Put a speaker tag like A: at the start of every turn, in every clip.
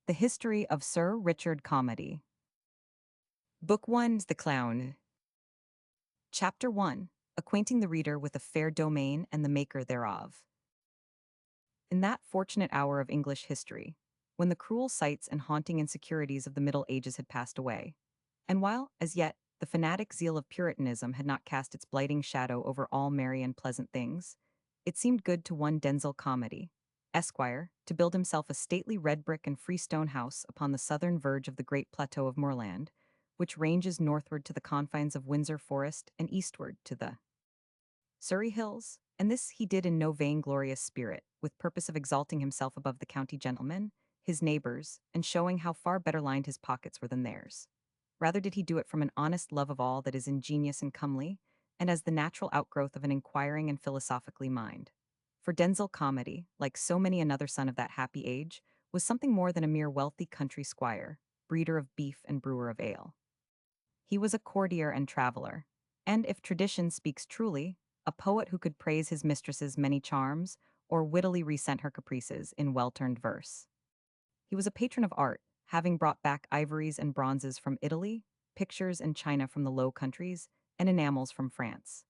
A: The History of Sir Richard Calmady. Book 1's The Clown. Chapter 1. Acquainting the reader with a fair domain and the maker thereof. In that fortunate hour of English history, when the cruel sights and haunting insecurities of the Middle Ages had passed away, and while, as yet, the fanatic zeal of Puritanism had not cast its blighting shadow over all merry and pleasant things, it seemed good to one Denzil Calmady, Esquire, to build himself a stately red brick and freestone house upon the southern verge of the great plateau of moorland, which ranges northward to the confines of Windsor Forest and eastward to the Surrey Hills, and this he did in no vainglorious spirit, with purpose of exalting himself above the county gentlemen, his neighbors, and showing how far better lined his pockets were than theirs. Rather did he do it from an honest love of all that is ingenious and comely, and as the natural outgrowth of an inquiring and philosophically mind. For Denzil Calmady, like so many another son of that happy age, was something more than a mere wealthy country squire, breeder of beef and brewer of ale. He was a courtier and traveler, and if tradition speaks truly, a poet who could praise his mistress's many charms, or wittily resent her caprices in well-turned verse. He was a patron of art, having brought back ivories and bronzes from Italy, pictures and china from the Low Countries, and enamels from France.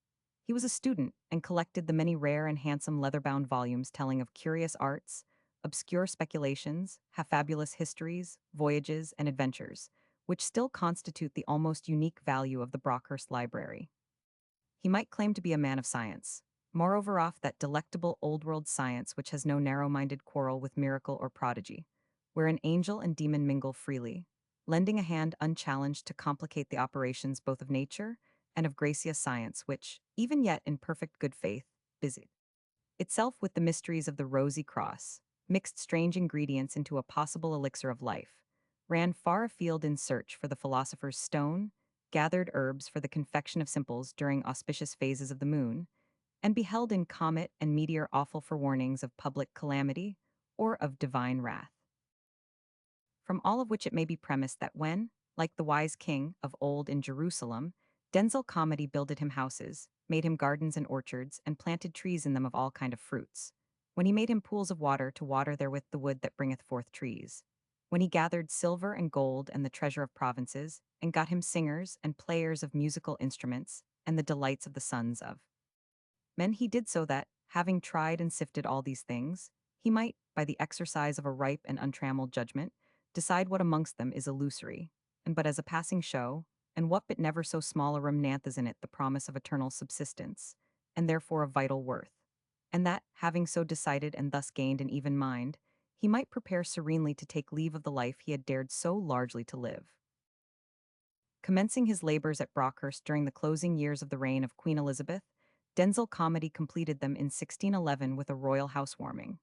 A: He was a student and collected the many rare and handsome leather-bound volumes telling of curious arts, obscure speculations, half-fabulous histories, voyages, and adventures, which still constitute the almost unique value of the Brockhurst Library. He might claim to be a man of science, moreover off that delectable old-world science which has no narrow-minded quarrel with miracle or prodigy, wherein angel and demon mingle freely, lending a hand unchallenged to complicate the operations both of nature and of gracious science which, even yet in perfect good faith, busied itself with the mysteries of the rosy cross, mixed strange ingredients into a possible elixir of life, ran far afield in search for the philosopher's stone, gathered herbs for the confection of simples during auspicious phases of the moon, and beheld in comet and meteor awful forewarnings of public calamity or of divine wrath. From all of which it may be premised that when, like the wise king of old in Jerusalem, Denzil Calmady builded him houses, made him gardens and orchards, and planted trees in them of all kind of fruits, when he made him pools of water to water therewith the wood that bringeth forth trees, when he gathered silver and gold and the treasure of provinces, and got him singers and players of musical instruments, and the delights of the sons of men, he did so that, having tried and sifted all these things, he might, by the exercise of a ripe and untrammeled judgment, decide what amongst them is illusory, and but as a passing show, and what but never so small a remnant is in it the promise of eternal subsistence, and therefore of vital worth, and that, having so decided and thus gained an even mind, he might prepare serenely to take leave of the life he had dared so largely to live. Commencing his labors at Brockhurst during the closing years of the reign of Queen Elizabeth, Denzil Calmady completed them in 1611 with a royal housewarming.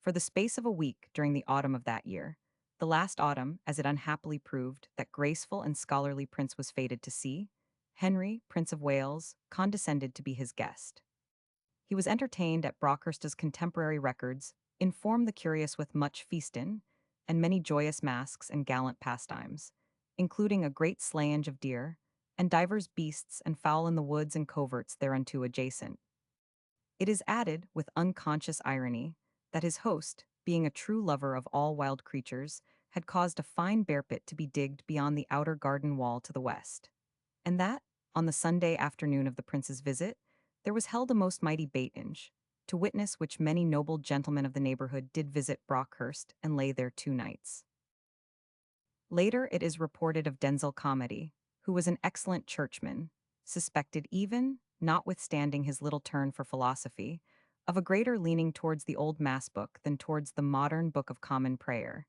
A: For the space of a week during the autumn of that year, the last autumn, as it unhappily proved, that graceful and scholarly prince was fated to see, Henry, Prince of Wales, condescended to be his guest. He was entertained at Brockhurst's contemporary records, inform the curious with much feastin, and many joyous masques and gallant pastimes, including a great slaying of deer, and divers beasts and fowl in the woods and coverts thereunto adjacent. It is added, with unconscious irony, that his host, being a true lover of all wild creatures, had caused a fine bear pit to be digged beyond the outer garden wall to the west, and that, on the Sunday afternoon of the prince's visit, there was held a most mighty baitinge, to witness which many noble gentlemen of the neighborhood did visit Brockhurst and lay there 2 nights. Later it is reported of Denzil Calmady, who was an excellent churchman, suspected even, notwithstanding his little turn for philosophy, of a greater leaning towards the old Mass book than towards the modern Book of Common Prayer,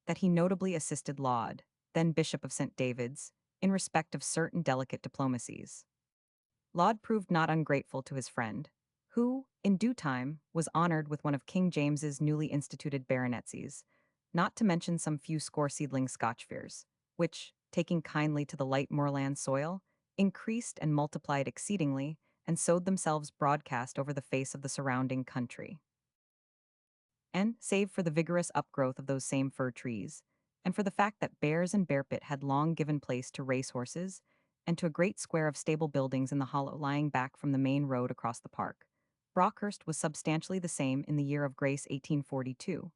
A: that he notably assisted Laud, then Bishop of St. David's, in respect of certain delicate diplomacies. Laud proved not ungrateful to his friend, who, in due time, was honored with one of King James's newly instituted baronetcies, not to mention some few score seedling Scotchfirs, which, taking kindly to the light moorland soil, increased and multiplied exceedingly, and sowed themselves broadcast over the face of the surrounding country. And, save for the vigorous upgrowth of those same fir trees, and for the fact that bears and bear-pit had long given place to racehorses, and to a great square of stable buildings in the hollow lying back from the main road across the park, Brockhurst was substantially the same in the year of grace 1842,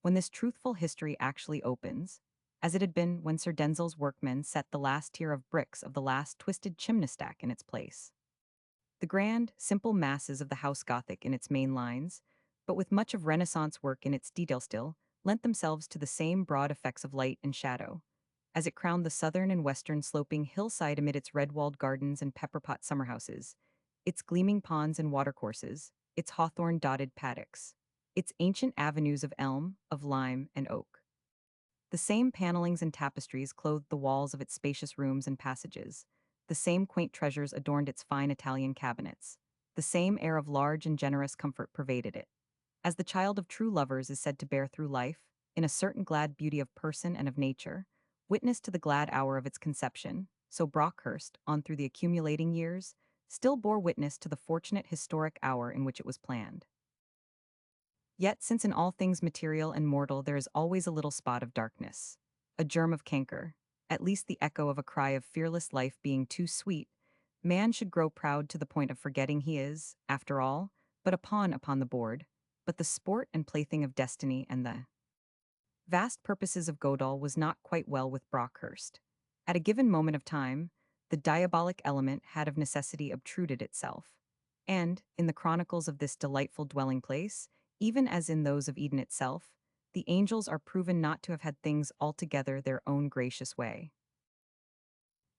A: when this truthful history actually opens, as it had been when Sir Denzel's workmen set the last tier of bricks of the last twisted chimney stack in its place. The grand, simple masses of the house Gothic in its main lines, but with much of Renaissance work in its detail still, lent themselves to the same broad effects of light and shadow, as it crowned the southern and western sloping hillside amid its red-walled gardens and pepper-pot summerhouses, its gleaming ponds and watercourses, its hawthorn-dotted paddocks, its ancient avenues of elm, of lime, and oak. The same panelings and tapestries clothed the walls of its spacious rooms and passages. The same quaint treasures adorned its fine Italian cabinets. The same air of large and generous comfort pervaded it. As the child of true lovers is said to bear through life, in a certain glad beauty of person and of nature, witness to the glad hour of its conception, so Brockhurst, on through the accumulating years, still bore witness to the fortunate historic hour in which it was planned. Yet, since in all things material and mortal there is always a little spot of darkness, a germ of canker, at least the echo of a cry of fearless life being too sweet, man should grow proud to the point of forgetting he is, after all, but a pawn upon the board, but the sport and plaything of destiny, and the vast purposes of Godal was not quite well with Brockhurst. At a given moment of time, the diabolic element had of necessity obtruded itself. And, in the chronicles of this delightful dwelling place, even as in those of Eden itself, the angels are proven not to have had things altogether their own gracious way.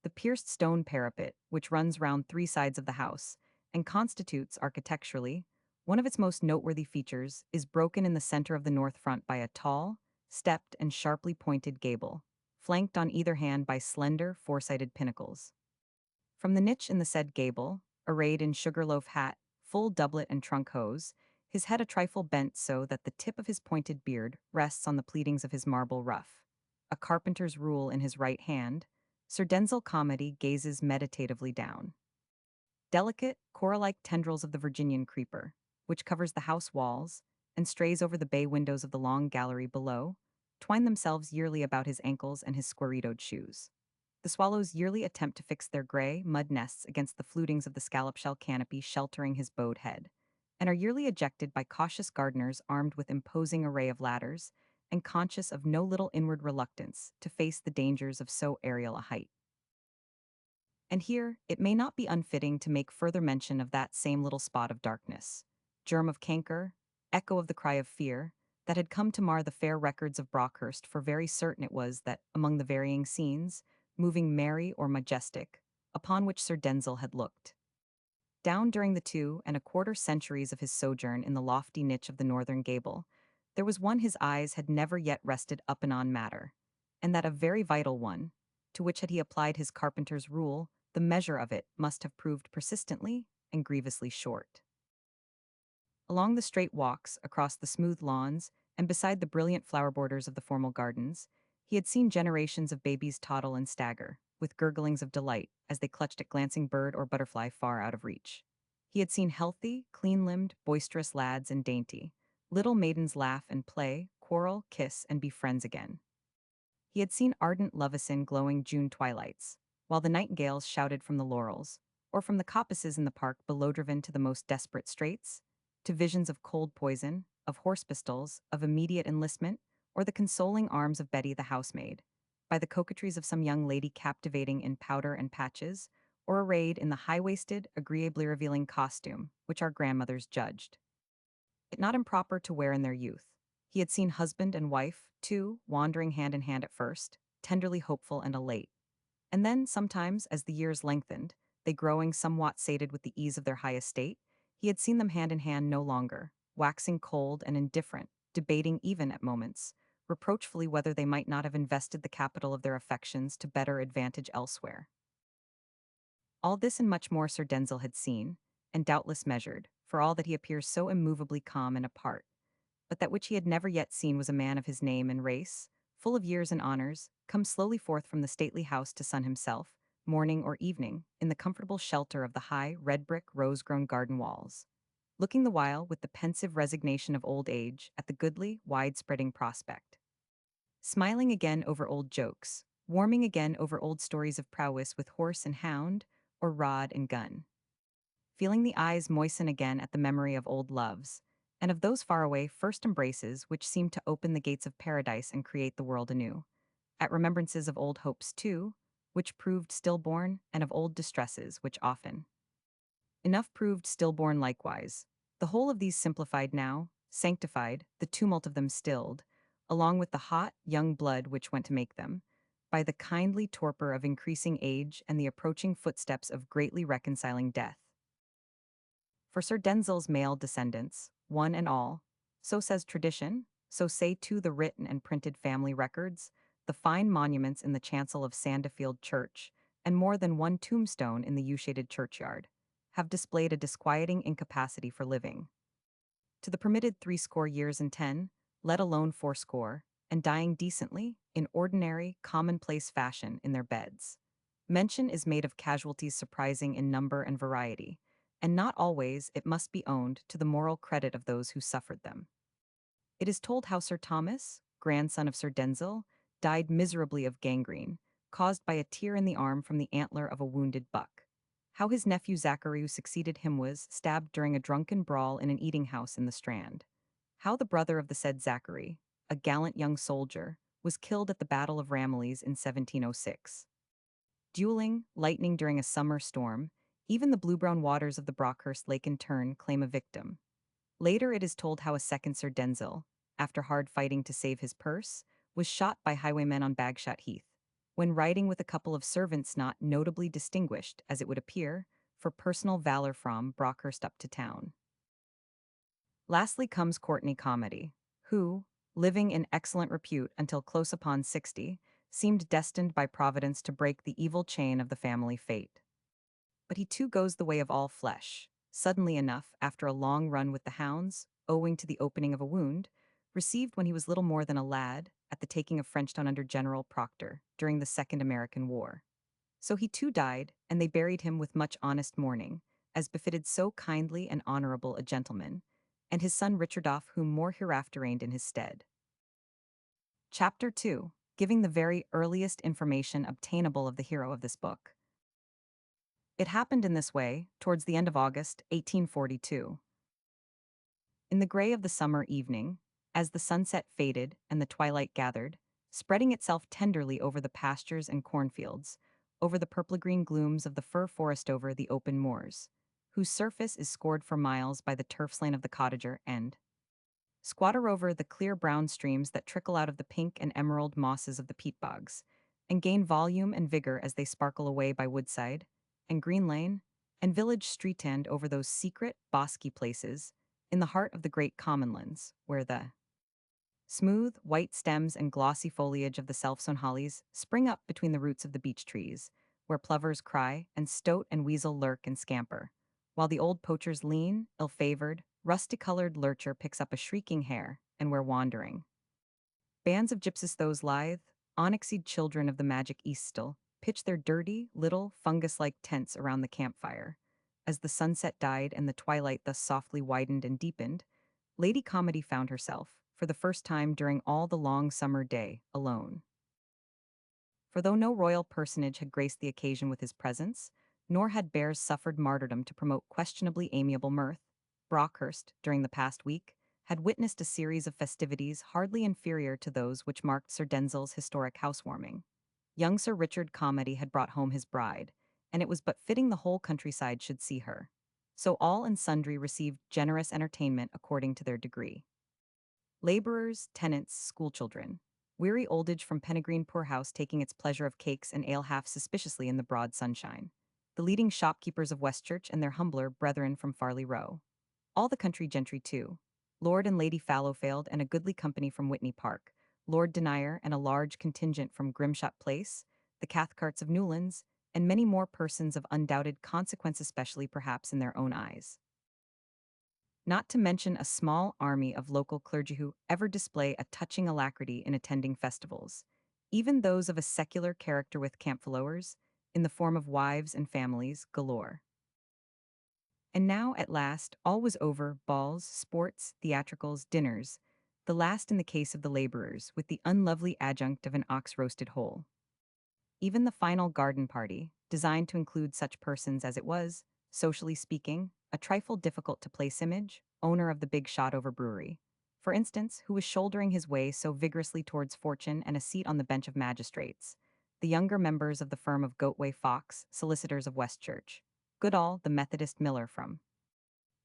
A: The pierced stone parapet, which runs round three sides of the house, and constitutes, architecturally, one of its most noteworthy features, is broken in the center of the north front by a tall, stepped and sharply pointed gable, flanked on either hand by slender, four-sided pinnacles. From the niche in the said gable, arrayed in sugarloaf hat, full doublet and trunk hose, his head a trifle bent so that the tip of his pointed beard rests on the pleatings of his marble ruff, a carpenter's rule in his right hand, Sir Denzel Calmady gazes meditatively down. Delicate, coral-like tendrils of the Virginian creeper, which covers the house walls and strays over the bay windows of the long gallery below, twine themselves yearly about his ankles and his square-toed shoes. The swallows yearly attempt to fix their gray, mud nests against the flutings of the scallop-shell canopy sheltering his bowed head, and are yearly ejected by cautious gardeners armed with imposing array of ladders, and conscious of no little inward reluctance to face the dangers of so aerial a height. And here, it may not be unfitting to make further mention of that same little spot of darkness, germ of canker, echo of the cry of fear, that had come to mar the fair records of Brockhurst, for very certain it was that, among the varying scenes, moving merry or majestic, upon which Sir Denzel had looked down during the 2.25 centuries of his sojourn in the lofty niche of the northern gable, there was one his eyes had never yet rested up and on matter, and that a very vital one, to which had he applied his carpenter's rule, the measure of it must have proved persistently and grievously short. Along the straight walks, across the smooth lawns, and beside the brilliant flower borders of the formal gardens, he had seen generations of babies toddle and stagger, with gurglings of delight, as they clutched at glancing bird or butterfly far out of reach. He had seen healthy, clean-limbed, boisterous lads and dainty, little maidens laugh and play, quarrel, kiss, and be friends again. He had seen ardent lovison glowing June twilights, while the nightingales shouted from the laurels, or from the coppices in the park below driven to the most desperate straits, to visions of cold poison, of horse pistols, of immediate enlistment, or the consoling arms of Betty the housemaid, by the coquetries of some young lady captivating in powder and patches, or arrayed in the high-waisted, agreeably revealing costume which our grandmothers judged it not improper to wear in their youth. He had seen husband and wife, too, wandering hand in hand at first, tenderly hopeful and elate. And then, sometimes, as the years lengthened, they growing somewhat sated with the ease of their high estate, he had seen them hand in hand no longer, waxing cold and indifferent, debating even at moments, reproachfully whether they might not have invested the capital of their affections to better advantage elsewhere. All this and much more Sir Denzel had seen, and doubtless measured, for all that he appears so immovably calm and apart. But that which he had never yet seen was a man of his name and race, full of years and honors, come slowly forth from the stately house to sun himself, morning or evening, in the comfortable shelter of the high, red-brick, rose-grown garden walls, looking the while with the pensive resignation of old age at the goodly, wide-spreading prospect. Smiling again over old jokes, warming again over old stories of prowess with horse and hound, or rod and gun. Feeling the eyes moisten again at the memory of old loves, and of those far away first embraces which seemed to open the gates of paradise and create the world anew. At remembrances of old hopes, too, which proved stillborn, and of old distresses, which often enough proved stillborn likewise. The whole of these simplified now, sanctified, the tumult of them stilled, along with the hot, young blood which went to make them, by the kindly torpor of increasing age and the approaching footsteps of greatly reconciling death. For Sir Denzil's male descendants, one and all, so says tradition, so say too the written and printed family records, the fine monuments in the chancel of Sandifield Church, and more than one tombstone in the yew-shaded churchyard, have displayed a disquieting incapacity for living. To the permitted 70 and 10, let alone 80, and dying decently, in ordinary, commonplace fashion in their beds. Mention is made of casualties surprising in number and variety, and not always, it must be owned, to the moral credit of those who suffered them. It is told how Sir Thomas, grandson of Sir Denzil, died miserably of gangrene, caused by a tear in the arm from the antler of a wounded buck. How his nephew Zachary, who succeeded him, was stabbed during a drunken brawl in an eating-house in the Strand. How the brother of the said Zachary, a gallant young soldier, was killed at the Battle of Ramillies in 1706. Dueling, lightning during a summer storm, even the blue-brown waters of the Brockhurst Lake in turn claim a victim. Later it is told how a second Sir Denzil, after hard fighting to save his purse, was shot by highwaymen on Bagshot Heath, when riding with a couple of servants not notably distinguished, as it would appear, for personal valor from Brockhurst up to town. Lastly comes Courtney Calmady, who, living in excellent repute until close upon 60, seemed destined by Providence to break the evil chain of the family fate. But he too goes the way of all flesh, suddenly enough after a long run with the hounds, owing to the opening of a wound, received when he was little more than a lad, at the taking of Frenchtown under General Proctor, during the Second American War. So he too died, and they buried him with much honest mourning, as befitted so kindly and honorable a gentleman, and his son Richardoff, whom more hereafter reigned in his stead. Chapter 2, giving the very earliest information obtainable of the hero of this book. It happened in this way, towards the end of August, 1842. In the gray of the summer evening, as the sunset faded and the twilight gathered, spreading itself tenderly over the pastures and cornfields, over the purple-green glooms of the fir forest, over the open moors, whose surface is scored for miles by the turf-slain of the cottager, and squatter over the clear brown streams that trickle out of the pink and emerald mosses of the peat bogs, and gain volume and vigor as they sparkle away by woodside, and green lane, and village street end over those secret, bosky places, in the heart of the great commonlands, where the smooth, white stems and glossy foliage of the self-sown hollies spring up between the roots of the beech trees, where plovers cry and stoat and weasel lurk and scamper, while the old poacher's lean, ill-favored, rusty-colored lurcher picks up a shrieking hare, and where wandering bands of gypsies, those lithe, onyxed children of the magic East, still pitch their dirty, little, fungus-like tents around the campfire. As the sunset died and the twilight thus softly widened and deepened, Lady Calmady found herself, for the first time during all the long summer day, alone. For though no royal personage had graced the occasion with his presence, nor had bears suffered martyrdom to promote questionably amiable mirth, Brockhurst, during the past week, had witnessed a series of festivities hardly inferior to those which marked Sir Denzil's historic housewarming. Young Sir Richard Calmady had brought home his bride, and it was but fitting the whole countryside should see her. So all and sundry received generous entertainment according to their degree. Laborers, tenants, schoolchildren, weary oldage from Pennegreen Poorhouse taking its pleasure of cakes and ale half suspiciously in the broad sunshine. The leading shopkeepers of Westchurch and their humbler brethren from Farley Row. All the country gentry too. Lord and Lady Fallowfield and a goodly company from Whitney Park, Lord Denier and a large contingent from Grimshot Place, the Cathcarts of Newlands, and many more persons of undoubted consequence, especially perhaps in their own eyes. Not to mention a small army of local clergy who ever display a touching alacrity in attending festivals, even those of a secular character with camp followers, in the form of wives and families galore. And now, at last, all was over: balls, sports, theatricals, dinners, the last in the case of the laborers, with the unlovely adjunct of an ox roasted whole. Even the final garden party, designed to include such persons as it was, socially speaking, a trifle difficult to place image, owner of the big shot over brewery. For instance, who was shouldering his way so vigorously towards fortune and a seat on the bench of magistrates. The younger members of the firm of Goatway Fox, solicitors of Westchurch. Goodall, the Methodist miller from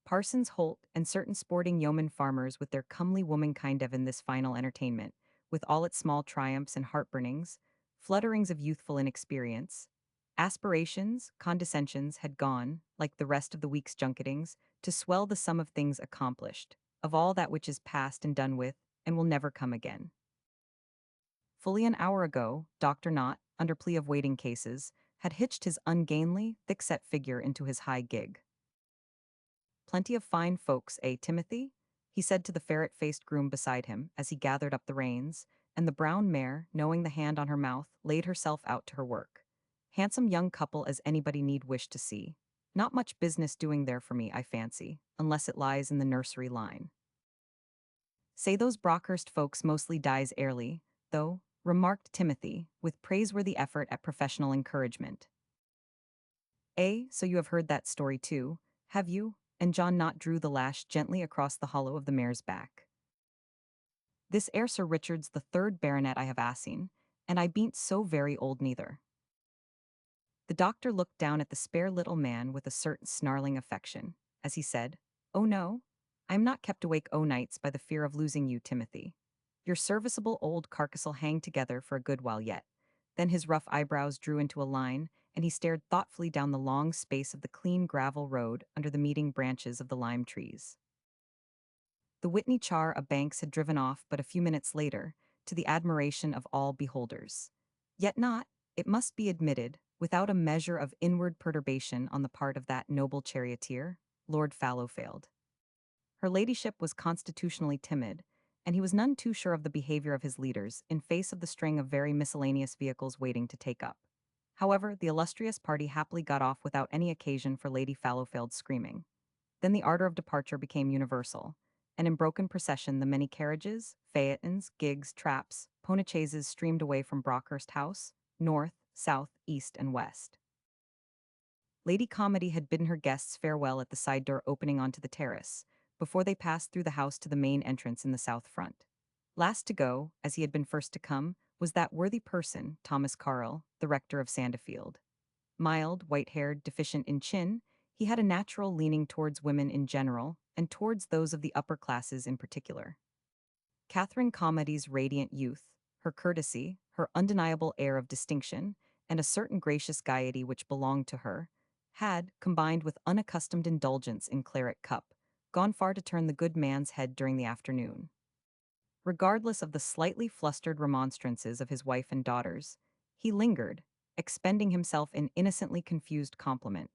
A: Parsons Holt, and certain sporting yeoman farmers with their comely womankind of in this final entertainment, with all its small triumphs and heartburnings, flutterings of youthful inexperience. Aspirations, condescensions had gone, like the rest of the week's junketings, to swell the sum of things accomplished, of all that which is past and done with, and will never come again. Fully an hour ago, Dr. Knott, under plea of waiting cases, had hitched his ungainly, thick-set figure into his high gig. "Plenty of fine folks, eh, Timothy?" he said to the ferret-faced groom beside him as he gathered up the reins, and the brown mare, knowing the hand on her mouth, laid herself out to her work. "Handsome young couple as anybody need wish to see. Not much business doing there for me, I fancy, unless it lies in the nursery line. Say those Brockhurst folks mostly dies early, though," remarked Timothy, with praiseworthy effort at professional encouragement. "Eh, so you have heard that story too, have you?" And John Knott drew the lash gently across the hollow of the mare's back. "This air Sir Richard's the third baronet I have seen, and I bean't so very old neither." The doctor looked down at the spare little man with a certain snarling affection, as he said, "Oh no, I am not kept awake o' nights by the fear of losing you, Timothy. Your serviceable old carcass'll hang together for a good while yet." Then his rough eyebrows drew into a line, and he stared thoughtfully down the long space of the clean gravel road under the meeting branches of the lime trees. The Whitney char a banks had driven off but a few minutes later, to the admiration of all beholders. Yet not, it must be admitted, without a measure of inward perturbation on the part of that noble charioteer, Lord Fallowfield. Her ladyship was constitutionally timid, and he was none too sure of the behavior of his leaders in face of the string of very miscellaneous vehicles waiting to take up. However, the illustrious party happily got off without any occasion for Lady Fallowfield's screaming. Then the ardor of departure became universal, and in broken procession the many carriages, phaetons, gigs, traps, ponychaises streamed away from Brockhurst House, north, south, east, and west. Lady Calmady had bidden her guests farewell at the side door opening onto the terrace, before they passed through the house to the main entrance in the south front. Last to go, as he had been first to come, was that worthy person, Thomas Carl, the rector of Sandifield. Mild, white-haired, deficient in chin, he had a natural leaning towards women in general, and towards those of the upper classes in particular. Catherine Calmady's radiant youth, her courtesy, her undeniable air of distinction, and a certain gracious gaiety which belonged to her, had, combined with unaccustomed indulgence in claret cup, gone far to turn the good man's head during the afternoon. Regardless of the slightly flustered remonstrances of his wife and daughters, he lingered, expending himself in innocently confused compliment,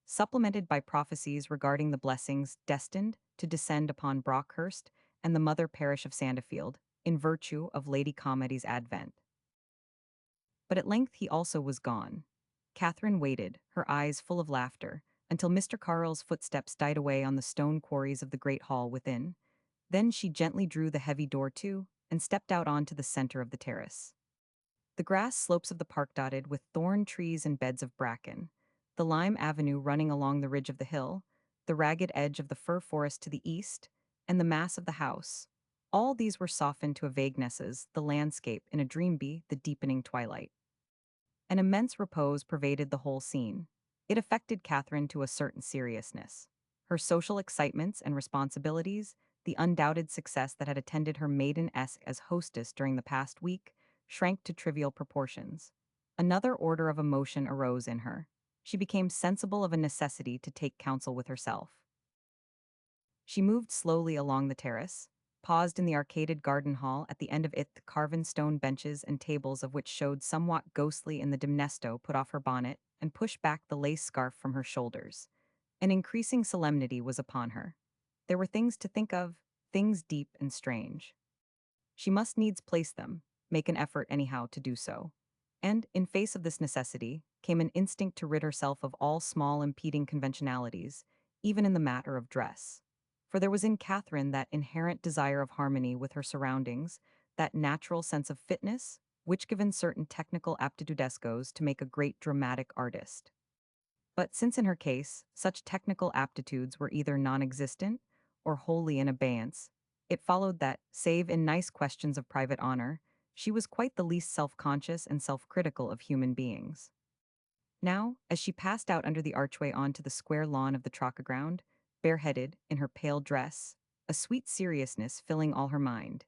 A: supplemented by prophecies regarding the blessings destined to descend upon Brockhurst and the mother parish of Sandifield, in virtue of Lady Calmady's advent. But at length he also was gone. Catherine waited, her eyes full of laughter, until Mr. Carl's footsteps died away on the stone quarries of the great hall within. Then she gently drew the heavy door to, and stepped out onto the center of the terrace. The grass slopes of the park dotted with thorn trees and beds of bracken, the lime avenue running along the ridge of the hill, the ragged edge of the fir forest to the east, and the mass of the house. All these were softened to a vaguenesses, the landscape in a dream-be, the deepening twilight. An immense repose pervaded the whole scene. It affected Catherine to a certain seriousness. Her social excitements and responsibilities, the undoubted success that had attended her maiden-esque as hostess during the past week, shrank to trivial proportions. Another order of emotion arose in her. She became sensible of a necessity to take counsel with herself. She moved slowly along the terrace, paused in the arcaded garden hall at the end of it, the carven stone benches and tables of which showed somewhat ghostly in the dimnesto, put off her bonnet, and pushed back the lace scarf from her shoulders. An increasing solemnity was upon her. There were things to think of, things deep and strange. She must needs place them, make an effort anyhow to do so. And, in face of this necessity, came an instinct to rid herself of all small impeding conventionalities, even in the matter of dress. For there was in Catherine that inherent desire of harmony with her surroundings, that natural sense of fitness, which given certain technical aptitudescos to make a great dramatic artist. But since in her case, such technical aptitudes were either non-existent or wholly in abeyance, it followed that, save in nice questions of private honor, she was quite the least self-conscious and self-critical of human beings. Now, as she passed out under the archway onto the square lawn of the Troca ground, bareheaded, in her pale dress, a sweet seriousness filling all her mind,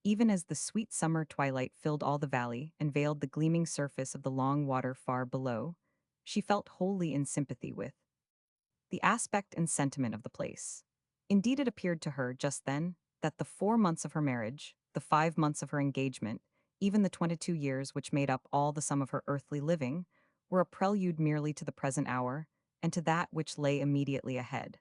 A: even as the sweet summer twilight filled all the valley and veiled the gleaming surface of the long water far below, she felt wholly in sympathy with the aspect and sentiment of the place. Indeed, it appeared to her just then that the 4 months of her marriage, the 5 months of her engagement, even the 22 years which made up all the sum of her earthly living, were a prelude merely to the present hour and to that which lay immediately ahead.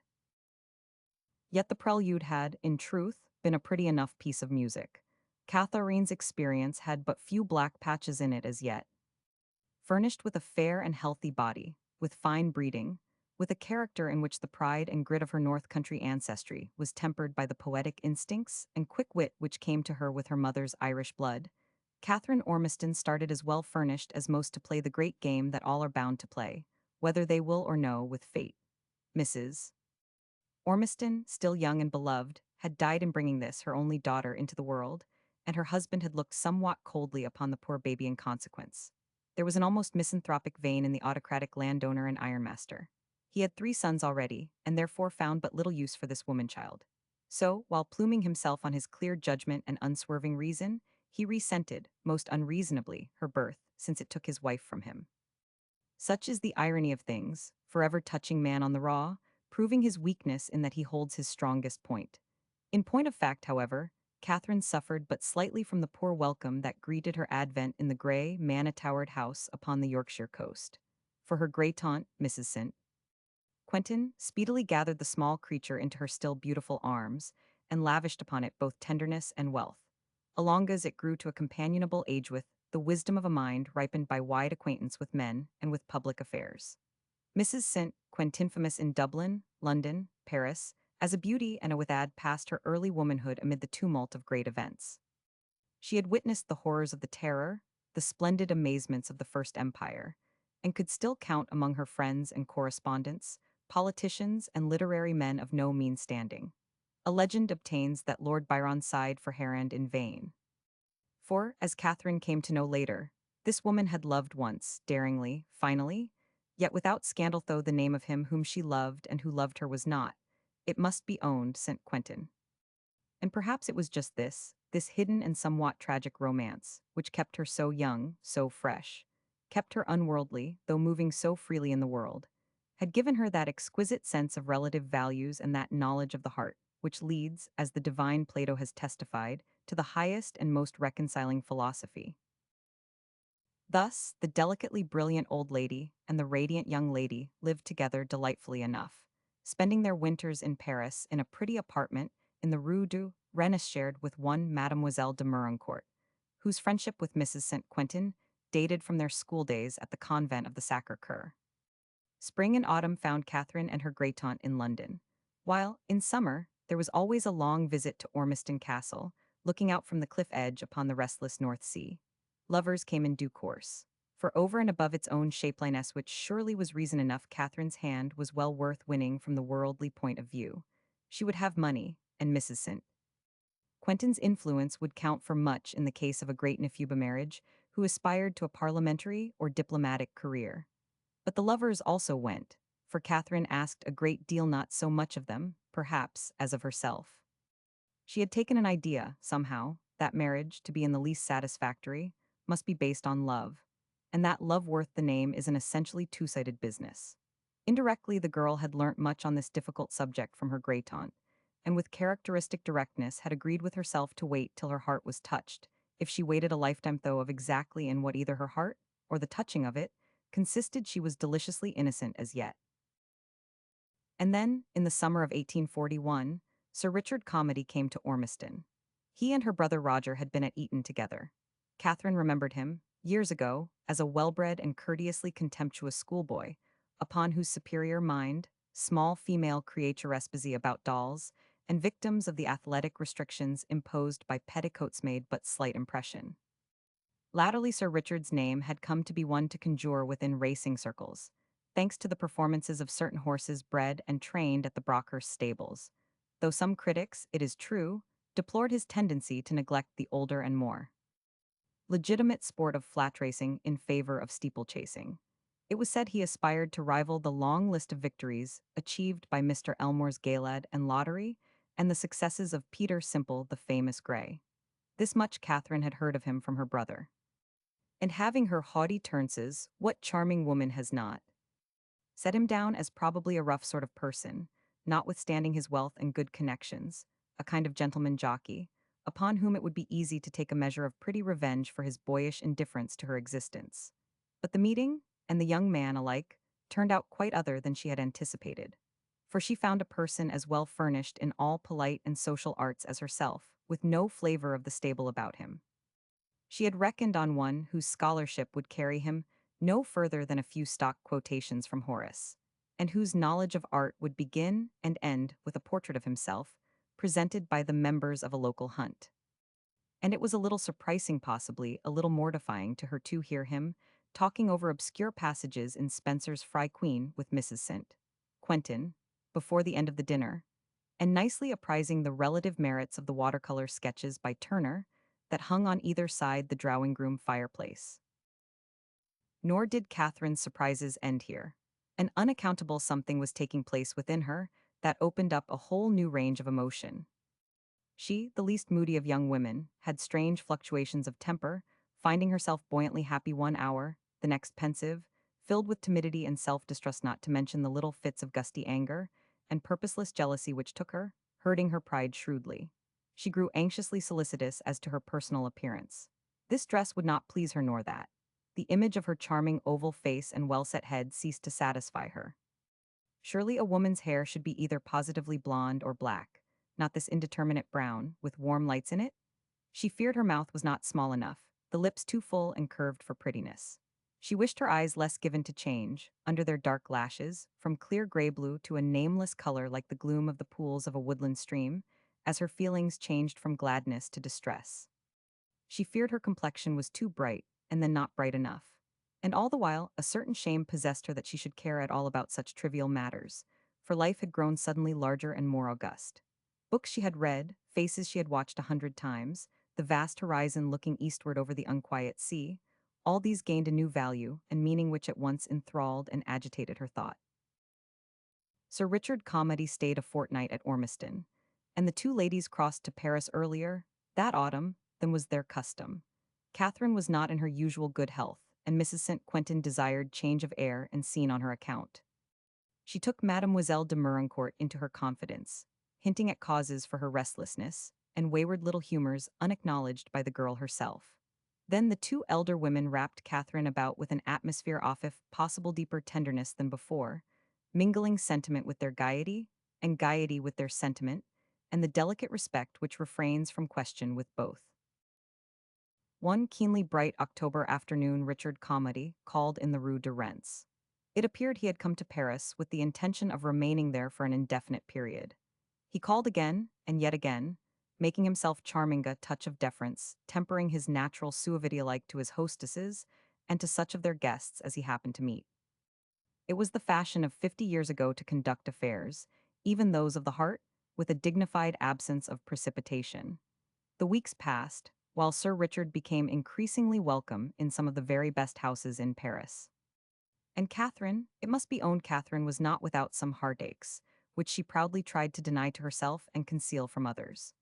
A: Yet the prelude had, in truth, been a pretty enough piece of music. Catharine's experience had but few black patches in it as yet. Furnished with a fair and healthy body, with fine breeding, with a character in which the pride and grit of her North Country ancestry was tempered by the poetic instincts and quick wit which came to her with her mother's Irish blood, Catherine Ormiston started as well furnished as most to play the great game that all are bound to play, whether they will or no, with fate. Mrs. Ormiston, still young and beloved, had died in bringing this, her only daughter, into the world, and her husband had looked somewhat coldly upon the poor baby in consequence. There was an almost misanthropic vein in the autocratic landowner and ironmaster. He had 3 sons already, and therefore found but little use for this woman-child. So, while pluming himself on his clear judgment and unswerving reason, he resented, most unreasonably, her birth, since it took his wife from him. Such is the irony of things, forever touching man on the raw, proving his weakness in that he holds his strongest point. In point of fact, however, Catherine suffered but slightly from the poor welcome that greeted her advent in the grey, manna-towered house upon the Yorkshire coast. For her great-aunt, Mrs. St. Quentin speedily gathered the small creature into her still beautiful arms, and lavished upon it both tenderness and wealth, along as it grew to a companionable age with the wisdom of a mind ripened by wide acquaintance with men and with public affairs. Mrs. St. Quentin, famous in Dublin, London, Paris, as a beauty and a withad, passed her early womanhood amid the tumult of great events. She had witnessed the horrors of the Terror, the splendid amazements of the First Empire, and could still count among her friends and correspondents politicians and literary men of no mean standing. A legend obtains that Lord Byron sighed for Harand in vain. For, as Catherine came to know later, this woman had loved once, daringly, finally, yet without scandal, though the name of him whom she loved and who loved her was not, it must be owned, St. Quentin. And perhaps it was just this hidden and somewhat tragic romance, which kept her so young, so fresh, kept her unworldly, though moving so freely in the world, had given her that exquisite sense of relative values and that knowledge of the heart, which leads, as the divine Plato has testified, to the highest and most reconciling philosophy. Thus, the delicately brilliant old lady and the radiant young lady lived together delightfully enough, spending their winters in Paris in a pretty apartment in the Rue du Rennes shared with one Mademoiselle de Meuroncourt, whose friendship with Mrs. St. Quentin dated from their school days at the convent of the Sacre-Cœur. Spring and autumn found Catherine and her great-aunt in London, while, in summer, there was always a long visit to Ormiston Castle, looking out from the cliff edge upon the restless North Sea. Lovers came in due course. For over and above its own shapeliness, which surely was reason enough, Catherine's hand was well worth winning from the worldly point of view. She would have money, and Mrs. St. Quentin's influence would count for much in the case of a great Nephuba marriage who aspired to a parliamentary or diplomatic career. But the lovers also went, for Catherine asked a great deal, not so much of them, perhaps, as of herself. She had taken an idea, somehow, that marriage, to be in the least satisfactory, must be based on love, and that love worth the name is an essentially two-sided business. Indirectly, the girl had learnt much on this difficult subject from her great-aunt, and with characteristic directness had agreed with herself to wait till her heart was touched, if she waited a lifetime, though, of exactly in what either her heart, or the touching of it, consisted, she was deliciously innocent as yet. And then, in the summer of 1841, Sir Richard Calmady came to Ormiston. He and her brother Roger had been at Eton together. Catherine remembered him, years ago, as a well-bred and courteously contemptuous schoolboy, upon whose superior mind, small female creatures busy about dolls, and victims of the athletic restrictions imposed by petticoats made but slight impression. Latterly Sir Richard's name had come to be one to conjure within racing circles, thanks to the performances of certain horses bred and trained at the Brockhurst stables. Though some critics, it is true, deplored his tendency to neglect the older and more legitimate sport of flat racing in favor of steeplechasing. It was said he aspired to rival the long list of victories achieved by Mr. Elmore's Gaylad and Lottery and the successes of Peter Simple, the famous Grey. This much Catherine had heard of him from her brother. And having her haughty turnces, what charming woman has not? Set him down as probably a rough sort of person, notwithstanding his wealth and good connections, a kind of gentleman jockey, upon whom it would be easy to take a measure of pretty revenge for his boyish indifference to her existence. But the meeting, and the young man alike, turned out quite other than she had anticipated. For she found a person as well furnished in all polite and social arts as herself, with no flavor of the stable about him. She had reckoned on one whose scholarship would carry him no further than a few stock quotations from Horace, and whose knowledge of art would begin and end with a portrait of himself, presented by the members of a local hunt. And it was a little surprising, possibly a little mortifying to her to hear him talking over obscure passages in Spenser's Fry Queen with Mrs. St. Quentin, before the end of the dinner, and nicely apprising the relative merits of the watercolor sketches by Turner that hung on either side the drawing-room fireplace. Nor did Catherine's surprises end here. An unaccountable something was taking place within her that opened up a whole new range of emotion. She, the least moody of young women, had strange fluctuations of temper, finding herself buoyantly happy one hour, the next pensive, filled with timidity and self-distrust, not to mention the little fits of gusty anger and purposeless jealousy which took her, hurting her pride shrewdly. She grew anxiously solicitous as to her personal appearance. This dress would not please her nor that. The image of her charming oval face and well-set head ceased to satisfy her. Surely a woman's hair should be either positively blonde or black, not this indeterminate brown, with warm lights in it? She feared her mouth was not small enough, the lips too full and curved for prettiness. She wished her eyes less given to change, under their dark lashes, from clear gray blue to a nameless color like the gloom of the pools of a woodland stream, as her feelings changed from gladness to distress. She feared her complexion was too bright, and then not bright enough. And all the while, a certain shame possessed her that she should care at all about such trivial matters, for life had grown suddenly larger and more august. Books she had read, faces she had watched 100 times, the vast horizon looking eastward over the unquiet sea, all these gained a new value and meaning which at once enthralled and agitated her thought. Sir Richard Calmady stayed a fortnight at Ormiston, and the two ladies crossed to Paris earlier, that autumn, than was their custom. Catherine was not in her usual good health, and Mrs. St. Quentin desired change of air and scene on her account. She took Mademoiselle de Merincourt into her confidence, hinting at causes for her restlessness, and wayward little humors unacknowledged by the girl herself. Then the two elder women wrapped Catherine about with an atmosphere of possible deeper tenderness than before, mingling sentiment with their gaiety, and gaiety with their sentiment, and the delicate respect which refrains from question with both. One keenly bright October afternoon Richard Calmady called in the Rue de Rennes. It appeared he had come to Paris with the intention of remaining there for an indefinite period. He called again, and yet again, making himself charming, a touch of deference, tempering his natural suavity alike to his hostesses and to such of their guests as he happened to meet. It was the fashion of 50 years ago to conduct affairs, even those of the heart, with a dignified absence of precipitation. The weeks passed, while Sir Richard became increasingly welcome in some of the very best houses in Paris. And Catherine, it must be owned Catherine was not without some heartaches, which she proudly tried to deny to herself and conceal from others.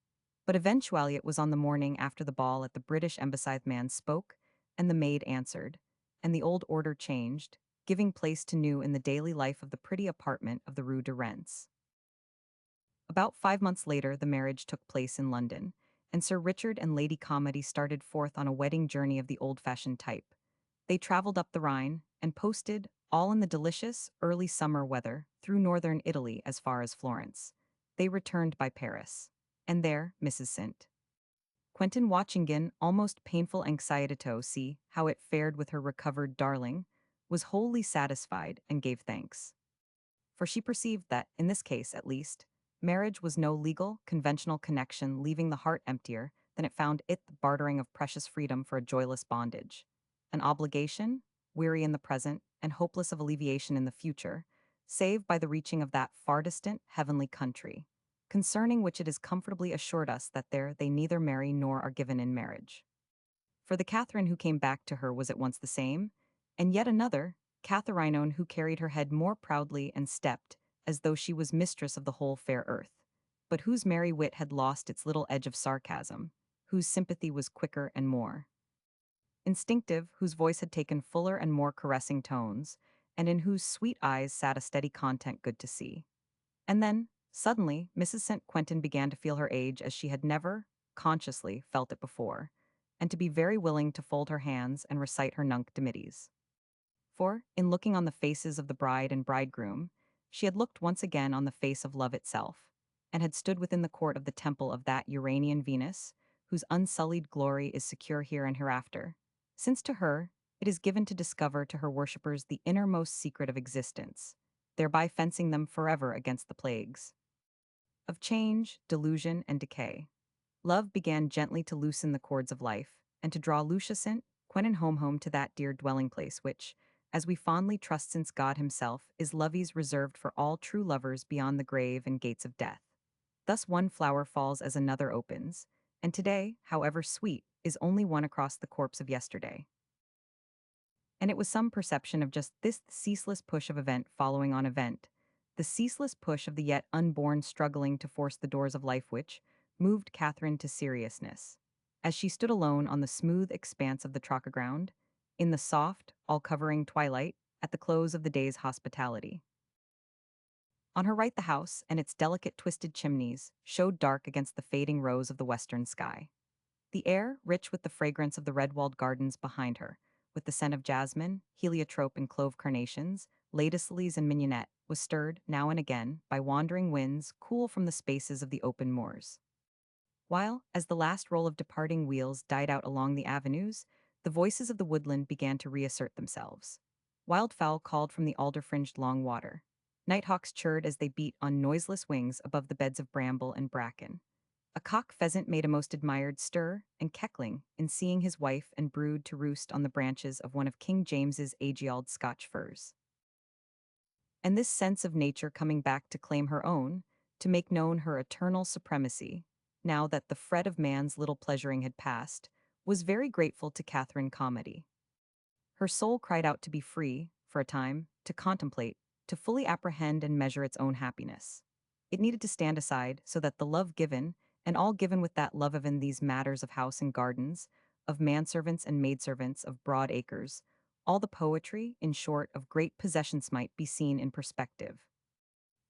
A: But eventually it was on the morning after the ball at the British Embassy the man spoke, and the maid answered, and the old order changed, giving place to new in the daily life of the pretty apartment of the Rue de Rennes. About 5 months later the marriage took place in London, and Sir Richard and Lady Calmady started forth on a wedding journey of the old-fashioned type. They traveled up the Rhine, and posted, all in the delicious, early summer weather, through northern Italy as far as Florence. They returned by Paris. And there, Mrs. St. Quentin, watching in almost painful anxiety to see how it fared with her recovered darling, was wholly satisfied and gave thanks. For she perceived that, in this case at least, marriage was no legal, conventional connection leaving the heart emptier than it found it the bartering of precious freedom for a joyless bondage. An obligation, weary in the present, and hopeless of alleviation in the future, save by the reaching of that far distant heavenly country, concerning which it is comfortably assured us that there they neither marry nor are given in marriage. For the Catherine who came back to her was at once the same, and yet another, Catharinon who carried her head more proudly and stepped, as though she was mistress of the whole fair earth, but whose merry wit had lost its little edge of sarcasm, whose sympathy was quicker and more instinctive, whose voice had taken fuller and more caressing tones, and in whose sweet eyes sat a steady content good to see. And then, suddenly, Mrs. St. Quentin began to feel her age as she had never, consciously, felt it before, and to be very willing to fold her hands and recite her nunc dimittis. For, in looking on the faces of the bride and bridegroom, she had looked once again on the face of love itself, and had stood within the court of the temple of that Uranian Venus, whose unsullied glory is secure here and hereafter, since to her it is given to discover to her worshippers the innermost secret of existence, thereby fencing them forever against the plagues of change, delusion, and decay. Love began gently to loosen the cords of life, and to draw Lucia St. Quentin home to that dear dwelling place which, as we fondly trust since God himself, is love's reserved for all true lovers beyond the grave and gates of death. Thus one flower falls as another opens, and today, however sweet, is only one across the corpse of yesterday. And it was some perception of just this ceaseless push of event following on event, the ceaseless push of the yet unborn struggling to force the doors of life which moved Catherine to seriousness. As she stood alone on the smooth expanse of the Troca ground, in the soft, all-covering twilight, at the close of the day's hospitality. On her right the house and its delicate twisted chimneys showed dark against the fading rose of the western sky. The air, rich with the fragrance of the red-walled gardens behind her, with the scent of jasmine, heliotrope and clove carnations, lattice lilies and mignonette, was stirred, now and again, by wandering winds cool from the spaces of the open moors. While, as the last roll of departing wheels died out along the avenues, the voices of the woodland began to reassert themselves. Wildfowl called from the alder-fringed long water. Nighthawks chirred as they beat on noiseless wings above the beds of bramble and bracken. A cock pheasant made a most admired stir and keckling in seeing his wife and brood to roost on the branches of one of King James's age-old Scotch firs. And this sense of nature coming back to claim her own, to make known her eternal supremacy, now that the fret of man's little pleasuring had passed, was very grateful to Catherine Calmady. Her soul cried out to be free, for a time, to contemplate, to fully apprehend and measure its own happiness. It needed to stand aside so that the love given, and all given with that love of in these matters of house and gardens, of manservants and maidservants of broad acres, all the poetry, in short, of great possessions might be seen in perspective.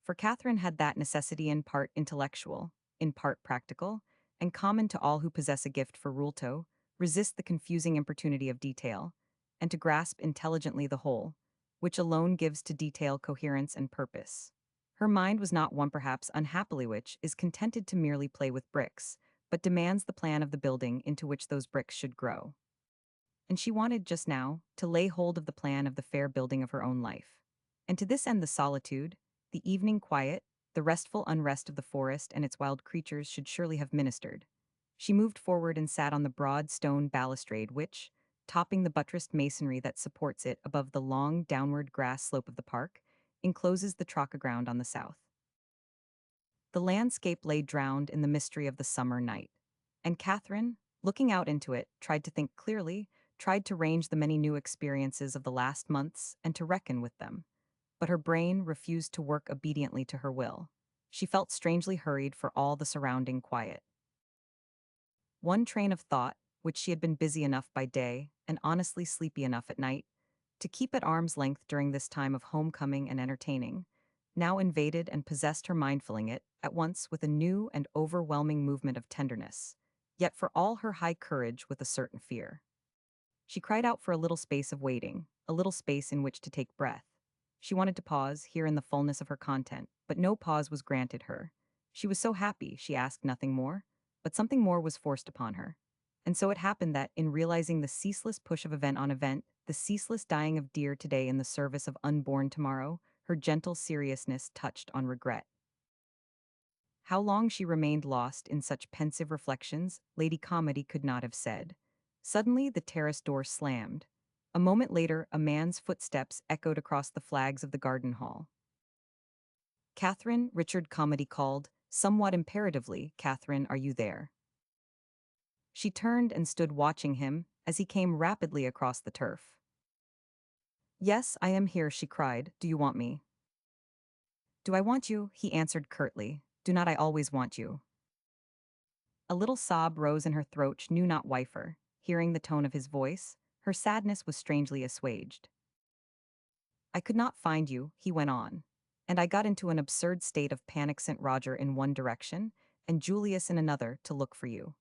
A: For Catherine had that necessity in part intellectual, in part practical, and common to all who possess a gift for rulto, resist the confusing importunity of detail, and to grasp intelligently the whole, which alone gives to detail coherence and purpose. Her mind was not one perhaps unhappily which is contented to merely play with bricks, but demands the plan of the building into which those bricks should grow. And she wanted just now to lay hold of the plan of the fair building of her own life. And to this end the solitude, the evening quiet, the restful unrest of the forest and its wild creatures should surely have ministered. She moved forward and sat on the broad stone balustrade which, topping the buttressed masonry that supports it above the long downward grass slope of the park, encloses the Troca ground on the south. The landscape lay drowned in the mystery of the summer night, and Catherine, looking out into it, tried to think clearly, tried to range the many new experiences of the last months and to reckon with them. But her brain refused to work obediently to her will. She felt strangely hurried for all the surrounding quiet. One train of thought, which she had been busy enough by day and honestly sleepy enough at night to keep at arm's length during this time of homecoming and entertaining, now invaded and possessed her mind, filling it, at once with a new and overwhelming movement of tenderness, yet for all her high courage with a certain fear. She cried out for a little space of waiting, a little space in which to take breath. She wanted to pause, here in the fullness of her content, but no pause was granted her. She was so happy, she asked nothing more, but something more was forced upon her. And so it happened that, in realizing the ceaseless push of event on event, the ceaseless dying of dear today in the service of unborn tomorrow, her gentle seriousness touched on regret. How long she remained lost in such pensive reflections, Lady Calmady could not have said. Suddenly the terrace door slammed. A moment later, a man's footsteps echoed across the flags of the garden hall. Catherine, Richard Calmady called, somewhat imperatively, Catherine, are you there? She turned and stood watching him as he came rapidly across the turf. Yes, I am here, she cried. Do you want me? Do I want you? He answered curtly. Do not I always want you? A little sob rose in her throat, she knew not whyfer. Hearing the tone of his voice, her sadness was strangely assuaged. I could not find you, he went on, and I got into an absurd state of panic, sent Roger in one direction, and Julius in another, to look for you.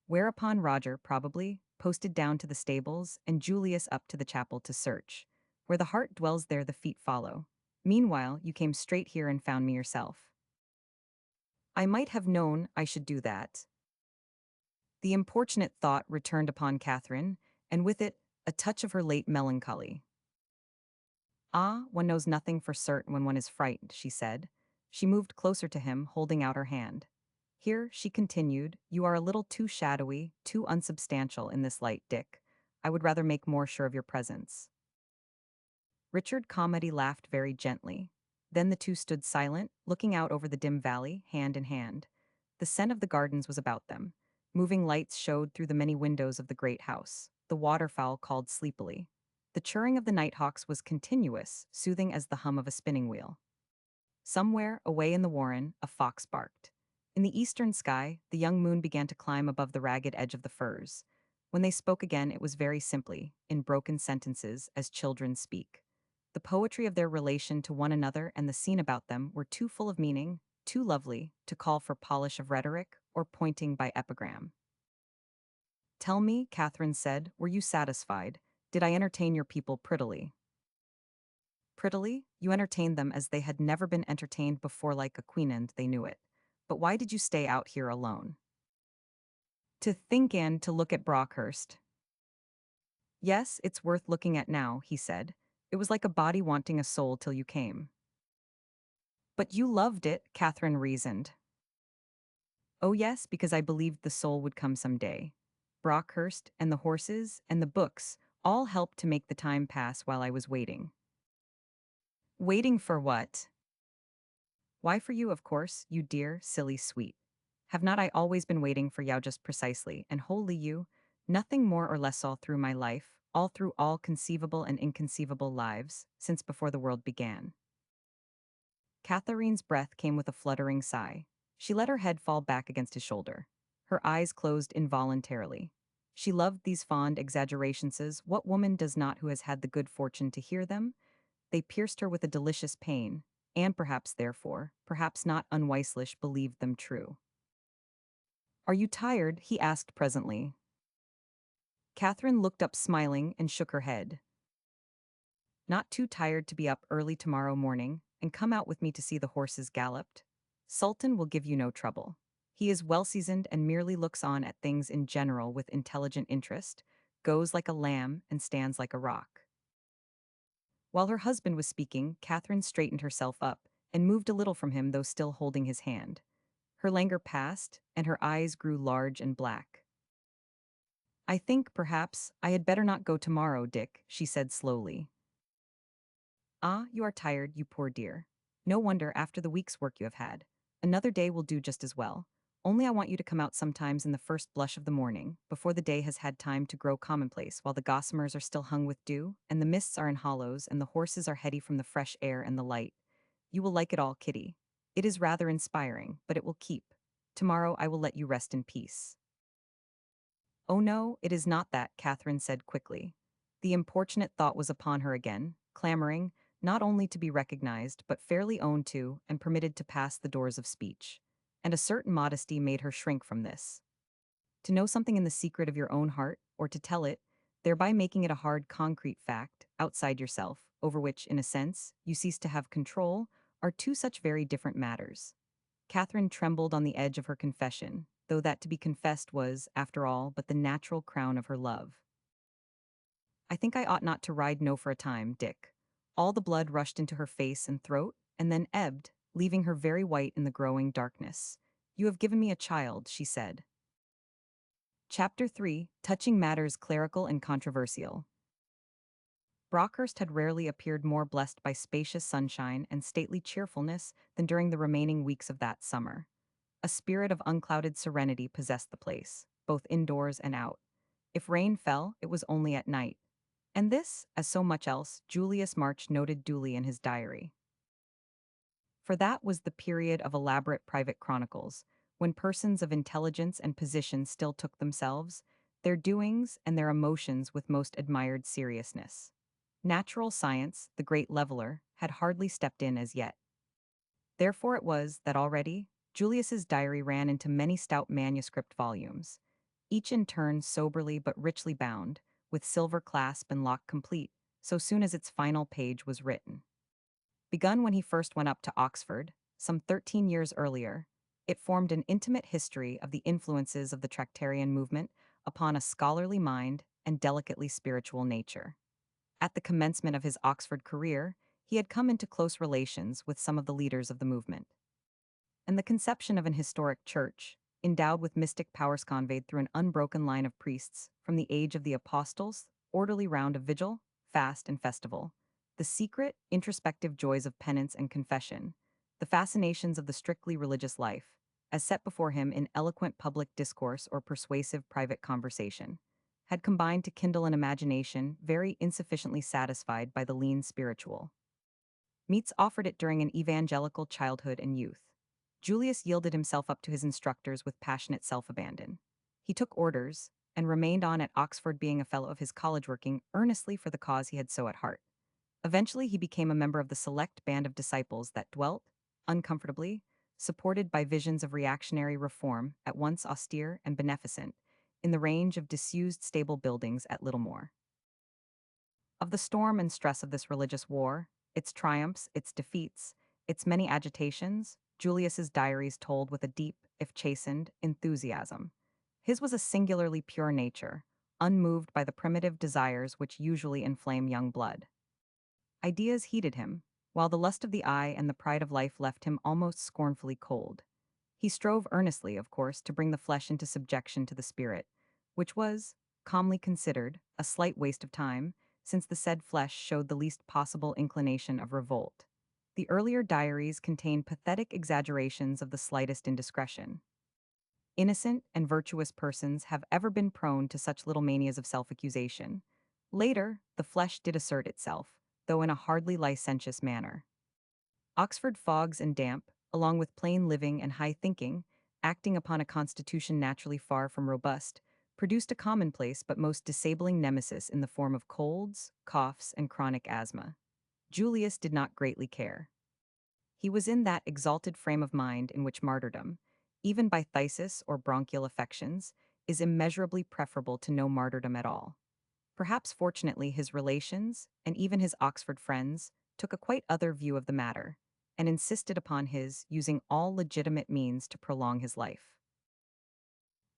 A: Whereupon Roger, probably, posted down to the stables, and Julius up to the chapel to search. Where the heart dwells there the feet follow. Meanwhile, you came straight here and found me yourself. I might have known I should do that. The importunate thought returned upon Catherine, and with it, a touch of her late melancholy. Ah, one knows nothing for certain when one is frightened, she said. She moved closer to him, holding out her hand. Here, she continued, you are a little too shadowy, too unsubstantial in this light, Dick. I would rather make more sure of your presence. Richard Calmady laughed very gently. Then the two stood silent, looking out over the dim valley, hand in hand. The scent of the gardens was about them. Moving lights showed through the many windows of the great house. The waterfowl called sleepily. The chirring of the nighthawks was continuous, soothing as the hum of a spinning wheel. Somewhere, away in the warren, a fox barked. In the eastern sky, the young moon began to climb above the ragged edge of the firs. When they spoke again, it was very simply, in broken sentences, as children speak. The poetry of their relation to one another and the scene about them were too full of meaning, too lovely, to call for polish of rhetoric or pointing by epigram. Tell me, Catherine said, were you satisfied? Did I entertain your people prettily? Prettily, you entertained them as they had never been entertained before, like a queen, and they knew it. But why did you stay out here alone? To think and to look at Brockhurst. Yes, it's worth looking at now, he said. It was like a body wanting a soul till you came. But you loved it, Catherine reasoned. Oh yes, because I believed the soul would come some day. Brockhurst and the horses and the books all helped to make the time pass while I was waiting. Waiting for what? Why for you, of course, you dear, silly, sweet. Have not I always been waiting for you just precisely, and wholly you? Nothing more or less all through my life, all through all conceivable and inconceivable lives, since before the world began. Catherine's breath came with a fluttering sigh. She let her head fall back against his shoulder. Her eyes closed involuntarily. She loved these fond exaggerations. What woman does not who has had the good fortune to hear them? They pierced her with a delicious pain, and perhaps therefore, perhaps not unwisely, believed them true. Are you tired? He asked presently. Catherine looked up smiling and shook her head. Not too tired to be up early tomorrow morning and come out with me to see the horses galloped? Sultan will give you no trouble. He is well seasoned and merely looks on at things in general with intelligent interest, goes like a lamb and stands like a rock. While her husband was speaking, Catherine straightened herself up and moved a little from him, though still holding his hand. Her languor passed, and her eyes grew large and black. I think, perhaps, I had better not go tomorrow, Dick, she said slowly. Ah, you are tired, you poor dear. No wonder after the week's work you have had. Another day will do just as well. Only I want you to come out sometimes in the first blush of the morning, before the day has had time to grow commonplace, while the gossamers are still hung with dew, and the mists are in hollows, and the horses are heady from the fresh air and the light. You will like it all, Kitty. It is rather inspiring, but it will keep. Tomorrow I will let you rest in peace. Oh no, it is not that, Catherine said quickly. The importunate thought was upon her again, clamoring, not only to be recognized, but fairly owned to and permitted to pass the doors of speech. And a certain modesty made her shrink from this. To know something in the secret of your own heart, or to tell it, thereby making it a hard concrete fact, outside yourself, over which, in a sense, you cease to have control, are two such very different matters. Catherine trembled on the edge of her confession, though that to be confessed was, after all, but the natural crown of her love. I think I ought not to ride no for a time, Dick. All the blood rushed into her face and throat, and then ebbed, leaving her very white in the growing darkness. You have given me a child, she said. Chapter 3, Touching Matters Clerical and Controversial. Brockhurst had rarely appeared more blessed by spacious sunshine and stately cheerfulness than during the remaining weeks of that summer. A spirit of unclouded serenity possessed the place, both indoors and out. If rain fell, it was only at night. And this, as so much else, Julius March noted duly in his diary. For that was the period of elaborate private chronicles, when persons of intelligence and position still took themselves, their doings, and their emotions with most admired seriousness. Natural science, the great leveler, had hardly stepped in as yet. Therefore it was that already Julius's diary ran into many stout manuscript volumes, each in turn soberly but richly bound, with silver clasp and lock complete, so soon as its final page was written. Begun when he first went up to Oxford, some 13 years earlier, it formed an intimate history of the influences of the Tractarian movement upon a scholarly mind and delicately spiritual nature. At the commencement of his Oxford career, he had come into close relations with some of the leaders of the movement. And the conception of an historic church, endowed with mystic powers conveyed through an unbroken line of priests, from the age of the apostles, orderly round of vigil, fast, and festival, the secret, introspective joys of penance and confession, the fascinations of the strictly religious life, as set before him in eloquent public discourse or persuasive private conversation, had combined to kindle an imagination very insufficiently satisfied by the lean spiritual. Meats offered it during an evangelical childhood and youth. Julius yielded himself up to his instructors with passionate self-abandon. He took orders, and remained on at Oxford being a fellow of his college working earnestly for the cause he had so at heart. Eventually he became a member of the select band of disciples that dwelt, uncomfortably, supported by visions of reactionary reform, at once austere and beneficent, in the range of disused stable buildings at Littlemore. Of the storm and stress of this religious war, its triumphs, its defeats, its many agitations, Julius's diaries told with a deep, if chastened, enthusiasm. His was a singularly pure nature, unmoved by the primitive desires which usually inflame young blood. Ideas heated him, while the lust of the eye and the pride of life left him almost scornfully cold. He strove earnestly, of course, to bring the flesh into subjection to the spirit, which was, calmly considered, a slight waste of time, since the said flesh showed the least possible inclination of revolt. The earlier diaries contain pathetic exaggerations of the slightest indiscretion. Innocent and virtuous persons have ever been prone to such little manias of self-accusation. Later, the flesh did assert itself, though in a hardly licentious manner. Oxford fogs and damp, along with plain living and high thinking, acting upon a constitution naturally far from robust, produced a commonplace but most disabling nemesis in the form of colds, coughs, and chronic asthma. Julius did not greatly care. He was in that exalted frame of mind in which martyrdom, even by phthisis or bronchial affections, is immeasurably preferable to no martyrdom at all. Perhaps fortunately his relations, and even his Oxford friends, took a quite other view of the matter, and insisted upon his using all legitimate means to prolong his life.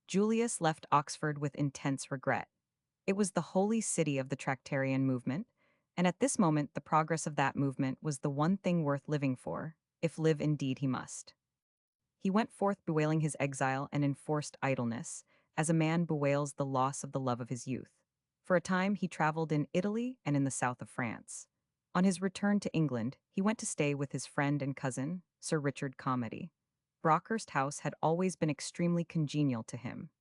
A: Julius left Oxford with intense regret. It was the holy city of the Tractarian movement, and at this moment the progress of that movement was the one thing worth living for, if live indeed he must. He went forth bewailing his exile and enforced idleness, as a man bewails the loss of the love of his youth. For a time he traveled in Italy and in the south of France. On his return to England, he went to stay with his friend and cousin, Sir Richard Calmady. Brockhurst House had always been extremely congenial to him.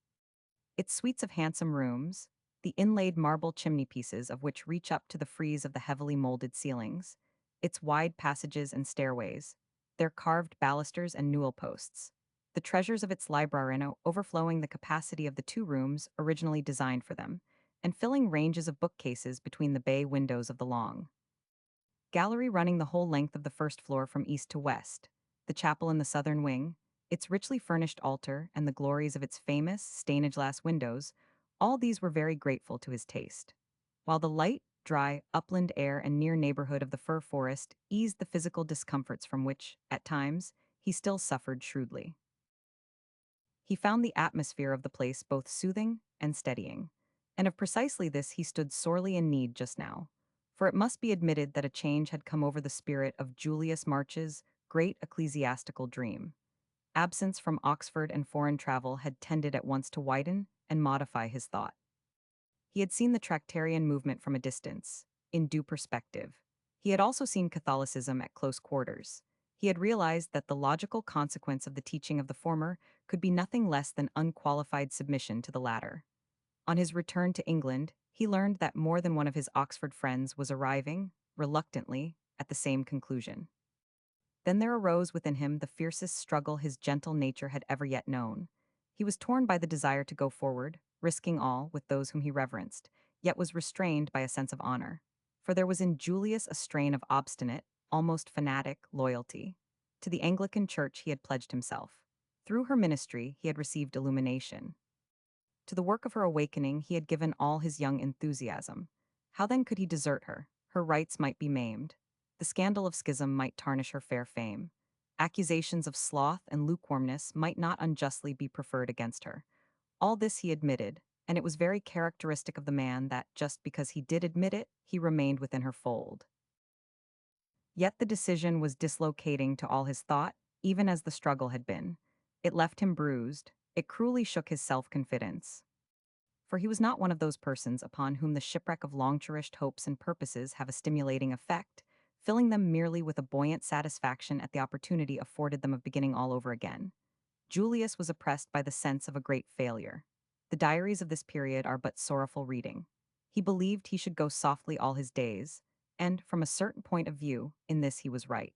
A: Its suites of handsome rooms, the inlaid marble chimney-pieces of which reach up to the frieze of the heavily molded ceilings, its wide passages and stairways, their carved balusters and newel posts, the treasures of its librarino overflowing the capacity of the two rooms originally designed for them, and filling ranges of bookcases between the bay windows of the long gallery running the whole length of the first floor from east to west, the chapel in the southern wing, its richly furnished altar, and the glories of its famous stained-glass windows, all these were very grateful to his taste. While the light, dry, upland air and near neighborhood of the fir forest eased the physical discomforts from which, at times, he still suffered shrewdly. He found the atmosphere of the place both soothing and steadying, and of precisely this he stood sorely in need just now, for it must be admitted that a change had come over the spirit of Julius March's great ecclesiastical dream. Absence from Oxford and foreign travel had tended at once to widen and modify his thought. He had seen the Tractarian movement from a distance, in due perspective. He had also seen Catholicism at close quarters. He had realized that the logical consequence of the teaching of the former could be nothing less than unqualified submission to the latter. On his return to England, he learned that more than one of his Oxford friends was arriving, reluctantly, at the same conclusion. Then there arose within him the fiercest struggle his gentle nature had ever yet known. He was torn by the desire to go forward, risking all with those whom he reverenced, yet was restrained by a sense of honor. For there was in Julius a strain of obstinate, almost fanatic, loyalty. To the Anglican Church he had pledged himself. Through her ministry he had received illumination. To the work of her awakening he had given all his young enthusiasm. How then could he desert her? Her rights might be maimed. The scandal of schism might tarnish her fair fame. Accusations of sloth and lukewarmness might not unjustly be preferred against her. All this he admitted, and it was very characteristic of the man that, just because he did admit it, he remained within her fold. Yet the decision was dislocating to all his thought, even as the struggle had been. It left him bruised, it cruelly shook his self-confidence. For he was not one of those persons upon whom the shipwreck of long-cherished hopes and purposes have a stimulating effect, filling them merely with a buoyant satisfaction at the opportunity afforded them of beginning all over again. Julius was oppressed by the sense of a great failure. The diaries of this period are but sorrowful reading. He believed he should go softly all his days, and, from a certain point of view, in this he was right.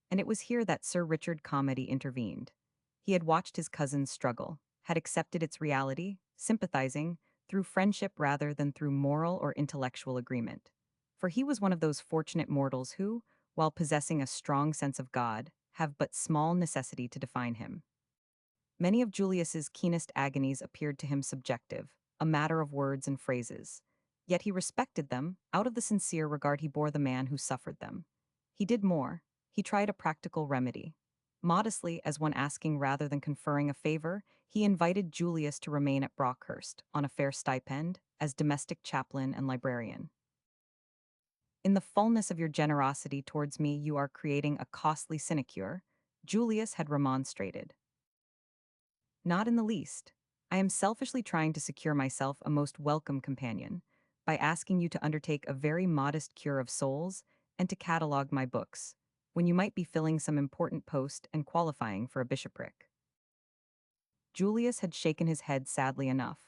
A: And it was here that Sir Richard Calmady intervened. He had watched his cousin's struggle, had accepted its reality, sympathizing, through friendship rather than through moral or intellectual agreement. For he was one of those fortunate mortals who, while possessing a strong sense of God, have but small necessity to define him. Many of Julius's keenest agonies appeared to him subjective, a matter of words and phrases. Yet he respected them, out of the sincere regard he bore the man who suffered them. He did more. He tried a practical remedy. Modestly, as one asking rather than conferring a favor, he invited Julius to remain at Brockhurst, on a fair stipend, as domestic chaplain and librarian. In the fullness of your generosity towards me you are creating a costly sinecure, Julius had remonstrated. Not in the least. I am selfishly trying to secure myself a most welcome companion by asking you to undertake a very modest cure of souls and to catalogue my books, when you might be filling some important post and qualifying for a bishopric. Julius had shaken his head sadly enough.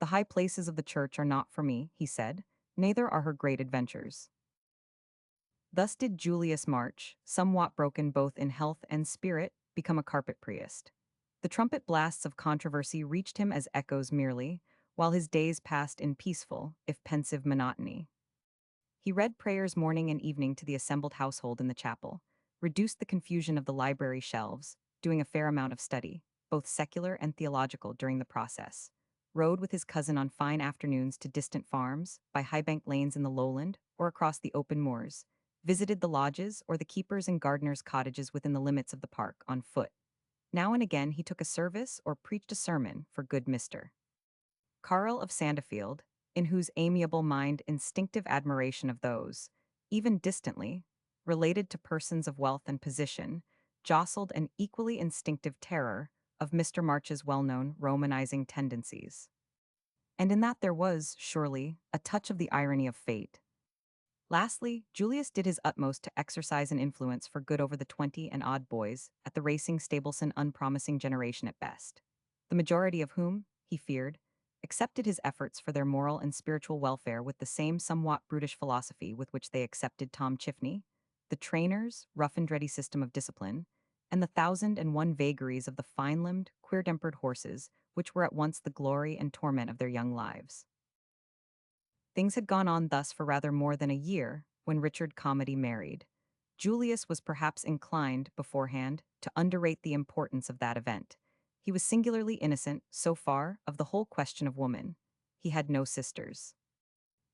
A: The high places of the church are not for me, he said, neither are her great adventures. Thus did Julius March, somewhat broken both in health and spirit, become a carpet priest. The trumpet blasts of controversy reached him as echoes merely, while his days passed in peaceful, if pensive, monotony. He read prayers morning and evening to the assembled household in the chapel, reduced the confusion of the library shelves, doing a fair amount of study, both secular and theological, during the process, rode with his cousin on fine afternoons to distant farms, by high-banked lanes in the lowland, or across the open moors, visited the lodges or the keepers' and gardeners' cottages within the limits of the park, on foot. Now and again he took a service or preached a sermon for good Mr. Carl of Sandefield, in whose amiable mind instinctive admiration of those, even distantly, related to persons of wealth and position, jostled an equally instinctive terror of Mr. March's well-known Romanizing tendencies. And in that there was, surely, a touch of the irony of fate. Lastly, Julius did his utmost to exercise an influence for good over the 20 and odd boys at the racing Stableson unpromising generation at best, the majority of whom, he feared, accepted his efforts for their moral and spiritual welfare with the same somewhat brutish philosophy with which they accepted Tom Chifney, the trainer's rough and ready system of discipline, and the 1,001 vagaries of the fine-limbed, queer-tempered horses which were at once the glory and torment of their young lives. Things had gone on thus for rather more than a year when Richard Calmady married. Julius was perhaps inclined, beforehand, to underrate the importance of that event. He was singularly innocent, so far, of the whole question of woman. He had no sisters.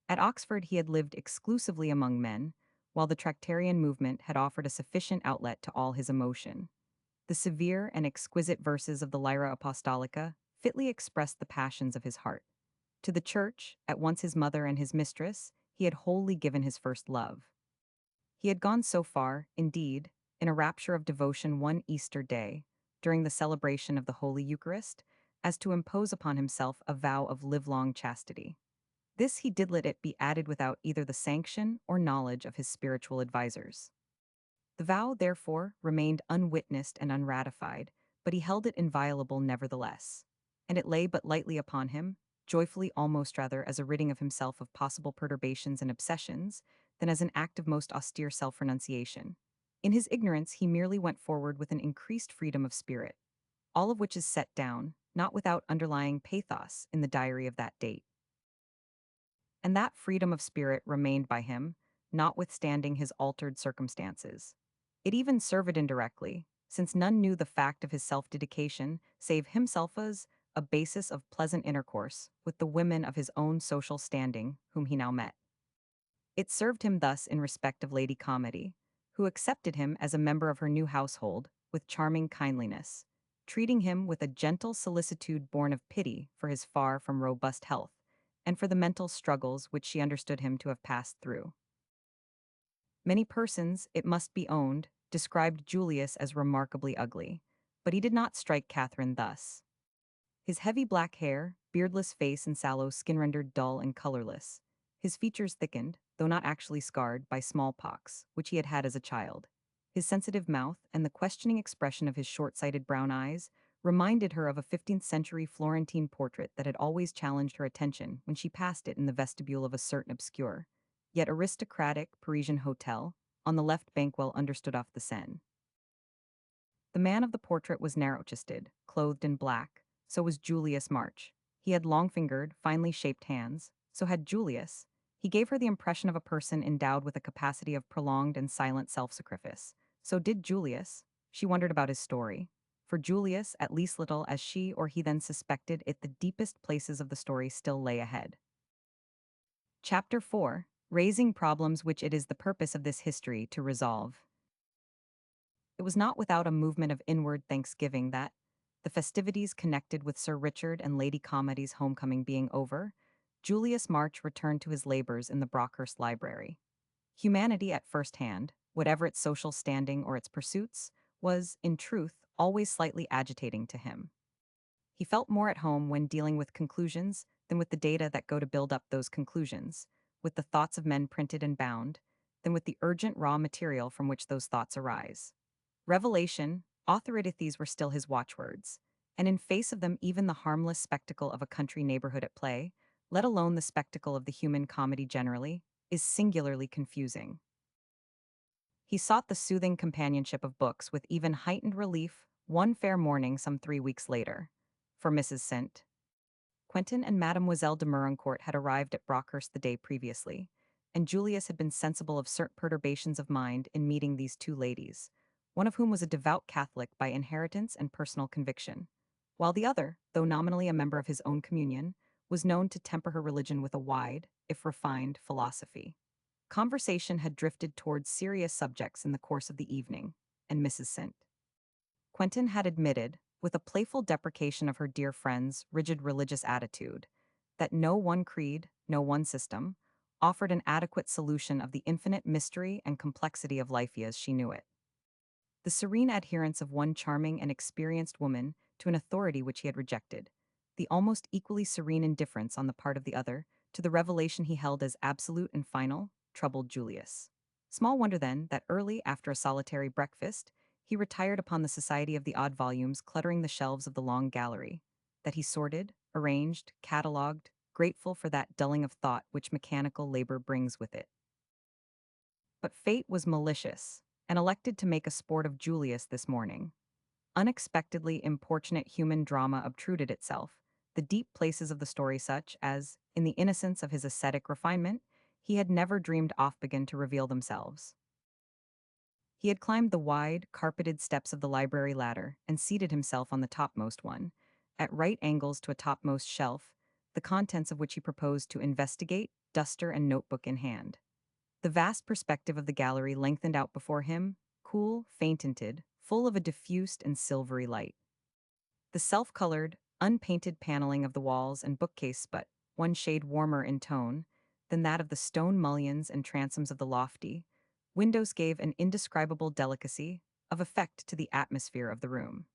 A: At Oxford he had lived exclusively among men, while the Tractarian movement had offered a sufficient outlet to all his emotion. The severe and exquisite verses of the Lyra Apostolica fitly expressed the passions of his heart. To the church, at once his mother and his mistress, he had wholly given his first love. He had gone so far, indeed, in a rapture of devotion one Easter day, during the celebration of the Holy Eucharist, as to impose upon himself a vow of livelong chastity. This he did let it be added without either the sanction or knowledge of his spiritual advisers. The vow, therefore, remained unwitnessed and unratified, but he held it inviolable nevertheless. And it lay but lightly upon him, joyfully almost rather as a ridding of himself of possible perturbations and obsessions, than as an act of most austere self-renunciation. In his ignorance he merely went forward with an increased freedom of spirit, all of which is set down, not without underlying pathos, in the diary of that date. And that freedom of spirit remained by him, notwithstanding his altered circumstances. It even served indirectly, since none knew the fact of his self-dedication save himself as a basis of pleasant intercourse with the women of his own social standing whom he now met. It served him thus in respect of Lady Calmady, who accepted him as a member of her new household with charming kindliness, treating him with a gentle solicitude born of pity for his far from robust health, and for the mental struggles which she understood him to have passed through. Many persons, it must be owned, described Julius as remarkably ugly, but he did not strike Catherine thus. His heavy black hair, beardless face and sallow skin rendered dull and colorless, his features thickened, though not actually scarred, by smallpox, which he had had as a child. His sensitive mouth and the questioning expression of his short-sighted brown eyes reminded her of a 15th century Florentine portrait that had always challenged her attention when she passed it in the vestibule of a certain obscure, yet aristocratic, Parisian hotel, on the left bank well understood off the Seine. The man of the portrait was narrow-chested, clothed in black. So was Julius March. He had long-fingered, finely shaped hands. So had Julius. He gave her the impression of a person endowed with a capacity of prolonged and silent self-sacrifice. So did Julius. She wondered about his story. For Julius, at least little as she or he then suspected it, the deepest places of the story still lay ahead. Chapter 4. Raising problems which it is the purpose of this history to resolve. It was not without a movement of inward thanksgiving that, the festivities connected with Sir Richard and Lady Calmady's homecoming being over, Julius March returned to his labors in the Brockhurst Library. Humanity at first hand, whatever its social standing or its pursuits, was, in truth, always slightly agitating to him. He felt more at home when dealing with conclusions than with the data that go to build up those conclusions, with the thoughts of men printed and bound, than with the urgent raw material from which those thoughts arise. Revelation, authorities were still his watchwords, and in face of them even the harmless spectacle of a country neighborhood at play, let alone the spectacle of the human comedy generally, is singularly confusing. He sought the soothing companionship of books with even heightened relief one fair morning some 3 weeks later. For Mrs. St. Quentin and Mademoiselle de Meuroncourt had arrived at Brockhurst the day previously, and Julius had been sensible of certain perturbations of mind in meeting these two ladies, one of whom was a devout Catholic by inheritance and personal conviction, while the other, though nominally a member of his own communion, was known to temper her religion with a wide, if refined, philosophy. Conversation had drifted towards serious subjects in the course of the evening, and Mrs. St. Quentin had admitted, with a playful deprecation of her dear friend's rigid religious attitude, that no one creed, no one system, offered an adequate solution of the infinite mystery and complexity of life as she knew it. The serene adherence of one charming and experienced woman to an authority which he had rejected, the almost equally serene indifference on the part of the other to the revelation he held as absolute and final, troubled Julius. Small wonder then that early after a solitary breakfast, he retired upon the society of the odd volumes cluttering the shelves of the long gallery, that he sorted, arranged, catalogued, grateful for that dulling of thought which mechanical labor brings with it. But fate was malicious, and elected to make a sport of Julius this morning. Unexpectedly importunate human drama obtruded itself, the deep places of the story such as, in the innocence of his ascetic refinement, he had never dreamed began to reveal themselves. He had climbed the wide, carpeted steps of the library ladder and seated himself on the topmost one, at right angles to a topmost shelf, the contents of which he proposed to investigate, duster and notebook in hand. The vast perspective of the gallery lengthened out before him, cool, faint-tinted, full of a diffused and silvery light. The self-colored, unpainted paneling of the walls and bookcase but one shade warmer in tone than that of the stone mullions and transoms of the lofty windows gave an indescribable delicacy of effect to the atmosphere of the room.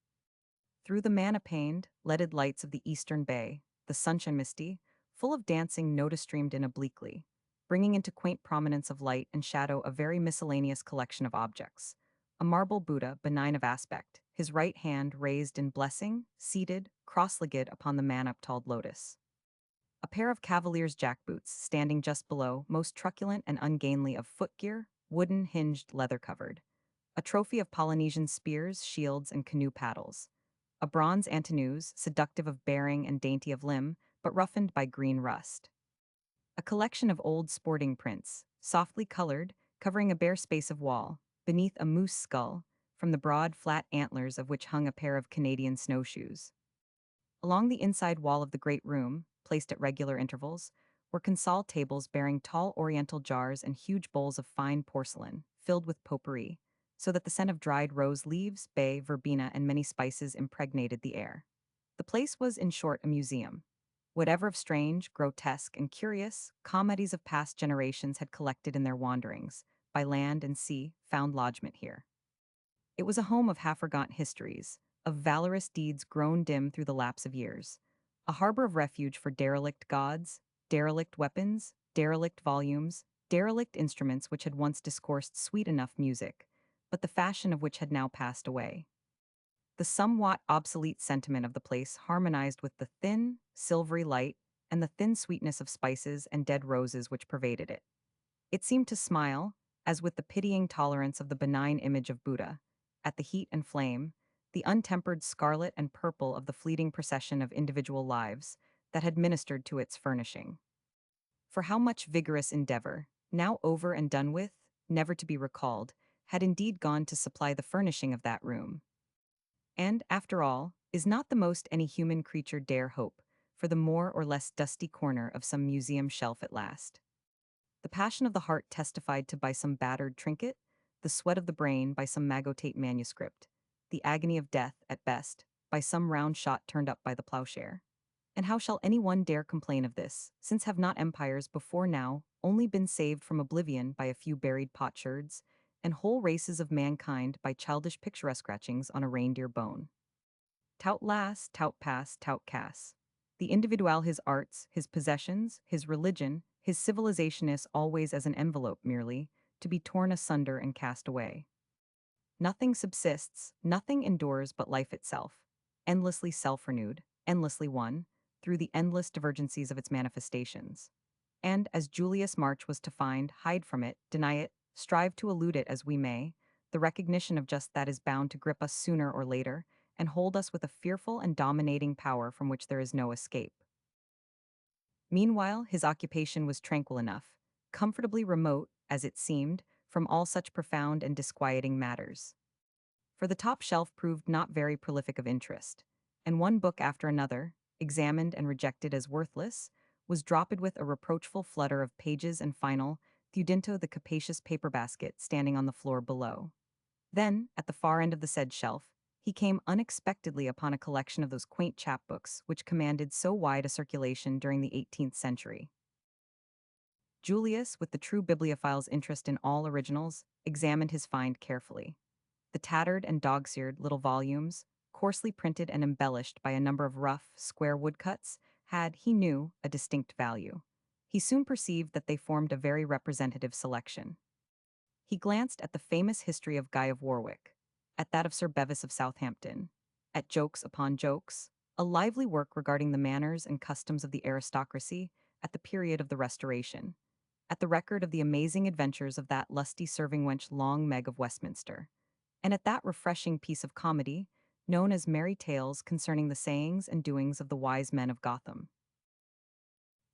A: Through the manna-paned, leaded lights of the eastern bay, the sunshine misty, full of dancing noda streamed in obliquely, bringing into quaint prominence of light and shadow a very miscellaneous collection of objects. A marble Buddha, benign of aspect, his right hand raised in blessing, seated, cross-legged upon the man-uptalled lotus. A pair of cavalier's jackboots standing just below, most truculent and ungainly of footgear, wooden hinged leather covered. A trophy of Polynesian spears, shields, and canoe paddles. A bronze Antinous, seductive of bearing and dainty of limb, but roughened by green rust. A collection of old sporting prints, softly colored, covering a bare space of wall, beneath a moose skull, from the broad, flat antlers of which hung a pair of Canadian snowshoes. Along the inside wall of the great room, placed at regular intervals, were console tables bearing tall oriental jars and huge bowls of fine porcelain, filled with potpourri, so that the scent of dried rose leaves, bay, verbena, and many spices impregnated the air. The place was, in short, a museum. Whatever of strange, grotesque, and curious, comedies of past generations had collected in their wanderings, by land and sea, found lodgment here. It was a home of half-forgotten histories, of valorous deeds grown dim through the lapse of years, a harbor of refuge for derelict gods, derelict weapons, derelict volumes, derelict instruments which had once discoursed sweet enough music, but the fashion of which had now passed away. The somewhat obsolete sentiment of the place harmonized with the thin, silvery light and the thin sweetness of spices and dead roses which pervaded it. It seemed to smile, as with the pitying tolerance of the benign image of Buddha, at the heat and flame, the untempered scarlet and purple of the fleeting procession of individual lives that had ministered to its furnishing. For how much vigorous endeavor, now over and done with, never to be recalled, had indeed gone to supply the furnishing of that room. And, after all, is not the most any human creature dare hope for the more or less dusty corner of some museum shelf at last? The passion of the heart testified to by some battered trinket, the sweat of the brain by some magotate manuscript, the agony of death, at best, by some round shot turned up by the plowshare. And how shall any one dare complain of this, since have not empires before now only been saved from oblivion by a few buried potsherds, and whole races of mankind by childish picturesque scratchings on a reindeer bone? Tout las, tout pass, tout cass. The individual his arts, his possessions, his religion, his civilization is always as an envelope merely, to be torn asunder and cast away. Nothing subsists, nothing endures but life itself, endlessly self-renewed, endlessly one, through the endless divergencies of its manifestations. And, as Julius March was to find, hide from it, deny it, strive to elude it as we may, the recognition of just that is bound to grip us sooner or later, and hold us with a fearful and dominating power from which there is no escape. Meanwhile, his occupation was tranquil enough, comfortably remote, as it seemed, from all such profound and disquieting matters. For the top shelf proved not very prolific of interest, and one book after another, examined and rejected as worthless, was dropped with a reproachful flutter of pages and final, thudinto the capacious paper basket standing on the floor below. Then, at the far end of the said shelf, he came unexpectedly upon a collection of those quaint chapbooks which commanded so wide a circulation during the 18th century. Julius, with the true bibliophile's interest in all originals, examined his find carefully. The tattered and dog-eared little volumes, coarsely printed and embellished by a number of rough, square woodcuts, had, he knew, a distinct value. He soon perceived that they formed a very representative selection. He glanced at the famous history of Guy of Warwick, at that of Sir Bevis of Southampton, at Jokes upon Jokes, a lively work regarding the manners and customs of the aristocracy at the period of the Restoration, at the record of the amazing adventures of that lusty serving wench Long Meg of Westminster, and at that refreshing piece of comedy known as Merry Tales concerning the sayings and doings of the wise men of Gotham.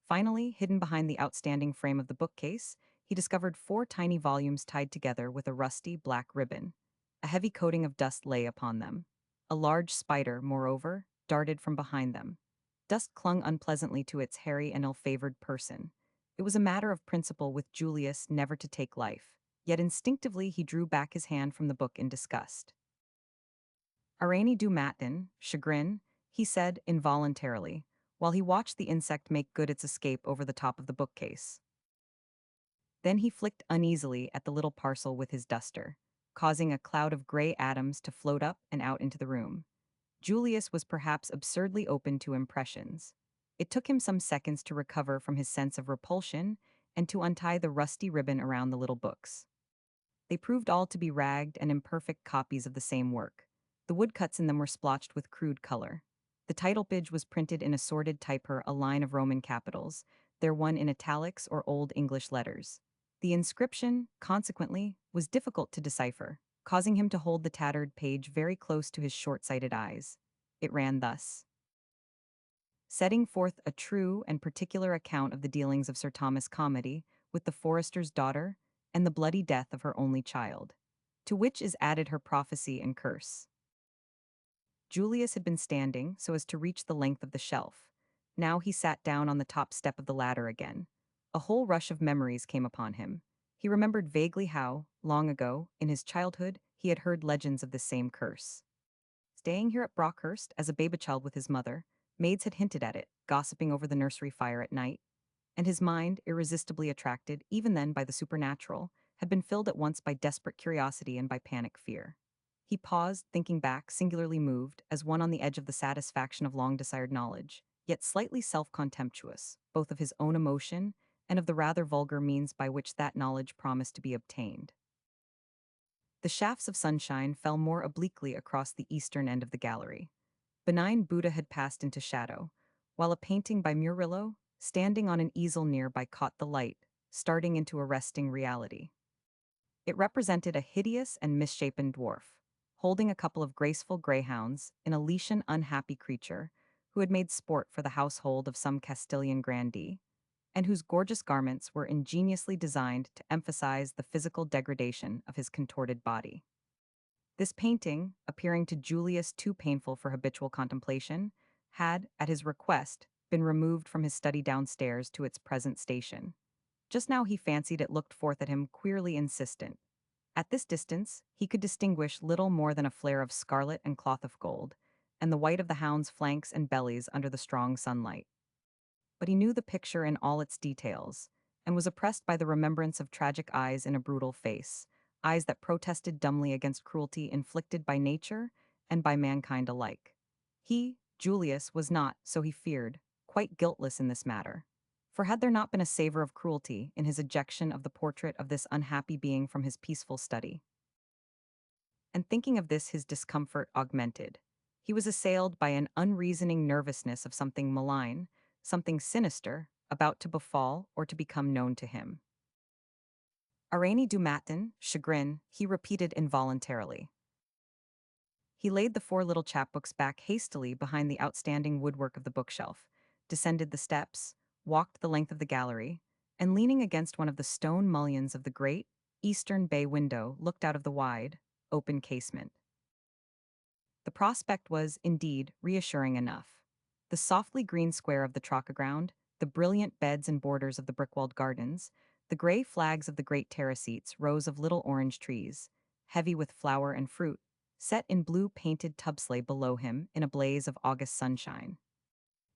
A: Finally, hidden behind the outstanding frame of the bookcase, he discovered 4 tiny volumes tied together with a rusty black ribbon. A heavy coating of dust lay upon them. A large spider, moreover, darted from behind them. Dust clung unpleasantly to its hairy and ill-favored person. It was a matter of principle with Julius never to take life, yet instinctively he drew back his hand from the book in disgust. Arani du matin, chagrin, he said involuntarily, while he watched the insect make good its escape over the top of the bookcase. Then he flicked uneasily at the little parcel with his duster, causing a cloud of gray atoms to float up and out into the room. Julius was perhaps absurdly open to impressions. It took him some seconds to recover from his sense of repulsion and to untie the rusty ribbon around the little books. They proved all to be ragged and imperfect copies of the same work. The woodcuts in them were splotched with crude color. The title page was printed in assorted type a line of Roman capitals, their one in italics or Old English letters. The inscription, consequently, was difficult to decipher, causing him to hold the tattered page very close to his short-sighted eyes. It ran thus: setting forth a true and particular account of the dealings of Sir Thomas Calmady with the forester's daughter and the bloody death of her only child, to which is added her prophecy and curse. Julius had been standing so as to reach the length of the shelf. Now he sat down on the top step of the ladder again. A whole rush of memories came upon him. He remembered vaguely how, long ago, in his childhood, he had heard legends of this same curse. Staying here at Brockhurst as a baby child with his mother, maids had hinted at it, gossiping over the nursery fire at night, and his mind, irresistibly attracted even then by the supernatural, had been filled at once by desperate curiosity and by panic fear. He paused, thinking back, singularly moved, as one on the edge of the satisfaction of long-desired knowledge, yet slightly self-contemptuous, both of his own emotion and of the rather vulgar means by which that knowledge promised to be obtained. The shafts of sunshine fell more obliquely across the eastern end of the gallery. Benign Buddha had passed into shadow, while a painting by Murillo, standing on an easel nearby, caught the light, starting into arresting reality. It represented a hideous and misshapen dwarf, holding a couple of graceful greyhounds in a leash, an unhappy creature who had made sport for the household of some Castilian grandee, and whose gorgeous garments were ingeniously designed to emphasize the physical degradation of his contorted body. This painting, appearing to Julius too painful for habitual contemplation, had, at his request, been removed from his study downstairs to its present station. Just now he fancied it looked forth at him queerly insistent. At this distance, he could distinguish little more than a flare of scarlet and cloth of gold, and the white of the hound's flanks and bellies under the strong sunlight. But he knew the picture in all its details, and was oppressed by the remembrance of tragic eyes in a brutal face, eyes that protested dumbly against cruelty inflicted by nature and by mankind alike. He, Julius, was not, so he feared, quite guiltless in this matter. For had there not been a savor of cruelty in his ejection of the portrait of this unhappy being from his peaceful study? And thinking of this, his discomfort augmented. He was assailed by an unreasoning nervousness of something malign, something sinister, about to befall or to become known to him. Araignée du matin, chagrin, he repeated involuntarily. He laid the four little chapbooks back hastily behind the outstanding woodwork of the bookshelf, descended the steps, walked the length of the gallery, and leaning against one of the stone mullions of the great, eastern bay window, looked out of the wide, open casement. The prospect was, indeed, reassuring enough. The softly green square of the trocca ground, the brilliant beds and borders of the brick-walled gardens, the gray flags of the great terracettes, rows of little orange trees, heavy with flower and fruit, set in blue-painted tubsleigh below him in a blaze of August sunshine.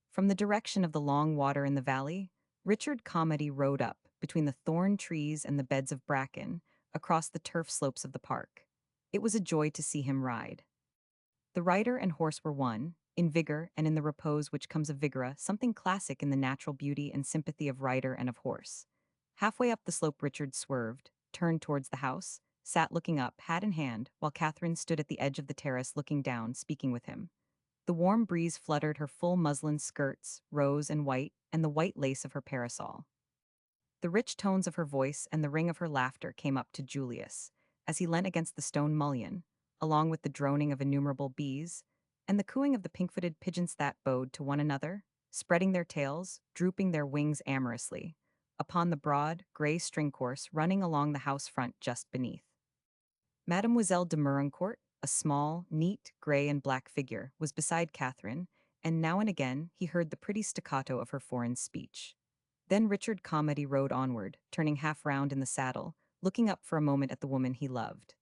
A: From the direction of the long water in the valley, Richard Calmady rode up, between the thorn trees and the beds of bracken, across the turf slopes of the park. It was a joy to see him ride. The rider and horse were one, in vigor and in the repose which comes of vigora, something classic in the natural beauty and sympathy of rider and of horse. Halfway up the slope Richard swerved, turned towards the house, sat looking up, hat in hand, while Catherine stood at the edge of the terrace looking down, speaking with him. The warm breeze fluttered her full muslin skirts, rose and white, and the white lace of her parasol. The rich tones of her voice and the ring of her laughter came up to Julius, as he leant against the stone mullion, along with the droning of innumerable bees, and the cooing of the pink-footed pigeons that bowed to one another, spreading their tails, drooping their wings amorously, upon the broad, gray string course running along the house front just beneath. Mademoiselle de Merincourt, a small, neat, gray and black figure, was beside Catherine, and now and again he heard the pretty staccato of her foreign speech. Then Richard Calmady rode onward, turning half round in the saddle, looking up for a moment at the woman he loved.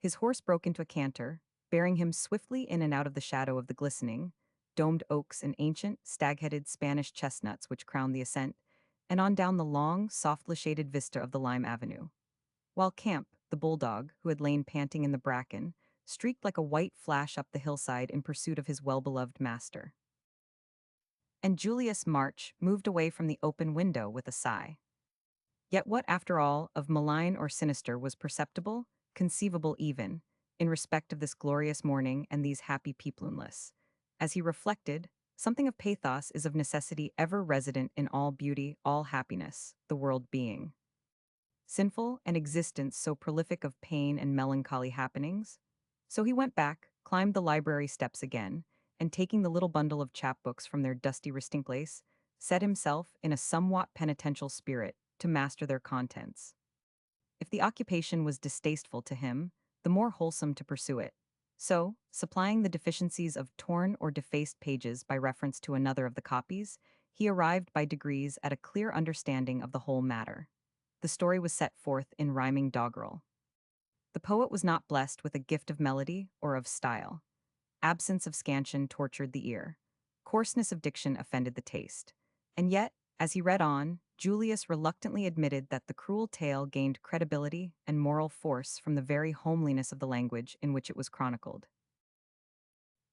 A: His horse broke into a canter, bearing him swiftly in and out of the shadow of the glistening, domed oaks and ancient, stag-headed Spanish chestnuts which crowned the ascent, and on down the long, softly shaded vista of the lime avenue. While Camp, the bulldog, who had lain panting in the bracken, streaked like a white flash up the hillside in pursuit of his well-beloved master. And Julius March moved away from the open window with a sigh. Yet what, after all, of malign or sinister was perceptible, conceivable even, in respect of this glorious morning and these happy peeploonless? As he reflected, something of pathos is of necessity ever resident in all beauty, all happiness, the world being sinful, and existence so prolific of pain and melancholy happenings? So he went back, climbed the library steps again, and taking the little bundle of chapbooks from their dusty resting place, set himself, in a somewhat penitential spirit, to master their contents. If the occupation was distasteful to him, the more wholesome to pursue it. So, supplying the deficiencies of torn or defaced pages by reference to another of the copies, he arrived by degrees at a clear understanding of the whole matter. The story was set forth in rhyming doggerel. The poet was not blessed with a gift of melody or of style. Absence of scansion tortured the ear. Coarseness of diction offended the taste. And yet, as he read on, Julius reluctantly admitted that the cruel tale gained credibility and moral force from the very homeliness of the language in which it was chronicled.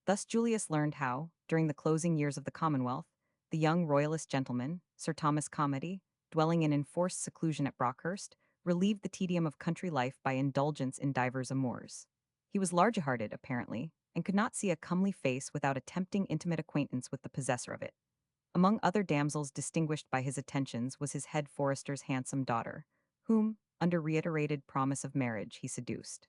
A: Thus Julius learned how, during the closing years of the Commonwealth, the young royalist gentleman, Sir Thomas Calmady, dwelling in enforced seclusion at Brockhurst, relieved the tedium of country life by indulgence in divers amours. He was large-hearted, apparently, and could not see a comely face without attempting intimate acquaintance with the possessor of it. Among other damsels distinguished by his attentions was his head forester's handsome daughter, whom, under reiterated promise of marriage, he seduced.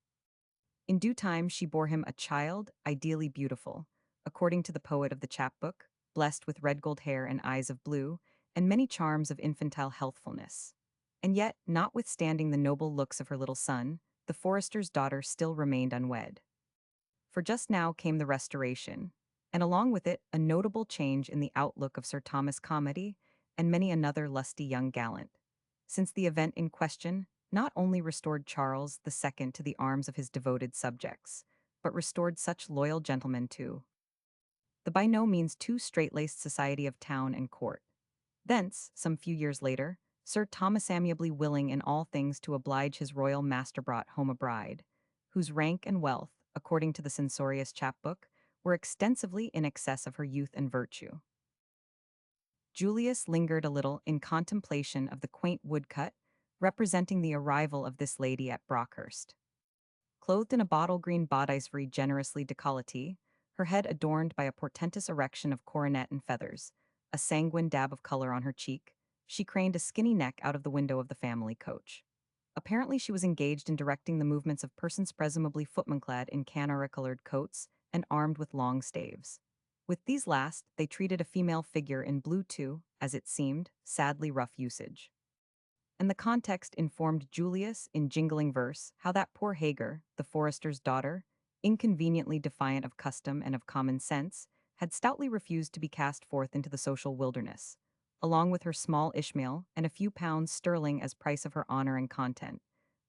A: In due time she bore him a child, ideally beautiful, according to the poet of the chapbook, blessed with red gold hair and eyes of blue, and many charms of infantile healthfulness. And yet, notwithstanding the noble looks of her little son, the forester's daughter still remained unwed. For just now came the Restoration, and along with it a notable change in the outlook of Sir Thomas Calmady and many another lusty young gallant. Since the event in question not only restored Charles II to the arms of his devoted subjects, but restored such loyal gentlemen to the by no means too straight-laced society of town and court. Thence, some few years later, Sir Thomas amiably willing in all things to oblige his royal master brought home a bride, whose rank and wealth, according to the censorious chapbook, were extensively in excess of her youth and virtue. Julius lingered a little in contemplation of the quaint woodcut, representing the arrival of this lady at Brockhurst. Clothed in a bottle-green bodicery generously décolleté, her head adorned by a portentous erection of coronet and feathers, a sanguine dab of color on her cheek, she craned a skinny neck out of the window of the family coach. Apparently she was engaged in directing the movements of persons presumably footman-clad in canary-colored coats and armed with long staves. With these last, they treated a female figure in blue too, as it seemed, sadly rough usage. And the context informed Julius, in jingling verse, how that poor Hagar, the forester's daughter, inconveniently defiant of custom and of common sense, had stoutly refused to be cast forth into the social wilderness, along with her small Ishmael and a few pounds sterling as price of her honor and content,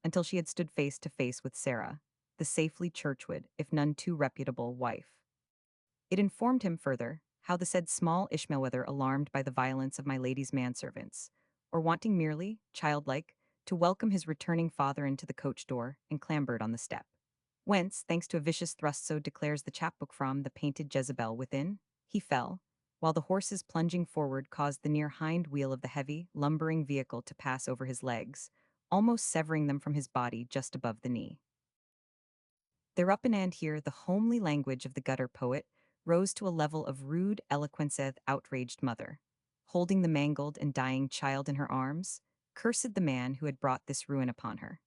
A: until she had stood face to face with Sarah, the safely churchward, if none too reputable, wife. It informed him further how the said small Ishmael, whether alarmed by the violence of my lady's manservants, or wanting merely, childlike, to welcome his returning father into the coach door, and clambered on the step. Whence, thanks to a vicious thrust, so declares the chapbook, from the painted Jezebel within, he fell, while the horses plunging forward caused the near hind wheel of the heavy, lumbering vehicle to pass over his legs, almost severing them from his body just above the knee. There up and here the homely language of the gutter poet rose to a level of rude eloquence of outraged mother. Holding the mangled and dying child in her arms, cursed the man who had brought this ruin upon her.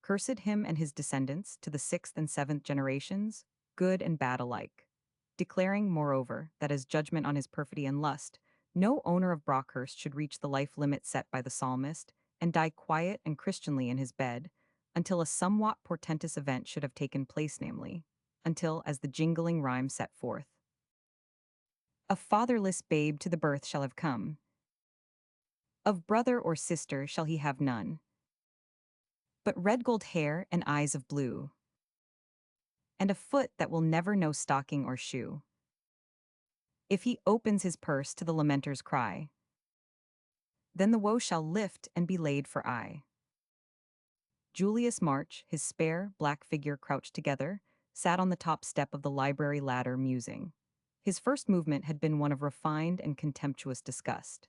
A: Cursed him and his descendants to the 6th and 7th generations, good and bad alike. Declaring, moreover, that as judgment on his perfidy and lust, no owner of Brockhurst should reach the life limit set by the psalmist and die quiet and Christianly in his bed, until a somewhat portentous event should have taken place, namely, until, as the jingling rhyme set forth, a fatherless babe to the birth shall have come. Of brother or sister shall he have none, but red gold hair and eyes of blue, and a foot that will never know stocking or shoe. If he opens his purse to the lamenter's cry, then the woe shall lift and be laid for aye. Julius March, his spare, black figure crouched together, sat on the top step of the library ladder musing. His first movement had been one of refined and contemptuous disgust.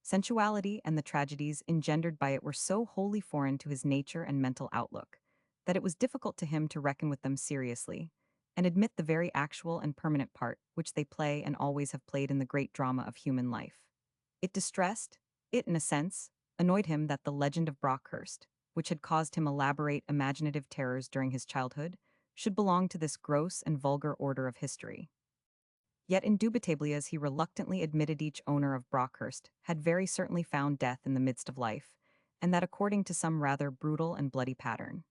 A: Sensuality and the tragedies engendered by it were so wholly foreign to his nature and mental outlook that it was difficult to him to reckon with them seriously and admit the very actual and permanent part which they play and always have played in the great drama of human life. It distressed, it in a sense, annoyed him that the legend of Brockhurst, which had caused him elaborate imaginative terrors during his childhood, should belong to this gross and vulgar order of history. Yet indubitably as he reluctantly admitted each owner of Brockhurst had very certainly found death in the midst of life, and that according to some rather brutal and bloody pattern.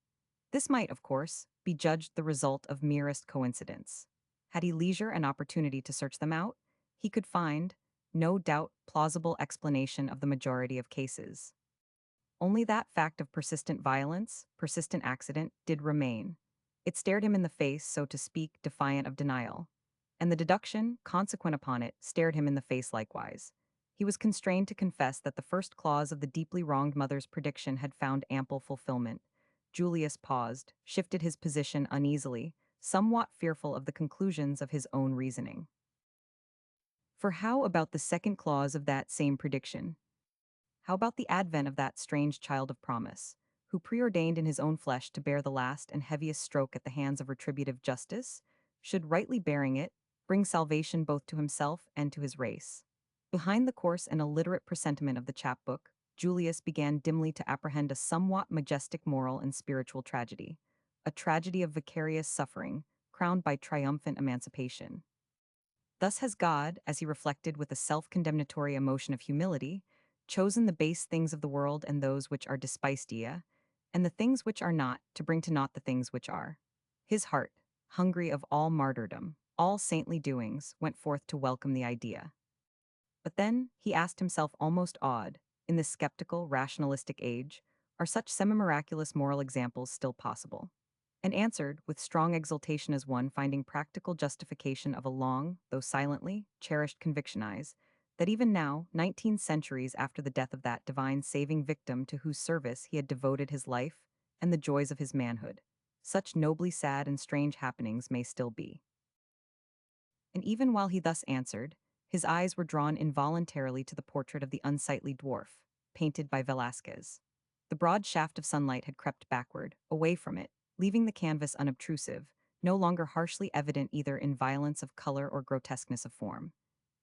A: This might, of course, be judged the result of merest coincidence. Had he leisure and opportunity to search them out, he could find, no doubt, plausible explanation of the majority of cases. Only that fact of persistent violence, persistent accident, did remain. It stared him in the face, so to speak, defiant of denial. And the deduction, consequent upon it, stared him in the face likewise. He was constrained to confess that the first clause of the deeply wronged mother's prediction had found ample fulfillment. Julius paused, shifted his position uneasily, somewhat fearful of the conclusions of his own reasoning. For how about the second clause of that same prediction? How about the advent of that strange child of promise, who preordained in his own flesh to bear the last and heaviest stroke at the hands of retributive justice, should rightly bearing it, bring salvation both to himself and to his race? Behind the coarse and illiterate presentiment of the chapbook, Julius began dimly to apprehend a somewhat majestic moral and spiritual tragedy, a tragedy of vicarious suffering, crowned by triumphant emancipation. Thus has God, as he reflected with a self-condemnatory emotion of humility, chosen the base things of the world and those which are despised, and the things which are not, to bring to naught the things which are. His heart, hungry of all martyrdom, all saintly doings, went forth to welcome the idea. But then, he asked himself almost awed, in this skeptical, rationalistic age, are such semi-miraculous moral examples still possible? And answered, with strong exultation as one finding practical justification of a long, though silently, cherished conviction that even now, 19 centuries after the death of that divine saving victim to whose service he had devoted his life and the joys of his manhood, such nobly sad and strange happenings may still be. And even while he thus answered, his eyes were drawn involuntarily to the portrait of the unsightly dwarf, painted by Velázquez. The broad shaft of sunlight had crept backward, away from it, leaving the canvas unobtrusive, no longer harshly evident either in violence of color or grotesqueness of form.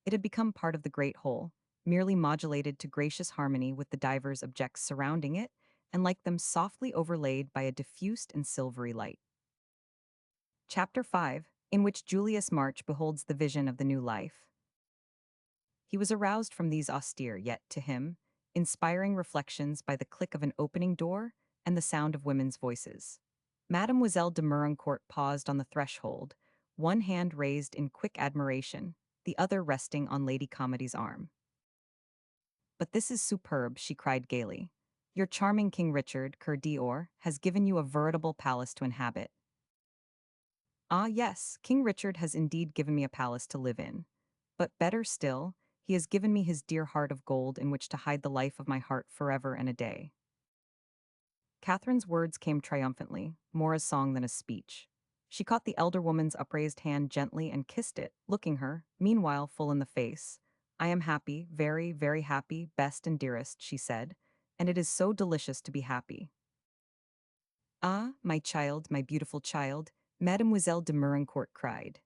A: It had become part of the great whole, merely modulated to gracious harmony with the divers objects surrounding it, and like them softly overlaid by a diffused and silvery light. Chapter 5, in which Julius March beholds the vision of the new life. He was aroused from these austere, yet, to him, inspiring reflections by the click of an opening door and the sound of women's voices. Mademoiselle de Merincourt paused on the threshold, one hand raised in quick admiration, the other resting on Lady Calmady's arm. "But this is superb," she cried gaily. "Your charming King Richard, Coeur d'Or, has given you a veritable palace to inhabit." "Ah, yes, King Richard has indeed given me a palace to live in. But better still, he has given me his dear heart of gold in which to hide the life of my heart forever and a day." Catherine's words came triumphantly, more as song than as speech. She caught the elder woman's upraised hand gently and kissed it, looking her, meanwhile, full in the face. "I am happy, very, very happy, best and dearest," she said, "and it is so delicious to be happy." "Ah, my child, my beautiful child," Mademoiselle de Merincourt cried.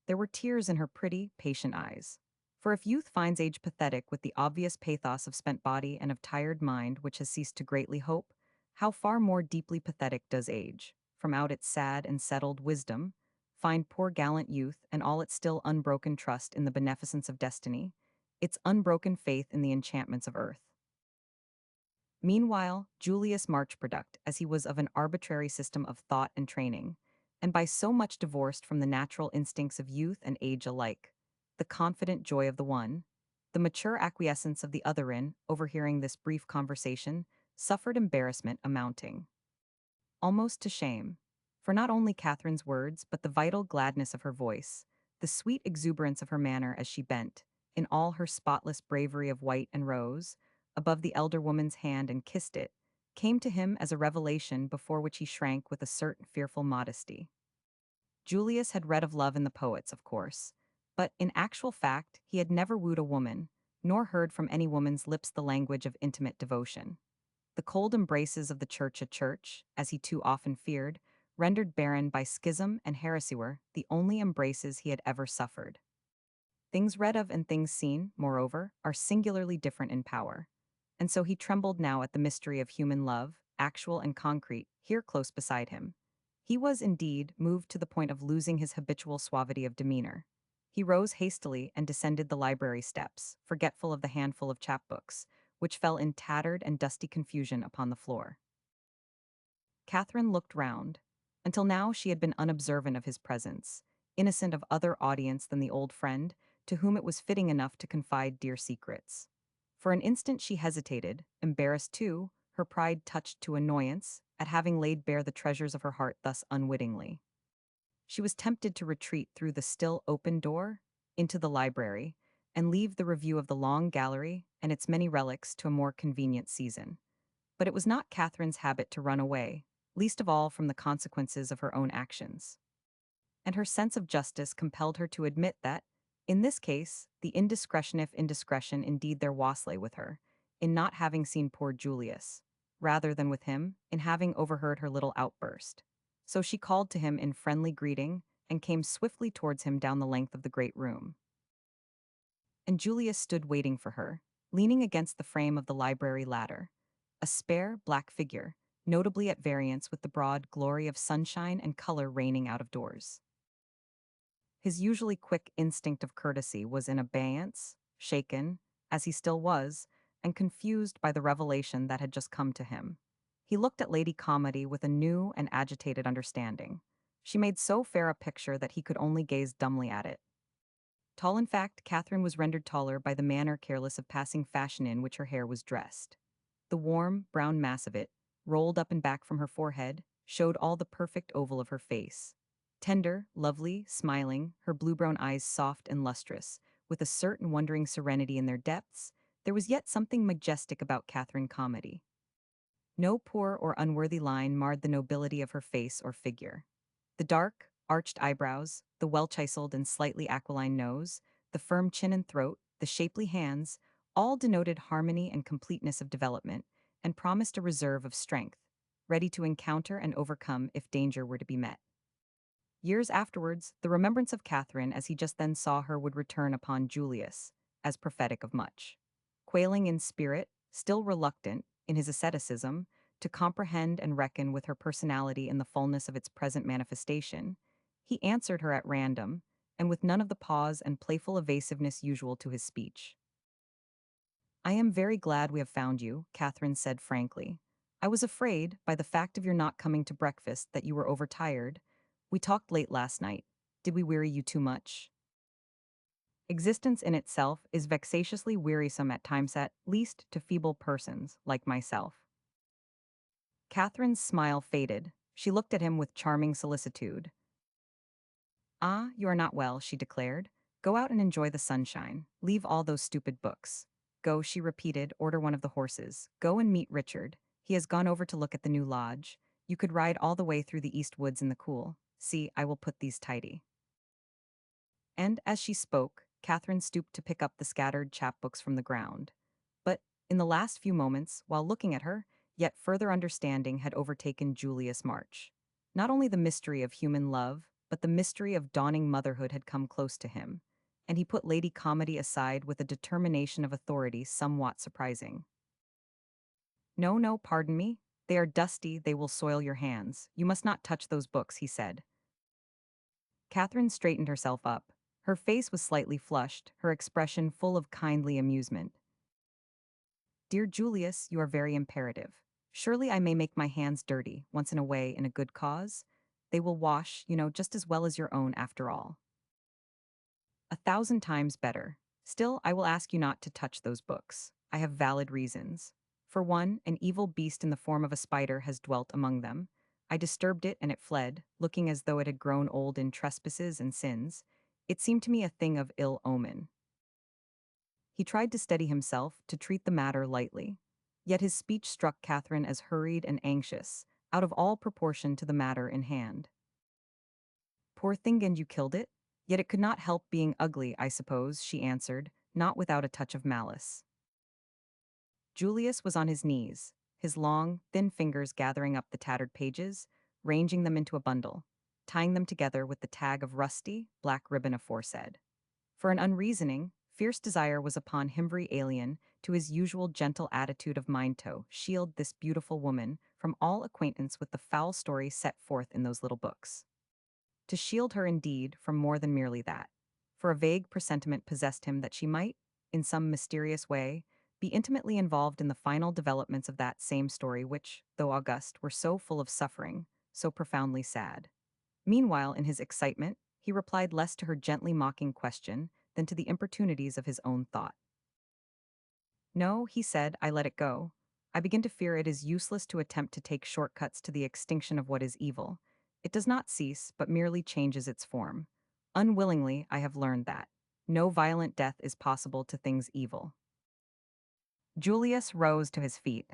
A: There were tears in her pretty, patient eyes. For if youth finds age pathetic with the obvious pathos of spent body and of tired mind which has ceased to greatly hope, how far more deeply pathetic does age, from out its sad and settled wisdom, find poor gallant youth and all its still unbroken trust in the beneficence of destiny, its unbroken faith in the enchantments of earth. Meanwhile, Julius Marchproduct, as he was of an arbitrary system of thought and training, and by so much divorced from the natural instincts of youth and age alike, the confident joy of the one, the mature acquiescence of the other in, overhearing this brief conversation, suffered embarrassment amounting almost to shame. For not only Catherine's words, but the vital gladness of her voice, the sweet exuberance of her manner as she bent, in all her spotless bravery of white and rose, above the elder woman's hand and kissed it, came to him as a revelation before which he shrank with a certain fearful modesty. Julius had read of love in the poets, of course, but in actual fact he had never wooed a woman, nor heard from any woman's lips the language of intimate devotion. The cold embraces of the church at church, as he too often feared, rendered barren by schism and heresy, were the only embraces he had ever suffered. Things read of and things seen, moreover, are singularly different in power. And so he trembled now at the mystery of human love, actual and concrete, here close beside him. He was, indeed, moved to the point of losing his habitual suavity of demeanor. He rose hastily and descended the library steps, forgetful of the handful of chapbooks, which fell in tattered and dusty confusion upon the floor. Catherine looked round. Until now she had been unobservant of his presence, innocent of other audience than the old friend, to whom it was fitting enough to confide dear secrets. For an instant she hesitated, embarrassed too, her pride touched to annoyance, at having laid bare the treasures of her heart thus unwittingly. She was tempted to retreat through the still open door, into the library, and leave the review of the long gallery and its many relics to a more convenient season. But it was not Catherine's habit to run away, least of all from the consequences of her own actions. And her sense of justice compelled her to admit that, in this case, the indiscretion, if indiscretion indeed there was, lay with her, in not having seen poor Julius, rather than with him, in having overheard her little outburst. So she called to him in friendly greeting, and came swiftly towards him down the length of the great room. And Julius stood waiting for her, leaning against the frame of the library ladder, a spare, black figure, notably at variance with the broad glory of sunshine and color reigning out of doors. His usually quick instinct of courtesy was in abeyance, shaken, as he still was, and confused by the revelation that had just come to him. He looked at Lady Calmady with a new and agitated understanding. She made so fair a picture that he could only gaze dumbly at it. Tall, in fact, Catherine was rendered taller by the manner careless of passing fashion in which her hair was dressed. The warm, brown mass of it, rolled up and back from her forehead, showed all the perfect oval of her face. Tender, lovely, smiling, her blue-brown eyes soft and lustrous, with a certain wondering serenity in their depths, there was yet something majestic about Catherine Calmady. No poor or unworthy line marred the nobility of her face or figure. The dark, arched eyebrows, the well-chiseled and slightly aquiline nose, the firm chin and throat, the shapely hands, all denoted harmony and completeness of development, and promised a reserve of strength, ready to encounter and overcome if danger were to be met. Years afterwards, the remembrance of Catherine as he just then saw her would return upon Julius, as prophetic of much. Quailing in spirit, still reluctant, in his asceticism, to comprehend and reckon with her personality in the fullness of its present manifestation, he answered her at random, and with none of the pause and playful evasiveness usual to his speech. "I am very glad we have found you," Catherine said frankly. "I was afraid, by the fact of your not coming to breakfast, that you were overtired. We talked late last night. Did we weary you too much?" Existence in itself is vexatiously wearisome at times, at least to feeble persons, like myself. Catherine's smile faded. She looked at him with charming solicitude. "Ah, you are not well," she declared. "Go out and enjoy the sunshine. Leave all those stupid books. Go," she repeated, "order one of the horses. Go and meet Richard. He has gone over to look at the new lodge. You could ride all the way through the east woods in the cool. See, I will put these tidy." And as she spoke, Catherine stooped to pick up the scattered chapbooks from the ground. But, in the last few moments, while looking at her, yet further understanding had overtaken Julius March. Not only the mystery of human love, but the mystery of dawning motherhood had come close to him, and he put Lady Calmady aside with a determination of authority somewhat surprising. "No, no, pardon me. They are dusty, they will soil your hands. You must not touch those books," he said. Catherine straightened herself up. Her face was slightly flushed, her expression full of kindly amusement. "Dear Julius, you are very imperative. Surely I may make my hands dirty, once in a way, in a good cause? They will wash, just as well as your own, after all." "A thousand times better. Still, I will ask you not to touch those books. I have valid reasons. For one, an evil beast in the form of a spider has dwelt among them. I disturbed it and it fled, looking as though it had grown old in trespasses and sins. It seemed to me a thing of ill omen." He tried to steady himself, to treat the matter lightly. Yet his speech struck Catherine as hurried and anxious, out of all proportion to the matter in hand. Poor thing, and you killed it? Yet it could not help being ugly, I suppose, she answered, not without a touch of malice. Julius was on his knees, his long, thin fingers gathering up the tattered pages, ranging them into a bundle, tying them together with the tag of rusty, black ribbon aforesaid. For an unreasoning, fierce desire was upon him, very alien to his usual gentle attitude of mind to shield this beautiful woman from all acquaintance with the foul story set forth in those little books. To shield her, indeed, from more than merely that. For a vague presentiment possessed him that she might, in some mysterious way, be intimately involved in the final developments of that same story which, though august, were so full of suffering, so profoundly sad. Meanwhile, in his excitement, he replied less to her gently mocking question than to the importunities of his own thought. No, he said, I let it go. I begin to fear it is useless to attempt to take shortcuts to the extinction of what is evil. It does not cease, but merely changes its form. Unwillingly, I have learned that. No violent death is possible to things evil. Julius rose to his feet.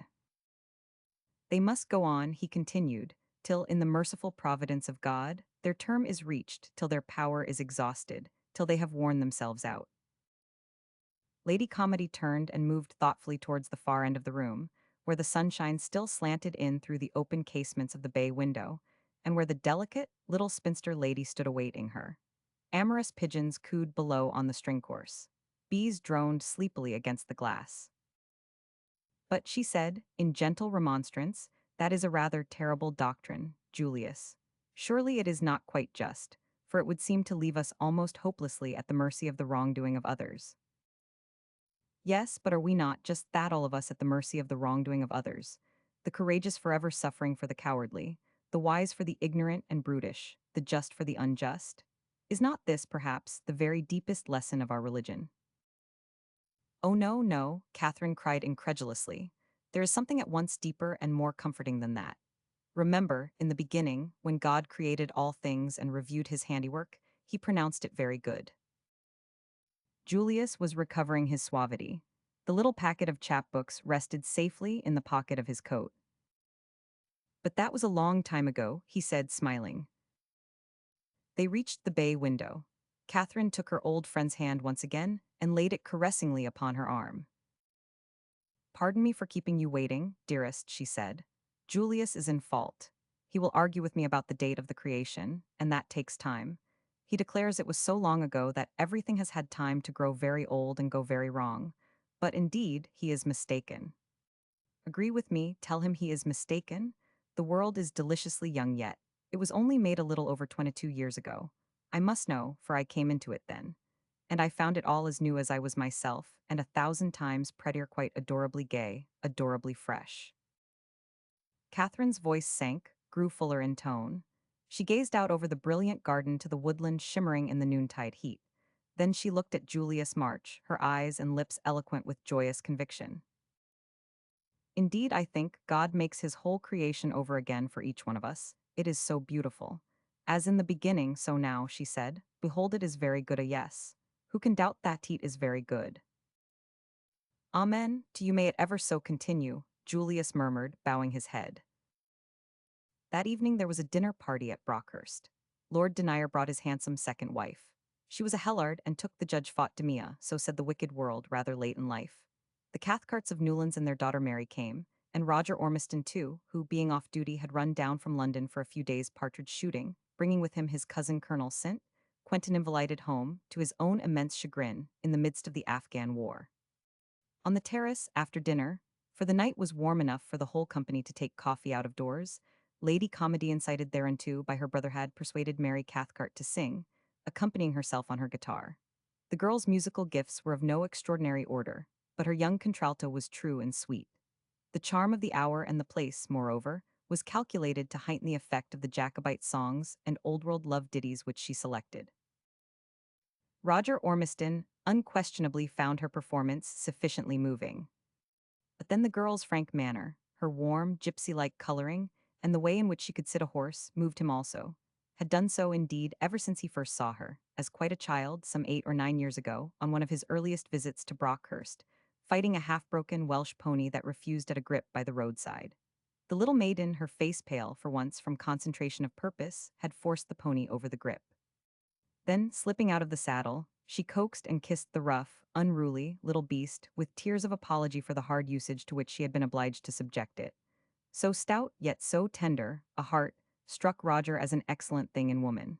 A: They must go on, he continued, till, in the merciful providence of God, their term is reached, till their power is exhausted, till they have worn themselves out. Lady Calmady turned and moved thoughtfully towards the far end of the room, where the sunshine still slanted in through the open casements of the bay window, and where the delicate, little spinster lady stood awaiting her. Amorous pigeons cooed below on the string course. Bees droned sleepily against the glass. But she said, in gentle remonstrance, that is a rather terrible doctrine, Julius. Surely it is not quite just, for it would seem to leave us almost hopelessly at the mercy of the wrongdoing of others. Yes, but are we not just that, all of us at the mercy of the wrongdoing of others? The courageous forever suffering for the cowardly, the wise for the ignorant and brutish, the just for the unjust? Is not this, perhaps, the very deepest lesson of our religion? Oh, no, no, Catherine cried incredulously. There is something at once deeper and more comforting than that. Remember, in the beginning, when God created all things and reviewed his handiwork, he pronounced it very good. Julius was recovering his suavity. The little packet of chapbooks rested safely in the pocket of his coat. But that was a long time ago, he said, smiling. They reached the bay window. Catherine took her old friend's hand once again and laid it caressingly upon her arm. Pardon me for keeping you waiting, dearest, she said. Julius is in fault. He will argue with me about the date of the creation, and that takes time. He declares it was so long ago that everything has had time to grow very old and go very wrong. But indeed, he is mistaken. Agree with me, tell him he is mistaken. The world is deliciously young yet. It was only made a little over 22 years ago. I must know, for I came into it then. And I found it all as new as I was myself, and 1,000 times prettier, quite adorably gay, adorably fresh. Catherine's voice sank, grew fuller in tone. She gazed out over the brilliant garden to the woodland shimmering in the noontide heat. Then she looked at Julius March, her eyes and lips eloquent with joyous conviction. Indeed, I think God makes his whole creation over again for each one of us. It is so beautiful. As in the beginning, so now, she said. Behold, it is very good, a yes. Who can doubt that it is very good? Amen, to you may it ever so continue, Julius murmured, bowing his head. That evening there was a dinner party at Brockhurst. Lord Denier brought his handsome second wife. She was a Hellard and took the Judge Fought Demia, so said the wicked world, rather late in life. The Cathcarts of Newlands and their daughter Mary came, and Roger Ormiston too, who, being off duty, had run down from London for a few days' partridge shooting, bringing with him his cousin Colonel St. Quentin, invalided home, to his own immense chagrin, in the midst of the Afghan war. On the terrace, after dinner, for the night was warm enough for the whole company to take coffee out of doors, Lady Calmady, incited thereunto by her brother, had persuaded Mary Cathcart to sing, accompanying herself on her guitar. The girl's musical gifts were of no extraordinary order, but her young contralto was true and sweet. The charm of the hour and the place, moreover, was calculated to heighten the effect of the Jacobite songs and old-world love ditties which she selected. Roger Ormiston unquestionably found her performance sufficiently moving. But then the girl's frank manner, her warm, gypsy-like coloring, and the way in which she could sit a horse moved him also. Had done so, indeed, ever since he first saw her, as quite a child, some 8 or 9 years ago, on one of his earliest visits to Brockhurst, fighting a half-broken Welsh pony that refused at a grip by the roadside. The little maiden, her face pale for once from concentration of purpose, had forced the pony over the grip. Then, slipping out of the saddle, she coaxed and kissed the rough, unruly little beast with tears of apology for the hard usage to which she had been obliged to subject it. So stout, yet so tender, a heart, struck Roger as an excellent thing in woman.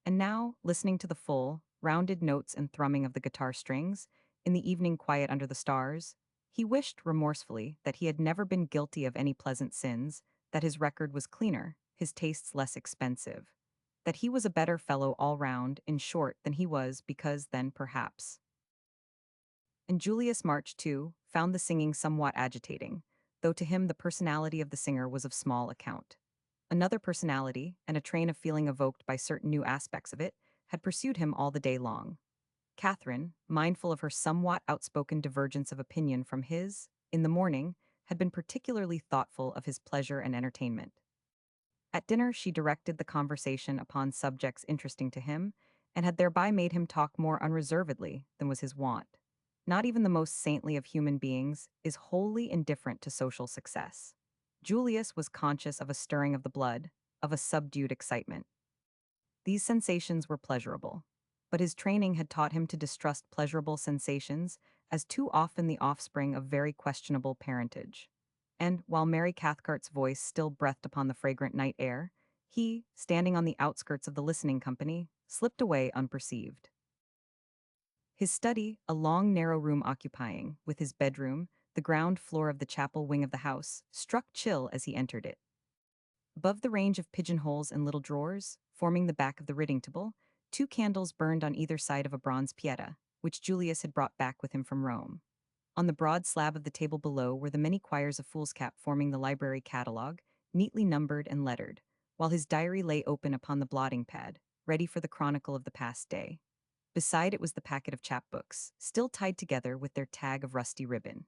A: And now, listening to the full, rounded notes and thrumming of the guitar strings, in the evening quiet under the stars, he wished remorsefully that he had never been guilty of any pleasant sins, that his record was cleaner, his tastes less expensive, that he was a better fellow all round, in short, than he was because then perhaps. And Julius March, too, found the singing somewhat agitating, though to him the personality of the singer was of small account. Another personality, and a train of feeling evoked by certain new aspects of it, had pursued him all the day long. Catherine, mindful of her somewhat outspoken divergence of opinion from his, in the morning, had been particularly thoughtful of his pleasure and entertainment. At dinner, she directed the conversation upon subjects interesting to him, and had thereby made him talk more unreservedly than was his wont. Not even the most saintly of human beings is wholly indifferent to social success. Julius was conscious of a stirring of the blood, of a subdued excitement. These sensations were pleasurable, but his training had taught him to distrust pleasurable sensations as too often the offspring of very questionable parentage. And, while Mary Cathcart's voice still breathed upon the fragrant night air, he, standing on the outskirts of the listening company, slipped away unperceived. His study, a long narrow room occupying, with his bedroom, the ground floor of the chapel wing of the house, struck chill as he entered it. Above the range of pigeonholes and little drawers, forming the back of the reading table, two candles burned on either side of a bronze pieta, which Julius had brought back with him from Rome. On the broad slab of the table below were the many quires of foolscap forming the library catalogue, neatly numbered and lettered, while his diary lay open upon the blotting pad, ready for the chronicle of the past day. Beside it was the packet of chapbooks, still tied together with their tag of rusty ribbon.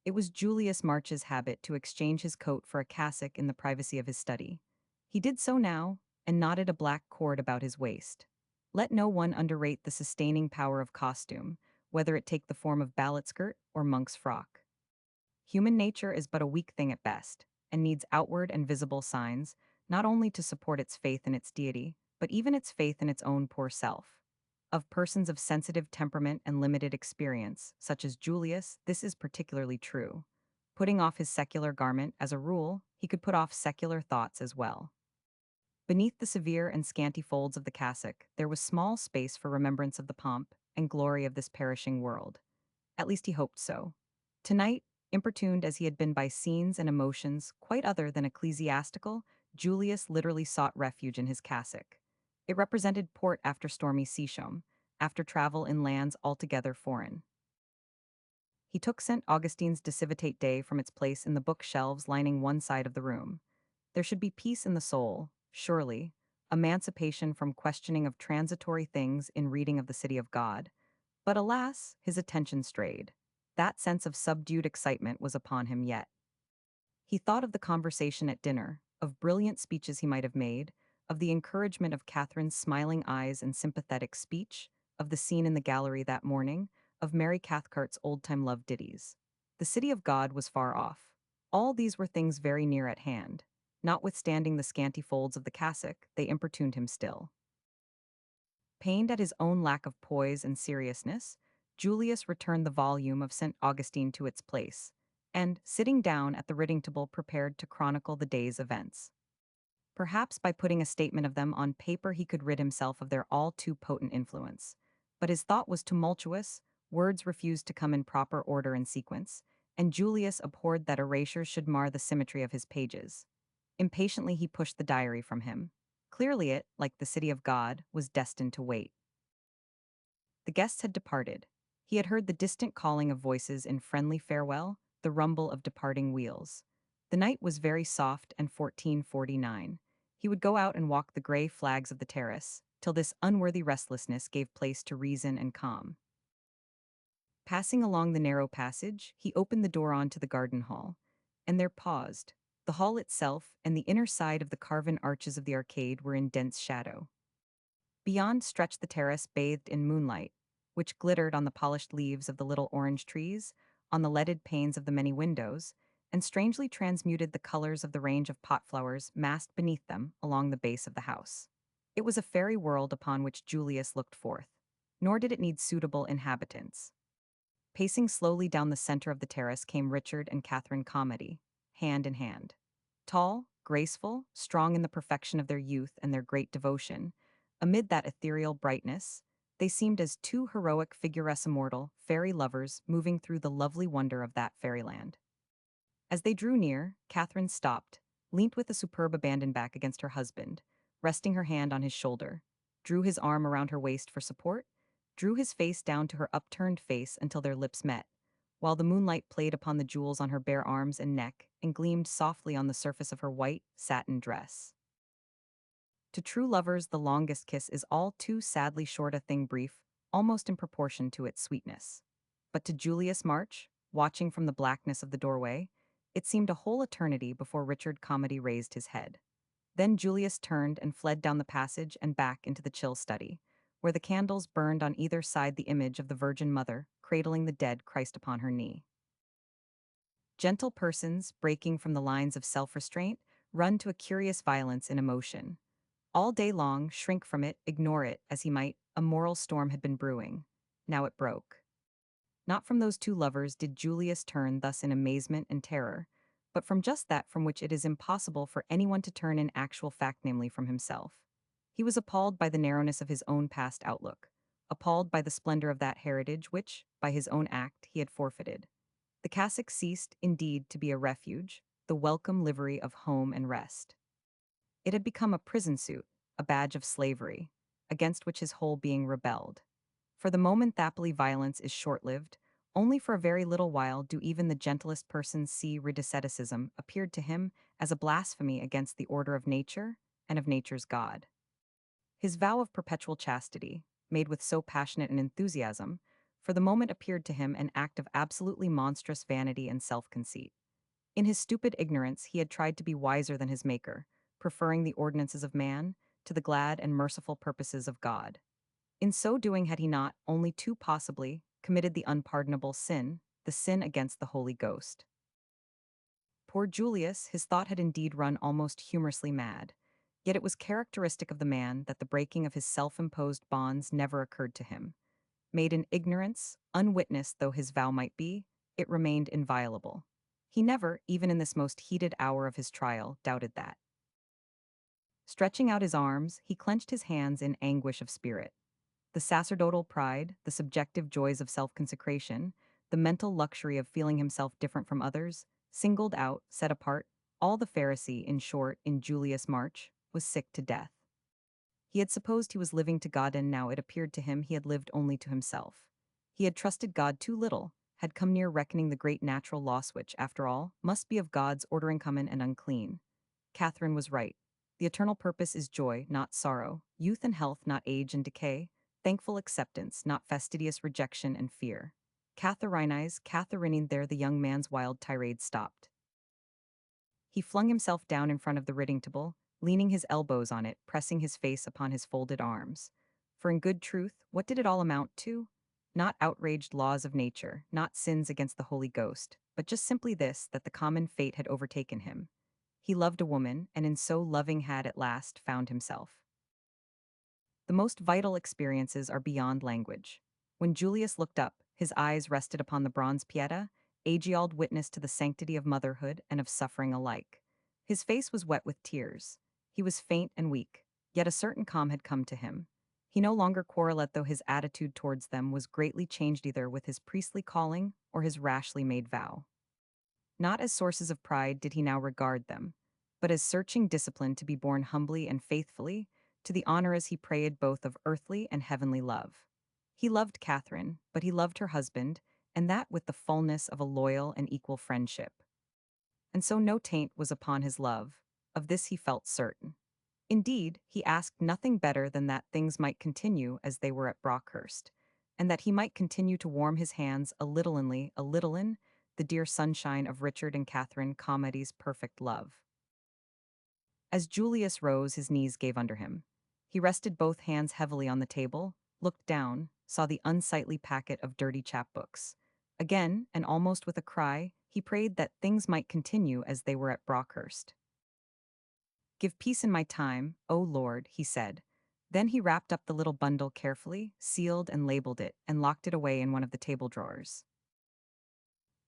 A: It was Julius March's habit to exchange his coat for a cassock in the privacy of his study. He did so now, and knotted a black cord about his waist. Let no one underrate the sustaining power of costume, whether it take the form of ballet skirt or monk's frock. Human nature is but a weak thing at best, and needs outward and visible signs, not only to support its faith in its deity, but even its faith in its own poor self. Of persons of sensitive temperament and limited experience, such as Julius, this is particularly true. Putting off his secular garment, as a rule, he could put off secular thoughts as well. Beneath the severe and scanty folds of the cassock, there was small space for remembrance of the pomp and glory of this perishing world. At least he hoped so. Tonight, importuned as he had been by scenes and emotions quite other than ecclesiastical, Julius literally sought refuge in his cassock. It represented port after stormy seashore, after travel in lands altogether foreign. He took St. Augustine's De Civitate Dei from its place in the bookshelves lining one side of the room. There should be peace in the soul, surely, emancipation from questioning of transitory things in reading of the city of God. But alas, his attention strayed. That sense of subdued excitement was upon him yet. He thought of the conversation at dinner, of brilliant speeches he might have made, of the encouragement of Catherine's smiling eyes and sympathetic speech, of the scene in the gallery that morning, of Mary Cathcart's old-time love ditties. The city of God was far off. All these were things very near at hand. Notwithstanding the scanty folds of the cassock, they importuned him still. Pained at his own lack of poise and seriousness, Julius returned the volume of St. Augustine to its place, and, sitting down at the reading table, prepared to chronicle the day's events. Perhaps by putting a statement of them on paper he could rid himself of their all too potent influence. But his thought was tumultuous, words refused to come in proper order and sequence, and Julius abhorred that erasures should mar the symmetry of his pages. Impatiently he pushed the diary from him. Clearly it, like the city of God, was destined to wait. The guests had departed. He had heard the distant calling of voices in friendly farewell, the rumble of departing wheels. The night was very soft and 1449. He would go out and walk the gray flags of the terrace, till this unworthy restlessness gave place to reason and calm. Passing along the narrow passage, he opened the door on to the garden hall, and there paused. The hall itself and the inner side of the carven arches of the arcade were in dense shadow. Beyond stretched the terrace bathed in moonlight, which glittered on the polished leaves of the little orange trees, on the leaded panes of the many windows, and strangely transmuted the colors of the range of pot flowers massed beneath them along the base of the house. It was a fairy world upon which Julius looked forth, nor did it need suitable inhabitants. Pacing slowly down the center of the terrace came Richard and Catherine Calmady, hand in hand. Tall, graceful, strong in the perfection of their youth and their great devotion, amid that ethereal brightness, they seemed as two heroic figuresque immortal, fairy lovers moving through the lovely wonder of that fairyland. As they drew near, Catherine stopped, leant with a superb abandon back against her husband, resting her hand on his shoulder, drew his arm around her waist for support, drew his face down to her upturned face until their lips met, while the moonlight played upon the jewels on her bare arms and neck and gleamed softly on the surface of her white satin dress. To true lovers, the longest kiss is all too sadly short a thing brief, almost in proportion to its sweetness. But to Julius March, watching from the blackness of the doorway, it seemed a whole eternity before Richard Calmady raised his head. Then Julius turned and fled down the passage and back into the chill study, where the candles burned on either side the image of the Virgin Mother, cradling the dead Christ upon her knee. Gentle persons, breaking from the lines of self-restraint, run to a curious violence in emotion. All day long, shrink from it, ignore it, as he might, a moral storm had been brewing. Now it broke. Not from those two lovers did Julius turn thus in amazement and terror, but from just that from which it is impossible for anyone to turn in actual fact, namely from himself. He was appalled by the narrowness of his own past outlook, appalled by the splendor of that heritage which, by his own act, he had forfeited. The cassock ceased, indeed, to be a refuge, the welcome livery of home and rest. It had become a prison suit, a badge of slavery, against which his whole being rebelled. For the moment Thapily violence is short-lived, only for a very little while do even the gentlest persons see asceticism appeared to him as a blasphemy against the order of nature and of nature's God. His vow of perpetual chastity, made with so passionate an enthusiasm, for the moment appeared to him an act of absolutely monstrous vanity and self-conceit. In his stupid ignorance he had tried to be wiser than his Maker, preferring the ordinances of man to the glad and merciful purposes of God. In so doing had he not, only too possibly, committed the unpardonable sin, the sin against the Holy Ghost. Poor Julius, his thought had indeed run almost humorously mad, yet it was characteristic of the man that the breaking of his self-imposed bonds never occurred to him. Made in ignorance, unwitnessed though his vow might be, it remained inviolable. He never, even in this most heated hour of his trial, doubted that. Stretching out his arms, he clenched his hands in anguish of spirit. The sacerdotal pride, the subjective joys of self-consecration, the mental luxury of feeling himself different from others, singled out, set apart, all the Pharisee, in short, in Julius March, was sick to death. He had supposed he was living to God, and now it appeared to him he had lived only to himself. He had trusted God too little, had come near reckoning the great natural loss which, after all, must be of God's ordering common and unclean. Catherine was right. The eternal purpose is joy, not sorrow, youth and health, not age and decay, thankful acceptance, not fastidious rejection and fear. Catherine, there the young man's wild tirade stopped. He flung himself down in front of the writing table, leaning his elbows on it, pressing his face upon his folded arms. For in good truth, what did it all amount to? Not outraged laws of nature, not sins against the Holy Ghost, but just simply this, that the common fate had overtaken him. He loved a woman, and in so loving had at last found himself. The most vital experiences are beyond language. When Julius looked up, his eyes rested upon the bronze Pieta, age-old witness to the sanctity of motherhood and of suffering alike. His face was wet with tears. He was faint and weak, yet a certain calm had come to him. He no longer quarreled, though his attitude towards them was greatly changed either with his priestly calling or his rashly made vow. Not as sources of pride did he now regard them, but as searching discipline to be borne humbly and faithfully, to the honor as he prayed both of earthly and heavenly love. He loved Catherine, but he loved her husband, and that with the fullness of a loyal and equal friendship. And so no taint was upon his love, of this he felt certain. Indeed, he asked nothing better than that things might continue as they were at Brockhurst, and that he might continue to warm his hands a little in the dear sunshine of Richard and Catherine Calmady's perfect love. As Julius rose, his knees gave under him. He rested both hands heavily on the table, looked down, saw the unsightly packet of dirty chapbooks. Again, and almost with a cry, he prayed that things might continue as they were at Brockhurst. "Give peace in my time, O Lord," he said. Then he wrapped up the little bundle carefully, sealed and labeled it, and locked it away in one of the table drawers.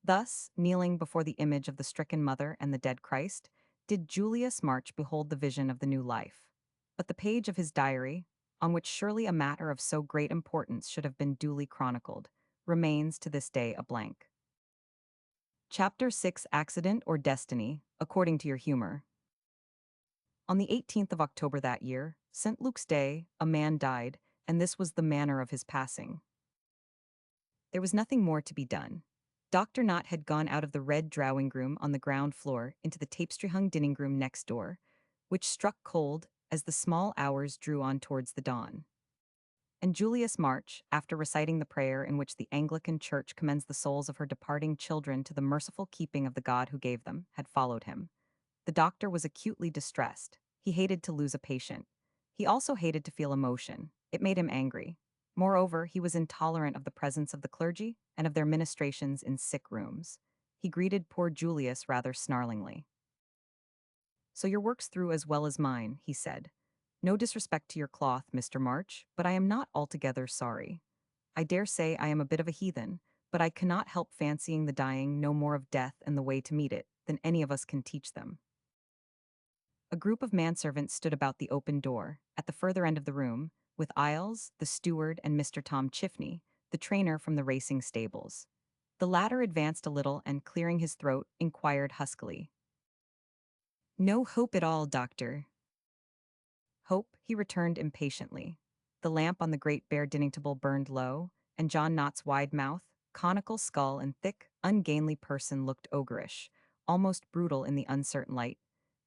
A: Thus, kneeling before the image of the stricken mother and the dead Christ, did Julius March behold the vision of the new life. But the page of his diary, on which surely a matter of so great importance should have been duly chronicled, remains to this day a blank. Chapter 6: Accident or Destiny, according to your humor. On the 18th of October that year, St. Luke's Day, a man died, and this was the manner of his passing. There was nothing more to be done. Dr. Knott had gone out of the red drawing room on the ground floor into the tapestry-hung dining room next door, which struck cold as the small hours drew on towards the dawn. And Julius March, after reciting the prayer in which the Anglican Church commends the souls of her departing children to the merciful keeping of the God who gave them, had followed him. The doctor was acutely distressed. He hated to lose a patient. He also hated to feel emotion. It made him angry. Moreover, he was intolerant of the presence of the clergy and of their ministrations in sick rooms. He greeted poor Julius rather snarlingly. "So your work's through as well as mine," he said. "No disrespect to your cloth, Mr. March, but I am not altogether sorry. I dare say I am a bit of a heathen, but I cannot help fancying the dying know more of death and the way to meet it than any of us can teach them." A group of manservants stood about the open door, at the further end of the room, with Isles, the steward, and Mr. Tom Chifney, the trainer from the racing stables. The latter advanced a little and, clearing his throat, inquired huskily, "No hope at all, doctor?" "Hope," he returned impatiently. The lamp on the great bare dining table burned low, and John Knott's wide mouth, conical skull, and thick, ungainly person looked ogreish, almost brutal in the uncertain light.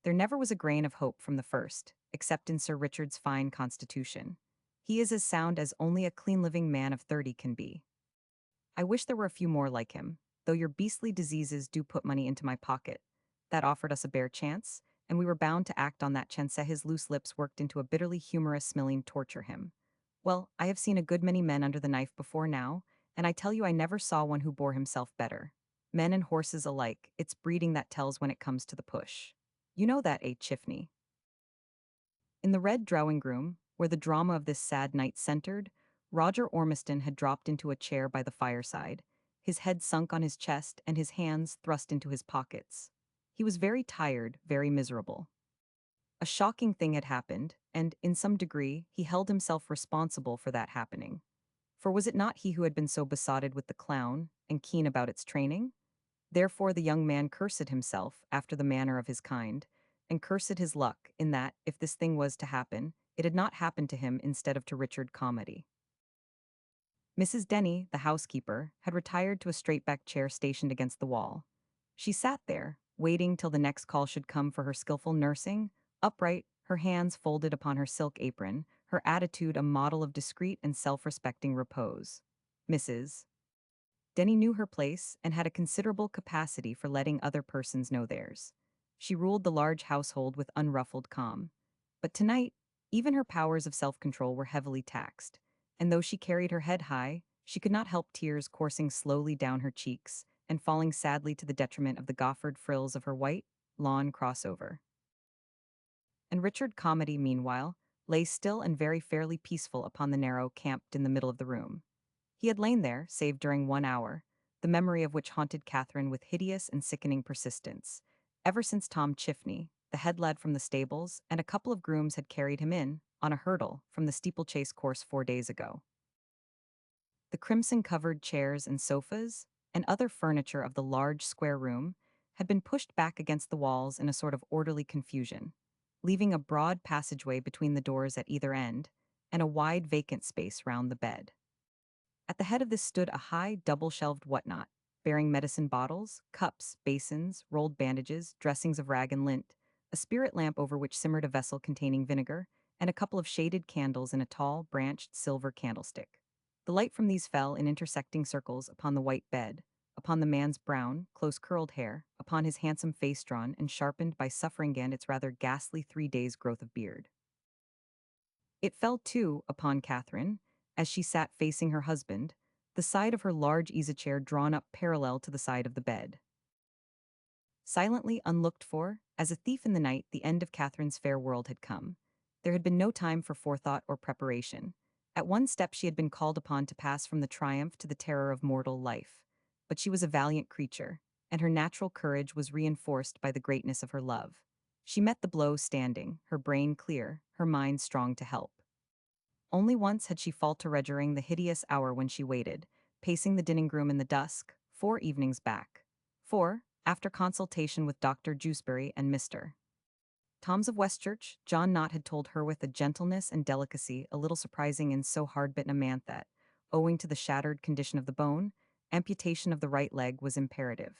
A: There never was a grain of hope from the first, except in Sir Richard's fine constitution. He is as sound as only a clean-living man of 30 can be. I wish there were a few more like him, though your beastly diseases do put money into my pocket. That offered us a bare chance, and we were bound to act on that chance. His loose lips worked into a bitterly humorous smiling torture him. "Well, I have seen a good many men under the knife before now, and I tell you I never saw one who bore himself better. Men and horses alike, it's breeding that tells when it comes to the push. You know that, Chifney?" In the red drawing room, where the drama of this sad night centered, Roger Ormiston had dropped into a chair by the fireside, his head sunk on his chest and his hands thrust into his pockets. He was very tired, very miserable. A shocking thing had happened, and, in some degree, he held himself responsible for that happening. For was it not he who had been so besotted with the clown, and keen about its training? Therefore the young man cursed himself, after the manner of his kind, and cursed his luck, in that, if this thing was to happen, it had not happened to him instead of to Richard Calmady. Mrs. Denny, the housekeeper, had retired to a straight-backed chair stationed against the wall. She sat there, waiting till the next call should come for her skillful nursing, upright, her hands folded upon her silk apron, her attitude a model of discreet and self-respecting repose. Mrs. Denny knew her place and had a considerable capacity for letting other persons know theirs. She ruled the large household with unruffled calm. But tonight, even her powers of self-control were heavily taxed, and though she carried her head high, she could not help tears coursing slowly down her cheeks and falling sadly to the detriment of the goffered frills of her white, lawn crossover. And Richard Calmady, meanwhile, lay still and very fairly peaceful upon the narrow camped in the middle of the room. He had lain there, save during 1 hour, the memory of which haunted Catherine with hideous and sickening persistence, ever since Tom Chifney, the head lad from the stables, and a couple of grooms had carried him in, on a hurdle, from the steeplechase course 4 days ago. The crimson-covered chairs and sofas, and other furniture of the large square room, had been pushed back against the walls in a sort of orderly confusion, leaving a broad passageway between the doors at either end, and a wide vacant space round the bed. At the head of this stood a high, double-shelved whatnot, bearing medicine bottles, cups, basins, rolled bandages, dressings of rag and lint, a spirit lamp over which simmered a vessel containing vinegar, and a couple of shaded candles in a tall, branched silver candlestick. The light from these fell in intersecting circles upon the white bed, upon the man's brown, close-curled hair, upon his handsome face drawn and sharpened by suffering and its rather ghastly 3 days' growth of beard. It fell, too, upon Catherine, as she sat facing her husband, the side of her large easy-chair drawn up parallel to the side of the bed. Silently unlooked for, as a thief in the night, the end of Catherine's fair world had come. There had been no time for forethought or preparation. At one step she had been called upon to pass from the triumph to the terror of mortal life. But she was a valiant creature, and her natural courage was reinforced by the greatness of her love. She met the blow standing, her brain clear, her mind strong to help. Only once had she faltered during the hideous hour when she waited, pacing the dining room in the dusk, 4 evenings back. For, after consultation with Dr. Jewsbury and Mr. Toms of Westchurch, John Knott had told her with a gentleness and delicacy a little surprising in so hard-bitten a man that, owing to the shattered condition of the bone, amputation of the right leg was imperative.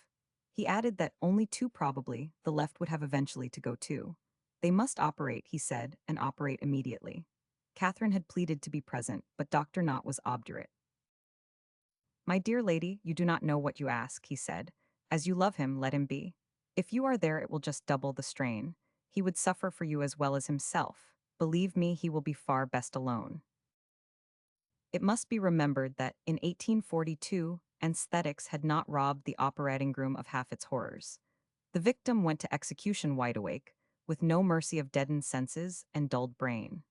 A: He added that only too probably the left would have eventually to go too. They must operate, he said, and operate immediately. Catherine had pleaded to be present, but Dr. Knott was obdurate. "My dear lady, you do not know what you ask," he said. "As you love him, let him be. If you are there, it will just double the strain. He would suffer for you as well as himself. Believe me, he will be far best alone." It must be remembered that, in 1842, anesthetics had not robbed the operating room of half its horrors. The victim went to execution wide awake, with no mercy of deadened senses and dulled brain.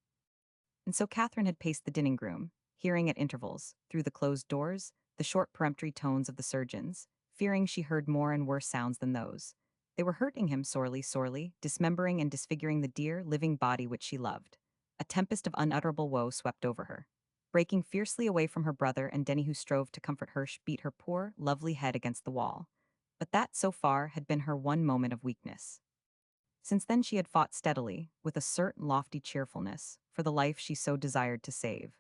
A: And so Catherine had paced the dining room, hearing at intervals, through the closed doors, the short peremptory tones of the surgeons, fearing she heard more and worse sounds than those. They were hurting him sorely, sorely, dismembering and disfiguring the dear, living body which she loved. A tempest of unutterable woe swept over her. Breaking fiercely away from her brother and Denny, who strove to comfort her, beat her poor, lovely head against the wall. But that, so far, had been her one moment of weakness. Since then she had fought steadily, with a certain lofty cheerfulness, for the life she so desired to save.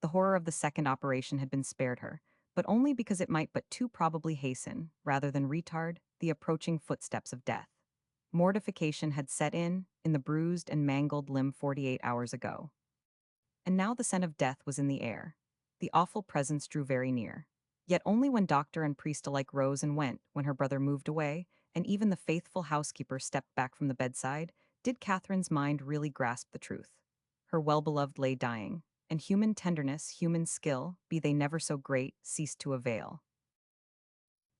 A: The horror of the second operation had been spared her, but only because it might but too probably hasten, rather than retard, the approaching footsteps of death. Mortification had set in the bruised and mangled limb 48 hours ago. And now the scent of death was in the air. The awful presence drew very near. Yet only when doctor and priest alike rose and went, when her brother moved away, and even the faithful housekeeper stepped back from the bedside, did Catherine's mind really grasp the truth. Her well-beloved lay dying, and human tenderness, human skill, be they never so great, ceased to avail.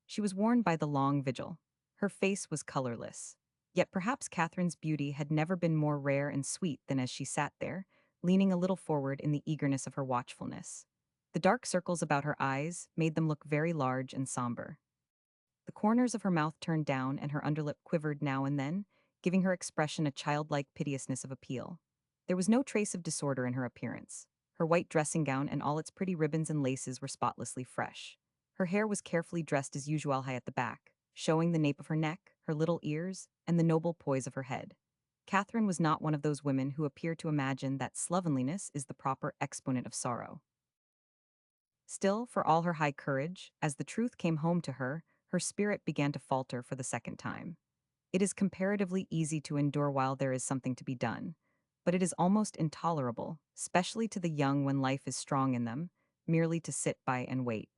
A: She was worn by the long vigil. Her face was colorless. Yet perhaps Catherine's beauty had never been more rare and sweet than as she sat there, leaning a little forward in the eagerness of her watchfulness. The dark circles about her eyes made them look very large and somber. The corners of her mouth turned down and her underlip quivered now and then, giving her expression a childlike piteousness of appeal. There was no trace of disorder in her appearance. Her white dressing gown and all its pretty ribbons and laces were spotlessly fresh. Her hair was carefully dressed as usual high at the back, showing the nape of her neck, her little ears, and the noble poise of her head. Catherine was not one of those women who appear to imagine that slovenliness is the proper exponent of sorrow. Still, for all her high courage, as the truth came home to her, her spirit began to falter for the second time. It is comparatively easy to endure while there is something to be done, but it is almost intolerable, especially to the young when life is strong in them, merely to sit by and wait.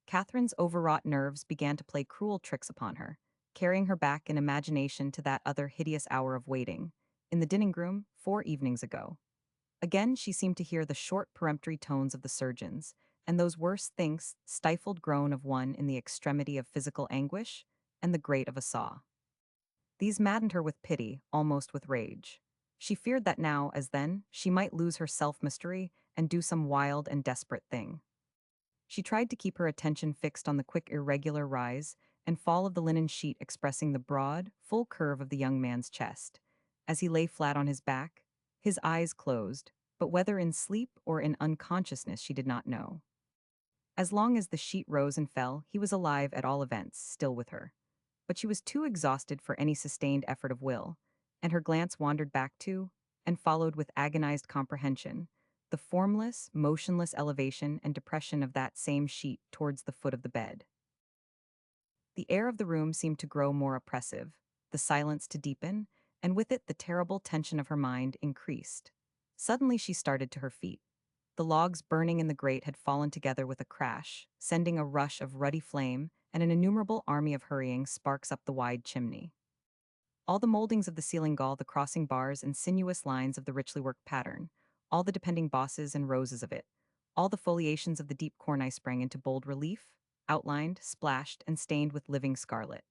A: Catherine's overwrought nerves began to play cruel tricks upon her, carrying her back in imagination to that other hideous hour of waiting, in the dining room, 4 evenings ago. Again she seemed to hear the short peremptory tones of the surgeons, and those worse things, stifled groan of one in the extremity of physical anguish, and the grate of a saw. These maddened her with pity, almost with rage. She feared that now, as then, she might lose her self-mastery and do some wild and desperate thing. She tried to keep her attention fixed on the quick irregular rise and fall of the linen sheet expressing the broad, full curve of the young man's chest. As he lay flat on his back, his eyes closed, but whether in sleep or in unconsciousness she did not know. As long as the sheet rose and fell, he was alive at all events, still with her. But she was too exhausted for any sustained effort of will, and her glance wandered back to, and followed with agonized comprehension, the formless, motionless elevation and depression of that same sheet towards the foot of the bed. The air of the room seemed to grow more oppressive, the silence to deepen, and with it the terrible tension of her mind increased. Suddenly she started to her feet. The logs burning in the grate had fallen together with a crash, sending a rush of ruddy flame and an innumerable army of hurrying sparks up the wide chimney. All the moldings of the ceiling gall, the crossing bars and sinuous lines of the richly worked pattern, all the depending bosses and roses of it, All the foliations of the deep cornice sprang into bold relief, outlined, splashed, and stained with living scarlet.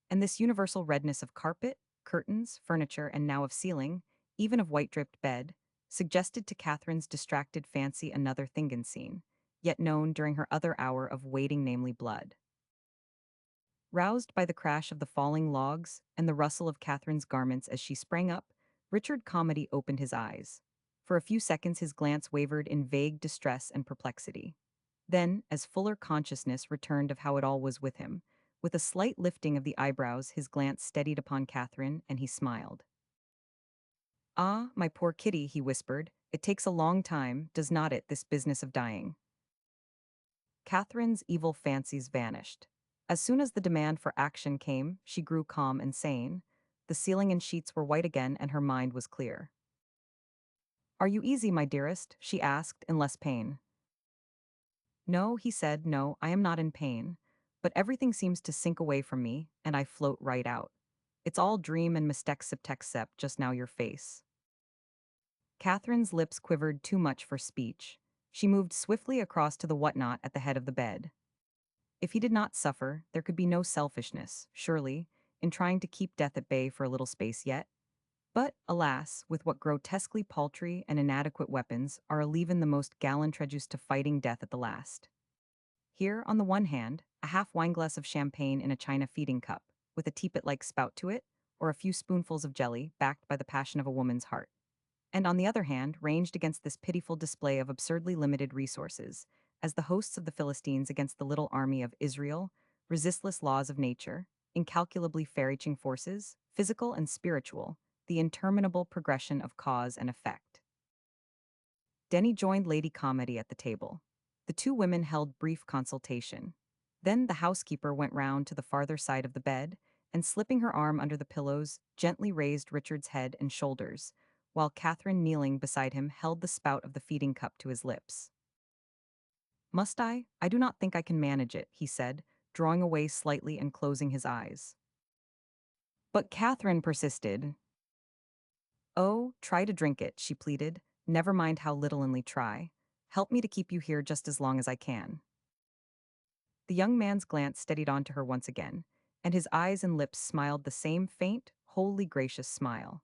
A: And this universal redness of carpet, curtains, furniture, and now of ceiling, even of white-draped bed, suggested to Catherine's distracted fancy another Thingen scene, yet known during her other hour of waiting, namely blood. Roused by the crash of the falling logs and the rustle of Catherine's garments as she sprang up, Richard Calmady opened his eyes. For a few seconds his glance wavered in vague distress and perplexity. Then, as fuller consciousness returned of how it all was with him, with a slight lifting of the eyebrows his glance steadied upon Catherine, and he smiled. "Ah, my poor Kitty," he whispered, "it takes a long time, does not it, this business of dying?" Catherine's evil fancies vanished. As soon as the demand for action came, she grew calm and sane. The ceiling and sheets were white again, and her mind was clear. "Are you easy, my dearest?" she asked, in less pain. "No," he said, "no, I am not in pain. But everything seems to sink away from me, and I float right out. It's all dream and mistake just now your face." Catherine's lips quivered too much for speech. She moved swiftly across to the whatnot at the head of the bed. If he did not suffer, there could be no selfishness, surely, in trying to keep death at bay for a little space yet. But, alas, with what grotesquely paltry and inadequate weapons are even the most gallant reduced to fighting death at the last. Here, on the one hand, a half wineglass of champagne in a china feeding cup, with a teapot-like spout to it, or a few spoonfuls of jelly, backed by the passion of a woman's heart. And on the other hand, ranged against this pitiful display of absurdly limited resources, as the hosts of the Philistines against the little army of Israel, resistless laws of nature, incalculably far-reaching forces, physical and spiritual, the interminable progression of cause and effect. Denny joined Lady Calmady at the table. The two women held brief consultation. Then the housekeeper went round to the farther side of the bed, and slipping her arm under the pillows, gently raised Richard's head and shoulders, while Catherine, kneeling beside him, held the spout of the feeding cup to his lips. "Must I? I do not think I can manage it," he said, drawing away slightly and closing his eyes. But Catherine persisted. "Oh, try to drink it," she pleaded. "Never mind how little only try. Help me to keep you here just as long as I can." The young man's glance steadied onto her once again, and his eyes and lips smiled the same faint, wholly gracious smile.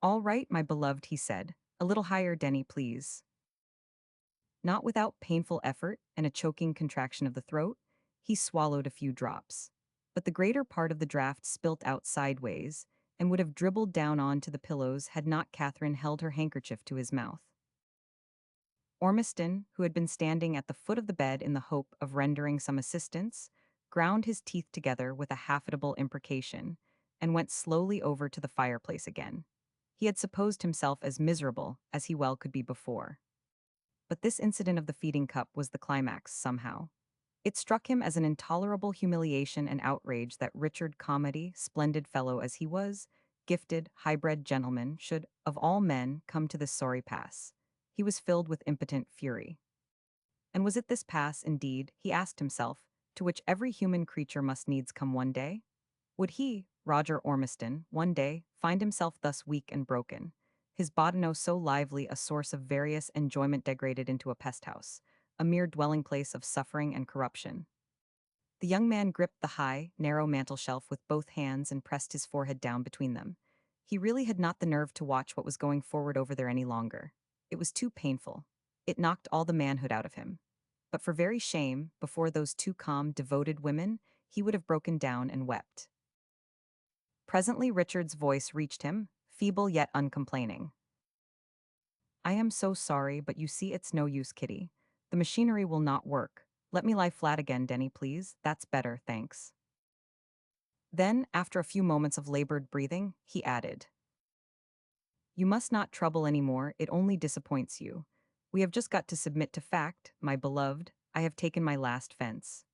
A: "All right, my beloved," he said. "A little higher, Denny, please." Not without painful effort and a choking contraction of the throat, he swallowed a few drops. But the greater part of the draught spilt out sideways, and would have dribbled down onto the pillows had not Catherine held her handkerchief to his mouth. Ormiston, who had been standing at the foot of the bed in the hope of rendering some assistance, ground his teeth together with a half-audible imprecation, and went slowly over to the fireplace again. He had supposed himself as miserable as he well could be before. But this incident of the feeding cup was the climax, somehow. It struck him as an intolerable humiliation and outrage that Richard Calmady, splendid fellow as he was, gifted, high-bred gentleman, should, of all men, come to this sorry pass. He was filled with impotent fury. And was it this pass, indeed, he asked himself, to which every human creature must needs come one day? Would he, Roger Ormiston, one day, find himself thus weak and broken, his Bodeno so lively a source of various enjoyment degraded into a pest-house, a mere dwelling-place of suffering and corruption? The young man gripped the high, narrow mantel-shelf with both hands and pressed his forehead down between them. He really had not the nerve to watch what was going forward over there any longer. It was too painful. It knocked all the manhood out of him. But for very shame, before those two calm, devoted women, he would have broken down and wept. Presently Richard's voice reached him, feeble yet uncomplaining. "I am so sorry, but you see it's no use, Kitty. The machinery will not work. Let me lie flat again, Denny, please. That's better, thanks." Then, after a few moments of labored breathing, he added, "You must not trouble any more, it only disappoints you. We have just got to submit to fact, my beloved. I have taken my last fence."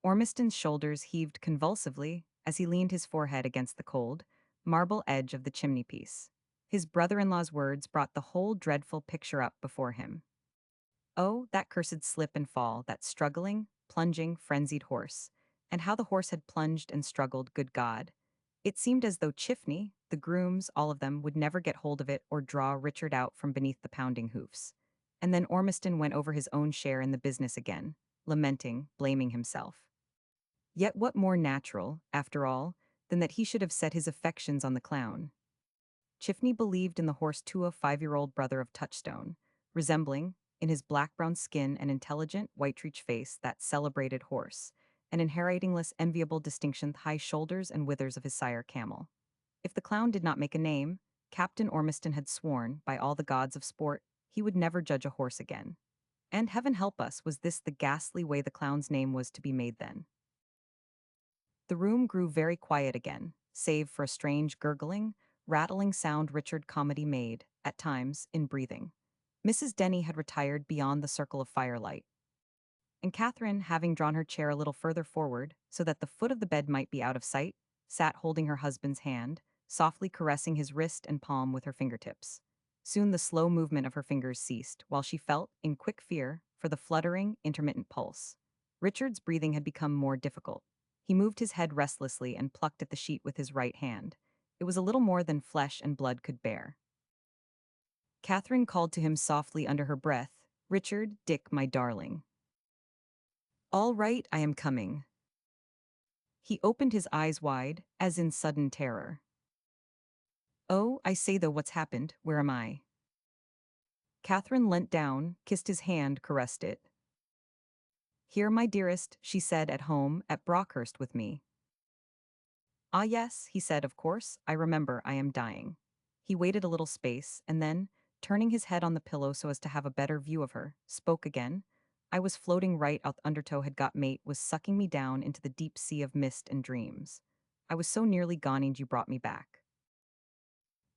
A: Ormiston's shoulders heaved convulsively as he leaned his forehead against the cold, marble edge of the chimney-piece. His brother-in-law's words brought the whole dreadful picture up before him. Oh, that cursed slip and fall, that struggling, plunging, frenzied horse. And how the horse had plunged and struggled, good God. It seemed as though Chiffney, the grooms, all of them, would never get hold of it or draw Richard out from beneath the pounding hoofs. And then Ormiston went over his own share in the business again, lamenting, blaming himself. Yet what more natural, after all, than that he should have set his affections on the clown? Chifney believed in the horse Tua 5-year-old brother of Touchstone, resembling, in his black-brown skin and intelligent, white-reach face, that celebrated horse, and inheriting less enviable distinction the high shoulders and withers of his sire Camel. If the clown did not make a name, Captain Ormiston had sworn, by all the gods of sport, he would never judge a horse again. And heaven help us, was this the ghastly way the clown's name was to be made then? The room grew very quiet again, save for a strange gurgling, rattling sound Richard Calmady made, at times, in breathing. Mrs. Denny had retired beyond the circle of firelight, and Catherine, having drawn her chair a little further forward, so that the foot of the bed might be out of sight, sat holding her husband's hand, softly caressing his wrist and palm with her fingertips. Soon the slow movement of her fingers ceased, while she felt, in quick fear, for the fluttering, intermittent pulse. Richard's breathing had become more difficult. He moved his head restlessly and plucked at the sheet with his right hand. It was a little more than flesh and blood could bear. Catherine called to him softly under her breath, "Richard, Dick, my darling." "All right, I am coming." He opened his eyes wide, as in sudden terror. "Oh, I say though, what's happened? Where am I?" Catherine leant down, kissed his hand, caressed it. "Here, my dearest," she said, "at home, at Brockhurst with me." "Ah yes," he said, "of course, I remember, I am dying." He waited a little space, and then, turning his head on the pillow so as to have a better view of her, spoke again. "I was floating right out, the undertow had got mate, was sucking me down into the deep sea of mist and dreams. I was so nearly gone and you brought me back."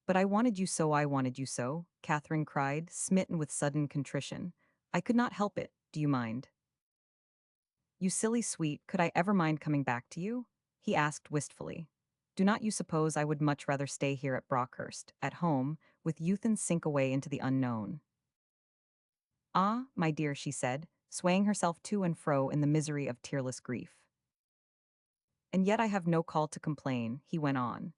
A: "But I wanted you so, I wanted you so," Catherine cried, smitten with sudden contrition. "I could not help it, do you mind?" "You silly sweet, could I ever mind coming back to you?" he asked wistfully. "Do not you suppose I would much rather stay here at Brockhurst, at home, with youth and sink away into the unknown?" "Ah, my dear," she said, swaying herself to and fro in the misery of tearless grief. "And yet I have no call to complain," he went on.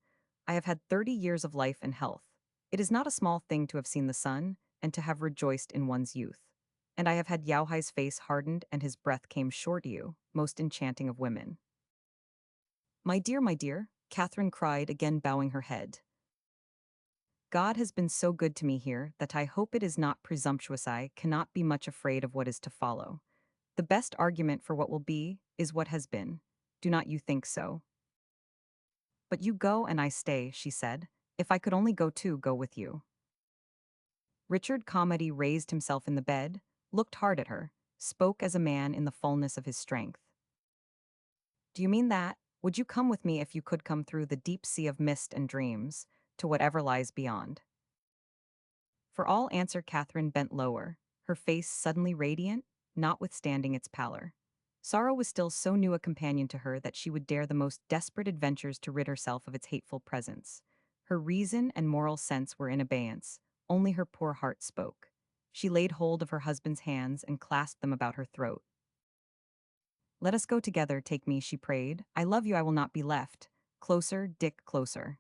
A: "I have had 30 years of life and health. It is not a small thing to have seen the sun, and to have rejoiced in one's youth. And I have had Yauhai's face hardened and his breath came sure to you, most enchanting of women." My dear," Catherine cried, again bowing her head. "God has been so good to me here that I hope it is not presumptuous. I cannot be much afraid of what is to follow. The best argument for what will be is what has been. Do not you think so?" "But you go and I stay," she said. "If I could only go too, go with you." Richard Calmady raised himself in the bed, looked hard at her, spoke as a man in the fullness of his strength. "Do you mean that? Would you come with me if you could come through the deep sea of mist and dreams, to whatever lies beyond?" For all answer Catherine bent lower, her face suddenly radiant, notwithstanding its pallor. Sorrow was still so new a companion to her that she would dare the most desperate adventures to rid herself of its hateful presence. Her reason and moral sense were in abeyance, only her poor heart spoke. She laid hold of her husband's hands and clasped them about her throat. "Let us go together, take me," she prayed. "I love you, I will not be left. Closer, Dick, closer."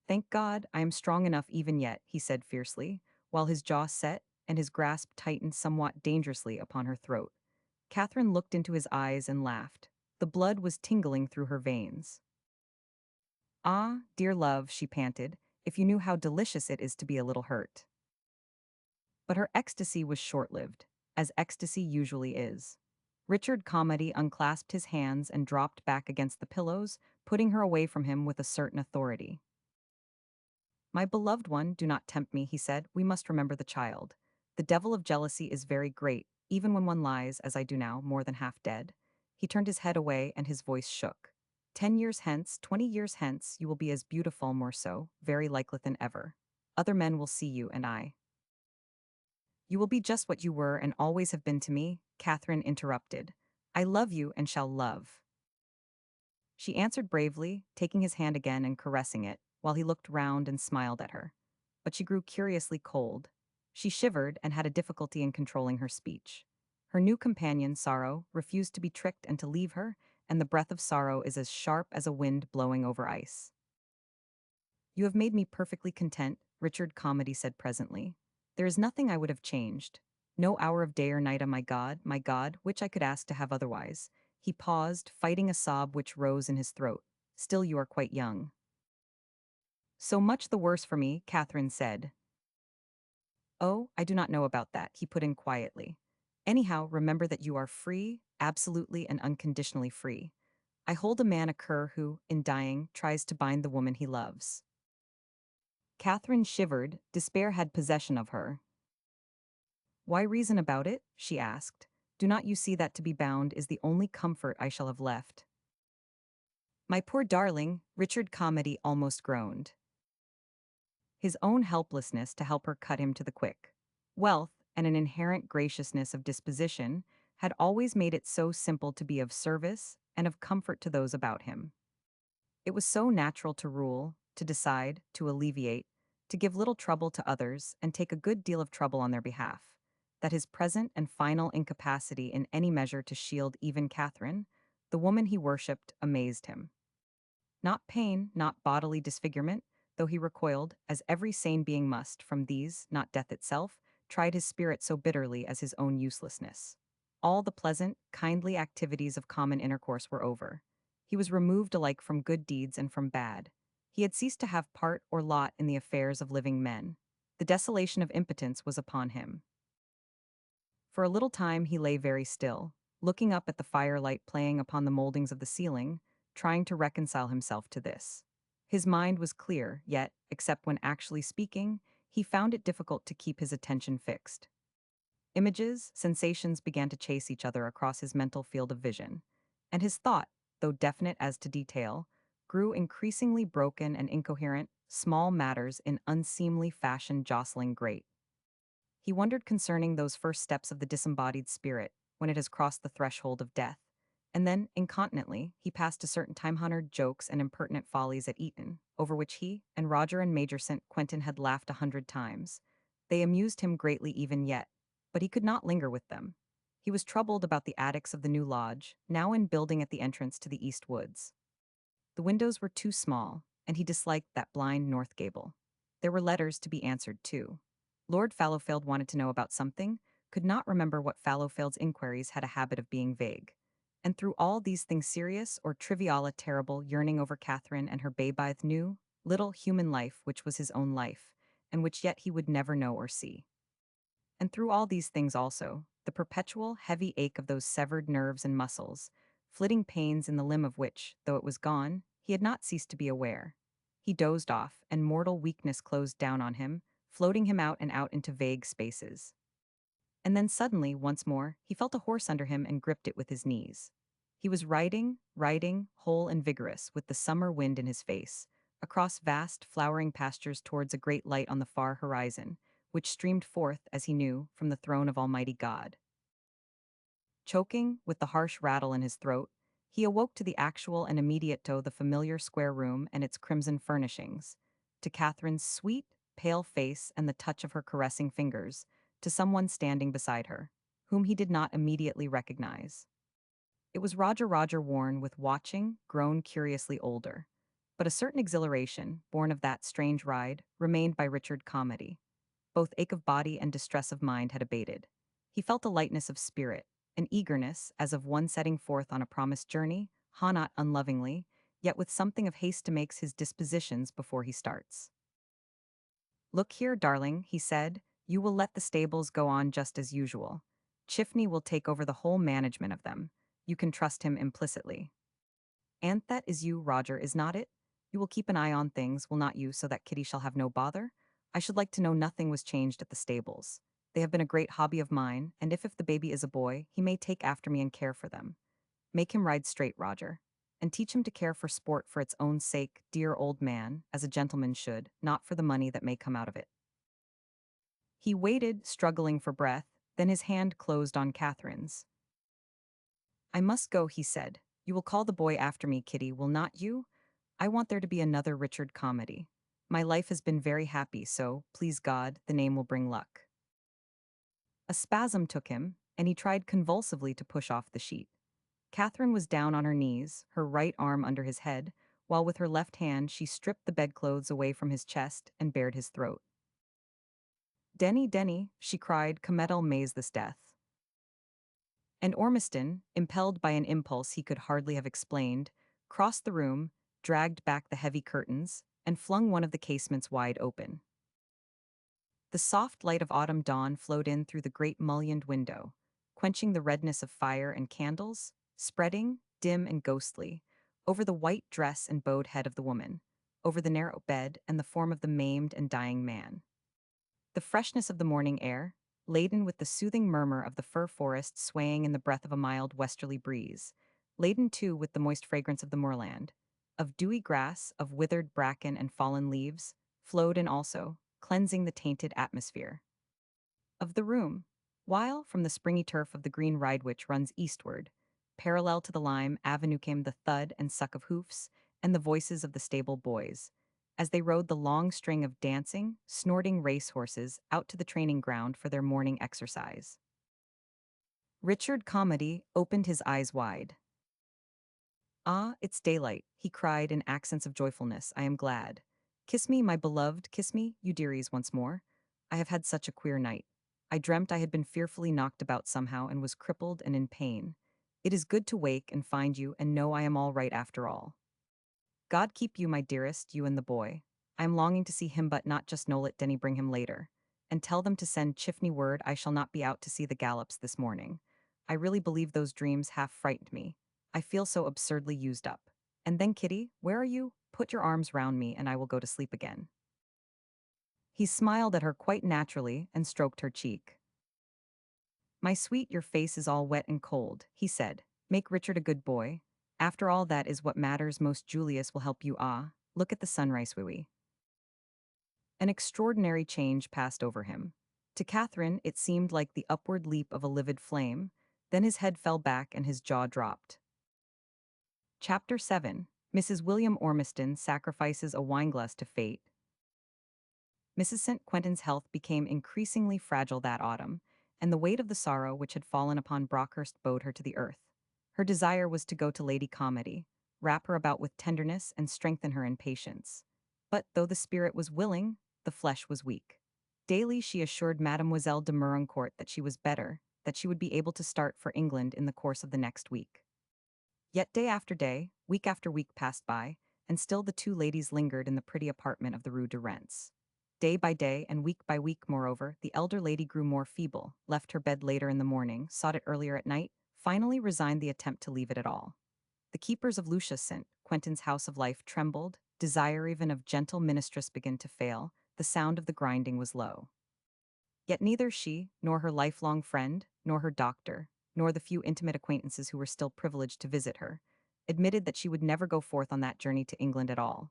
A: "Thank God, I am strong enough even yet," he said fiercely, while his jaw set and his grasp tightened somewhat dangerously upon her throat. Catherine looked into his eyes and laughed. The blood was tingling through her veins. "Ah, dear love," she panted, "if you knew how delicious it is to be a little hurt." But her ecstasy was short-lived, as ecstasy usually is. Richard Calmady unclasped his hands and dropped back against the pillows, putting her away from him with a certain authority. "My beloved one, do not tempt me," he said. "We must remember the child. The devil of jealousy is very great, even when one lies, as I do now, more than half dead." He turned his head away and his voice shook. 10 years hence, 20 years hence, you will be as beautiful, more so, very likely than ever. Other men will see you, and I. You will be just what you were and always have been to me," Catherine interrupted. "I love you and shall love." She answered bravely, taking his hand again and caressing it, while he looked round and smiled at her. But she grew curiously cold. She shivered and had a difficulty in controlling her speech. Her new companion, Sorrow, refused to be tricked and to leave her, and the breath of sorrow is as sharp as a wind blowing over ice. "You have made me perfectly content," Richard Calmady said presently. There is nothing I would have changed. No hour of day or night on my God, which I could ask to have otherwise. He paused, fighting a sob which rose in his throat. Still you are quite young. So much the worse for me, Catherine said. Oh, I do not know about that, he put in quietly. Anyhow, remember that you are free, absolutely and unconditionally free. I hold a man a cur who, in dying, tries to bind the woman he loves. Catherine shivered, despair had possession of her. Why reason about it? She asked. Do not you see that to be bound is the only comfort I shall have left? My poor darling, Richard Calmady almost groaned. His own helplessness to help her cut him to the quick. Wealth, and an inherent graciousness of disposition, had always made it so simple to be of service and of comfort to those about him. It was so natural to rule, to decide, to alleviate, to give little trouble to others and take a good deal of trouble on their behalf, that his present and final incapacity in any measure to shield even Catherine, the woman he worshipped, amazed him. Not pain, not bodily disfigurement, though he recoiled, as every sane being must, from these, not death itself, tried his spirit so bitterly as his own uselessness. All the pleasant, kindly activities of common intercourse were over. He was removed alike from good deeds and from bad. He had ceased to have part or lot in the affairs of living men. The desolation of impotence was upon him. For a little time he lay very still, looking up at the firelight playing upon the moldings of the ceiling, trying to reconcile himself to this. His mind was clear, yet, except when actually speaking, he found it difficult to keep his attention fixed. Images, sensations began to chase each other across his mental field of vision, and his thought, though definite as to detail, grew increasingly broken and incoherent, small matters in unseemly fashion jostling great. He wondered concerning those first steps of the disembodied spirit when it has crossed the threshold of death, and then, incontinently, he passed to certain time-honored jokes and impertinent follies at Eton, over which he and Roger and Major St. Quentin had laughed 100 times. They amused him greatly even yet, but he could not linger with them. He was troubled about the attics of the new lodge, now in building at the entrance to the east woods. The windows were too small, and he disliked that blind north gable. There were letters to be answered, too. Lord Fallowfield wanted to know about something, could not remember what Fallowfield's inquiries had a habit of being vague. And through all these things serious or trivial a terrible yearning over Catherine and her babe-eyed new, little human life which was his own life, and which yet he would never know or see. And through all these things also, the perpetual heavy ache of those severed nerves and muscles, flitting pains in the limb of which, though it was gone, he had not ceased to be aware. He dozed off, and mortal weakness closed down on him, floating him out and out into vague spaces. And then suddenly, once more, he felt a horse under him and gripped it with his knees. He was riding, whole and vigorous, with the summer wind in his face, across vast, flowering pastures towards a great light on the far horizon, which streamed forth, as he knew, from the throne of Almighty God. Choking, with the harsh rattle in his throat, he awoke to the actual and immediate to the familiar square room and its crimson furnishings, to Catherine's sweet, pale face and the touch of her caressing fingers, to someone standing beside her, whom he did not immediately recognize. It was Roger worn with watching, grown curiously older. But a certain exhilaration, born of that strange ride, remained by Richard Calmady. Both ache of body and distress of mind had abated. He felt a lightness of spirit, an eagerness, as of one setting forth on a promised journey, not unlovingly, yet with something of haste to make his dispositions before he starts. Look here, darling, he said, you will let the stables go on just as usual. Chiffney will take over the whole management of them. You can trust him implicitly. And that is you, Roger, is not it? You will keep an eye on things, will not you, so that Kitty shall have no bother? I should like to know nothing was changed at the stables. They have been a great hobby of mine, and if the baby is a boy, he may take after me and care for them. Make him ride straight, Roger. And teach him to care for sport for its own sake, dear old man, as a gentleman should, not for the money that may come out of it. He waited, struggling for breath, then his hand closed on Catherine's. I must go, he said. You will call the boy after me, Kitty, will not you? I want there to be another Richard Calmady. My life has been very happy, so, please God, the name will bring luck. A spasm took him, and he tried convulsively to push off the sheet. Catherine was down on her knees, her right arm under his head, while with her left hand she stripped the bedclothes away from his chest and bared his throat. Denny, Denny, she cried, Cometel maze this death. And Ormiston, impelled by an impulse he could hardly have explained, crossed the room, dragged back the heavy curtains, and flung one of the casements wide open. The soft light of autumn dawn flowed in through the great mullioned window, quenching the redness of fire and candles, spreading, dim and ghostly, over the white dress and bowed head of the woman, over the narrow bed and the form of the maimed and dying man. The freshness of the morning air, laden with the soothing murmur of the fir forest swaying in the breath of a mild westerly breeze, laden too with the moist fragrance of the moorland, of dewy grass, of withered bracken and fallen leaves, flowed in also, cleansing the tainted atmosphere of the room, while from the springy turf of the green ride which runs eastward, parallel to the lime avenue came the thud and suck of hoofs and the voices of the stable boys, as they rode the long string of dancing, snorting race horses out to the training ground for their morning exercise. Richard Calmady opened his eyes wide. Ah, it's daylight, he cried in accents of joyfulness. I am glad. Kiss me, my beloved, kiss me, you dearies, once more. I have had such a queer night. I dreamt I had been fearfully knocked about somehow and was crippled and in pain. It is good to wake and find you and know I am all right after all. God keep you, my dearest, you and the boy. I am longing to see him, but not just Nolet Denny bring him later. And tell them to send Chifney word I shall not be out to see the gallops this morning. I really believe those dreams half frightened me. I feel so absurdly used up. And then, Kitty, where are you? Put your arms round me and I will go to sleep again. He smiled at her quite naturally and stroked her cheek. My sweet, your face is all wet and cold, he said. Make Richard a good boy. After all, that is what matters most. Julius will help you. Ah, look at the sunrise, wee. An extraordinary change passed over him. To Catherine, it seemed like the upward leap of a livid flame, then his head fell back and his jaw dropped. Chapter 7. Mrs. William Ormiston sacrifices a wineglass to fate. Mrs. St. Quentin's health became increasingly fragile that autumn, and the weight of the sorrow which had fallen upon Brockhurst bowed her to the earth. Her desire was to go to Lady Calmady, wrap her about with tenderness and strengthen her in patience. But though the spirit was willing, the flesh was weak. Daily she assured Mademoiselle de Merincourt that she was better, that she would be able to start for England in the course of the next week. Yet day after day, week after week passed by, and still the two ladies lingered in the pretty apartment of the Rue de Rennes. Day by day and week by week, moreover, the elder lady grew more feeble, left her bed later in the morning, sought it earlier at night, finally resigned the attempt to leave it at all. The keepers of Lucia St. Quentin's house of life trembled, desire even of gentle mistress began to fail, the sound of the grinding was low. Yet neither she, nor her lifelong friend, nor her doctor, nor the few intimate acquaintances who were still privileged to visit her, admitted that she would never go forth on that journey to England at all,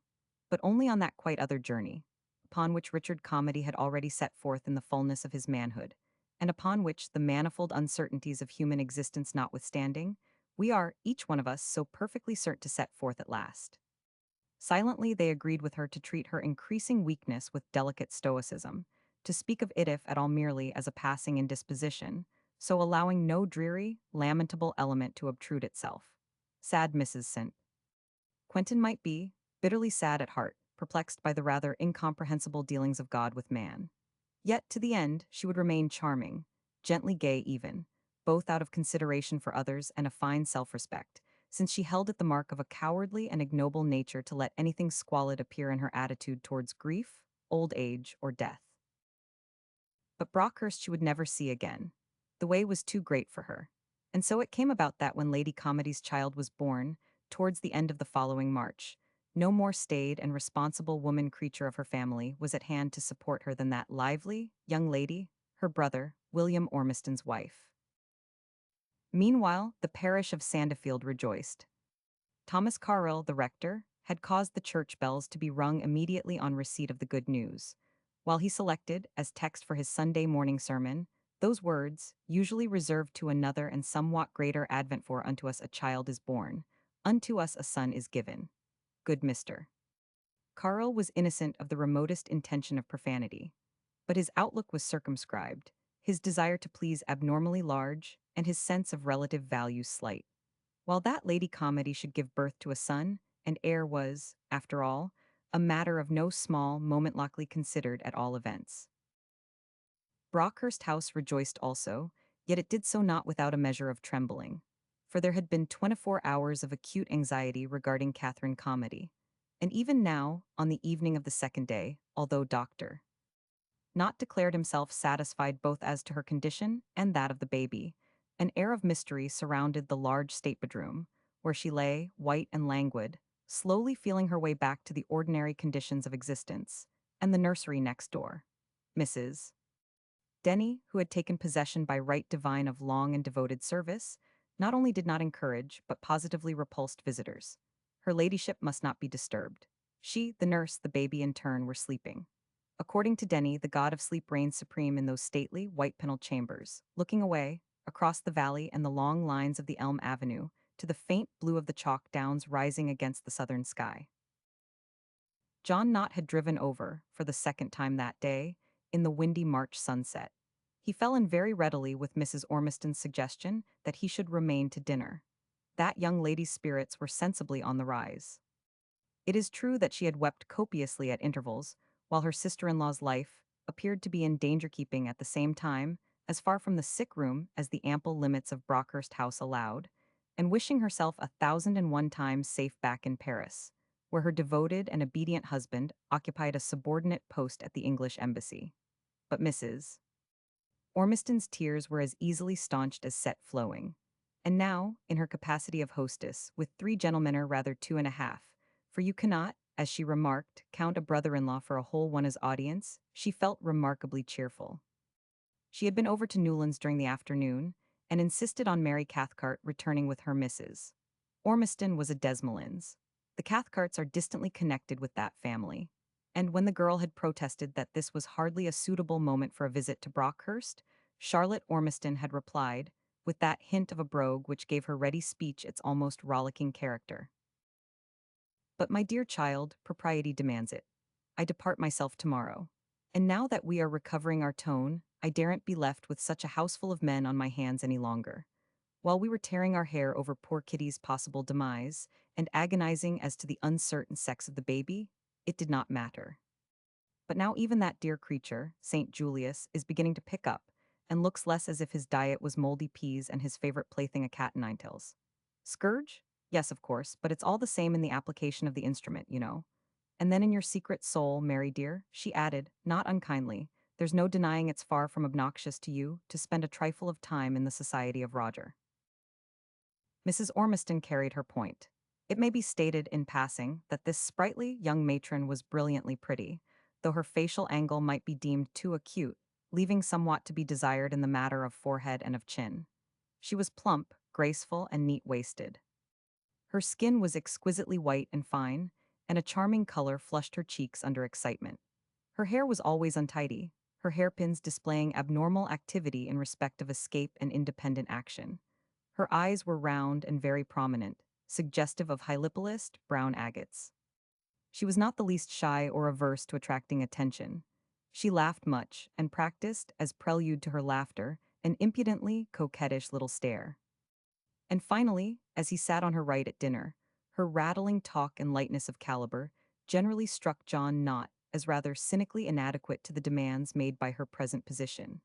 A: but only on that quite other journey, upon which Richard Calmady had already set forth in the fullness of his manhood, and upon which, the manifold uncertainties of human existence notwithstanding, we are, each one of us, so perfectly certain to set forth at last. Silently they agreed with her to treat her increasing weakness with delicate stoicism, to speak of it if at all merely as a passing indisposition, so allowing no dreary, lamentable element to obtrude itself. Sad Mrs. St. Quentin might be, bitterly sad at heart, perplexed by the rather incomprehensible dealings of God with man. Yet, to the end, she would remain charming, gently gay even, both out of consideration for others and a fine self-respect, since she held it the mark of a cowardly and ignoble nature to let anything squalid appear in her attitude towards grief, old age, or death. But Brockhurst she would never see again. The way was too great for her. And so it came about that when Lady Calmady's child was born, towards the end of the following March, no more staid and responsible woman creature of her family was at hand to support her than that lively young lady, her brother, William Ormiston's wife. Meanwhile, the parish of Sandifield rejoiced. Thomas Carrel, the rector, had caused the church bells to be rung immediately on receipt of the good news, while he selected, as text for his Sunday morning sermon, those words, usually reserved to another and somewhat greater advent: for unto us a child is born, unto us a son is given. Good Mr. Carrel was innocent of the remotest intention of profanity, but his outlook was circumscribed, his desire to please abnormally large, and his sense of relative value slight. While that Lady Calmady should give birth to a son and heir was, after all, a matter of no small moment, locally considered at all events. Brockhurst House rejoiced also, yet it did so not without a measure of trembling. For there had been 24 hours of acute anxiety regarding Catherine Calmady. And even now, on the evening of the second day, although Dr. Not declared himself satisfied both as to her condition and that of the baby, an air of mystery surrounded the large state bedroom, where she lay, white and languid, slowly feeling her way back to the ordinary conditions of existence, and the nursery next door. Mrs. Denny, who had taken possession by right divine of long and devoted service, not only did not encourage, but positively repulsed visitors. Her ladyship must not be disturbed. She, the nurse, the baby in turn were sleeping. According to Denny, the god of sleep reigned supreme in those stately, white-paneled chambers, looking away, across the valley and the long lines of the elm avenue, to the faint blue of the chalk downs rising against the southern sky. John Knott had driven over, for the second time that day, in the windy March sunset. He fell in very readily with Mrs. Ormiston's suggestion that he should remain to dinner. That young lady's spirits were sensibly on the rise. It is true that she had wept copiously at intervals, while her sister-in-law's life appeared to be in danger-keeping at the same time, as far from the sick room as the ample limits of Brockhurst House allowed, and wishing herself 1,001 times safe back in Paris, where her devoted and obedient husband occupied a subordinate post at the English embassy. But Mrs. Ormiston's tears were as easily staunched as set flowing. And now, in her capacity of hostess, with 3 gentlemen or rather 2.5, for you cannot, as she remarked, count a brother-in-law for a whole one as audience, she felt remarkably cheerful. She had been over to Newlands during the afternoon, and insisted on Mary Cathcart returning with her Mrs. Ormiston was a Desmoulins. The Cathcarts are distantly connected with that family. And when the girl had protested that this was hardly a suitable moment for a visit to Brockhurst, Charlotte Ormiston had replied, with that hint of a brogue which gave her ready speech its almost rollicking character. But my dear child, propriety demands it. I depart myself tomorrow. And now that we are recovering our tone, I daren't be left with such a houseful of men on my hands any longer. While we were tearing our hair over poor Kitty's possible demise, and agonizing as to the uncertain sex of the baby, it did not matter. But now even that dear creature, St. Julius, is beginning to pick up, and looks less as if his diet was moldy peas and his favorite plaything a cat and ninetails. Scourge? Yes, of course, but it's all the same in the application of the instrument, you know. And then in your secret soul, Mary dear, she added, not unkindly, there's no denying it's far from obnoxious to you to spend a trifle of time in the society of Roger. Mrs. Ormiston carried her point. It may be stated in passing that this sprightly young matron was brilliantly pretty, though her facial angle might be deemed too acute, leaving somewhat to be desired in the matter of forehead and of chin. She was plump, graceful, and neat-waisted. Her skin was exquisitely white and fine, and a charming color flushed her cheeks under excitement. Her hair was always untidy, her hairpins displaying abnormal activity in respect of escape and independent action. Her eyes were round and very prominent, suggestive of hylipolist brown agates. She was not the least shy or averse to attracting attention. She laughed much, and practiced, as prelude to her laughter, an impudently coquettish little stare. And finally, as he sat on her right at dinner, her rattling talk and lightness of caliber generally struck John Knott as rather cynically inadequate to the demands made by her present position.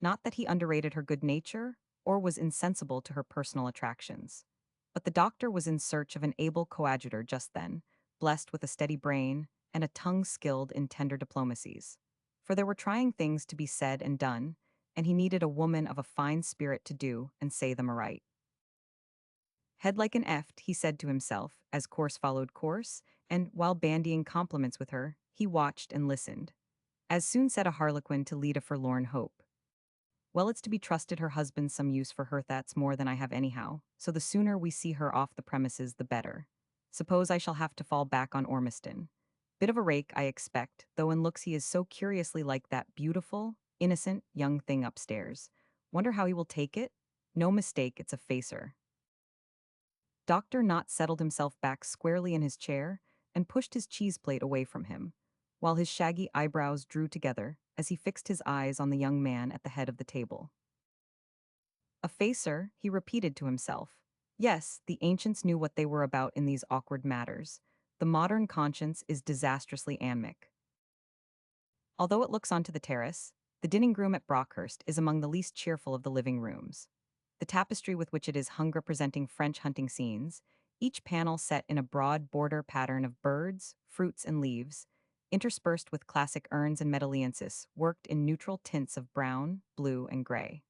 A: Not that he underrated her good nature, or was insensible to her personal attractions. But the doctor was in search of an able coadjutor just then, blessed with a steady brain and a tongue skilled in tender diplomacies. For there were trying things to be said and done, and he needed a woman of a fine spirit to do and say them aright. Head like an eft, he said to himself, as course followed course, and, while bandying compliments with her, he watched and listened. As soon said a harlequin to lead a forlorn hope. Well, it's to be trusted her husband's some use for her, that's more than I have anyhow, so the sooner we see her off the premises the better. Suppose I shall have to fall back on Ormiston. Bit of a rake, I expect, though in looks he is so curiously like that beautiful, innocent young thing upstairs. Wonder how he will take it? No mistake, it's a facer. Dr. Knott settled himself back squarely in his chair and pushed his cheese plate away from him, while his shaggy eyebrows drew together as he fixed his eyes on the young man at the head of the table. A facer, he repeated to himself. Yes, the ancients knew what they were about in these awkward matters. The modern conscience is disastrously amic. Although it looks onto the terrace, The dining room at Brockhurst is among the least cheerful of the living rooms. The tapestry with which it is hung representing French hunting scenes, each panel set in a broad border pattern of birds, fruits, and leaves, interspersed with classic urns and medalliances worked in neutral tints of brown, blue, and gray.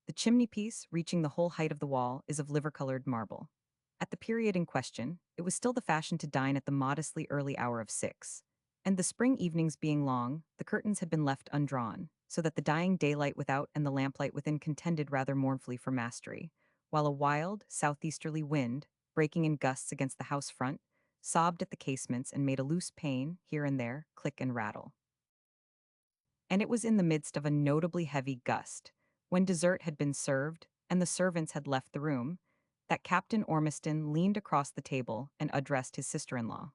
A: The chimney-piece, reaching the whole height of the wall, is of liver-colored marble. At the period in question, it was still the fashion to dine at the modestly early hour of 6, and the spring evenings being long, the curtains had been left undrawn, so that the dying daylight without and the lamplight within contended rather mournfully for mastery, while a wild, southeasterly wind, breaking in gusts against the house front, sobbed at the casements and made a loose pane, here and there, click and rattle. And it was in the midst of a notably heavy gust, when dessert had been served and the servants had left the room, that Captain Ormiston leaned across the table and addressed his sister-in-law.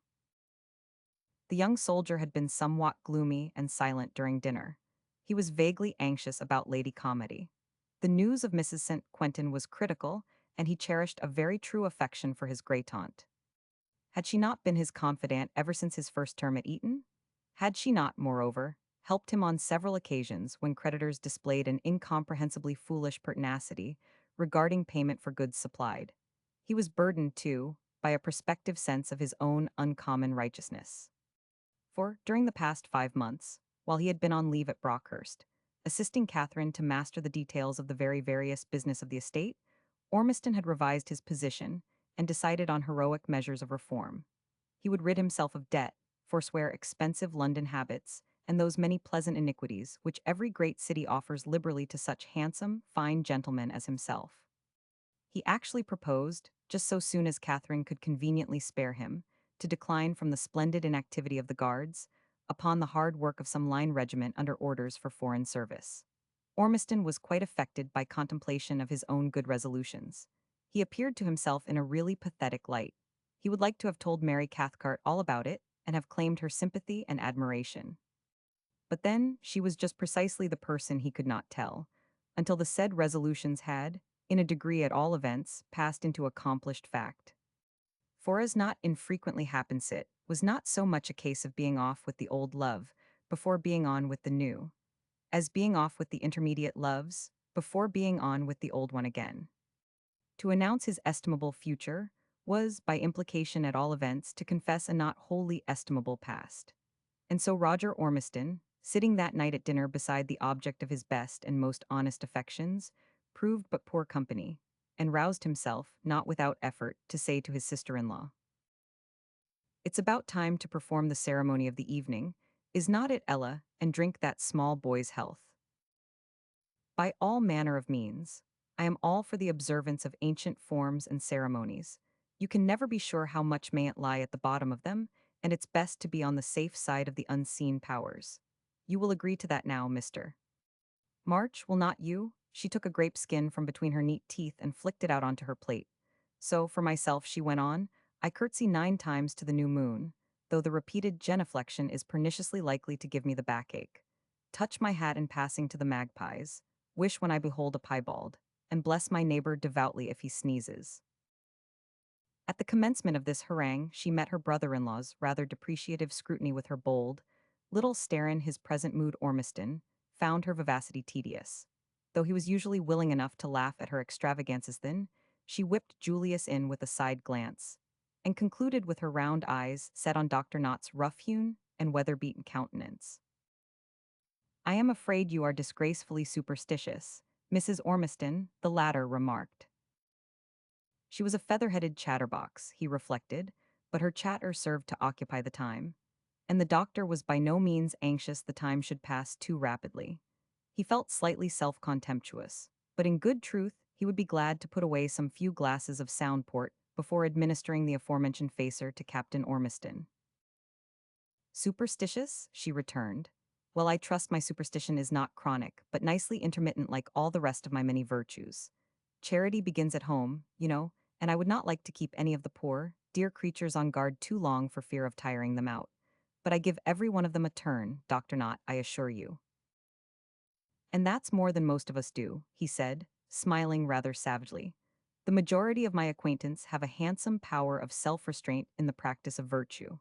A: The young soldier had been somewhat gloomy and silent during dinner. He was vaguely anxious about Lady Calmady. The news of Mrs. St. Quentin was critical, and he cherished a very true affection for his great-aunt. Had she not been his confidant ever since his first term at Eton? Had she not, moreover, helped him on several occasions when creditors displayed an incomprehensibly foolish pertinacity regarding payment for goods supplied? He was burdened, too, by a prospective sense of his own uncommon righteousness. For, during the past 5 months, while he had been on leave at Brockhurst, assisting Catherine to master the details of the very various business of the estate, Ormiston had revised his position and decided on heroic measures of reform. He would rid himself of debt, forswear expensive London habits, and those many pleasant iniquities which every great city offers liberally to such handsome, fine gentlemen as himself. He actually proposed, just so soon as Catherine could conveniently spare him, to decline from the splendid inactivity of the Guards, upon the hard work of some line regiment under orders for foreign service. Ormiston was quite affected by contemplation of his own good resolutions. He appeared to himself in a really pathetic light. He would like to have told Mary Cathcart all about it, and have claimed her sympathy and admiration. But then, she was just precisely the person he could not tell, until the said resolutions had, in a degree at all events, passed into accomplished fact. For as not infrequently happens it, was not so much a case of being off with the old love, before being on with the new, as being off with the intermediate loves, before being on with the old one again. To announce his estimable future was, by implication at all events, to confess a not wholly estimable past. And so Roger Ormiston, sitting that night at dinner beside the object of his best and most honest affections, proved but poor company, and roused himself, not without effort, to say to his sister-in-law, "It's about time to perform the ceremony of the evening, is not it, Ella, and drink that small boy's health? By all manner of means. I am all for the observance of ancient forms and ceremonies. You can never be sure how much mayn't lie at the bottom of them, and it's best to be on the safe side of the unseen powers. You will agree to that now, Mr. March, will not you?" She took a grape skin from between her neat teeth and flicked it out onto her plate. "So, for myself," she went on, "I curtsy 9 times to the new moon, though the repeated genuflection is perniciously likely to give me the backache. Touch my hat in passing to the magpies, wish when I behold a piebald, and bless my neighbor devoutly if he sneezes." At the commencement of this harangue, she met her brother-in-law's rather depreciative scrutiny with her bold, little stare. In his present mood Ormiston found her vivacity tedious. Though he was usually willing enough to laugh at her extravagances then, she whipped Julius in with a side glance, and concluded with her round eyes set on Dr. Knott's rough-hewn and weather-beaten countenance. "I am afraid you are disgracefully superstitious, Mrs. Ormiston," the latter remarked. She was a feather-headed chatterbox, he reflected, but her chatter served to occupy the time, and the doctor was by no means anxious the time should pass too rapidly. He felt slightly self-contemptuous, but in good truth he would be glad to put away some few glasses of sound port before administering the aforementioned facer to Captain Ormiston. "Superstitious?" she returned. "Well, I trust my superstition is not chronic, but nicely intermittent like all the rest of my many virtues. Charity begins at home, you know, and I would not like to keep any of the poor, dear creatures on guard too long for fear of tiring them out. But I give every one of them a turn, Dr. Knott, I assure you." "And that's more than most of us do," he said, smiling rather savagely. "The majority of my acquaintance have a handsome power of self-restraint in the practice of virtue.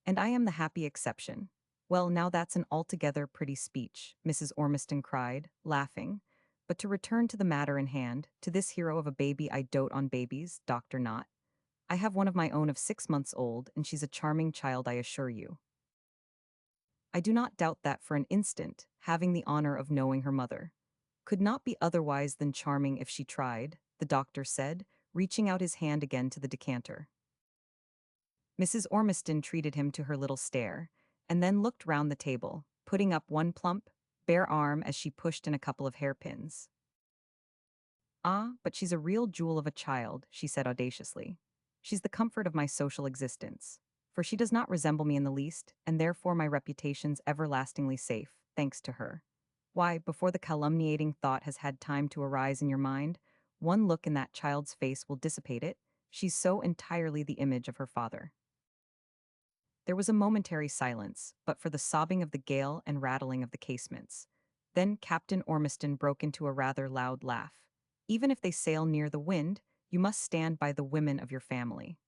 A: And I am the happy exception. Well, now that's an altogether pretty speech, Mrs. Ormiston cried, laughing. But to return to the matter in hand, to this hero of a baby I dote on babies, Dr. Knott. I have one of my own of 6 months old, and she's a charming child, I assure you. I do not doubt that for an instant, having the honor of knowing her mother. Could not be otherwise than charming if she tried, the doctor said, reaching out his hand again to the decanter. Mrs. Ormiston treated him to her little stare, and then looked round the table, putting up one plump, bare arm as she pushed in a couple of hairpins. Ah, but she's a real jewel of a child, she said audaciously. She's the comfort of my social existence. For she does not resemble me in the least, and therefore my reputation's everlastingly safe, thanks to her. Why, before the calumniating thought has had time to arise in your mind, one look in that child's face will dissipate it. She's so entirely the image of her father. There was a momentary silence, but for the sobbing of the gale and rattling of the casements. Then Captain Ormiston broke into a rather loud laugh. Even if they sail near the wind, you must stand by the women of your family.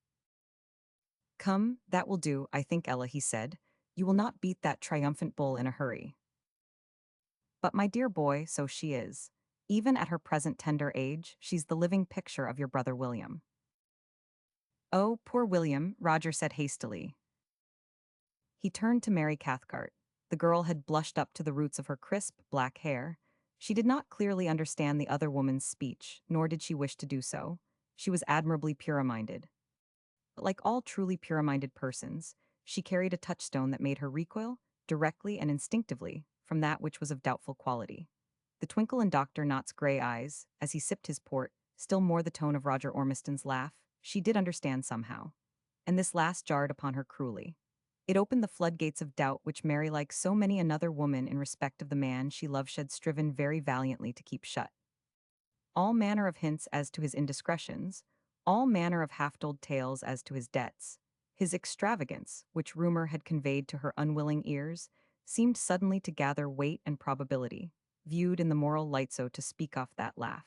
A: Come, that will do, I think, Ella, he said. You will not beat that triumphant bull in a hurry. But my dear boy, so she is. Even at her present tender age, she's the living picture of your brother William. Oh, poor William, Roger said hastily. He turned to Mary Cathcart. The girl had blushed up to the roots of her crisp, black hair. She did not clearly understand the other woman's speech, nor did she wish to do so. She was admirably pure-minded. But like all truly pure-minded persons, she carried a touchstone that made her recoil, directly and instinctively, from that which was of doubtful quality. The twinkle in Dr. Knott's gray eyes, as he sipped his port, still more the tone of Roger Ormiston's laugh, she did understand somehow. And this last jarred upon her cruelly. It opened the floodgates of doubt which Mary, like so many another woman in respect of the man she loved, had striven very valiantly to keep shut. All manner of hints as to his indiscretions, all manner of half-told tales as to his debts, his extravagance, which rumor had conveyed to her unwilling ears, seemed suddenly to gather weight and probability, viewed in the moral light, so to speak, off that laugh.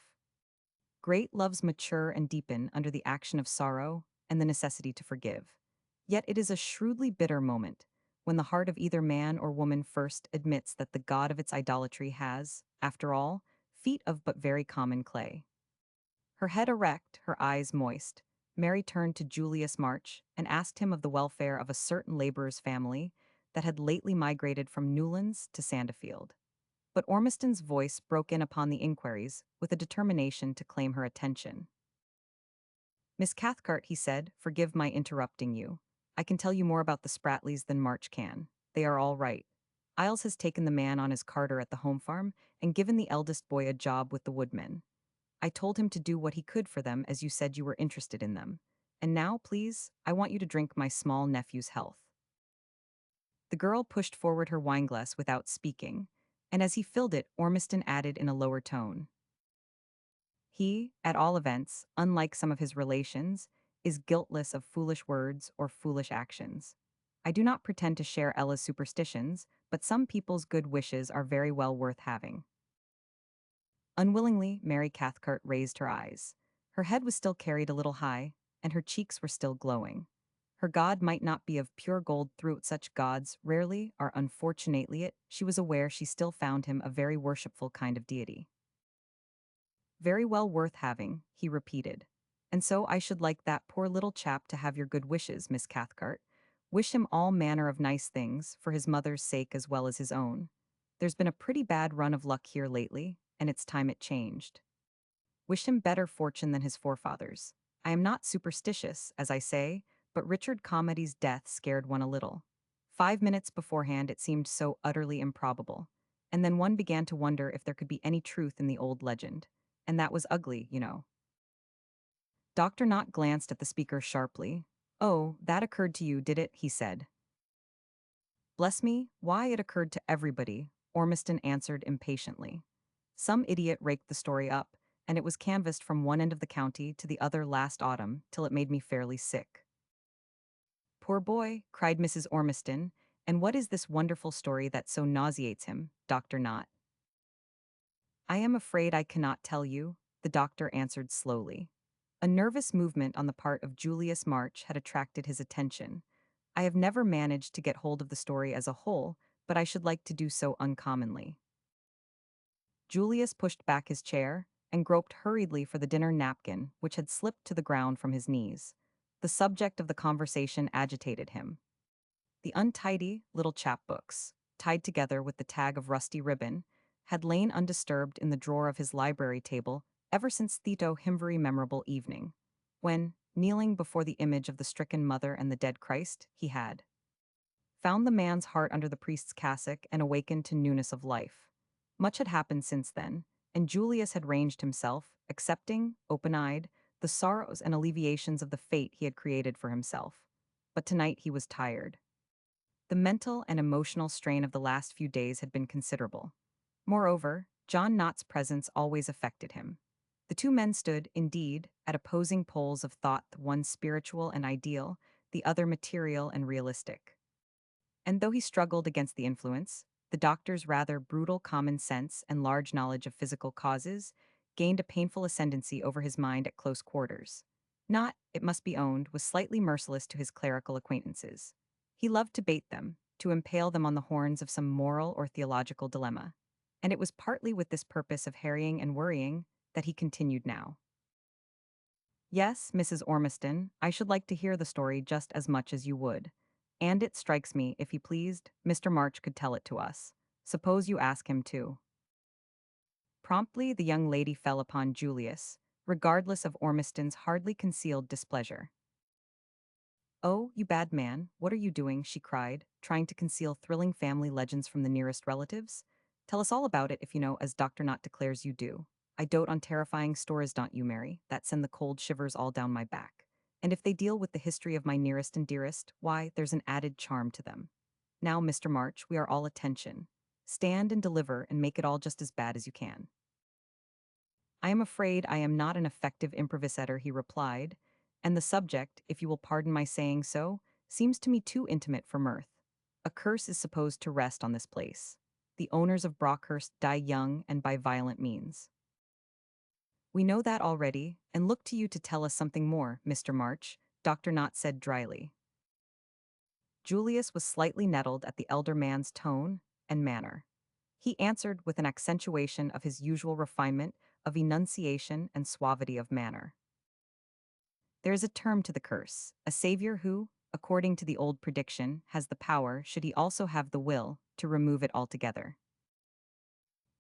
A: Great loves mature and deepen under the action of sorrow and the necessity to forgive. Yet it is a shrewdly bitter moment, when the heart of either man or woman first admits that the god of its idolatry has, after all, feet of but very common clay. Her head erect, her eyes moist, Mary turned to Julius March and asked him of the welfare of a certain laborer's family that had lately migrated from Newlands to Sandifield. But Ormiston's voice broke in upon the inquiries with a determination to claim her attention. Miss Cathcart, he said, forgive my interrupting you. I can tell you more about the Spratleys than March can. They are all right. Isles has taken the man on his carter at the home farm and given the eldest boy a job with the woodmen. I told him to do what he could for them, as you said you were interested in them. And now, please, I want you to drink my small nephew's health. The girl pushed forward her wineglass without speaking, and as he filled it, Ormiston added in a lower tone. He, at all events, unlike some of his relations, is guiltless of foolish words or foolish actions. I do not pretend to share Ella's superstitions, but some people's good wishes are very well worth having. Unwillingly, Mary Cathcart raised her eyes. Her head was still carried a little high, and her cheeks were still glowing. Her god might not be of pure gold through such gods rarely or unfortunately it, she was aware she still found him a very worshipful kind of deity. Very well worth having, he repeated. And so I should like that poor little chap to have your good wishes, Miss Cathcart. Wish him all manner of nice things, for his mother's sake as well as his own. There's been a pretty bad run of luck here lately, and it's time it changed. Wish him better fortune than his forefathers. I am not superstitious, as I say, but Richard Calmady's death scared one a little. 5 minutes beforehand it seemed so utterly improbable, and then one began to wonder if there could be any truth in the old legend. And that was ugly, you know. Dr. Knott glanced at the speaker sharply. Oh, that occurred to you, did it? He said. Bless me, why, it occurred to everybody, Ormiston answered impatiently. Some idiot raked the story up, and it was canvassed from one end of the county to the other last autumn till it made me fairly sick. Poor boy, cried Mrs. Ormiston, and what is this wonderful story that so nauseates him, Dr. Knott? I am afraid I cannot tell you, the doctor answered slowly. A nervous movement on the part of Julius March had attracted his attention. I have never managed to get hold of the story as a whole, but I should like to do so uncommonly." Julius pushed back his chair and groped hurriedly for the dinner napkin, which had slipped to the ground from his knees. The subject of the conversation agitated him. The untidy little chapbooks, tied together with the tag of rusty ribbon, had lain undisturbed in the drawer of his library table ever since Theto Himvery memorable evening, when, kneeling before the image of the stricken mother and the dead Christ, he had found the man's heart under the priest's cassock and awakened to newness of life. Much had happened since then, and Julius had ranged himself, accepting, open-eyed, the sorrows and alleviations of the fate he had created for himself. But tonight he was tired. The mental and emotional strain of the last few days had been considerable. Moreover, John Knott's presence always affected him. The two men stood, indeed, at opposing poles of thought, the one spiritual and ideal, the other material and realistic. And though he struggled against the influence, the doctor's rather brutal common sense and large knowledge of physical causes gained a painful ascendancy over his mind at close quarters. Knott, it must be owned, was slightly merciless to his clerical acquaintances. He loved to bait them, to impale them on the horns of some moral or theological dilemma. And it was partly with this purpose of harrying and worrying that he continued now. "Yes, Mrs. Ormiston, I should like to hear the story just as much as you would. And it strikes me, if he pleased, Mr. March could tell it to us. Suppose you ask him to." Promptly the young lady fell upon Julius, regardless of Ormiston's hardly concealed displeasure. "Oh, you bad man, what are you doing?" she cried, trying to conceal thrilling family legends from the nearest relatives. "Tell us all about it if you know, as Dr. Knott declares you do. I dote on terrifying stories, don't you, Mary, that send the cold shivers all down my back. And if they deal with the history of my nearest and dearest, why, there's an added charm to them. Now, Mr. March, we are all attention. Stand and deliver and make it all just as bad as you can." "I am afraid I am not an effective improvisator," he replied, "and the subject, if you will pardon my saying so, seems to me too intimate for mirth. A curse is supposed to rest on this place. The owners of Brockhurst die young and by violent means." "We know that already, and look to you to tell us something more, Mr. March," Dr. Knott said dryly. Julius was slightly nettled at the elder man's tone and manner. He answered with an accentuation of his usual refinement of enunciation and suavity of manner. "There is a term to the curse, a savior who, according to the old prediction, has the power, should he also have the will, to remove it altogether."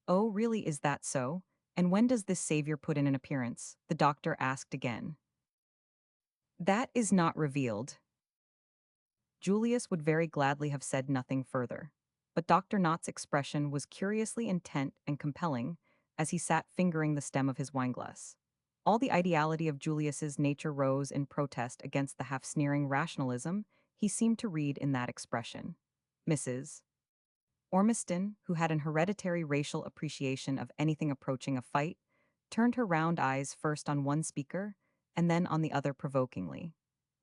A: "Oh, really, is that so? And when does this savior put in an appearance?" the doctor asked again. "That is not revealed." Julius would very gladly have said nothing further, but Dr. Knott's expression was curiously intent and compelling as he sat fingering the stem of his wineglass. All the ideality of Julius's nature rose in protest against the half-sneering rationalism he seemed to read in that expression. Mrs. Ormiston, who had an hereditary racial appreciation of anything approaching a fight, turned her round eyes first on one speaker and then on the other provokingly,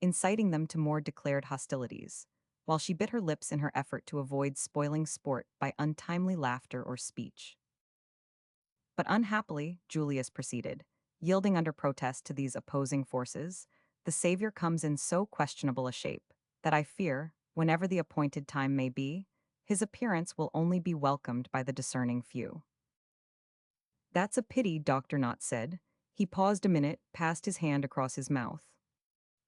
A: inciting them to more declared hostilities, while she bit her lips in her effort to avoid spoiling sport by untimely laughter or speech. "But unhappily," Julius proceeded, yielding under protest to these opposing forces, "the Savior comes in so questionable a shape that I fear, whenever the appointed time may be, his appearance will only be welcomed by the discerning few." "That's a pity," Dr. Knott said. He paused a minute, passed his hand across his mouth.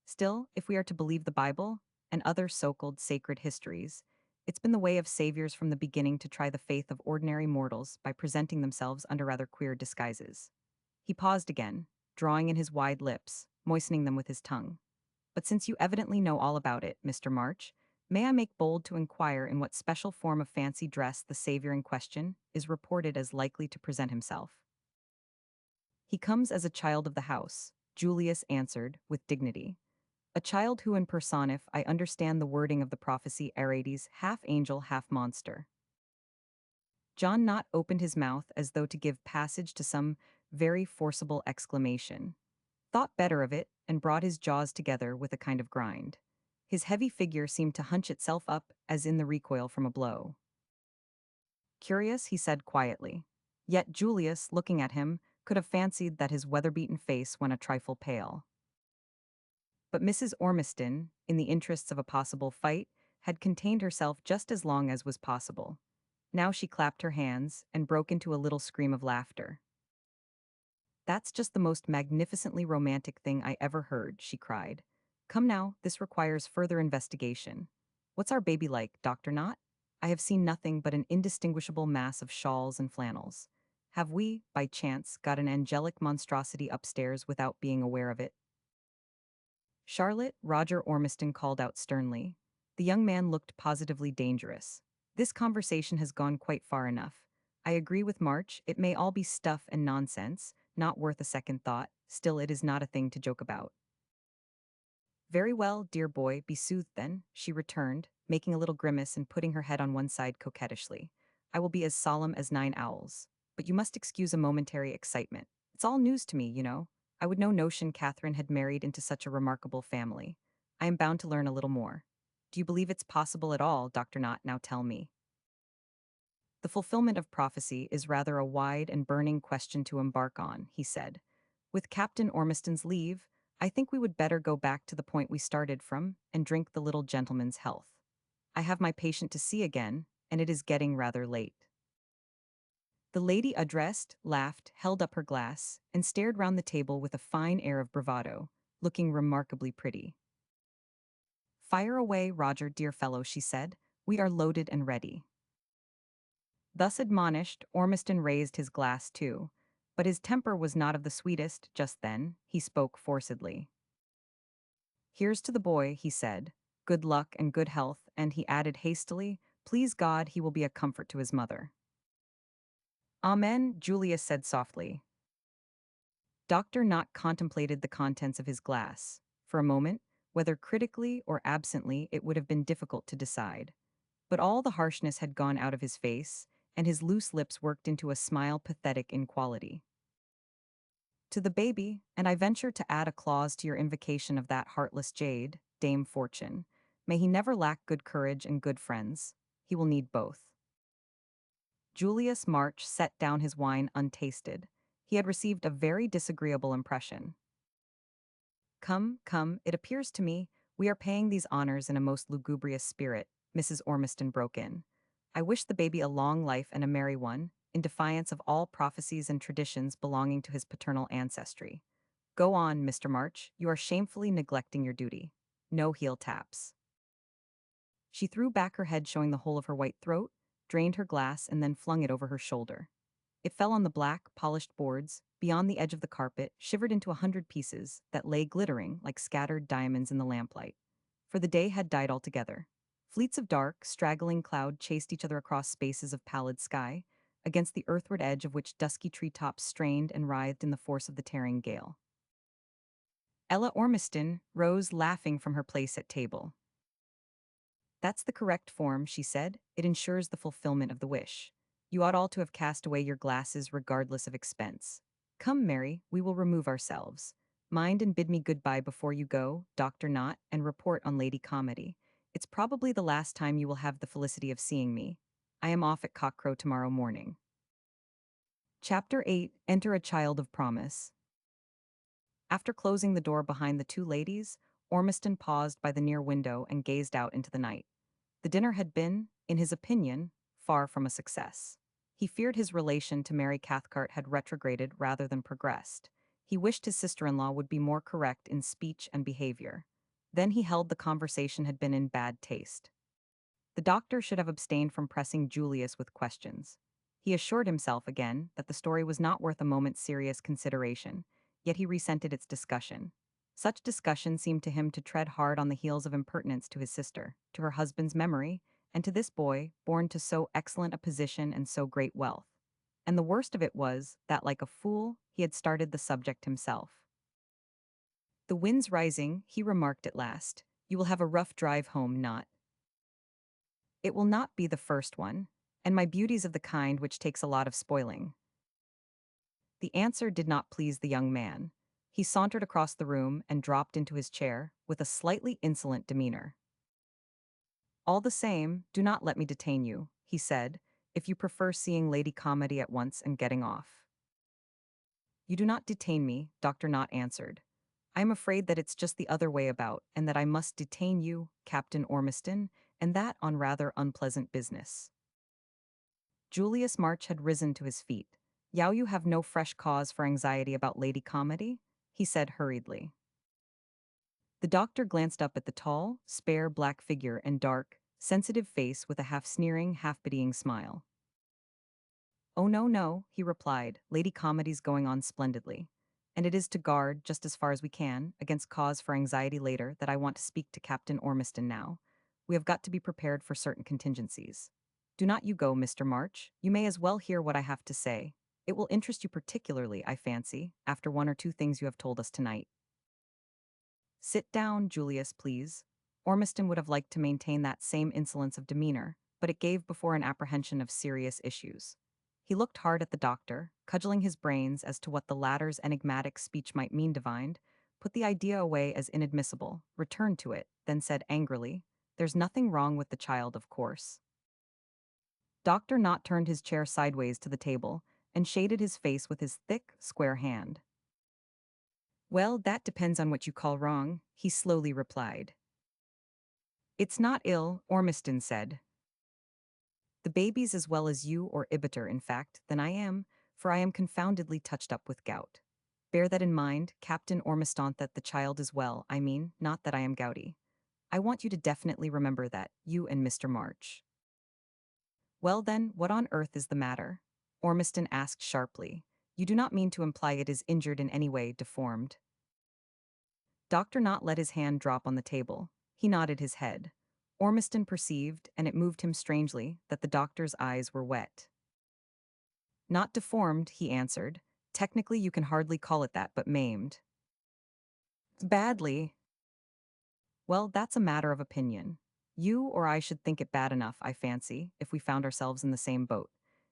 A: "Still, if we are to believe the Bible and other so-called sacred histories, it's been the way of saviors from the beginning to try the faith of ordinary mortals by presenting themselves under rather queer disguises." He paused again, drawing in his wide lips, moistening them with his tongue. "But since you evidently know all about it, Mr. March, may I make bold to inquire in what special form of fancy dress the savior in question is reported as likely to present himself?" "He comes as a child of the house," Julius answered, with dignity. "A child who in personif I understand the wording of the prophecy Aredes, half angel, half monster." John Knott opened his mouth as though to give passage to some very forcible exclamation, thought better of it, and brought his jaws together with a kind of grind. His heavy figure seemed to hunch itself up as in the recoil from a blow. "Curious," he said quietly. Yet Julius, looking at him, could have fancied that his weather-beaten face went a trifle pale. But Mrs. Ormiston, in the interests of a possible fight, had contained herself just as long as was possible. Now she clapped her hands and broke into a little scream of laughter. "That's just the most magnificently romantic thing I ever heard," she cried. "Come now, this requires further investigation. What's our baby like, Dr. Knott? I have seen nothing but an indistinguishable mass of shawls and flannels. Have we, by chance, got an angelic monstrosity upstairs without being aware of it?" "Charlotte," Roger Ormiston called out sternly. The young man looked positively dangerous. "This conversation has gone quite far enough. I agree with March, it may all be stuff and nonsense, not worth a second thought, still it is not a thing to joke about." "Very well, dear boy, be soothed then," she returned, making a little grimace and putting her head on one side coquettishly. "I will be as solemn as 9 owls. But you must excuse a momentary excitement. It's all news to me, you know. I would no notion Catherine had married into such a remarkable family. I am bound to learn a little more. Do you believe it's possible at all, Dr. Knott, now tell me?" "The fulfillment of prophecy is rather a wide and burning question to embark on," he said. "With Captain Ormiston's leave, I think we would better go back to the point we started from and drink the little gentleman's health. I have my patient to see again, and it is getting rather late." The lady addressed, laughed, held up her glass, and stared round the table with a fine air of bravado, looking remarkably pretty. "Fire away, Roger, dear fellow," she said. "We are loaded and ready." Thus admonished, Ormiston raised his glass too, but his temper was not of the sweetest just then. He spoke forcedly. "Here's to the boy," he said. "Good luck and good health," and he added hastily, "Please God he will be a comfort to his mother." "Amen," Julius said softly. Dr. Knott contemplated the contents of his glass. For a moment, whether critically or absently, it would have been difficult to decide. But all the harshness had gone out of his face, and his loose lips worked into a smile pathetic in quality. "To the baby, and I venture to add a clause to your invocation of that heartless jade, Dame Fortune. May he never lack good courage and good friends. He will need both." Julius March set down his wine untasted. He had received a very disagreeable impression. "Come, come, it appears to me we are paying these honors in a most lugubrious spirit," Mrs. Ormiston broke in. "I wish the baby a long life and a merry one, in defiance of all prophecies and traditions belonging to his paternal ancestry. Go on, Mr. March, you are shamefully neglecting your duty. No heel taps." She threw back her head showing the whole of her white throat, drained her glass and then flung it over her shoulder. It fell on the black, polished boards, beyond the edge of the carpet, shivered into 100 pieces that lay glittering like scattered diamonds in the lamplight. For the day had died altogether. Fleets of dark, straggling cloud chased each other across spaces of pallid sky, against the earthward edge of which dusky treetops strained and writhed in the force of the tearing gale. Ella Ormiston rose laughing from her place at table. "That's the correct form," she said. "It ensures the fulfillment of the wish. You ought all to have cast away your glasses regardless of expense. Come, Mary, we will remove ourselves. Mind and bid me goodbye before you go, Dr. Knott, and report on Lady Calmady. It's probably the last time you will have the felicity of seeing me. I am off at cockcrow tomorrow morning." Chapter 8. Enter a Child of Promise. After closing the door behind the two ladies, Ormiston paused by the near window and gazed out into the night. The dinner had been, in his opinion, far from a success. He feared his relation to Mary Cathcart had retrograded rather than progressed. He wished his sister-in-law would be more correct in speech and behavior. Then he held the conversation had been in bad taste. The doctor should have abstained from pressing Julius with questions. He assured himself again that the story was not worth a moment's serious consideration, yet he resented its discussion. Such discussion seemed to him to tread hard on the heels of impertinence to his sister, to her husband's memory, and to this boy, born to so excellent a position and so great wealth. And the worst of it was that, like a fool, he had started the subject himself. "The wind's rising," he remarked at last. "You will have a rough drive home, not?" "It will not be the first one, and my beauty's of the kind which takes a lot of spoiling." The answer did not please the young man. He sauntered across the room and dropped into his chair with a slightly insolent demeanor. "All the same, do not let me detain you," he said, "if you prefer seeing Lady Calmady at once and getting off." "You do not detain me," Dr. Knott answered. "I am afraid that it's just the other way about, and that I must detain you, Captain Ormiston, and that on rather unpleasant business. Julius March had risen to his feet. You have no fresh cause for anxiety about Lady Calmady? He said hurriedly. The doctor glanced up at the tall, spare black figure and dark, sensitive face with a half-sneering, half-pitying smile. Oh no, no, he replied, Lady Calmady's going on splendidly. And it is to guard, just as far as we can, against cause for anxiety later that I want to speak to Captain Ormiston now. We have got to be prepared for certain contingencies. Do not you go, Mr. March. You may as well hear what I have to say. It will interest you particularly, I fancy, after one or two things you have told us tonight. Sit down, Julius, please. Ormiston would have liked to maintain that same insolence of demeanor, but it gave before an apprehension of serious issues. He looked hard at the doctor, cudgeling his brains as to what the latter's enigmatic speech might mean divined, put the idea away as inadmissible, returned to it, then said angrily, There's nothing wrong with the child, of course. Dr. Knott turned his chair sideways to the table and shaded his face with his thick, square hand. Well, that depends on what you call wrong, he slowly replied. It's not ill, Ormiston said. The baby's as well as you or Ibiter, in fact, than I am, for I am confoundedly touched up with gout. Bear that in mind, Captain Ormiston, that the child is well, I mean, not that I am gouty. I want you to definitely remember that, you and Mr. March. Well then, what on earth is the matter? Ormiston asked sharply. You do not mean to imply it is injured in any way, deformed. Dr. Knott let his hand drop on the table. He nodded his head. Ormiston perceived, and it moved him strangely, that the doctor's eyes were wet. Not deformed, he answered. Technically you can hardly call it that, but maimed. Badly. Well, that's a matter of opinion. You or I should think it bad enough, I fancy, if we found ourselves in the same boat.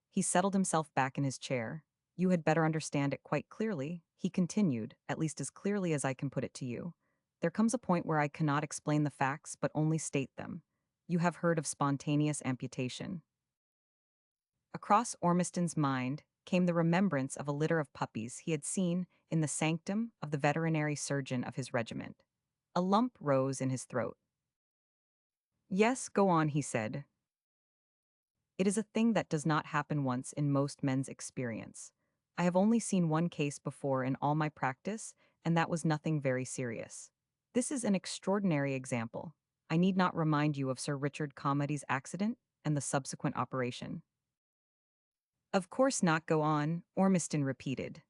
A: He settled himself back in his chair. You had better understand it quite clearly, he continued, at least as clearly as I can put it to you. There comes a point where I cannot explain the facts but only state them. You have heard of spontaneous amputation. Across Ormiston's mind came the remembrance of a litter of puppies he had seen in the sanctum of the veterinary surgeon of his regiment. A lump rose in his throat. Yes, go on, he said. It is a thing that does not happen once in most men's experience. I have only seen one case before in all my practice, and that was nothing very serious. This is an extraordinary example. I need not remind you of Sir Richard Calmady's accident and the subsequent operation. Of course not, go on, Ormiston repeated.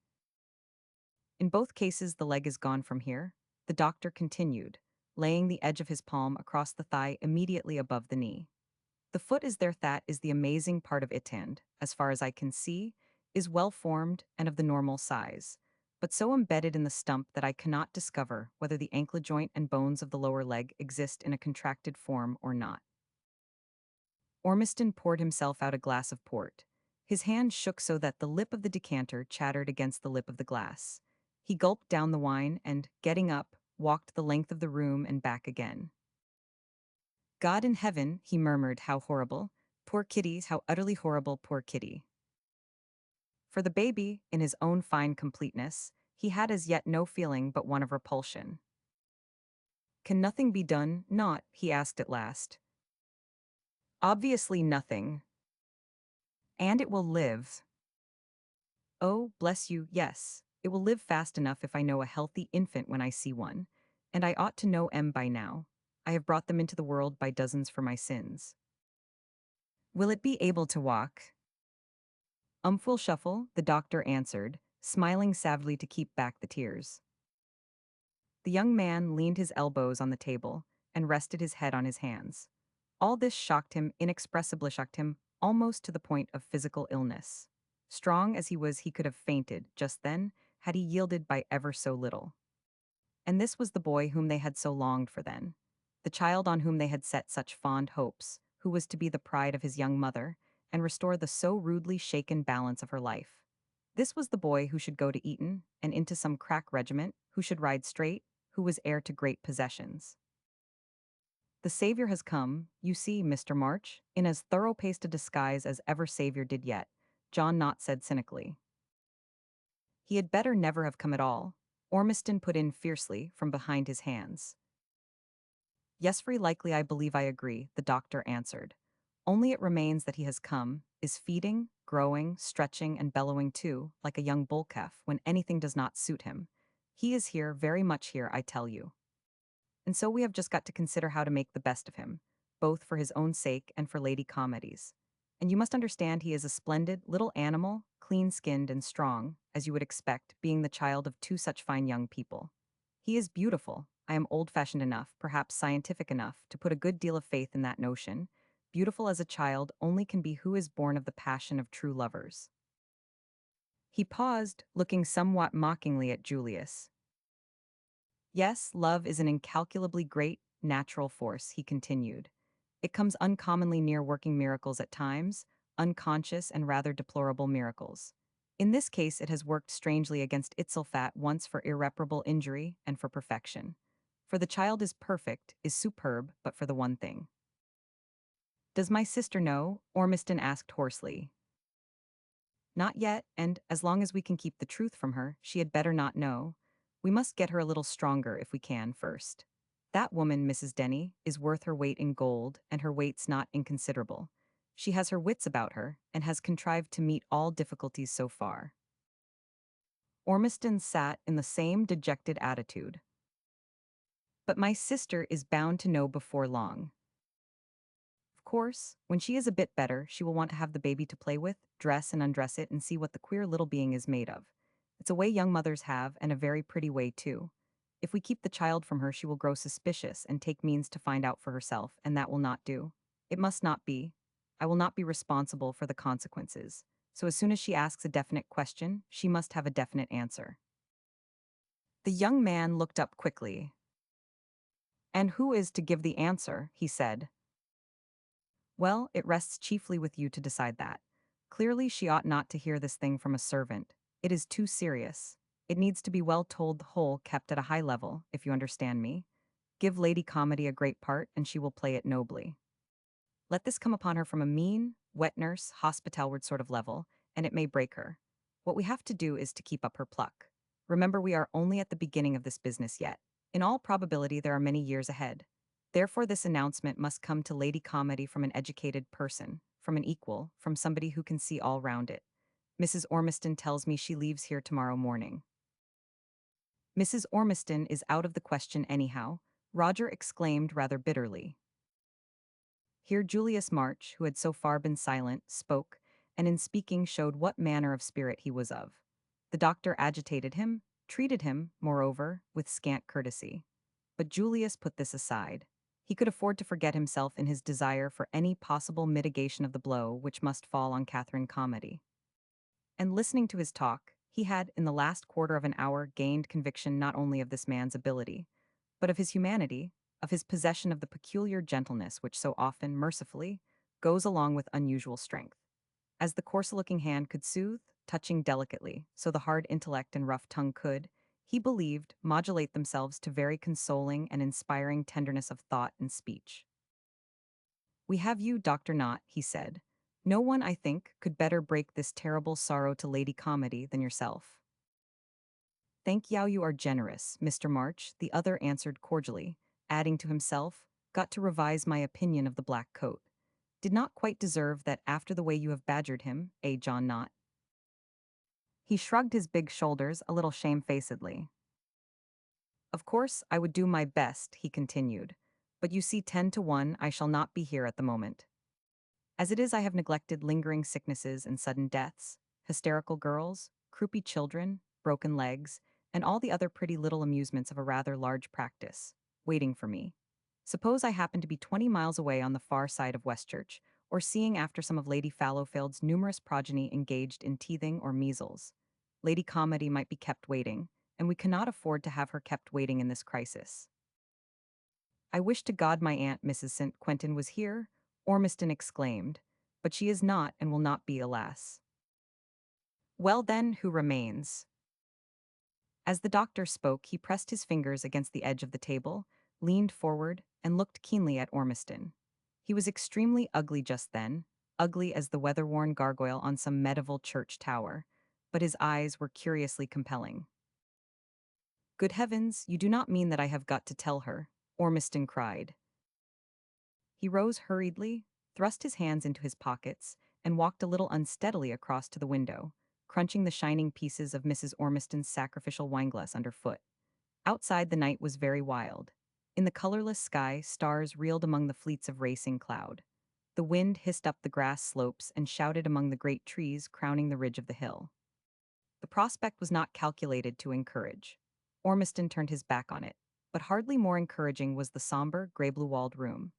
A: In both cases the leg is gone from here, the doctor continued, laying the edge of his palm across the thigh immediately above the knee. The foot is there, that is the amazing part of it, and, as far as I can see, is well formed and of the normal size, but so embedded in the stump that I cannot discover whether the ankle joint and bones of the lower leg exist in a contracted form or not. Ormiston poured himself out a glass of port. His hand shook so that the lip of the decanter chattered against the lip of the glass. He gulped down the wine and, getting up, walked the length of the room and back again. God in heaven, he murmured, how horrible. Poor kitties, how utterly horrible, poor kitty. For the baby, in his own fine completeness, he had as yet no feeling but one of repulsion. Can nothing be done? Not, he asked at last. Obviously nothing. And it will live. Oh, bless you, yes. It will live fast enough if I know a healthy infant when I see one. And I ought to know M by now. I have brought them into the world by dozens for my sins. Will it be able to walk? Will shuffle, the doctor answered, smiling sadly to keep back the tears. The young man leaned his elbows on the table and rested his head on his hands. All this shocked him, inexpressibly shocked him, almost to the point of physical illness. Strong as he was, he could have fainted, just then, had he yielded by ever so little. And this was the boy whom they had so longed for then, the child on whom they had set such fond hopes, who was to be the pride of his young mother, and restore the so rudely shaken balance of her life. This was the boy who should go to Eton, and into some crack regiment, who should ride straight, who was heir to great possessions. The Savior has come, you see, Mr. March, in as thorough-paced a disguise as ever Savior did yet, John Knott said cynically. He had better never have come at all, Ormiston put in fiercely from behind his hands. Yes, very likely, I believe I agree, the doctor answered. Only it remains that he has come, is feeding, growing, stretching, and bellowing too, like a young bull calf, when anything does not suit him. He is here, very much here, I tell you. And so we have just got to consider how to make the best of him, both for his own sake and for Lady Comedy's. And you must understand he is a splendid little animal, clean-skinned and strong, as you would expect, being the child of two such fine young people. He is beautiful. I am old-fashioned enough, perhaps scientific enough, to put a good deal of faith in that notion. Beautiful as a child only can be who is born of the passion of true lovers. He paused, looking somewhat mockingly at Julius. Yes, love is an incalculably great, natural force, he continued. It comes uncommonly near working miracles at times, unconscious and rather deplorable miracles. In this case, it has worked strangely against Itzelfat once for irreparable injury and for perfection. For the child is perfect, is superb, but for the one thing. Does my sister know? Ormiston asked hoarsely. Not yet, and, as long as we can keep the truth from her, she had better not know. We must get her a little stronger if we can first. That woman, Mrs. Denny, is worth her weight in gold, and her weight's not inconsiderable. She has her wits about her, and has contrived to meet all difficulties so far. Ormiston sat in the same dejected attitude. But my sister is bound to know before long. Of course, when she is a bit better, she will want to have the baby to play with, dress and undress it, and see what the queer little being is made of. It's a way young mothers have, and a very pretty way, too. If we keep the child from her, she will grow suspicious and take means to find out for herself, and that will not do. It must not be. I will not be responsible for the consequences. So as soon as she asks a definite question, she must have a definite answer. The young man looked up quickly. And who is to give the answer? He said. Well, it rests chiefly with you to decide that. Clearly, she ought not to hear this thing from a servant. It is too serious. It needs to be well told, the whole kept at a high level, if you understand me. Give Lady Comedy a great part, and she will play it nobly. Let this come upon her from a mean, wet nurse, hospitalward sort of level, and it may break her. What we have to do is to keep up her pluck. Remember, we are only at the beginning of this business yet. In all probability, there are many years ahead. Therefore, this announcement must come to Lady Comedy from an educated person, from an equal, from somebody who can see all round it. Mrs. Ormiston tells me she leaves here tomorrow morning. Mrs. Ormiston is out of the question anyhow, Roger exclaimed rather bitterly. Here Julius March, who had so far been silent, spoke, and in speaking showed what manner of spirit he was of. The doctor agitated him, treated him, moreover, with scant courtesy. But Julius put this aside. He could afford to forget himself in his desire for any possible mitigation of the blow which must fall on Catherine Comedy. And listening to his talk, he had, in the last quarter of an hour, gained conviction not only of this man's ability, but of his humanity, of his possession of the peculiar gentleness which so often, mercifully, goes along with unusual strength. As the coarse-looking hand could soothe, touching delicately, so the hard intellect and rough tongue could, he believed, modulate themselves to very consoling and inspiring tenderness of thought and speech. We have you, Dr. Knott, he said. No one, I think, could better break this terrible sorrow to Lady Comedy than yourself. Thank you are generous, Mr. March, the other answered cordially, adding to himself, got to revise my opinion of the black coat. Did not quite deserve that after the way you have badgered him, John Knott? He shrugged his big shoulders a little shamefacedly. Of course, I would do my best, he continued. But you see 10 to 1 I shall not be here at the moment. As it is, I have neglected lingering sicknesses and sudden deaths, hysterical girls, croupy children, broken legs, and all the other pretty little amusements of a rather large practice, waiting for me. Suppose I happen to be 20 miles away on the far side of Westchurch, or seeing after some of Lady Fallowfield's numerous progeny engaged in teething or measles. Lady Comedy might be kept waiting, and we cannot afford to have her kept waiting in this crisis. I wish to God my aunt, Mrs. St. Quentin, was here, Ormiston exclaimed, but she is not and will not be, alas. Well then, who remains? As the doctor spoke, he pressed his fingers against the edge of the table, leaned forward, and looked keenly at Ormiston. He was extremely ugly just then, ugly as the weather-worn gargoyle on some medieval church tower, but his eyes were curiously compelling. Good heavens, you do not mean that I have got to tell her, Ormiston cried. He rose hurriedly, thrust his hands into his pockets, and walked a little unsteadily across to the window, crunching the shining pieces of Mrs. Ormiston's sacrificial wineglass underfoot. Outside the night was very wild. In the colorless sky, stars reeled among the fleets of racing cloud. The wind hissed up the grass slopes and shouted among the great trees crowning the ridge of the hill. The prospect was not calculated to encourage. Ormiston turned his back on it, but hardly more encouraging was the somber, gray-blue-walled room.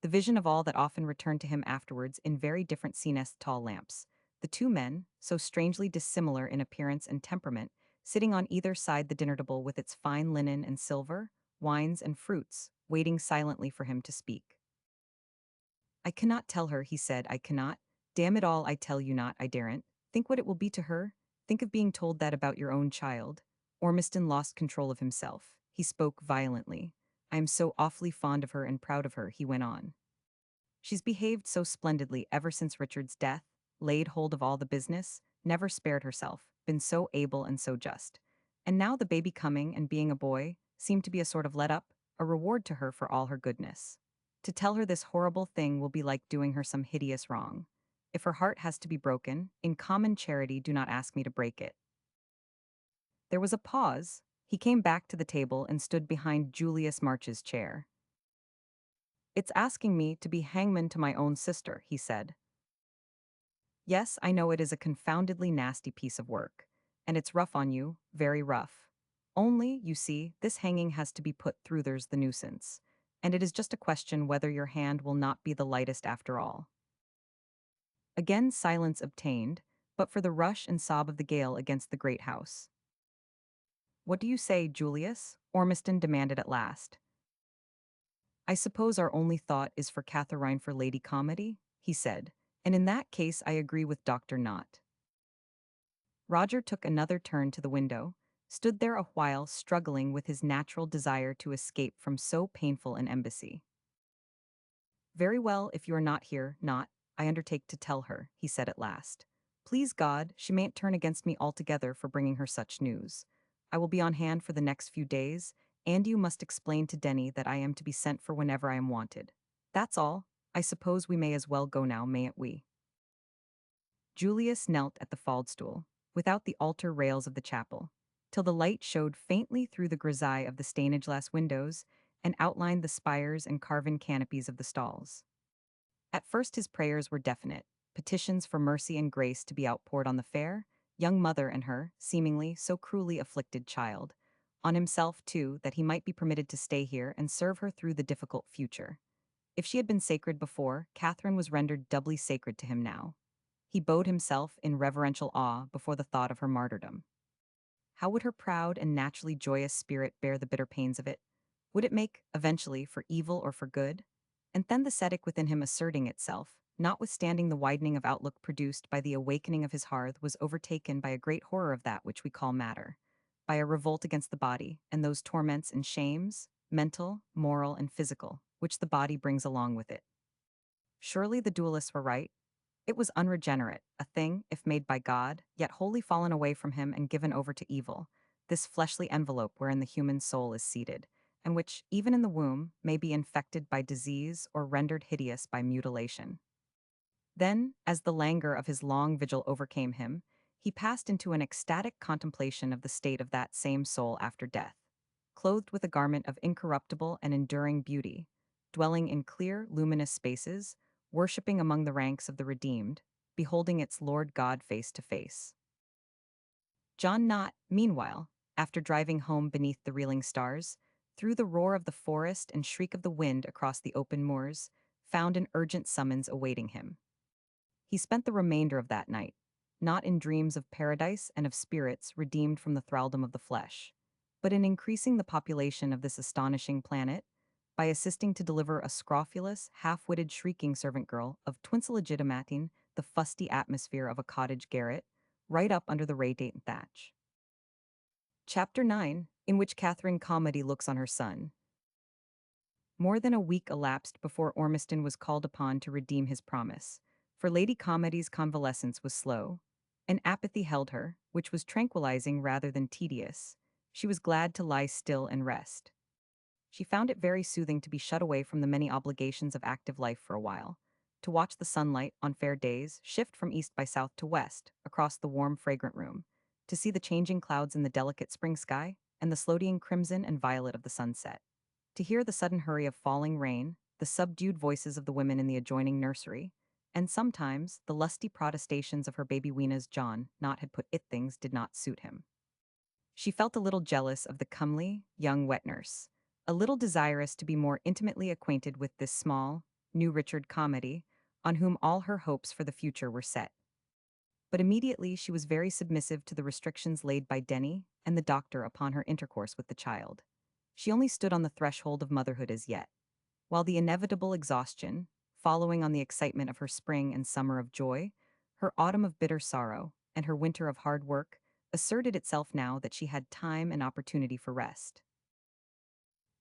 A: The vision of all that often returned to him afterwards in very different scenes tall lamps. The two men, so strangely dissimilar in appearance and temperament, sitting on either side the dinner table with its fine linen and silver, wines and fruits, waiting silently for him to speak. I cannot tell her, he said, I cannot. Damn it all, I tell you not, I daren't. Think what it will be to her. Think of being told that about your own child. Ormiston lost control of himself. He spoke violently. I am so awfully fond of her and proud of her, he went on. She's behaved so splendidly ever since Richard's death, laid hold of all the business, never spared herself, been so able and so just. And now the baby coming and being a boy seemed to be a sort of let up, a reward to her for all her goodness. To tell her this horrible thing will be like doing her some hideous wrong. If her heart has to be broken, in common charity do not ask me to break it. There was a pause. He came back to the table and stood behind Julius March's chair. It's asking me to be hangman to my own sister, he said. Yes, I know it is a confoundedly nasty piece of work. And it's rough on you, very rough. Only, you see, this hanging has to be put through there's the nuisance. And it is just a question whether your hand will not be the lightest after all. Again silence obtained, but for the rush and sob of the gale against the great house. What do you say, Julius? Ormiston demanded at last. I suppose our only thought is for Catherine for Lady Calmady, he said, and in that case I agree with Dr. Knott. Roger took another turn to the window, stood there a while struggling with his natural desire to escape from so painful an embassy. Very well, if you are not here, Knott, I undertake to tell her, he said at last. Please God, she mayn't turn against me altogether for bringing her such news. I will be on hand for the next few days, and you must explain to Denny that I am to be sent for whenever I am wanted. That's all. I suppose we may as well go now, mayn't we? Julius knelt at the faldstool, without the altar rails of the chapel, till the light showed faintly through the grisaille of the stained-glass windows and outlined the spires and carven canopies of the stalls. At first his prayers were definite, petitions for mercy and grace to be outpoured on the fair, young mother and her, seemingly so cruelly afflicted child, on himself, too, that he might be permitted to stay here and serve her through the difficult future. If she had been sacred before, Catherine was rendered doubly sacred to him now. He bowed himself in reverential awe before the thought of her martyrdom. How would her proud and naturally joyous spirit bear the bitter pains of it? Would it make, eventually, for evil or for good? And then the ascetic within him asserting itself, notwithstanding the widening of outlook produced by the awakening of his hearth, was overtaken by a great horror of that which we call matter, by a revolt against the body, and those torments and shames, mental, moral, and physical, which the body brings along with it. Surely the dualists were right. It was unregenerate, a thing, if made by God, yet wholly fallen away from him and given over to evil, this fleshly envelope wherein the human soul is seated, and which, even in the womb, may be infected by disease or rendered hideous by mutilation. Then, as the languor of his long vigil overcame him, he passed into an ecstatic contemplation of the state of that same soul after death, clothed with a garment of incorruptible and enduring beauty, dwelling in clear, luminous spaces, worshipping among the ranks of the redeemed, beholding its Lord God face to face. John Knott, meanwhile, after driving home beneath the reeling stars, through the roar of the forest and shriek of the wind across the open moors, found an urgent summons awaiting him. He spent the remainder of that night, not in dreams of paradise and of spirits redeemed from the thraldom of the flesh, but in increasing the population of this astonishing planet, by assisting to deliver a scrofulous, half-witted shrieking servant girl of twinselegitimating the fusty atmosphere of a cottage garret, right up under the radiant thatch. Chapter 9, in which Catherine Calmady looks on her son. More than a week elapsed before Ormiston was called upon to redeem his promise, for Lady Calmady's convalescence was slow. An apathy held her, which was tranquilizing rather than tedious. She was glad to lie still and rest. She found it very soothing to be shut away from the many obligations of active life for a while, to watch the sunlight, on fair days, shift from east by south to west, across the warm, fragrant room, to see the changing clouds in the delicate spring sky, and the slow-dying crimson and violet of the sunset, to hear the sudden hurry of falling rain, the subdued voices of the women in the adjoining nursery, and sometimes the lusty protestations of her baby Weena's John not had put it things did not suit him. She felt a little jealous of the comely, young wet nurse, a little desirous to be more intimately acquainted with this small, new Richard Calmady, on whom all her hopes for the future were set. But immediately she was very submissive to the restrictions laid by Denny and the doctor upon her intercourse with the child. She only stood on the threshold of motherhood as yet, while the inevitable exhaustion, following on the excitement of her spring and summer of joy, her autumn of bitter sorrow, and her winter of hard work, asserted itself now that she had time and opportunity for rest.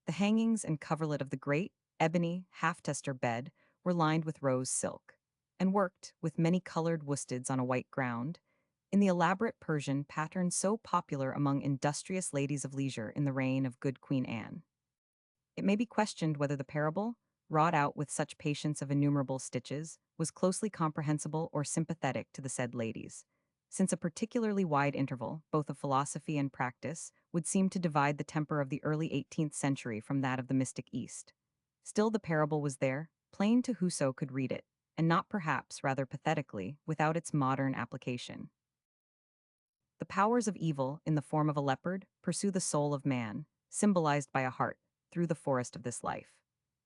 A: The hangings and coverlet of the great, ebony, half-tester bed were lined with rose silk, and worked, with many-colored worsteds on a white ground, in the elaborate Persian pattern so popular among industrious ladies of leisure in the reign of good Queen Anne. It may be questioned whether the parable, wrought out with such patience of innumerable stitches, was closely comprehensible or sympathetic to the said ladies, since a particularly wide interval, both of philosophy and practice, would seem to divide the temper of the early 18th century from that of the mystic East. Still the parable was there, plain to whoso could read it, and not perhaps, rather pathetically, without its modern application. The powers of evil, in the form of a leopard, pursue the soul of man, symbolized by a heart, through the forest of this life.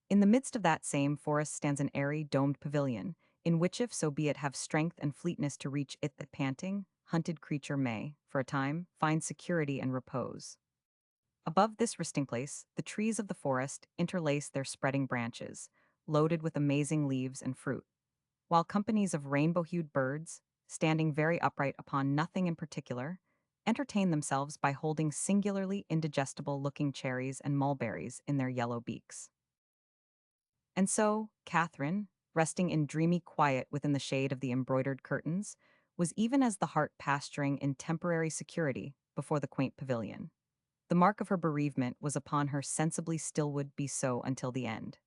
A: In the midst of that same forest stands an airy, domed pavilion, in which if so be it have strength and fleetness to reach it, the panting, hunted creature may, for a time, find security and repose. Above this resting place, the trees of the forest interlace their spreading branches, loaded with amazing leaves and fruit, while companies of rainbow-hued birds, standing very upright upon nothing in particular, entertain themselves by holding singularly indigestible-looking cherries and mulberries in their yellow beaks. And so, Catherine, resting in dreamy quiet within the shade of the embroidered curtains, was even as the hart pasturing in temporary security before the quaint pavilion. The mark of her bereavement was upon her sensibly still would be so until the end.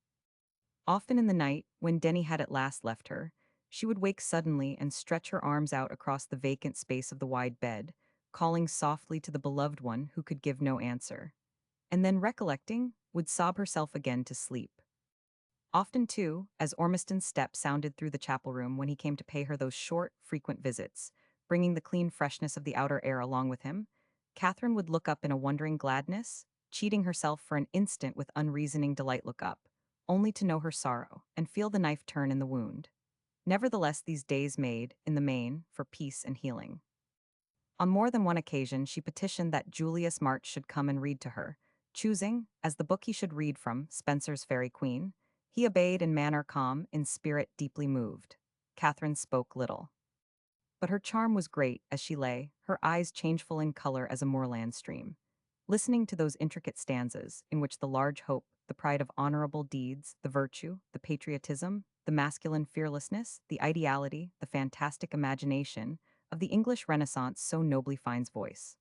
A: Often in the night, when Denny had at last left her, she would wake suddenly and stretch her arms out across the vacant space of the wide bed, calling softly to the beloved one who could give no answer, and then recollecting, would sob herself again to sleep. Often, too, as Ormiston's step sounded through the chapel room when he came to pay her those short, frequent visits, bringing the clean freshness of the outer air along with him, Catherine would look up in a wondering gladness, cheating herself for an instant with unreasoning delight look up, only to know her sorrow and feel the knife turn in the wound. Nevertheless, these days made, in the main, for peace and healing. On more than one occasion she petitioned that Julius March should come and read to her, choosing, as the book he should read from, Spenser's Faerie Queen. He obeyed in manner calm, in spirit deeply moved. Catherine spoke little. But her charm was great as she lay, her eyes changeful in color as a moorland stream, listening to those intricate stanzas in which the large hope, the pride of honorable deeds, the virtue, the patriotism, the masculine fearlessness, the ideality, the fantastic imagination of the English Renaissance so nobly finds voice.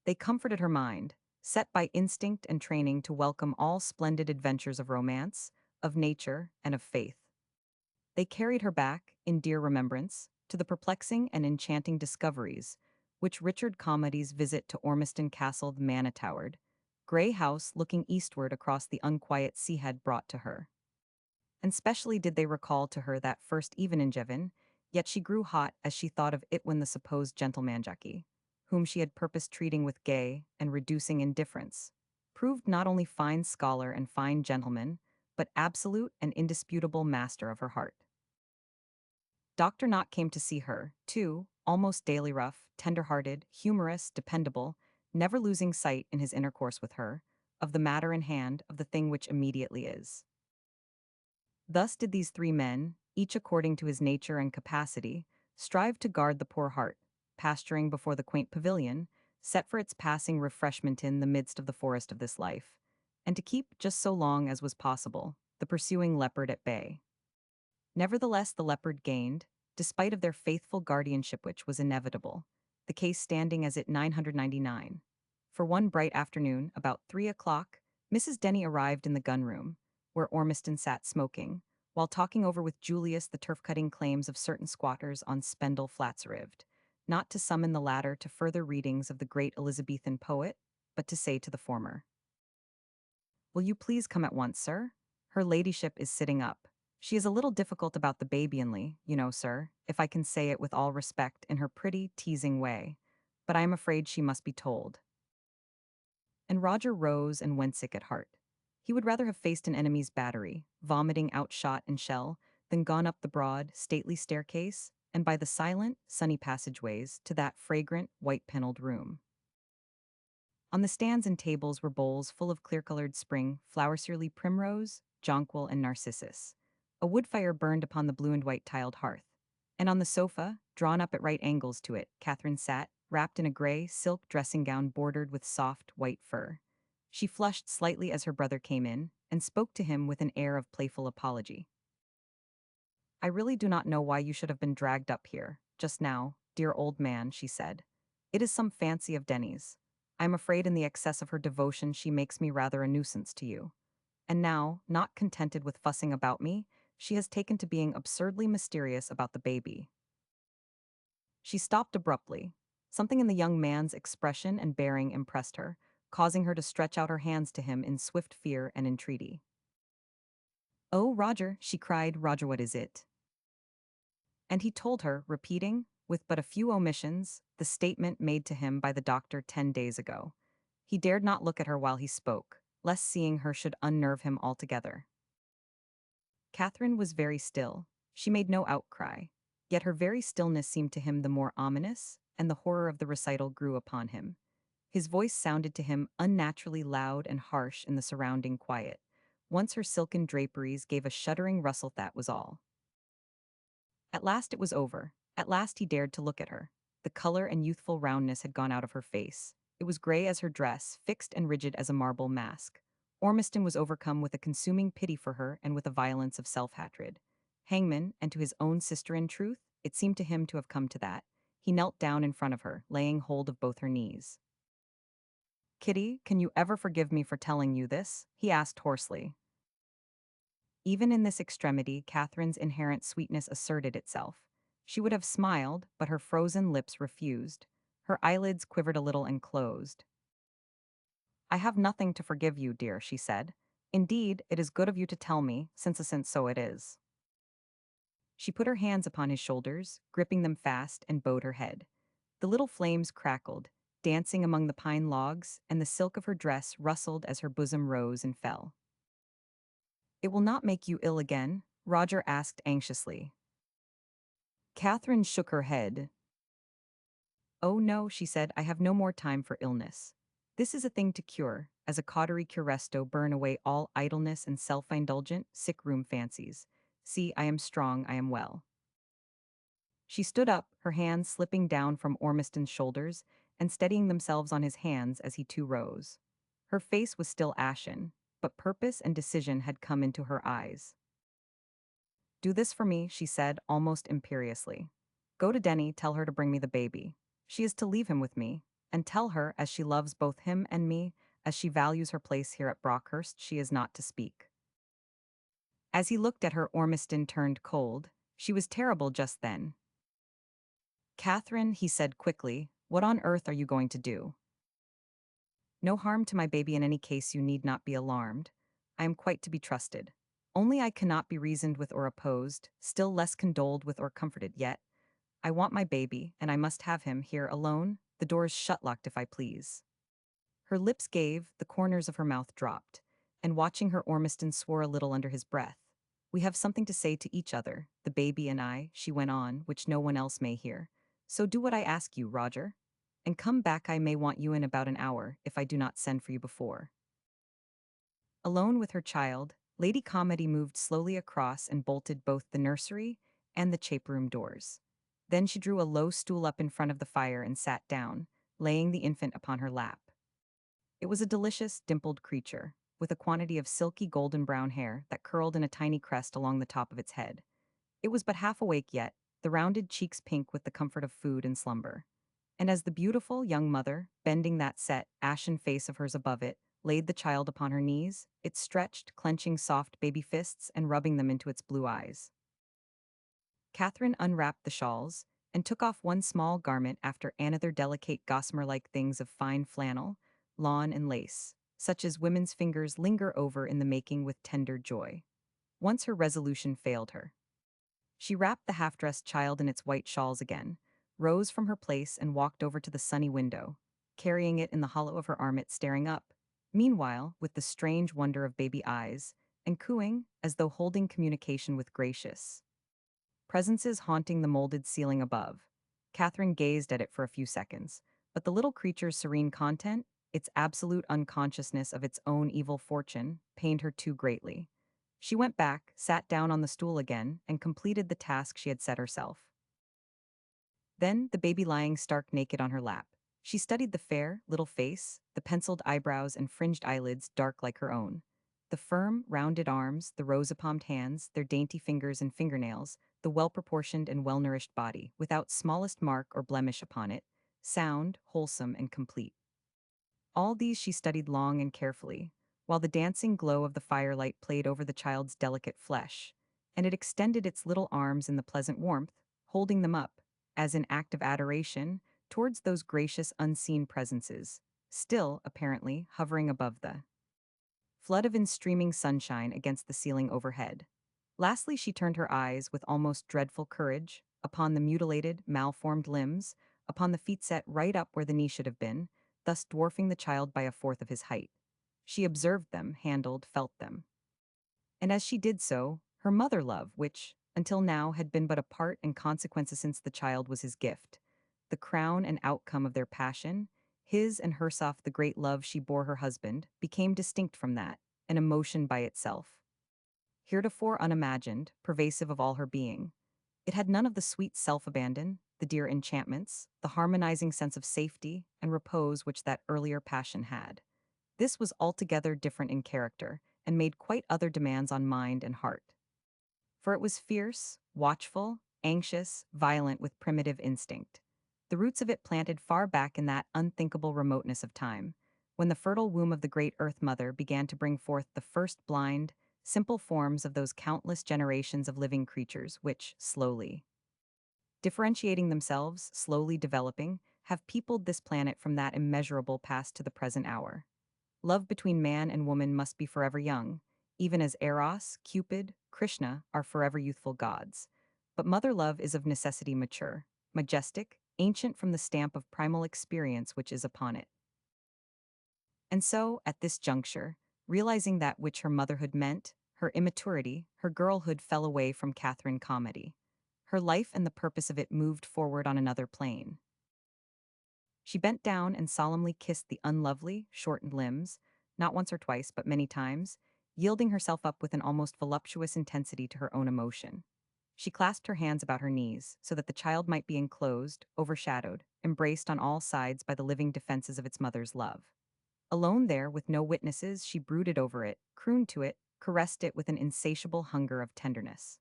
A: They comforted her mind, set by instinct and training to welcome all splendid adventures of romance, of nature, and of faith. They carried her back, in dear remembrance, to the perplexing and enchanting discoveries which Richard Calmady's visit to Ormiston Castle the Manor-towered, grey house looking eastward across the unquiet sea-head brought to her. And specially did they recall to her that first even yet she grew hot as she thought of it when the supposed gentleman jockey, whom she had purposed treating with gay and reducing indifference, proved not only fine scholar and fine gentleman, but absolute and indisputable master of her heart. Dr. Knott came to see her, too, almost daily rough, tender-hearted, humorous, dependable, never losing sight in his intercourse with her, of the matter in hand, of the thing which immediately is. Thus did these three men, each according to his nature and capacity, strive to guard the poor heart, pasturing before the quaint pavilion, set for its passing refreshment in the midst of the forest of this life, and to keep, just so long as was possible, the pursuing leopard at bay. Nevertheless the leopard gained, despite of their faithful guardianship which was inevitable, the case standing as it 999. For one bright afternoon, about 3 o'clock, Mrs. Denny arrived in the gun room, where Ormiston sat smoking, while talking over with Julius the turf-cutting claims of certain squatters on Spendle Flatsrived, not to summon the latter to further readings of the great Elizabethan poet, but to say to the former, "Will you please come at once, sir? Her ladyship is sitting up. She is a little difficult about the babyonly, you know, sir, if I can say it with all respect in her pretty, teasing way, but I am afraid she must be told." And Roger rose and went sick at heart. He would rather have faced an enemy's battery, vomiting out shot and shell, than gone up the broad, stately staircase, and by the silent, sunny passageways to that fragrant, white-paneled room. On the stands and tables were bowls full of clear-colored spring, flower-cereally primrose, jonquil, and narcissus. A wood fire burned upon the blue and white tiled hearth. And on the sofa, drawn up at right angles to it, Catherine sat, wrapped in a gray silk dressing gown bordered with soft, white fur. She flushed slightly as her brother came in, and spoke to him with an air of playful apology. "I really do not know why you should have been dragged up here, just now, dear old man," she said. "It is some fancy of Denny's. I am afraid in the excess of her devotion she makes me rather a nuisance to you. And now, not contented with fussing about me, she has taken to being absurdly mysterious about the baby." She stopped abruptly. Something in the young man's expression and bearing impressed her, causing her to stretch out her hands to him in swift fear and entreaty. "Oh, Roger," she cried, "Roger, what is it?" And he told her, repeating, with but a few omissions, the statement made to him by the doctor 10 days ago. He dared not look at her while he spoke, lest seeing her should unnerve him altogether. Catherine was very still. She made no outcry, yet her very stillness seemed to him the more ominous, and the horror of the recital grew upon him. His voice sounded to him unnaturally loud and harsh in the surrounding quiet. Once her silken draperies gave a shuddering rustle, that was all. At last it was over. At last he dared to look at her. The color and youthful roundness had gone out of her face. It was gray as her dress, fixed and rigid as a marble mask. Ormiston was overcome with a consuming pity for her and with a violence of self-hatred. Hangman, and to his own sister in truth, it seemed to him to have come to that. He knelt down in front of her, laying hold of both her knees. "Kitty, can you ever forgive me for telling you this?" he asked hoarsely. Even in this extremity, Catherine's inherent sweetness asserted itself. She would have smiled, but her frozen lips refused. Her eyelids quivered a little and closed. "I have nothing to forgive you, dear," she said. "Indeed, it is good of you to tell me, since so it is." She put her hands upon his shoulders, gripping them fast, and bowed her head. The little flames crackled, dancing among the pine logs, and the silk of her dress rustled as her bosom rose and fell. "It will not make you ill again?" Roger asked anxiously. Catherine shook her head. "Oh no," she said, "I have no more time for illness. This is a thing to cure, as a cautery curesto burn away all idleness and self-indulgent, sick-room fancies. See, I am strong, I am well." She stood up, her hands slipping down from Ormiston's shoulders and steadying themselves on his hands as he too rose. Her face was still ashen, but purpose and decision had come into her eyes. "Do this for me," she said, almost imperiously. "Go to Denny, tell her to bring me the baby. She is to leave him with me, and tell her, as she loves both him and me, as she values her place here at Brockhurst, she is not to speak." As he looked at her, Ormiston turned cold. She was terrible just then. "Catherine," he said quickly, "what on earth are you going to do?" "No harm to my baby in any case, you need not be alarmed. I am quite to be trusted. Only I cannot be reasoned with or opposed, still less condoled with or comforted yet. I want my baby, and I must have him here alone, the doors shut-locked if I please." Her lips gave, the corners of her mouth dropped, and watching her, Ormiston swore a little under his breath. "We have something to say to each other, the baby and I," she went on, "which no one else may hear. So do what I ask you, Roger. And come back, I may want you in about an hour, if I do not send for you before." Alone with her child, Lady Calmady moved slowly across and bolted both the nursery and the chaperoom doors. Then she drew a low stool up in front of the fire and sat down, laying the infant upon her lap. It was a delicious, dimpled creature, with a quantity of silky golden-brown hair that curled in a tiny crest along the top of its head. It was but half awake yet, the rounded cheeks pink with the comfort of food and slumber. And as the beautiful young mother, bending that set, ashen face of hers above it, laid the child upon her knees. It stretched, clenching soft baby fists and rubbing them into its blue eyes. Catherine unwrapped the shawls and took off one small garment after another delicate gossamer-like things of fine flannel, lawn, and lace, such as women's fingers linger over in the making with tender joy. Once her resolution failed her. She wrapped the half-dressed child in its white shawls again, rose from her place and walked over to the sunny window, carrying it in the hollow of her arm, it staring up, meanwhile, with the strange wonder of baby eyes, and cooing, as though holding communication with gracious presences haunting the molded ceiling above. Catherine gazed at it for a few seconds, but the little creature's serene content, its absolute unconsciousness of its own evil fortune, pained her too greatly. She went back, sat down on the stool again, and completed the task she had set herself. Then, the baby lying stark naked on her lap, she studied the fair, little face, the penciled eyebrows and fringed eyelids dark like her own. The firm, rounded arms, the rose-palmed hands, their dainty fingers and fingernails, the well-proportioned and well-nourished body, without smallest mark or blemish upon it, sound, wholesome, and complete. All these she studied long and carefully, while the dancing glow of the firelight played over the child's delicate flesh, and it extended its little arms in the pleasant warmth, holding them up, as in act of adoration, towards those gracious unseen presences, still, apparently, hovering above the flood of in-streaming sunshine against the ceiling overhead. Lastly, she turned her eyes, with almost dreadful courage, upon the mutilated, malformed limbs, upon the feet set right up where the knee should have been, thus dwarfing the child by a fourth of his height. She observed them, handled, felt them. And as she did so, her mother love, which, until now, had been but a part and consequence since the child was his gift, the crown and outcome of their passion, his and Herself, the great love she bore her husband, became distinct from that, an emotion by itself. Heretofore unimagined, pervasive of all her being. It had none of the sweet self-abandon, the dear enchantments, the harmonizing sense of safety and repose which that earlier passion had. This was altogether different in character, and made quite other demands on mind and heart. For it was fierce, watchful, anxious, violent with primitive instinct. The roots of it planted far back in that unthinkable remoteness of time, when the fertile womb of the great Earth Mother began to bring forth the first blind, simple forms of those countless generations of living creatures which, slowly differentiating themselves, slowly developing, have peopled this planet from that immeasurable past to the present hour. Love between man and woman must be forever young, even as Eros, Cupid, Krishna are forever youthful gods. But mother love is of necessity mature, majestic, ancient from the stamp of primal experience which is upon it. And so, at this juncture, realizing that which her motherhood meant, her immaturity, her girlhood fell away from Catherine Calmady. Her life and the purpose of it moved forward on another plane. She bent down and solemnly kissed the unlovely, shortened limbs, not once or twice, but many times, yielding herself up with an almost voluptuous intensity to her own emotion. She clasped her hands about her knees, so that the child might be enclosed, overshadowed, embraced on all sides by the living defenses of its mother's love. Alone there, with no witnesses, she brooded over it, crooned to it, caressed it with an insatiable hunger of tenderness.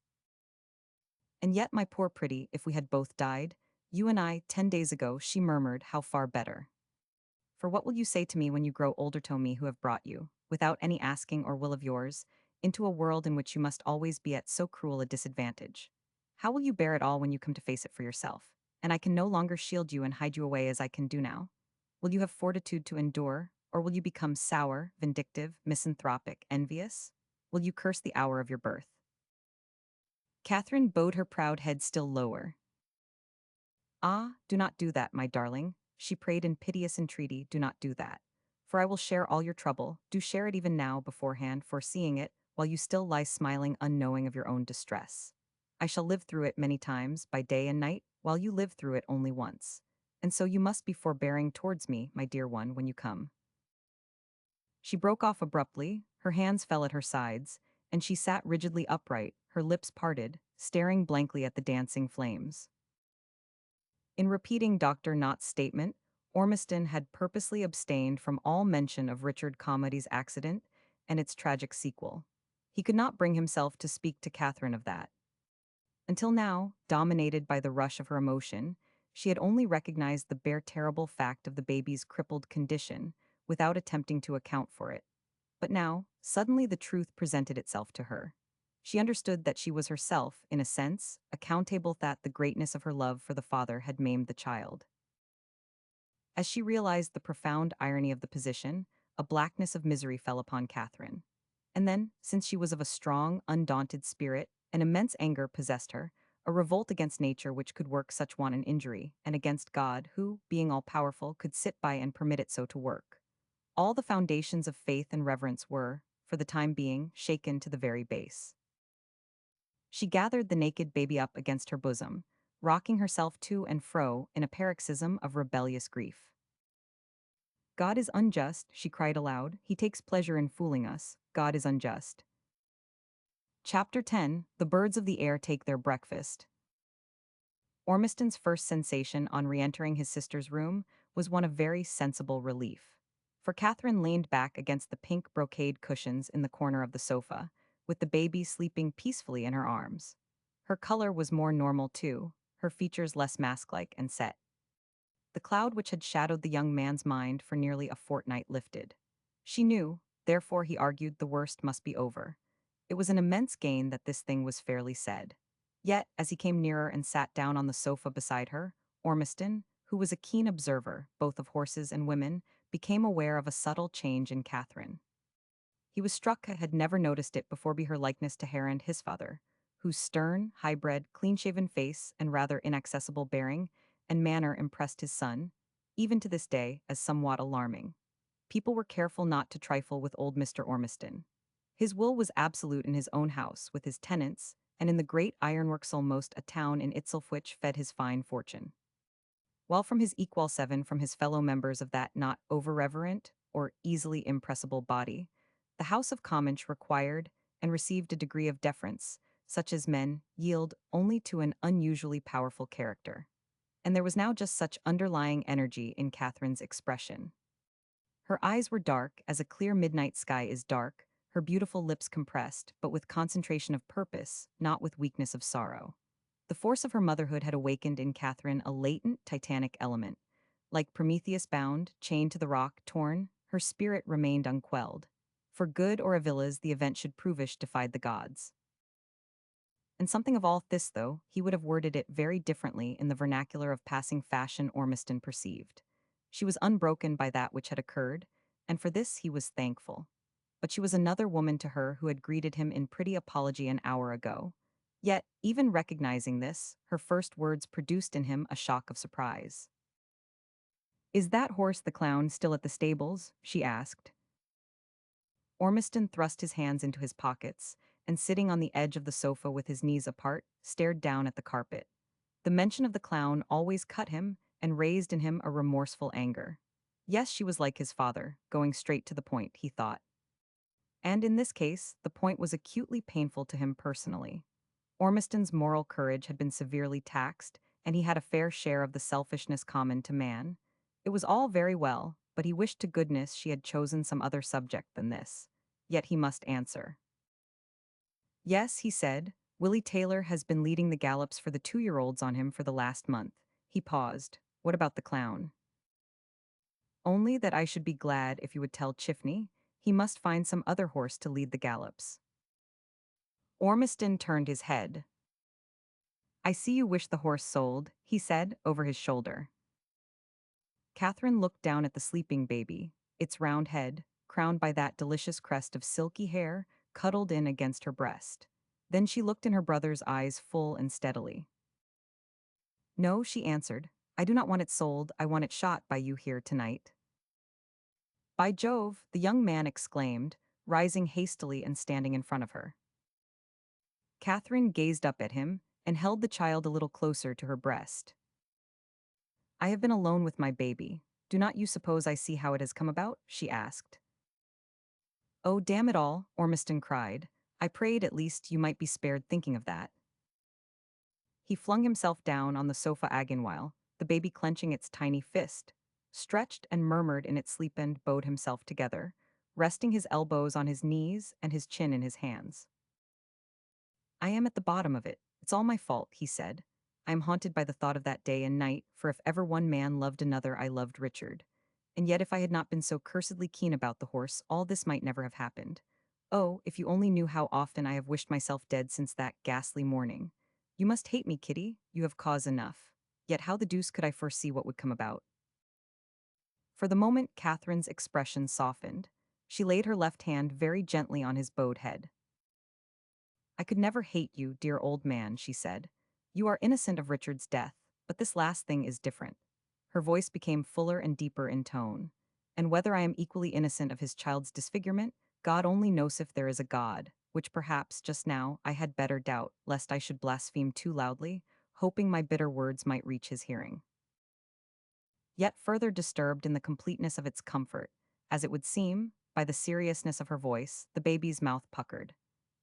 A: And yet, my poor pretty, if we had both died, you and I, 10 days ago, she murmured, how far better. For what will you say to me when you grow older, to me who have brought you, without any asking or will of yours, into a world in which you must always be at so cruel a disadvantage? How will you bear it all when you come to face it for yourself, and I can no longer shield you and hide you away as I can do now? Will you have fortitude to endure, or will you become sour, vindictive, misanthropic, envious? Will you curse the hour of your birth? Catherine bowed her proud head still lower. Ah, do not do that, my darling, she prayed in piteous entreaty, do not do that. For I will share all your trouble, do share it even now beforehand, foreseeing it, while you still lie smiling unknowing of your own distress. I shall live through it many times, by day and night, while you live through it only once. And so you must be forbearing towards me, my dear one, when you come. She broke off abruptly, her hands fell at her sides, and she sat rigidly upright, her lips parted, staring blankly at the dancing flames. In repeating Dr. Knott's statement, Ormiston had purposely abstained from all mention of Richard Calmady's accident and its tragic sequel. He could not bring himself to speak to Catherine of that. Until now, dominated by the rush of her emotion, she had only recognized the bare terrible fact of the baby's crippled condition, without attempting to account for it. But now, suddenly the truth presented itself to her. She understood that she was herself, in a sense, accountable that the greatness of her love for the father had maimed the child. As she realized the profound irony of the position, a blackness of misery fell upon Catherine. And then, since she was of a strong, undaunted spirit, an immense anger possessed her, a revolt against nature which could work such wanton injury, and against God, who, being all-powerful, could sit by and permit it so to work. All the foundations of faith and reverence were, for the time being, shaken to the very base. She gathered the naked baby up against her bosom, rocking herself to and fro in a paroxysm of rebellious grief. God is unjust, she cried aloud. He takes pleasure in fooling us. God is unjust. Chapter 10. The birds of the air take their breakfast. Ormiston's first sensation on re-entering his sister's room was one of very sensible relief. For Catherine leaned back against the pink brocade cushions in the corner of the sofa, with the baby sleeping peacefully in her arms. Her color was more normal too, her features less mask-like and set. The cloud which had shadowed the young man's mind for nearly a fortnight lifted. She knew, therefore he argued the worst must be over. It was an immense gain that this thing was fairly said. Yet, as he came nearer and sat down on the sofa beside her, Ormiston, who was a keen observer, both of horses and women, became aware of a subtle change in Catherine. He was struck had never noticed it before be her likeness to Herend his father, whose stern, high-bred, clean-shaven face and rather inaccessible bearing and manner impressed his son, even to this day, as somewhat alarming. People were careful not to trifle with old Mr. Ormiston. His will was absolute in his own house, with his tenants, and in the great ironworks almost a town in itself which fed his fine fortune. While from his equal seven from his fellow members of that not over-reverent or easily impressible body, the House of Commons required and received a degree of deference, such as men yield only to an unusually powerful character. And there was now just such underlying energy in Catherine's expression. Her eyes were dark, as a clear midnight sky is dark, her beautiful lips compressed, but with concentration of purpose, not with weakness of sorrow. The force of her motherhood had awakened in Catherine a latent titanic element. Like Prometheus bound, chained to the rock, torn, her spirit remained unquelled. For good or evil as the event should provish defied the gods. And something of all this, though, he would have worded it very differently in the vernacular of passing fashion Ormiston perceived. She was unbroken by that which had occurred, and for this he was thankful. But she was another woman to her who had greeted him in pretty apology an hour ago. Yet, even recognizing this, her first words produced in him a shock of surprise. "Is that horse the clown still at the stables?" she asked. Ormiston thrust his hands into his pockets, and sitting on the edge of the sofa with his knees apart, stared down at the carpet. The mention of the clown always cut him and raised in him a remorseful anger. Yes, she was like his father, going straight to the point, he thought. And in this case, the point was acutely painful to him personally. Ormiston's moral courage had been severely taxed, and he had a fair share of the selfishness common to man. It was all very well, but he wished to goodness she had chosen some other subject than this. Yet he must answer. "Yes," he said, "Willie Taylor has been leading the gallops for the 2-year-olds on him for the last month." He paused. "What about the clown?" "Only that I should be glad if you would tell Chiffney he must find some other horse to lead the gallops." Ormiston turned his head. "I see you wish the horse sold," he said, over his shoulder. Catherine looked down at the sleeping baby, its round head, crowned by that delicious crest of silky hair, cuddled in against her breast. Then she looked in her brother's eyes full and steadily. "No," she answered, "I do not want it sold, I want it shot by you here tonight." "By Jove!" the young man exclaimed, rising hastily and standing in front of her. Catherine gazed up at him and held the child a little closer to her breast. "I have been alone with my baby. Do not you suppose I see how it has come about?" she asked. "Oh, damn it all," Ormiston cried. "I prayed at least you might be spared thinking of that." He flung himself down on the sofa agonwhile, the baby clenching its tiny fist, stretched and murmured in its sleep and bowed himself together, resting his elbows on his knees and his chin in his hands. "I am at the bottom of it. It's all my fault," he said. "I am haunted by the thought of that day and night, for if ever one man loved another I loved Richard. And yet if I had not been so cursedly keen about the horse, all this might never have happened. Oh, if you only knew how often I have wished myself dead since that ghastly morning. You must hate me, Kitty, you have cause enough. Yet how the deuce could I foresee what would come about? For the moment Catherine's expression softened. She laid her left hand very gently on his bowed head. I could never hate you, dear old man, she said. You are innocent of Richard's death, but this last thing is different. Her voice became fuller and deeper in tone. And whether I am equally innocent of his child's disfigurement, God only knows if there is a God, which perhaps, just now, I had better doubt, lest I should blaspheme too loudly, hoping my bitter words might reach his hearing. Yet further disturbed in the completeness of its comfort, as it would seem, by the seriousness of her voice, the baby's mouth puckered.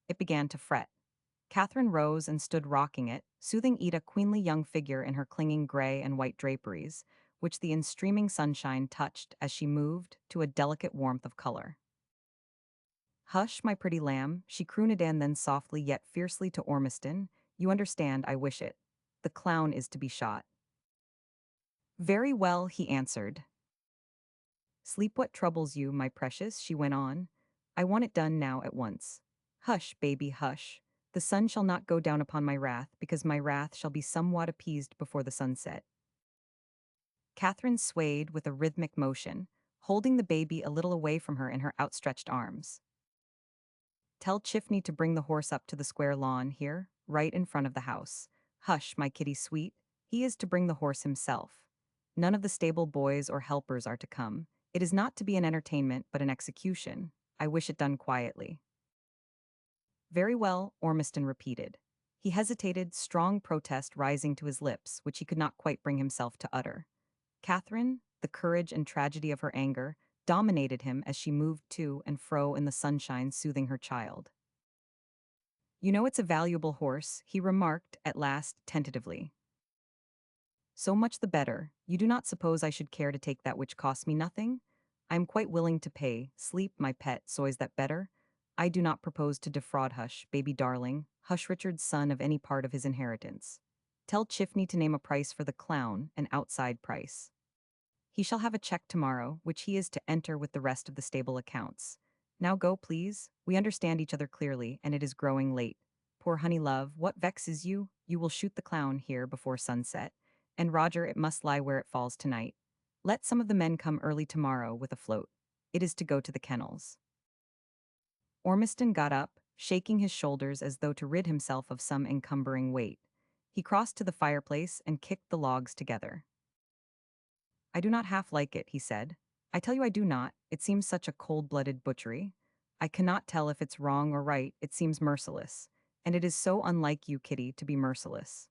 A: It began to fret. Catherine rose and stood rocking it, soothing Ida queenly young figure in her clinging gray and white draperies, which the in-streaming sunshine touched as she moved to a delicate warmth of color. Hush, my pretty lamb, she crooned and then softly yet fiercely to Ormiston, you understand, I wish it. The clown is to be shot. Very well, he answered. Sleep what troubles you, my precious, she went on. I want it done now at once. Hush, baby, hush. The sun shall not go down upon my wrath, because my wrath shall be somewhat appeased before the sunset. Catherine swayed with a rhythmic motion, holding the baby a little away from her in her outstretched arms. Tell Chiffney to bring the horse up to the square lawn here, right in front of the house. Hush, my kitty sweet, he is to bring the horse himself. None of the stable boys or helpers are to come. It is not to be an entertainment, but an execution. I wish it done quietly. Very well, Ormiston repeated. He hesitated, strong protest rising to his lips, which he could not quite bring himself to utter. Catherine, the courage and tragedy of her anger, dominated him as she moved to and fro in the sunshine soothing her child. You know it's a valuable horse, he remarked at last tentatively. So much the better. You do not suppose I should care to take that which costs me nothing? I am quite willing to pay. Sleep, my pet, so is that better? I do not propose to defraud Hush, baby darling, Hush Richard's son of any part of his inheritance. Tell Chiffney to name a price for the clown, an outside price. He shall have a check tomorrow, which he is to enter with the rest of the stable accounts. Now go, please. We understand each other clearly, and it is growing late. Poor honey love, what vexes you? You will shoot the clown here before sunset. And Roger, it must lie where it falls tonight. Let some of the men come early tomorrow with a float. It is to go to the kennels. Ormiston got up, shaking his shoulders as though to rid himself of some encumbering weight. He crossed to the fireplace and kicked the logs together. I do not half like it, he said. I tell you I do not. It seems such a cold-blooded butchery. I cannot tell if it's wrong or right. It seems merciless. And it is so unlike you, Kitty, to be merciless.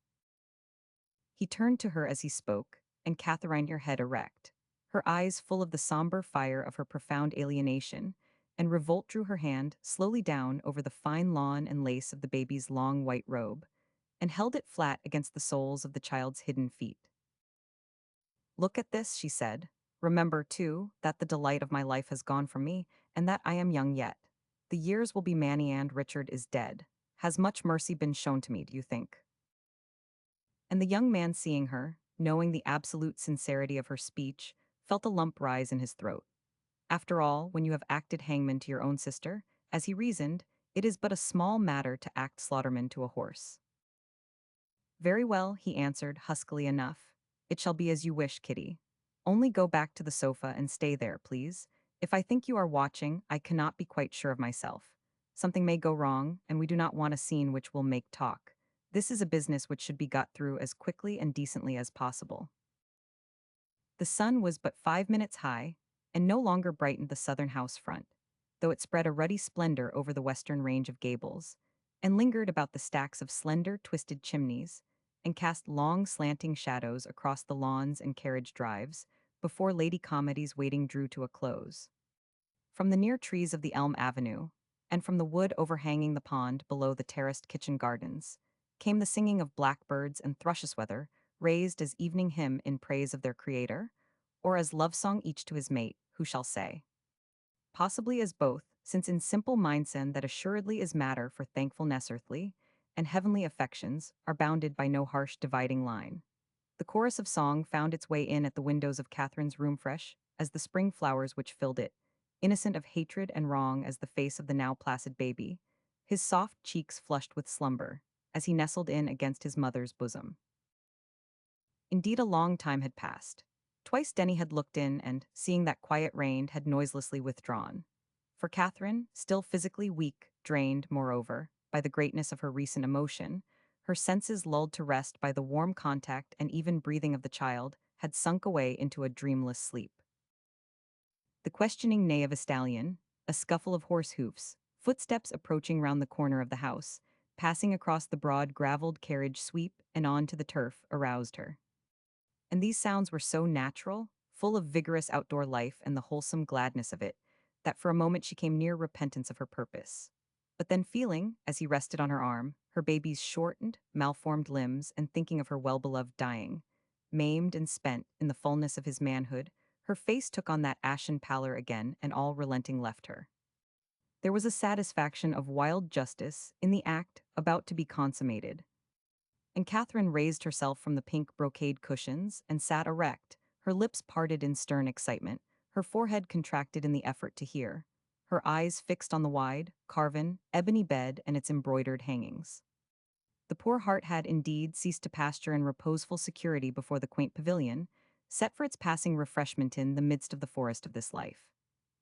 A: He turned to her as he spoke, and Catherine her head erect, her eyes full of the somber fire of her profound alienation, and revolt drew her hand slowly down over the fine lawn and lace of the baby's long white robe, and held it flat against the soles of the child's hidden feet. Look at this, she said. Remember, too, that the delight of my life has gone from me, and that I am young yet. The years will be many and Richard is dead. Has much mercy been shown to me, do you think? And the young man, seeing her, knowing the absolute sincerity of her speech, felt a lump rise in his throat. After all, when you have acted hangman to your own sister, as he reasoned, it is but a small matter to act slaughterman to a horse. Very well, he answered, huskily enough. It shall be as you wish, Kitty. Only go back to the sofa and stay there, please. If I think you are watching, I cannot be quite sure of myself. Something may go wrong, and we do not want a scene which will make talk. This is a business which should be got through as quickly and decently as possible. The sun was but 5 minutes high, and no longer brightened the southern house front, though it spread a ruddy splendor over the western range of gables, and lingered about the stacks of slender, twisted chimneys, and cast long, slanting shadows across the lawns and carriage drives, before Lady Calmady's waiting drew to a close. From the near trees of the elm avenue, and from the wood overhanging the pond below the terraced kitchen gardens, came the singing of blackbirds and thrushes-weather, raised as evening hymn in praise of their creator, or as love song each to his mate, who shall say? Possibly as both, since in simple mindsen that assuredly is matter for thankfulness earthly, and heavenly affections are bounded by no harsh dividing line. The chorus of song found its way in at the windows of Catherine's room fresh, as the spring flowers which filled it, innocent of hatred and wrong as the face of the now placid baby, his soft cheeks flushed with slumber, as he nestled in against his mother's bosom. Indeed, a long time had passed. Twice Denny had looked in and, seeing that quiet reigned, had noiselessly withdrawn. For Catherine, still physically weak, drained, moreover, by the greatness of her recent emotion, her senses lulled to rest by the warm contact and even breathing of the child, had sunk away into a dreamless sleep. The questioning neigh of a stallion, a scuffle of horse hoofs, footsteps approaching round the corner of the house, passing across the broad gravelled carriage sweep and on to the turf, aroused her. And these sounds were so natural, full of vigorous outdoor life and the wholesome gladness of it, that for a moment she came near repentance of her purpose. But then feeling, as he rested on her arm, her baby's shortened, malformed limbs and thinking of her well-beloved dying, maimed and spent in the fullness of his manhood, her face took on that ashen pallor again and all relenting left her. There was a satisfaction of wild justice in the act about to be consummated, and Catherine raised herself from the pink brocade cushions and sat erect, her lips parted in stern excitement, her forehead contracted in the effort to hear, her eyes fixed on the wide, carven, ebony bed and its embroidered hangings. The poor heart had indeed ceased to pasture in reposeful security before the quaint pavilion, set for its passing refreshment in the midst of the forest of this life.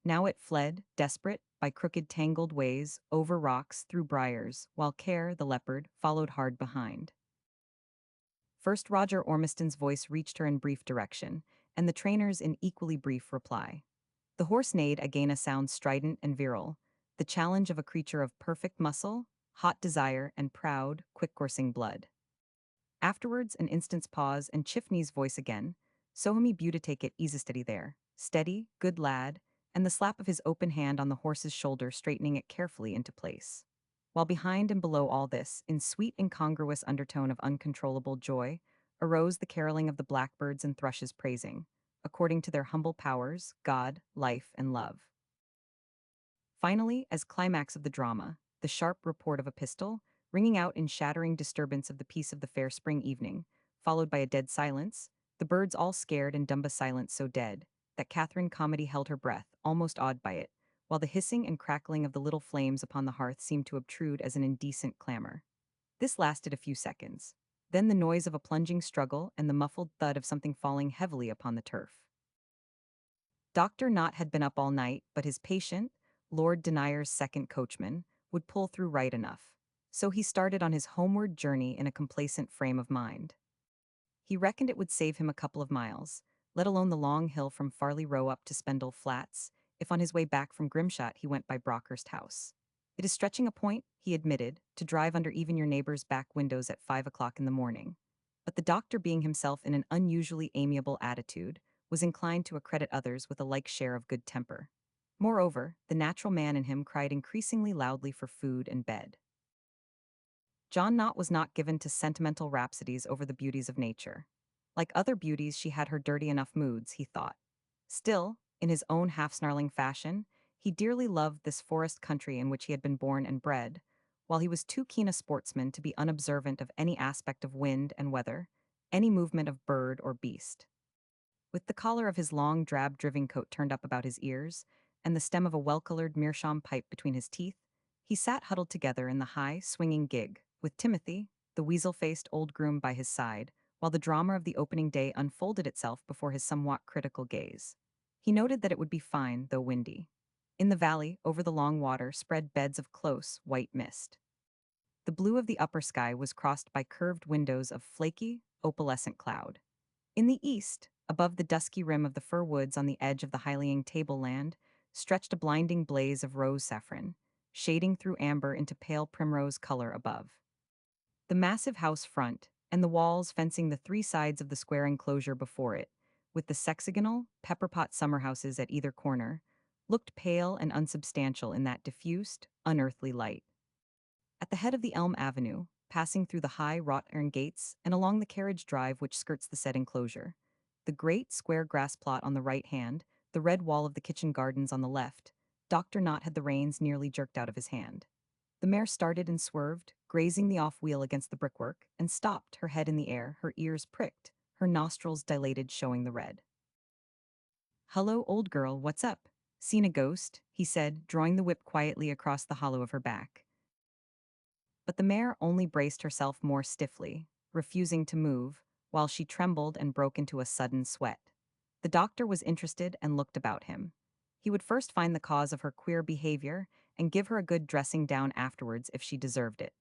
A: Now it fled, desperate, by crooked tangled ways, over rocks, through briars, while Care, the leopard, followed hard behind. First Roger Ormiston's voice reached her in brief direction, and the trainer's in equally brief reply. The horse neighed again, a sound strident and virile, the challenge of a creature of perfect muscle, hot desire, and proud, quick-coursing blood. Afterwards, an instant's pause, and Chiffney's voice again, "So me beau take it easy steady there, steady, good lad," and the slap of his open hand on the horse's shoulder straightening it carefully into place. While behind and below all this, in sweet incongruous undertone of uncontrollable joy, arose the caroling of the blackbirds and thrushes praising, according to their humble powers, God, life, and love. Finally, as climax of the drama, the sharp report of a pistol, ringing out in shattering disturbance of the peace of the fair spring evening, followed by a dead silence, the birds all scared and dumb a silence so dead, that Catherine Calmady held her breath, almost awed by it, while the hissing and crackling of the little flames upon the hearth seemed to obtrude as an indecent clamor. This lasted a few seconds. Then the noise of a plunging struggle and the muffled thud of something falling heavily upon the turf. Dr. Knott had been up all night, but his patient, Lord Denier's second coachman, would pull through right enough. So he started on his homeward journey in a complacent frame of mind. He reckoned it would save him a couple of miles, let alone the long hill from Farley Row up to Spendle Flats, if on his way back from Grimshot he went by Brockhurst House. It is stretching a point, he admitted, to drive under even your neighbor's back windows at 5 o'clock in the morning. But the doctor, being himself in an unusually amiable attitude, was inclined to accredit others with a like share of good temper. Moreover, the natural man in him cried increasingly loudly for food and bed. John Knott was not given to sentimental rhapsodies over the beauties of nature. Like other beauties, she had her dirty enough moods, he thought. Still, in his own half-snarling fashion, he dearly loved this forest country in which he had been born and bred, while he was too keen a sportsman to be unobservant of any aspect of wind and weather, any movement of bird or beast. With the collar of his long drab driving coat turned up about his ears, and the stem of a well-colored meerschaum pipe between his teeth, he sat huddled together in the high, swinging gig, with Timothy, the weasel-faced old groom, by his side, while the drama of the opening day unfolded itself before his somewhat critical gaze. He noted that it would be fine, though windy. In the valley, over the long water, spread beds of close, white mist. The blue of the upper sky was crossed by curved windows of flaky, opalescent cloud. In the east, above the dusky rim of the fir woods on the edge of the Hyliang tableland, stretched a blinding blaze of rose saffron, shading through amber into pale primrose color above. The massive house front, and the walls fencing the three sides of the square enclosure before it, with the sexagonal, pepper-pot summer houses at either corner, looked pale and unsubstantial in that diffused, unearthly light. At the head of the Elm Avenue, passing through the high wrought-iron gates and along the carriage drive which skirts the said enclosure, the great square grass plot on the right hand, the red wall of the kitchen gardens on the left, Dr. Knott had the reins nearly jerked out of his hand. The mare started and swerved, grazing the off-wheel against the brickwork, and stopped, her head in the air, her ears pricked, her nostrils dilated, showing the red. "Hello, old girl, what's up? Seen a ghost?" he said, drawing the whip quietly across the hollow of her back. But the mare only braced herself more stiffly, refusing to move, while she trembled and broke into a sudden sweat. The doctor was interested and looked about him. He would first find the cause of her queer behavior and give her a good dressing down afterwards if she deserved it.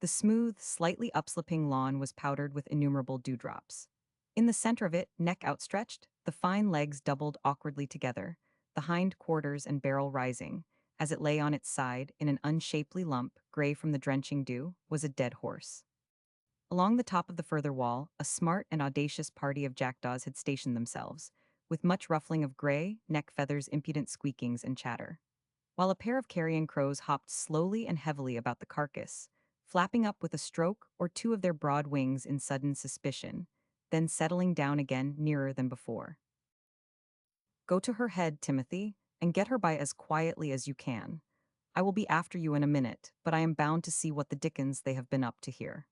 A: The smooth, slightly upsloping lawn was powdered with innumerable dewdrops. In the center of it, neck outstretched, the fine legs doubled awkwardly together, the hind quarters and barrel rising, as it lay on its side in an unshapely lump, gray from the drenching dew, was a dead horse. Along the top of the further wall, a smart and audacious party of jackdaws had stationed themselves, with much ruffling of gray, neck feathers, impudent squeakings, and chatter, while a pair of carrion crows hopped slowly and heavily about the carcass, flapping up with a stroke or two of their broad wings in sudden suspicion, then settling down again nearer than before. "Go to her head, Timothy, and get her by as quietly as you can. I will be after you in a minute, but I am bound to see what the dickens they have been up to here."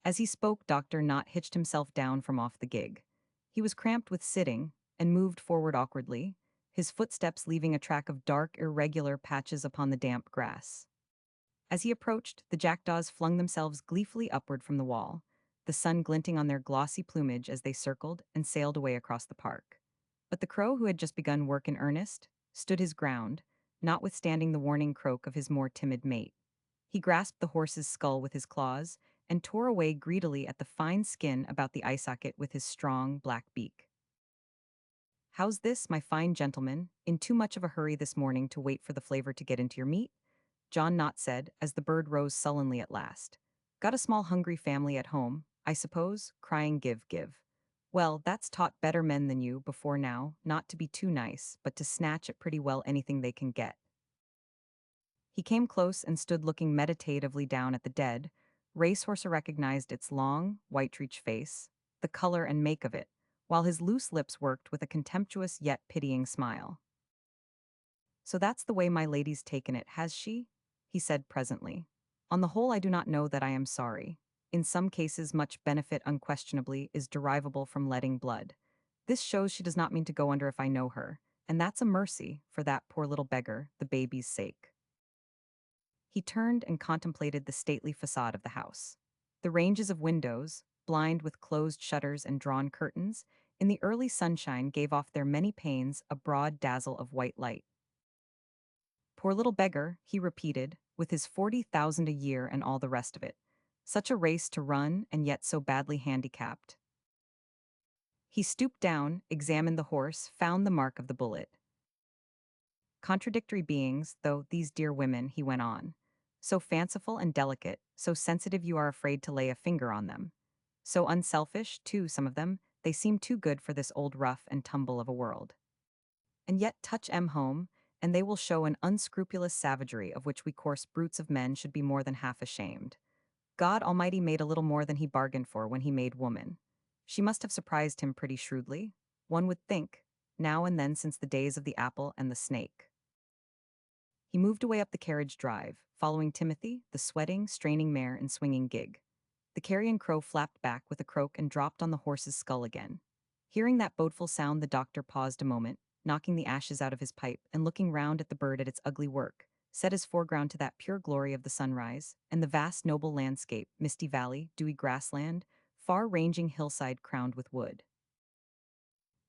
A: As he spoke, Dr. Knott hitched himself down from off the gig. He was cramped with sitting and moved forward awkwardly, his footsteps leaving a track of dark, irregular patches upon the damp grass. As he approached, the jackdaws flung themselves gleefully upward from the wall, the sun glinting on their glossy plumage as they circled and sailed away across the park. But the crow, who had just begun work in earnest, stood his ground, notwithstanding the warning croak of his more timid mate. He grasped the horse's skull with his claws and tore away greedily at the fine skin about the eye socket with his strong, black beak. "How's this, my fine gentleman? In too much of a hurry this morning to wait for the flavor to get into your meat?" John Knott said, as the bird rose sullenly at last. "Got a small hungry family at home, I suppose, crying give, give. Well, that's taught better men than you before now, not to be too nice, but to snatch at pretty well anything they can get." He came close and stood looking meditatively down at the dead. Racehorse recognized its long, white-reached face, the color and make of it, while his loose lips worked with a contemptuous yet pitying smile. "So that's the way my lady's taken it, has she?" he said presently. "On the whole, I do not know that I am sorry. In some cases, much benefit unquestionably is derivable from letting blood. This shows she does not mean to go under if I know her, and that's a mercy for that poor little beggar, the baby's sake." He turned and contemplated the stately facade of the house. The ranges of windows, blind with closed shutters and drawn curtains, in the early sunshine gave off their many panes a broad dazzle of white light. "Poor little beggar," he repeated, "with his 40,000 a year and all the rest of it. Such a race to run and yet so badly handicapped." He stooped down, examined the horse, found the mark of the bullet. "Contradictory beings, though, these dear women," he went on. "So fanciful and delicate, so sensitive you are afraid to lay a finger on them. So unselfish, too, some of them, they seem too good for this old rough and tumble of a world. And yet touch 'em home, and they will show an unscrupulous savagery of which we coarse brutes of men should be more than half ashamed. God Almighty made a little more than he bargained for when he made woman. She must have surprised him pretty shrewdly, one would think, now and then since the days of the apple and the snake." He moved away up the carriage drive, following Timothy, the sweating, straining mare and swinging gig. The carrion crow flapped back with a croak and dropped on the horse's skull again. Hearing that bodeful sound, the doctor paused a moment, knocking the ashes out of his pipe and looking round at the bird at its ugly work, set his foreground to that pure glory of the sunrise, and the vast noble landscape, misty valley, dewy grassland, far-ranging hillside crowned with wood.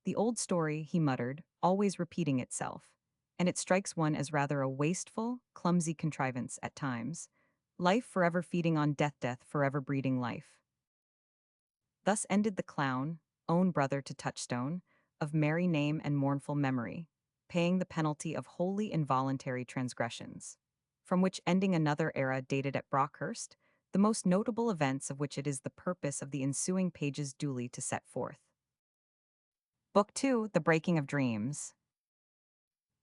A: "The old story," he muttered, "always repeating itself, and it strikes one as rather a wasteful, clumsy contrivance at times. Life forever feeding on death, death forever breeding life." Thus ended the clown, own brother to Touchstone, of merry name and mournful memory, paying the penalty of wholly involuntary transgressions, from which ending another era dated at Brockhurst, the most notable events of which it is the purpose of the ensuing pages duly to set forth. Book 2, The Breaking of Dreams.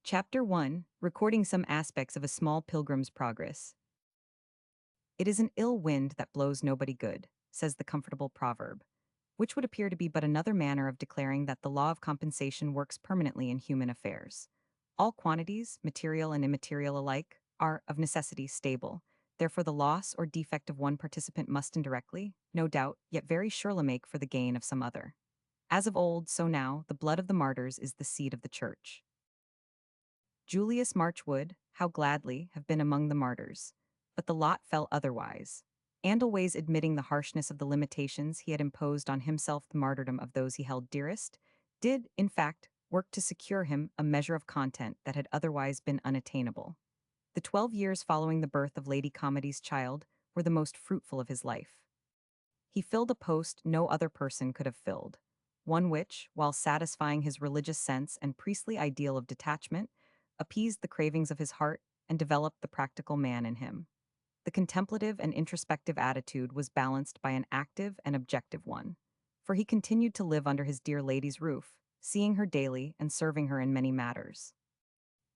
A: Chapter 1, recording some aspects of a small pilgrim's progress. "It is an ill wind that blows nobody good," says the comfortable proverb, which would appear to be but another manner of declaring that the law of compensation works permanently in human affairs. All quantities, material and immaterial alike, are, of necessity, stable. Therefore the loss or defect of one participant must indirectly, no doubt, yet very surely make for the gain of some other. As of old, so now, the blood of the martyrs is the seed of the church. Julius March would, how gladly, have been among the martyrs. But the lot fell otherwise. And always admitting the harshness of the limitations he had imposed on himself, the martyrdom of those he held dearest, did, in fact, work to secure him a measure of content that had otherwise been unattainable. The 12 years following the birth of Lady Calmady's child were the most fruitful of his life. He filled a post no other person could have filled, one which, while satisfying his religious sense and priestly ideal of detachment, appeased the cravings of his heart and developed the practical man in him. The contemplative and introspective attitude was balanced by an active and objective one, for he continued to live under his dear lady's roof, seeing her daily and serving her in many matters.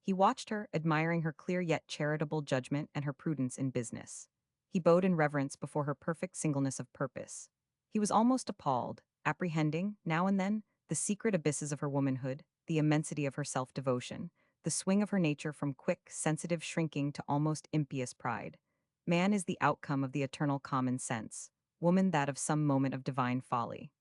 A: He watched her, admiring her clear yet charitable judgment and her prudence in business. He bowed in reverence before her perfect singleness of purpose. He was almost appalled, apprehending, now and then, the secret abysses of her womanhood, the immensity of her self-devotion, the swing of her nature from quick, sensitive shrinking to almost impious pride. Man is the outcome of the eternal common sense, woman that of some moment of divine folly.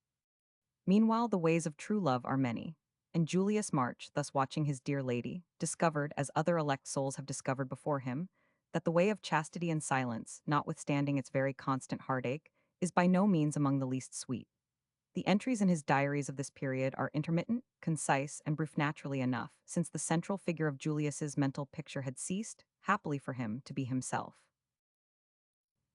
A: Meanwhile, the ways of true love are many. And Julius March, thus watching his dear lady, discovered, as other elect souls have discovered before him, that the way of chastity and silence, notwithstanding its very constant heartache, is by no means among the least sweet. The entries in his diaries of this period are intermittent, concise, and brief naturally enough, since the central figure of Julius's mental picture had ceased, happily for him, to be himself.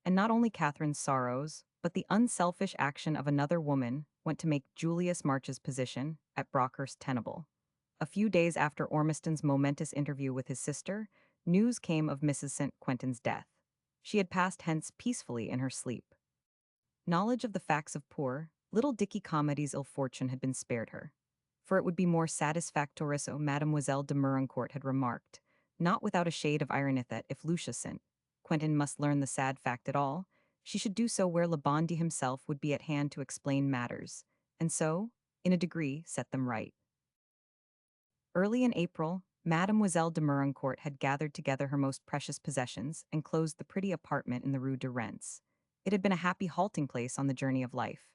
A: And not only Catherine's sorrows, but the unselfish action of another woman went to make Julius March's position at Brockhurst tenable. A few days after Ormiston's momentous interview with his sister, news came of Mrs. St. Quentin's death. She had passed hence peacefully in her sleep. Knowledge of the facts of poor, little Dicky Calmady's ill fortune had been spared her. For it would be more satisfactorious, Mademoiselle de Merincourt had remarked, not without a shade of irony, that if Lucia St. Quentin must learn the sad fact at all, she should do so where Le Bondy himself would be at hand to explain matters, and so, in a degree, set them right. Early in April, Mademoiselle de Merincourt had gathered together her most precious possessions and closed the pretty apartment in the Rue de Rennes. It had been a happy halting place on the journey of life.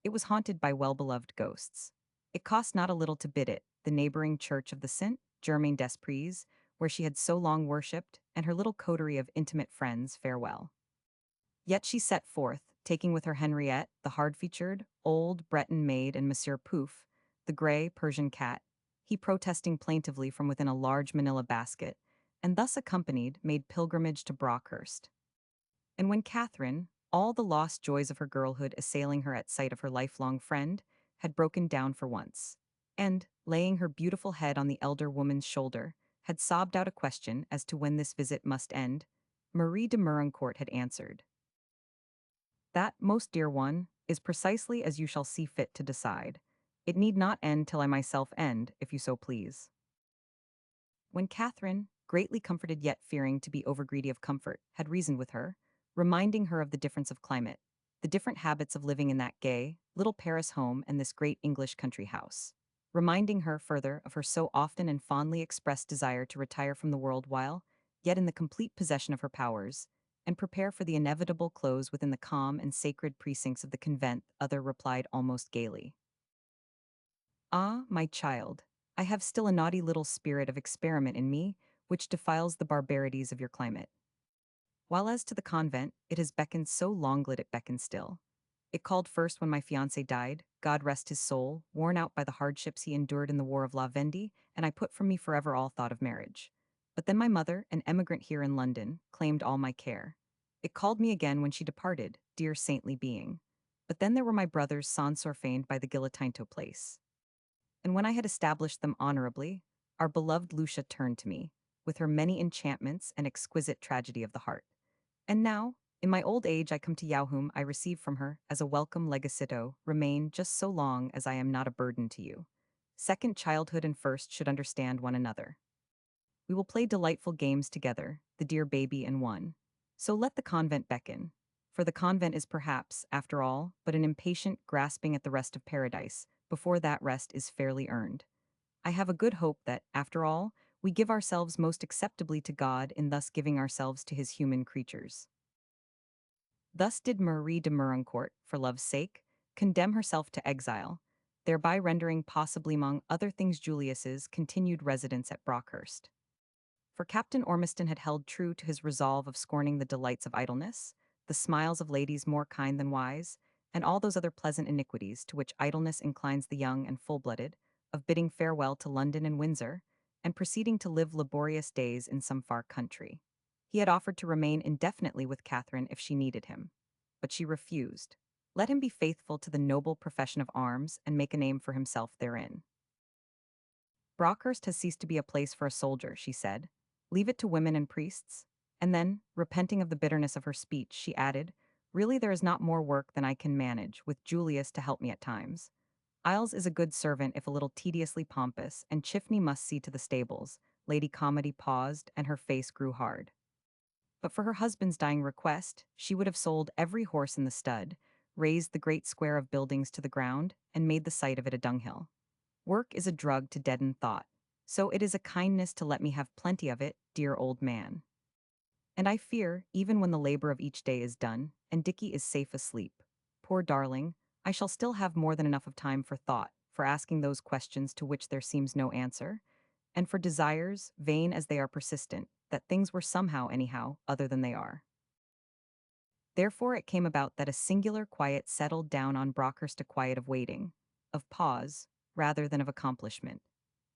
A: It was haunted by well-beloved ghosts. It cost not a little to bid it, the neighboring church of the Saint Germain des Prés, where she had so long worshipped, and her little coterie of intimate friends farewell. Yet she set forth, taking with her Henriette, the hard-featured, old Breton maid, and Monsieur Pouf, the gray Persian cat, he protesting plaintively from within a large manila basket, and thus accompanied made pilgrimage to Brockhurst. And when Catherine, all the lost joys of her girlhood assailing her at sight of her lifelong friend, had broken down for once, and, laying her beautiful head on the elder woman's shoulder, had sobbed out a question as to when this visit must end, Marie de Merincourt had answered, "That, most dear one, is precisely as you shall see fit to decide. It need not end till I myself end, if you so please." When Catherine, greatly comforted yet fearing to be overgreedy of comfort, had reasoned with her, reminding her of the difference of climate, the different habits of living in that gay, little Paris home and this great English country house, reminding her, further, of her so often and fondly expressed desire to retire from the world while, yet in the complete possession of her powers, and prepare for the inevitable close within the calm and sacred precincts of the convent, other replied almost gaily, "Ah, my child, I have still a naughty little spirit of experiment in me, which defiles the barbarities of your climate. While as to the convent, it has beckoned so long it beckons still. It called first when my fiancé died, God rest his soul, worn out by the hardships he endured in the War of La Vendée, and I put from me forever all thought of marriage. But then my mother, an emigrant here in London, claimed all my care. It called me again when she departed, dear saintly being. But then there were my brothers sans surfeined by the Guillotinto place. And when I had established them honorably, our beloved Lucia turned to me, with her many enchantments and exquisite tragedy of the heart. And now, in my old age, I come to you whom I receive from her as a welcome legacito, remain just so long as I am not a burden to you. Second childhood and first should understand one another. We will play delightful games together, the dear baby and one. So let the convent beckon. For the convent is perhaps, after all, but an impatient grasping at the rest of paradise, before that rest is fairly earned. I have a good hope that, after all, we give ourselves most acceptably to God in thus giving ourselves to his human creatures. Thus did Marie de Merincourt, for love's sake, condemn herself to exile, thereby rendering possibly among other things Julius's continued residence at Brockhurst. For Captain Ormiston had held true to his resolve of scorning the delights of idleness, the smiles of ladies more kind than wise, and all those other pleasant iniquities to which idleness inclines the young and full-blooded, of bidding farewell to London and Windsor, and proceeding to live laborious days in some far country. He had offered to remain indefinitely with Catherine if she needed him, but she refused. Let him be faithful to the noble profession of arms and make a name for himself therein. Brockhurst has ceased to be a place for a soldier, she said. Leave it to women and priests. And then, repenting of the bitterness of her speech, she added, really there is not more work than I can manage, with Julius to help me at times. Isles is a good servant if a little tediously pompous, and Chiffney must see to the stables. Lady Calmady paused, and her face grew hard. But for her husband's dying request, she would have sold every horse in the stud, razed the great square of buildings to the ground, and made the site of it a dunghill. Work is a drug to deaden thought, so it is a kindness to let me have plenty of it, dear old man. And I fear, even when the labor of each day is done, and Dicky is safe asleep, poor darling, I shall still have more than enough of time for thought, for asking those questions to which there seems no answer, and for desires, vain as they are persistent, that things were somehow, anyhow, other than they are. Therefore it came about that a singular quiet settled down on Brockhurst, a quiet of waiting, of pause, rather than of accomplishment.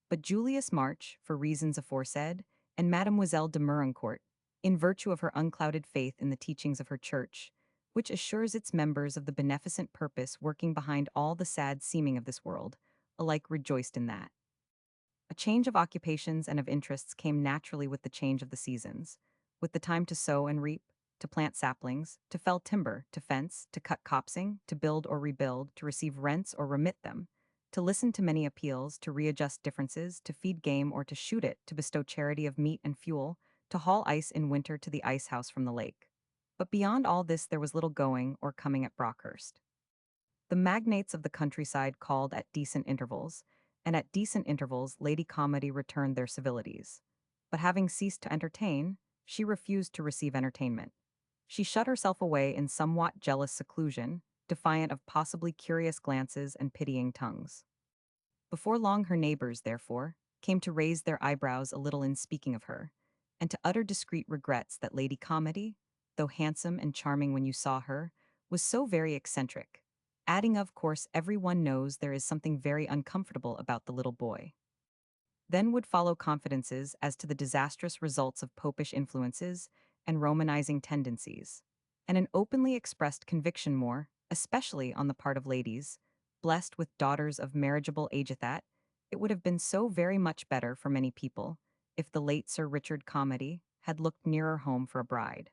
A: But Julius March, for reasons aforesaid, and Mademoiselle de Merincourt, in virtue of her unclouded faith in the teachings of her church, which assures its members of the beneficent purpose working behind all the sad seeming of this world, alike rejoiced in that. A change of occupations and of interests came naturally with the change of the seasons, with the time to sow and reap, to plant saplings, to fell timber, to fence, to cut copsing, to build or rebuild, to receive rents or remit them, to listen to many appeals, to readjust differences, to feed game or to shoot it, to bestow charity of meat and fuel, to haul ice in winter to the ice house from the lake. But beyond all this there was little going or coming at Brockhurst. The magnates of the countryside called at decent intervals, and at decent intervals Lady Calmady returned their civilities. But having ceased to entertain, she refused to receive entertainment. She shut herself away in somewhat jealous seclusion, defiant of possibly curious glances and pitying tongues. Before long her neighbors, therefore, came to raise their eyebrows a little in speaking of her, and to utter discreet regrets that Lady Calmady, though handsome and charming when you saw her, was so very eccentric, adding of course every one knows there is something very uncomfortable about the little boy. Then would follow confidences as to the disastrous results of popish influences and Romanizing tendencies, and an openly expressed conviction more, especially on the part of ladies, blessed with daughters of marriageable age that, it would have been so very much better for many people if the late Sir Richard Calmady had looked nearer home for a bride.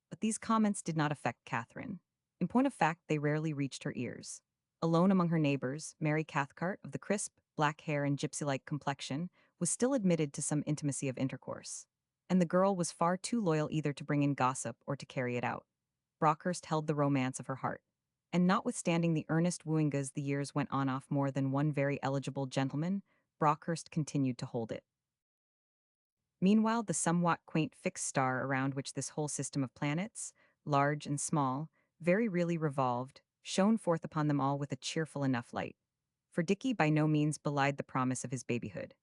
A: But these comments did not affect Catherine. In point of fact, they rarely reached her ears. Alone among her neighbors, Mary Cathcart, of the crisp, black hair and gypsy-like complexion, was still admitted to some intimacy of intercourse. And the girl was far too loyal either to bring in gossip or to carry it out. Brockhurst held the romance of her heart. And notwithstanding the earnest wooing as the years went on off more than one very eligible gentleman, Brockhurst continued to hold it. Meanwhile, the somewhat quaint fixed star around which this whole system of planets, large and small, very really revolved, shone forth upon them all with a cheerful enough light. For Dicky by no means belied the promise of his babyhood.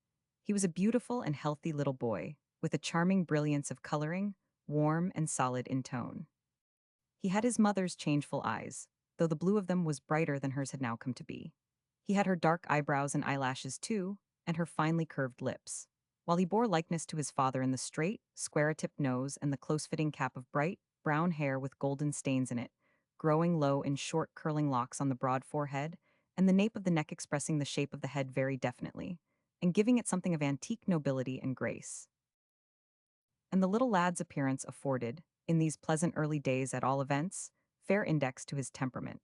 A: He was a beautiful and healthy little boy, with a charming brilliance of coloring, warm and solid in tone. He had his mother's changeful eyes, though the blue of them was brighter than hers had now come to be. He had her dark eyebrows and eyelashes too, and her finely curved lips. While he bore likeness to his father in the straight, square-tipped nose and the close-fitting cap of bright, brown hair with golden stains in it, growing low in short curling locks on the broad forehead, and the nape of the neck expressing the shape of the head very definitely, and giving it something of antique nobility and grace. And the little lad's appearance afforded, in these pleasant early days at all events, fair index to his temperament.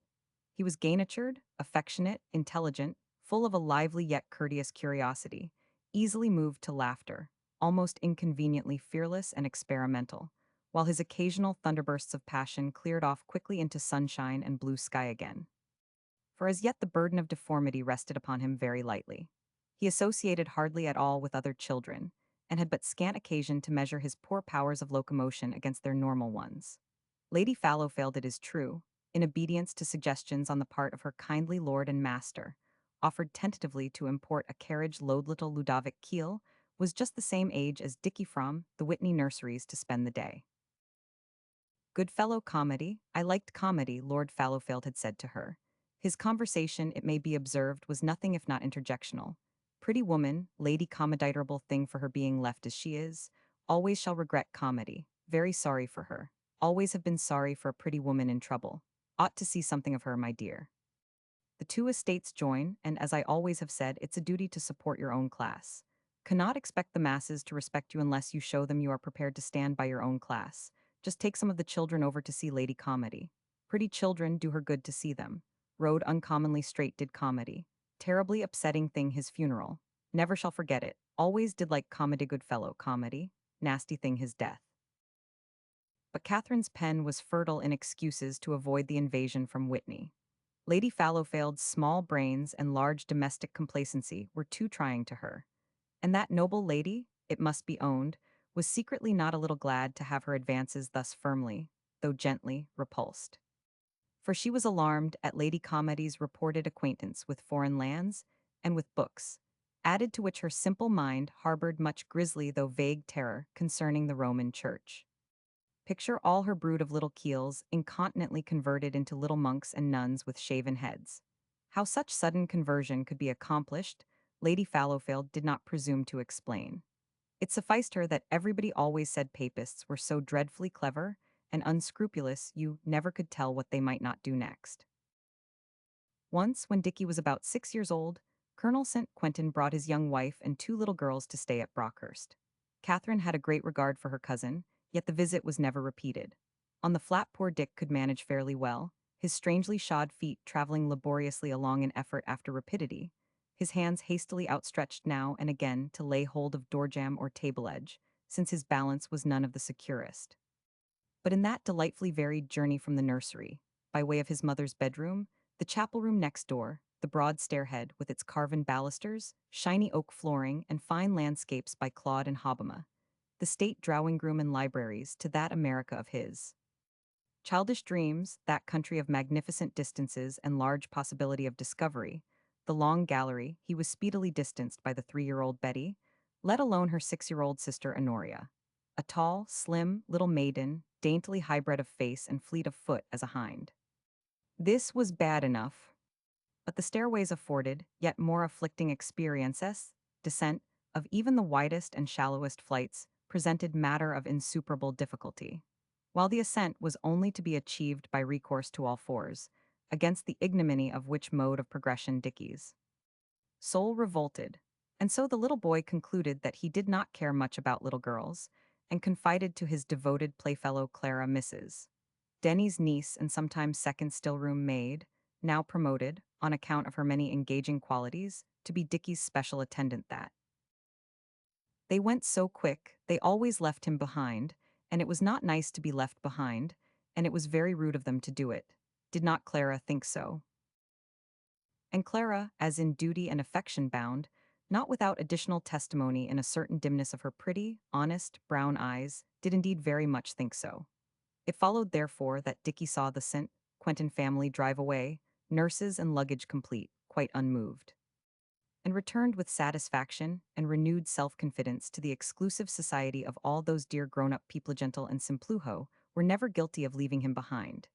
A: He was gay-natured, affectionate, intelligent, full of a lively yet courteous curiosity, easily moved to laughter, almost inconveniently fearless and experimental, while his occasional thunderbursts of passion cleared off quickly into sunshine and blue sky again. For as yet the burden of deformity rested upon him very lightly. He associated hardly at all with other children, and had but scant occasion to measure his poor powers of locomotion against their normal ones. Lady Fallowfield, it is true, in obedience to suggestions on the part of her kindly lord and master, offered tentatively to import a carriage load. Little Ludovic Keel was just the same age as Dickie from the Whitney nurseries to spend the day. Goodfellow comedy, I liked comedy, Lord Fallowfield had said to her. His conversation, it may be observed, was nothing if not interjectional. Pretty woman, lady comeditable thing for her being left as she is, always shall regret comedy, very sorry for her, always have been sorry for a pretty woman in trouble, ought to see something of her, my dear. The two estates join, and as I always have said, it's a duty to support your own class. Cannot expect the masses to respect you unless you show them you are prepared to stand by your own class. Just take some of the children over to see Lady Comedy. Pretty children do her good to see them. Rode uncommonly straight did Comedy. Terribly upsetting thing his funeral. Never shall forget it. Always did like Comedy Goodfellow Comedy. Nasty thing his death. But Catherine's pen was fertile in excuses to avoid the invasion from Whitney. Lady Fallowfield's small brains and large domestic complacency were too trying to her. And that noble lady, it must be owned, was secretly not a little glad to have her advances thus firmly, though gently, repulsed. For she was alarmed at Lady Comedy's reported acquaintance with foreign lands and with books, added to which her simple mind harbored much grisly though vague terror concerning the Roman Church. Picture all her brood of little Keels incontinently converted into little monks and nuns with shaven heads. How such sudden conversion could be accomplished, Lady Fallowfield did not presume to explain. It sufficed her that everybody always said papists were so dreadfully clever and unscrupulous you never could tell what they might not do next. Once, when Dickie was about 6 years old, Colonel St. Quentin brought his young wife and two little girls to stay at Brockhurst. Catherine had a great regard for her cousin, yet the visit was never repeated. On the flat poor Dick could manage fairly well, his strangely shod feet traveling laboriously along in effort after rapidity, his hands hastily outstretched now and again to lay hold of doorjamb or table edge, since his balance was none of the securest. But in that delightfully varied journey from the nursery, by way of his mother's bedroom, the chapel room next door, the broad stairhead with its carven balusters, shiny oak flooring, and fine landscapes by Claude and Hobbema, the state drawing-room and libraries to that America of his. Childish dreams, that country of magnificent distances and large possibility of discovery, the long gallery, he was speedily distanced by the 3-year-old Betty, let alone her 6-year-old sister Honoria, a tall, slim, little maiden, daintily hybrid of face and fleet of foot as a hind. This was bad enough, but the stairways afforded yet more afflicting experiences, descent, of even the widest and shallowest flights, presented matter of insuperable difficulty, while the ascent was only to be achieved by recourse to all fours, against the ignominy of which mode of progression Dickie's soul revolted, and so the little boy concluded that he did not care much about little girls, and confided to his devoted playfellow Clara Mrs. Denny's niece and sometimes second still-room maid, now promoted, on account of her many engaging qualities, to be Dickie's special attendant that. They went so quick, they always left him behind, and it was not nice to be left behind, and it was very rude of them to do it. Did not Clara think so? And Clara, as in duty and affection bound, not without additional testimony in a certain dimness of her pretty, honest, brown eyes, did indeed very much think so. It followed, therefore, that Dickie saw the St. Quentin family drive away, nurses and luggage complete, quite unmoved, and returned with satisfaction and renewed self-confidence to the exclusive society of all those dear grown-up people. Gentle and Simpluho were never guilty of leaving him behind.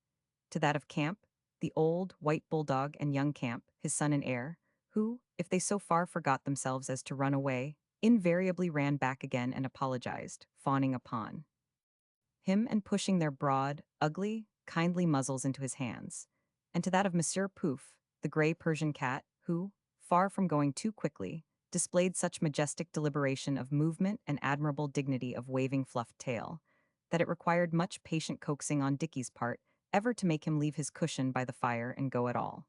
A: To that of Camp, the old, white bulldog, and young Camp, his son and heir, who, if they so far forgot themselves as to run away, invariably ran back again and apologized, fawning upon him and pushing their broad, ugly, kindly muzzles into his hands, and to that of Monsieur Pouf, the gray Persian cat, who, far from going too quickly, displayed such majestic deliberation of movement and admirable dignity of waving fluffed tail, that it required much patient coaxing on Dickie's part ever to make him leave his cushion by the fire and go at all.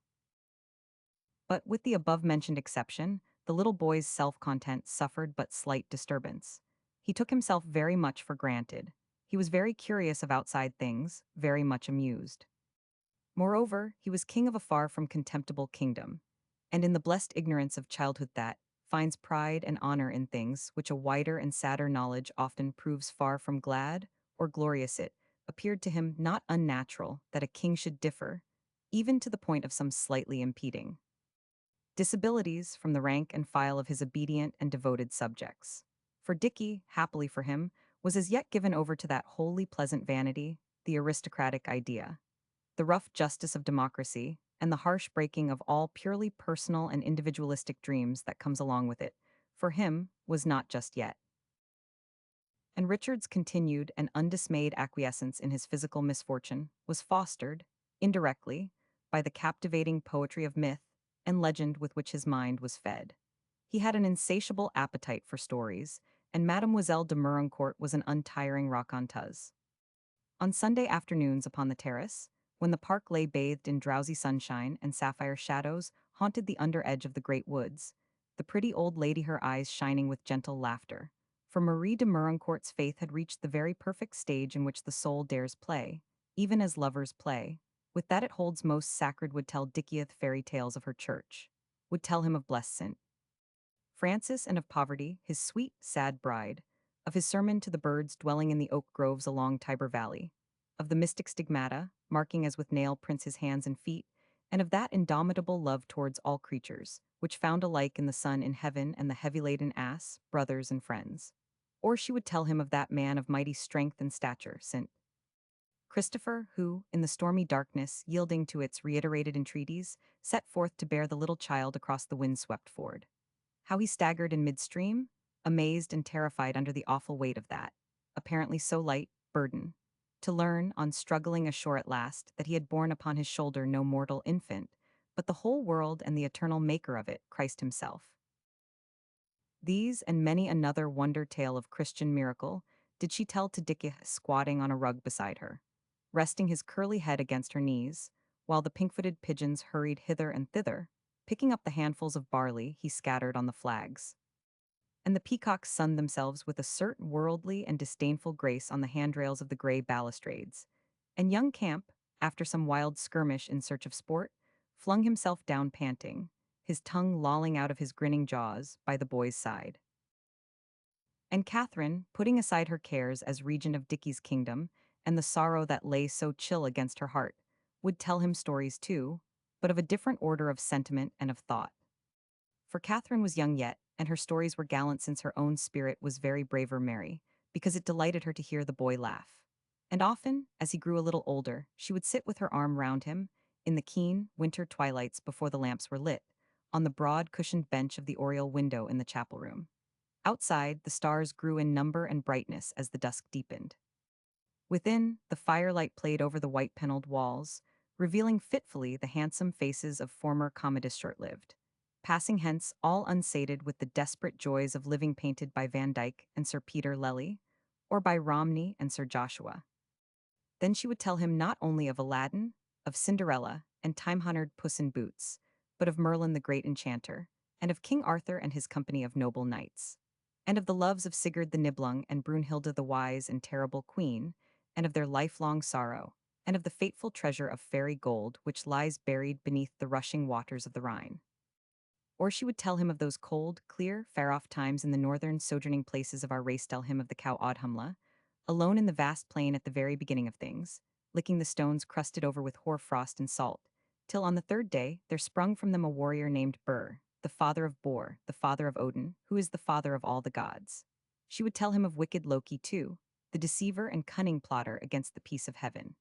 A: But with the above-mentioned exception, the little boy's self-content suffered but slight disturbance. He took himself very much for granted. He was very curious of outside things, very much amused. Moreover, he was king of a far from contemptible kingdom, and in the blessed ignorance of childhood that finds pride and honor in things which a wider and sadder knowledge often proves far from glad or glorious it, appeared to him not unnatural that a king should differ, even to the point of some slightly impeding disabilities from the rank and file of his obedient and devoted subjects. For Dicky, happily for him, was as yet given over to that wholly pleasant vanity, the aristocratic idea, the rough justice of democracy, and the harsh breaking of all purely personal and individualistic dreams that comes along with it, for him, was not just yet. And Richard's continued and undismayed acquiescence in his physical misfortune was fostered, indirectly, by the captivating poetry of myth and legend with which his mind was fed. He had an insatiable appetite for stories, and Mademoiselle de Meuroncourt was an untiring raconteuse. On Sunday afternoons upon the terrace, when the park lay bathed in drowsy sunshine and sapphire shadows haunted the under edge of the great woods, the pretty old lady, her eyes shining with gentle laughter. For Marie de Meuroncourt's faith had reached the very perfect stage in which the soul dares play, even as lovers play. With that it holds most sacred, would tell Dickieth fairy tales of her church, would tell him of blessed St. Francis and of poverty, his sweet, sad bride, of his sermon to the birds dwelling in the oak groves along Tiber Valley, of the mystic stigmata, marking as with nail prints his hands and feet, and of that indomitable love towards all creatures, which found alike in the Son in heaven and the heavy-laden ass, brothers and friends. Or she would tell him of that man of mighty strength and stature, St. Christopher, who, in the stormy darkness, yielding to its reiterated entreaties, set forth to bear the little child across the wind-swept ford. How he staggered in midstream, amazed and terrified under the awful weight of that, apparently so light, burden, to learn, on struggling ashore at last, that he had borne upon his shoulder no mortal infant, but the whole world and the eternal maker of it, Christ himself. These and many another wonder tale of Christian miracle did she tell to Dicky squatting on a rug beside her, resting his curly head against her knees, while the pink-footed pigeons hurried hither and thither, picking up the handfuls of barley he scattered on the flags. And the peacocks sunned themselves with a certain worldly and disdainful grace on the handrails of the gray balustrades. And young Camp, after some wild skirmish in search of sport, flung himself down panting, his tongue lolling out of his grinning jaws, by the boy's side. And Catherine, putting aside her cares as regent of Dicky's kingdom, and the sorrow that lay so chill against her heart, would tell him stories too, but of a different order of sentiment and of thought. For Catherine was young yet, and her stories were gallant, since her own spirit was very brave or merry, because it delighted her to hear the boy laugh. And often, as he grew a little older, she would sit with her arm round him, in the keen, winter twilights before the lamps were lit, on the broad cushioned bench of the oriel window in the chapel room. Outside, the stars grew in number and brightness as the dusk deepened. Within, the firelight played over the white paneled walls, revealing fitfully the handsome faces of former commodists short-lived, passing hence all unsated with the desperate joys of living, painted by Van Dyck and Sir Peter Lely, or by Romney and Sir Joshua. Then she would tell him not only of Aladdin, of Cinderella, and time-honored Puss in Boots, but of Merlin the great enchanter, and of King Arthur and his company of noble knights, and of the loves of Sigurd the Nibelung and Brunhilde the wise and terrible queen, and of their lifelong sorrow, and of the fateful treasure of fairy gold which lies buried beneath the rushing waters of the Rhine. Or she would tell him of those cold, clear, far-off times in the northern sojourning places of our race, tell him of the cow Audhumla, alone in the vast plain at the very beginning of things, licking the stones crusted over with hoar frost and salt, till on the third day there sprung from them a warrior named Bur, the father of Bor, the father of Odin, who is the father of all the gods. She would tell him of wicked Loki too, the deceiver and cunning plotter against the peace of heaven.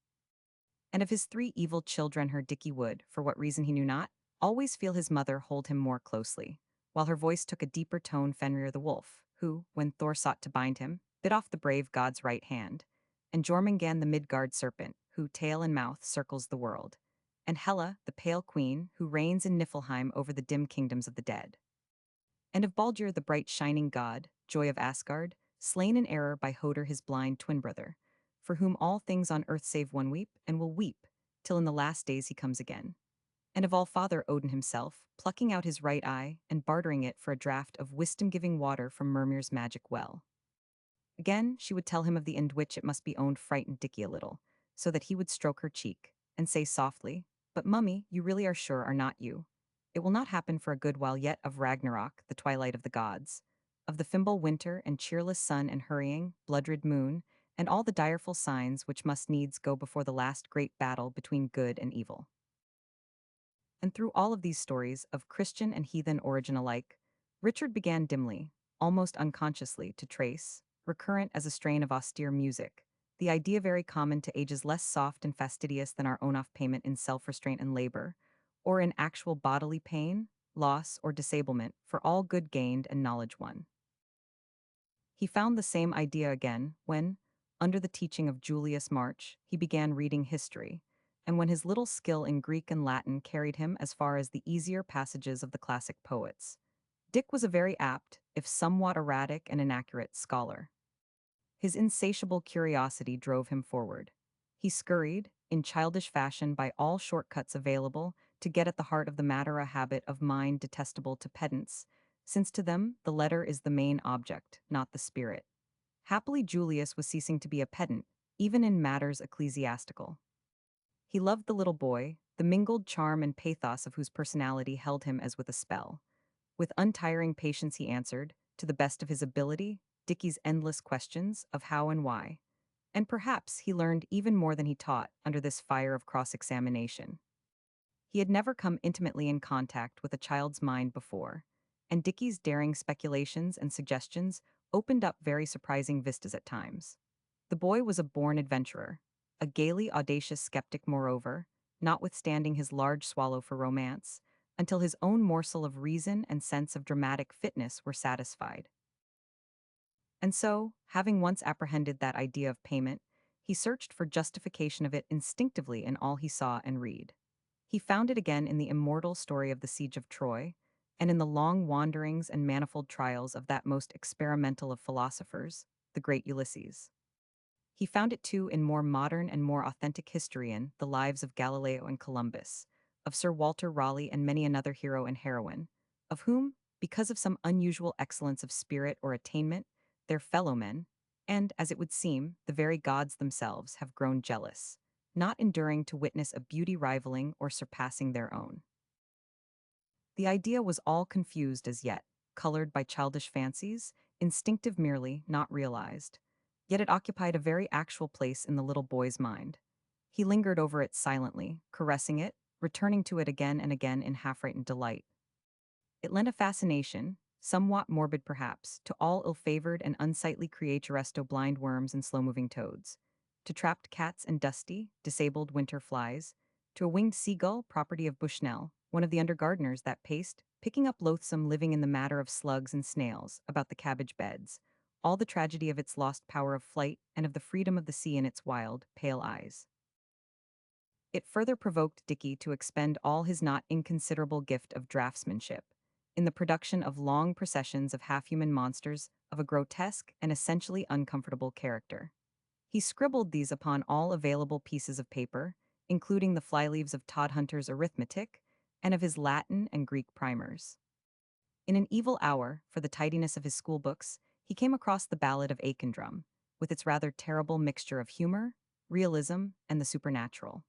A: And of his three evil children. Her Dicky would, for what reason he knew not, always feel his mother hold him more closely, while her voice took a deeper tone. Fenrir the wolf, who, when Thor sought to bind him, bit off the brave god's right hand, and Jormungand the Midgard serpent, who, tail and mouth, circles the world, and Hela, the pale queen, who reigns in Niflheim over the dim kingdoms of the dead. And of Baldur the bright shining god, joy of Asgard, slain in error by Hoder his blind twin brother, for whom all things on earth save one weep, and will weep, till in the last days he comes again. And of All-Father Odin himself, plucking out his right eye and bartering it for a draught of wisdom-giving water from Mirmir's magic well. Again, she would tell him of the end, which it must be owned frightened Dicky a little, so that he would stroke her cheek, and say softly, "But mummy, you really are sure are not you? It will not happen for a good while yet." Of Ragnarok, the twilight of the gods, of the fimble winter and cheerless sun and hurrying, blood-red moon, and all the direful signs which must needs go before the last great battle between good and evil. And through all of these stories of Christian and heathen origin alike, Richard began dimly, almost unconsciously, to trace, recurrent as a strain of austere music, the idea very common to ages less soft and fastidious than our own off payment in self restraint and labor, or in actual bodily pain, loss, or disablement for all good gained and knowledge won. He found the same idea again when, under the teaching of Julius March, he began reading history, and when his little skill in Greek and Latin carried him as far as the easier passages of the classic poets. Dick was a very apt, if somewhat erratic and inaccurate, scholar. His insatiable curiosity drove him forward. He scurried, in childish fashion, by all shortcuts available to get at the heart of the matter, a habit of mind detestable to pedants, since to them the letter is the main object, not the spirit. Happily Julius was ceasing to be a pedant, even in matters ecclesiastical. He loved the little boy, the mingled charm and pathos of whose personality held him as with a spell. With untiring patience he answered, to the best of his ability, Dickie's endless questions of how and why. And perhaps he learned even more than he taught under this fire of cross-examination. He had never come intimately in contact with a child's mind before, and Dickie's daring speculations and suggestions opened up very surprising vistas at times. The boy was a born adventurer, a gaily audacious skeptic moreover, notwithstanding his large swallow for romance, until his own morsel of reason and sense of dramatic fitness were satisfied. And so, having once apprehended that idea of payment, he searched for justification of it instinctively in all he saw and read. He found it again in the immortal story of the siege of Troy, and in the long wanderings and manifold trials of that most experimental of philosophers, the great Ulysses. He found it too in more modern and more authentic history in The Lives of Galileo and Columbus, of Sir Walter Raleigh and many another hero and heroine, of whom, because of some unusual excellence of spirit or attainment, their fellow men, and, as it would seem, the very gods themselves have grown jealous, not enduring to witness a beauty rivaling or surpassing their own. The idea was all confused as yet, colored by childish fancies, instinctive merely, not realized. Yet it occupied a very actual place in the little boy's mind. He lingered over it silently, caressing it, returning to it again and again in half-frightened delight. It lent a fascination, somewhat morbid perhaps, to all ill-favored and unsightly creatures to blind worms and slow-moving toads, to trapped cats and dusty, disabled winter flies, to a winged seagull, property of Bushnell, one of the under-gardeners that paced, picking up loathsome living in the matter of slugs and snails, about the cabbage beds, all the tragedy of its lost power of flight and of the freedom of the sea in its wild, pale eyes. It further provoked Dickey to expend all his not inconsiderable gift of draftsmanship in the production of long processions of half-human monsters of a grotesque and essentially uncomfortable character. He scribbled these upon all available pieces of paper, including the flyleaves of Todhunter's arithmetic and of his Latin and Greek primers. In an evil hour, for the tidiness of his schoolbooks, he came across the Ballad of Achindrum, with its rather terrible mixture of humor, realism, and the supernatural.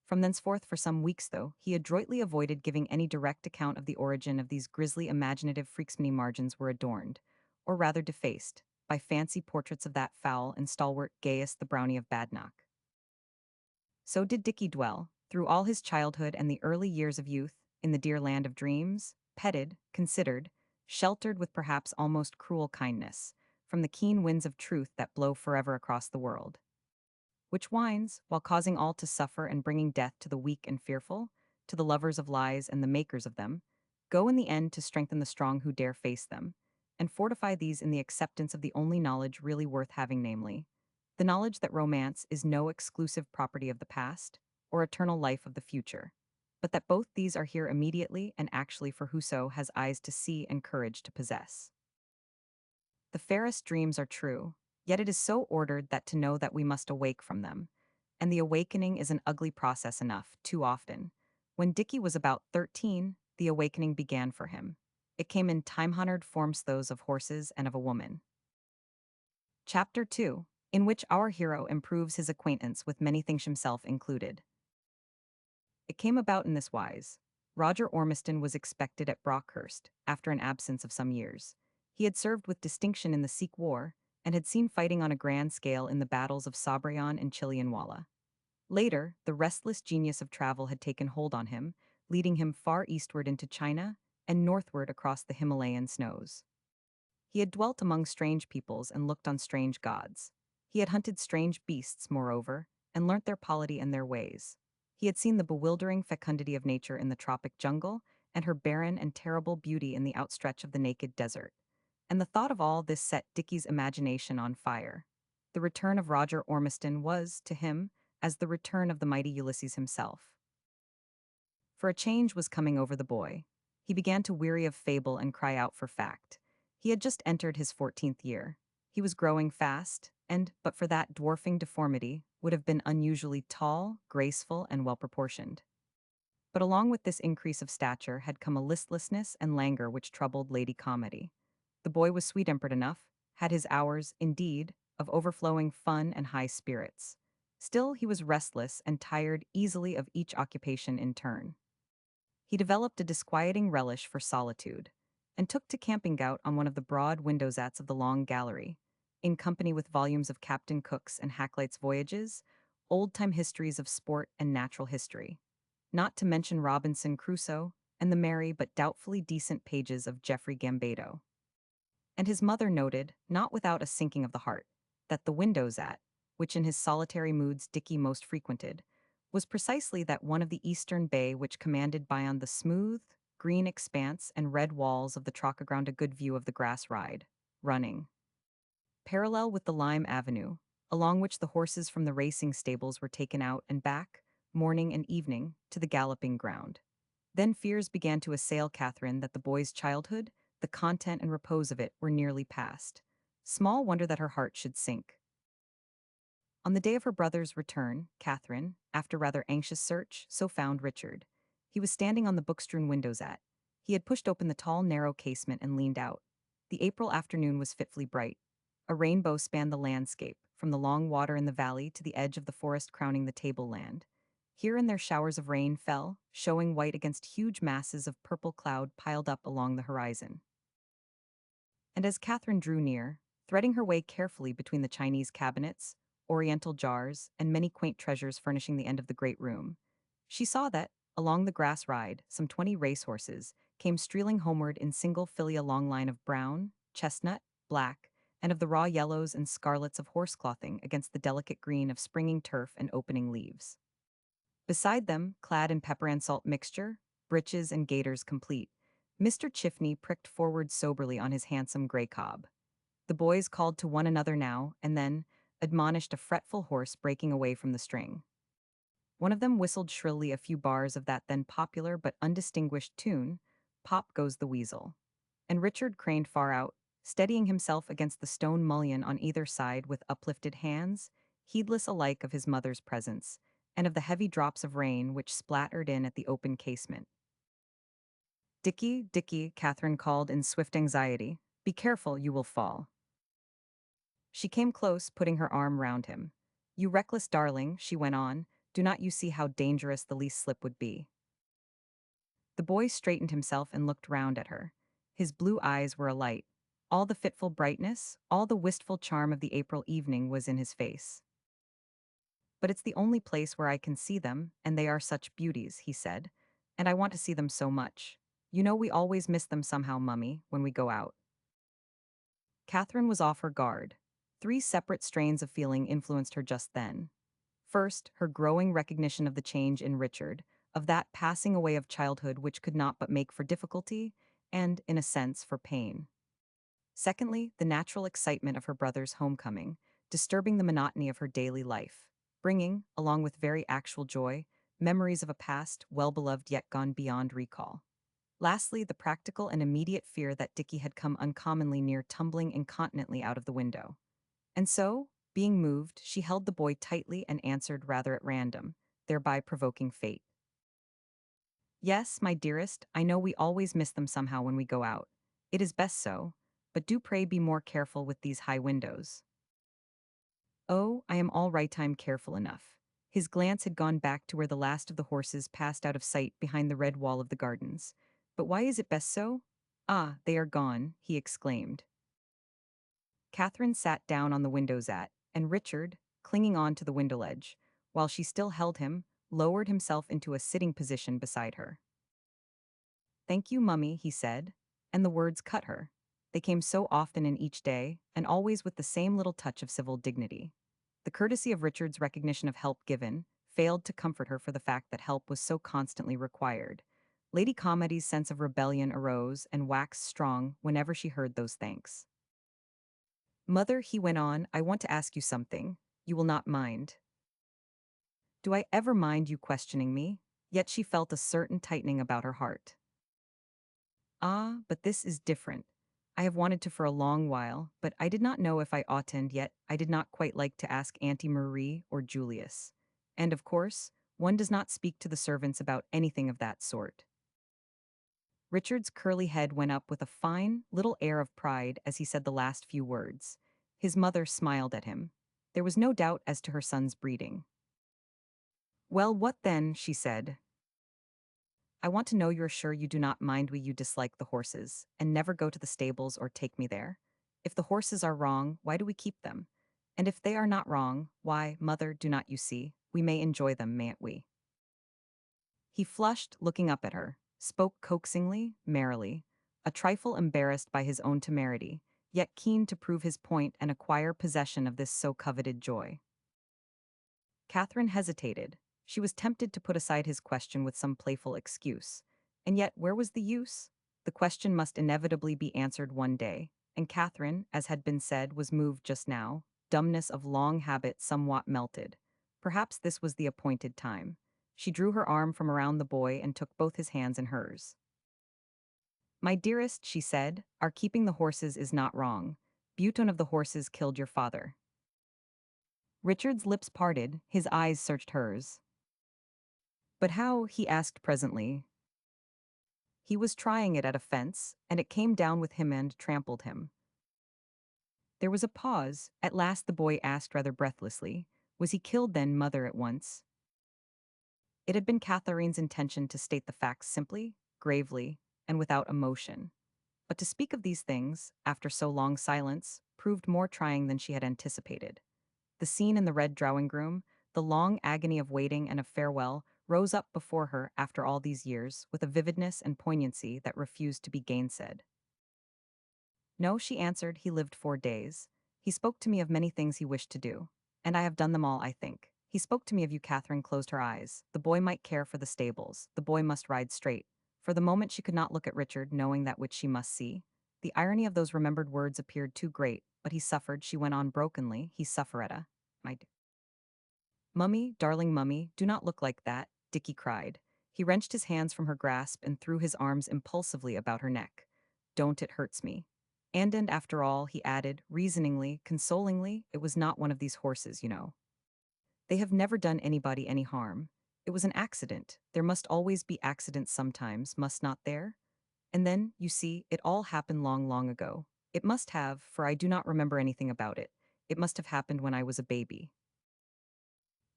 A: From thenceforth, for some weeks though, he adroitly avoided giving any direct account of the origin of these grisly imaginative freaks. Many margins were adorned, or rather defaced, by fancy portraits of that foul and stalwart Gaius the Brownie of Badenoch. So did Dickey dwell, through all his childhood and the early years of youth, in the dear land of dreams, petted, considered, sheltered with perhaps almost cruel kindness, from the keen winds of truth that blow forever across the world, which winds, while causing all to suffer and bringing death to the weak and fearful, to the lovers of lies and the makers of them, go in the end to strengthen the strong who dare face them, and fortify these in the acceptance of the only knowledge really worth having, namely, the knowledge that romance is no exclusive property of the past, or eternal life of the future, but that both these are here immediately and actually for whoso has eyes to see and courage to possess. The fairest dreams are true, yet it is so ordered that to know that we must awake from them, and the awakening is an ugly process enough, too often. When Dickey was about 13, the awakening began for him. It came in time-honored forms, those of horses and of a woman. Chapter 2, in which our hero improves his acquaintance with many things, himself included. It came about in this wise. Roger Ormiston was expected at Brockhurst, after an absence of some years. He had served with distinction in the Sikh War, and had seen fighting on a grand scale in the battles of Sabrayan and Chilianwala. Later, the restless genius of travel had taken hold on him, leading him far eastward into China and northward across the Himalayan snows. He had dwelt among strange peoples and looked on strange gods. He had hunted strange beasts, moreover, and learnt their polity and their ways. He had seen the bewildering fecundity of nature in the tropic jungle and her barren and terrible beauty in the outstretch of the naked desert. And the thought of all this set Dickie's imagination on fire. The return of Roger Ormiston was, to him, as the return of the mighty Ulysses himself. For a change was coming over the boy. He began to weary of fable and cry out for fact. He had just entered his 14th year. He was growing fast, and, but for that dwarfing deformity, would have been unusually tall, graceful, and well-proportioned. But along with this increase of stature had come a listlessness and languor which troubled Lady Calmady. The boy was sweet-tempered enough, had his hours, indeed, of overflowing fun and high spirits. Still, he was restless and tired easily of each occupation in turn. He developed a disquieting relish for solitude, and took to camping out on one of the broad window-zats of the long gallery, in company with volumes of Captain Cook's and Hakluyt's voyages, old-time histories of sport and natural history, not to mention Robinson Crusoe and the merry but doubtfully decent pages of Geoffrey Gambado. And his mother noted, not without a sinking of the heart, that the window-zat, which in his solitary moods Dickie most frequented, was precisely that one of the eastern bay which commanded beyond the smooth, green expanse and red walls of the Trockaground a good view of the grass ride, running parallel with the lime avenue, along which the horses from the racing stables were taken out and back, morning and evening, to the galloping ground. Then fears began to assail Catherine that the boy's childhood, the content and repose of it, were nearly past. Small wonder that her heart should sink. On the day of her brother's return, Catherine, after rather anxious search, so found Richard. He was standing on the book-strewn window-zat. He had pushed open the tall, narrow casement and leaned out. The April afternoon was fitfully bright. A rainbow spanned the landscape, from the long water in the valley to the edge of the forest crowning the tableland. Here and there showers of rain fell, showing white against huge masses of purple cloud piled up along the horizon. And as Catherine drew near, threading her way carefully between the Chinese cabinets, oriental jars, and many quaint treasures furnishing the end of the great room, she saw that, along the grass ride, some 20 racehorses came streeling homeward in single file a long line of brown, chestnut, black, and of the raw yellows and scarlets of horse clothing against the delicate green of springing turf and opening leaves. Beside them, clad in pepper and salt mixture, breeches and gaiters complete, Mr. Chiffney pricked forward soberly on his handsome gray cob. The boys called to one another now and then, admonished a fretful horse breaking away from the string. One of them whistled shrilly a few bars of that then popular but undistinguished tune, Pop Goes the Weasel. And Richard craned far out, steadying himself against the stone mullion on either side with uplifted hands, heedless alike of his mother's presence, and of the heavy drops of rain which splattered in at the open casement. "Dickie, Dickie," Catherine called in swift anxiety, "be careful, you will fall." She came close, putting her arm round him. "You reckless darling," she went on, "do not you see how dangerous the least slip would be?" The boy straightened himself and looked round at her. His blue eyes were alight. All the fitful brightness, all the wistful charm of the April evening was in his face. "But it's the only place where I can see them, and they are such beauties," he said. "And I want to see them so much. You know we always miss them somehow, Mummy, when we go out." Catherine was off her guard. 3 separate strains of feeling influenced her just then. First, her growing recognition of the change in Richard, of that passing away of childhood which could not but make for difficulty, and, in a sense, for pain. Secondly, the natural excitement of her brother's homecoming, disturbing the monotony of her daily life, bringing, along with very actual joy, memories of a past well-beloved yet gone beyond recall. Lastly, the practical and immediate fear that Dickie had come uncommonly near tumbling incontinently out of the window. And so, being moved, she held the boy tightly and answered rather at random, thereby provoking fate. "Yes, my dearest, I know we always miss them somehow when we go out. It is best so, but do pray be more careful with these high windows." "Oh, I am all right, I'm careful enough." His glance had gone back to where the last of the horses passed out of sight behind the red wall of the gardens. "But why is it best so? Ah, they are gone," he exclaimed. Catherine sat down on the window's at, and Richard, clinging on to the window ledge, while she still held him, lowered himself into a sitting position beside her. "Thank you, Mummy," he said, and the words cut her. They came so often in each day, and always with the same little touch of civil dignity. The courtesy of Richard's recognition of help given failed to comfort her for the fact that help was so constantly required. Lady Calmady's sense of rebellion arose and waxed strong whenever she heard those thanks. "Mother," he went on, "I want to ask you something. You will not mind." "Do I ever mind you questioning me?" Yet she felt a certain tightening about her heart. "Ah, but this is different. I have wanted to for a long while, but I did not know if I ought, and yet I did not quite like to ask Auntie Marie or Julius. And of course, one does not speak to the servants about anything of that sort." Richard's curly head went up with a fine, little air of pride as he said the last few words. His mother smiled at him. There was no doubt as to her son's breeding. "Well, what then?" she said. "I want to know you're sure you do not mind we you dislike the horses, and never go to the stables or take me there. If the horses are wrong, why do we keep them? And if they are not wrong, why, mother, do not you see, we may enjoy them, mayn't we?" He flushed, looking up at her, spoke coaxingly, merrily, a trifle embarrassed by his own temerity, yet keen to prove his point and acquire possession of this so coveted joy. Catherine hesitated. She was tempted to put aside his question with some playful excuse. And yet, where was the use? The question must inevitably be answered one day, and Catherine, as had been said, was moved just now, dumbness of long habit somewhat melted. Perhaps this was the appointed time. She drew her arm from around the boy and took both his hands in hers. "My dearest," she said, "our keeping the horses is not wrong. Buton of the horses killed your father." Richard's lips parted, his eyes searched hers. "But how?" he asked presently. "He was trying it at a fence, and it came down with him and trampled him." There was a pause. At last the boy asked rather breathlessly, "Was he killed then, mother, at once?" It had been Catherine's intention to state the facts simply, gravely, and without emotion. But to speak of these things, after so long silence, proved more trying than she had anticipated. The scene in the red drawing-room, the long agony of waiting and of farewell, rose up before her after all these years with a vividness and poignancy that refused to be gainsaid. "No," she answered, "he lived 4 days. He spoke to me of many things he wished to do. And I have done them all, I think. He spoke to me of you." Catherine closed her eyes. The boy might care for the stables. The boy must ride straight. For the moment she could not look at Richard, knowing that which she must see. The irony of those remembered words appeared too great, but he suffered, she went on brokenly, he sufferetta. My "Mummy, darling mummy, do not look like that," Dickie cried. He wrenched his hands from her grasp and threw his arms impulsively about her neck. "Don't, it hurts me." And after all," he added, reasoningly, consolingly, "it was not one of these horses, you know. They have never done anybody any harm. It was an accident. There must always be accidents sometimes, must not there? And then, you see, it all happened long, long ago. It must have, for I do not remember anything about it. It must have happened when I was a baby."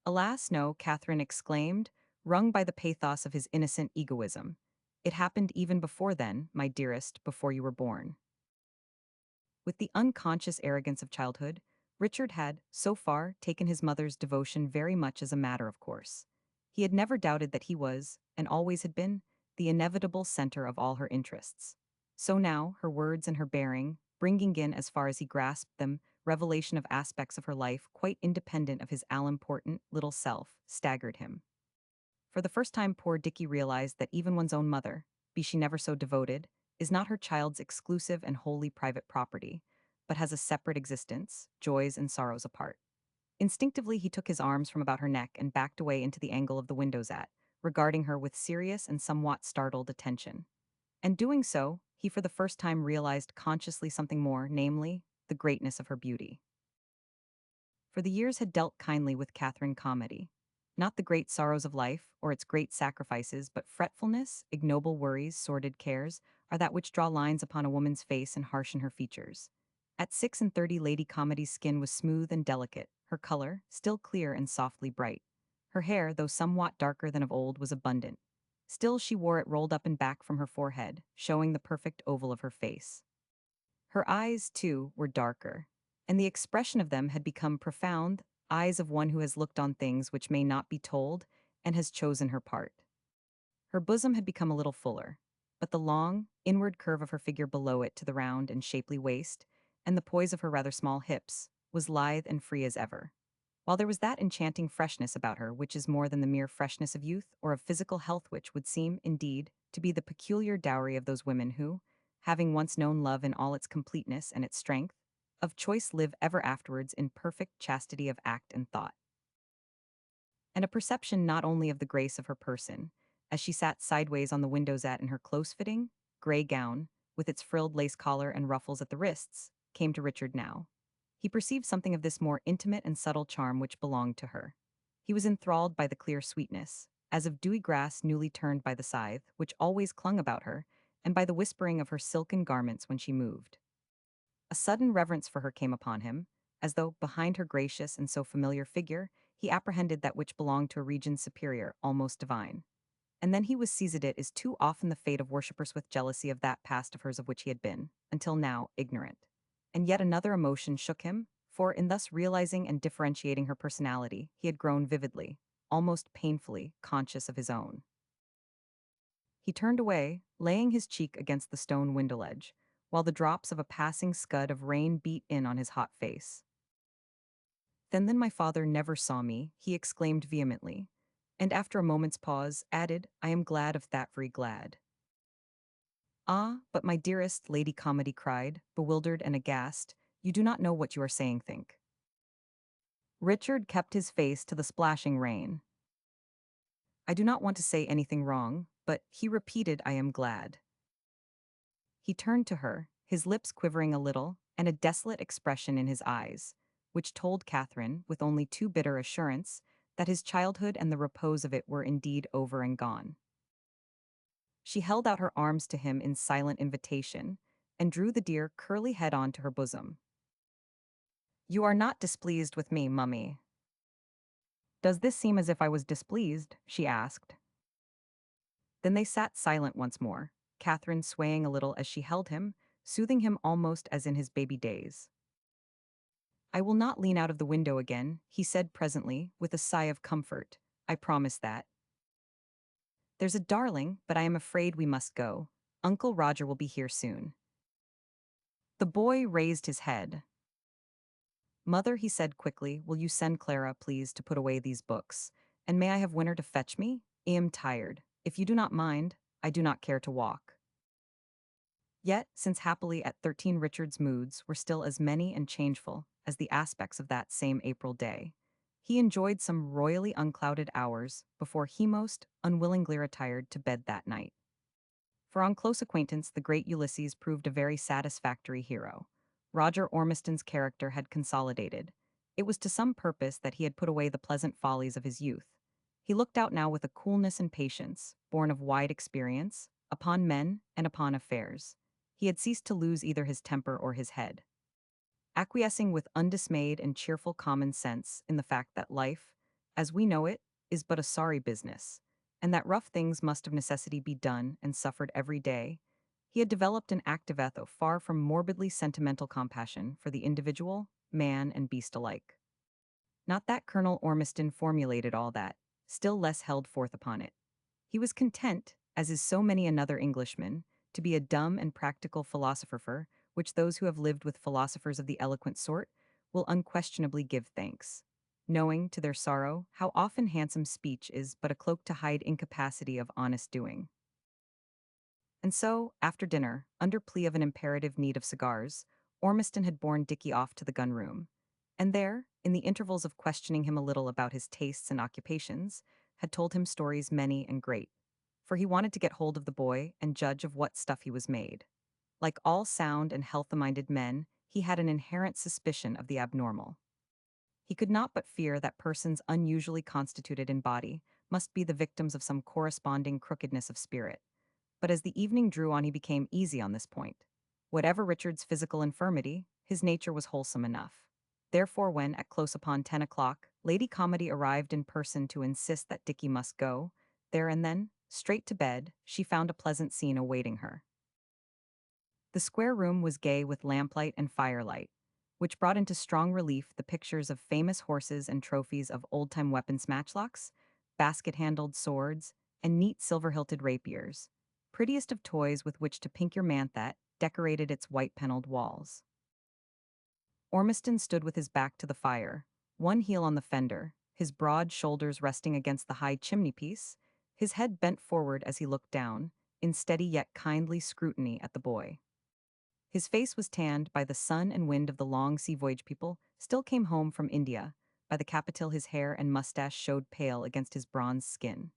A: "Alas, no," Catherine exclaimed, wrung by the pathos of his innocent egoism. "It happened even before then, my dearest, before you were born." With the unconscious arrogance of childhood, Richard had, so far, taken his mother's devotion very much as a matter of course. He had never doubted that he was, and always had been, the inevitable center of all her interests. So now, her words and her bearing, bringing in, as far as he grasped them, revelation of aspects of her life quite independent of his all-important little self, staggered him. For the first time poor Dickie realized that even one's own mother, be she never so devoted, is not her child's exclusive and wholly private property, but has a separate existence, joys and sorrows apart. Instinctively he took his arms from about her neck and backed away into the angle of the windows at, regarding her with serious and somewhat startled attention. And doing so, he for the first time realized consciously something more, namely, the greatness of her beauty. For the years had dealt kindly with Catherine Calmady. Not the great sorrows of life, or its great sacrifices, but fretfulness, ignoble worries, sordid cares, are that which draw lines upon a woman's face and harshen her features. At 36, Lady Calmady's skin was smooth and delicate, her color, still clear and softly bright. Her hair, though somewhat darker than of old, was abundant. Still she wore it rolled up and back from her forehead, showing the perfect oval of her face. Her eyes, too, were darker. and the expression of them had become profound, eyes of one who has looked on things which may not be told and has chosen her part. Her bosom had become a little fuller, but the long, inward curve of her figure below it to the round and shapely waist, and the poise of her rather small hips, was lithe and free as ever. While there was that enchanting freshness about her which is more than the mere freshness of youth or of physical health, which would seem, indeed, to be the peculiar dowry of those women who, having once known love in all its completeness and its strength, of choice live ever afterwards in perfect chastity of act and thought. And a perception not only of the grace of her person, as she sat sideways on the window-seat in her close-fitting, gray gown, with its frilled lace collar and ruffles at the wrists, came to Richard now. He perceived something of this more intimate and subtle charm which belonged to her. He was enthralled by the clear sweetness, as of dewy grass newly turned by the scythe, which always clung about her, and by the whispering of her silken garments when she moved. A sudden reverence for her came upon him, as though, behind her gracious and so familiar figure, he apprehended that which belonged to a region superior, almost divine. And then he was seized. It is too often the fate of worshippers with jealousy of that past of hers of which he had been, until now, ignorant. And yet another emotion shook him, for in thus realizing and differentiating her personality, he had grown vividly, almost painfully, conscious of his own. He turned away, laying his cheek against the stone window ledge, while the drops of a passing scud of rain beat in on his hot face. Then my father never saw me, he exclaimed vehemently, and after a moment's pause, added, I am glad of that, very glad. Ah, but my dearest, Lady Calmady cried, bewildered and aghast, you do not know what you are saying, think. Richard kept his face to the splashing rain. I do not want to say anything wrong, but he repeated, I am glad. He turned to her, his lips quivering a little, and a desolate expression in his eyes, which told Catherine, with only too bitter assurance, that his childhood and the repose of it were indeed over and gone. She held out her arms to him in silent invitation, and drew the dear curly head on to her bosom. You are not displeased with me, mummy. Does this seem as if I was displeased? She asked. Then they sat silent once more, Catherine swaying a little as she held him, soothing him almost as in his baby days. I will not lean out of the window again, he said presently, with a sigh of comfort. I promise that. There's a darling, but I am afraid we must go. Uncle Roger will be here soon. The boy raised his head. Mother, he said quickly, will you send Clara, please, to put away these books? And may I have Winter to fetch me? I am tired. If you do not mind, I do not care to walk. Yet, since happily at 13 Richard's moods were still as many and changeful as the aspects of that same April day, he enjoyed some royally unclouded hours before he most unwillingly retired to bed that night. For on close acquaintance the great Ulysses proved a very satisfactory hero. Roger Ormiston's character had consolidated. It was to some purpose that he had put away the pleasant follies of his youth. He looked out now with a coolness and patience, born of wide experience, upon men and upon affairs. He had ceased to lose either his temper or his head. Acquiescing with undismayed and cheerful common sense in the fact that life, as we know it, is but a sorry business, and that rough things must of necessity be done and suffered every day, he had developed an active ethos far from morbidly sentimental compassion for the individual, man and beast alike. Not that Colonel Ormiston formulated all that, still less held forth upon it. He was content, as is so many another Englishman, to be a dumb and practical philosopher, which those who have lived with philosophers of the eloquent sort will unquestionably give thanks, knowing, to their sorrow, how often handsome speech is but a cloak to hide incapacity of honest doing. And so, after dinner, under plea of an imperative need of cigars, Ormiston had borne Dickie off to the gun-room, and there, in the intervals of questioning him a little about his tastes and occupations, had told him stories many and great, for he wanted to get hold of the boy and judge of what stuff he was made. Like all sound and healthy-minded men, he had an inherent suspicion of the abnormal. He could not but fear that persons unusually constituted in body must be the victims of some corresponding crookedness of spirit. But as the evening drew on, he became easy on this point. Whatever Richard's physical infirmity, his nature was wholesome enough. Therefore, when, at close upon 10 o'clock, Lady Calmady arrived in person to insist that Dickie must go, there and then, straight to bed, she found a pleasant scene awaiting her. The square room was gay with lamplight and firelight. which brought into strong relief the pictures of famous horses and trophies of old-time weapons matchlocks, basket-handled swords, and neat silver-hilted rapiers, prettiest of toys with which to pink your manthat, decorated its white-paneled walls. Ormiston stood with his back to the fire, one heel on the fender, his broad shoulders resting against the high chimney-piece, his head bent forward as he looked down, in steady yet kindly scrutiny at the boy. His face was tanned by the sun and wind of the long sea voyage people still came home from India, by the capital his hair and mustache showed pale against his bronze skin.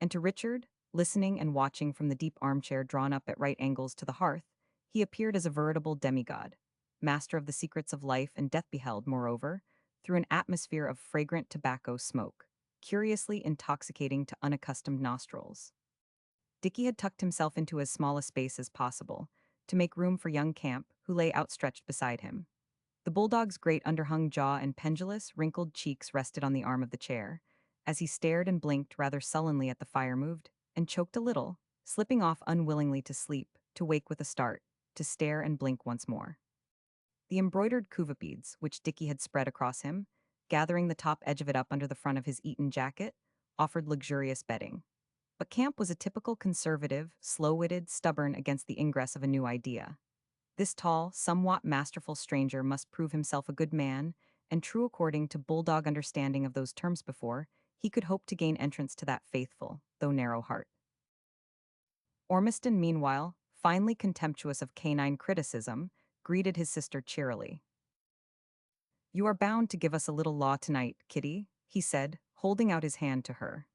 A: And to Richard, listening and watching from the deep armchair drawn up at right angles to the hearth, he appeared as a veritable demigod, master of the secrets of life and death beheld, moreover, through an atmosphere of fragrant tobacco smoke, curiously intoxicating to unaccustomed nostrils. Dicky had tucked himself into as small a space as possible, to make room for young Camp, who lay outstretched beside him. The bulldog's great underhung jaw and pendulous, wrinkled cheeks rested on the arm of the chair, as he stared and blinked rather sullenly at the fire moved, and choked a little, slipping off unwillingly to sleep, to wake with a start, to stare and blink once more. The embroidered cuvipeds, which Dicky had spread across him, gathering the top edge of it up under the front of his Eton jacket, offered luxurious bedding. But Camp was a typical conservative, slow-witted, stubborn against the ingress of a new idea. This tall, somewhat masterful stranger must prove himself a good man, and true according to bulldog understanding of those terms before, he could hope to gain entrance to that faithful, though narrow heart. Ormiston, meanwhile, finely contemptuous of canine criticism, greeted his sister cheerily. "You are bound to give us a little law tonight, Kitty," he said, holding out his hand to her.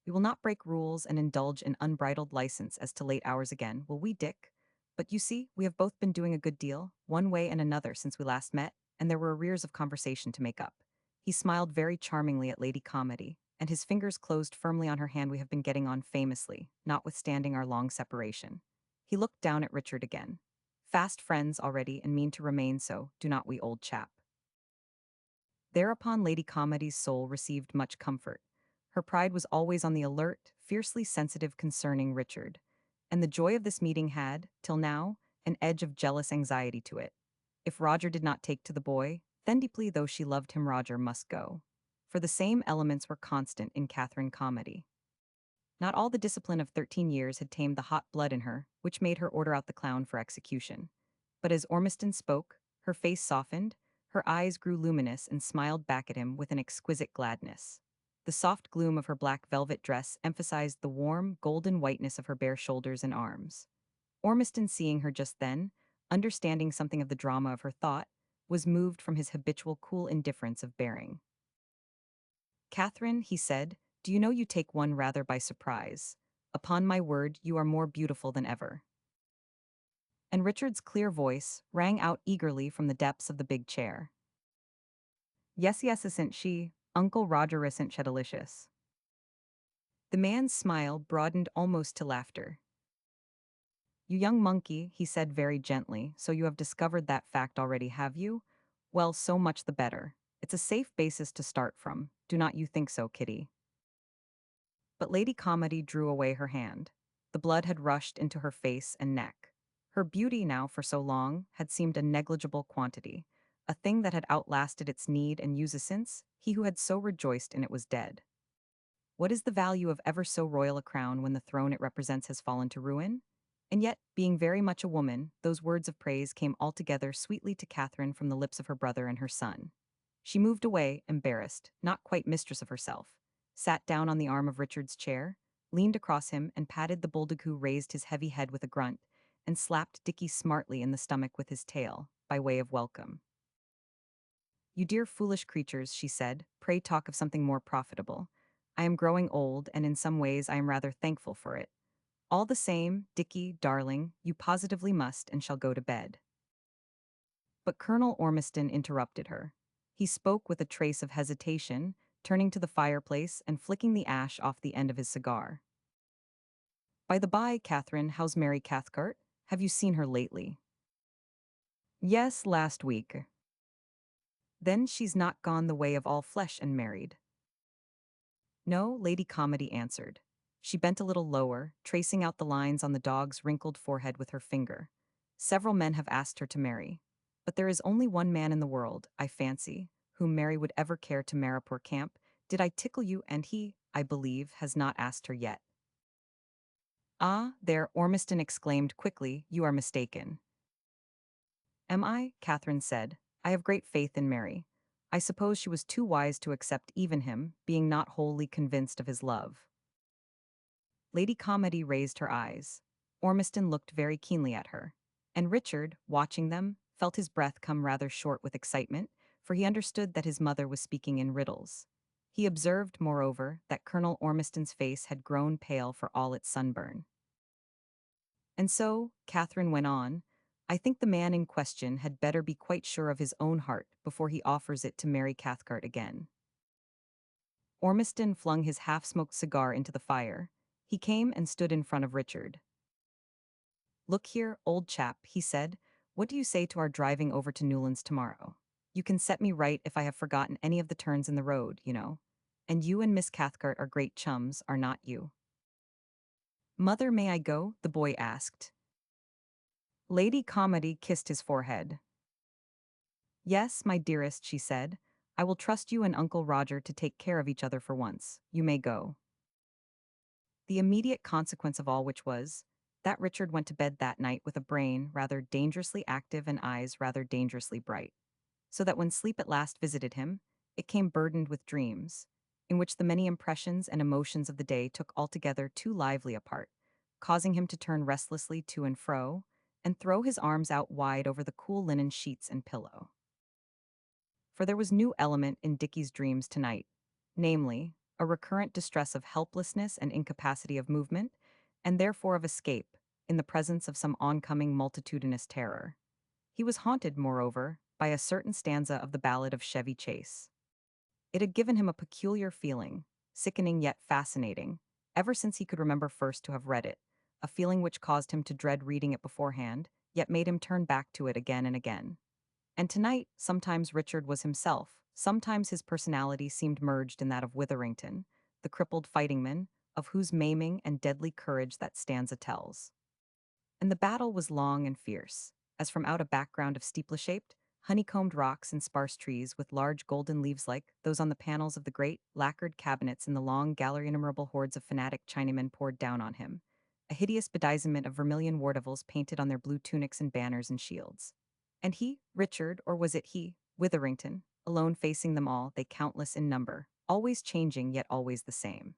A: "We will not break rules and indulge in unbridled license as to late hours again, will we, Dick? But you see, we have both been doing a good deal, one way and another since we last met, and there were arrears of conversation to make up." He smiled very charmingly at Lady Calmady, and his fingers closed firmly on her hand. "We have been getting on famously, notwithstanding our long separation." He looked down at Richard again. "Fast friends already and mean to remain so, do not we, old chap?" Thereupon Lady Calmady's soul received much comfort. Her pride was always on the alert, fiercely sensitive concerning Richard, and the joy of this meeting had, till now, an edge of jealous anxiety to it. If Roger did not take to the boy, then deeply though she loved him, Roger must go. For the same elements were constant in Catherine Calmady. Not all the discipline of 13 years had tamed the hot blood in her, which made her order out the clown for execution. But as Ormiston spoke, her face softened, her eyes grew luminous and smiled back at him with an exquisite gladness. The soft gloom of her black velvet dress emphasized the warm, golden whiteness of her bare shoulders and arms. Ormiston, seeing her just then, understanding something of the drama of her thought, was moved from his habitual cool indifference of bearing. "Catherine," he said, "do you know you take one rather by surprise? Upon my word, you are more beautiful than ever." And Richard's clear voice rang out eagerly from the depths of the big chair. "Yes, yes, isn't she? Uncle Roger isn't she delicious?" The man's smile broadened almost to laughter. "You young monkey," he said very gently, "so you have discovered that fact already, have you? Well, so much the better. It's a safe basis to start from. Do not you think so, Kitty?" But Lady Calmady drew away her hand. The blood had rushed into her face and neck. Her beauty now, for so long, had seemed a negligible quantity, a thing that had outlasted its need and use since he who had so rejoiced in it was dead. What is the value of ever so royal a crown when the throne it represents has fallen to ruin? And yet, being very much a woman, those words of praise came altogether sweetly to Catherine from the lips of her brother and her son. She moved away, embarrassed, not quite mistress of herself, sat down on the arm of Richard's chair, leaned across him and patted the bulldog, who raised his heavy head with a grunt, and slapped Dicky smartly in the stomach with his tail, by way of welcome. "You dear foolish creatures," she said, "pray talk of something more profitable. I am growing old, and in some ways I am rather thankful for it. All the same, Dicky, darling, you positively must and shall go to bed." But Colonel Ormiston interrupted her. He spoke with a trace of hesitation, turning to the fireplace and flicking the ash off the end of his cigar. "By the by, Catherine, how's Mary Cathcart? Have you seen her lately?" "Yes, last week." "Then she's not gone the way of all flesh and married." "No," Lady Calmady answered. She bent a little lower, tracing out the lines on the dog's wrinkled forehead with her finger. "Several men have asked her to marry. but there is only one man in the world, I fancy, whom Mary would ever care to Maripur camp. Did I tickle you? And he, I believe, has not asked her yet. Ah, there, Ormiston exclaimed quickly, you are mistaken. Am I? Catherine said. I have great faith in Mary. I suppose she was too wise to accept even him, being not wholly convinced of his love. Lady Calmady raised her eyes. Ormiston looked very keenly at her. And Richard, watching them, felt his breath come rather short with excitement, for he understood that his mother was speaking in riddles. He observed, moreover, that Colonel Ormiston's face had grown pale for all its sunburn. And so, Catherine went on, I think the man in question had better be quite sure of his own heart before he offers it to Mary Cathcart again. Ormiston flung his half-smoked cigar into the fire. He came and stood in front of Richard. Look here, old chap, he said, what do you say to our driving over to Newlands tomorrow? You can set me right if I have forgotten any of the turns in the road, you know. And you and Miss Cathcart are great chums, are not you? Mother, may I go? The boy asked. Lady Calmady kissed his forehead. Yes, my dearest, she said. I will trust you and Uncle Roger to take care of each other for once. You may go. The immediate consequence of all which was that Richard went to bed that night with a brain rather dangerously active and eyes rather dangerously bright, so that when sleep at last visited him, it came burdened with dreams, in which the many impressions and emotions of the day took altogether too lively a part, causing him to turn restlessly to and fro, and throw his arms out wide over the cool linen sheets and pillow. For there was new element in Dicky's dreams tonight, namely, a recurrent distress of helplessness and incapacity of movement, and therefore of escape, in the presence of some oncoming multitudinous terror. He was haunted, moreover, by a certain stanza of the ballad of Chevy Chase. It had given him a peculiar feeling, sickening yet fascinating, ever since he could remember first to have read it, a feeling which caused him to dread reading it beforehand, yet made him turn back to it again and again. And tonight, sometimes Richard was himself, sometimes his personality seemed merged in that of Witherington, the crippled fightingman, of whose maiming and deadly courage that stanza tells. And the battle was long and fierce, as from out a background of steeple-shaped, honeycombed rocks and sparse trees with large golden leaves like those on the panels of the great, lacquered cabinets in the long gallery, innumerable hordes of fanatic Chinamen poured down on him, a hideous bedizenment of vermilion war devils painted on their blue tunics and banners and shields. And he, Richard, or was it he, Witherington, alone facing them all, they countless in number, always changing yet always the same.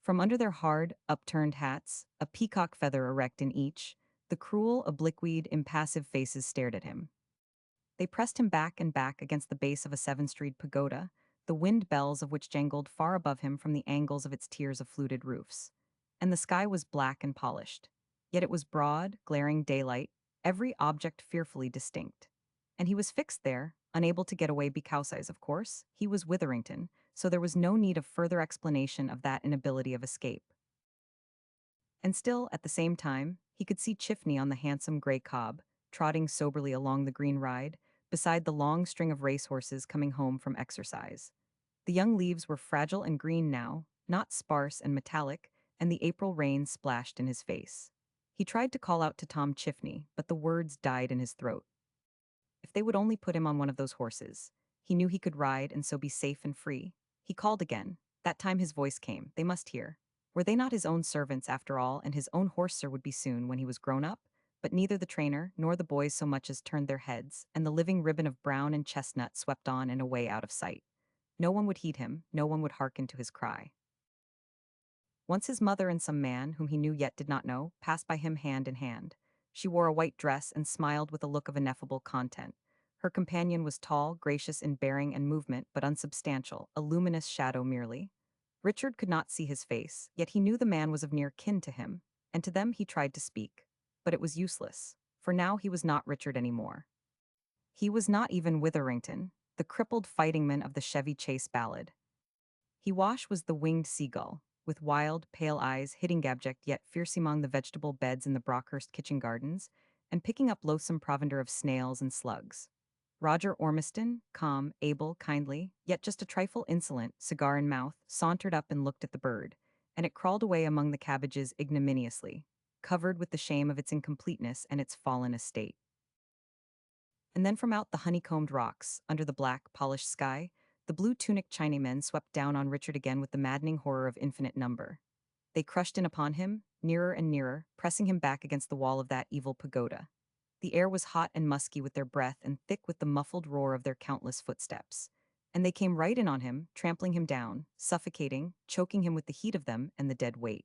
A: From under their hard, upturned hats, a peacock feather erect in each, the cruel, obliqued, impassive faces stared at him. They pressed him back and back against the base of a seven-storied pagoda, the wind bells of which jangled far above him from the angles of its tiers of fluted roofs. And the sky was black and polished. Yet it was broad, glaring daylight, every object fearfully distinct. And he was fixed there, unable to get away because, of course, he was Witherington, so there was no need of further explanation of that inability of escape. And still, at the same time, he could see Chiffney on the handsome gray cob, trotting soberly along the green ride, beside the long string of racehorses coming home from exercise. The young leaves were fragile and green now, not sparse and metallic, and the April rain splashed in his face. He tried to call out to Tom Chiffney, but the words died in his throat. If they would only put him on one of those horses, he knew he could ride and so be safe and free. He called again. That time his voice came. They must hear. Were they not his own servants after all, and his own horser would be soon when he was grown up? But neither the trainer nor the boys so much as turned their heads, and the living ribbon of brown and chestnut swept on and away out of sight. No one would heed him, no one would hearken to his cry. Once his mother and some man, whom he knew yet did not know, passed by him hand in hand. She wore a white dress and smiled with a look of ineffable content. Her companion was tall, gracious in bearing and movement, but unsubstantial, a luminous shadow merely. Richard could not see his face, yet he knew the man was of near kin to him, and to them he tried to speak. But it was useless, for now he was not Richard any more. He was not even Witherington, the crippled fightingman of the Chevy Chase ballad. He was the winged seagull, with wild, pale eyes hitting abject yet fierce among the vegetable beds in the Brockhurst kitchen gardens, and picking up loathsome provender of snails and slugs. Roger Ormiston, calm, able, kindly, yet just a trifle insolent, cigar in mouth, sauntered up and looked at the bird, and it crawled away among the cabbages ignominiously, covered with the shame of its incompleteness and its fallen estate. And then from out the honeycombed rocks, under the black, polished sky, the blue-tunicked Chinamen swept down on Richard again with the maddening horror of infinite number. They crushed in upon him, nearer and nearer, pressing him back against the wall of that evil pagoda. The air was hot and musky with their breath and thick with the muffled roar of their countless footsteps. And they came right in on him, trampling him down, suffocating, choking him with the heat of them and the dead weight.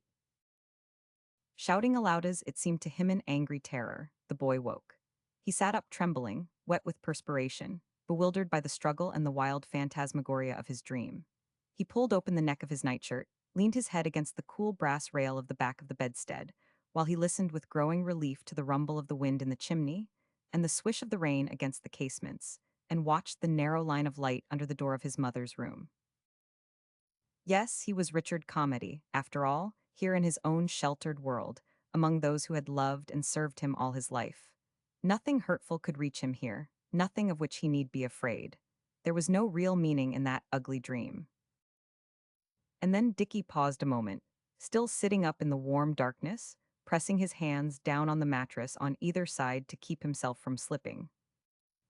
A: Shouting aloud as it seemed to him in angry terror, the boy woke. He sat up trembling, wet with perspiration, bewildered by the struggle and the wild phantasmagoria of his dream. He pulled open the neck of his nightshirt, leaned his head against the cool brass rail of the back of the bedstead, while he listened with growing relief to the rumble of the wind in the chimney and the swish of the rain against the casements, and watched the narrow line of light under the door of his mother's room. Yes, he was Richard Calmady, after all, here in his own sheltered world, among those who had loved and served him all his life. Nothing hurtful could reach him here, nothing of which he need be afraid. There was no real meaning in that ugly dream. And then Dickie paused a moment, still sitting up in the warm darkness, pressing his hands down on the mattress on either side to keep himself from slipping.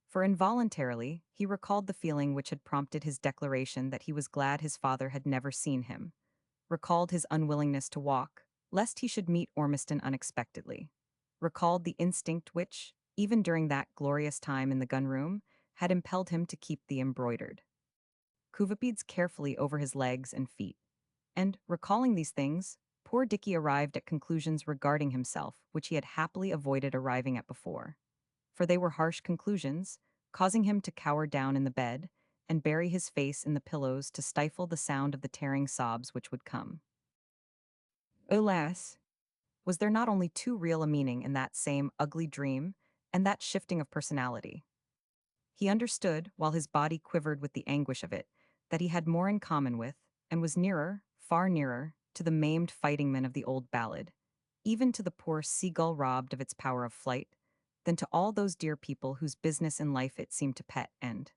A: For involuntarily, he recalled the feeling which had prompted his declaration that he was glad his father had never seen him, recalled his unwillingness to walk, lest he should meet Ormiston unexpectedly, recalled the instinct which, even during that glorious time in the gun-room, had impelled him to keep the embroidered cuvipeds carefully over his legs and feet. And, recalling these things, poor Dickie arrived at conclusions regarding himself which he had happily avoided arriving at before. For they were harsh conclusions, causing him to cower down in the bed and bury his face in the pillows to stifle the sound of the tearing sobs which would come. Alas! Was there not only too real a meaning in that same ugly dream and that shifting of personality? He understood, while his body quivered with the anguish of it, that he had more in common with, and was nearer, far nearer, to the maimed fighting-men of the old ballad, even to the poor seagull robbed of its power of flight, than to all those dear people whose business in life it seemed to pet and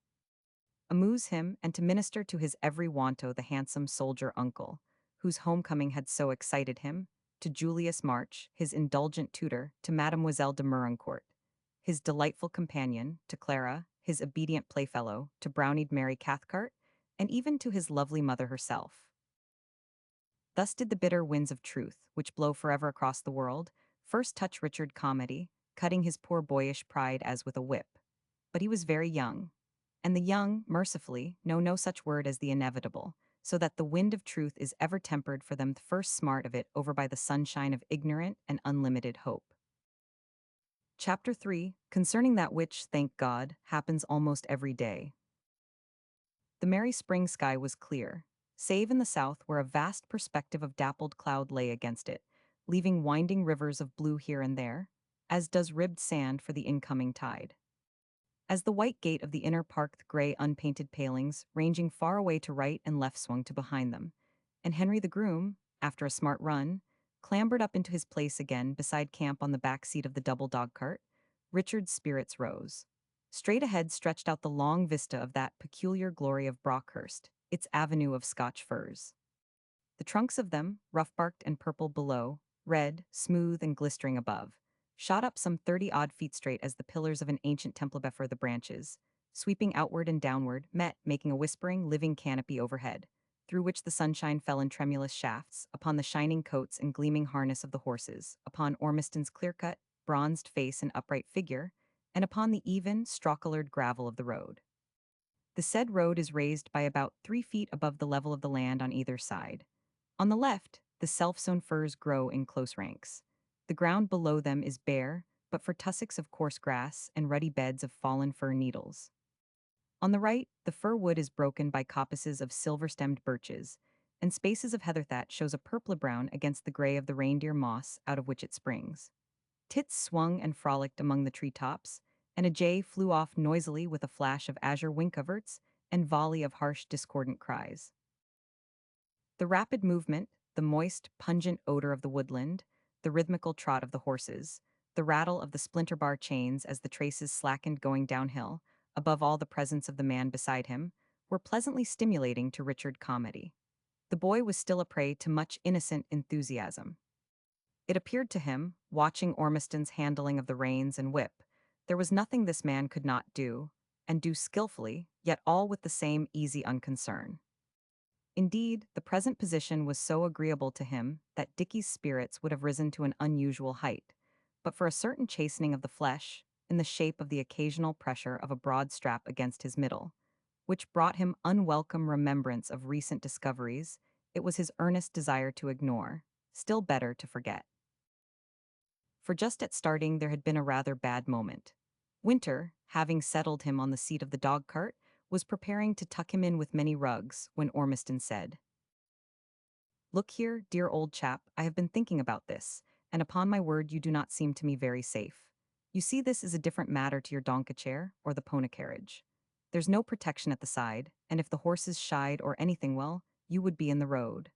A: amuse him and to minister to his every wanto, the handsome soldier uncle, whose homecoming had so excited him, to Julius March, his indulgent tutor, to Mademoiselle de Merincourt, his delightful companion, to Clara, his obedient playfellow, to brownied Mary Cathcart, and even to his lovely mother herself. Thus did the bitter winds of truth, which blow forever across the world, first touch Richard Calmady, cutting his poor boyish pride as with a whip. But he was very young, and the young, mercifully, know no such word as the inevitable, so that the wind of truth is ever tempered for them the first smart of it over by the sunshine of ignorant and unlimited hope. Chapter 3, concerning that which, thank God, happens almost every day. The merry spring sky was clear, save in the south where a vast perspective of dappled cloud lay against it, leaving winding rivers of blue here and there, as does ribbed sand for the incoming tide. As the white gate of the inner park, the gray unpainted palings, ranging far away to right and left, swung to behind them, and Henry the groom, after a smart run, clambered up into his place again beside camp on the back seat of the double dog cart, Richard's spirits rose. Straight ahead stretched out the long vista of that peculiar glory of Brockhurst, its avenue of Scotch firs. The trunks of them, rough-barked and purple below, red, smooth and glistering above, shot up some 30-odd feet straight as the pillars of an ancient temple before the branches, sweeping outward and downward, met, making a whispering, living canopy overhead, through which the sunshine fell in tremulous shafts, upon the shining coats and gleaming harness of the horses, upon Ormiston's clear-cut, bronzed face and upright figure, and upon the even, straw-colored gravel of the road. The said road is raised by about 3 feet above the level of the land on either side. On the left, the self-sown firs grow in close ranks. The ground below them is bare, but for tussocks of coarse grass and ruddy beds of fallen fir needles. On the right, the fir wood is broken by coppices of silver-stemmed birches, and spaces of heather thatch shows a purple-brown against the gray of the reindeer moss out of which it springs. Tits swung and frolicked among the tree-tops, and a jay flew off noisily with a flash of azure wing-coverts and volley of harsh discordant cries. The rapid movement, the moist, pungent odor of the woodland, the rhythmical trot of the horses, the rattle of the splinter bar chains as the traces slackened going downhill, above all the presence of the man beside him, were pleasantly stimulating to Richard Calmady. The boy was still a prey to much innocent enthusiasm. It appeared to him, watching Ormiston's handling of the reins and whip, There was nothing this man could not do, and do skillfully, yet all with the same easy unconcern. Indeed, the present position was so agreeable to him that Dickie's spirits would have risen to an unusual height, but for a certain chastening of the flesh, in the shape of the occasional pressure of a broad strap against his middle, which brought him unwelcome remembrance of recent discoveries, it was his earnest desire to ignore, still better to forget. For just at starting there had been a rather bad moment. Winter, having settled him on the seat of the dog-cart, was preparing to tuck him in with many rugs when Ormiston said, "Look here, dear old chap, I have been thinking about this, and upon my word you do not seem to me very safe. You see this is a different matter to your donka chair or the pony carriage. There's no protection at the side, and if the horses shied or anything, well, you would be in the road.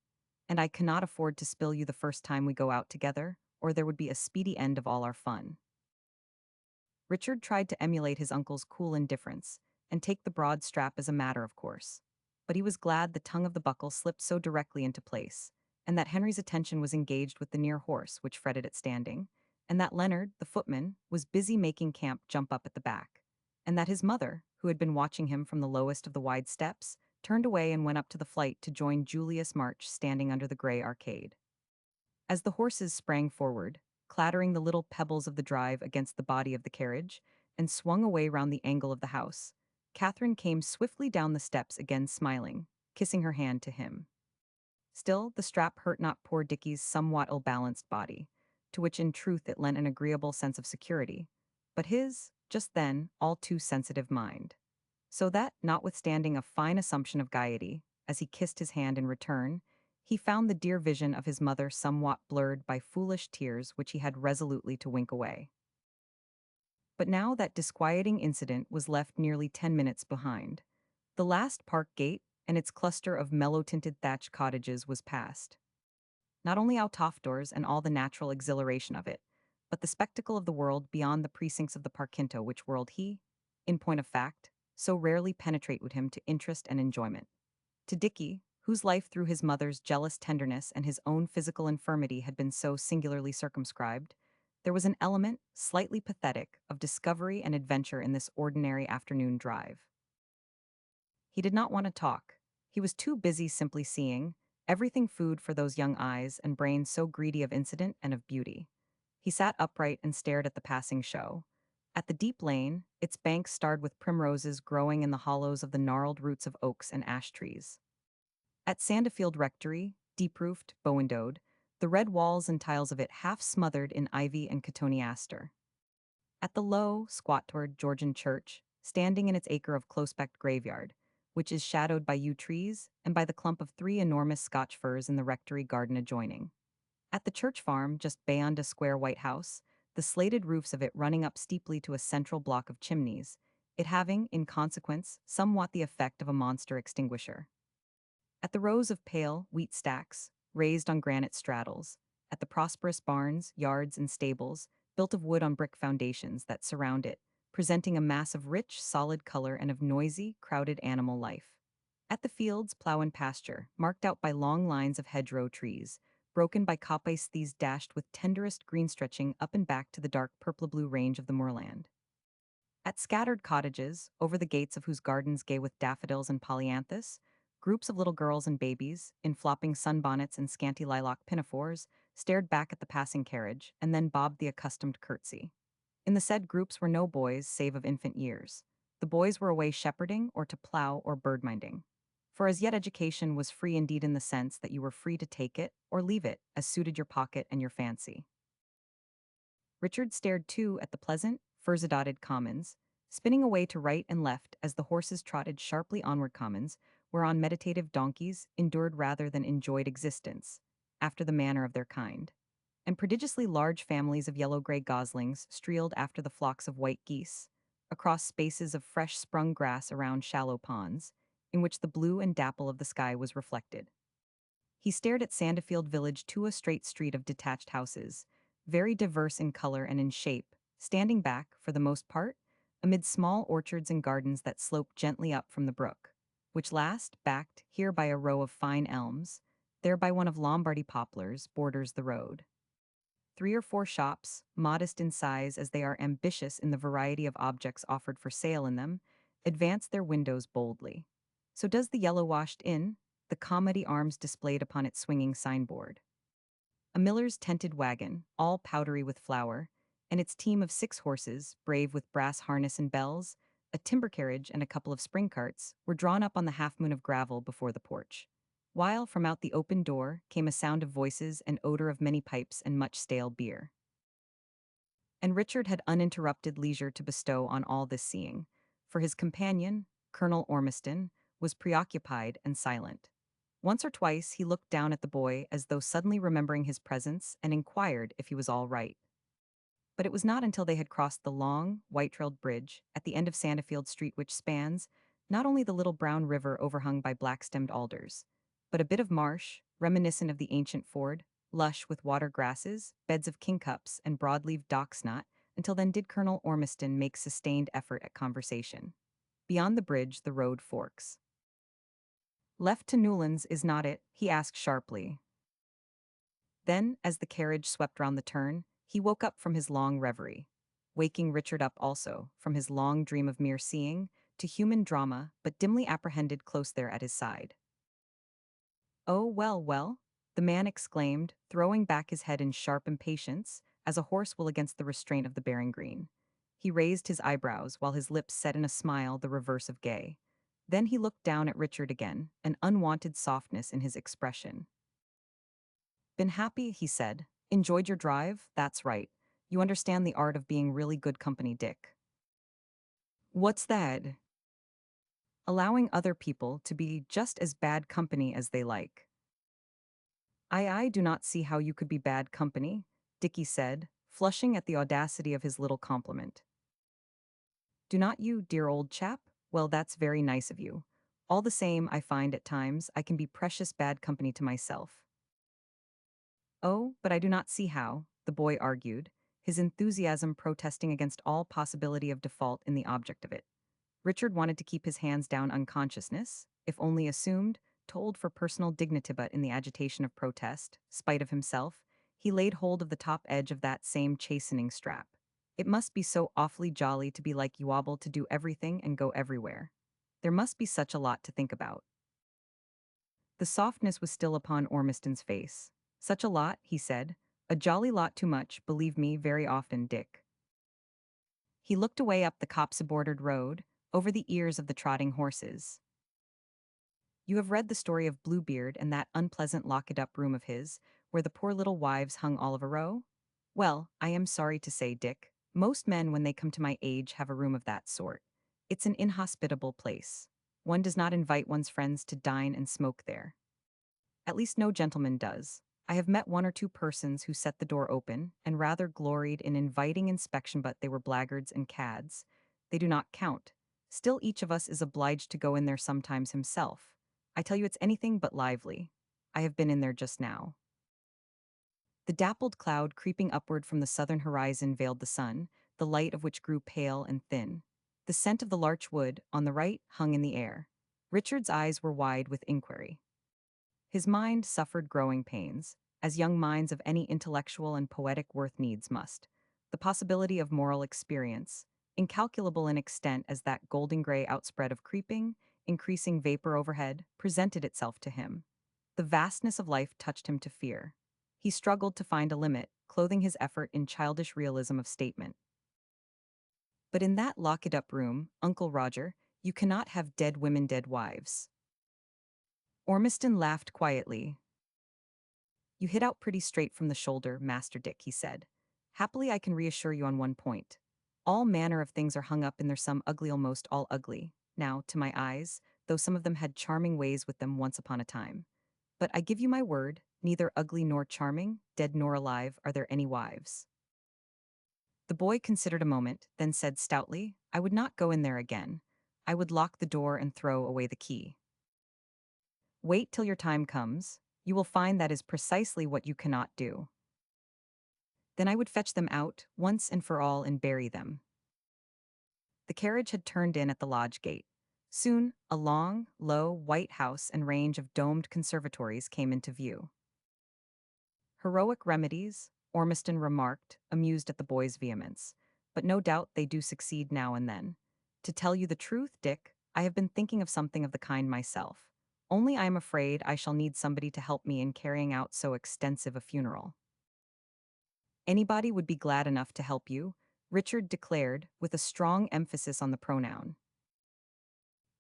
A: And I cannot afford to spill you the first time we go out together, or there would be a speedy end of all our fun." Richard tried to emulate his uncle's cool indifference, and take the broad strap as a matter of course. But he was glad the tongue of the buckle slipped so directly into place, and that Henry's attention was engaged with the near horse, which fretted at standing, and that Leonard, the footman, was busy making camp jump up at the back, and that his mother, who had been watching him from the lowest of the wide steps, turned away and went up to the flight to join Julius March standing under the grey arcade. As the horses sprang forward, clattering the little pebbles of the drive against the body of the carriage, and swung away round the angle of the house, Catherine came swiftly down the steps again smiling, kissing her hand to him. Still, the strap hurt not poor Dickie's somewhat ill-balanced body, to which in truth it lent an agreeable sense of security, but his, just then, all too sensitive mind. So that, notwithstanding a fine assumption of gaiety, as he kissed his hand in return, he found the dear vision of his mother somewhat blurred by foolish tears which he had resolutely to wink away. But now that disquieting incident was left nearly 10 minutes behind. The last park gate and its cluster of mellow-tinted thatched cottages was passed. Not only out off doors and all the natural exhilaration of it, but the spectacle of the world beyond the precincts of the parquinto, which world he, in point of fact, so rarely penetrate with him to interest and enjoyment. To Dickie, whose life through his mother's jealous tenderness and his own physical infirmity had been so singularly circumscribed, there was an element, slightly pathetic, of discovery and adventure in this ordinary afternoon drive. He did not want to talk. He was too busy simply seeing, everything food for those young eyes and brains so greedy of incident and of beauty. He sat upright and stared at the passing show. At the deep lane, its banks starred with primroses growing in the hollows of the gnarled roots of oaks and ash trees. At Sandifield Rectory, deep-roofed, bow-windowed, the red walls and tiles of it half smothered in ivy and cotoneaster. At the low, squat-toward Georgian church, standing in its acre of close-backed graveyard, which is shadowed by yew trees and by the clump of 3 enormous Scotch firs in the rectory garden adjoining. At the church farm, just beyond a square white house, the slated roofs of it running up steeply to a central block of chimneys, it having, in consequence, somewhat the effect of a monster extinguisher. At the rows of pale, wheat stacks, raised on granite straddles, at the prosperous barns, yards, and stables, built of wood on brick foundations that surround it, presenting a mass of rich, solid color and of noisy, crowded animal life. At the fields, plough and pasture, marked out by long lines of hedgerow trees, broken by coppice these dashed with tenderest green stretching up and back to the dark purple-blue range of the moorland. At scattered cottages, over the gates of whose gardens gay with daffodils and polyanthus, groups of little girls and babies, in flopping sunbonnets and scanty lilac pinafores, stared back at the passing carriage and then bobbed the accustomed curtsy. In the said groups were no boys save of infant years. The boys were away shepherding or to plough or bird-minding. For as yet education was free indeed in the sense that you were free to take it or leave it as suited your pocket and your fancy. Richard stared too at the pleasant, furze-dotted commons, spinning away to right and left as the horses trotted sharply onward commons, whereon meditative donkeys endured rather than enjoyed existence, after the manner of their kind, and prodigiously large families of yellow-gray goslings streeled after the flocks of white geese, across spaces of fresh-sprung grass around shallow ponds, in which the blue and dapple of the sky was reflected. He stared at Sandifield village to a straight street of detached houses, very diverse in color and in shape, standing back, for the most part, amid small orchards and gardens that sloped gently up from the brook, which last, backed, here by a row of fine elms, there by one of Lombardy poplars, borders the road. 3 or 4 shops, modest in size as they are ambitious in the variety of objects offered for sale in them, advance their windows boldly. So does the yellow-washed inn, the Calmady arms displayed upon its swinging signboard. A miller's tented wagon, all powdery with flour, and its team of 6 horses, brave with brass harness and bells, a timber carriage and a couple of spring carts, were drawn up on the half-moon of gravel before the porch. While, from out the open door, came a sound of voices and odor of many pipes and much stale beer. And Richard had uninterrupted leisure to bestow on all this seeing, for his companion, Colonel Ormiston, was preoccupied and silent. Once or twice he looked down at the boy as though suddenly remembering his presence and inquired if he was all right. But it was not until they had crossed the long, white-trailed bridge at the end of Santafield Street which spans, not only the little brown river overhung by black-stemmed alders, but a bit of marsh, reminiscent of the ancient ford, lush with water grasses, beds of kingcups, and broad-leaved docksnot, until then did Colonel Ormiston make sustained effort at conversation. Beyond the bridge the road forks. "Left to Newlands, is not it?" he asked sharply. Then, as the carriage swept round the turn, he woke up from his long reverie, waking Richard up also, from his long dream of mere seeing, to human drama, but dimly apprehended close there at his side. "Oh, well, well," the man exclaimed, throwing back his head in sharp impatience, as a horse will against the restraint of the bearing green. He raised his eyebrows, while his lips set in a smile the reverse of gay. Then he looked down at Richard again, an unwonted softness in his expression. "Been happy," he said. "Enjoyed your drive? That's right. You understand the art of being really good company, Dick." "What's that?" "Allowing other people to be just as bad company as they like." I do not see how you could be bad company," Dickie said, flushing at the audacity of his little compliment. "Do not you, dear old chap? Well, that's very nice of you. All the same, I find at times I can be precious bad company to myself." "Oh, but I do not see how," the boy argued, his enthusiasm protesting against all possibility of default in the object of it. Richard wanted to keep his hands down unconsciousness, if only assumed, told for personal dignity, but in the agitation of protest, spite of himself, he laid hold of the top edge of that same chastening strap. It must be so awfully jolly to be like Youable, to do everything and go everywhere. There must be such a lot to think about. The softness was still upon Ormiston's face. "Such a lot," he said. "A jolly lot too much, believe me, very often, Dick." He looked away up the copse-bordered road, over the ears of the trotting horses. "You have read the story of Bluebeard and that unpleasant locked-up room of his, where the poor little wives hung all of a row? Well, I am sorry to say, Dick, most men when they come to my age have a room of that sort. It's an inhospitable place. One does not invite one's friends to dine and smoke there. At least no gentleman does. I have met 1 or 2 persons who set the door open, and rather gloried in inviting inspection, but they were blackguards and cads. They do not count. Still each of us is obliged to go in there sometimes himself. I tell you it's anything but lively. I have been in there just now." The dappled cloud creeping upward from the southern horizon veiled the sun, the light of which grew pale and thin. The scent of the larch wood, on the right, hung in the air. Richard's eyes were wide with inquiry. His mind suffered growing pains, as young minds of any intellectual and poetic worth needs must. The possibility of moral experience, incalculable in extent as that golden gray outspread of creeping, increasing vapor overhead, presented itself to him. The vastness of life touched him to fear. He struggled to find a limit, clothing his effort in childish realism of statement. "But in that locked-up room, Uncle Roger, you cannot have dead women, dead wives." Ormiston laughed quietly. "You hit out pretty straight from the shoulder, Master Dick," he said. "Happily I can reassure you on one point. All manner of things are hung up in there, some ugly, almost all ugly, now, to my eyes, though some of them had charming ways with them once upon a time. But I give you my word, neither ugly nor charming, dead nor alive, are there any wives." The boy considered a moment, then said stoutly, "I would not go in there again. I would lock the door and throw away the key." "Wait till your time comes. You will find that is precisely what you cannot do. Then I would fetch them out, once and for all, and bury them." The carriage had turned in at the lodge gate. Soon, a long, low, white house and range of domed conservatories came into view. "Heroic remedies, Ormiston remarked, amused at the boy's vehemence. But no doubt they do succeed now and then. To tell you the truth, Dick, I have been thinking of something of the kind myself. Only I am afraid I shall need somebody to help me in carrying out so extensive a funeral. Anybody would be glad enough to help you, Richard declared, with a strong emphasis on the pronoun.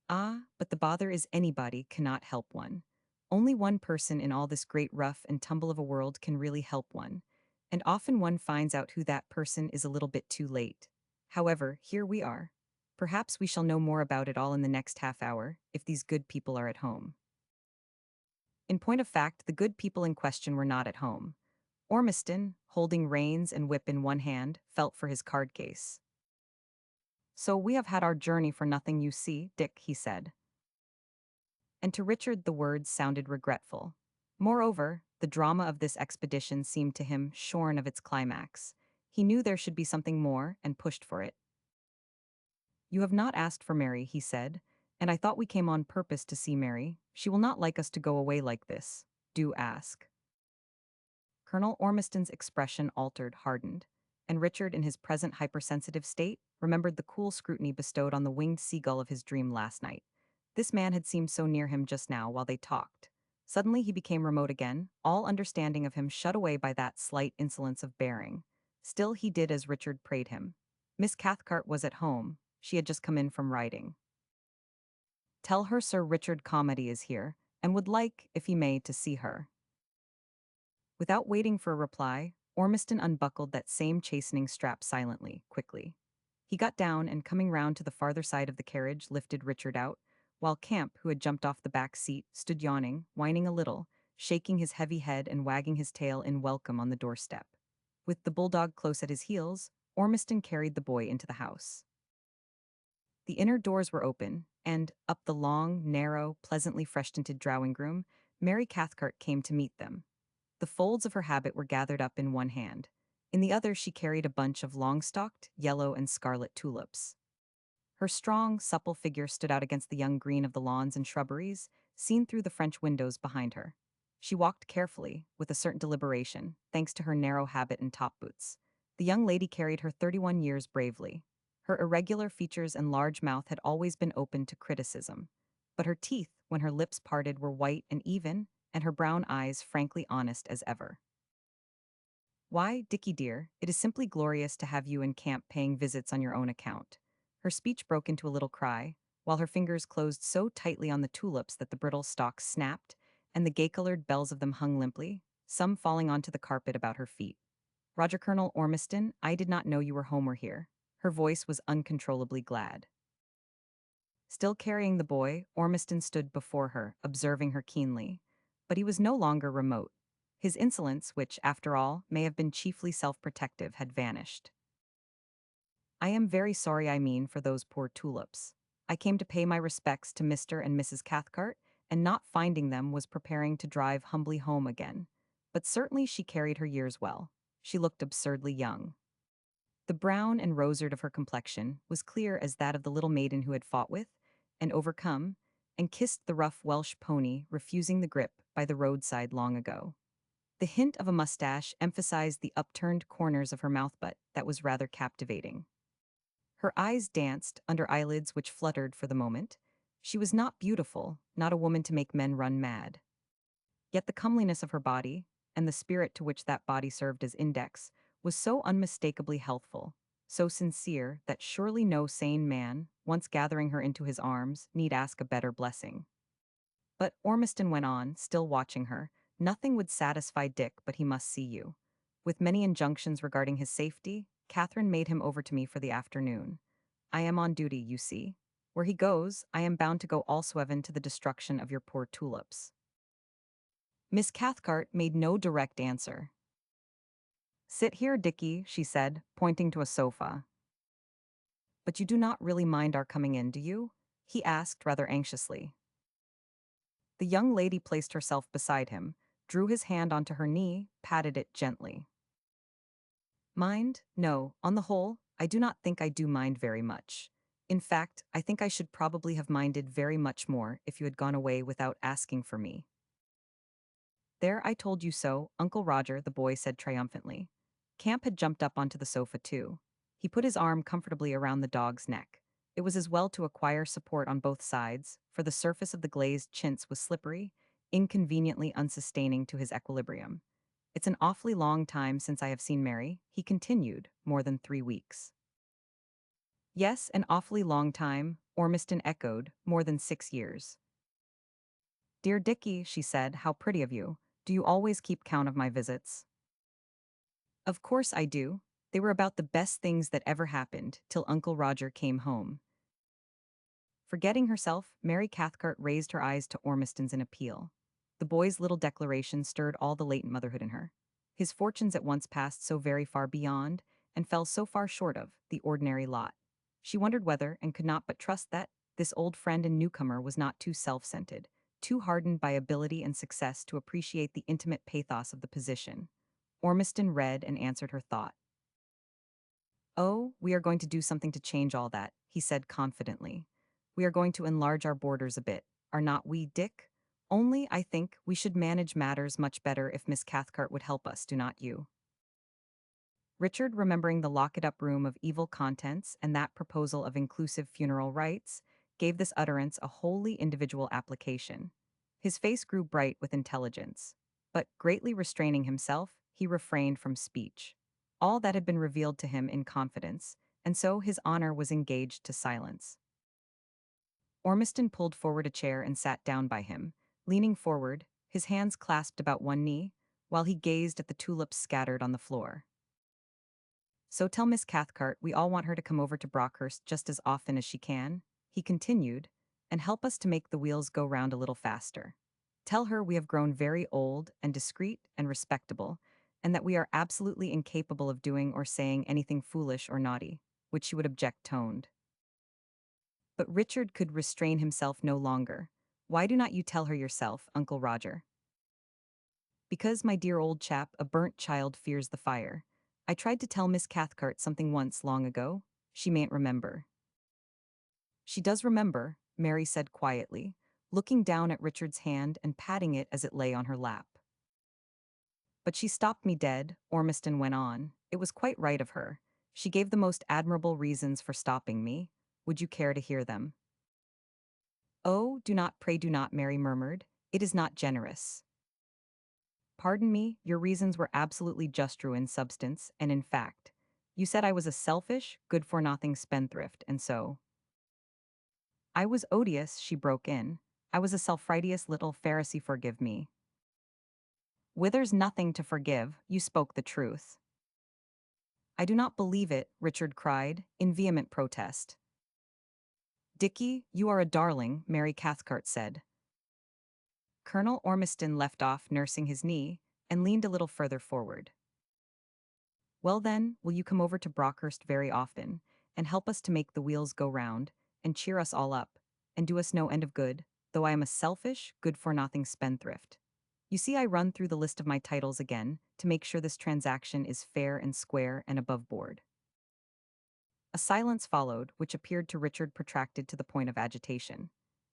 A: Ah, but the bother is anybody cannot help one. Only one person in all this great rough and tumble of a world can really help one, and often one finds out who that person is a little bit too late. However, here we are. Perhaps we shall know more about it all in the next half hour, if these good people are at home. In point of fact, the good people in question were not at home. Ormiston, holding reins and whip in one hand, felt for his card case. "So we have had our journey for nothing, you see, Dick," he said. And to Richard the words sounded regretful. Moreover, the drama of this expedition seemed to him shorn of its climax. He knew there should be something more, and pushed for it. "You have not asked for Mary," he said, "and I thought we came on purpose to see Mary. She will not like us to go away like this. Do ask." Colonel Ormiston's expression altered, hardened, and Richard, in his present hypersensitive state, remembered the cool scrutiny bestowed on the winged seagull of his dream last night. This man had seemed so near him just now while they talked. Suddenly he became remote again, all understanding of him shut away by that slight insolence of bearing. Still he did as Richard prayed him. Miss Cathcart was at home. She had just come in from riding. "Tell her Sir Richard Calmady is here, and would like, if he may, to see her." Without waiting for a reply, Ormiston unbuckled that same chastening strap silently, quickly. He got down and, coming round to the farther side of the carriage, lifted Richard out, while Camp, who had jumped off the back seat, stood yawning, whining a little, shaking his heavy head and wagging his tail in welcome on the doorstep. With the bulldog close at his heels, Ormiston carried the boy into the house. The inner doors were open, and, up the long, narrow, pleasantly fresh-tinted drawing-room, Mary Cathcart came to meet them. The folds of her habit were gathered up in one hand. In the other she carried a bunch of long-stalked, yellow and scarlet tulips. Her strong, supple figure stood out against the young green of the lawns and shrubberies, seen through the French windows behind her. She walked carefully, with a certain deliberation, thanks to her narrow habit and top boots. The young lady carried her 31 years bravely. Her irregular features and large mouth had always been open to criticism. But her teeth, when her lips parted, were white and even, and her brown eyes frankly honest as ever. "Why, Dickie dear, it is simply glorious to have you in camp paying visits on your own account." Her speech broke into a little cry, while her fingers closed so tightly on the tulips that the brittle stalks snapped, and the gay-colored bells of them hung limply, some falling onto the carpet about her feet. "Roger Colonel Ormiston, I did not know you were home or here." Her voice was uncontrollably glad. Still carrying the boy, Ormiston stood before her, observing her keenly. But he was no longer remote. His insolence, which, after all, may have been chiefly self-protective, had vanished. "I am very sorry, I mean, for those poor tulips. I came to pay my respects to Mr. and Mrs. Cathcart, and not finding them was preparing to drive humbly home again. But certainly she carried her years well. She looked absurdly young. The brown and rosard of her complexion was clear as that of the little maiden who had fought with, and overcome, and kissed the rough Welsh pony, refusing the grip, by the roadside long ago. The hint of a mustache emphasized the upturned corners of her mouth, but that was rather captivating. Her eyes danced under eyelids which fluttered for the moment. She was not beautiful, not a woman to make men run mad. Yet the comeliness of her body, and the spirit to which that body served as index, was so unmistakably healthful, so sincere, that surely no sane man, once gathering her into his arms, need ask a better blessing. But Ormiston went on, still watching her. "Nothing would satisfy Dick but he must see you." With many injunctions regarding his safety, Catherine made him over to me for the afternoon. "I am on duty, you see. Where he goes, I am bound to go also, even to the destruction of your poor tulips." Miss Cathcart made no direct answer. "Sit here, Dickie," she said, pointing to a sofa. "But you do not really mind our coming in, do you?" he asked rather anxiously. The young lady placed herself beside him, drew his hand onto her knee, patted it gently. "Mind? No, on the whole, I do not think I do mind very much. In fact, I think I should probably have minded very much more if you had gone away without asking for me." "There, I told you so, Uncle Roger," the boy said triumphantly. Camp had jumped up onto the sofa too. He put his arm comfortably around the dog's neck. It was as well to acquire support on both sides, for the surface of the glazed chintz was slippery, inconveniently unsustaining to his equilibrium. It's an awfully long time since I have seen Mary, he continued, more than 3 weeks. Yes, an awfully long time, Ormiston echoed, more than 6 years. Dear Dickie, she said, how pretty of you. Do you always keep count of my visits? Of course I do. They were about the best things that ever happened, till Uncle Roger came home. Forgetting herself, Mary Cathcart raised her eyes to Ormiston's in appeal. The boy's little declaration stirred all the latent motherhood in her. His fortunes at once passed so very far beyond, and fell so far short of, the ordinary lot. She wondered whether, and could not but trust that, this old friend and newcomer was not too self-centered, too hardened by ability and success to appreciate the intimate pathos of the position. Ormiston read and answered her thought. Oh, we are going to do something to change all that, he said confidently. We are going to enlarge our borders a bit, are not we, Dick? Only, I think, we should manage matters much better if Miss Cathcart would help us, do not you? Richard, remembering the lock-it-up room of evil contents and that proposal of inclusive funeral rites, gave this utterance a wholly individual application. His face grew bright with intelligence, but, greatly restraining himself, he refrained from speech. All that had been revealed to him in confidence, and so his honor was engaged to silence. Ormiston pulled forward a chair and sat down by him, leaning forward, his hands clasped about one knee, while he gazed at the tulips scattered on the floor. So tell Miss Cathcart we all want her to come over to Brockhurst just as often as she can, he continued, and help us to make the wheels go round a little faster. Tell her we have grown very old and discreet and respectable, and that we are absolutely incapable of doing or saying anything foolish or naughty, which she would object toned. But Richard could restrain himself no longer. Why do not you tell her yourself, Uncle Roger? Because, my dear old chap, a burnt child fears the fire. I tried to tell Miss Cathcart something once long ago. She mayn't remember. She does remember, Mary said quietly, looking down at Richard's hand and patting it as it lay on her lap. But she stopped me dead, Ormiston went on. It was quite right of her. She gave the most admirable reasons for stopping me. Would you care to hear them? Oh, do not, pray do not, Mary murmured. It is not generous. Pardon me, your reasons were absolutely just true in substance, and in fact. You said I was a selfish, good-for-nothing spendthrift, and so. I was odious, she broke in. I was a self-righteous little Pharisee, forgive me. Withers nothing to forgive, you spoke the truth. I do not believe it, Richard cried, in vehement protest. Dickie, you are a darling, Mary Cathcart said. Colonel Ormiston left off nursing his knee, and leaned a little further forward. Well then, will you come over to Brockhurst very often, and help us to make the wheels go round, and cheer us all up, and do us no end of good, though I am a selfish, good-for-nothing spendthrift. You see I run through the list of my titles again, to make sure this transaction is fair and square and above board. A silence followed, which appeared to Richard protracted to the point of agitation.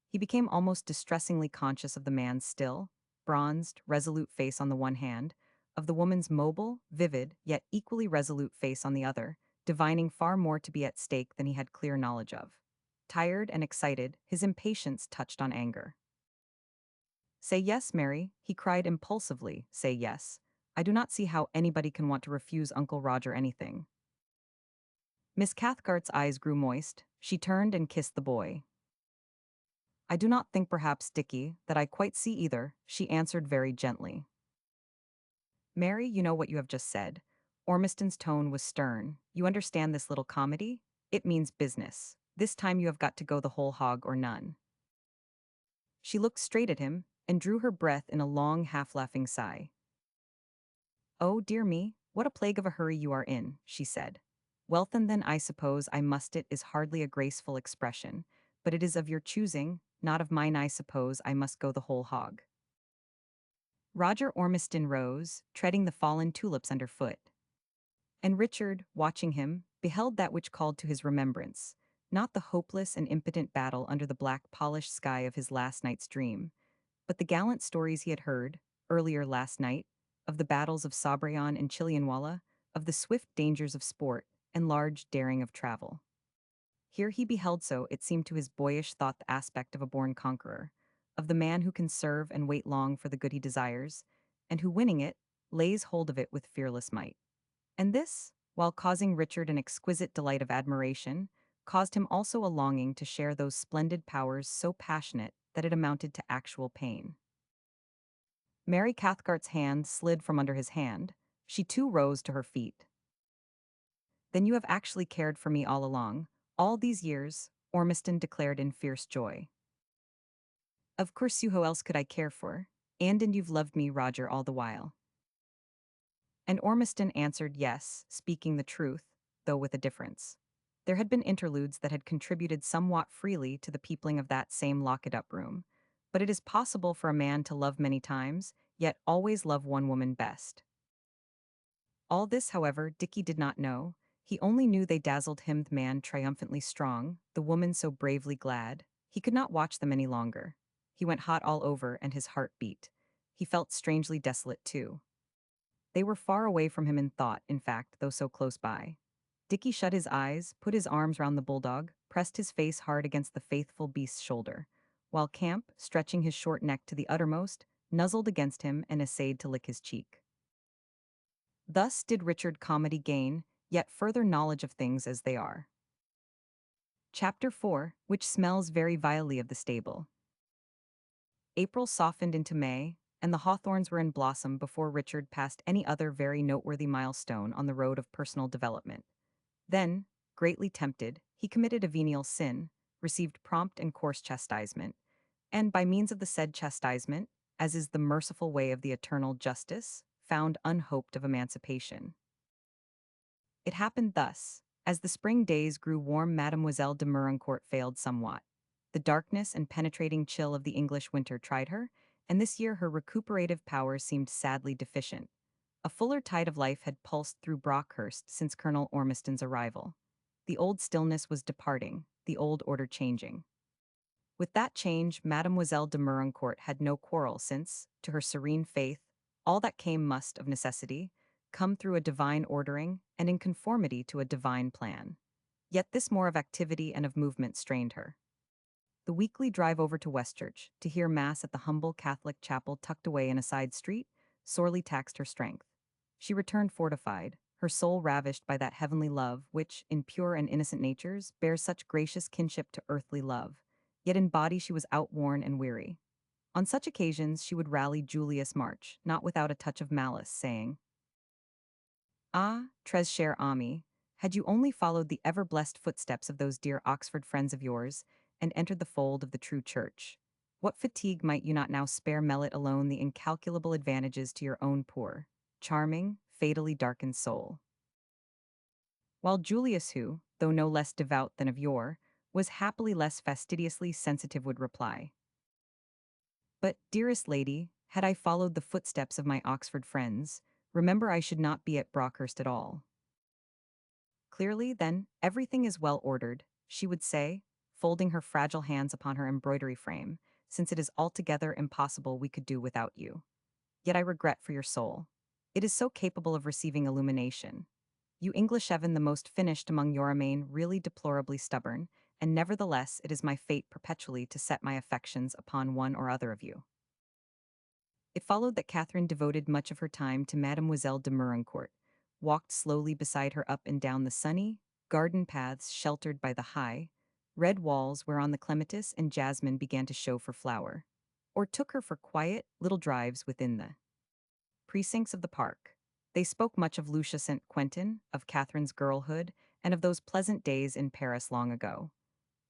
A: He became almost distressingly conscious of the man's still, bronzed, resolute face on the one hand, of the woman's mobile, vivid, yet equally resolute face on the other, divining far more to be at stake than he had clear knowledge of. Tired and excited, his impatience touched on anger. Say yes, Mary, he cried impulsively, say yes. I do not see how anybody can want to refuse Uncle Roger anything. Miss Cathcart's eyes grew moist. She turned and kissed the boy. I do not think perhaps, Dickie, that I quite see either, she answered very gently. Mary, you know what you have just said. Ormiston's tone was stern. You understand this little comedy? It means business. This time you have got to go the whole hog or none. She looked straight at him, and drew her breath in a long half-laughing sigh. Oh, dear me, what a plague of a hurry you are in, she said. Well then I suppose I must it is hardly a graceful expression, but it is of your choosing, not of mine I suppose I must go the whole hog. Roger Ormiston rose, treading the fallen tulips underfoot. And Richard, watching him, beheld that which called to his remembrance, not the hopeless and impotent battle under the black polished sky of his last night's dream, but the gallant stories he had heard, earlier last night, of the battles of Sabrayan and Chilianwalla, of the swift dangers of sport and large daring of travel. Here he beheld, so it seemed to his boyish thought, the aspect of a born conqueror, of the man who can serve and wait long for the good he desires, and who, winning it, lays hold of it with fearless might. And this, while causing Richard an exquisite delight of admiration, caused him also a longing to share those splendid powers so passionate that it amounted to actual pain. Mary Cathcart's hand slid from under his hand. She too rose to her feet. "Then you have actually cared for me all along, all these years," Ormiston declared in fierce joy. "Of course, you, who else could I care for? And you've loved me, Roger, all the while." And Ormiston answered yes, speaking the truth, though with a difference. There had been interludes that had contributed somewhat freely to the peopling of that same locked-up room, but it is possible for a man to love many times, yet always love one woman best. All this, however, Dicky did not know. He only knew they dazzled him, the man triumphantly strong, the woman so bravely glad. He could not watch them any longer. He went hot all over, and his heart beat. He felt strangely desolate, too. They were far away from him in thought, in fact, though so close by. Dicky shut his eyes, put his arms round the bulldog, pressed his face hard against the faithful beast's shoulder, while Camp, stretching his short neck to the uttermost, nuzzled against him and essayed to lick his cheek. Thus did Richard Calmady gain yet further knowledge of things as they are. Chapter 4, which smells very vilely of the stable. April softened into May, and the hawthorns were in blossom before Richard passed any other very noteworthy milestone on the road of personal development. Then, greatly tempted, he committed a venial sin, received prompt and coarse chastisement, and by means of the said chastisement, as is the merciful way of the eternal justice, found unhoped of emancipation. It happened thus: as the spring days grew warm, Mademoiselle de Meuroncourt failed somewhat. The darkness and penetrating chill of the English winter tried her, and this year her recuperative powers seemed sadly deficient. A fuller tide of life had pulsed through Brockhurst since Colonel Ormiston's arrival. The old stillness was departing, the old order changing. With that change, Mademoiselle de Meuroncourt had no quarrel, since, to her serene faith, all that came must, of necessity, come through a divine ordering and in conformity to a divine plan. Yet this more of activity and of movement strained her. The weekly drive over to Westchurch, to hear Mass at the humble Catholic chapel tucked away in a side street, sorely taxed her strength. She returned fortified, her soul ravished by that heavenly love which, in pure and innocent natures, bears such gracious kinship to earthly love. Yet in body she was outworn and weary. On such occasions she would rally Julius March, not without a touch of malice, saying, "Ah, très cher ami, had you only followed the ever-blessed footsteps of those dear Oxford friends of yours, and entered the fold of the true church, what fatigue might you not now spare Malet alone the incalculable advantages to your own poor, charming, fatally darkened soul?" While Julius, who, though no less devout than of yore, was happily less fastidiously sensitive, would reply, "But, dearest lady, had I followed the footsteps of my Oxford friends, remember I should not be at Brockhurst at all." "Clearly, then, everything is well ordered," she would say, folding her fragile hands upon her embroidery frame, "since it is altogether impossible we could do without you. Yet I regret for your soul. It is so capable of receiving illumination. You English heaven, the most finished among your remain really deplorably stubborn, and nevertheless it is my fate perpetually to set my affections upon one or other of you." It followed that Catherine devoted much of her time to Mademoiselle de Meuroncourt, walked slowly beside her up and down the sunny, garden paths sheltered by the high, red walls whereon the clematis and jasmine began to show for flower, or took her for quiet, little drives within the precincts of the park. They spoke much of Lucia St. Quentin, of Catherine's girlhood, and of those pleasant days in Paris long ago.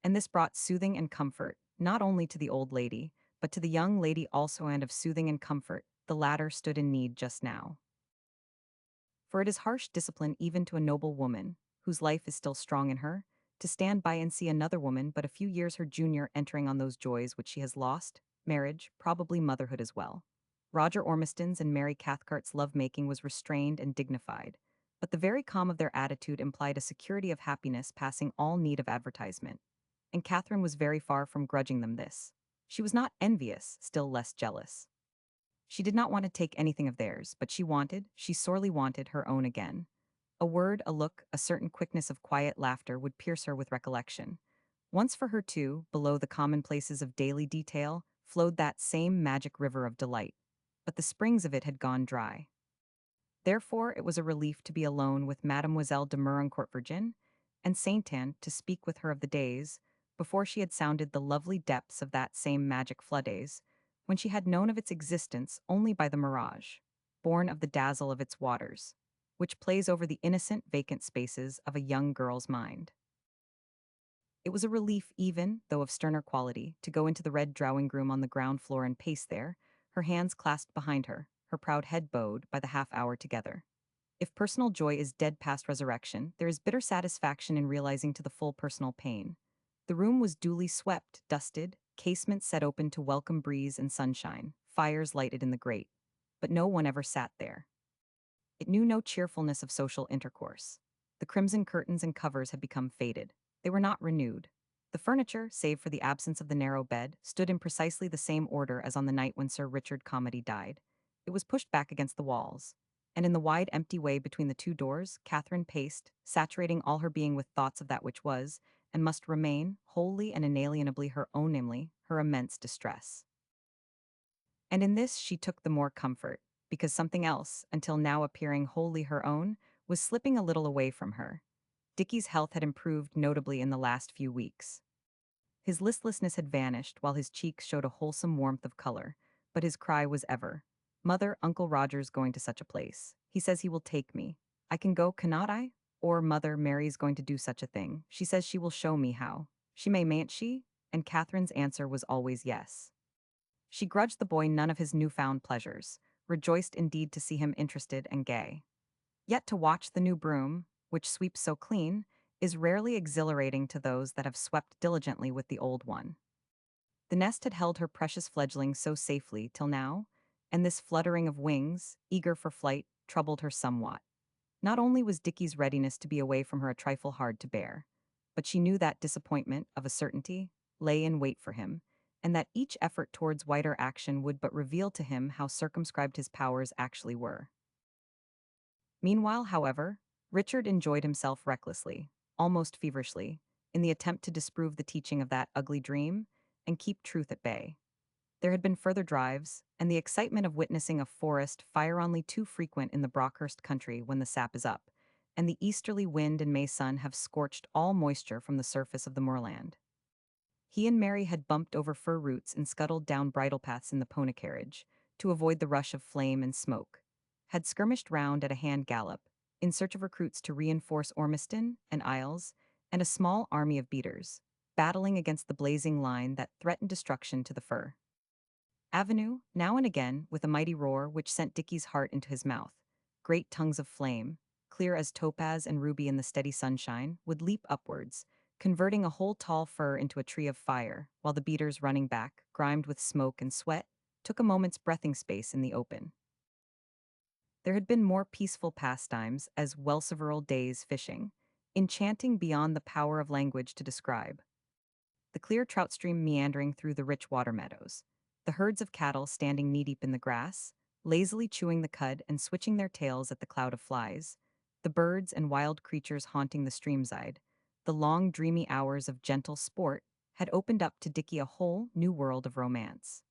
A: And this brought soothing and comfort, not only to the old lady, but to the young lady also, and of soothing and comfort the latter stood in need just now. For it is harsh discipline even to a noble woman, whose life is still strong in her, to stand by and see another woman but a few years her junior entering on those joys which she has lost, marriage, probably motherhood as well. Roger Ormiston's and Mary Cathcart's love-making was restrained and dignified, but the very calm of their attitude implied a security of happiness passing all need of advertisement. And Catherine was very far from grudging them this. She was not envious, still less jealous. She did not want to take anything of theirs, but she sorely wanted, her own again. A word, a look, a certain quickness of quiet laughter would pierce her with recollection. Once for her too, below the commonplaces of daily detail, flowed that same magic river of delight. But the springs of it had gone dry. Therefore, it was a relief to be alone with Mademoiselle de Meuroncourt-Virgin, and Saint Anne to speak with her of the days, before she had sounded the lovely depths of that same magic flooddays, when she had known of its existence only by the mirage, born of the dazzle of its waters, which plays over the innocent vacant spaces of a young girl's mind. It was a relief even, though of sterner quality, to go into the red drawing-room on the ground floor and pace there, her hands clasped behind her proud head bowed, by the half-hour together. If personal joy is dead past resurrection, there is bitter satisfaction in realizing to the full personal pain. The room was duly swept, dusted, casements set open to welcome breeze and sunshine, fires lighted in the grate. But no one ever sat there. It knew no cheerfulness of social intercourse. The crimson curtains and covers had become faded. They were not renewed. The furniture, save for the absence of the narrow bed, stood in precisely the same order as on the night when Sir Richard Calmady died. It was pushed back against the walls. And in the wide empty way between the two doors, Catherine paced, saturating all her being with thoughts of that which was, and must remain, wholly and inalienably her own, namely, her immense distress. And in this she took the more comfort, because something else, until now appearing wholly her own, was slipping a little away from her. Dicky's health had improved notably in the last few weeks. His listlessness had vanished while his cheeks showed a wholesome warmth of color, but his cry was ever, "Mother, Uncle Roger's going to such a place. He says he will take me. I can go, cannot I? Or, Mother, Mary's going to do such a thing. She says she will show me how. She may, mayn't she?" And Catherine's answer was always yes. She grudged the boy none of his newfound pleasures, rejoiced indeed to see him interested and gay. Yet to watch the new broom, which sweeps so clean, is rarely exhilarating to those that have swept diligently with the old one. The nest had held her precious fledgling so safely till now, and this fluttering of wings, eager for flight, troubled her somewhat. Not only was Dicky's readiness to be away from her a trifle hard to bear, but she knew that disappointment, of a certainty, lay in wait for him, and that each effort towards wider action would but reveal to him how circumscribed his powers actually were. Meanwhile, however, Richard enjoyed himself recklessly, almost feverishly, in the attempt to disprove the teaching of that ugly dream and keep truth at bay. There had been further drives, and the excitement of witnessing a forest fire only too frequent in the Brockhurst country when the sap is up, and the easterly wind and May sun have scorched all moisture from the surface of the moorland. He and Mary had bumped over fir roots and scuttled down bridle paths in the pony carriage, to avoid the rush of flame and smoke, had skirmished round at a hand gallop, in search of recruits to reinforce Ormiston and Isles, and a small army of beaters, battling against the blazing line that threatened destruction to the fir avenue, now and again, with a mighty roar which sent Dicky's heart into his mouth. Great tongues of flame, clear as topaz and ruby in the steady sunshine, would leap upwards, converting a whole tall fir into a tree of fire, while the beaters running back, grimed with smoke and sweat, took a moment's breathing space in the open. There had been more peaceful pastimes, as well-several days fishing, enchanting beyond the power of language to describe. The clear trout stream meandering through the rich water meadows, the herds of cattle standing knee-deep in the grass, lazily chewing the cud and switching their tails at the cloud of flies, the birds and wild creatures haunting the streamside, the long dreamy hours of gentle sport, had opened up to Dicky a whole new world of romance.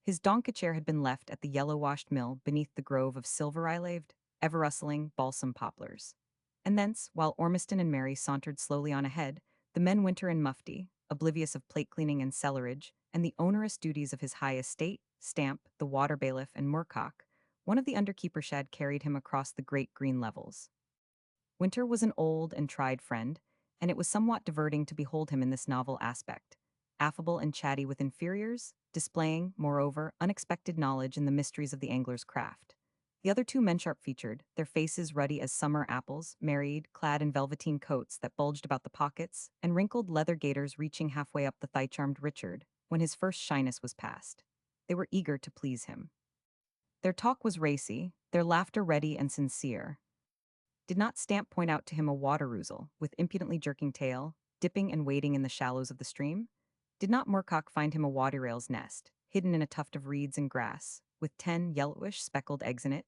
A: His donkey chair had been left at the yellow-washed mill beneath the grove of silver-eyelived, ever-rustling balsam poplars. And thence, while Ormiston and Mary sauntered slowly on ahead, the men Winter and Mufti, oblivious of plate cleaning and cellarage, and the onerous duties of his high estate, Stamp, the water bailiff, and Moorcock, one of the underkeeper shed carried him across the great green levels. Winter was an old and tried friend, and it was somewhat diverting to behold him in this novel aspect, affable and chatty with inferiors, displaying, moreover, unexpected knowledge in the mysteries of the angler's craft. The other two men sharp-featured, their faces ruddy as summer apples, married, clad in velveteen coats that bulged about the pockets, and wrinkled leather gaiters reaching halfway up the thigh-charmed Richard, when his first shyness was past. They were eager to please him. Their talk was racy, their laughter ready and sincere. Did not Stamp point out to him a water ouzel, with impudently jerking tail, dipping and wading in the shallows of the stream? Did not Moorcock find him a water-rail's nest, hidden in a tuft of reeds and grass, with 10 yellowish speckled eggs in it?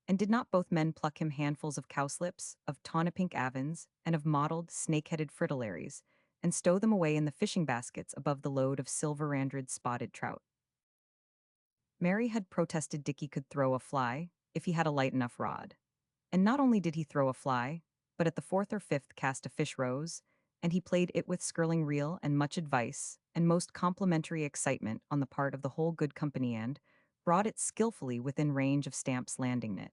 A: And did not both men pluck him handfuls of cowslips, of tawny-pink avens, and of mottled, snake-headed fritillaries, and stow them away in the fishing baskets above the load of silver-randred spotted trout? Mary had protested Dicky could throw a fly, if he had a light enough rod. And not only did he throw a fly, but at the fourth or fifth cast a fish rose, and he played it with skirling reel and much advice, and most complimentary excitement on the part of the whole good company and brought it skillfully within range of Stamp's landing net.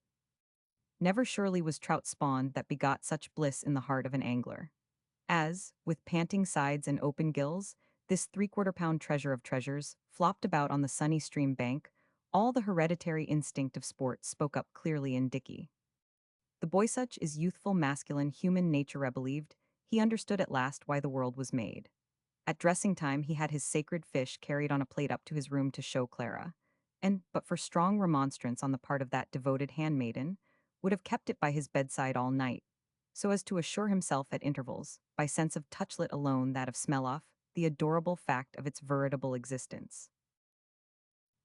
A: Never surely was trout spawned that begot such bliss in the heart of an angler. As, with panting sides and open gills, this three-quarter-pound treasure of treasures flopped about on the sunny stream bank, all the hereditary instinct of sport spoke up clearly in Dicky. The boy such is youthful masculine human nature believed, he understood at last why the world was made. At dressing time he had his sacred fish carried on a plate up to his room to show Clara, and, but for strong remonstrance on the part of that devoted handmaiden, would have kept it by his bedside all night, so as to assure himself at intervals, by sense of touchlet alone that of smell off, the adorable fact of its veritable existence.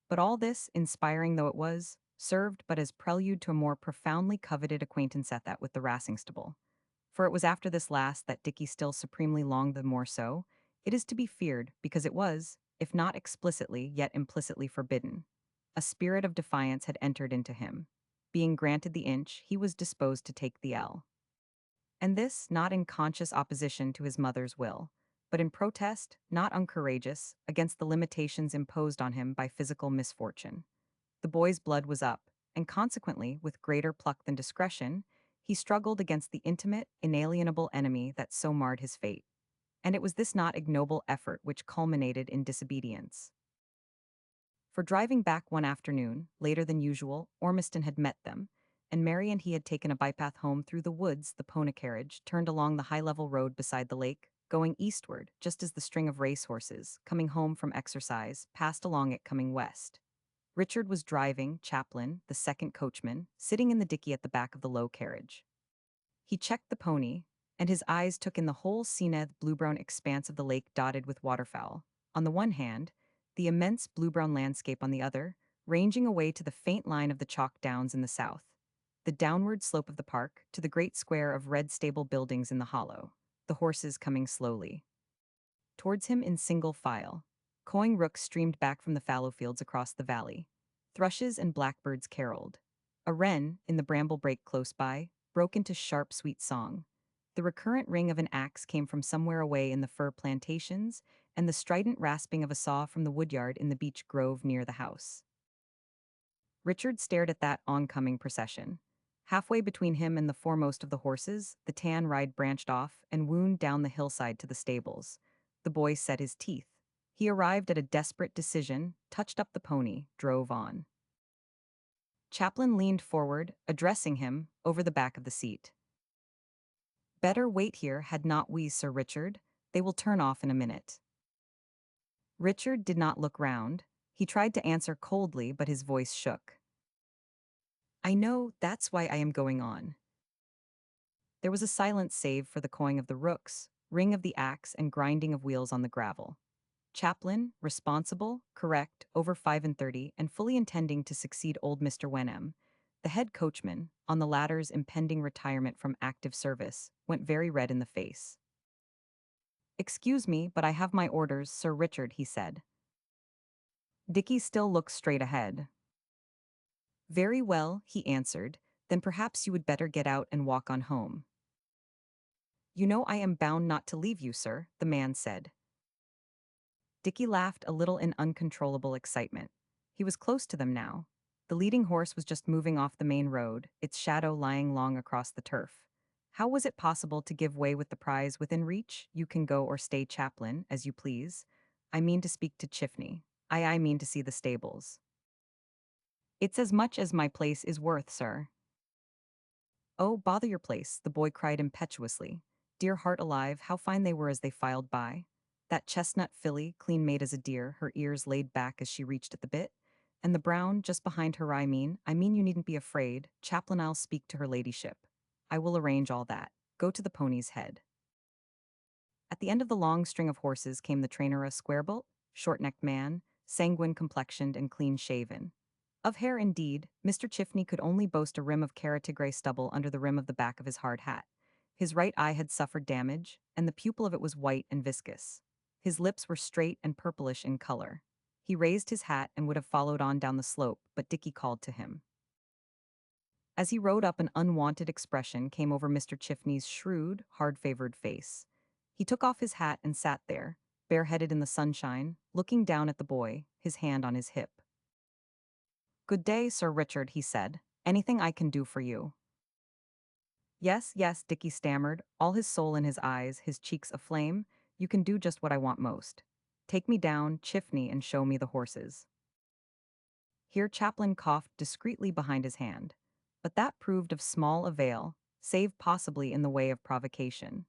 A: But all this, inspiring though it was, served but as prelude to a more profoundly coveted acquaintance at that with the Racingstable. For it was after this last that Dicky still supremely longed the more so, it is to be feared, because it was, if not explicitly, yet implicitly forbidden. A spirit of defiance had entered into him. Being granted the inch, he was disposed to take the ell. And this, not in conscious opposition to his mother's will, but in protest, not uncourageous, against the limitations imposed on him by physical misfortune. The boy's blood was up, and consequently, with greater pluck than discretion, he struggled against the intimate, inalienable enemy that so marred his fate. And it was this not ignoble effort which culminated in disobedience. For driving back one afternoon, later than usual, Ormiston had met them, and Mary and he had taken a bypath home through the woods. The pony carriage turned along the high-level road beside the lake, going eastward, just as the string of racehorses, coming home from exercise, passed along it coming west. Richard was driving, Chaplin, the second coachman, sitting in the dicky at the back of the low carriage. He checked the pony, and his eyes took in the whole seethed blue-brown expanse of the lake dotted with waterfowl. On the one hand, the immense blue-brown landscape on the other, ranging away to the faint line of the chalk downs in the south, the downward slope of the park, to the great square of red stable buildings in the hollow, the horses coming slowly towards him in single file. Cawing rooks streamed back from the fallow fields across the valley. Thrushes and blackbirds caroled. A wren, in the bramble brake close by, broke into sharp, sweet song. The recurrent ring of an axe came from somewhere away in the fir plantations, and the strident rasping of a saw from the woodyard in the beech grove near the house. Richard stared at that oncoming procession. Halfway between him and the foremost of the horses, the tan ride branched off and wound down the hillside to the stables. The boy set his teeth. He arrived at a desperate decision, touched up the pony, drove on. Chaplin leaned forward, addressing him, over the back of the seat. "Better wait here, had not we, Sir Richard? They will turn off in a minute." Richard did not look round. He tried to answer coldly, but his voice shook. "I know, that's why I am going on." There was a silence save for the cawing of the rooks, ring of the axe, and grinding of wheels on the gravel. Chaplin, responsible, correct, over 35, and fully intending to succeed old Mr. Wenham, the head coachman, on the latter's impending retirement from active service, went very red in the face. "Excuse me, but I have my orders, Sir Richard," he said. Dicky still looked straight ahead. "Very well," he answered, "then perhaps you would better get out and walk on home." "You know I am bound not to leave you, sir," the man said. Dicky laughed a little in uncontrollable excitement. He was close to them now. The leading horse was just moving off the main road, its shadow lying long across the turf. How was it possible to give way with the prize within reach? "You can go or stay, Chaplin, as you please. I mean to speak to Chiffney. I mean to see the stables." "It's as much as my place is worth, sir." "Oh, bother your place," the boy cried impetuously. Dear heart alive, how fine they were as they filed by. That chestnut filly, clean made as a deer, her ears laid back as she reached at the bit. And the brown, just behind her. I mean you needn't be afraid. Chaplain, I'll speak to her ladyship. I will arrange all that. Go to the pony's head." At the end of the long string of horses came the trainer, a square-built, short-necked man, sanguine-complexioned and clean-shaven. Of hair indeed, Mr. Chifney could only boast a rim of carrot-gray stubble under the rim of the back of his hard hat. His right eye had suffered damage, and the pupil of it was white and viscous. His lips were straight and purplish in color. He raised his hat and would have followed on down the slope, but Dickie called to him. As he rode up, an unwanted expression came over Mr. Chifney's shrewd, hard-favored face. He took off his hat and sat there, bareheaded in the sunshine, looking down at the boy, his hand on his hip. "Good day, Sir Richard," he said. "Anything I can do for you?" "Yes, yes," Dickie stammered, all his soul in his eyes, his cheeks aflame. "You can do just what I want most. Take me down, Chifney, and show me the horses." Here Chaplin coughed discreetly behind his hand. But that proved of small avail, save possibly in the way of provocation.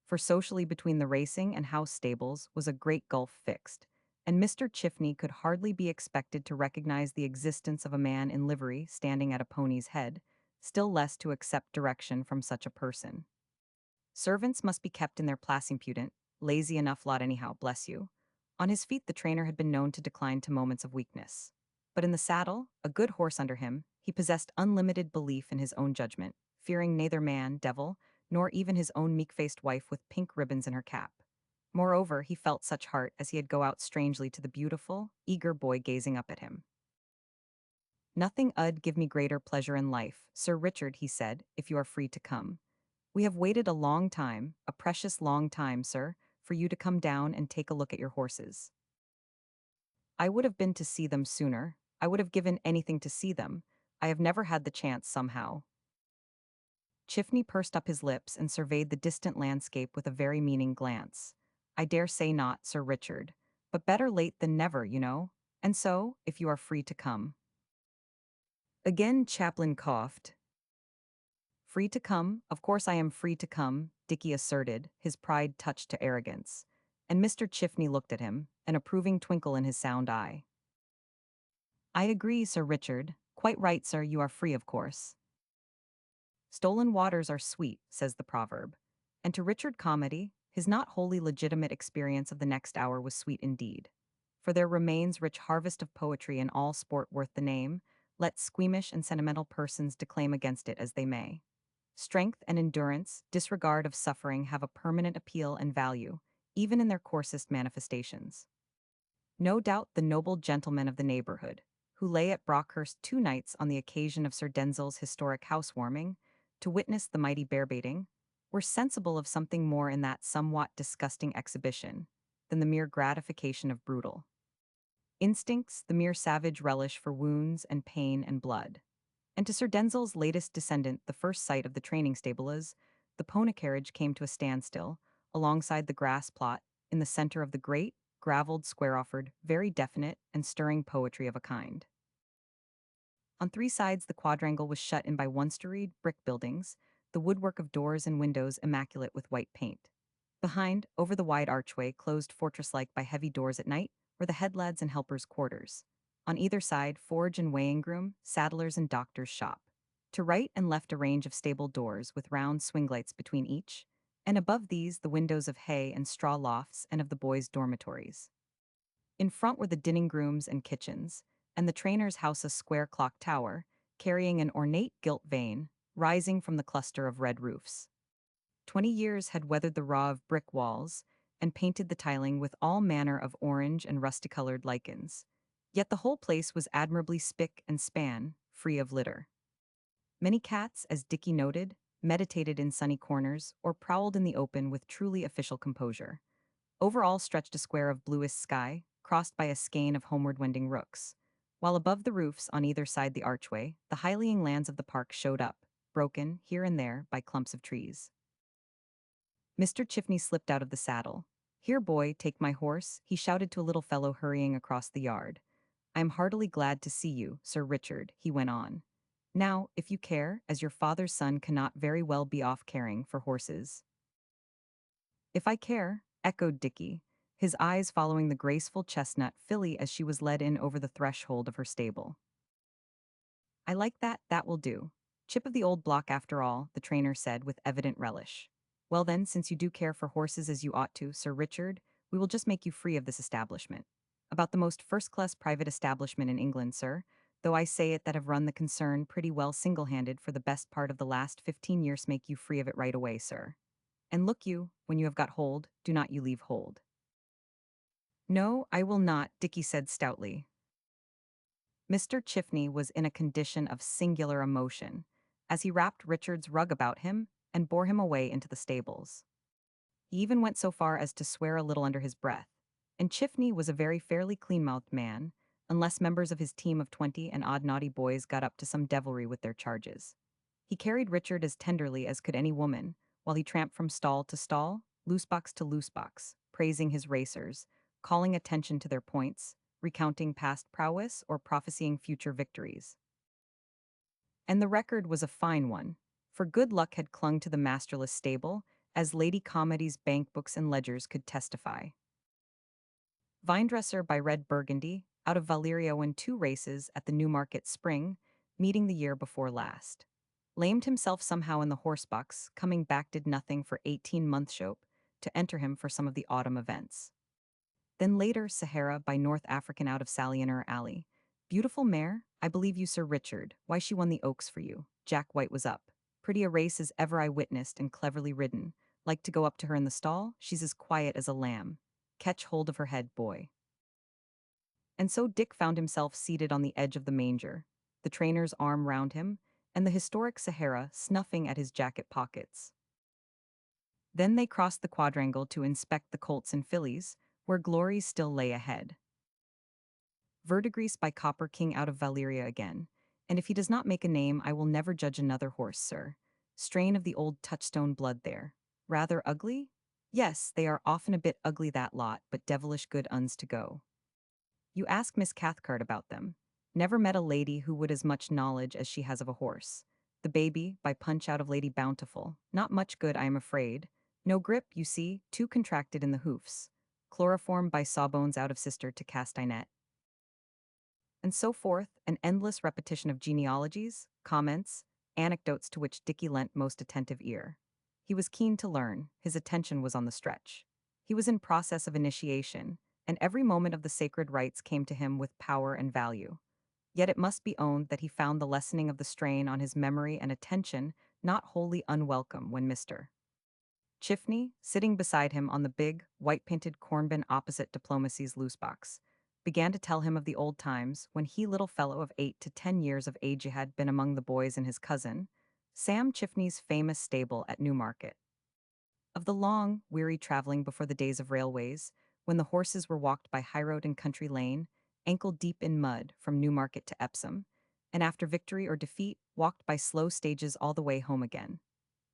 A: For socially between the racing and house stables was a great gulf fixed, and Mr. Chifney could hardly be expected to recognize the existence of a man in livery standing at a pony's head, still less to accept direction from such a person. Servants must be kept in their place impudent, lazy enough lot anyhow, bless you. On his feet the trainer had been known to decline to moments of weakness. But in the saddle, a good horse under him, he possessed unlimited belief in his own judgment, fearing neither man, devil, nor even his own meek-faced wife with pink ribbons in her cap. Moreover, he felt such heart as he'd go out strangely to the beautiful, eager boy gazing up at him. "Nothing 'ud give me greater pleasure in life, Sir Richard," he said, "if you are free to come. We have waited a long time, a precious long time, sir, for you to come down and take a look at your horses. I would have been to see them sooner. I would have given anything to see them. I have never had the chance somehow." Chifney pursed up his lips and surveyed the distant landscape with a very meaning glance. "I dare say not, Sir Richard. But better late than never, you know. And so, if you are free to come." Again Chaplin coughed. "Free to come? Of course I am free to come," Dickie asserted, his pride touched to arrogance. And Mr. Chifney looked at him, an approving twinkle in his sound eye. "I agree, Sir Richard. Quite right, sir, you are free, of course. Stolen waters are sweet," says the proverb. And to Richard Calmady, his not wholly legitimate experience of the next hour was sweet indeed. For there remains rich harvest of poetry in all sport worth the name, let squeamish and sentimental persons declaim against it as they may. Strength and endurance, disregard of suffering have a permanent appeal and value, even in their coarsest manifestations. No doubt the noble gentlemen of the neighborhood, who lay at Brockhurst 2 nights on the occasion of Sir Denzil's historic housewarming, to witness the mighty bear-baiting, were sensible of something more in that somewhat disgusting exhibition than the mere gratification of brutal instincts, the mere savage relish for wounds and pain and blood. And to Sir Denzil's latest descendant, the first sight of the training stable as the pony carriage came to a standstill alongside the grass plot in the center of the great, graveled square offered very definite and stirring poetry of a kind. On 3 sides the quadrangle was shut in by one-storied brick buildings, the woodwork of doors and windows immaculate with white paint. Behind, over the wide archway, closed fortress-like by heavy doors at night, were the headlads and helpers' quarters. On either side, forge and weighing groom, saddlers and doctor's shop. To right and left a range of stable doors with round swing lights between each, and above these the windows of hay and straw lofts and of the boys' dormitories. In front were the dinning rooms and kitchens, and the trainer's house, a square clock tower, carrying an ornate gilt vane, rising from the cluster of red roofs. 20 years had weathered the raw of brick walls, and painted the tiling with all manner of orange and rusty-colored lichens. Yet the whole place was admirably spick and span, free of litter. Many cats, as Dickie noted, meditated in sunny corners or prowled in the open with truly official composure. Over all stretched a square of bluest sky, crossed by a skein of homeward-wending rooks, while above the roofs on either side the archway, the high-lying lands of the park showed up, broken, here and there, by clumps of trees. Mr. Chifney slipped out of the saddle. "Here, boy, take my horse," he shouted to a little fellow hurrying across the yard. "I am heartily glad to see you, Sir Richard," he went on. "Now, if you care, as your father's son cannot very well be off caring for horses." "If I care," echoed Dickie, his eyes following the graceful chestnut filly as she was led in over the threshold of her stable. "I like that, that will do. Chip of the old block after all," the trainer said with evident relish. "Well then, since you do care for horses as you ought to, Sir Richard, we will just make you free of this establishment. About the most first-class private establishment in England, sir. though I say it that have run the concern pretty well single-handed for the best part of the last 15 years make you free of it right away, sir. And look you, when you have got hold, do not you leave hold. No, I will not, Dicky said stoutly. Mr. Chifney was in a condition of singular emotion, as he wrapped Richard's rug about him and bore him away into the stables. He even went so far as to swear a little under his breath, and Chifney was a very fairly clean-mouthed man, unless members of his team of 20 and odd naughty boys got up to some devilry with their charges. He carried Richard as tenderly as could any woman, while he tramped from stall to stall, loose box to loose box, praising his racers, calling attention to their points, recounting past prowess or prophesying future victories. And the record was a fine one, for good luck had clung to the masterless stable, as Lady Calmady's bank books and ledgers could testify. Vinedresser by Red Burgundy, out of Valeria won 2 races at the Newmarket Spring, meeting the year before last. Lamed himself somehow in the horse box, coming back did nothing for 18-month shope, to enter him for some of the autumn events. Then later Sahara by North African out of Salioner Alley. Beautiful mare, I believe you Sir Richard, why she won the Oaks for you. Jack White was up. Pretty a race as ever I witnessed and cleverly ridden. Like to go up to her in the stall, she's as quiet as a lamb. Catch hold of her head, boy. And so Dick found himself seated on the edge of the manger, the trainer's arm round him, and the historic Sahara snuffing at his jacket pockets. Then they crossed the quadrangle to inspect the colts and fillies, where glories still lay ahead. Verdigris by Copper King out of Valeria again, and if he does not make a name I will never judge another horse, sir. Strain of the old touchstone blood there. Rather ugly? Yes, they are often a bit ugly that lot, but devilish good uns to go. You ask Miss Cathcart about them. Never met a lady who would as much knowledge as she has of a horse. The baby, by Punch out of Lady Bountiful. Not much good, I am afraid. No grip, you see, too contracted in the hoofs. Chloroform by Sawbones out of Sister to Castanet. And so forth, an endless repetition of genealogies, comments, anecdotes to which Dicky lent most attentive ear. He was keen to learn, his attention was on the stretch. He was in process of initiation, and every moment of the sacred rites came to him with power and value. Yet it must be owned that he found the lessening of the strain on his memory and attention not wholly unwelcome when Mr. Chifney, sitting beside him on the big, white-painted cornbin opposite Diplomacy's loose box, began to tell him of the old times when he, little fellow of 8 to 10 years of age, had been among the boys and his cousin, Sam Chifney's famous stable at Newmarket. Of the long, weary traveling before the days of railways, when the horses were walked by highroad and country lane, ankle-deep in mud from Newmarket to Epsom, and after victory or defeat, walked by slow stages all the way home again.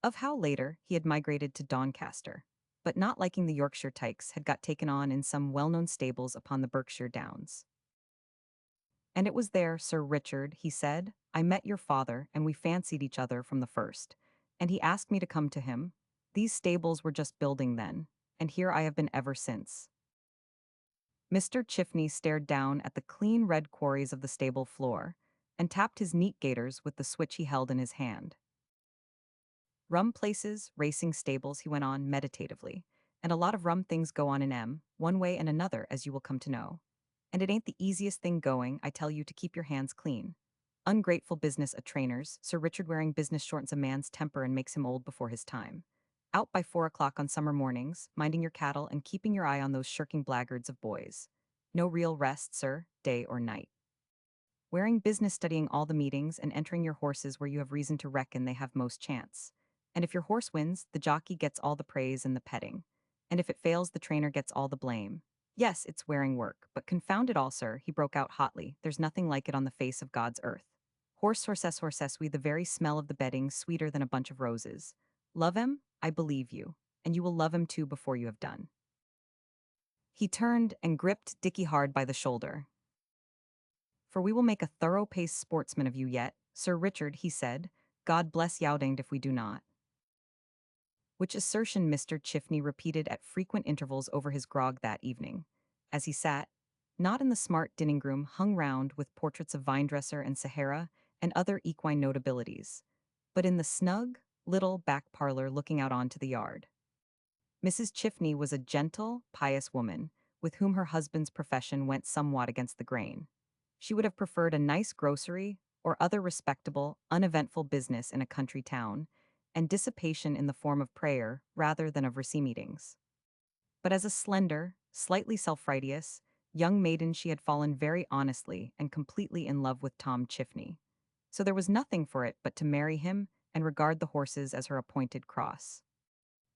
A: Of how later he had migrated to Doncaster, but not liking the Yorkshire tykes had got taken on in some well-known stables upon the Berkshire Downs. And it was there, Sir Richard, he said, I met your father, and we fancied each other from the first. And he asked me to come to him. These stables were just building then, and here I have been ever since. Mr. Chifney stared down at the clean red quarries of the stable floor, and tapped his neat gaiters with the switch he held in his hand. Rum places, racing stables, he went on meditatively, and a lot of rum things go on in M, one way and another, as you will come to know. And it ain't the easiest thing going, I tell you, to keep your hands clean. Ungrateful business a trainer's, Sir Richard. Wearing business shortens a man's temper and makes him old before his time. Out by 4 o'clock on summer mornings, minding your cattle and keeping your eye on those shirking blackguards of boys. No real rest, sir, day or night. Wearing business, studying all the meetings and entering your horses where you have reason to reckon they have most chance. And if your horse wins, the jockey gets all the praise and the petting. And if it fails, the trainer gets all the blame. Yes, it's wearing work, but confound it all, sir, he broke out hotly, there's nothing like it on the face of God's earth. Horses, we, the very smell of the bedding sweeter than a bunch of roses. Love him? I believe you. And you will love him too before you have done. He turned and gripped Dicky hard by the shoulder. For we will make a thorough-paced sportsman of you yet, Sir Richard, he said. God bless Yowdinged if we do not. Which assertion Mr. Chifney repeated at frequent intervals over his grog that evening, as he sat, not in the smart dining-room hung round with portraits of Vinedresser and Sahara and other equine notabilities, but in the snug, little back parlor looking out onto the yard. Mrs. Chifney was a gentle, pious woman, with whom her husband's profession went somewhat against the grain. She would have preferred a nice grocery or other respectable, uneventful business in a country town, and dissipation in the form of prayer rather than of meetings. But as a slender, slightly self-righteous, young maiden she had fallen very honestly and completely in love with Tom Chifney. So there was nothing for it but to marry him and regard the horses as her appointed cross.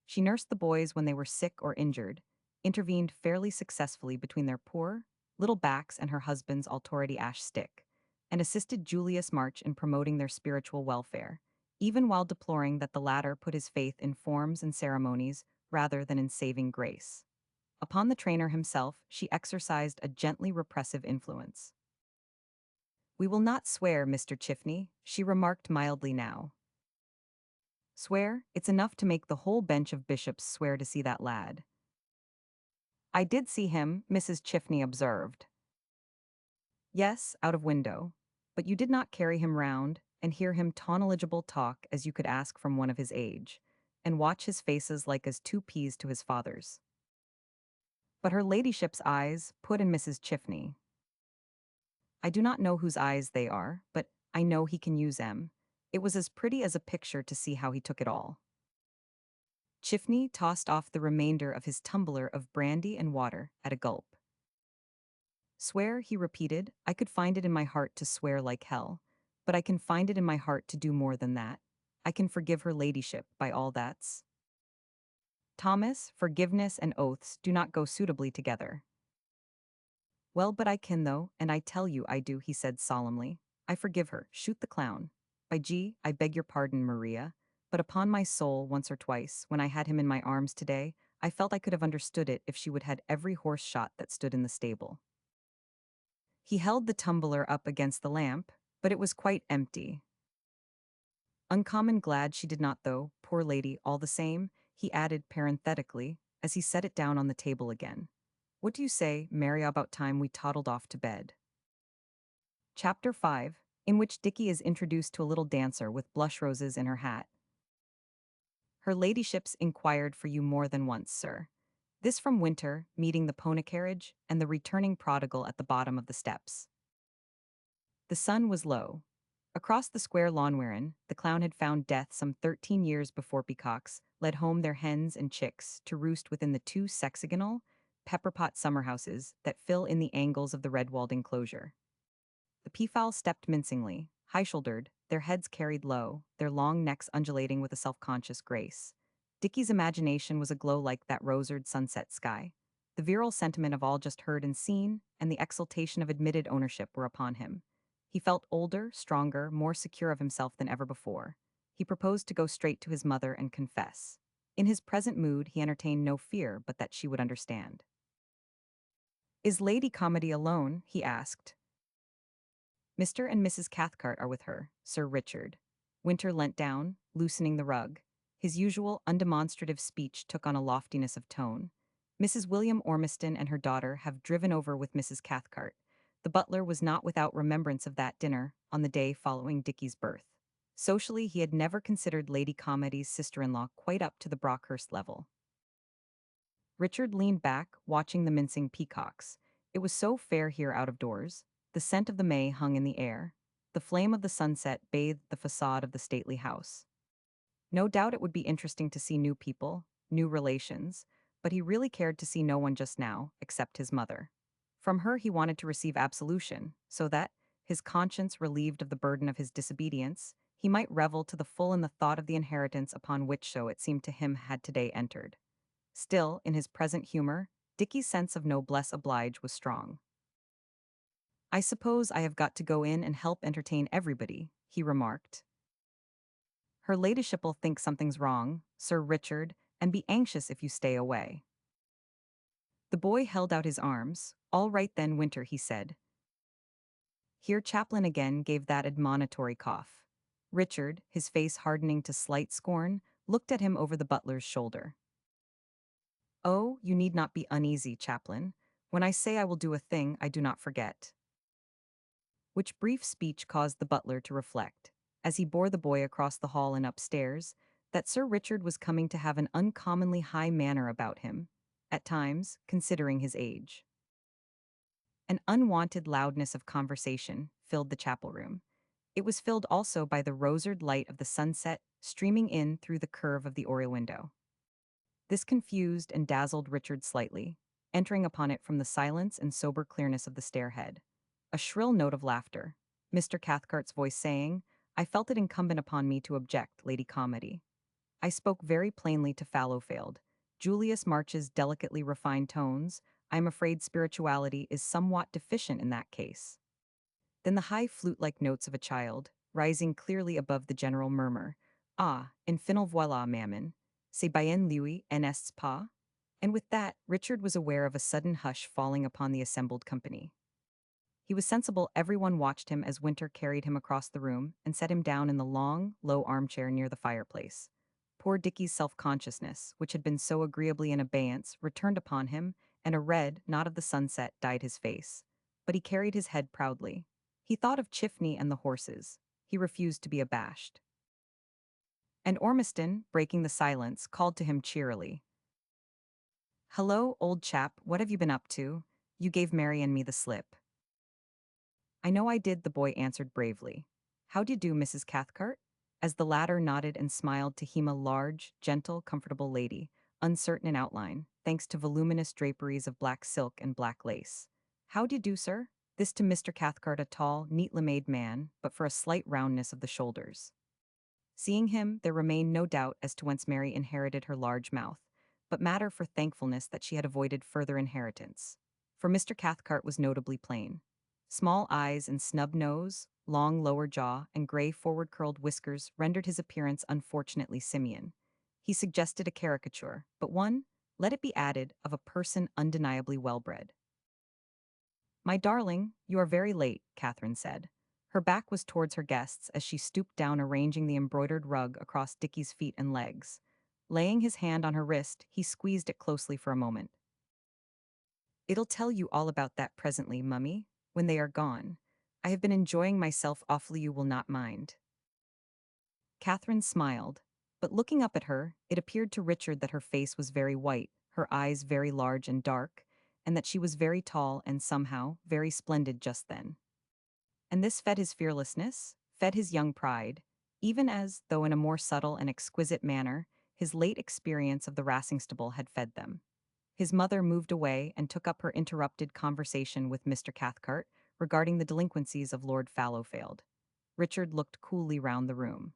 A: She nursed the boys when they were sick or injured, intervened fairly successfully between their poor, little backs and her husband's authority ash stick, and assisted Julius March in promoting their spiritual welfare, even while deploring that the latter put his faith in forms and ceremonies rather than in saving grace. Upon the trainer himself, she exercised a gently repressive influence. "We will not swear, Mr. Chifney," she remarked mildly now. "Swear? It's enough to make the whole bench of bishops swear to see that lad." "I did see him," Mrs. Chifney observed. "Yes, out of window. But you did not carry him round, and hear him toneligible talk as you could ask from one of his age, and watch his faces like as two peas to his father's." But her ladyship's eyes, put in Mrs. Chifney. "I do not know whose eyes they are, but I know he can use them. It was as pretty as a picture to see how he took it all." Chifney tossed off the remainder of his tumbler of brandy and water at a gulp. "Swear," he repeated. "I could find it in my heart to swear like hell, but I can find it in my heart to do more than that. I can forgive her ladyship by all that's." "Thomas, forgiveness and oaths do not go suitably together." "Well, but I can though, and I tell you I do," he said solemnly. "I forgive her, shoot the clown. By G, I beg your pardon, Maria, but upon my soul, once or twice, when I had him in my arms today, I felt I could have understood it if she would had every horse shot that stood in the stable." He held the tumbler up against the lamp, but it was quite empty. "Uncommon glad she did not though, poor lady, all the same," he added parenthetically, as he set it down on the table again. "What do you say, Mary, about time we toddled off to bed?" Chapter 5, in which Dickie is introduced to a little dancer with blush roses in her hat. "Her ladyship's inquired for you more than once, sir." This from Winter, meeting the pony carriage and the returning prodigal at the bottom of the steps. The sun was low. Across the square lawn wherein the clown had found death some 13 years before peacocks led home their hens and chicks to roost within the two sexagonal, pepper-pot summer houses that fill in the angles of the red-walled enclosure. The peafowl stepped mincingly, high-shouldered, their heads carried low, their long necks undulating with a self-conscious grace. Dickie's imagination was aglow like that rosered sunset sky. The virile sentiment of all just heard and seen, and the exultation of admitted ownership were upon him. He felt older, stronger, more secure of himself than ever before. He proposed to go straight to his mother and confess. In his present mood, he entertained no fear but that she would understand. "Is Lady Calmady alone?" he asked. "Mr. and Mrs. Cathcart are with her, Sir Richard." Winter leant down, loosening the rug. His usual undemonstrative speech took on a loftiness of tone. "Mrs. William Ormiston and her daughter have driven over with Mrs. Cathcart." The butler was not without remembrance of that dinner, on the day following Dickie's birth. Socially, he had never considered Lady Calmady's sister-in-law quite up to the Brockhurst level. Richard leaned back, watching the mincing peacocks. It was so fair here out of doors. The scent of the May hung in the air. The flame of the sunset bathed the facade of the stately house. No doubt it would be interesting to see new people, new relations, but he really cared to see no one just now, except his mother. From her he wanted to receive absolution, so that, his conscience relieved of the burden of his disobedience, he might revel to the full in the thought of the inheritance upon which, so it seemed to him, had today entered. Still, in his present humor, Dickie's sense of noblesse oblige was strong. "I suppose I have got to go in and help entertain everybody," he remarked. "Her ladyship'll think something's wrong, Sir Richard, and be anxious if you stay away." The boy held out his arms. "All right then, Winter," he said. Here Chaplain again gave that admonitory cough. Richard, his face hardening to slight scorn, looked at him over the butler's shoulder. "Oh, you need not be uneasy, Chaplain. When I say I will do a thing, I do not forget." Which brief speech caused the butler to reflect, as he bore the boy across the hall and upstairs, that Sir Richard was coming to have an uncommonly high manner about him, at times, considering his age. An unwanted loudness of conversation filled the chapel room. It was filled also by the roseate light of the sunset streaming in through the curve of the oriel window. This confused and dazzled Richard slightly, entering upon it from the silence and sober clearness of the stairhead. A shrill note of laughter, Mr. Cathcart's voice saying, "I felt it incumbent upon me to object, Lady Calmady. I spoke very plainly to Fallowfield. Julius March's delicately refined tones, I am afraid spirituality is somewhat deficient in that case." Then the high flute-like notes of a child, rising clearly above the general murmur. "Ah, infinitel voilà, maman. C'est bien lui, n'est-ce pas?" And with that, Richard was aware of a sudden hush falling upon the assembled company. He was sensible everyone watched him as Winter carried him across the room and set him down in the long, low armchair near the fireplace. Poor Dicky's self-consciousness, which had been so agreeably in abeyance, returned upon him, and a red, not of the sunset, dyed his face. But he carried his head proudly. He thought of Chiffney and the horses. He refused to be abashed. And Ormiston, breaking the silence, called to him cheerily. "Hello, old chap, what have you been up to? You gave Mary and me the slip." "I know I did," the boy answered bravely. "How d'ye do, Mrs. Cathcart?" As the latter nodded and smiled to him, a large, gentle, comfortable lady, uncertain in outline, thanks to voluminous draperies of black silk and black lace. "How d'ye do, sir?" This to Mr. Cathcart, a tall, neatly made man, but for a slight roundness of the shoulders. Seeing him, there remained no doubt as to whence Mary inherited her large mouth, but matter for thankfulness that she had avoided further inheritance. For Mr. Cathcart was notably plain. Small eyes and snub nose, long lower jaw, and gray forward-curled whiskers rendered his appearance unfortunately simian. He suggested a caricature, but one, let it be added, of a person undeniably well-bred. "My darling, you are very late," Catherine said. Her back was towards her guests as she stooped down arranging the embroidered rug across Dicky's feet and legs. Laying his hand on her wrist, he squeezed it closely for a moment. "It'll tell you all about that presently, Mummy, when they are gone. I have been enjoying myself awfully, you will not mind." Catherine smiled, but looking up at her, it appeared to Richard that her face was very white, her eyes very large and dark, and that she was very tall and somehow very splendid just then. And this fed his fearlessness, fed his young pride, even as, though in a more subtle and exquisite manner, his late experience of the Rassingstable had fed them. His mother moved away and took up her interrupted conversation with Mr. Cathcart regarding the delinquencies of Lord Fallowfield. Richard looked coolly round the room.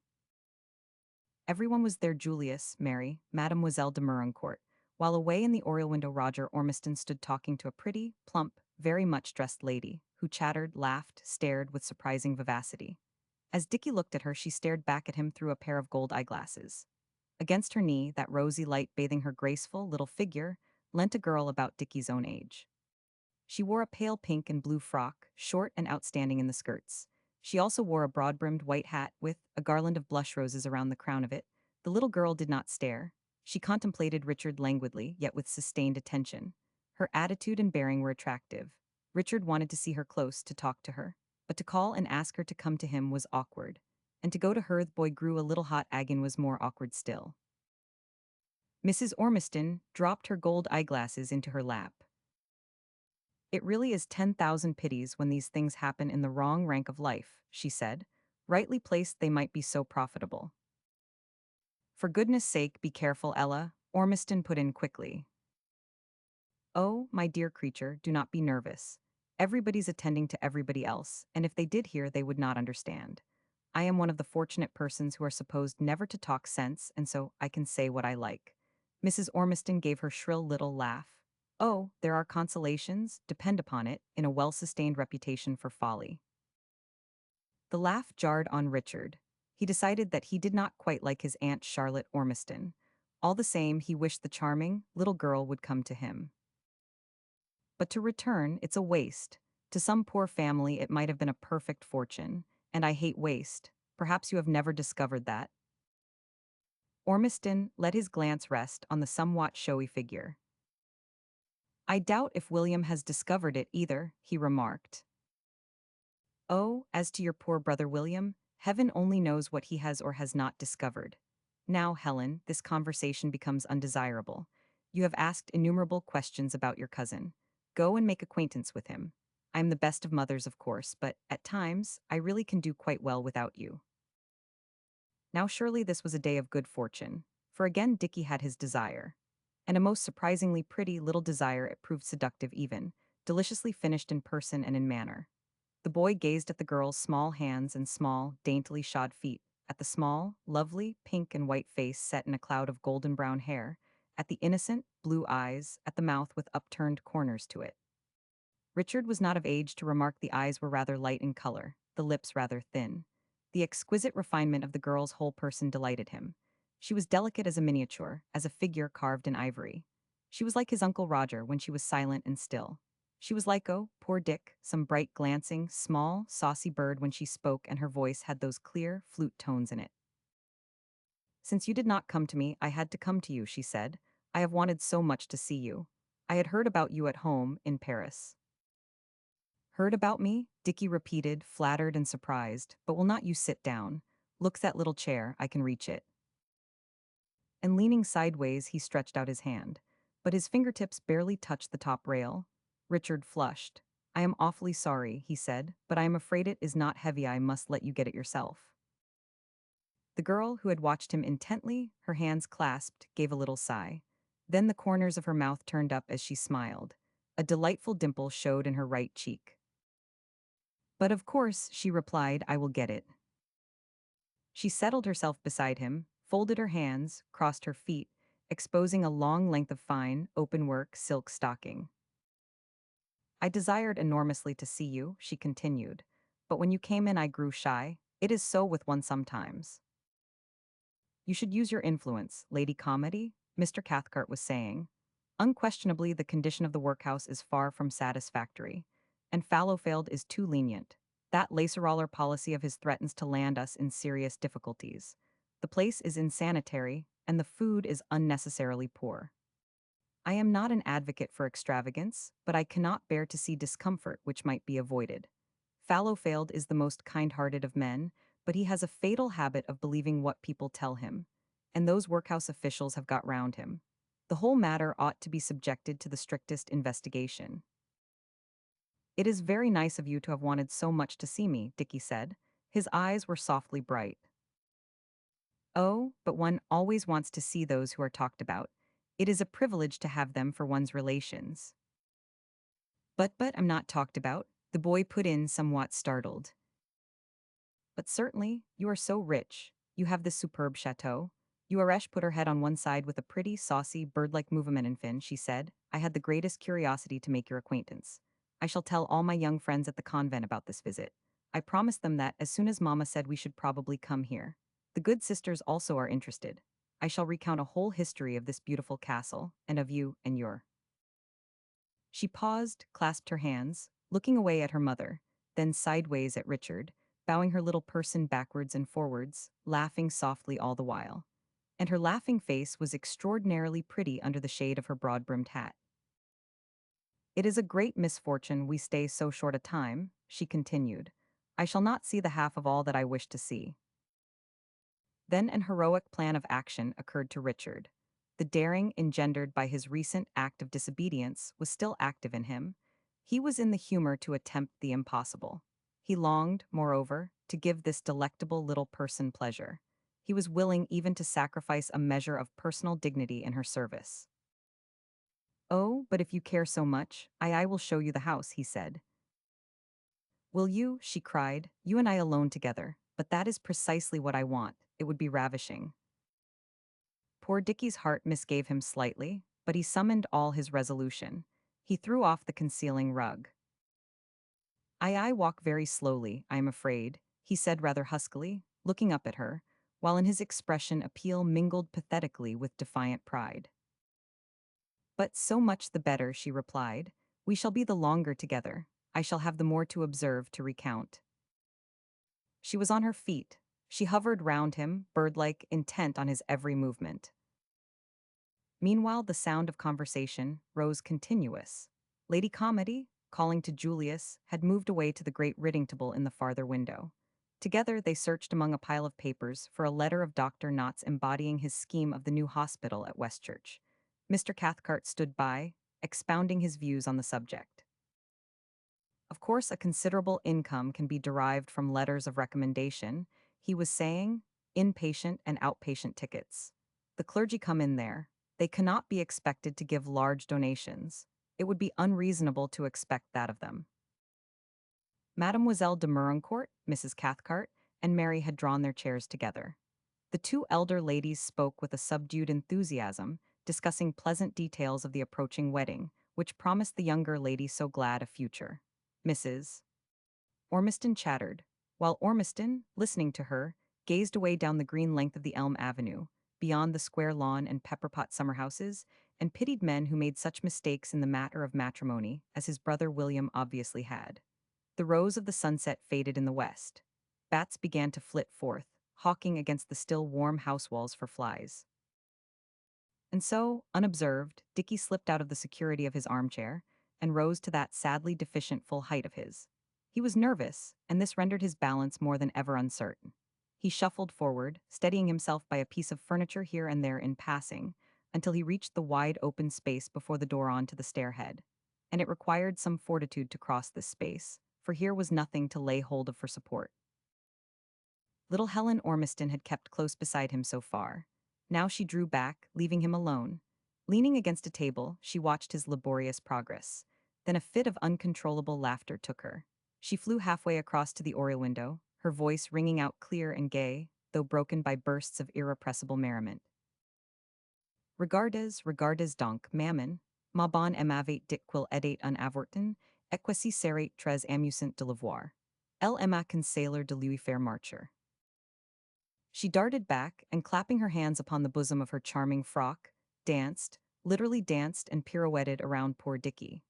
A: Everyone was there: Julius, Mary, Mademoiselle de Merincourt, while away in the oriel window Roger Ormiston stood talking to a pretty, plump, very much dressed lady, who chattered, laughed, stared with surprising vivacity. As Dicky looked at her, she stared back at him through a pair of gold eyeglasses. Against her knee, that rosy light bathing her graceful little figure, leant a girl about Dicky's own age. She wore a pale pink and blue frock, short and outstanding in the skirts. She also wore a broad-brimmed white hat with a garland of blush roses around the crown of it. The little girl did not stare. She contemplated Richard languidly, yet with sustained attention. Her attitude and bearing were attractive. Richard wanted to see her close, to talk to her. But to call and ask her to come to him was awkward. And to go to her, the boy grew a little hot again, was more awkward still. Mrs. Ormiston dropped her gold eyeglasses into her lap. "It really is 10,000 pities when these things happen in the wrong rank of life," she said. "Rightly placed, they might be so profitable." "For goodness' sake, be careful, Ella," Ormiston put in quickly. "Oh, my dear creature, do not be nervous. Everybody's attending to everybody else, and if they did hear, they would not understand. I am one of the fortunate persons who are supposed never to talk sense, and so I can say what I like." Mrs. Ormiston gave her shrill little laugh. "Oh, there are consolations, depend upon it, in a well-sustained reputation for folly." The laugh jarred on Richard. He decided that he did not quite like his Aunt Charlotte Ormiston. All the same, he wished the charming little girl would come to him. But to return, it's a waste. To some poor family it might have been a perfect fortune, and I hate waste. Perhaps you have never discovered that. Ormiston let his glance rest on the somewhat showy figure. "I doubt if William has discovered it either," he remarked. "Oh, as to your poor brother William, heaven only knows what he has or has not discovered. Now, Helen, this conversation becomes undesirable. You have asked innumerable questions about your cousin. Go and make acquaintance with him. I'm the best of mothers, of course, but at times, I really can do quite well without you. Now surely this was a day of good fortune, for again Dicky had his desire. And a most surprisingly pretty little desire it proved seductive even, deliciously finished in person and in manner. The boy gazed at the girl's small hands and small, daintily shod feet, at the small, lovely, pink and white face set in a cloud of golden brown hair, at the innocent, blue eyes, at the mouth with upturned corners to it. Richard was not of age to remark the eyes were rather light in color, the lips rather thin. The exquisite refinement of the girl's whole person delighted him. She was delicate as a miniature, as a figure carved in ivory. She was like his Uncle Roger when she was silent and still. She was like, oh, poor Dick, some bright, glancing, small, saucy bird when she spoke and her voice had those clear, flute tones in it. Since you did not come to me, I had to come to you, she said. I have wanted so much to see you. I had heard about you at home, in Paris. Heard about me? Dicky repeated, flattered and surprised. But will not you sit down? Look that little chair, I can reach it. And leaning sideways, he stretched out his hand. But his fingertips barely touched the top rail. Richard flushed. I am awfully sorry, he said, but I am afraid it is not heavy. I must let you get it yourself. The girl, who had watched him intently, her hands clasped, gave a little sigh. Then the corners of her mouth turned up as she smiled. A delightful dimple showed in her right cheek. But of course, she replied, I will get it. She settled herself beside him, folded her hands, crossed her feet, exposing a long length of fine, open-work silk stocking. I desired enormously to see you, she continued, but when you came in I grew shy. It is so with one sometimes. You should use your influence, Lady Calmady, Mr. Cathcart was saying. Unquestionably, the condition of the workhouse is far from satisfactory, and Fallowfield is too lenient. That laceroller policy of his threatens to land us in serious difficulties. The place is insanitary, and the food is unnecessarily poor. I am not an advocate for extravagance, but I cannot bear to see discomfort which might be avoided. Fallowfield is the most kind-hearted of men, but he has a fatal habit of believing what people tell him, and those workhouse officials have got round him. The whole matter ought to be subjected to the strictest investigation. It is very nice of you to have wanted so much to see me, Dicky said. His eyes were softly bright. Oh, but one always wants to see those who are talked about. It is a privilege to have them for one's relations. But I'm not talked about, the boy put in somewhat startled. But certainly, you are so rich. You have this superb chateau. Uaresh put her head on one side with a pretty, saucy, bird-like movement in fin, she said. I had the greatest curiosity to make your acquaintance. I shall tell all my young friends at the convent about this visit. I promised them that as soon as Mamma said we should probably come here. The good sisters also are interested. I shall recount a whole history of this beautiful castle, and of you and your. She paused, clasped her hands, looking away at her mother, then sideways at Richard, bowing her little person backwards and forwards, laughing softly all the while. And her laughing face was extraordinarily pretty under the shade of her broad-brimmed hat. It is a great misfortune we stay so short a time, she continued. I shall not see the half of all that I wish to see. Then an heroic plan of action occurred to Richard. The daring engendered by his recent act of disobedience was still active in him. He was in the humor to attempt the impossible. He longed, moreover, to give this delectable little person pleasure. He was willing even to sacrifice a measure of personal dignity in her service. Oh, but if you care so much, I will show you the house, he said. Will you? She cried. You and I alone together. But that is precisely what I want. It would be ravishing. Poor Dicky's heart misgave him slightly, but he summoned all his resolution. He threw off the concealing rug. I walk very slowly, I am afraid, he said rather huskily, looking up at her, while in his expression appeal mingled pathetically with defiant pride. But so much the better, she replied. We shall be the longer together. I shall have the more to observe to recount. She was on her feet. She hovered round him, bird-like, intent on his every movement. Meanwhile, the sound of conversation rose continuous. Lady Calmady, calling to Julius, had moved away to the great writing table in the farther window. Together, they searched among a pile of papers for a letter of Dr. Knott's embodying his scheme of the new hospital at Westchurch. Mr. Cathcart stood by, expounding his views on the subject. Of course, a considerable income can be derived from letters of recommendation, he was saying, inpatient and outpatient tickets. The clergy come in there. They cannot be expected to give large donations. It would be unreasonable to expect that of them. Mademoiselle de Merincourt, Mrs. Cathcart, and Mary had drawn their chairs together. The two elder ladies spoke with a subdued enthusiasm, discussing pleasant details of the approaching wedding, which promised the younger lady so glad a future. Mrs. Ormiston chattered, while Ormiston, listening to her, gazed away down the green length of the elm avenue, beyond the square lawn and pepperpot summer houses, and pitied men who made such mistakes in the matter of matrimony as his brother William obviously had. The rose of the sunset faded in the west. Bats began to flit forth, hawking against the still warm house walls for flies. And so, unobserved, Dicky slipped out of the security of his armchair and rose to that sadly deficient full height of his. He was nervous, and this rendered his balance more than ever uncertain. He shuffled forward, steadying himself by a piece of furniture here and there in passing, until he reached the wide open space before the door onto the stairhead. And it required some fortitude to cross this space, for here was nothing to lay hold of for support. Little Helen Ormiston had kept close beside him so far. Now she drew back, leaving him alone. Leaning against a table, she watched his laborious progress. Then a fit of uncontrollable laughter took her. She flew halfway across to the oriel window, her voice ringing out clear and gay, though broken by bursts of irrepressible merriment. Regardes donc, mammon, ma bonne aimavait dit quil edate un avortin, et quasi serait très amusant de le voir. Elle aima conseiller de lui faire marcher. She darted back, and clapping her hands upon the bosom of her charming frock, danced, literally danced and pirouetted around poor Dicky.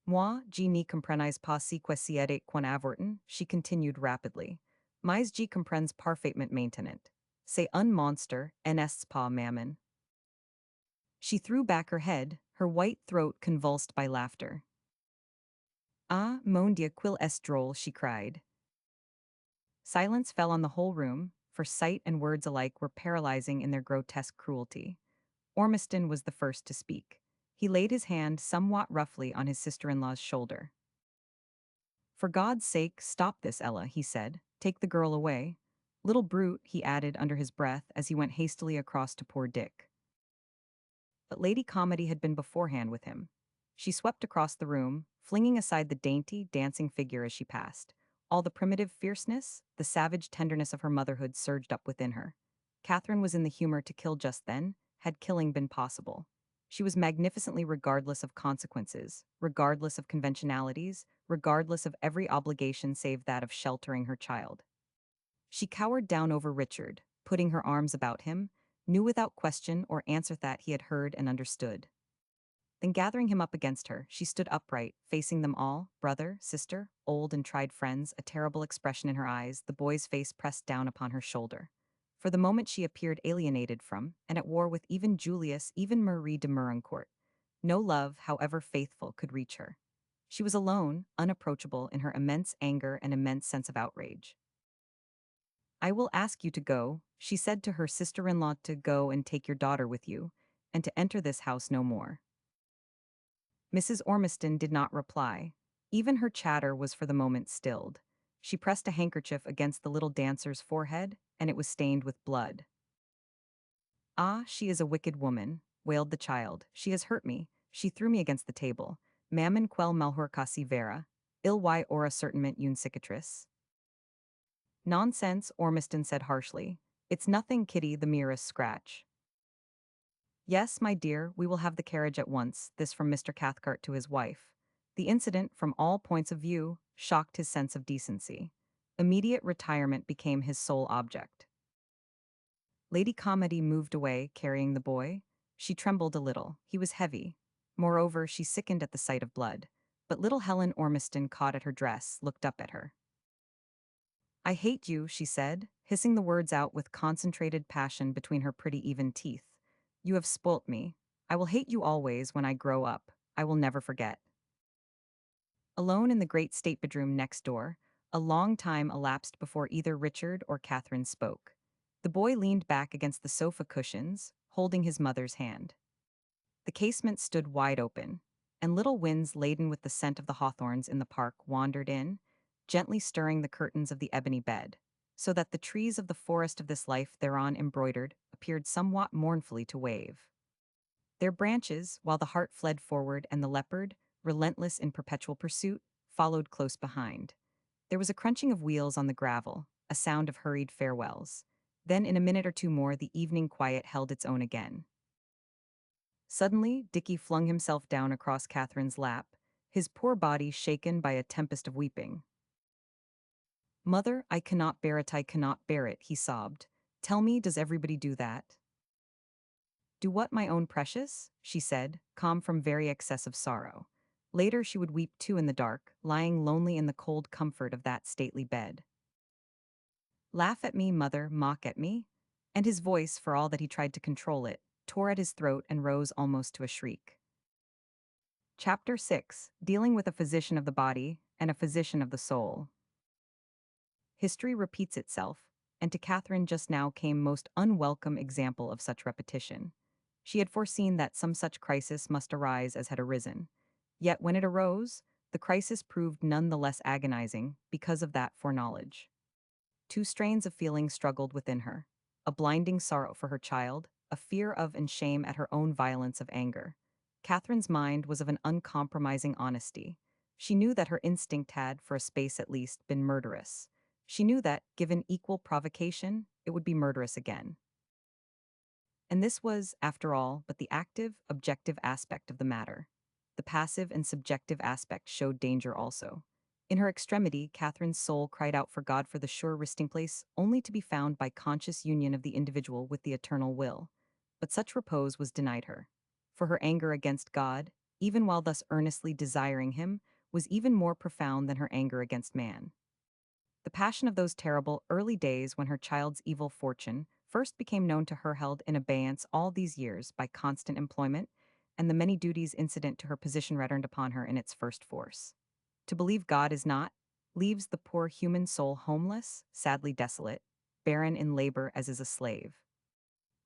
A: Moi, je ne comprenais pas si quasi edate quan avortin, she continued rapidly. Mais je comprends parfaitement maintenant. C'est un monster, n'est-ce pas, mammon? She threw back her head, her white throat convulsed by laughter. Ah, mon Dieu, quel est drôle, she cried. Silence fell on the whole room, for sight and words alike were paralyzing in their grotesque cruelty. Ormiston was the first to speak. He laid his hand somewhat roughly on his sister-in-law's shoulder. For God's sake, stop this, Ella, he said. Take the girl away. Little brute, he added under his breath as he went hastily across to poor Dick. But Lady Calmady had been beforehand with him. She swept across the room, flinging aside the dainty, dancing figure as she passed. All the primitive fierceness, the savage tenderness of her motherhood surged up within her. Catherine was in the humor to kill just then, had killing been possible. She was magnificently regardless of consequences, regardless of conventionalities, regardless of every obligation save that of sheltering her child. She cowered down over Richard, putting her arms about him, knew without question or answer that he had heard and understood. Then gathering him up against her, she stood upright, facing them all, brother, sister, old and tried friends, a terrible expression in her eyes, the boy's face pressed down upon her shoulder. For the moment she appeared alienated from, and at war with even Julius, even Marie de Merincourt. No love, however faithful, could reach her. She was alone, unapproachable in her immense anger and immense sense of outrage. I will ask you to go, she said to her sister-in-law, to go and take your daughter with you, and to enter this house no more. Mrs. Ormiston did not reply. Even her chatter was for the moment stilled. She pressed a handkerchief against the little dancer's forehead, and it was stained with blood. Ah, she is a wicked woman, wailed the child. She has hurt me. She threw me against the table. Mammon quel malheur casi vera, il y aura certainement une cicatrice. Nonsense, Ormiston said harshly. It's nothing, Kitty, the merest scratch. Yes, my dear, we will have the carriage at once, this from Mr. Cathcart to his wife. The incident, from all points of view, shocked his sense of decency. Immediate retirement became his sole object. Lady Calmady moved away, carrying the boy. She trembled a little. He was heavy. Moreover, she sickened at the sight of blood. But little Helen Ormiston caught at her dress, looked up at her. I hate you, she said, hissing the words out with concentrated passion between her pretty even teeth. You have spoilt me. I will hate you always when I grow up. I will never forget. Alone in the great state bedroom next door, a long time elapsed before either Richard or Catherine spoke. The boy leaned back against the sofa cushions, holding his mother's hand. The casement stood wide open. and little winds laden with the scent of the hawthorns in the park wandered in, gently stirring the curtains of the ebony bed, so that the trees of the forest of this life thereon embroidered appeared somewhat mournfully to wave. Their branches, while the hart fled forward and the leopard, relentless in perpetual pursuit, followed close behind. There was a crunching of wheels on the gravel, a sound of hurried farewells. Then in a minute or two more the evening quiet held its own again. Suddenly, Dicky flung himself down across Catherine's lap, his poor body shaken by a tempest of weeping. "Mother, I cannot bear it, I cannot bear it," he sobbed. "Tell me, does everybody do that?" "Do what, my own precious?" she said, calm from very excess of sorrow. Later she would weep too in the dark, lying lonely in the cold comfort of that stately bed. "Laugh at me, mother, mock at me?" And his voice, for all that he tried to control it, tore at his throat and rose almost to a shriek. Chapter 6: Dealing with a Physician of the Body and a Physician of the Soul. History repeats itself, and to Catherine just now came most unwelcome example of such repetition. She had foreseen that some such crisis must arise as had arisen. Yet when it arose, the crisis proved none the less agonizing because of that foreknowledge. Two strains of feeling struggled within her: a blinding sorrow for her child, a fear of and shame at her own violence of anger. Catherine's mind was of an uncompromising honesty. She knew that her instinct had, for a space at least, been murderous. She knew that, given equal provocation, it would be murderous again. And this was, after all, but the active, objective aspect of the matter. The passive and subjective aspect showed danger also. In her extremity, Catherine's soul cried out for God for the sure resting place, only to be found by conscious union of the individual with the eternal will. But such repose was denied her. For her anger against God, even while thus earnestly desiring him, was even more profound than her anger against man. The passion of those terrible early days when her child's evil fortune first became known to her held in abeyance all these years by constant employment, and the many duties incident to her position returned upon her in its first force. To believe God is not, leaves the poor human soul homeless, sadly desolate, barren in labor as is a slave.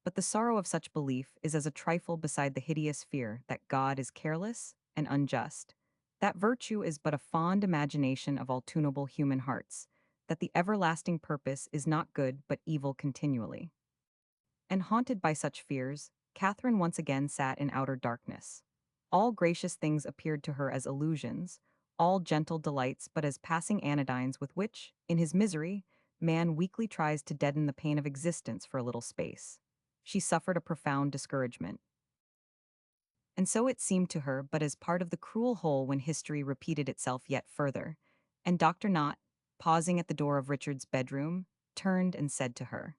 A: But the sorrow of such belief is as a trifle beside the hideous fear that God is careless and unjust, that virtue is but a fond imagination of all tunable human hearts, that the everlasting purpose is not good but evil continually. And haunted by such fears, Catherine once again sat in outer darkness. All gracious things appeared to her as illusions, all gentle delights but as passing anodynes with which, in his misery, man weakly tries to deaden the pain of existence for a little space. She suffered a profound discouragement. And so it seemed to her but as part of the cruel whole when history repeated itself yet further, and Dr. Knott, pausing at the door of Richard's bedroom, turned and said to her,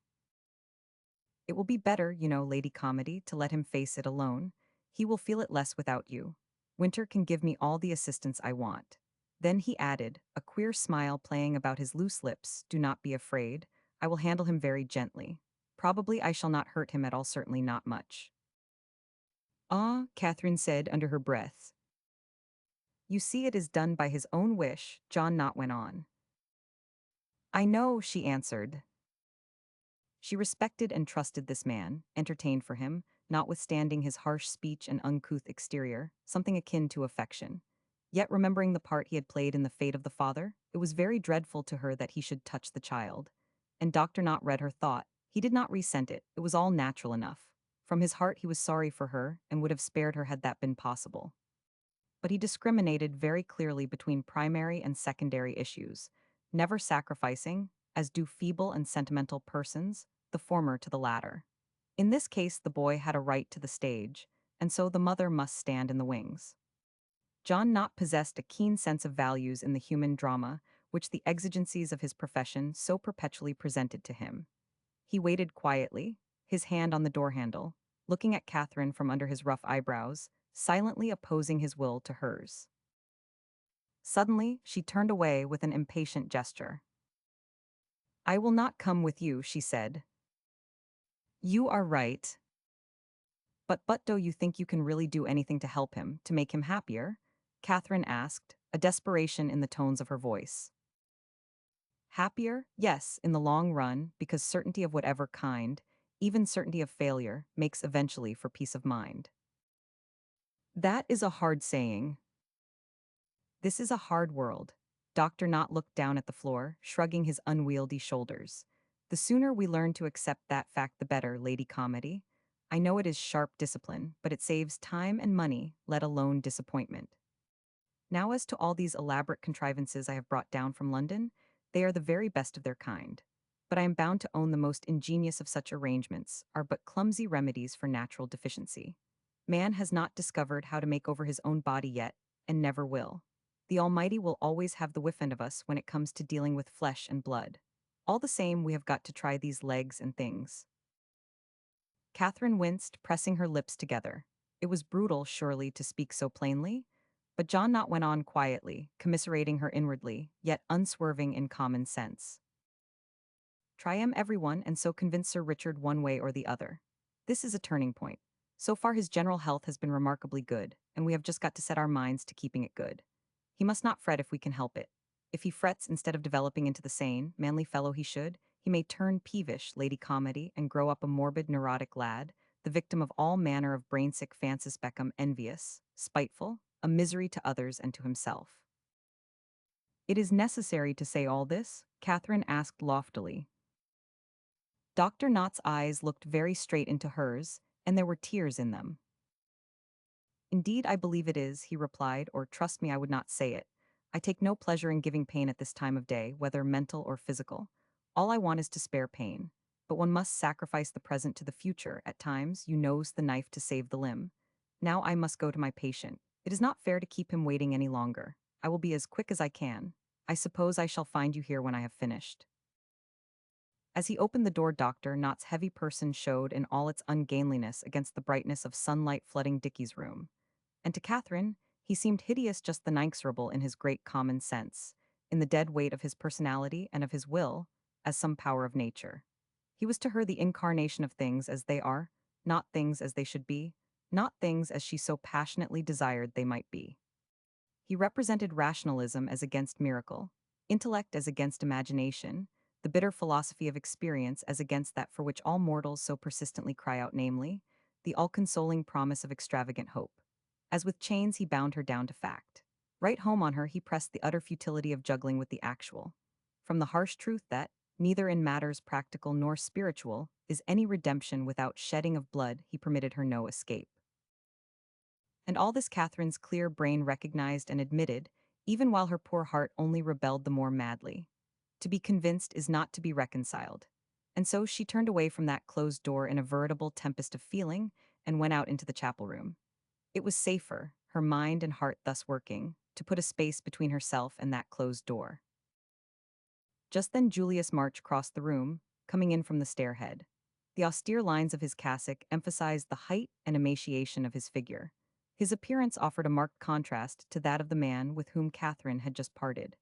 A: "It will be better, you know, Lady Calmady, to let him face it alone. He will feel it less without you. Winter can give me all the assistance I want." Then he added, a queer smile playing about his loose lips, "Do not be afraid. I will handle him very gently. Probably I shall not hurt him at all, certainly not much." "Ah," Catherine said under her breath. "You see it is done by his own wish," John Knott went on. "I know," she answered. She respected and trusted this man, entertained for him, notwithstanding his harsh speech and uncouth exterior, something akin to affection. Yet remembering the part he had played in the fate of the father, it was very dreadful to her that he should touch the child. And Dr. Knott read her thought. He did not resent it, it was all natural enough. From his heart he was sorry for her, and would have spared her had that been possible. But he discriminated very clearly between primary and secondary issues, never sacrificing, as do feeble and sentimental persons, the former to the latter. In this case the boy had a right to the stage, and so the mother must stand in the wings. John Knott possessed a keen sense of values in the human drama, which the exigencies of his profession so perpetually presented to him. He waited quietly, his hand on the door handle, looking at Catherine from under his rough eyebrows, silently opposing his will to hers. Suddenly, she turned away with an impatient gesture. "I will not come with you," she said. "You are right. But do you think you can really do anything to help him, to make him happier?" Catherine asked, a desperation in the tones of her voice. "Happier? Yes, in the long run, because certainty of whatever kind, even certainty of failure, makes eventually for peace of mind." That is a hard saying. This is a hard world. Dr. Knott looked down at the floor, shrugging his unwieldy shoulders. The sooner we learn to accept that fact, the better, Lady Calmady. I know it is sharp discipline, but it saves time and money, let alone disappointment. Now, as to all these elaborate contrivances I have brought down from London, they are the very best of their kind. But I am bound to own the most ingenious of such arrangements are but clumsy remedies for natural deficiency. Man has not discovered how to make over his own body yet, and never will. The Almighty will always have the whiff end of us when it comes to dealing with flesh and blood. All the same, we have got to try these legs and things. Catherine winced, pressing her lips together. It was brutal, surely, to speak so plainly, but John Knott went on quietly, commiserating her inwardly, yet unswerving in common sense. Try him, everyone, and so convince Sir Richard one way or the other. This is a turning point. So far his general health has been remarkably good, and we have just got to set our minds to keeping it good. He must not fret if we can help it. If he frets instead of developing into the sane, manly fellow he should, he may turn peevish, Lady Calmady, and grow up a morbid, neurotic lad, the victim of all manner of brainsick fancies, become envious, spiteful, a misery to others and to himself. It is necessary to say all this? Catherine asked loftily. Dr. Knott's eyes looked very straight into hers, and there were tears in them. Indeed, I believe it is, he replied, or trust me, I would not say it. I take no pleasure in giving pain at this time of day, whether mental or physical. All I want is to spare pain. But one must sacrifice the present to the future. At times, you nose the knife to save the limb. Now I must go to my patient. It is not fair to keep him waiting any longer. I will be as quick as I can. I suppose I shall find you here when I have finished. As he opened the door, Dr. Knott's heavy person showed in all its ungainliness against the brightness of sunlight flooding Dickie's room. And to Catherine, he seemed hideous, just the inexorable in his great common sense, in the dead weight of his personality and of his will, as some power of nature. He was to her the incarnation of things as they are, not things as they should be, not things as she so passionately desired they might be. He represented rationalism as against miracle, intellect as against imagination, the bitter philosophy of experience as against that for which all mortals so persistently cry out, namely, the all-consoling promise of extravagant hope. As with chains he bound her down to fact. Right home on her he pressed the utter futility of juggling with the actual. From the harsh truth that, neither in matters practical nor spiritual, is any redemption without shedding of blood, he permitted her no escape. And all this Catherine's clear brain recognized and admitted, even while her poor heart only rebelled the more madly. To be convinced is not to be reconciled. And so she turned away from that closed door in a veritable tempest of feeling and went out into the chapel room. It was safer, her mind and heart thus working, to put a space between herself and that closed door. Just then Julius March crossed the room, coming in from the stairhead. The austere lines of his cassock emphasized the height and emaciation of his figure. His appearance offered a marked contrast to that of the man with whom Catherine had just parted.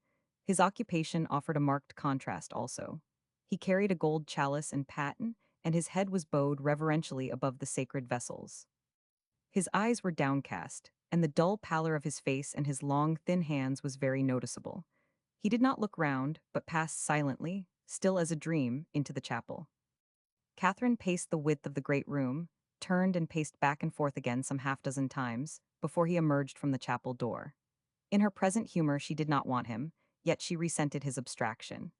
A: His occupation offered a marked contrast also. He carried a gold chalice and paten, and his head was bowed reverentially above the sacred vessels. His eyes were downcast, and the dull pallor of his face and his long, thin hands was very noticeable. He did not look round, but passed silently, still as a dream, into the chapel. Catherine paced the width of the great room, turned and paced back and forth again some half-dozen times, before he emerged from the chapel door. In her present humor she did not want him, yet she resented his abstraction.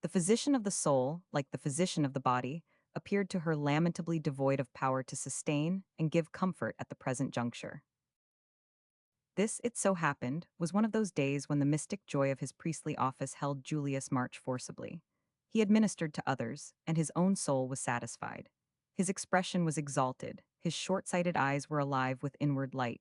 A: The physician of the soul, like the physician of the body, appeared to her lamentably devoid of power to sustain and give comfort at the present juncture. This, it so happened, was one of those days when the mystic joy of his priestly office held Julius March forcibly. He administered to others, and his own soul was satisfied. His expression was exalted, his short-sighted eyes were alive with inward light.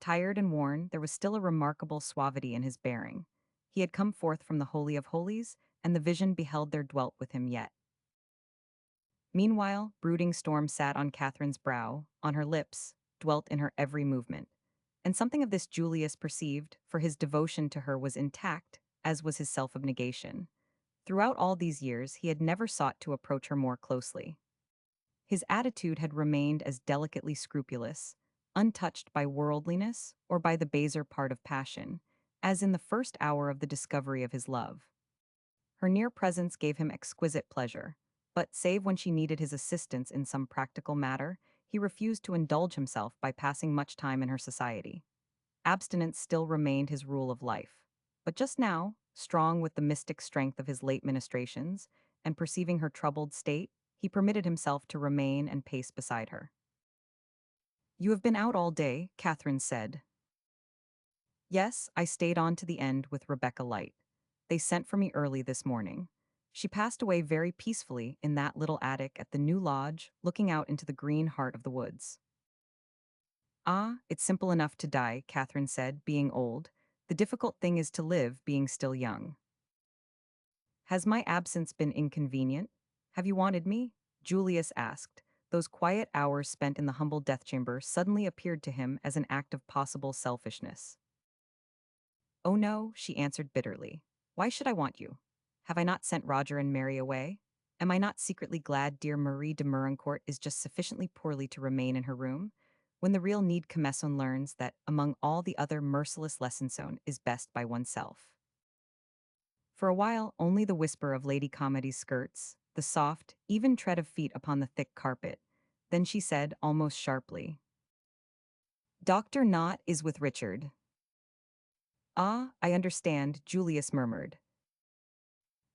A: Tired and worn, there was still a remarkable suavity in his bearing. He had come forth from the Holy of Holies, and the vision beheld there dwelt with him yet. Meanwhile, brooding storm sat on Catherine's brow, on her lips, dwelt in her every movement. And something of this Julius perceived, for his devotion to her was intact, as was his self-abnegation. Throughout all these years he had never sought to approach her more closely. His attitude had remained as delicately scrupulous, untouched by worldliness or by the baser part of passion, as in the first hour of the discovery of his love. Her near presence gave him exquisite pleasure, but save when she needed his assistance in some practical matter, He refused to indulge himself by passing much time in her society. Abstinence still remained his rule of life. But just now, strong with the mystic strength of his late ministrations, and perceiving her troubled state, he permitted himself to remain and pace beside her. "You have been out all day," Catherine said. "Yes, I stayed on to the end with Rebecca Light. They sent for me early this morning. She passed away very peacefully in that little attic at the new lodge, looking out into the green heart of the woods." "Ah, it's simple enough to die," Catherine said, being old. "The difficult thing is to live, being still young." "Has my absence been inconvenient? Have you wanted me?" Julius asked. Those quiet hours spent in the humble death chamber suddenly appeared to him as an act of possible selfishness. "Oh no," she answered bitterly. "Why should I want you? Have I not sent Roger and Mary away? Am I not secretly glad dear Marie de Merincourt is just sufficiently poorly to remain in her room? When the real need Comesson learns that, among all the other merciless lessons sown, is best by oneself." For a while, only the whisper of Lady Calmady's skirts, the soft, even tread of feet upon the thick carpet. Then she said, almost sharply, "Dr. Knott is with Richard." "Ah, I understand," Julius murmured.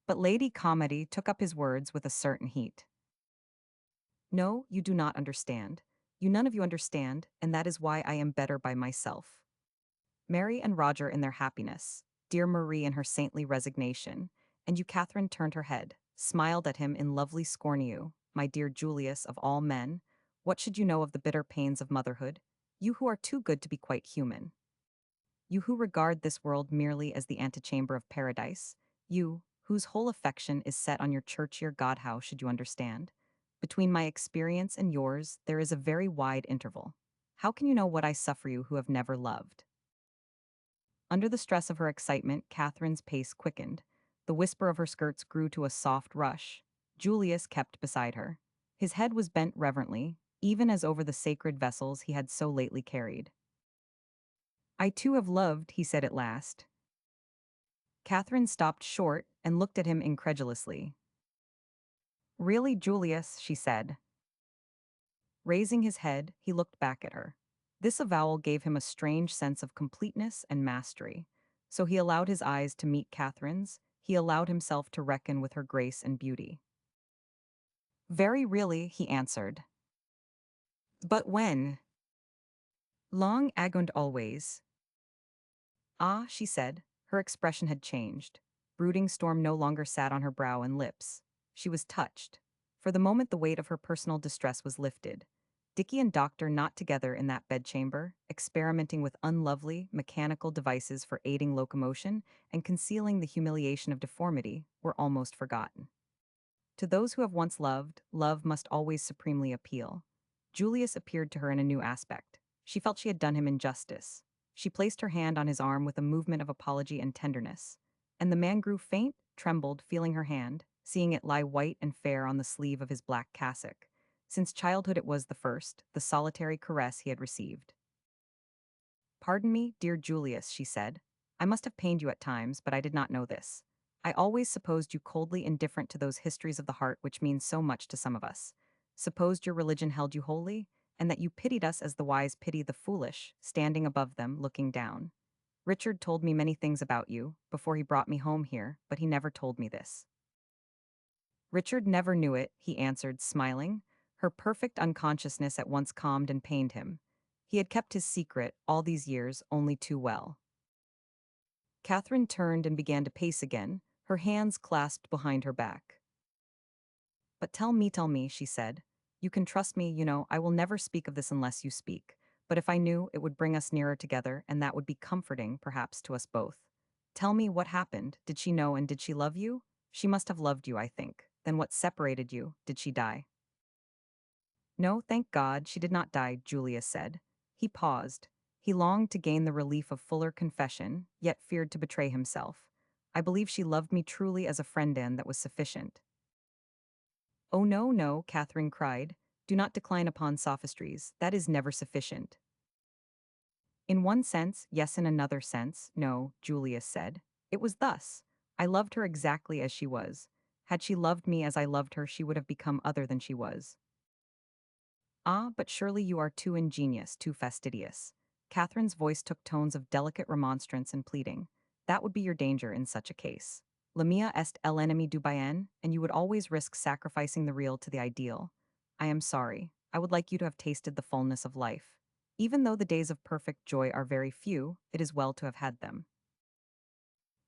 A: But Lady Calmady took up his words with a certain heat. "No, you do not understand. You none of you understand, and that is why I am better by myself. Mary and Roger in their happiness, dear Marie in her saintly resignation, and you." Catherine turned her head, smiled at him in lovely scorn. "You, my dear Julius, of all men, what should you know of the bitter pains of motherhood? You who are too good to be quite human. You who regard this world merely as the antechamber of paradise, you, whose whole affection is set on your churchier God, how should you understand? Between my experience and yours, there is a very wide interval. How can you know what I suffer, you who have never loved?" Under the stress of her excitement, Catherine's pace quickened. The whisper of her skirts grew to a soft rush. Julius kept beside her. His head was bent reverently, even as over the sacred vessels he had so lately carried. "I too have loved," he said at last. Catherine stopped short and looked at him incredulously. "Really, Julius," she said. Raising his head, he looked back at her. This avowal gave him a strange sense of completeness and mastery. So he allowed his eyes to meet Catherine's, he allowed himself to reckon with her grace and beauty. "Very really," he answered. "But when?" "Long ago and always." "Ah," she said. Her expression had changed. Brooding storm no longer sat on her brow and lips. She was touched. For the moment the weight of her personal distress was lifted. Dickie and Doctor not together in that bedchamber, experimenting with unlovely, mechanical devices for aiding locomotion and concealing the humiliation of deformity, were almost forgotten. To those who have once loved, love must always supremely appeal. Julius appeared to her in a new aspect. She felt she had done him injustice. She placed her hand on his arm with a movement of apology and tenderness. And the man grew faint, trembled, feeling her hand, seeing it lie white and fair on the sleeve of his black cassock. Since childhood it was the first, the solitary caress he had received. "Pardon me, dear Julius," she said. "I must have pained you at times, but I did not know this. I always supposed you coldly indifferent to those histories of the heart which mean so much to some of us. Supposed your religion held you holy, and that you pitied us as the wise pity the foolish, standing above them, looking down. Richard told me many things about you, before he brought me home here, but he never told me this." Richard never knew it, he answered, smiling. Her perfect unconsciousness at once calmed and pained him. He had kept his secret, all these years, only too well. Catherine turned and began to pace again, her hands clasped behind her back. "But tell me," she said. "You can trust me, you know, I will never speak of this unless you speak. But if I knew, it would bring us nearer together, and that would be comforting, perhaps, to us both. Tell me what happened. Did she know and did she love you? She must have loved you, I think. Then what separated you? Did she die?" "No, thank God, she did not die," Julius said. He paused. He longed to gain the relief of fuller confession, yet feared to betray himself. "I believe she loved me truly as a friend, and that was sufficient." "Oh no, no," Catherine cried. "Do not decline upon sophistries. That is never sufficient." "In one sense, yes, in another sense, no," Julius said. "It was thus. I loved her exactly as she was. Had she loved me as I loved her, she would have become other than she was." Ah, but surely you are too ingenious, too fastidious. Catherine's voice took tones of delicate remonstrance and pleading. That would be your danger in such a case. La mia est el enemy du bien, and you would always risk sacrificing the real to the ideal. I am sorry. I would like you to have tasted the fullness of life. Even though the days of perfect joy are very few, it is well to have had them.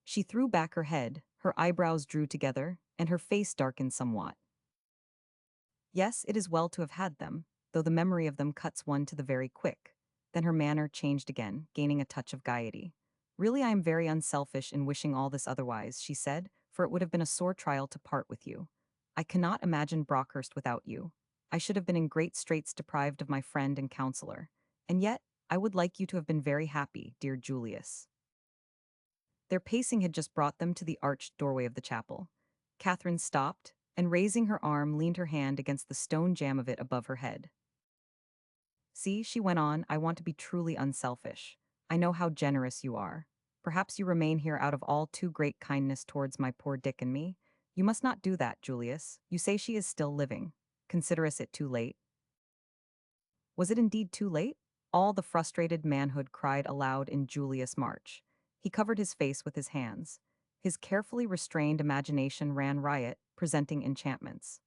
A: She threw back her head, her eyebrows drew together, and her face darkened somewhat. Yes, it is well to have had them, though the memory of them cuts one to the very quick. Then her manner changed again, gaining a touch of gaiety. Really, I am very unselfish in wishing all this otherwise, she said, for it would have been a sore trial to part with you. I cannot imagine Brockhurst without you. I should have been in great straits deprived of my friend and counselor. And yet, I would like you to have been very happy, dear Julius. Their pacing had just brought them to the arched doorway of the chapel. Catherine stopped, and raising her arm leaned her hand against the stone jamb of it above her head. See, she went on, I want to be truly unselfish. I know how generous you are. Perhaps you remain here out of all too great kindness towards my poor Dick and me. You must not do that, Julius. You say she is still living. Consider us it too late. Was it indeed too late? All the frustrated manhood cried aloud in Julius March. He covered his face with his hands. His carefully restrained imagination ran riot, presenting enchantments.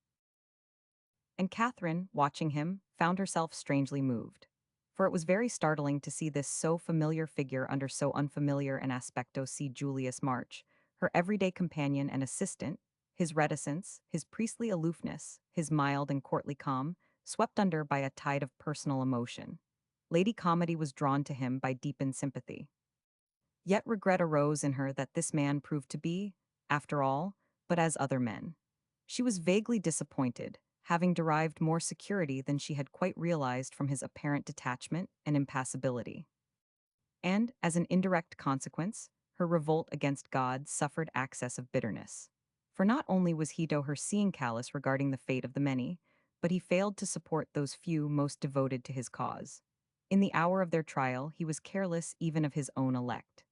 A: And Catherine, watching him, found herself strangely moved. For it was very startling to see this so familiar figure under so unfamiliar an aspecto see Julius March, her everyday companion and assistant, his reticence, his priestly aloofness, his mild and courtly calm, swept under by a tide of personal emotion. Lady Calmady was drawn to him by deepened sympathy. Yet regret arose in her that this man proved to be, after all, but as other men. She was vaguely disappointed, having derived more security than she had quite realized from his apparent detachment and impassibility. And, as an indirect consequence, her revolt against God suffered access of bitterness. For not only was he her seeing callous regarding the fate of the many, but he failed to support those few most devoted to his cause. In the hour of their trial, he was careless even of his own elect.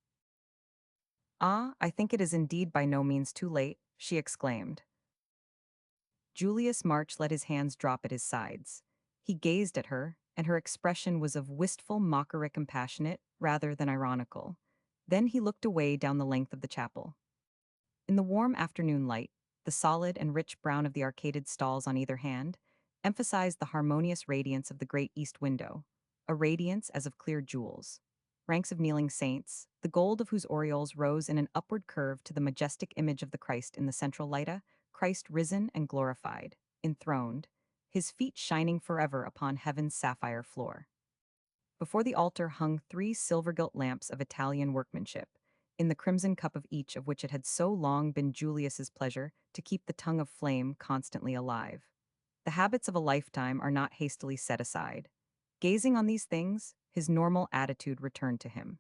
A: Ah, I think it is indeed by no means too late, she exclaimed. Julius March let his hands drop at his sides. He gazed at her, and her expression was of wistful mockery compassionate rather than ironical. Then he looked away down the length of the chapel. In the warm afternoon light, the solid and rich brown of the arcaded stalls on either hand emphasized the harmonious radiance of the great east window, a radiance as of clear jewels. Ranks of kneeling saints, the gold of whose aureoles rose in an upward curve to the majestic image of the Christ in the central lighta, Christ risen and glorified, enthroned, his feet shining forever upon heaven's sapphire floor. Before the altar hung 3 silver-gilt lamps of Italian workmanship, in the crimson cup of each of which it had so long been Julius's pleasure to keep the tongue of flame constantly alive. The habits of a lifetime are not hastily set aside. Gazing on these things, his normal attitude returned to him.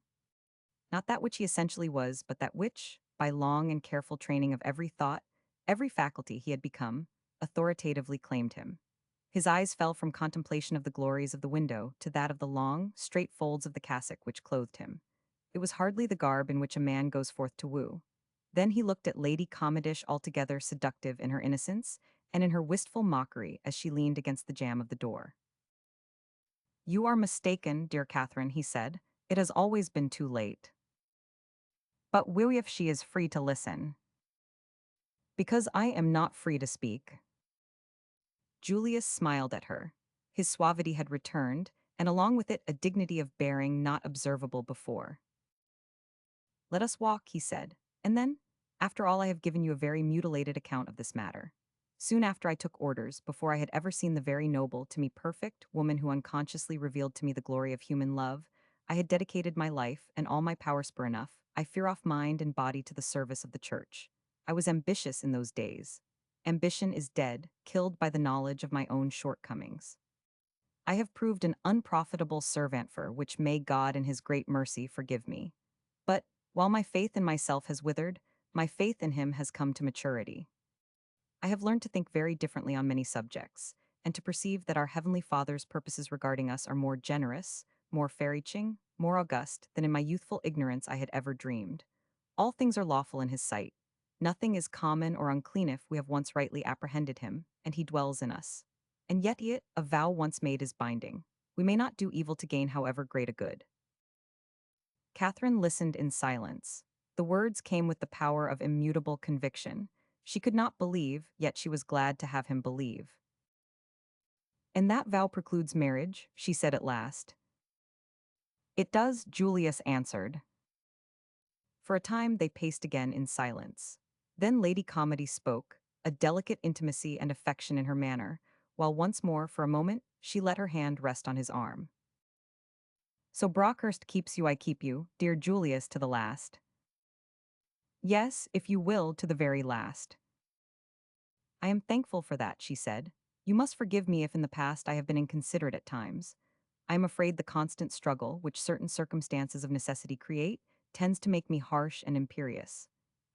A: Not that which he essentially was, but that which, by long and careful training of every thought, every faculty he had become, authoritatively claimed him. His eyes fell from contemplation of the glories of the window to that of the long, straight folds of the cassock which clothed him. It was hardly the garb in which a man goes forth to woo. Then he looked at Lady Calmady, altogether seductive in her innocence and in her wistful mockery as she leaned against the jamb of the door. You are mistaken, dear Catherine, he said. It has always been too late. But will if she is free to listen? Because I am not free to speak. Julius smiled at her. His suavity had returned, and along with it a dignity of bearing not observable before. Let us walk, he said, and then, after all I have given you a very mutilated account of this matter. Soon after I took orders, before I had ever seen the very noble, to me perfect, woman who unconsciously revealed to me the glory of human love, I had dedicated my life and all my power spur enough, I fear off mind and body to the service of the church. I was ambitious in those days. Ambition is dead, killed by the knowledge of my own shortcomings. I have proved an unprofitable servant for which may God in his great mercy forgive me. But, while my faith in myself has withered, my faith in him has come to maturity. I have learned to think very differently on many subjects, and to perceive that our Heavenly Father's purposes regarding us are more generous, more far-reaching, more august than in my youthful ignorance I had ever dreamed. All things are lawful in his sight. Nothing is common or unclean if we have once rightly apprehended him, and he dwells in us. And yet a vow once made is binding. We may not do evil to gain however great a good. Catherine listened in silence. The words came with the power of immutable conviction. She could not believe, yet she was glad to have him believe. And that vow precludes marriage, she said at last. It does, Julius answered. For a time they paced again in silence. Then Lady Calmady spoke, a delicate intimacy and affection in her manner, while once more, for a moment, she let her hand rest on his arm. So Brockhurst keeps you, I keep you, dear Julius, to the last. Yes, if you will, to the very last. I am thankful for that, she said. You must forgive me if in the past I have been inconsiderate at times. I am afraid the constant struggle, which certain circumstances of necessity create, tends to make me harsh and imperious.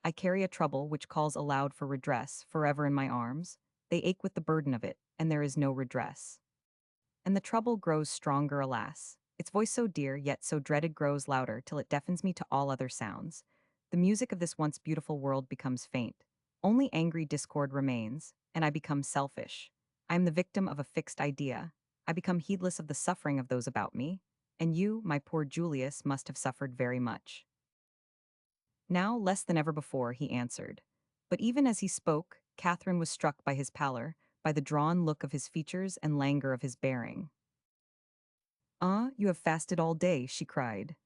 A: I carry a trouble which calls aloud for redress, forever in my arms. They ache with the burden of it, and there is no redress. And the trouble grows stronger, alas. Its voice so dear, yet so dreaded, grows louder, till it deafens me to all other sounds. The music of this once beautiful world becomes faint. Only angry discord remains, and I become selfish. I am the victim of a fixed idea. I become heedless of the suffering of those about me, and you, my poor Julius, must have suffered very much. Now less than ever before, he answered. But even as he spoke, Catherine was struck by his pallor, by the drawn look of his features and languor of his bearing. "Ah, you have fasted all day," she cried.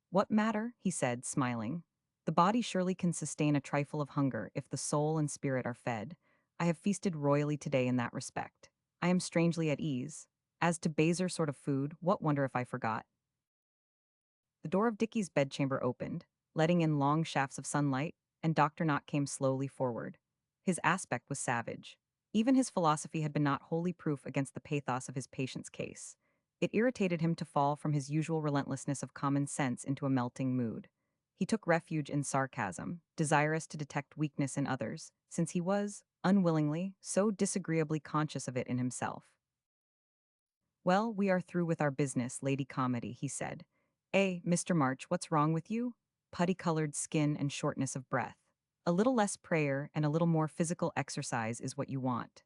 A: "What matter?" he said, smiling. "The body surely can sustain a trifle of hunger if the soul and spirit are fed. I have feasted royally today in that respect. I am strangely at ease. As to baser sort of food, what wonder if I forgot?" The door of Dickie's bedchamber opened, letting in long shafts of sunlight, and Dr. Knott came slowly forward. His aspect was savage. Even his philosophy had been not wholly proof against the pathos of his patient's case. It irritated him to fall from his usual relentlessness of common sense into a melting mood. He took refuge in sarcasm, desirous to detect weakness in others, since he was, unwillingly, so disagreeably conscious of it in himself. "Well, we are through with our business, Lady Calmady," he said. Mr. March, what's wrong with you? Putty-colored skin and shortness of breath. A little less prayer and a little more physical exercise is what you want."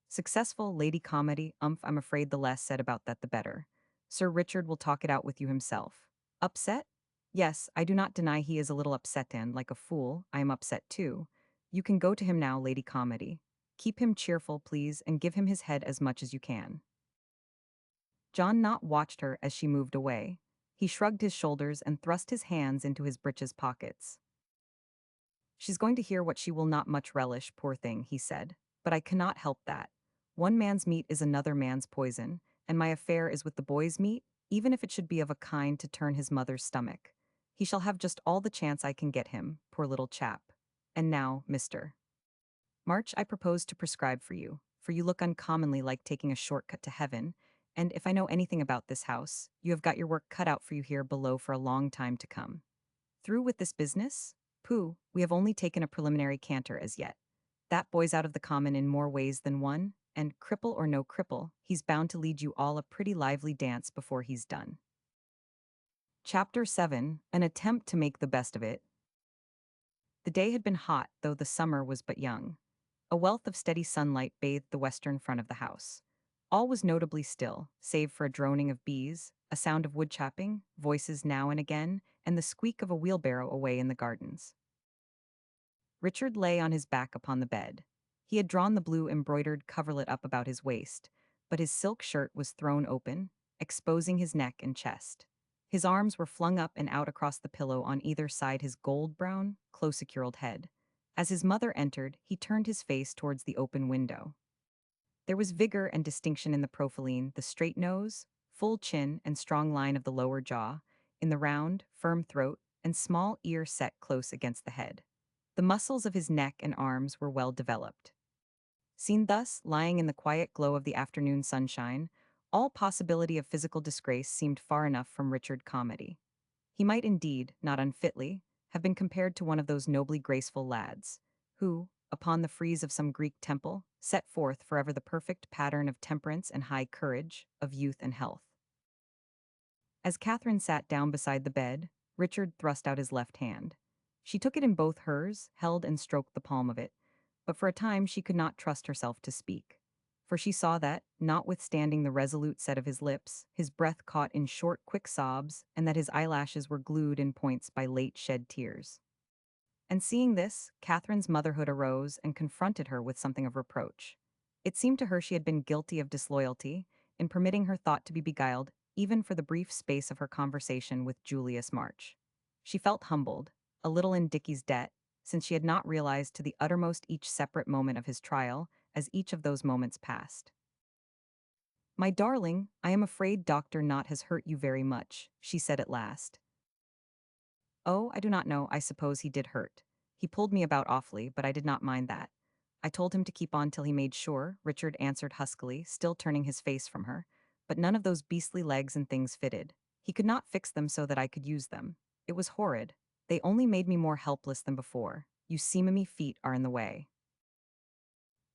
A: Successful, Lady Calmady, I'm afraid the less said about that the better. Sir Richard will talk it out with you himself. Upset? Yes, I do not deny he is a little upset, and, like a fool, I am upset too. You can go to him now, Lady Calmady. Keep him cheerful, please, and give him his head as much as you can. John Knott watched her as she moved away. He shrugged his shoulders and thrust his hands into his breeches pockets. "She's going to hear what she will not much relish, poor thing," he said. "But I cannot help that. One man's meat is another man's poison, and my affair is with the boy's meat, even if it should be of a kind to turn his mother's stomach. He shall have just all the chance I can get him, poor little chap. And now, Mr. March, I propose to prescribe for you look uncommonly like taking a shortcut to heaven, and if I know anything about this house, you have got your work cut out for you here below for a long time to come. Through with this business? Pooh, we have only taken a preliminary canter as yet. That boy's out of the common in more ways than one, and cripple or no cripple, he's bound to lead you all a pretty lively dance before he's done." Chapter 7, An Attempt to Make the Best of It. The day had been hot, though the summer was but young. A wealth of steady sunlight bathed the western front of the house. All was notably still, save for a droning of bees, a sound of wood chopping, voices now and again, and the squeak of a wheelbarrow away in the gardens. Richard lay on his back upon the bed. He had drawn the blue embroidered coverlet up about his waist, but his silk shirt was thrown open, exposing his neck and chest. His arms were flung up and out across the pillow on either side his gold-brown, close-curled head. As his mother entered, he turned his face towards the open window. There was vigor and distinction in the profile, the straight nose, full chin, and strong line of the lower jaw, in the round, firm throat, and small ear set close against the head. The muscles of his neck and arms were well developed. Seen thus, lying in the quiet glow of the afternoon sunshine, all possibility of physical disgrace seemed far enough from Richard Calmady. He might indeed, not unfitly, have been compared to one of those nobly graceful lads, who, upon the frieze of some Greek temple, set forth forever the perfect pattern of temperance and high courage, of youth and health. As Catherine sat down beside the bed, Richard thrust out his left hand. She took it in both hers, held and stroked the palm of it, but for a time she could not trust herself to speak. for she saw that, notwithstanding the resolute set of his lips, his breath caught in short, quick sobs, and that his eyelashes were glued in points by late shed tears. And seeing this, Catherine's motherhood arose and confronted her with something of reproach. It seemed to her she had been guilty of disloyalty in permitting her thought to be beguiled, even for the brief space of her conversation with Julius March. She felt humbled, a little in Dicky's debt, since she had not realized to the uttermost each separate moment of his trial as each of those moments passed. "My darling, I am afraid Dr. Knott has hurt you very much," she said at last. "Oh, I do not know, I suppose he did hurt. He pulled me about awfully, but I did not mind that. I told him to keep on till he made sure," Richard answered huskily, still turning his face from her. "But none of those beastly legs and things fitted. He could not fix them so that I could use them. It was horrid. They only made me more helpless than before. You seemingly feet are in the way."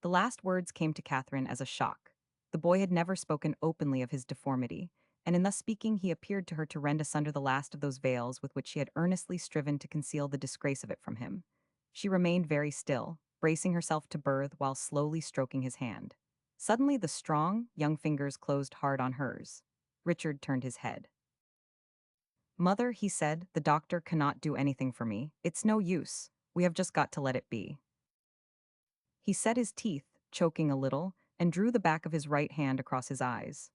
A: The last words came to Catherine as a shock. The boy had never spoken openly of his deformity, and in thus speaking he appeared to her to rend asunder the last of those veils with which she had earnestly striven to conceal the disgrace of it from him. She remained very still, bracing herself to birth while slowly stroking his hand. Suddenly the strong, young fingers closed hard on hers. Richard turned his head. "Mother," he said, "the doctor cannot do anything for me. It's no use. We have just got to let it be." He set his teeth, choking a little, and drew the back of his right hand across his eyes.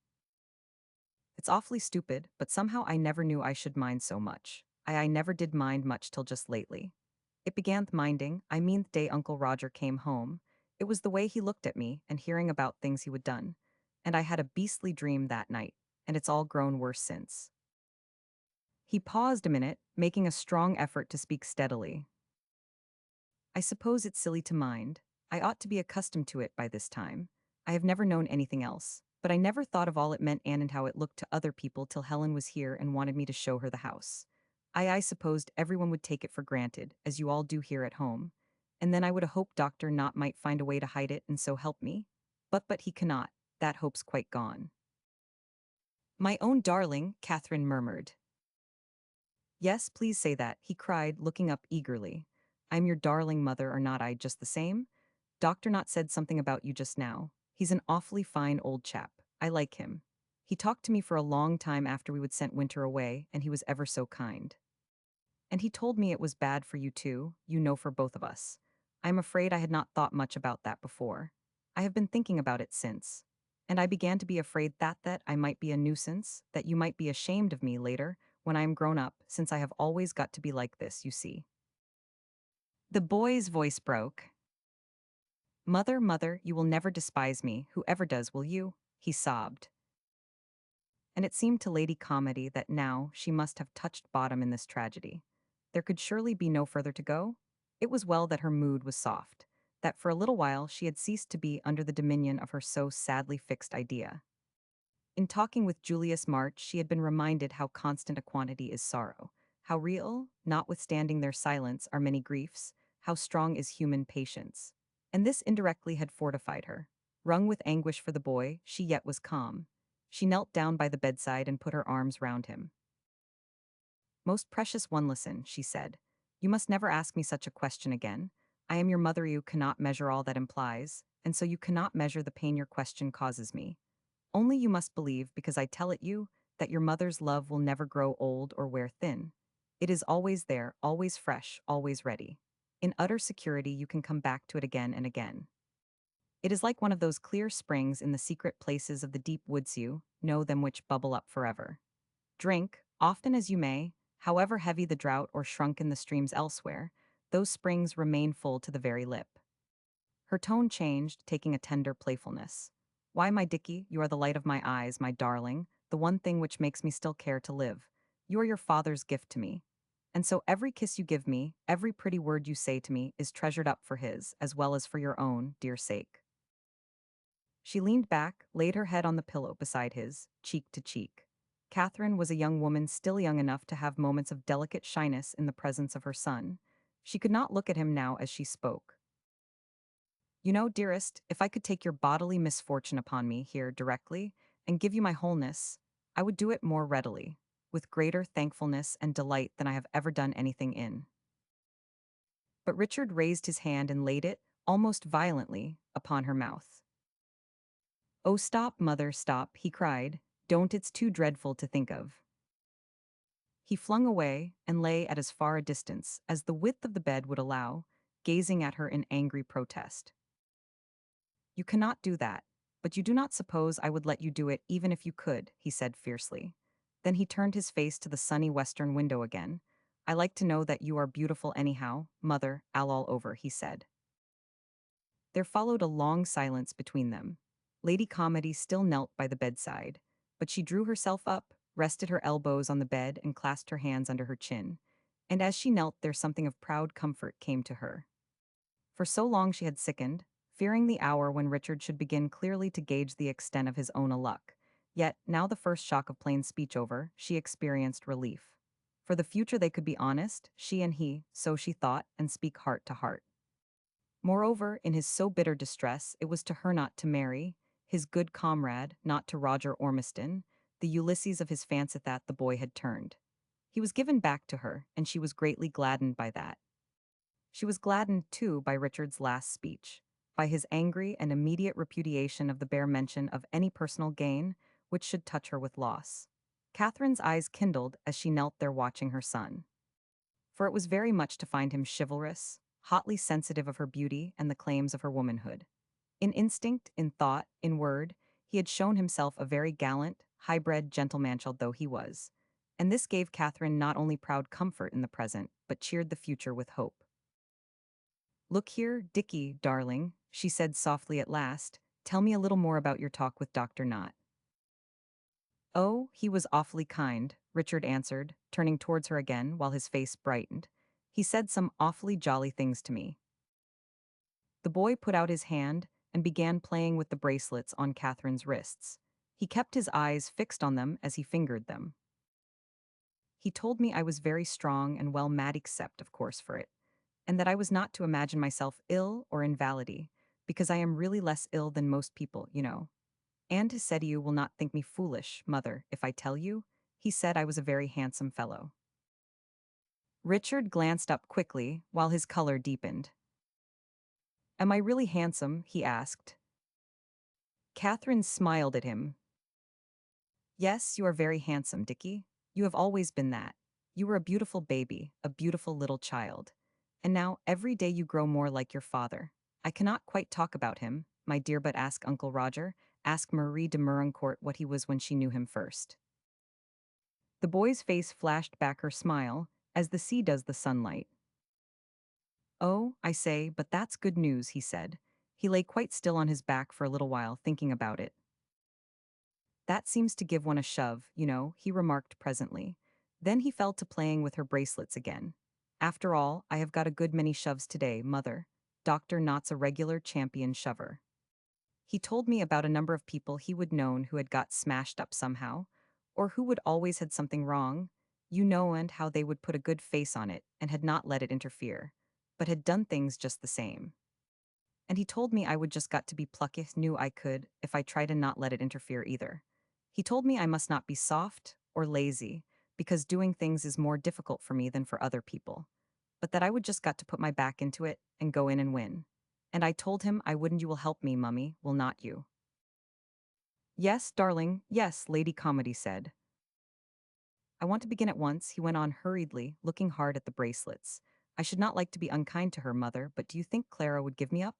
A: "It's awfully stupid, but somehow I never knew I should mind so much. I never did mind much till just lately. It began minding, I mean the day Uncle Roger came home. It was the way he looked at me and hearing about things he would done. And I had a beastly dream that night, and it's all grown worse since." He paused a minute, making a strong effort to speak steadily. "I suppose it's silly to mind. I ought to be accustomed to it by this time. I have never known anything else, but I never thought of all it meant and how it looked to other people till Helen was here and wanted me to show her the house. I supposed everyone would take it for granted, as you all do here at home. And then I would have hoped Dr. Knott might find a way to hide it and so help me. But he cannot. That hope's quite gone." "My own darling," Catherine murmured. "Yes, please say that," he cried, looking up eagerly. "I'm your darling mother, or not I just the same? Dr. Knott said something about you just now. He's an awfully fine old chap. I like him. He talked to me for a long time after we would sent Winter away, and he was ever so kind. And he told me it was bad for you too, you know, for both of us. I'm afraid I had not thought much about that before. I have been thinking about it since. And I began to be afraid that I might be a nuisance, that you might be ashamed of me later, when I am grown up, since I have always got to be like this, you see." The boy's voice broke. "Mother, mother, you will never despise me, whoever does, will you?" he sobbed. And it seemed to Lady Calmady that now she must have touched bottom in this tragedy. There could surely be no further to go. It was well that her mood was soft, that for a little while she had ceased to be under the dominion of her so sadly fixed idea. In talking with Julius March, she had been reminded how constant a quantity is sorrow, how real, notwithstanding their silence, are many griefs, how strong is human patience. And this indirectly had fortified her. Wrung with anguish for the boy, she yet was calm. She knelt down by the bedside and put her arms round him. "Most precious one, listen," she said. "You must never ask me such a question again. I am your mother, you cannot measure all that implies, and so you cannot measure the pain your question causes me. Only you must believe, because I tell it you, that your mother's love will never grow old or wear thin. It is always there, always fresh, always ready. In utter security you can come back to it again and again. It is like one of those clear springs in the secret places of the deep woods, you know them, which bubble up forever. Drink, often as you may, however heavy the drought or shrunken the streams elsewhere, those springs remain full to the very lip." Her tone changed, taking a tender playfulness. "Why, my Dicky, you are the light of my eyes, my darling, the one thing which makes me still care to live. You are your father's gift to me. And so every kiss you give me, every pretty word you say to me, is treasured up for his, as well as for your own, dear sake." She leaned back, laid her head on the pillow beside his, cheek to cheek. Catherine was a young woman still young enough to have moments of delicate shyness in the presence of her son. She could not look at him now as she spoke. "You know, dearest, if I could take your bodily misfortune upon me here directly and give you my wholeness, I would do it more readily, with greater thankfulness and delight than I have ever done anything in." But Richard raised his hand and laid it, almost violently, upon her mouth. Oh, stop, mother, stop, he cried. Don't, it's too dreadful to think of. He flung away and lay at as far a distance as the width of the bed would allow, gazing at her in angry protest. You cannot do that, but you do not suppose I would let you do it even if you could, he said fiercely. Then he turned his face to the sunny western window again. I like to know that you are beautiful anyhow, mother, all over, he said. There followed a long silence between them. Lady Calmady still knelt by the bedside, but she drew herself up, rested her elbows on the bed, and clasped her hands under her chin. And as she knelt there something of proud comfort came to her. For so long she had sickened, fearing the hour when Richard should begin clearly to gauge the extent of his own luck. Yet, now the first shock of plain speech over, she experienced relief. For the future they could be honest, she and he, so she thought, and speak heart to heart. Moreover, in his so bitter distress, it was to her not to marry, his good comrade, not to Roger Ormiston, the Ulysses of his fancy that the boy had turned. He was given back to her, and she was greatly gladdened by that. She was gladdened, too, by Richard's last speech, by his angry and immediate repudiation of the bare mention of any personal gain which should touch her with loss. Catherine's eyes kindled as she knelt there watching her son. For it was very much to find him chivalrous, hotly sensitive of her beauty and the claims of her womanhood. In instinct, in thought, in word, he had shown himself a very gallant, high-bred gentleman-child though he was, and this gave Catherine not only proud comfort in the present, but cheered the future with hope. Look here, Dickie, darling, she said softly at last, tell me a little more about your talk with Dr. Knott. Oh, he was awfully kind, Richard answered, turning towards her again while his face brightened. He said some awfully jolly things to me. The boy put out his hand and began playing with the bracelets on Catherine's wrists. He kept his eyes fixed on them as he fingered them. He told me I was very strong and well mad except, of course, for it, and that I was not to imagine myself ill or invalid, because I am really less ill than most people, you know. And he said you will not think me foolish, mother, if I tell you, he said I was a very handsome fellow. Richard glanced up quickly while his color deepened. Am I really handsome? He asked. Catherine smiled at him. Yes, you are very handsome, Dickie. You have always been that. You were a beautiful baby, a beautiful little child. And now, every day you grow more like your father. I cannot quite talk about him, my dear, but ask Uncle Roger, ask Marie de Meuroncourt what he was when she knew him first. The boy's face flashed back her smile, as the sea does the sunlight. Oh, I say, but that's good news, he said. He lay quite still on his back for a little while, thinking about it. That seems to give one a shove, you know, he remarked presently. Then he fell to playing with her bracelets again. After all, I have got a good many shoves today, mother. Dr. Knott's a regular champion shover. He told me about a number of people he would known who had got smashed up somehow, or who would always had something wrong, you know, and how they would put a good face on it and had not let it interfere, but had done things just the same. And he told me I would just got to be plucky, knew I could, if I tried to not let it interfere either. He told me I must not be soft or lazy, because doing things is more difficult for me than for other people, but that I would just got to put my back into it and go in and win. And I told him I wouldn't. You will help me, mummy, will not you? Yes, darling, yes, Lady Calmady said. I want to begin at once, he went on hurriedly, looking hard at the bracelets. I should not like to be unkind to her, mother, but do you think Clara would give me up?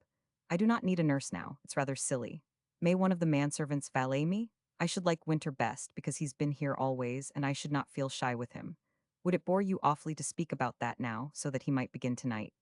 A: I do not need a nurse now, it's rather silly. May one of the manservants valet me? I should like Winter best, because he's been here always, and I should not feel shy with him. Would it bore you awfully to speak about that now, so that he might begin tonight?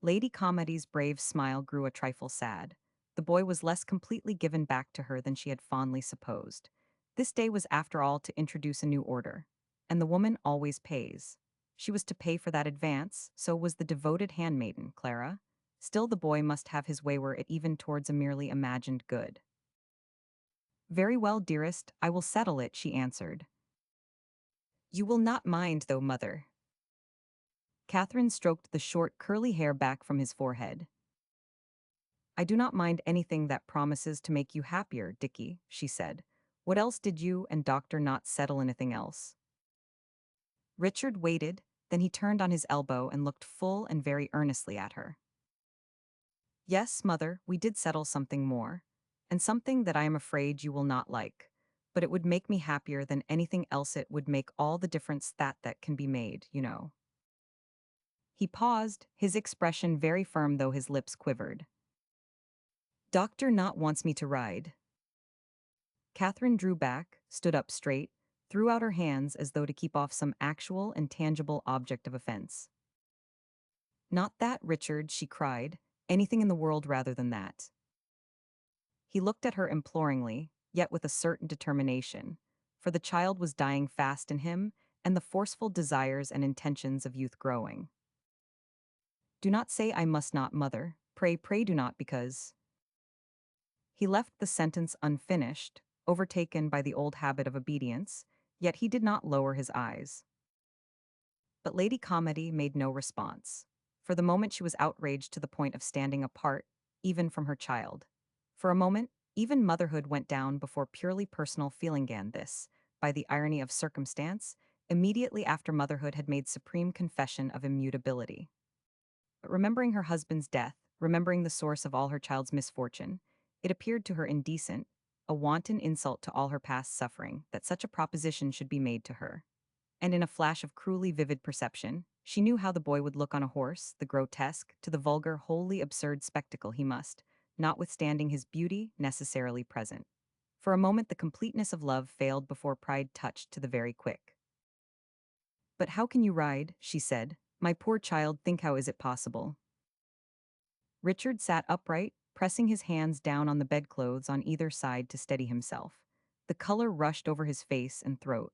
A: Lady Calmady's brave smile grew a trifle sad. The boy was less completely given back to her than she had fondly supposed. This day was after all to introduce a new order, and the woman always pays. She was to pay for that advance, so was the devoted handmaiden, Clara. Still the boy must have his way were it even towards a merely imagined good. Very well, dearest, I will settle it, she answered. You will not mind, though, mother. Catherine stroked the short, curly hair back from his forehead. I do not mind anything that promises to make you happier, Dickie, she said. What else did you and Dr. Knott settle? Anything else? Richard waited, then he turned on his elbow and looked full and very earnestly at her. Yes, mother, we did settle something more. and something that I am afraid you will not like. But it would make me happier than anything else. It would make all the difference that can be made, you know. He paused, his expression very firm though his lips quivered. Doctor Not wants me to ride. Catherine drew back, stood up straight, threw out her hands as though to keep off some actual and tangible object of offense. Not that, Richard, she cried. Anything in the world rather than that. He looked at her imploringly, yet with a certain determination, for the child was dying fast in him, and the forceful desires and intentions of youth growing. Do not say I must not, mother. Pray, pray do not, because. He left the sentence unfinished, overtaken by the old habit of obedience, yet he did not lower his eyes. But Lady Calmady made no response. For the moment she was outraged to the point of standing apart, even from her child. For a moment, even motherhood went down before purely personal feeling, and this, by the irony of circumstance, immediately after motherhood had made supreme confession of immutability. But remembering her husband's death, remembering the source of all her child's misfortune, it appeared to her indecent, a wanton insult to all her past suffering, that such a proposition should be made to her. And in a flash of cruelly vivid perception, she knew how the boy would look on a horse, the grotesque, to the vulgar, wholly absurd spectacle he must, notwithstanding his beauty, necessarily present. For a moment the completeness of love failed before pride touched to the very quick. But how can you ride? She said. My poor child, think how is it possible? Richard sat upright, pressing his hands down on the bedclothes on either side to steady himself. The color rushed over his face and throat.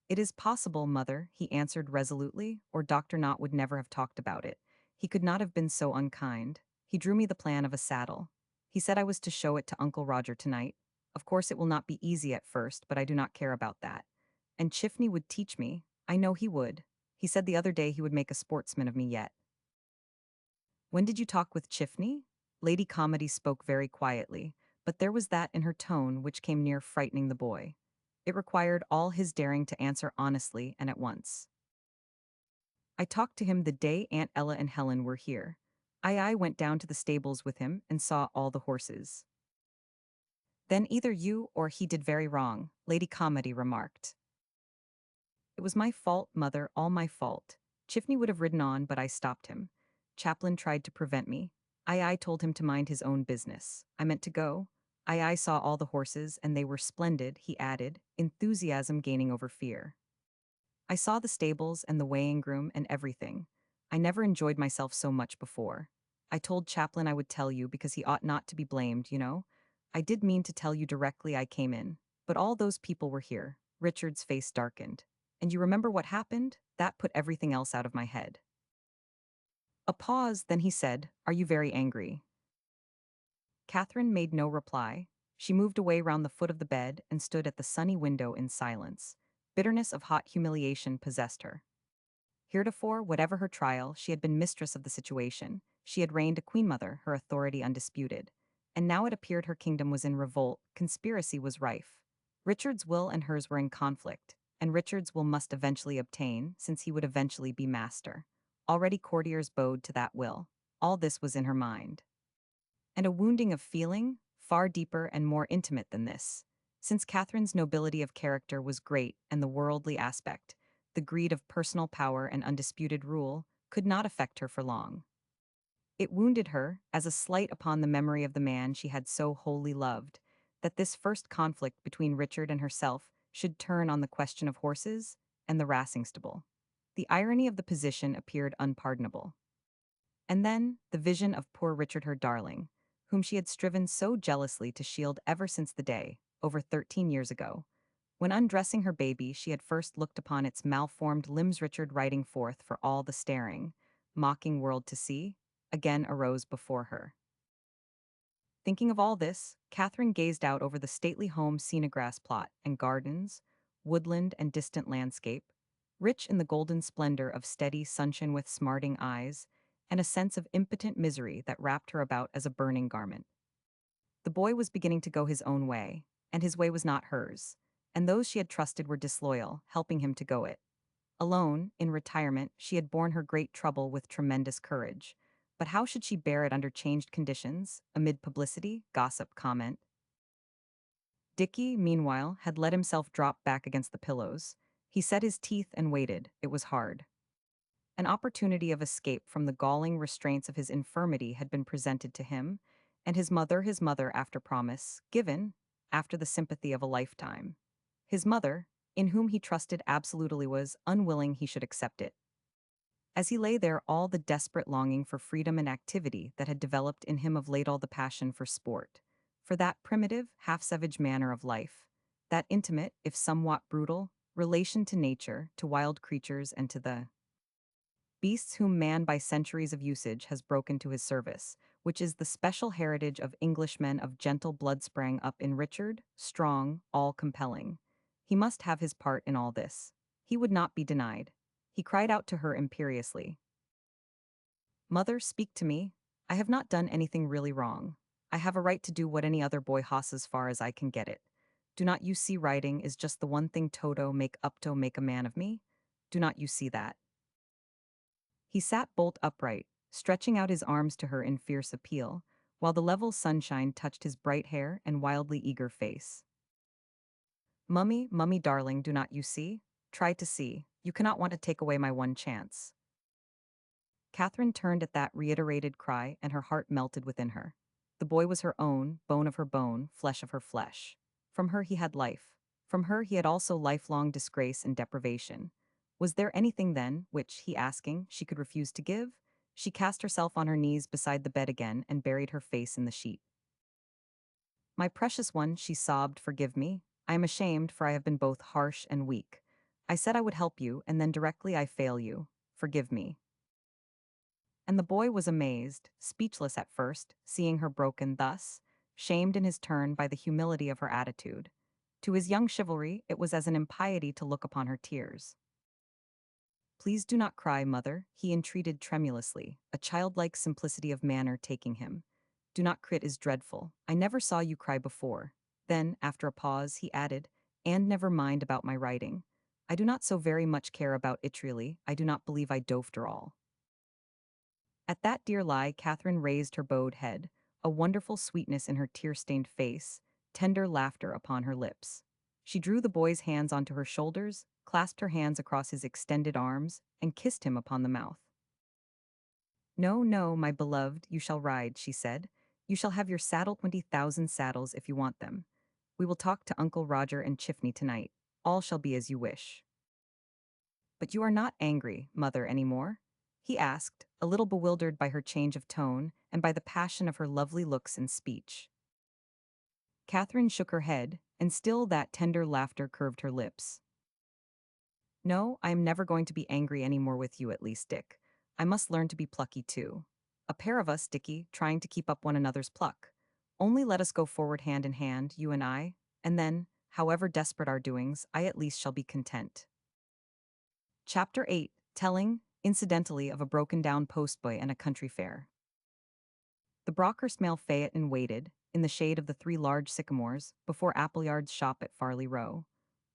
A: It is possible, mother, he answered resolutely, or Dr. Knott would never have talked about it. He could not have been so unkind. He drew me the plan of a saddle. He said I was to show it to Uncle Roger tonight. Of course it will not be easy at first, but I do not care about that. And Chiffney would teach me. I know he would. He said the other day he would make a sportsman of me yet. When did you talk with Chiffney? Lady Calmady spoke very quietly, but there was that in her tone which came near frightening the boy. It required all his daring to answer honestly and at once. I talked to him the day Aunt Ella and Helen were here. I went down to the stables with him and saw all the horses. Then either you or he did very wrong, Lady Calmady remarked. It was my fault, mother, all my fault. Chiffney would have ridden on, but I stopped him. Chaplain tried to prevent me. I told him to mind his own business. I meant to go. I saw all the horses, and they were splendid, he added, enthusiasm gaining over fear. I saw the stables and the weighing groom and everything. I never enjoyed myself so much before. I told Chaplain I would tell you because he ought not to be blamed, you know. I did mean to tell you directly I came in, but all those people were here. Richard's face darkened. And you remember what happened? That put everything else out of my head. A pause, then he said, Are you very angry? Catherine made no reply. She moved away round the foot of the bed and stood at the sunny window in silence. Bitterness of hot humiliation possessed her. Heretofore, whatever her trial, she had been mistress of the situation. She had reigned a queen mother, her authority undisputed. And now it appeared her kingdom was in revolt, conspiracy was rife. Richard's will and hers were in conflict, and Richard's will must eventually obtain, since he would eventually be master. Already courtiers bowed to that will. All this was in her mind. And a wounding of feeling, far deeper and more intimate than this. Since Catherine's nobility of character was great and the worldly aspect, the greed of personal power and undisputed rule, could not affect her for long. It wounded her, as a slight upon the memory of the man she had so wholly loved, that this first conflict between Richard and herself should turn on the question of horses and the racing stable. The irony of the position appeared unpardonable. And then, the vision of poor Richard, her darling, whom she had striven so jealously to shield ever since the day, over 13 years ago, when undressing her baby she had first looked upon its malformed limbs, Richard riding forth for all the staring, mocking world to see, again arose before her. Thinking of all this, Catherine gazed out over the stately home, seen a grass plot and gardens, woodland and distant landscape, rich in the golden splendor of steady sunshine with smarting eyes, and a sense of impotent misery that wrapped her about as a burning garment. The boy was beginning to go his own way, and his way was not hers, and those she had trusted were disloyal, helping him to go it. Alone, in retirement, she had borne her great trouble with tremendous courage, But how should she bear it under changed conditions, amid publicity, gossip, comment? Dickie, meanwhile, had let himself drop back against the pillows. He set his teeth and waited. It was hard. An opportunity of escape from the galling restraints of his infirmity had been presented to him, and his mother after promise, given, after the sympathy of a lifetime. His mother, in whom he trusted absolutely, was unwilling he should accept it. As he lay there, all the desperate longing for freedom and activity that had developed in him of late, all the passion for sport, for that primitive, half-savage manner of life, that intimate, if somewhat brutal, relation to nature, to wild creatures, and to the beasts whom man by centuries of usage has broken to his service, which is the special heritage of Englishmen of gentle blood, sprang up in Richard, strong, all-compelling. He must have his part in all this. He would not be denied. He cried out to her imperiously. "Mother, speak to me. I have not done anything really wrong. I have a right to do what any other boy has as far as I can get it. Do not you see writing is just the one thing Toto make a man of me? Do not you see that?" He sat bolt upright, stretching out his arms to her in fierce appeal, while the level sunshine touched his bright hair and wildly eager face. "Mummy, mummy darling, do not you see? Try to see. You cannot want to take away my one chance." Catherine turned at that reiterated cry, and her heart melted within her. The boy was her own, bone of her bone, flesh of her flesh. From her he had life. From her he had also lifelong disgrace and deprivation. Was there anything then, which, he asking, she could refuse to give? She cast herself on her knees beside the bed again and buried her face in the sheet. "My precious one," she sobbed, "forgive me. I am ashamed, for I have been both harsh and weak. I said I would help you, and then directly I fail you. Forgive me." And the boy was amazed, speechless at first, seeing her broken thus, shamed in his turn by the humility of her attitude. To his young chivalry, it was as an impiety to look upon her tears. "Please do not cry, mother," he entreated tremulously, a childlike simplicity of manner taking him. "Do not cry, it is dreadful. I never saw you cry before." Then, after a pause, he added, "And never mind about my writing. I do not so very much care about it really. I do not believe I do after all." At that dear lie, Catherine raised her bowed head, a wonderful sweetness in her tear-stained face, tender laughter upon her lips. She drew the boy's hands onto her shoulders, clasped her hands across his extended arms, and kissed him upon the mouth. "No, no, my beloved, you shall ride," she said. "You shall have your saddle, 20,000 saddles if you want them. We will talk to Uncle Roger and Chiffney tonight. All shall be as you wish." "But you are not angry, mother, any more?" he asked, a little bewildered by her change of tone and by the passion of her lovely looks and speech. Catherine shook her head, and still that tender laughter curved her lips. "No, I am never going to be angry any more with you, at least, Dick. I must learn to be plucky too. A pair of us, Dickie, trying to keep up one another's pluck. Only let us go forward hand in hand, you and I, and then, however desperate our doings, I at least shall be content." Chapter 8, telling, incidentally, of a broken-down postboy and a country fair. The Brockhurst mail phaeton waited, in the shade of the 3 large sycamores, before Appleyard's shop at Farley Row.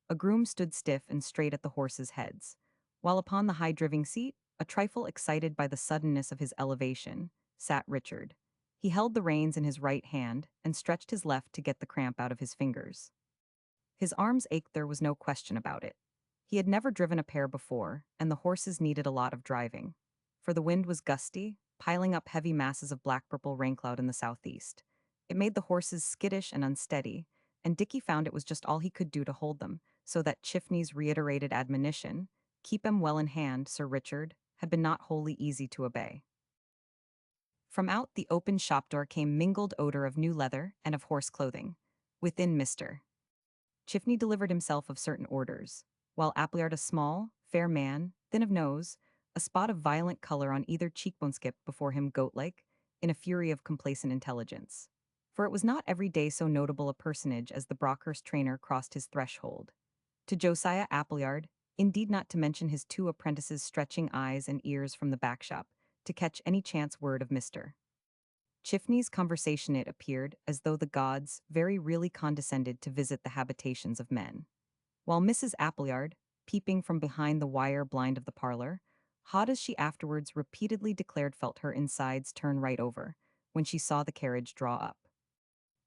A: A groom stood stiff and straight at the horses' heads, while upon the high driving seat, a trifle excited by the suddenness of his elevation, sat Richard. He held the reins in his right hand, and stretched his left to get the cramp out of his fingers. His arms ached, there was no question about it. He had never driven a pair before, and the horses needed a lot of driving. For the wind was gusty, piling up heavy masses of black-purple raincloud in the southeast. It made the horses skittish and unsteady, and Dickie found it was just all he could do to hold them, so that Chiffney's reiterated admonition, "Keep 'em well in hand, Sir Richard," had been not wholly easy to obey. From out the open shop door came mingled odor of new leather and of horse clothing. Within, Mr. Chiffney delivered himself of certain orders, while Appleyard, a small, fair man, thin of nose, a spot of violent color on either cheekbone, skipped before him goat-like, in a fury of complacent intelligence. For it was not every day so notable a personage as the Brockhurst trainer crossed his threshold. To Josiah Appleyard, indeed not to mention his 2 apprentices stretching eyes and ears from the back shop, to catch any chance word of Mr. Chiffney's conversation, it appeared as though the gods very really condescended to visit the habitations of men. While Mrs. Appleyard, peeping from behind the wire blind of the parlor, hot as she afterwards repeatedly declared felt her insides turn right over when she saw the carriage draw up.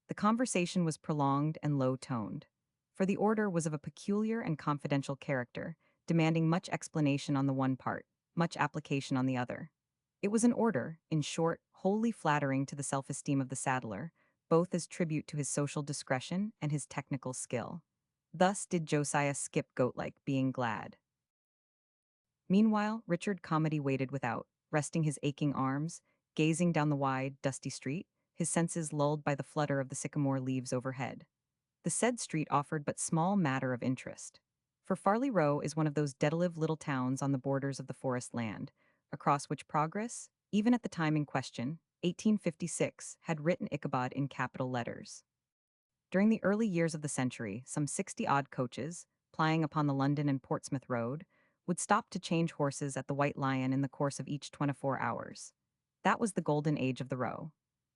A: The conversation was prolonged and low-toned, for the order was of a peculiar and confidential character, demanding much explanation on the one part, much application on the other. It was an order, in short, wholly flattering to the self-esteem of the saddler, both as tribute to his social discretion and his technical skill. Thus did Josiah skip goat-like, being glad. Meanwhile, Richard Calmady waited without, resting his aching arms, gazing down the wide, dusty street, his senses lulled by the flutter of the sycamore leaves overhead. The said street offered but small matter of interest. For Farley Row is one of those dedalive little towns on the borders of the forest land, across which progress, even at the time in question, 1856, had written Ichabod in capital letters. During the early years of the century, some 60-odd coaches, plying upon the London and Portsmouth road, would stop to change horses at the White Lion in the course of each 24 hours. That was the golden age of the row.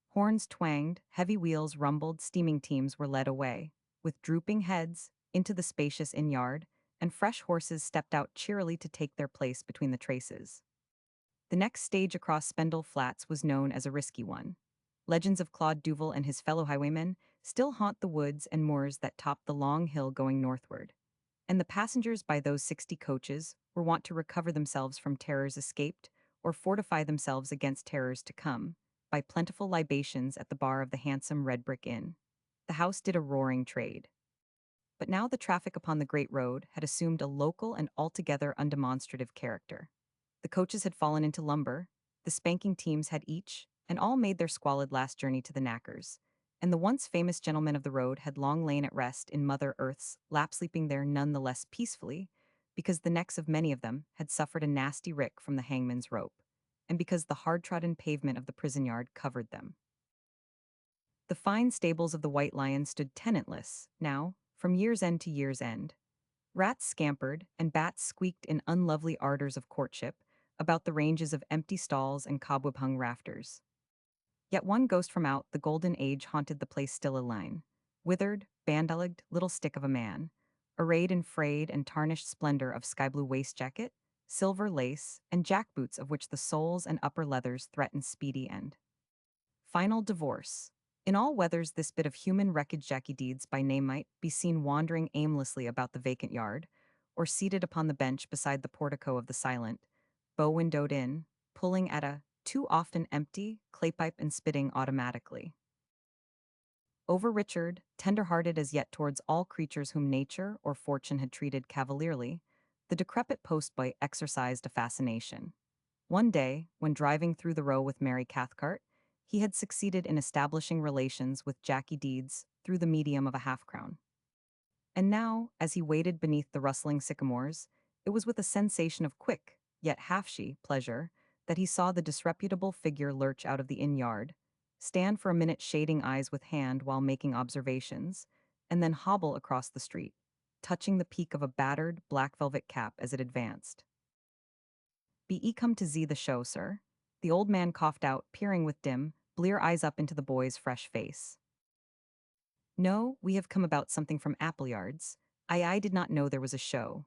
A: Horns twanged, heavy wheels rumbled, steaming teams were led away, with drooping heads, into the spacious inn-yard, and fresh horses stepped out cheerily to take their place between the traces. The next stage across Spendle Flats was known as a risky one. Legends of Claude Duval and his fellow highwaymen still haunt the woods and moors that top the long hill going northward, and the passengers by those 60 coaches were wont to recover themselves from terrors escaped or fortify themselves against terrors to come by plentiful libations at the bar of the handsome red brick inn. The house did a roaring trade. But now the traffic upon the great road had assumed a local and altogether undemonstrative character. The coaches had fallen into lumber, the spanking teams had each, and all made their squalid last journey to the knackers, and the once famous gentlemen of the road had long lain at rest in Mother Earth's lap, sleeping there none the less peacefully, because the necks of many of them had suffered a nasty rick from the hangman's rope, and because the hard-trodden pavement of the prison yard covered them. The fine stables of the White Lion stood tenantless, now, from year's end to year's end. Rats scampered, and bats squeaked in unlovely ardors of courtship about the ranges of empty stalls and cobweb-hung rafters. Yet one ghost from out the golden age haunted the place still alive, withered, bandaged little stick of a man, arrayed in frayed and tarnished splendor of sky-blue waist-jacket, silver lace, and jack-boots of which the soles and upper leathers threatened speedy end. Final divorce. In all weathers this bit of human wreckage Jacky Deeds by name might be seen wandering aimlessly about the vacant yard, or seated upon the bench beside the portico of the silent, bow-windowed inn, pulling at a, too often empty, claypipe and spitting automatically. Over Richard, tender-hearted as yet towards all creatures whom nature or fortune had treated cavalierly, the decrepit postboy exercised a fascination. One day, when driving through the Row with Mary Cathcart, he had succeeded in establishing relations with Jacky Deeds through the medium of a half-crown. And now, as he waited beneath the rustling sycamores, it was with a sensation of quick, yet half-she, pleasure, that he saw the disreputable figure lurch out of the inn-yard, stand for a minute shading eyes with hand while making observations, and then hobble across the street, touching the peak of a battered, black velvet cap as it advanced. "Be ye come to zee the show, sir?" The old man coughed out, peering with dim, blear eyes up into the boy's fresh face. "No, we have come about something from Appleyard's. I did not know there was a show."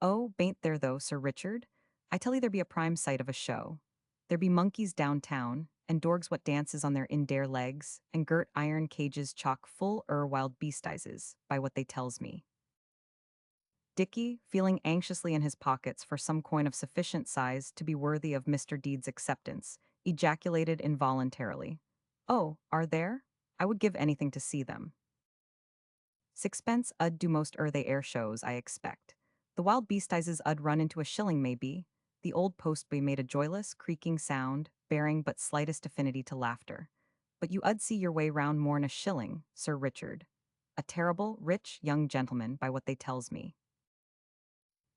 A: "Oh, bain't there though, Sir Richard? I tell 'ee there be a prime sight of a show. There be monkeys downtown, and dorgs what dances on their indare legs, and girt iron cages chock full wild beastizes, by what they tells me." Dicky, feeling anxiously in his pockets for some coin of sufficient size to be worthy of Mr. Deed's acceptance, ejaculated involuntarily, "Oh, are there? I would give anything to see them." "Sixpence ud do most they air shows, I expect. The wild beastizes ud run into a shilling maybe." The old postboy made a joyless, creaking sound, bearing but slightest affinity to laughter. "But you ud see your way round more'n a shilling, Sir Richard. A terrible, rich young gentleman, by what they tells me."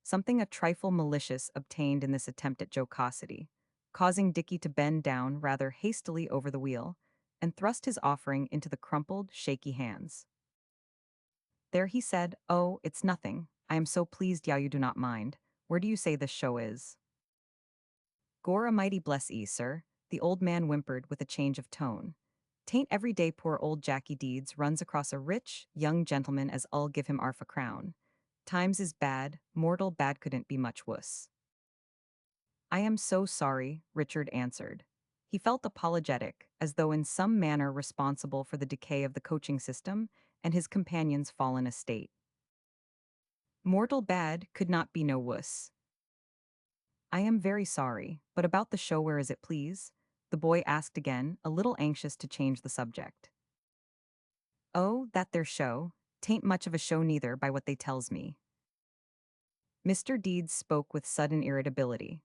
A: Something a trifle malicious obtained in this attempt at jocosity, causing Dicky to bend down rather hastily over the wheel and thrust his offering into the crumpled, shaky hands. There he said, "Oh, it's nothing. I am so pleased you do not mind. Where do you say this show is?" "Gor a mighty bless 'ee, sir," the old man whimpered with a change of tone. "'Tain't every day poor old Jacky Deeds runs across a rich, young gentleman as 'ull give him 'arf a crown. Times is bad, mortal bad couldn't be much wuss." I am so sorry, Richard answered. He felt apologetic, as though in some manner responsible for the decay of the coaching system and his companion's fallen estate. Mortal bad could not be no wuss. I am very sorry, but about the show where is it please? The boy asked again, a little anxious to change the subject. Oh, that there show. Tain't much of a show neither by what they tells me. Mr. Deeds spoke with sudden irritability.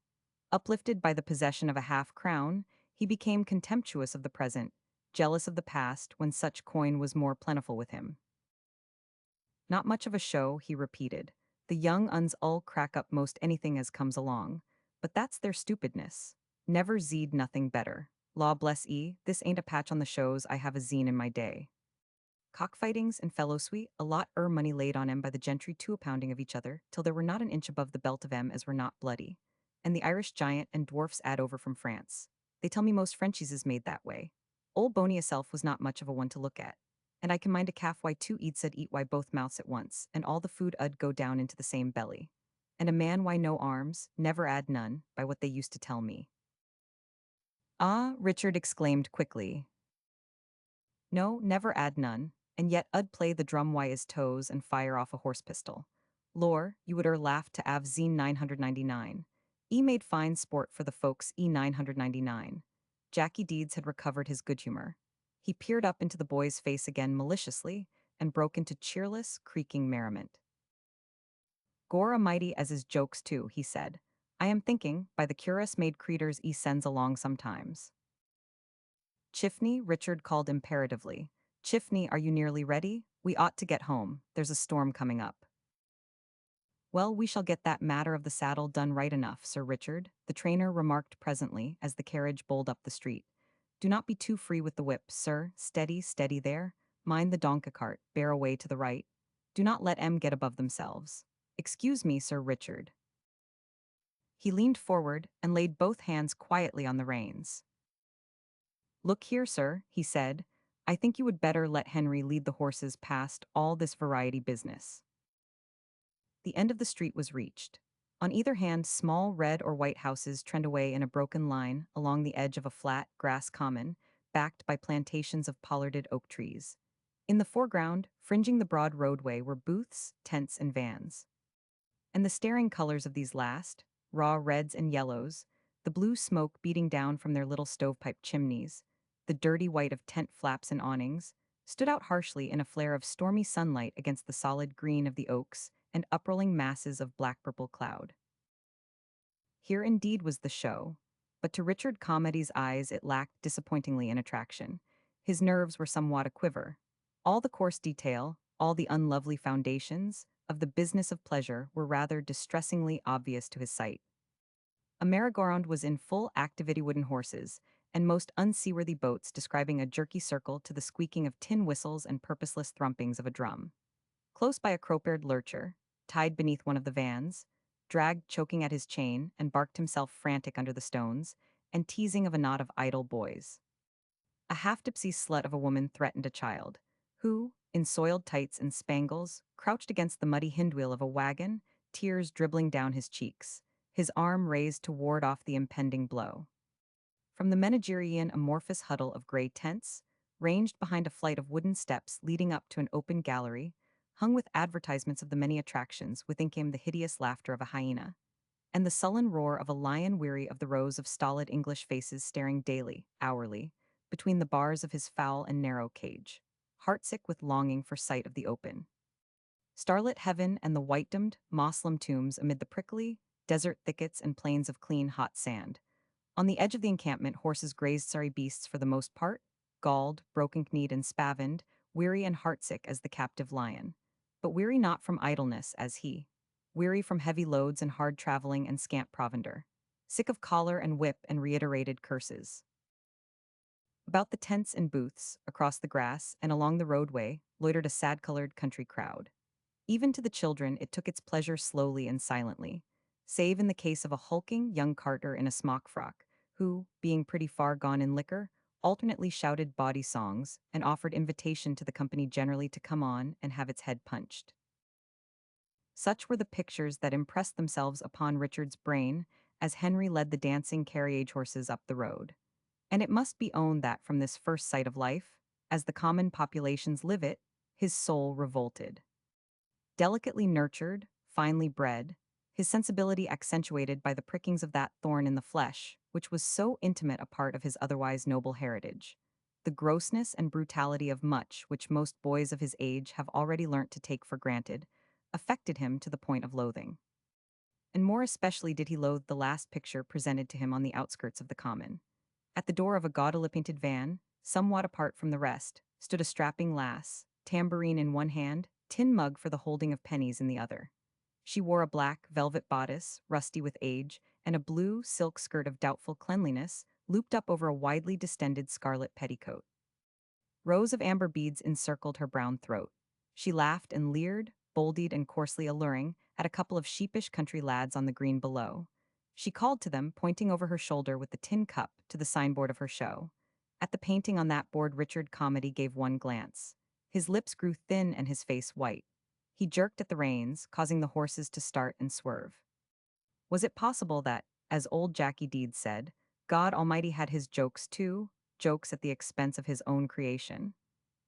A: Uplifted by the possession of a half-crown, he became contemptuous of the present, jealous of the past when such coin was more plentiful with him. Not much of a show, he repeated. The young uns all crack up most anything as comes along. But that's their stupidness. Never zeed nothing better. Law bless this ain't a patch on the shows I have a zine in my day. Cockfightings and fellowsweet, a lot money laid on 'em by the gentry too a pounding of each other, till there were not an inch above the belt of 'em as were not bloody. And the Irish giant and dwarfs ad over from France. They tell me most Frenchies is made that way. Old Boney self was not much of a one to look at. And I can mind a calf why two eats ud eat why both mouths at once, and all the food ud go down into the same belly. And a man why no arms, never add none, by what they used to tell me. Ah, Richard exclaimed quickly. No, never add none, and yet ud play the drum why his toes and fire off a horse pistol. Lor, you would laugh to av zine 999. E made fine sport for the folks E 999. Jackie Deeds had recovered his good humor. He peered up into the boy's face again maliciously and broke into cheerless, creaking merriment. Gore mighty as his jokes too, he said. I am thinking, by the curous made creeters E sends along sometimes. Chiffney, Richard called imperatively. Chiffney, are you nearly ready? We ought to get home. There's a storm coming up. Well, we shall get that matter of the saddle done right enough, Sir Richard, the trainer remarked presently as the carriage bowled up the street. Do not be too free with the whip, sir. Steady, steady there. Mind the donka cart, bear away to the right. Do not let 'em get above themselves. Excuse me, Sir Richard. He leaned forward and laid both hands quietly on the reins. Look here, sir, he said. I think you would better let Henry lead the horses past all this variety business. The end of the street was reached. On either hand, small red or white houses trend away in a broken line along the edge of a flat, grass common, backed by plantations of pollarded oak trees. In the foreground, fringing the broad roadway, were booths, tents, and vans. And the staring colors of these last, raw reds and yellows, the blue smoke beating down from their little stovepipe chimneys, the dirty white of tent flaps and awnings, stood out harshly in a flare of stormy sunlight against the solid green of the oaks and uprolling masses of black-purple cloud. Here indeed was the show, but to Richard Calmady's eyes it lacked disappointingly in attraction. His nerves were somewhat aquiver. All the coarse detail, all the unlovely foundations, of the business of pleasure were rather distressingly obvious to his sight. A merry-go-round was in full activity, wooden horses, and most unseaworthy boats describing a jerky circle to the squeaking of tin whistles and purposeless thrumpings of a drum. Close by a crow-eared lurcher, tied beneath one of the vans, dragged choking at his chain and barked himself frantic under the stones, and teasing of a knot of idle boys. A half-tipsy slut of a woman threatened a child, who, in soiled tights and spangles, crouched against the muddy hindwheel of a wagon, tears dribbling down his cheeks, his arm raised to ward off the impending blow. From the managerian amorphous huddle of gray tents, ranged behind a flight of wooden steps leading up to an open gallery, hung with advertisements of the many attractions, within came the hideous laughter of a hyena, and the sullen roar of a lion weary of the rows of stolid English faces staring daily, hourly, between the bars of his foul and narrow cage, heartsick with longing for sight of the open. Starlit heaven and the white-domed, Moslem tombs amid the prickly, desert thickets and plains of clean, hot sand. On the edge of the encampment, horses grazed sorry beasts for the most part, galled, broken-kneed and spavined, weary and heartsick as the captive lion. But weary not from idleness as he. Weary from heavy loads and hard traveling and scant provender. Sick of collar and whip and reiterated curses. About the tents and booths, across the grass, and along the roadway, loitered a sad-colored country crowd. Even to the children it took its pleasure slowly and silently, save in the case of a hulking young carter in a smock frock, who, being pretty far gone in liquor, alternately shouted bawdy songs and offered invitation to the company generally to come on and have its head punched. Such were the pictures that impressed themselves upon Richard's brain as Henry led the dancing carriage horses up the road. And it must be owned that from this first sight of life, as the common populations live it, his soul revolted. Delicately nurtured, finely bred, his sensibility accentuated by the prickings of that thorn in the flesh, which was so intimate a part of his otherwise noble heritage. The grossness and brutality of much which most boys of his age have already learnt to take for granted, affected him to the point of loathing. And more especially did he loathe the last picture presented to him on the outskirts of the common. At the door of a gaudily painted van, somewhat apart from the rest, stood a strapping lass, tambourine in one hand, tin mug for the holding of pennies in the other. She wore a black velvet bodice, rusty with age, and a blue silk skirt of doubtful cleanliness, looped up over a widely distended scarlet petticoat. Rows of amber beads encircled her brown throat. She laughed and leered, boldied and coarsely alluring, at a couple of sheepish country lads on the green below. She called to them, pointing over her shoulder with the tin cup to the signboard of her show. At the painting on that board Richard Calmady gave one glance. His lips grew thin and his face white. He jerked at the reins, causing the horses to start and swerve. Was it possible that, as old Jackie Deed said, God Almighty had his jokes too, jokes at the expense of his own creation?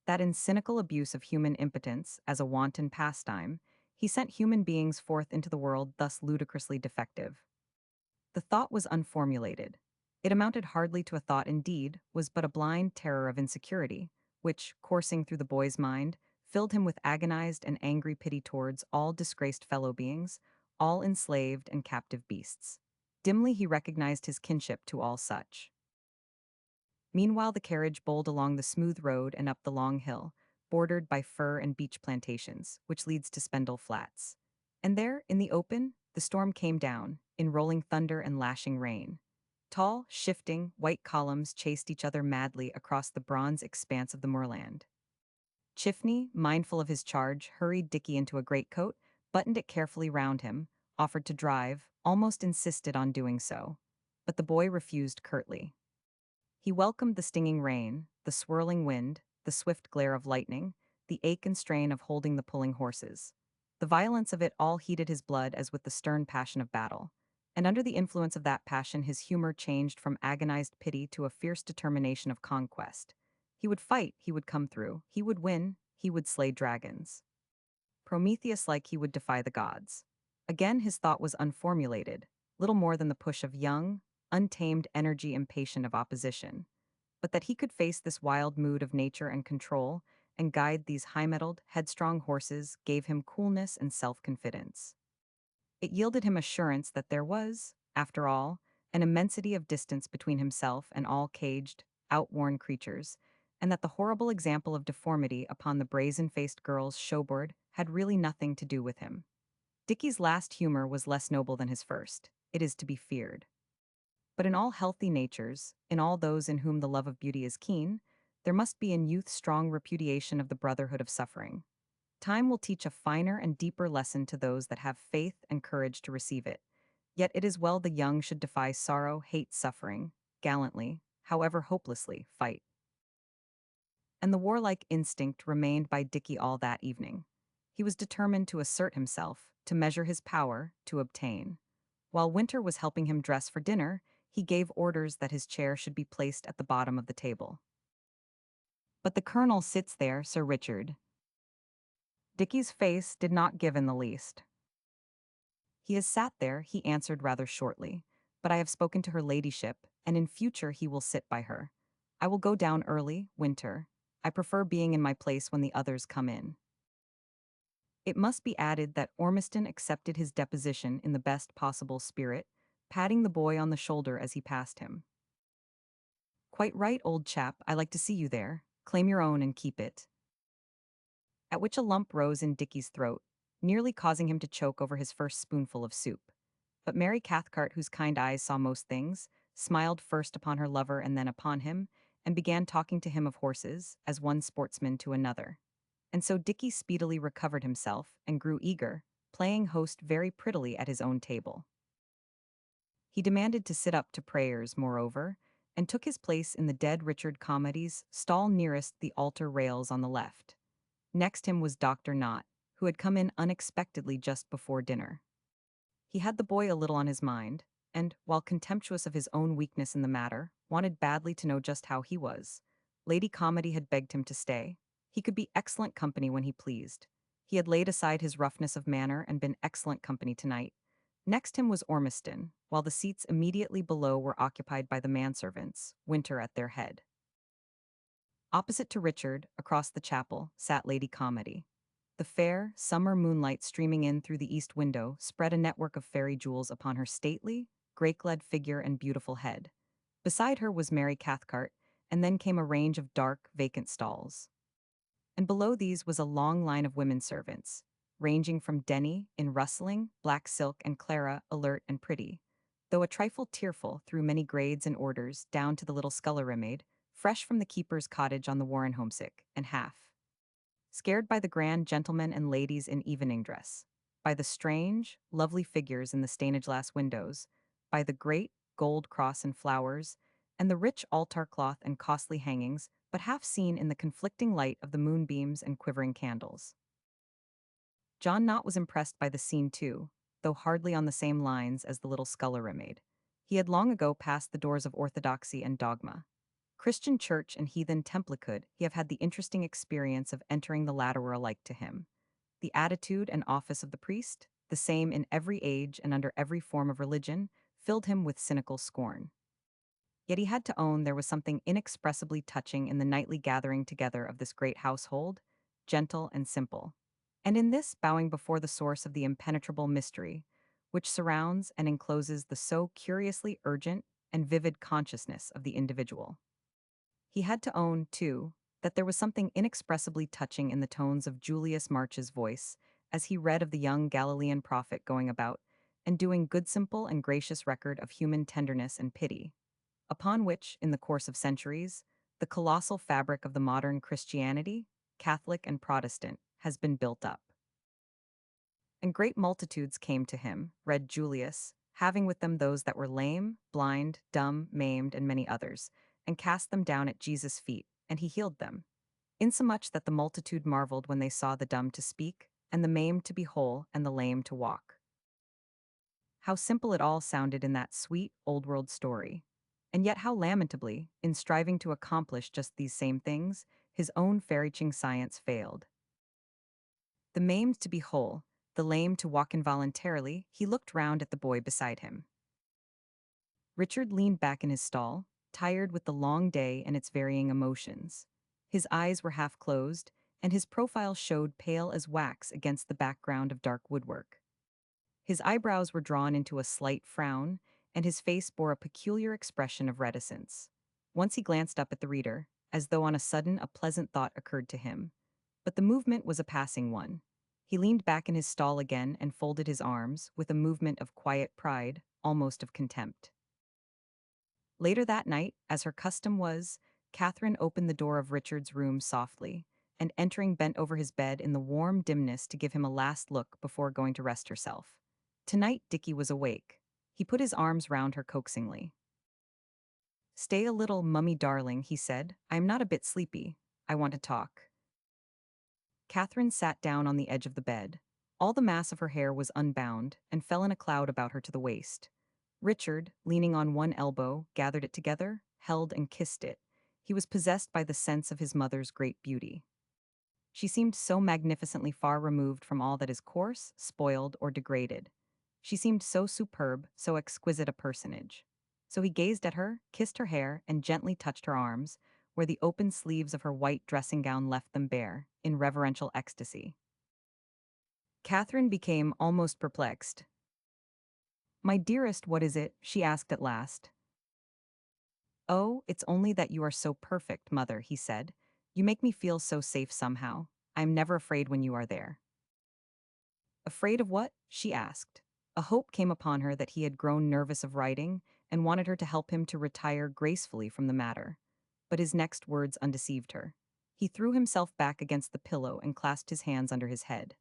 A: That in cynical abuse of human impotence as a wanton pastime, he sent human beings forth into the world thus ludicrously defective. The thought was unformulated. It amounted hardly to a thought indeed, was but a blind terror of insecurity, which, coursing through the boy's mind, filled him with agonized and angry pity towards all disgraced fellow beings, all enslaved and captive beasts. Dimly he recognized his kinship to all such. Meanwhile the carriage bowled along the smooth road and up the long hill, bordered by fir and beech plantations, which leads to Spendle Flats. And there, in the open, the storm came down, in rolling thunder and lashing rain. Tall, shifting, white columns chased each other madly across the bronze expanse of the moorland. Chiffney, mindful of his charge, hurried Dicky into a greatcoat, buttoned it carefully round him, offered to drive, almost insisted on doing so. But the boy refused curtly. He welcomed the stinging rain, the swirling wind, the swift glare of lightning, the ache and strain of holding the pulling horses. The violence of it all heated his blood as with the stern passion of battle. And under the influence of that passion his humor changed from agonized pity to a fierce determination of conquest. He would fight, he would come through, he would win, he would slay dragons. Prometheus-like he would defy the gods. Again his thought was unformulated, little more than the push of young, untamed energy impatient of opposition, but that he could face this wild mood of nature and control, and guide these high-mettled, headstrong horses gave him coolness and self-confidence. It yielded him assurance that there was, after all, an immensity of distance between himself and all caged, outworn creatures, and that the horrible example of deformity upon the brazen-faced girl's showboard had really nothing to do with him. Dicky's last humor was less noble than his first, it is to be feared. But in all healthy natures, in all those in whom the love of beauty is keen, there must be in youth strong repudiation of the brotherhood of suffering. Time will teach a finer and deeper lesson to those that have faith and courage to receive it. Yet it is well the young should defy sorrow, hate suffering, gallantly, however hopelessly, fight. And the warlike instinct remained by Dicky all that evening. He was determined to assert himself, to measure his power, to obtain. While Winter was helping him dress for dinner, he gave orders that his chair should be placed at the bottom of the table. But the colonel sits there, Sir Richard. Dicky's face did not give in the least. He has sat there, he answered rather shortly, but I have spoken to her ladyship, and in future he will sit by her. I will go down early, Winter. I prefer being in my place when the others come in. It must be added that Ormiston accepted his deposition in the best possible spirit, patting the boy on the shoulder as he passed him. Quite right, old chap, I like to see you there. Claim your own and keep it. At which a lump rose in Dicky's throat, nearly causing him to choke over his first spoonful of soup. But Mary Cathcart, whose kind eyes saw most things, smiled first upon her lover and then upon him, and began talking to him of horses, as one sportsman to another. And so Dicky speedily recovered himself and grew eager, playing host very prettily at his own table. He demanded to sit up to prayers, moreover, and took his place in the dead Richard Calmady's stall nearest the altar rails on the left. Next him was Dr. Knott, who had come in unexpectedly just before dinner. He had the boy a little on his mind, and, while contemptuous of his own weakness in the matter, wanted badly to know just how he was. Lady Calmady had begged him to stay. He could be excellent company when he pleased. He had laid aside his roughness of manner and been excellent company tonight. Next him was Ormiston, while the seats immediately below were occupied by the manservants, Winter at their head. Opposite to Richard, across the chapel, sat Lady Calmady. The fair, summer moonlight streaming in through the east window spread a network of fairy jewels upon her stately, grey-clad figure and beautiful head. Beside her was Mary Cathcart, and then came a range of dark, vacant stalls. And below these was a long line of women servants, ranging from Denny, in rustling, black silk, and Clara, alert and pretty, though a trifle tearful through many grades and orders, down to the little scullery maid, fresh from the keeper's cottage on the Warren homesick, and half scared by the grand gentlemen and ladies in evening dress, by the strange, lovely figures in the stained glass windows, by the great gold cross and flowers, and the rich altar cloth and costly hangings, but half seen in the conflicting light of the moonbeams and quivering candles. John Knott was impressed by the scene too, though hardly on the same lines as the little scullery maid. He had long ago passed the doors of orthodoxy and dogma. Christian church and heathen templicould, he have had the interesting experience of entering the latter were alike to him. The attitude and office of the priest, the same in every age and under every form of religion, filled him with cynical scorn. Yet he had to own there was something inexpressibly touching in the nightly gathering together of this great household, gentle and simple. And in this bowing before the source of the impenetrable mystery, which surrounds and encloses the so curiously urgent and vivid consciousness of the individual. He had to own, too, that there was something inexpressibly touching in the tones of Julius March's voice as he read of the young Galilean prophet going about and doing good simple and gracious record of human tenderness and pity, upon which, in the course of centuries, the colossal fabric of the modern Christianity, Catholic and Protestant, has been built up. And great multitudes came to him, read Julius, having with them those that were lame, blind, dumb, maimed, and many others, and cast them down at Jesus' feet, and he healed them. Insomuch that the multitude marveled when they saw the dumb to speak, and the maimed to be whole, and the lame to walk. How simple it all sounded in that sweet, old-world story. And yet how lamentably, in striving to accomplish just these same things, his own fairy-ching science failed. The maimed to be whole, the lame to walk involuntarily, he looked round at the boy beside him. Richard leaned back in his stall, tired with the long day and its varying emotions. His eyes were half closed, and his profile showed pale as wax against the background of dark woodwork. His eyebrows were drawn into a slight frown, and his face bore a peculiar expression of reticence. Once he glanced up at the reader, as though on a sudden a pleasant thought occurred to him. But the movement was a passing one. He leaned back in his stall again and folded his arms, with a movement of quiet pride, almost of contempt. Later that night, as her custom was, Catherine opened the door of Richard's room softly, and entering bent over his bed in the warm dimness to give him a last look before going to rest herself. Tonight Dickie was awake. He put his arms round her coaxingly. "Stay a little, mummy darling," he said. "I am not a bit sleepy. I want to talk." Catherine sat down on the edge of the bed. All the mass of her hair was unbound, and fell in a cloud about her to the waist. Richard, leaning on one elbow, gathered it together, held and kissed it. He was possessed by the sense of his mother's great beauty. She seemed so magnificently far removed from all that is coarse, spoiled, or degraded. She seemed so superb, so exquisite a personage. So he gazed at her, kissed her hair, and gently touched her arms, where the open sleeves of her white dressing gown left them bare, in reverential ecstasy. Catherine became almost perplexed. "My dearest, what is it?" she asked at last. "Oh, it's only that you are so perfect, mother," he said. "You make me feel so safe somehow. I am never afraid when you are there." "Afraid of what?" she asked. A hope came upon her that he had grown nervous of writing, and wanted her to help him to retire gracefully from the matter. But his next words undeceived her. He threw himself back against the pillow and clasped his hands under his head.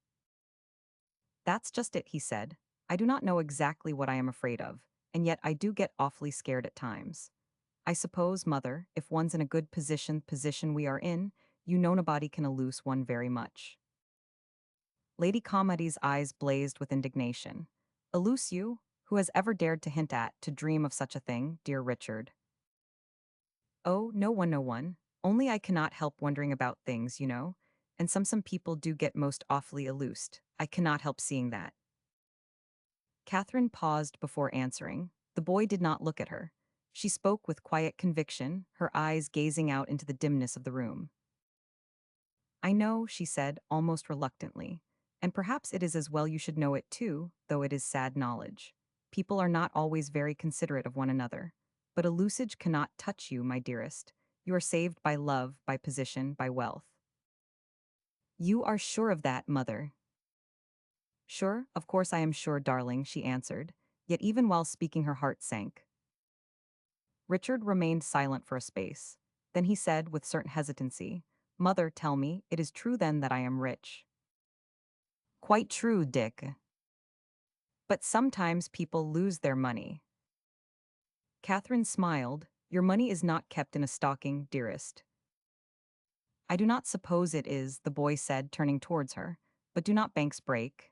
A: "That's just it," he said. "I do not know exactly what I am afraid of, and yet I do get awfully scared at times. I suppose, mother, if one's in a good position we are in, you know nobody can eluce one very much." Lady Calmady's eyes blazed with indignation. "Eluce you? Who has ever dared to hint at, to dream of such a thing, dear Richard? Oh, no one, no one. Only I cannot help wondering about things, you know. And some people do get most awfully illused. I cannot help seeing that. Catherine paused before answering. The boy did not look at her. She spoke with quiet conviction, her eyes gazing out into the dimness of the room. I know, she said, almost reluctantly. And perhaps it is as well you should know it too, though it is sad knowledge. People are not always very considerate of one another. But a lucid cannot touch you, my dearest. You are saved by love, by position, by wealth. You are sure of that, mother? Sure, of course I am sure, darling, she answered. Yet even while speaking her heart sank. Richard remained silent for a space. Then he said with certain hesitancy, Mother, tell me, it is true then that I am rich. Quite true, Dick. But sometimes people lose their money. Catherine smiled. Your money is not kept in a stocking, dearest. I do not suppose it is, the boy said, turning towards her. But do not banks break?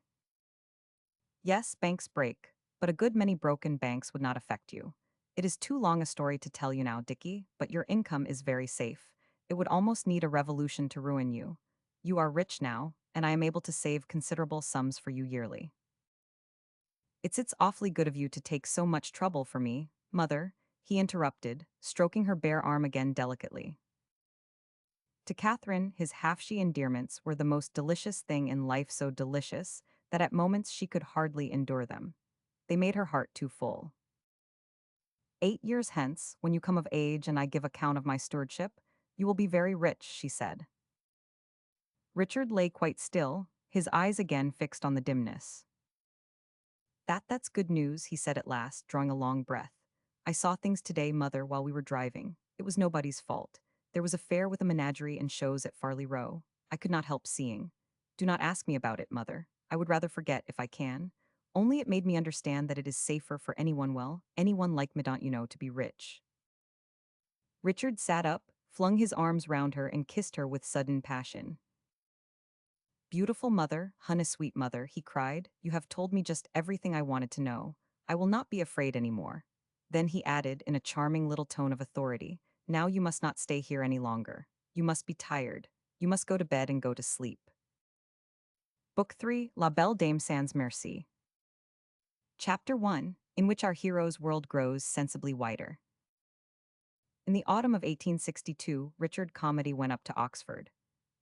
A: Yes, banks break, but a good many broken banks would not affect you. It is too long a story to tell you now, Dickie, but your income is very safe. It would almost need a revolution to ruin you. You are rich now, and I am able to save considerable sums for you yearly. It's awfully good of you to take so much trouble for me, mother, he interrupted, stroking her bare arm again delicately. To Catherine, his half-she endearments were the most delicious thing in life, so delicious that at moments she could hardly endure them. They made her heart too full. 8 years hence, when you come of age and I give account of my stewardship, you will be very rich, she said. Richard lay quite still, his eyes again fixed on the dimness. That's good news, he said at last, drawing a long breath. I saw things today, mother, while we were driving. It was nobody's fault. There was a fair with a menagerie and shows at Farley Row. I could not help seeing. Do not ask me about it, mother. I would rather forget if I can. Only it made me understand that it is safer for anyone like Madame, you know, to be rich. Richard sat up, flung his arms round her and kissed her with sudden passion. Beautiful mother, honey sweet mother, he cried, you have told me just everything I wanted to know. I will not be afraid any more. Then he added, in a charming little tone of authority, now you must not stay here any longer. You must be tired. You must go to bed and go to sleep. Book 3, La Belle Dame Sans Merci. Chapter 1, in which our hero's world grows sensibly wider. In the autumn of 1862, Richard Calmady went up to Oxford.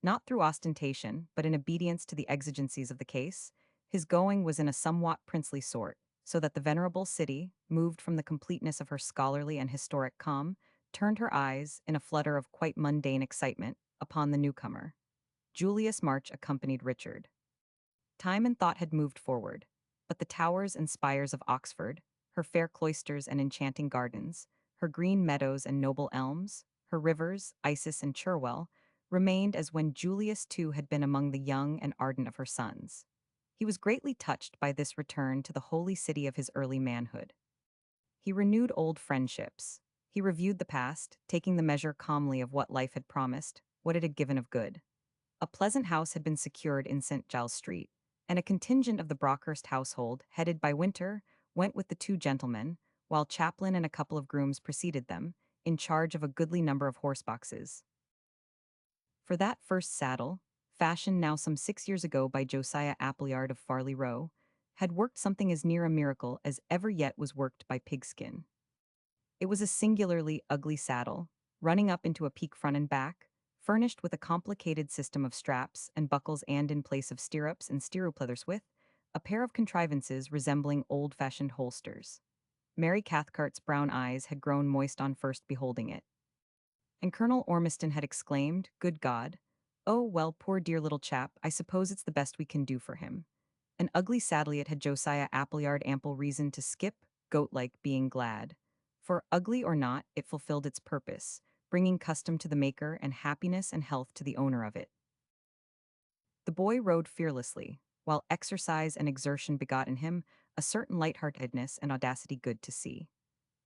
A: Not through ostentation, but in obedience to the exigencies of the case, his going was in a somewhat princely sort, so that the venerable city, moved from the completeness of her scholarly and historic calm, turned her eyes, in a flutter of quite mundane excitement, upon the newcomer. Julius March accompanied Richard. Time and thought had moved forward, but the towers and spires of Oxford, her fair cloisters and enchanting gardens, her green meadows and noble elms, her rivers, Isis and Cherwell, remained as when Julius too had been among the young and ardent of her sons. He was greatly touched by this return to the holy city of his early manhood. He renewed old friendships. He reviewed the past, taking the measure calmly of what life had promised, what it had given of good. A pleasant house had been secured in St. Giles Street, and a contingent of the Brockhurst household, headed by Winter, went with the two gentlemen, while Chaplain and a couple of grooms preceded them, in charge of a goodly number of horse-boxes. For that first saddle, fashioned now some 6 years ago by Josiah Appleyard of Farley Row, had worked something as near a miracle as ever yet was worked by pigskin. It was a singularly ugly saddle, running up into a peak front and back, furnished with a complicated system of straps and buckles and in place of stirrups and stirrup leathers with, a pair of contrivances resembling old-fashioned holsters. Mary Cathcart's brown eyes had grown moist on first beholding it. And Colonel Ormiston had exclaimed, Good God! Oh, well, poor dear little chap, I suppose it's the best we can do for him. An ugly saddle yet had Josiah Appleyard ample reason to skip, goat-like, being glad. For, ugly or not, it fulfilled its purpose, bringing custom to the maker and happiness and health to the owner of it. The boy rode fearlessly, while exercise and exertion begot in him a certain lightheartedness and audacity good to see.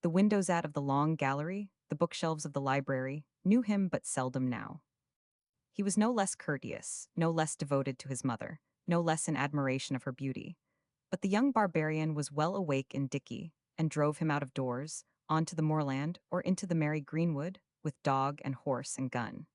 A: The windows of the long gallery, the bookshelves of the library, knew him but seldom now. He was no less courteous, no less devoted to his mother, no less in admiration of her beauty. But the young barbarian was well awake in Dicky, and drove him out of doors, onto the moorland, or into the merry greenwood, with dog and horse and gun.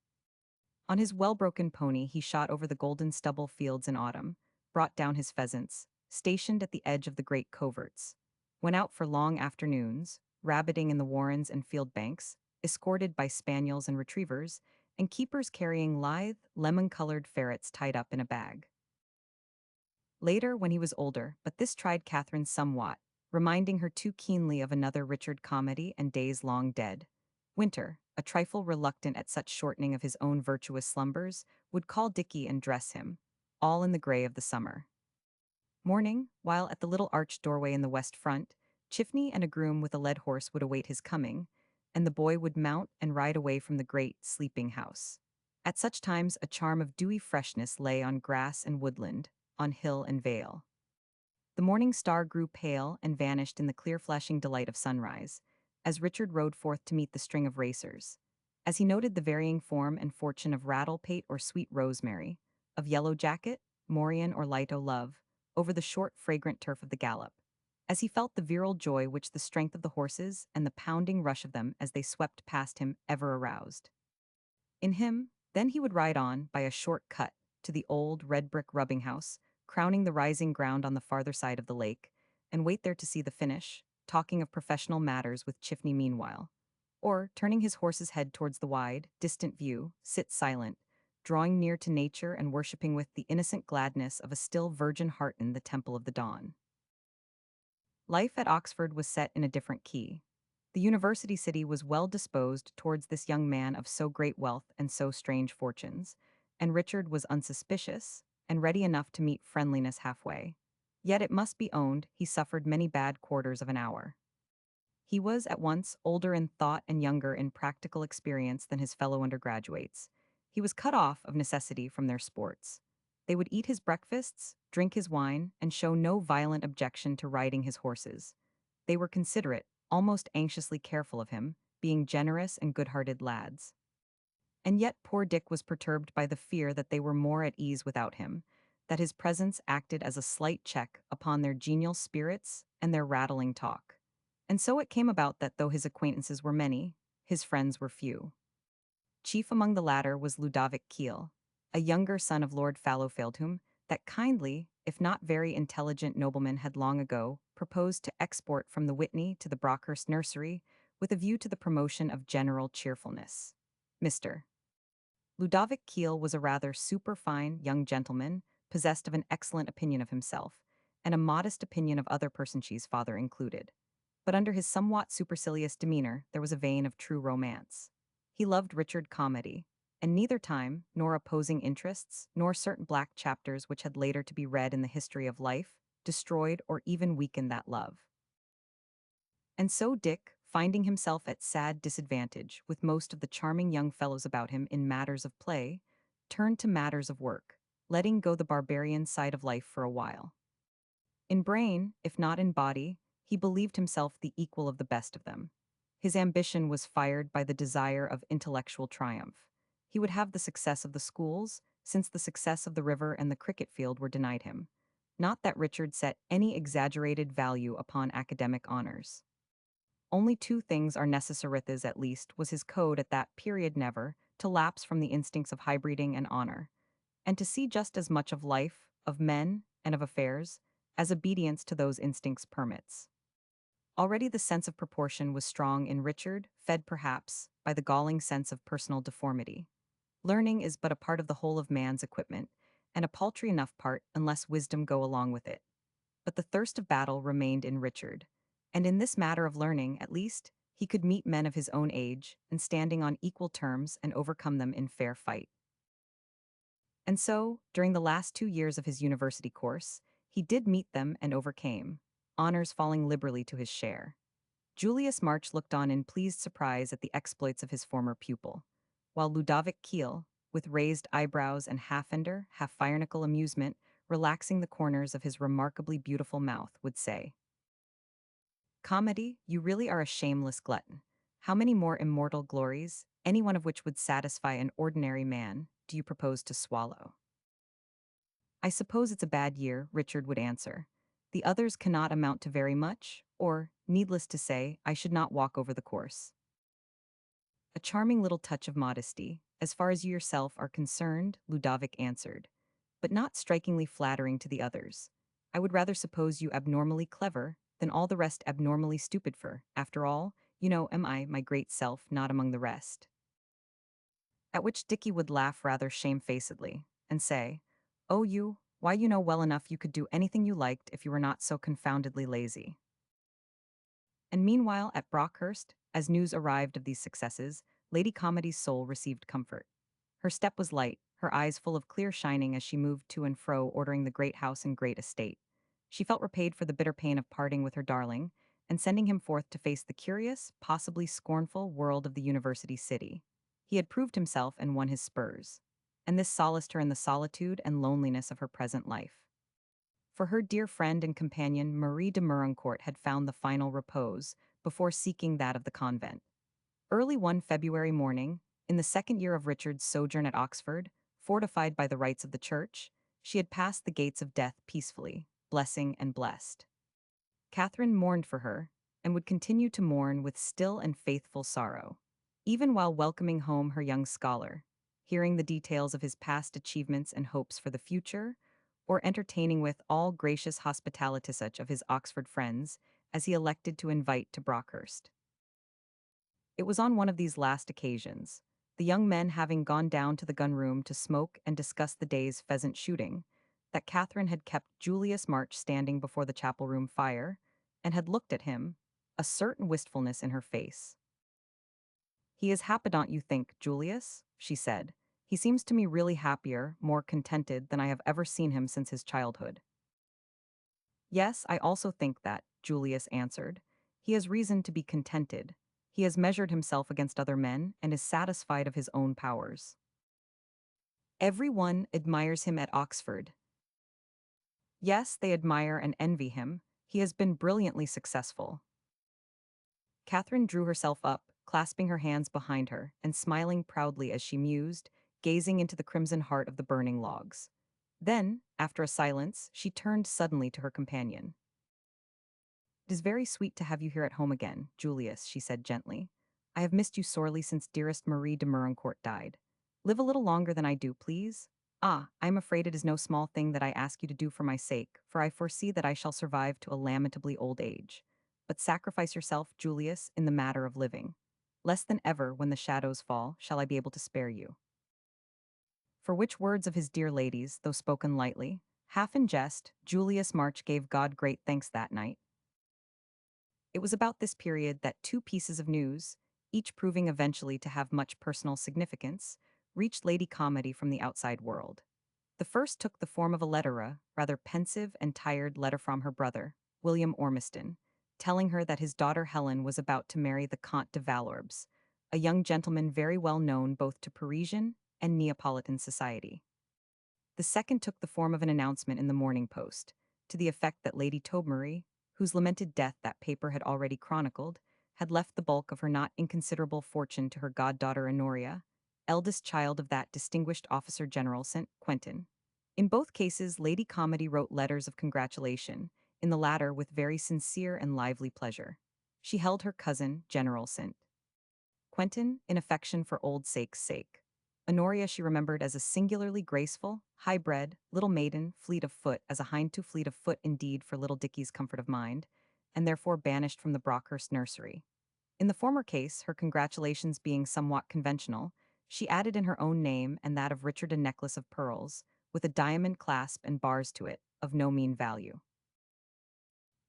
A: On his well-broken pony he shot over the golden stubble fields in autumn, brought down his pheasants, stationed at the edge of the great coverts, went out for long afternoons, rabbiting in the warrens and field banks, escorted by spaniels and retrievers, and keepers carrying lithe, lemon-colored ferrets tied up in a bag. Later, when he was older, but this tried Catherine somewhat, reminding her too keenly of another Richard Calmady and days long dead. Winter, a trifle reluctant at such shortening of his own virtuous slumbers, would call Dicky and dress him, all in the grey of the summer. Morning, while at the little arched doorway in the west front, Chiffney and a groom with a led horse would await his coming, and the boy would mount and ride away from the great, sleeping house. At such times a charm of dewy freshness lay on grass and woodland, on hill and vale. The morning star grew pale and vanished in the clear flashing delight of sunrise, as Richard rode forth to meet the string of racers. As he noted the varying form and fortune of Rattle Pate or Sweet Rosemary, of Yellow Jacket, Morion or Light O' Love, over the short, fragrant turf of the gallop. As he felt the virile joy which the strength of the horses and the pounding rush of them as they swept past him ever aroused. In him, then he would ride on, by a short cut, to the old red brick rubbing house, crowning the rising ground on the farther side of the lake, and wait there to see the finish, talking of professional matters with Chiffney meanwhile. Or, turning his horse's head towards the wide, distant view, sit silent, drawing near to nature and worshipping with the innocent gladness of a still virgin heart in the temple of the dawn. Life at Oxford was set in a different key. The university city was well disposed towards this young man of so great wealth and so strange fortunes, and Richard was unsuspicious and ready enough to meet friendliness halfway. Yet it must be owned he suffered many bad quarters of an hour. He was at once older in thought and younger in practical experience than his fellow undergraduates. He was cut off of necessity from their sports. They would eat his breakfasts, drink his wine, and show no violent objection to riding his horses. They were considerate, almost anxiously careful of him, being generous and good-hearted lads. And yet poor Dick was perturbed by the fear that they were more at ease without him, that his presence acted as a slight check upon their genial spirits and their rattling talk. And so it came about that though his acquaintances were many, his friends were few. Chief among the latter was Ludovic Keel, a younger son of Lord Fallowfield whom that kindly, if not very intelligent nobleman had long ago proposed to export from the Whitney to the Brockhurst nursery with a view to the promotion of general cheerfulness. Mr. Ludovic Keel was a rather superfine young gentleman, possessed of an excellent opinion of himself, and a modest opinion of other persons, father included. But under his somewhat supercilious demeanor there was a vein of true romance. He loved Richard Calmady, and neither time, nor opposing interests, nor certain black chapters which had later to be read in the history of life, destroyed or even weakened that love. And so Dick, finding himself at sad disadvantage with most of the charming young fellows about him in matters of play, turned to matters of work, letting go the barbarian side of life for a while. In brain, if not in body, he believed himself the equal of the best of them. His ambition was fired by the desire of intellectual triumph. He would have the success of the schools, since the success of the river and the cricket field were denied him. Not that Richard set any exaggerated value upon academic honors. Only two things are necessarithas at least was his code at that period never to lapse from the instincts of high-breeding and honor, and to see just as much of life, of men, and of affairs, as obedience to those instincts permits. Already the sense of proportion was strong in Richard, fed perhaps by the galling sense of personal deformity. Learning is but a part of the whole of man's equipment, and a paltry enough part unless wisdom go along with it. But the thirst of battle remained in Richard, and in this matter of learning, at least, he could meet men of his own age and standing on equal terms and overcome them in fair fight. And so, during the last 2 years of his university course, he did meet them and overcame, honors falling liberally to his share. Julius March looked on in pleased surprise at the exploits of his former pupil, while Ludovic Keel, with raised eyebrows and half-ender, half-firenical amusement, relaxing the corners of his remarkably beautiful mouth, would say, "Calmady, you really are a shameless glutton. How many more immortal glories, any one of which would satisfy an ordinary man, do you propose to swallow?" "I suppose it's a bad year," Richard would answer. The others cannot amount to very much, or, needless to say, I should not walk over the course. A charming little touch of modesty, as far as you yourself are concerned, Ludovic answered, but not strikingly flattering to the others. I would rather suppose you abnormally clever than all the rest abnormally stupid for, after all, am I, my great self, not among the rest? At which Dicky would laugh rather shamefacedly, and say, Oh, why you know well enough you could do anything you liked if you were not so confoundedly lazy. And meanwhile, at Brockhurst, as news arrived of these successes, Lady Comedy's soul received comfort. Her step was light, her eyes full of clear shining as she moved to and fro ordering the great house and great estate. She felt repaid for the bitter pain of parting with her darling, and sending him forth to face the curious, possibly scornful world of the university city. He had proved himself and won his spurs. And this solaced her in the solitude and loneliness of her present life. For her dear friend and companion Marie de Meuroncourt had found the final repose, before seeking that of the convent. Early one February morning, in the second year of Richard's sojourn at Oxford, fortified by the rites of the church, she had passed the gates of death peacefully, blessing and blessed. Catherine mourned for her, and would continue to mourn with still and faithful sorrow, even while welcoming home her young scholar, hearing the details of his past achievements and hopes for the future, or entertaining with all gracious hospitality such of his Oxford friends as he elected to invite to Brockhurst. It was on one of these last occasions, the young men having gone down to the gun-room to smoke and discuss the day's pheasant shooting, that Catherine had kept Julius March standing before the chapel-room fire, and had looked at him, a certain wistfulness in her face. "He is happy, you think, Julius?" she said. "He seems to me really happier, more contented than I have ever seen him since his childhood." "Yes, I also think that," Julius answered. "He has reason to be contented. He has measured himself against other men and is satisfied of his own powers. Every one admires him at Oxford. Yes, they admire and envy him. He has been brilliantly successful." Catherine drew herself up, clasping her hands behind her, and smiling proudly as she mused, gazing into the crimson heart of the burning logs. Then, after a silence, she turned suddenly to her companion. "It is very sweet to have you here at home again, Julius," she said gently. "I have missed you sorely since dearest Marie de Meuroncourt died. Live a little longer than I do, please. Ah, I am afraid it is no small thing that I ask you to do for my sake, for I foresee that I shall survive to a lamentably old age. But sacrifice yourself, Julius, in the matter of living. Less than ever, when the shadows fall, shall I be able to spare you." For which words of his dear lady's, though spoken lightly, half in jest, Julius March gave God great thanks that night. It was about this period that two pieces of news, each proving eventually to have much personal significance, reached Lady Comedy from the outside world. The first took the form of a letter, a rather pensive and tired letter from her brother, William Ormiston, telling her that his daughter Helen was about to marry the Comte de Valorbes, a young gentleman very well known both to Parisian and Neapolitan society. The second took the form of an announcement in the Morning Post, to the effect that Lady Tobermory, whose lamented death that paper had already chronicled, had left the bulk of her not inconsiderable fortune to her goddaughter Honoria, eldest child of that distinguished officer General St. Quentin. In both cases, Lady Comedy wrote letters of congratulation, in the latter with very sincere and lively pleasure. She held her cousin, General St. Quentin, in affection for old sake's sake. Honoria she remembered as a singularly graceful, high-bred, little maiden, fleet of foot as a hind too fleet of foot indeed for little Dicky's comfort of mind, and therefore banished from the Brockhurst nursery. In the former case, her congratulations being somewhat conventional, she added in her own name and that of Richard a necklace of pearls, with a diamond clasp and bars to it, of no mean value.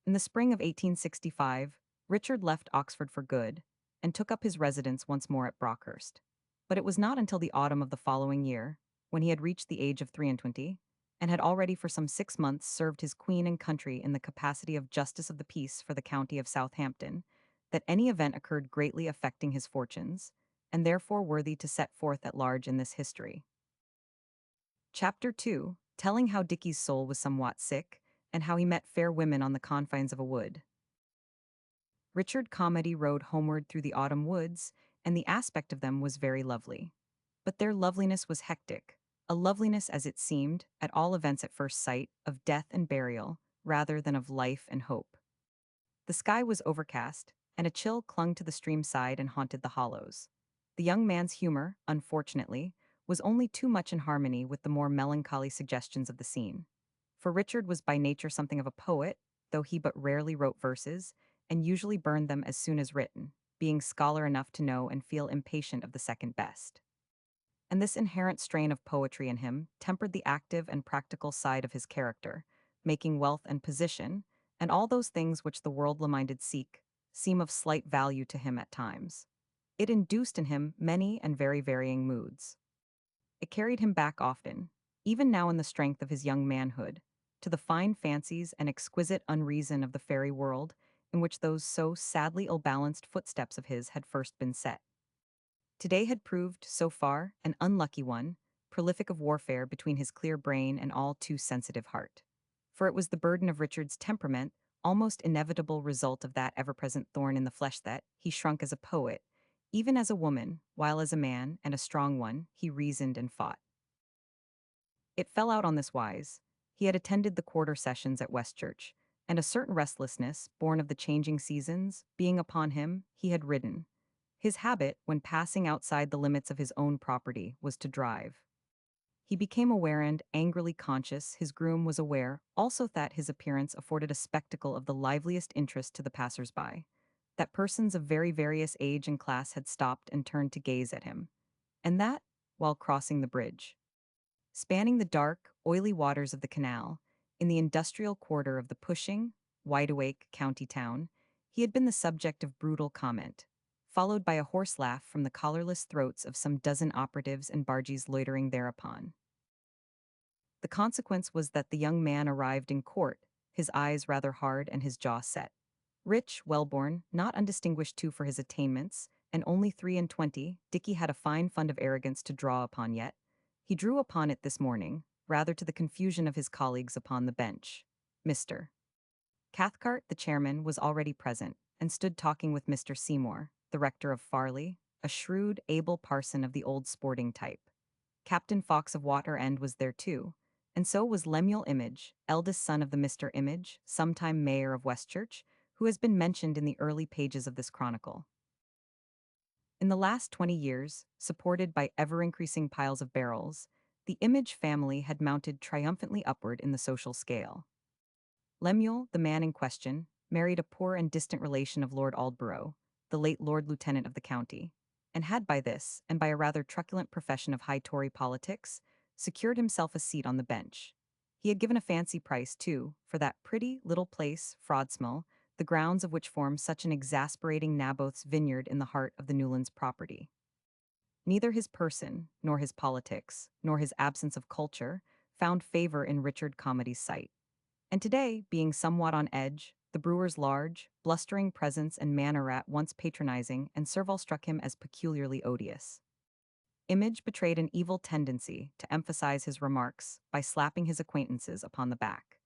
A: In the spring of 1865, Richard left Oxford for good, and took up his residence once more at Brockhurst. But it was not until the autumn of the following year, when he had reached the age of 23, and had already for some 6 months served his queen and country in the capacity of Justice of the Peace for the county of Southampton, that any event occurred greatly affecting his fortunes, and therefore worthy to set forth at large in this history. Chapter 2, telling how Dicky's soul was somewhat sick, and how he met fair women on the confines of a wood. Richard Comedy rode homeward through the autumn woods, and the aspect of them was very lovely. But their loveliness was hectic, a loveliness as it seemed, at all events at first sight, of death and burial, rather than of life and hope. The sky was overcast, and a chill clung to the stream side and haunted the hollows. The young man's humor, unfortunately, was only too much in harmony with the more melancholy suggestions of the scene. For Richard was by nature something of a poet, though he but rarely wrote verses, and usually burned them as soon as written, being scholar enough to know and feel impatient of the second best. And this inherent strain of poetry in him tempered the active and practical side of his character, making wealth and position, and all those things which the worldly-minded seek, seem of slight value to him at times. It induced in him many and very varying moods. It carried him back often, even now in the strength of his young manhood, to the fine fancies and exquisite unreason of the fairy world in which those so sadly ill-balanced footsteps of his had first been set. Today had proved, so far, an unlucky one, prolific of warfare between his clear brain and all too sensitive heart. For it was the burden of Richard's temperament, almost inevitable result of that ever-present thorn in the flesh that he shrunk as a poet, even as a woman, while as a man, and a strong one, he reasoned and fought. It fell out on this wise. He had attended the quarter sessions at Westchurch, and a certain restlessness, born of the changing seasons, being upon him, he had ridden. His habit, when passing outside the limits of his own property, was to drive. He became aware and, angrily conscious, his groom was aware, also that his appearance afforded a spectacle of the liveliest interest to the passers-by, that persons of very various age and class had stopped and turned to gaze at him, and that, while crossing the bridge, spanning the dark, oily waters of the canal, in the industrial quarter of the pushing, wide-awake county town, he had been the subject of brutal comment, followed by a hoarse laugh from the collarless throats of some dozen operatives and bargees loitering thereupon. The consequence was that the young man arrived in court, his eyes rather hard and his jaw set. Rich, well-born, not undistinguished too for his attainments, and only 23, Dicky had a fine fund of arrogance to draw upon yet. He drew upon it this morning, rather to the confusion of his colleagues upon the bench. Mr. Cathcart, the chairman, was already present, and stood talking with Mr. Seymour, the rector of Farley, a shrewd, able parson of the old sporting type. Captain Fox of Water End was there too, and so was Lemuel Image, eldest son of the Mr. Image, sometime mayor of Westchurch, who has been mentioned in the early pages of this chronicle. In the last 20 years, supported by ever-increasing piles of barrels, the Image family had mounted triumphantly upward in the social scale. Lemuel, the man in question, married a poor and distant relation of Lord Aldborough, the late Lord Lieutenant of the county, and had by this, and by a rather truculent profession of high Tory politics, secured himself a seat on the bench. He had given a fancy price, too, for that pretty little place, Frodsmill, the grounds of which form such an exasperating Naboth's vineyard in the heart of the Newlands property. Neither his person, nor his politics, nor his absence of culture, found favor in Richard Calmady's sight. And today, being somewhat on edge, the brewer's large, blustering presence and manner at once patronizing and servile struck him as peculiarly odious. Image betrayed an evil tendency to emphasize his remarks by slapping his acquaintances upon the back.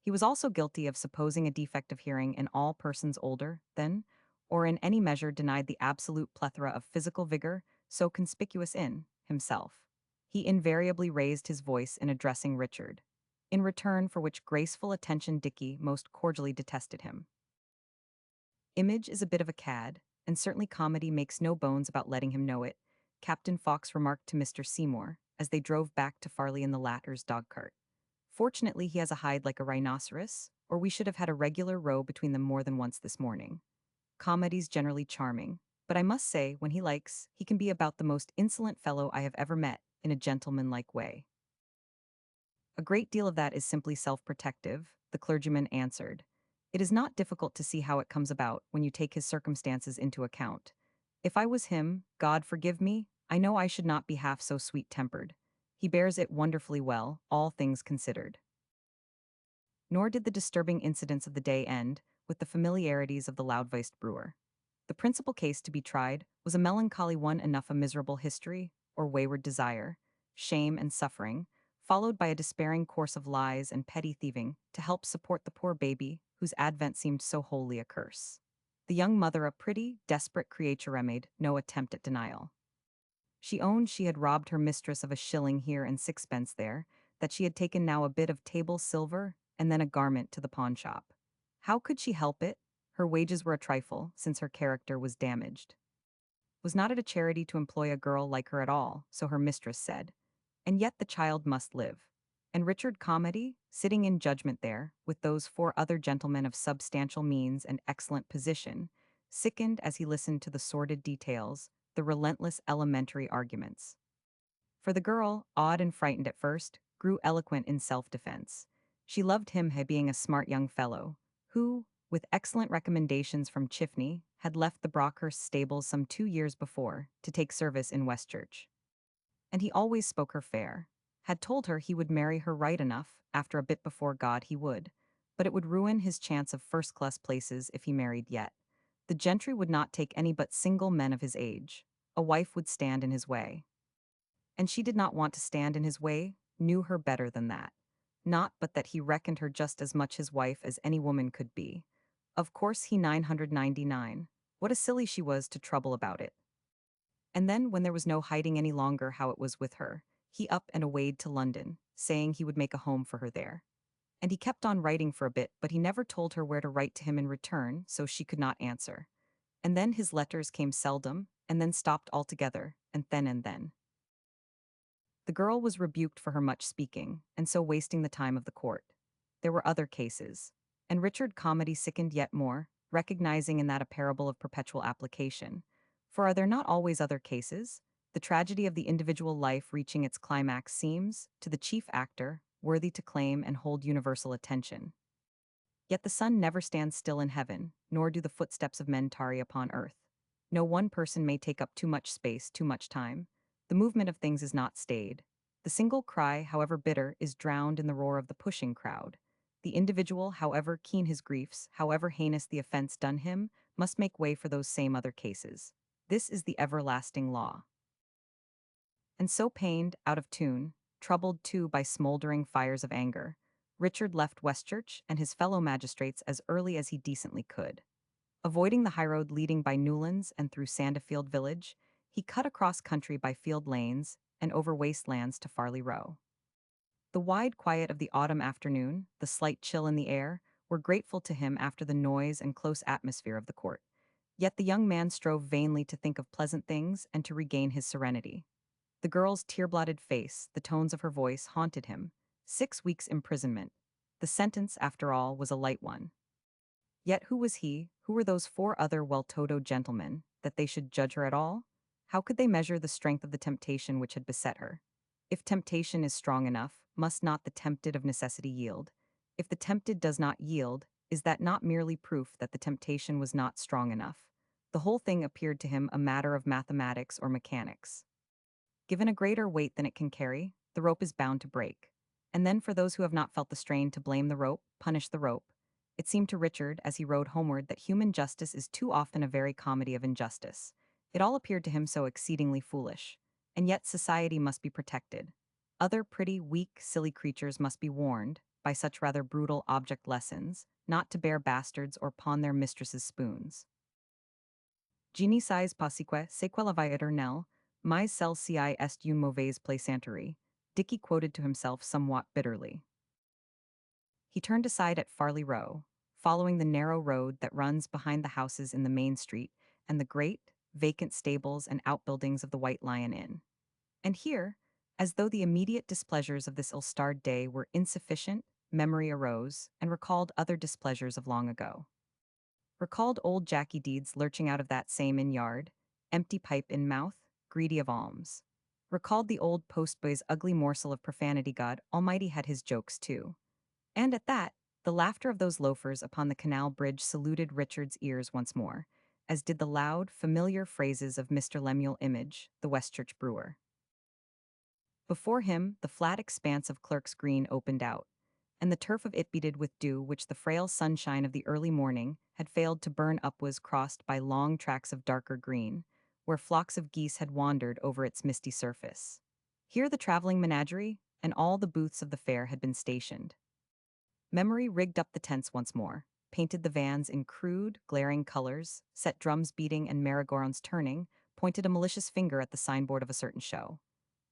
A: He was also guilty of supposing a defect of hearing in all persons older than, or in any measure denied the absolute plethora of physical vigor so conspicuous in himself. He invariably raised his voice in addressing Richard, in return for which graceful attention Dicky most cordially detested him. Image is a bit of a cad, and certainly Calmady makes no bones about letting him know it, Captain Fox remarked to Mr. Seymour, as they drove back to Farley in the latter's dog-cart. Fortunately he has a hide like a rhinoceros, or we should have had a regular row between them more than once this morning. Calmady's generally charming, but I must say, when he likes, he can be about the most insolent fellow I have ever met, in a gentlemanlike way. A great deal of that is simply self-protective, the clergyman answered. It is not difficult to see how it comes about when you take his circumstances into account. If I was him, God forgive me, I know I should not be half so sweet-tempered. He bears it wonderfully well, all things considered. Nor did the disturbing incidents of the day end with the familiarities of the loud-voiced brewer. The principal case to be tried was a melancholy one enough, a miserable history, or wayward desire, shame and suffering, followed by a despairing course of lies and petty thieving to help support the poor baby whose advent seemed so wholly a curse. The young mother, a pretty, desperate creature, made no attempt at denial. She owned she had robbed her mistress of a shilling here and sixpence there, that she had taken now a bit of table silver, and then a garment to the pawn shop. How could she help it? Her wages were a trifle, since her character was damaged. Was not it a charity to employ a girl like her at all, so her mistress said. And yet the child must live. And Richard Calmady, sitting in judgment there, with those four other gentlemen of substantial means and excellent position, sickened as he listened to the sordid details, the relentless elementary arguments. For the girl, awed and frightened at first, grew eloquent in self-defense. She loved him being a smart young fellow, who, with excellent recommendations from Chiffney, had left the Brockhurst stables some 2 years before to take service in Westchurch. And he always spoke her fair, had told her he would marry her right enough, after a bit before God he would, but it would ruin his chance of first-class places if he married yet. The gentry would not take any but single men of his age. A wife would stand in his way. And she did not want to stand in his way, knew her better than that. Not but that he reckoned her just as much his wife as any woman could be. Of course he 999. What a silly she was to trouble about it. And then, when there was no hiding any longer how it was with her, he up and awayed to London, saying he would make a home for her there. And he kept on writing for a bit, but he never told her where to write to him in return, so she could not answer. And then his letters came seldom, and then stopped altogether, and then. The girl was rebuked for her much speaking, and so wasting the time of the court. There were other cases. And Richard Calmady sickened yet more, recognizing in that a parable of perpetual application. For are there not always other cases? The tragedy of the individual life reaching its climax seems, to the chief actor, worthy to claim and hold universal attention. Yet the sun never stands still in heaven, nor do the footsteps of men tarry upon earth. No one person may take up too much space, too much time. The movement of things is not stayed. The single cry, however bitter, is drowned in the roar of the pushing crowd. The individual, however keen his griefs, however heinous the offense done him, must make way for those same other cases. This is the everlasting law. And so pained, out of tune, troubled too by smoldering fires of anger, Richard left Westchurch and his fellow magistrates as early as he decently could. Avoiding the highroad leading by Newlands and through Sandifield village, he cut across country by field lanes and over waste lands to Farley Row. The wide quiet of the autumn afternoon, the slight chill in the air, were grateful to him after the noise and close atmosphere of the court. Yet the young man strove vainly to think of pleasant things and to regain his serenity. The girl's tear-blotted face, the tones of her voice, haunted him. 6 weeks' imprisonment. The sentence, after all, was a light one. Yet who was he, who were those four other well-to-do gentlemen, that they should judge her at all? How could they measure the strength of the temptation which had beset her? If temptation is strong enough, must not the tempted of necessity yield? If the tempted does not yield, is that not merely proof that the temptation was not strong enough? The whole thing appeared to him a matter of mathematics or mechanics. Given a greater weight than it can carry, the rope is bound to break. And then for those who have not felt the strain to blame the rope, punish the rope. It seemed to Richard, as he rode homeward, that human justice is too often a very comedy of injustice. It all appeared to him so exceedingly foolish. And yet society must be protected. Other pretty, weak, silly creatures must be warned, by such rather brutal object lessons, not to bear bastards or pawn their mistresses' spoons. Genie sais pasique, seque la vie éternelle, mais celle-ci est une mauvaise plaisanterie, Dicky quoted to himself somewhat bitterly. He turned aside at Farley Row, following the narrow road that runs behind the houses in the main street and the great, vacant stables and outbuildings of the White Lion Inn. And here, as though the immediate displeasures of this ill-starred day were insufficient, memory arose and recalled other displeasures of long ago. Recalled old Jacky Deeds lurching out of that same inn-yard, empty pipe in mouth, greedy of alms. Recalled the old postboy's ugly morsel of profanity. God Almighty had his jokes too. And at that, the laughter of those loafers upon the canal bridge saluted Richard's ears once more, as did the loud, familiar phrases of Mr. Lemuel Image, the Westchurch brewer. Before him, the flat expanse of Clerk's Green opened out, and the turf of it beaded with dew which the frail sunshine of the early morning had failed to burn up was crossed by long tracks of darker green, where flocks of geese had wandered over its misty surface. Here the traveling menagerie and all the booths of the fair had been stationed. Memory rigged up the tents once more, painted the vans in crude, glaring colors, set drums beating and merry-go-rounds turning, pointed a malicious finger at the signboard of a certain show.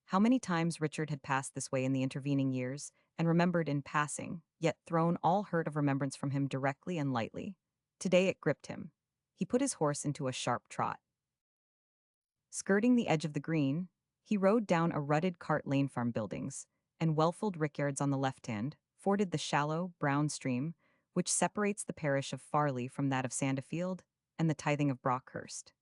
A: How many times Richard had passed this way in the intervening years, and remembered in passing, yet thrown all hurt of remembrance from him directly and lightly. Today it gripped him. He put his horse into a sharp trot. Skirting the edge of the green, he rode down a rutted cart lane farm buildings, and well-filled rickyards on the left hand, forded the shallow, brown stream, which separates the parish of Farley from that of Sandefield and the tithing of Brockhurst.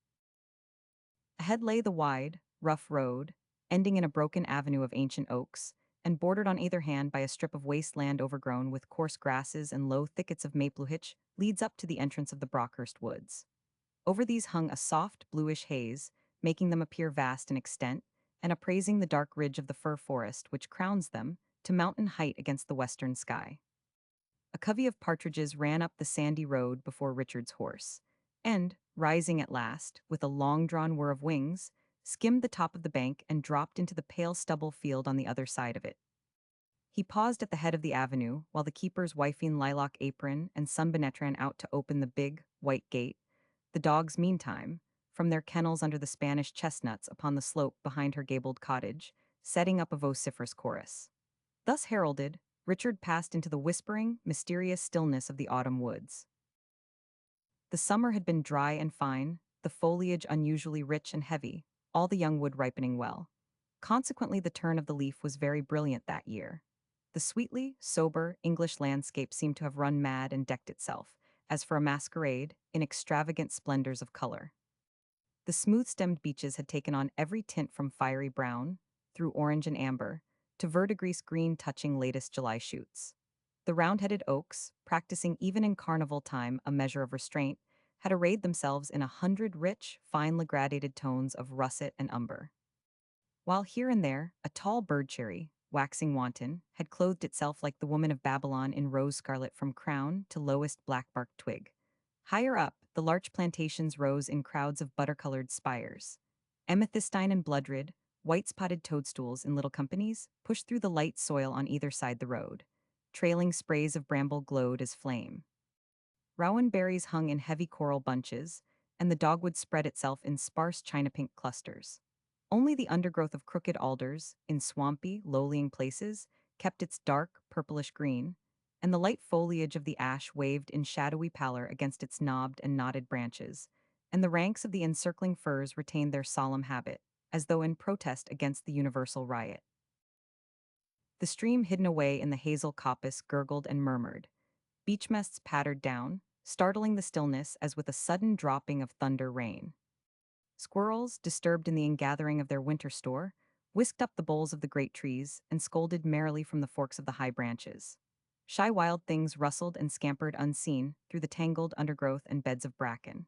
A: Ahead lay the wide, rough road, ending in a broken avenue of ancient oaks, and bordered on either hand by a strip of waste land overgrown with coarse grasses and low thickets of maplehuich, leads up to the entrance of the Brockhurst woods. Over these hung a soft, bluish haze, making them appear vast in extent, and appraising the dark ridge of the fir forest which crowns them to mountain height against the western sky. A covey of partridges ran up the sandy road before Richard's horse, and, rising at last, with a long-drawn whir of wings, skimmed the top of the bank and dropped into the pale stubble field on the other side of it. He paused at the head of the avenue while the keeper's wifing lilac apron and sunbonnet ran out to open the big, white gate. The dogs, meantime, from their kennels under the Spanish chestnuts upon the slope behind her gabled cottage, setting up a vociferous chorus. Thus heralded, Richard passed into the whispering, mysterious stillness of the autumn woods. The summer had been dry and fine, the foliage unusually rich and heavy, all the young wood ripening well. Consequently, the turn of the leaf was very brilliant that year. The sweetly, sober, English landscape seemed to have run mad and decked itself, as for a masquerade, in extravagant splendors of color. The smooth-stemmed beeches had taken on every tint from fiery brown, through orange and amber, to verdigris green touching latest July shoots. The round-headed oaks, practicing even in carnival time a measure of restraint, had arrayed themselves in 100 rich, finely gradated tones of russet and umber. While here and there, a tall bird-cherry, waxing wanton, had clothed itself like the woman of Babylon in rose-scarlet from crown to lowest black-barked twig. Higher up, the larch plantations rose in crowds of butter-colored spires. Amethystine and bloodred, white-spotted toadstools in little companies pushed through the light soil on either side the road. Trailing sprays of bramble glowed as flame. Rowan berries hung in heavy coral bunches, and the dogwood spread itself in sparse china-pink clusters. Only the undergrowth of crooked alders, in swampy, low-lying places, kept its dark, purplish green, and the light foliage of the ash waved in shadowy pallor against its knobbed and knotted branches, and the ranks of the encircling firs retained their solemn habit, as though in protest against the universal riot. The stream hidden away in the hazel coppice gurgled and murmured. Beechmests pattered down, startling the stillness as with a sudden dropping of thunder rain. Squirrels, disturbed in the ingathering of their winter store, whisked up the boles of the great trees and scolded merrily from the forks of the high branches. Shy wild things rustled and scampered unseen through the tangled undergrowth and beds of bracken.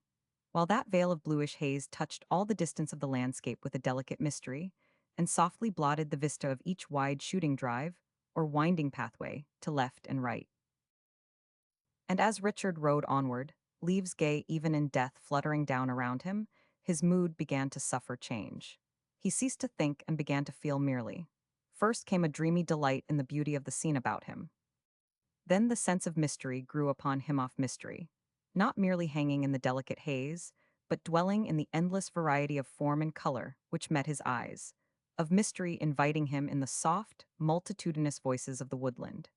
A: While that veil of bluish haze touched all the distance of the landscape with a delicate mystery, and softly blotted the vista of each wide shooting drive, or winding pathway, to left and right. And as Richard rode onward, leaves gay even in death fluttering down around him, his mood began to suffer change. He ceased to think and began to feel merely. First came a dreamy delight in the beauty of the scene about him. Then the sense of mystery grew upon him of mystery, not merely hanging in the delicate haze, but dwelling in the endless variety of form and color which met his eyes, of mystery inviting him in the soft, multitudinous voices of the woodland.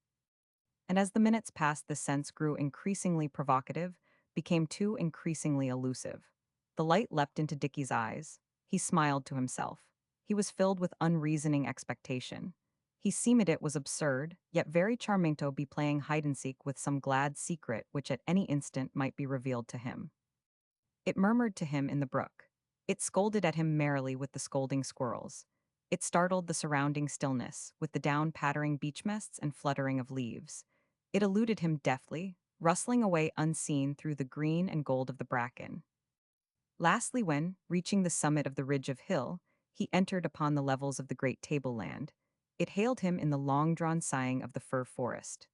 A: And as the minutes passed, the sense grew increasingly provocative, became too increasingly elusive. The light leapt into Dickie's eyes. He smiled to himself. He was filled with unreasoning expectation. He seemed it was absurd, yet very charming to be playing hide-and-seek with some glad secret which at any instant might be revealed to him. It murmured to him in the brook. It scolded at him merrily with the scolding squirrels. It startled the surrounding stillness with the down-pattering beechmests and fluttering of leaves. It eluded him deftly, rustling away unseen through the green and gold of the bracken. Lastly, when, reaching the summit of the ridge of hill, he entered upon the levels of the great tableland, it hailed him in the long-drawn sighing of the fir forest.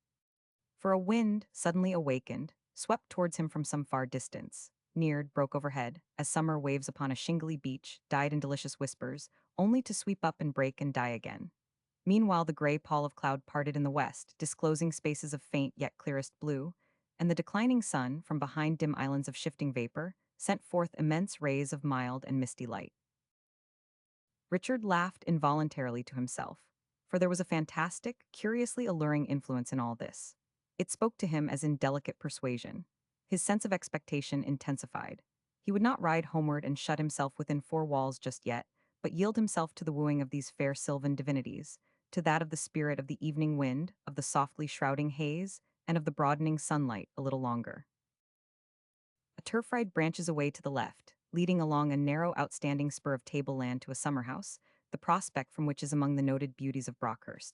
A: For a wind, suddenly awakened, swept towards him from some far distance, neared, broke overhead, as summer waves upon a shingly beach, died in delicious whispers, only to sweep up and break and die again. Meanwhile the gray pall of cloud parted in the west, disclosing spaces of faint yet clearest blue, and the declining sun, from behind dim islands of shifting vapor, sent forth immense rays of mild and misty light. Richard laughed involuntarily to himself. for there was a fantastic, curiously alluring influence in all this. It spoke to him as in delicate persuasion. His sense of expectation intensified. He would not ride homeward and shut himself within four walls just yet, but yield himself to the wooing of these fair sylvan divinities, to that of the spirit of the evening wind, of the softly shrouding haze, and of the broadening sunlight a little longer. A turf ride branches away to the left, leading along a narrow outstanding spur of tableland to a summer house, the prospect from which is among the noted beauties of Brockhurst.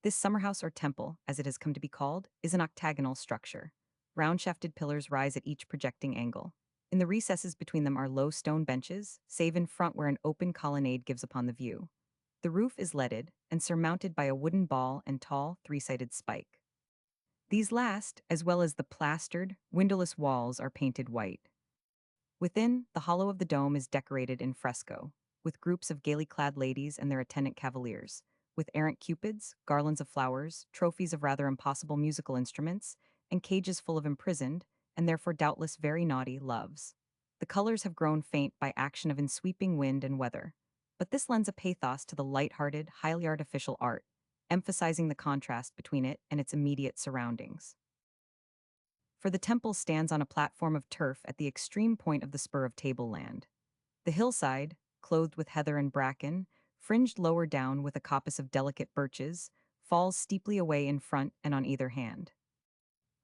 A: This summer house or temple, as it has come to be called, is an octagonal structure. Round-shafted pillars rise at each projecting angle. In the recesses between them are low stone benches, save in front where an open colonnade gives upon the view. The roof is leaded and surmounted by a wooden ball and tall, three-sided spike. These last, as well as the plastered, windowless walls, are painted white. Within, the hollow of the dome is decorated in fresco, with groups of gaily clad ladies and their attendant cavaliers, with errant cupids, garlands of flowers, trophies of rather impossible musical instruments, and cages full of imprisoned, and therefore doubtless very naughty, loves. The colors have grown faint by action of ensweeping wind and weather, but this lends a pathos to the light-hearted, highly artificial art, emphasizing the contrast between it and its immediate surroundings. For the temple stands on a platform of turf at the extreme point of the spur of tableland. The hillside, clothed with heather and bracken, fringed lower down with a coppice of delicate birches, falls steeply away in front and on either hand.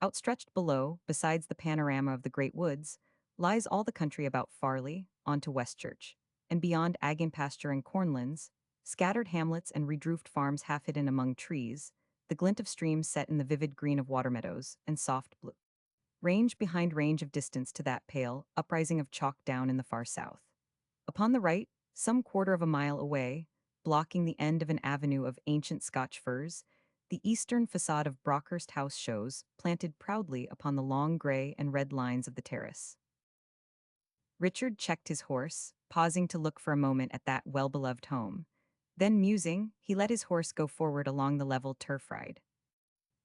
A: Outstretched below, besides the panorama of the great woods, lies all the country about Farley, on to Westchurch, and beyond Agin pasture and cornlands, scattered hamlets and redroofed farms half hidden among trees, the glint of streams set in the vivid green of water meadows and soft blue. Range behind range of distance to that pale, uprising of chalk down in the far south. Upon the right, some quarter of a mile away, blocking the end of an avenue of ancient Scotch firs, the eastern facade of Brockhurst House shows, planted proudly upon the long gray and red lines of the terrace. Richard checked his horse, pausing to look for a moment at that well-beloved home. Then, musing, he let his horse go forward along the level turf ride.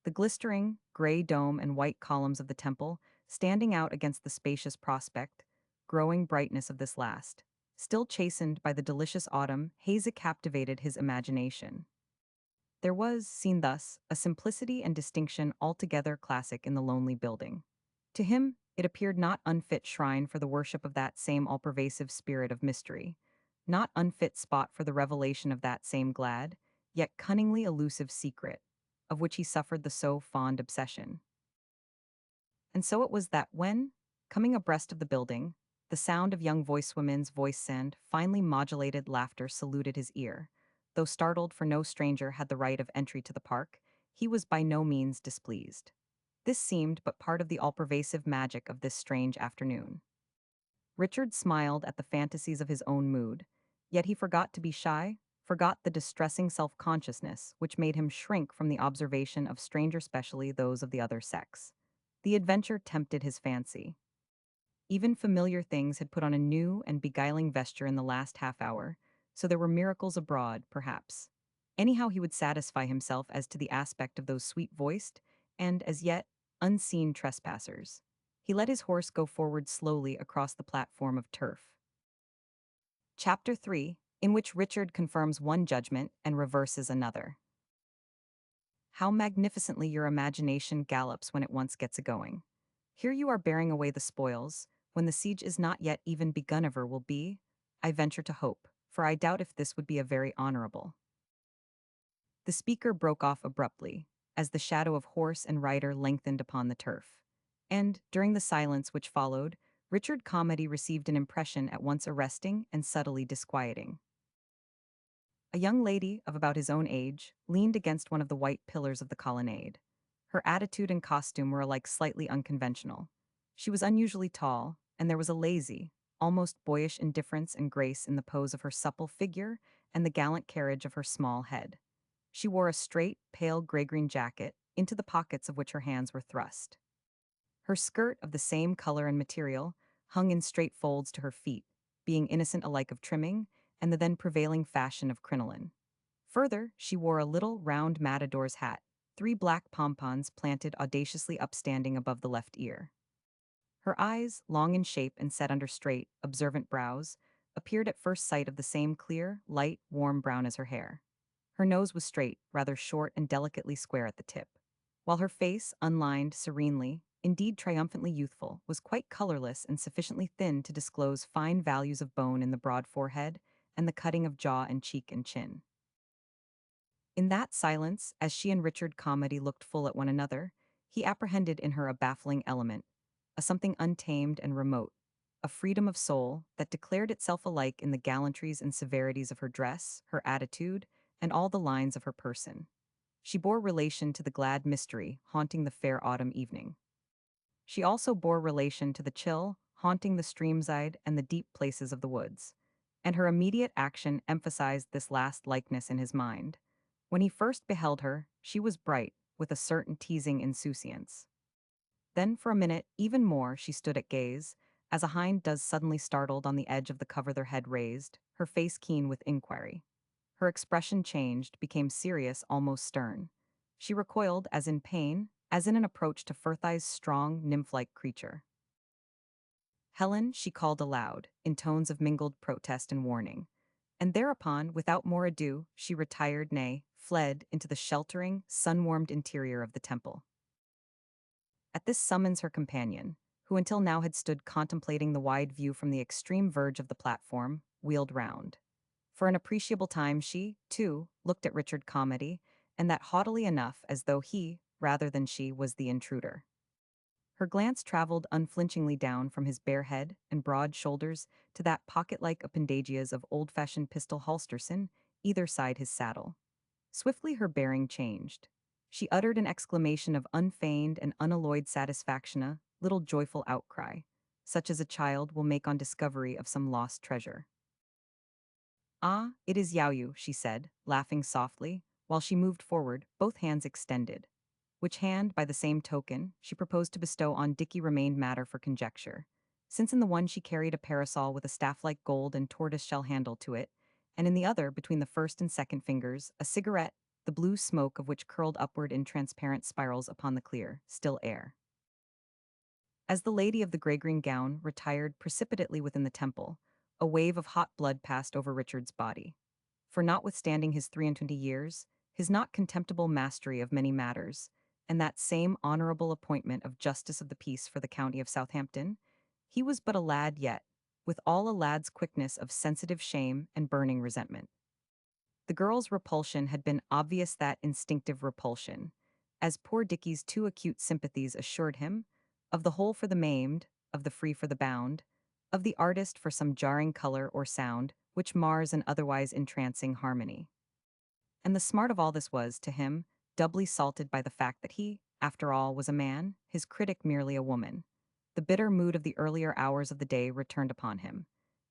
A: The glistering, gray dome and white columns of the temple, standing out against the spacious prospect, growing brightness of this last. Still chastened by the delicious autumn, haze captivated his imagination. There was, seen thus, a simplicity and distinction altogether classic in the lonely building. To him, it appeared not unfit shrine for the worship of that same all-pervasive spirit of mystery, not unfit spot for the revelation of that same glad, yet cunningly elusive secret, of which he suffered the so fond obsession. And so it was that when, coming abreast of the building, the sound of young voicewomen's voice and finely modulated laughter saluted his ear. Though startled, for no stranger had the right of entry to the park, he was by no means displeased. This seemed but part of the all-pervasive magic of this strange afternoon. Richard smiled at the fantasies of his own mood, yet he forgot to be shy, forgot the distressing self-consciousness which made him shrink from the observation of strangers, especially those of the other sex. The adventure tempted his fancy. Even familiar things had put on a new and beguiling vesture in the last half hour, so there were miracles abroad, perhaps. Anyhow, he would satisfy himself as to the aspect of those sweet-voiced and, as yet, unseen trespassers. He let his horse go forward slowly across the platform of turf. Chapter 3, in which Richard confirms one judgment and reverses another. How magnificently your imagination gallops when it once gets a-going. Here you are bearing away the spoils, when the siege is not yet even begun ever will be, I venture to hope, for I doubt if this would be a very honorable. The speaker broke off abruptly, as the shadow of horse and rider lengthened upon the turf. And, during the silence which followed, Richard Calmady received an impression at once arresting and subtly disquieting. A young lady of about his own age leaned against one of the white pillars of the colonnade. Her attitude and costume were alike slightly unconventional. She was unusually tall, and there was a lazy, almost boyish indifference and grace in the pose of her supple figure and the gallant carriage of her small head. She wore a straight, pale gray-green jacket, into the pockets of which her hands were thrust. Her skirt, of the same color and material, hung in straight folds to her feet, being innocent alike of trimming and the then prevailing fashion of crinoline. Further, she wore a little round matador's hat, 3 black pompons planted audaciously upstanding above the left ear. Her eyes, long in shape and set under straight, observant brows, appeared at first sight of the same clear, light, warm brown as her hair. Her nose was straight, rather short and delicately square at the tip, while her face, unlined serenely, indeed triumphantly youthful, was quite colorless and sufficiently thin to disclose fine values of bone in the broad forehead and the cutting of jaw and cheek and chin. In that silence, as she and Richard Calmady looked full at one another, he apprehended in her a baffling element, a something untamed and remote, a freedom of soul that declared itself alike in the gallantries and severities of her dress, her attitude, and all the lines of her person. She bore relation to the glad mystery haunting the fair autumn evening. She also bore relation to the chill haunting the streamside and the deep places of the woods, and her immediate action emphasized this last likeness in his mind. When he first beheld her, she was bright, with a certain teasing insouciance. Then for a minute, even more, she stood at gaze, as a hind does suddenly startled on the edge of the cover their head raised, her face keen with inquiry. Her expression changed, became serious, almost stern. She recoiled as in pain, as in an approach to Furthai's strong, nymph-like creature. Helen, she called aloud, in tones of mingled protest and warning. And thereupon, without more ado, she retired, nay, fled into the sheltering, sun-warmed interior of the temple. At this summons her companion, who until now had stood contemplating the wide view from the extreme verge of the platform, wheeled round. For an appreciable time she, too, looked at Richard Calmady, and that haughtily enough as though he, rather than she, was the intruder. Her glance traveled unflinchingly down from his bare head and broad shoulders to that pocket-like appendages of old-fashioned pistol holsterson, either side his saddle. Swiftly her bearing changed. She uttered an exclamation of unfeigned and unalloyed satisfaction, a little joyful outcry, such as a child will make on discovery of some lost treasure. "Ah, it is Yaoyu," she said, laughing softly, while she moved forward, both hands extended. Which hand, by the same token, she proposed to bestow on Dicky remained matter for conjecture, since in the one she carried a parasol with a staff-like gold and tortoise-shell handle to it, and in the other, between the first and second fingers, a cigarette, the blue smoke of which curled upward in transparent spirals upon the clear, still air. As the lady of the gray-green gown retired precipitately within the temple, a wave of hot blood passed over Richard's body. For notwithstanding his 23 years, his not contemptible mastery of many matters, and that same honorable appointment of Justice of the Peace for the county of Southampton, he was but a lad yet, with all a lad's quickness of sensitive shame and burning resentment. The girl's repulsion had been obvious, that instinctive repulsion, as poor Dicky's too acute sympathies assured him, of the whole for the maimed, of the free for the bound, of the artist for some jarring color or sound which mars an otherwise entrancing harmony. And the smart of all this was, to him, doubly salted by the fact that he, after all, was a man, his critic merely a woman. The bitter mood of the earlier hours of the day returned upon him.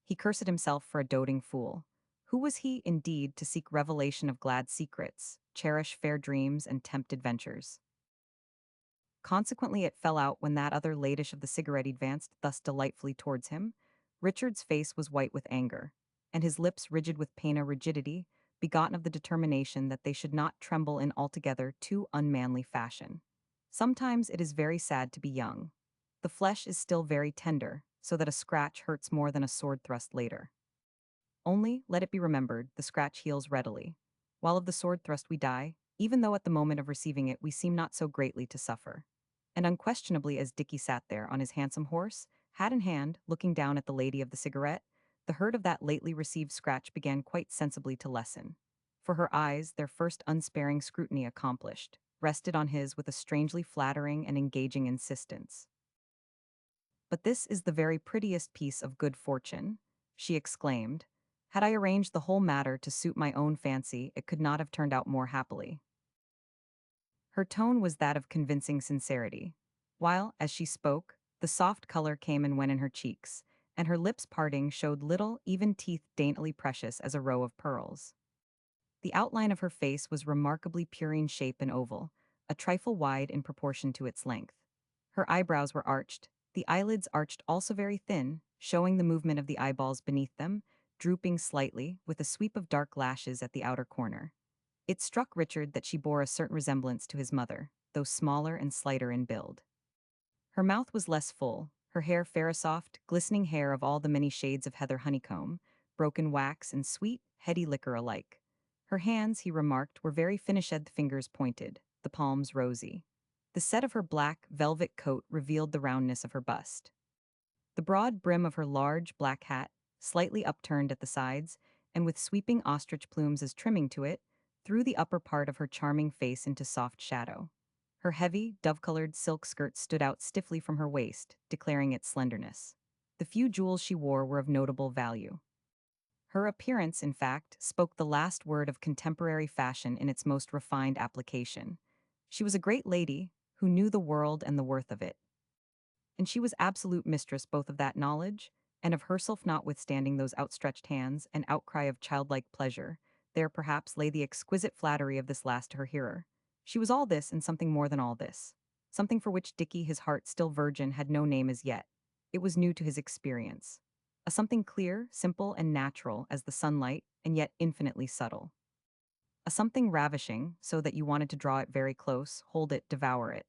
A: He cursed himself for a doting fool. Who was he, indeed, to seek revelation of glad secrets, cherish fair dreams, and tempt adventures? Consequently, it fell out when that other ladish of the cigarette advanced thus delightfully towards him. Richard's face was white with anger, and his lips rigid with pain, a rigidity begotten of the determination that they should not tremble in altogether too unmanly fashion. Sometimes it is very sad to be young. The flesh is still very tender, so that a scratch hurts more than a sword thrust later. Only, let it be remembered, the scratch heals readily, while of the sword thrust we die, even though at the moment of receiving it we seem not so greatly to suffer. And unquestionably, as Dicky sat there on his handsome horse, hat in hand, looking down at the lady of the cigarette, the hurt of that lately received scratch began quite sensibly to lessen. For her eyes, their first unsparing scrutiny accomplished, rested on his with a strangely flattering and engaging insistence. "But this is the very prettiest piece of good fortune," she exclaimed. "Had I arranged the whole matter to suit my own fancy, it could not have turned out more happily." Her tone was that of convincing sincerity, while, as she spoke, the soft color came and went in her cheeks, and her lips parting showed little, even teeth daintily precious as a row of pearls. The outline of her face was remarkably pure in shape and oval, a trifle wide in proportion to its length. Her eyebrows were arched, the eyelids arched also very thin, showing the movement of the eyeballs beneath them, drooping slightly, with a sweep of dark lashes at the outer corner. It struck Richard that she bore a certain resemblance to his mother, though smaller and slighter in build. Her mouth was less full, her hair fair, soft, glistening hair of all the many shades of heather honeycomb, broken wax and sweet, heady liquor alike. Her hands, he remarked, were very finished, the fingers pointed, the palms rosy. The set of her black velvet coat revealed the roundness of her bust. The broad brim of her large black hat, slightly upturned at the sides, and with sweeping ostrich plumes as trimming to it, threw the upper part of her charming face into soft shadow. Her heavy, dove-colored silk skirt stood out stiffly from her waist, declaring its slenderness. The few jewels she wore were of notable value. Her appearance, in fact, spoke the last word of contemporary fashion in its most refined application. She was a great lady who knew the world and the worth of it. And she was absolute mistress both of that knowledge and of herself, notwithstanding those outstretched hands and outcry of childlike pleasure. There perhaps lay the exquisite flattery of this last to her hearer. She was all this and something more than all this. Something for which Dicky, his heart still virgin, had no name as yet. It was new to his experience. A something clear, simple, and natural as the sunlight, and yet infinitely subtle. A something ravishing, so that you wanted to draw it very close, hold it, devour it.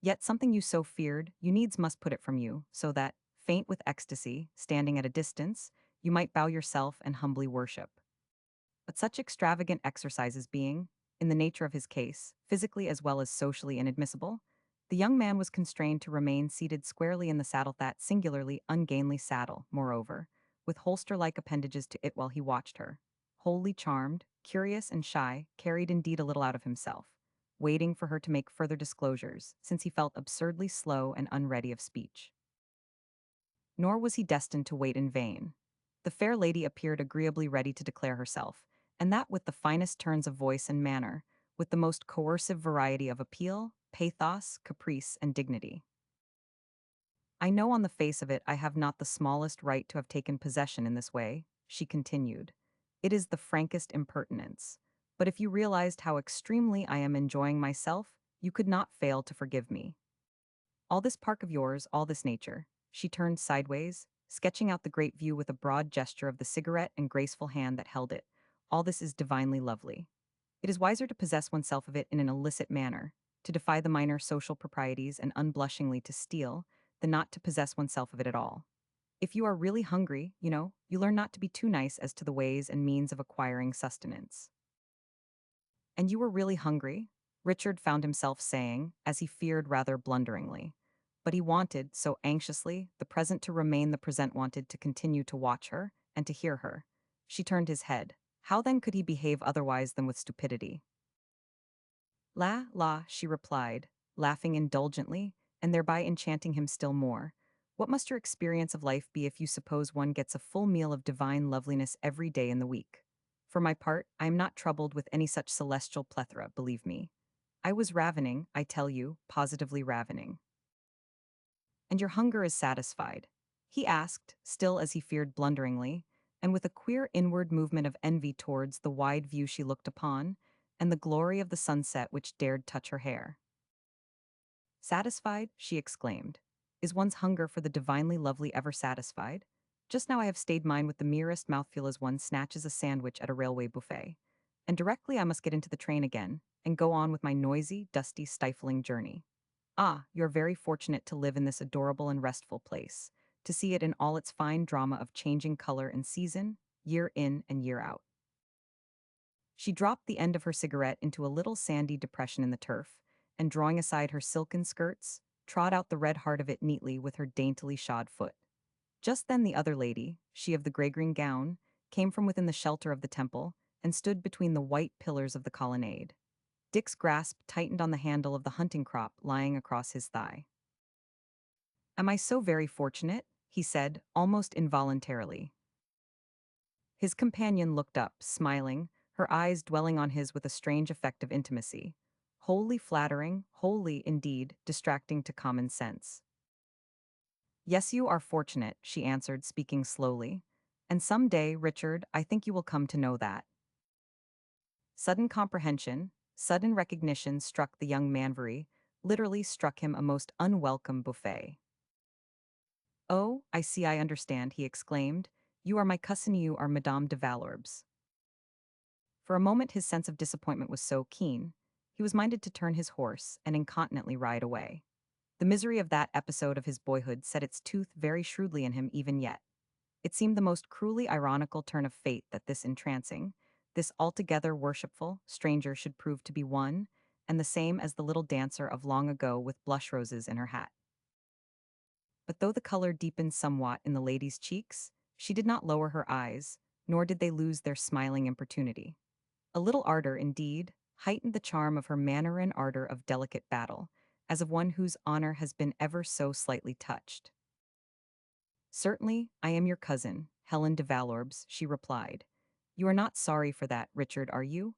A: Yet something you so feared, you needs must put it from you, so that, faint with ecstasy, standing at a distance, you might bow yourself and humbly worship. But such extravagant exercises being, in the nature of his case, physically as well as socially inadmissible, the young man was constrained to remain seated squarely in the saddle, that singularly ungainly saddle, moreover, with holster-like appendages to it, while he watched her. Wholly charmed, curious and shy, carried indeed a little out of himself, waiting for her to make further disclosures, since he felt absurdly slow and unready of speech. Nor was he destined to wait in vain. The fair lady appeared agreeably ready to declare herself, and that with the finest turns of voice and manner, with the most coercive variety of appeal, pathos, caprice, and dignity. "I know on the face of it I have not the smallest right to have taken possession in this way," she continued. "It is the frankest impertinence. But if you realized how extremely I am enjoying myself, you could not fail to forgive me. All this park of yours, all this nature." She turned sideways, sketching out the great view with a broad gesture of the cigarette and graceful hand that held it. "All this is divinely lovely. It is wiser to possess oneself of it in an illicit manner, to defy the minor social proprieties and unblushingly to steal, than not to possess oneself of it at all. If you are really hungry, you learn not to be too nice as to the ways and means of acquiring sustenance." "And you were really hungry?" Richard found himself saying, as he feared rather blunderingly. But he wanted, so anxiously, the present to remain the present, wanted to continue to watch her, and to hear her. She turned his head. How then could he behave otherwise than with stupidity? La," she replied, laughing indulgently, and thereby enchanting him still more. "What must your experience of life be if you suppose one gets a full meal of divine loveliness every day in the week? For my part, I am not troubled with any such celestial plethora, believe me. I was ravening, I tell you, positively ravening." "And your hunger is satisfied?" he asked, still as he feared blunderingly, and with a queer inward movement of envy towards the wide view she looked upon, and the glory of the sunset which dared touch her hair. "Satisfied?" she exclaimed. "Is one's hunger for the divinely lovely ever satisfied? Just now I have stayed mine with the merest mouthful as one snatches a sandwich at a railway buffet. And directly I must get into the train again, and go on with my noisy, dusty, stifling journey. Ah, you're very fortunate to live in this adorable and restful place, to see it in all its fine drama of changing color and season, year in and year out." She dropped the end of her cigarette into a little sandy depression in the turf, and drawing aside her silken skirts, trod out the red heart of it neatly with her daintily shod foot. Just then the other lady, she of the grey-green gown, came from within the shelter of the temple, and stood between the white pillars of the colonnade. Dick's grasp tightened on the handle of the hunting crop lying across his thigh. "Am I so very fortunate?" he said, almost involuntarily. His companion looked up, smiling, her eyes dwelling on his with a strange effect of intimacy. Wholly flattering, wholly, indeed, distracting to common sense. "Yes, you are fortunate," she answered, speaking slowly. "And some day, Richard, I think you will come to know that." Sudden comprehension, sudden recognition struck the young Manvery, literally struck him a most unwelcome buffet. "Oh, I see, I understand," he exclaimed. "You are my cousin, you are Madame de Valorbes." For a moment his sense of disappointment was so keen, he was minded to turn his horse and incontinently ride away. The misery of that episode of his boyhood set its tooth very shrewdly in him even yet. It seemed the most cruelly ironical turn of fate that this entrancing, This altogether worshipful stranger should prove to be one, and the same as the little dancer of long ago with blush roses in her hat. But though the color deepened somewhat in the lady's cheeks, she did not lower her eyes, nor did they lose their smiling importunity. A little ardor, indeed, heightened the charm of her manner and ardor of delicate battle, as of one whose honor has been ever so slightly touched. Certainly, I am your cousin, Helen de Valorbes, she replied. You are not sorry for that, Richard, are you?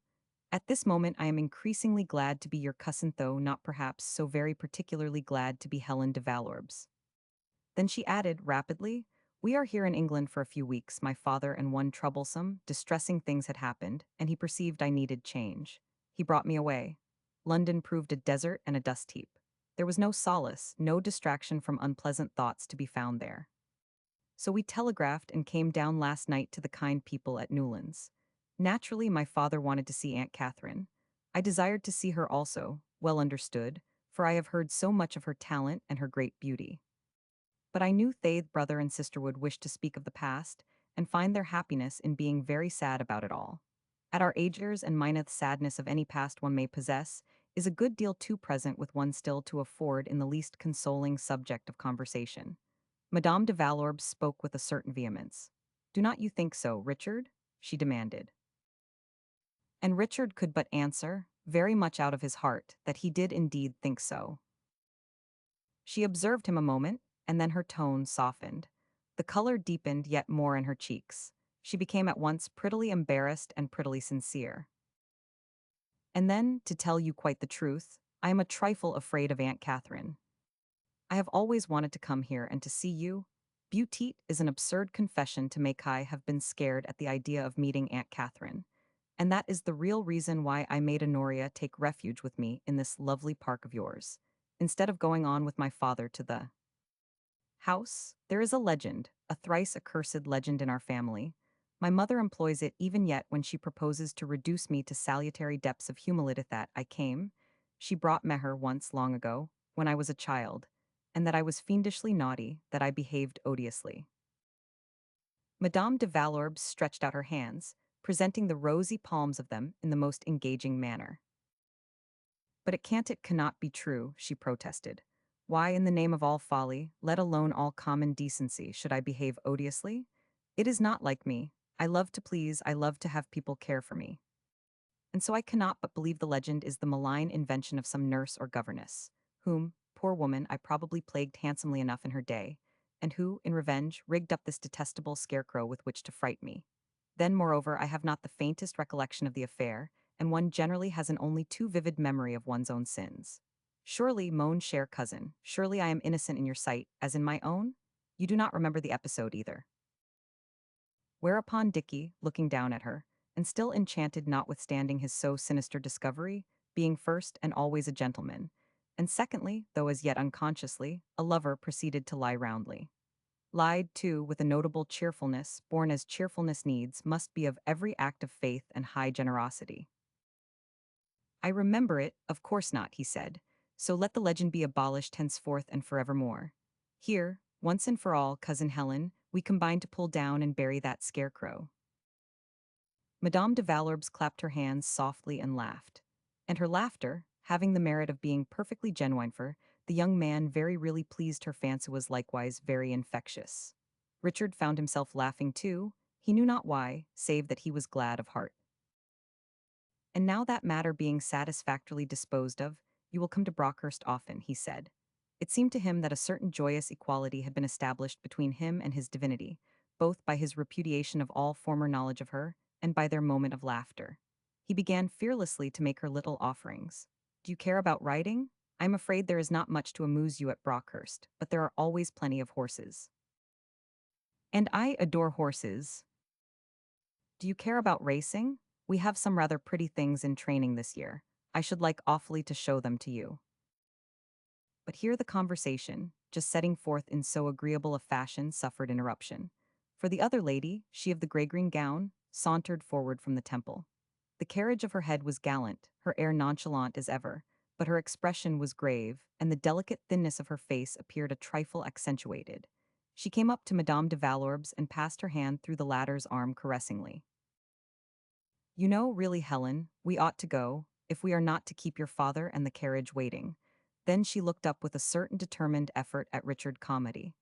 A: At this moment I am increasingly glad to be your cousin, though not perhaps so very particularly glad to be Helen de Valorbes. Then she added, rapidly, we are here in England for a few weeks. My father and one troublesome, distressing things had happened, and he perceived I needed change. He brought me away. London proved a desert and a dust heap. There was no solace, no distraction from unpleasant thoughts to be found there. So we telegraphed and came down last night to the kind people at Newlands. Naturally, my father wanted to see Aunt Catherine. I desired to see her also, well understood, for I have heard so much of her talent and her great beauty. But I knew Thay's brother and sister would wish to speak of the past, and find their happiness in being very sad about it all. At our ages and mineth sadness of any past one may possess, is a good deal too present with one still to afford in the least consoling subject of conversation. Madame de Valorbes spoke with a certain vehemence. Do not you think so, Richard? She demanded. And Richard could but answer, very much out of his heart, that he did indeed think so. She observed him a moment, and then her tone softened. The color deepened yet more in her cheeks. She became at once prettily embarrassed and prettily sincere. And then, to tell you quite the truth, I am a trifle afraid of Aunt Catherine. I have always wanted to come here and to see you. Beauty is an absurd confession to make. I have been scared at the idea of meeting Aunt Catherine, and that is the real reason why I made Honoria take refuge with me in this lovely park of yours, instead of going on with my father to the house. There is a legend, a thrice accursed legend in our family. My mother employs it even yet when she proposes to reduce me to salutary depths of humility that I came. She brought me her once long ago, when I was a child, and that I was fiendishly naughty, that I behaved odiously. Madame de Valorbes stretched out her hands, presenting the rosy palms of them in the most engaging manner. But it cannot be true, she protested. Why, in the name of all folly, let alone all common decency, should I behave odiously? It is not like me. I love to please, I love to have people care for me. And so I cannot but believe the legend is the malign invention of some nurse or governess, whom, poor woman, I probably plagued handsomely enough in her day, and who, in revenge, rigged up this detestable scarecrow with which to fright me. Then, moreover, I have not the faintest recollection of the affair, and one generally has an only too vivid memory of one's own sins. Surely, mon cher cousin, surely I am innocent in your sight, as in my own? You do not remember the episode either. Whereupon Dicky, looking down at her, and still enchanted notwithstanding his so sinister discovery, being first and always a gentleman, and secondly, though as yet unconsciously, a lover, proceeded to lie roundly. Lied, too, with a notable cheerfulness, born as cheerfulness needs, must be of every act of faith and high generosity. I remember it, of course not, he said, so let the legend be abolished henceforth and forevermore. Here, once and for all, Cousin Helen, we combine to pull down and bury that scarecrow. Madame de Valorbes clapped her hands softly and laughed. And her laughter, having the merit of being perfectly genuine for, the young man very really pleased her fancy was likewise very infectious. Richard found himself laughing too, he knew not why, save that he was glad of heart. And now that matter being satisfactorily disposed of, you will come to Brockhurst often, he said. It seemed to him that a certain joyous equality had been established between him and his divinity, both by his repudiation of all former knowledge of her, and by their moment of laughter. He began fearlessly to make her little offerings. Do you care about riding? I am afraid there is not much to amuse you at Brockhurst, but there are always plenty of horses. And I adore horses. Do you care about racing? We have some rather pretty things in training this year. I should like awfully to show them to you. But here the conversation, just setting forth in so agreeable a fashion, suffered interruption. For the other lady, she of the grey-green gown, sauntered forward from the temple. The carriage of her head was gallant, her air nonchalant as ever, but her expression was grave, and the delicate thinness of her face appeared a trifle accentuated. She came up to Madame de Valorbes and passed her hand through the latter's arm caressingly. You know, really, Helen, we ought to go, if we are not to keep your father and the carriage waiting. Then she looked up with a certain determined effort at Richard Calmady.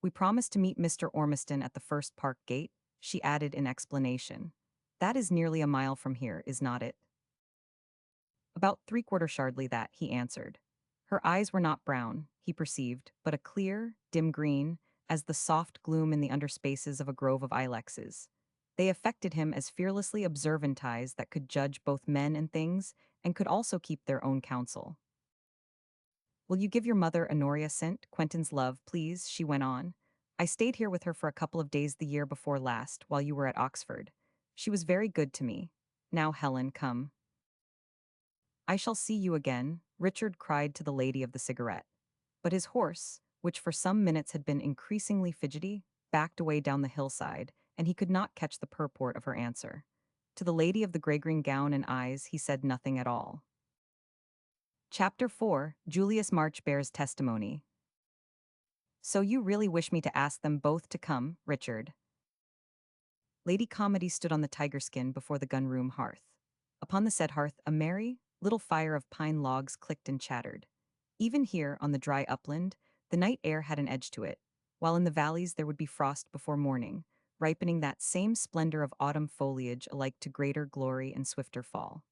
A: We promised to meet Mr. Ormiston at the first park gate, she added in explanation. That is nearly a mile from here, is not it? About three-quarter shardly that, he answered. Her eyes were not brown, he perceived, but a clear, dim green, as the soft gloom in the underspaces of a grove of ilexes. They affected him as fearlessly observant eyes that could judge both men and things, and could also keep their own counsel. Will you give your mother Honoria St. Quentin's love, please, she went on. I stayed here with her for a couple of days the year before last, while you were at Oxford. She was very good to me. Now, Helen, come. I shall see you again, Richard cried to the lady of the cigarette. But his horse, which for some minutes had been increasingly fidgety, backed away down the hillside, and he could not catch the purport of her answer. To the lady of the grey-green gown and eyes he said nothing at all. Chapter 4, Julius March bears testimony. So you really wish me to ask them both to come, Richard? Lady Calmady stood on the tiger skin before the gun-room hearth. Upon the said hearth a merry, little fire of pine logs clicked and chattered. Even here, on the dry upland, the night air had an edge to it, while in the valleys there would be frost before morning, ripening that same splendor of autumn foliage alike to greater glory and swifter fall.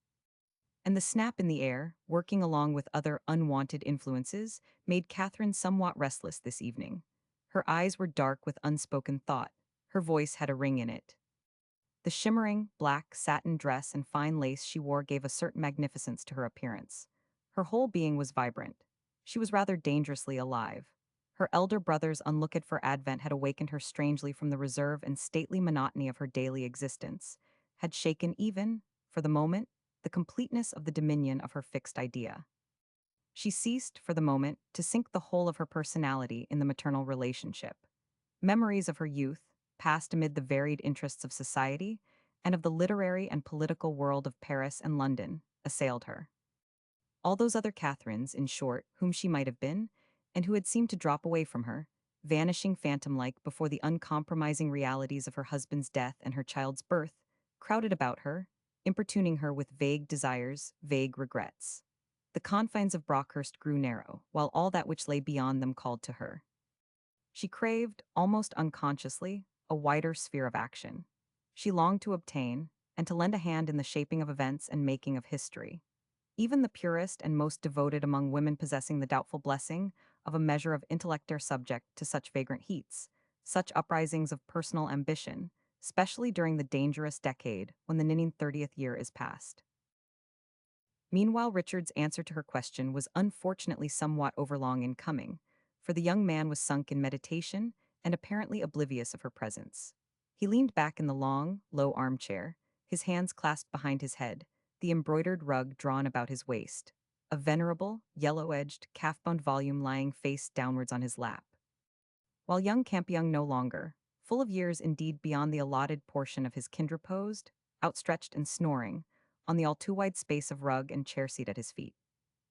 A: And the snap in the air, working along with other unwanted influences, made Catherine somewhat restless this evening. Her eyes were dark with unspoken thought. Her voice had a ring in it. The shimmering, black satin dress and fine lace she wore gave a certain magnificence to her appearance. Her whole being was vibrant. She was rather dangerously alive. Her elder brother's unlooked-for advent had awakened her strangely from the reserve and stately monotony of her daily existence, had shaken even, for the moment, the completeness of the dominion of her fixed idea. She ceased, for the moment, to sink the whole of her personality in the maternal relationship. Memories of her youth, passed amid the varied interests of society, and of the literary and political world of Paris and London, assailed her. All those other Catherines, in short, whom she might have been, and who had seemed to drop away from her, vanishing phantom-like before the uncompromising realities of her husband's death and her child's birth, crowded about her, importuning her with vague desires, vague regrets. The confines of Brockhurst grew narrow, while all that which lay beyond them called to her. She craved, almost unconsciously, a wider sphere of action. She longed to obtain, and to lend a hand in the shaping of events and making of history. Even the purest and most devoted among women possessing the doubtful blessing of a measure of intellect are subject to such vagrant heats, such uprisings of personal ambition, especially during the dangerous decade when the ninning 30th year is past. Meanwhile, Richard's answer to her question was unfortunately somewhat overlong in coming, for the young man was sunk in meditation and apparently oblivious of her presence. He leaned back in the long, low armchair, his hands clasped behind his head, the embroidered rug drawn about his waist, a venerable, yellow-edged, calf-bound volume lying face downwards on his lap. While young Campion no longer, full of years indeed beyond the allotted portion of his kindred posed, outstretched and snoring, on the all too wide space of rug and chair seat at his feet.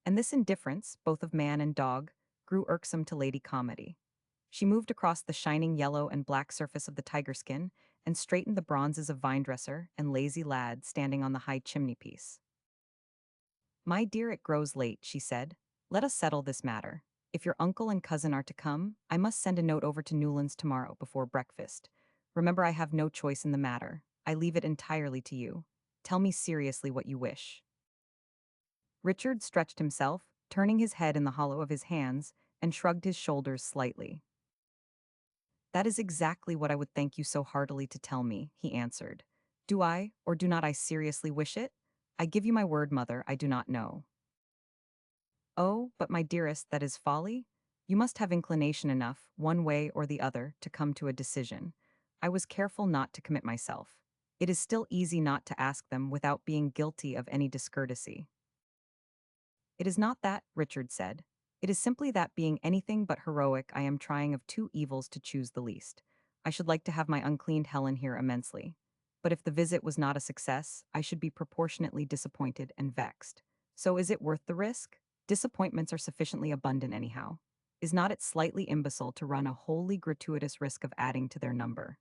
A: And this indifference, both of man and dog, grew irksome to Lady Calmady. She moved across the shining yellow and black surface of the tiger skin and straightened the bronzes of vine-dresser and lazy lad standing on the high chimney-piece. My dear, it grows late, she said. Let us settle this matter. If your uncle and cousin are to come, I must send a note over to Newlands tomorrow before breakfast. Remember, I have no choice in the matter. I leave it entirely to you. Tell me seriously what you wish. Richard stretched himself, turning his head in the hollow of his hands, and shrugged his shoulders slightly. That is exactly what I would thank you so heartily to tell me, he answered. Do I, or do not I seriously wish it? I give you my word, mother, I do not know. Oh, but my dearest, that is folly. You must have inclination enough, one way or the other, to come to a decision. I was careful not to commit myself. It is still easy not to ask them without being guilty of any discourtesy. It is not that, Richard said. It is simply that being anything but heroic, I am trying of two evils to choose the least. I should like to have my uncleaned Helen here immensely. But if the visit was not a success, I should be proportionately disappointed and vexed. So is it worth the risk? Disappointments are sufficiently abundant anyhow. Is not it slightly imbecile to run a wholly gratuitous risk of adding to their number?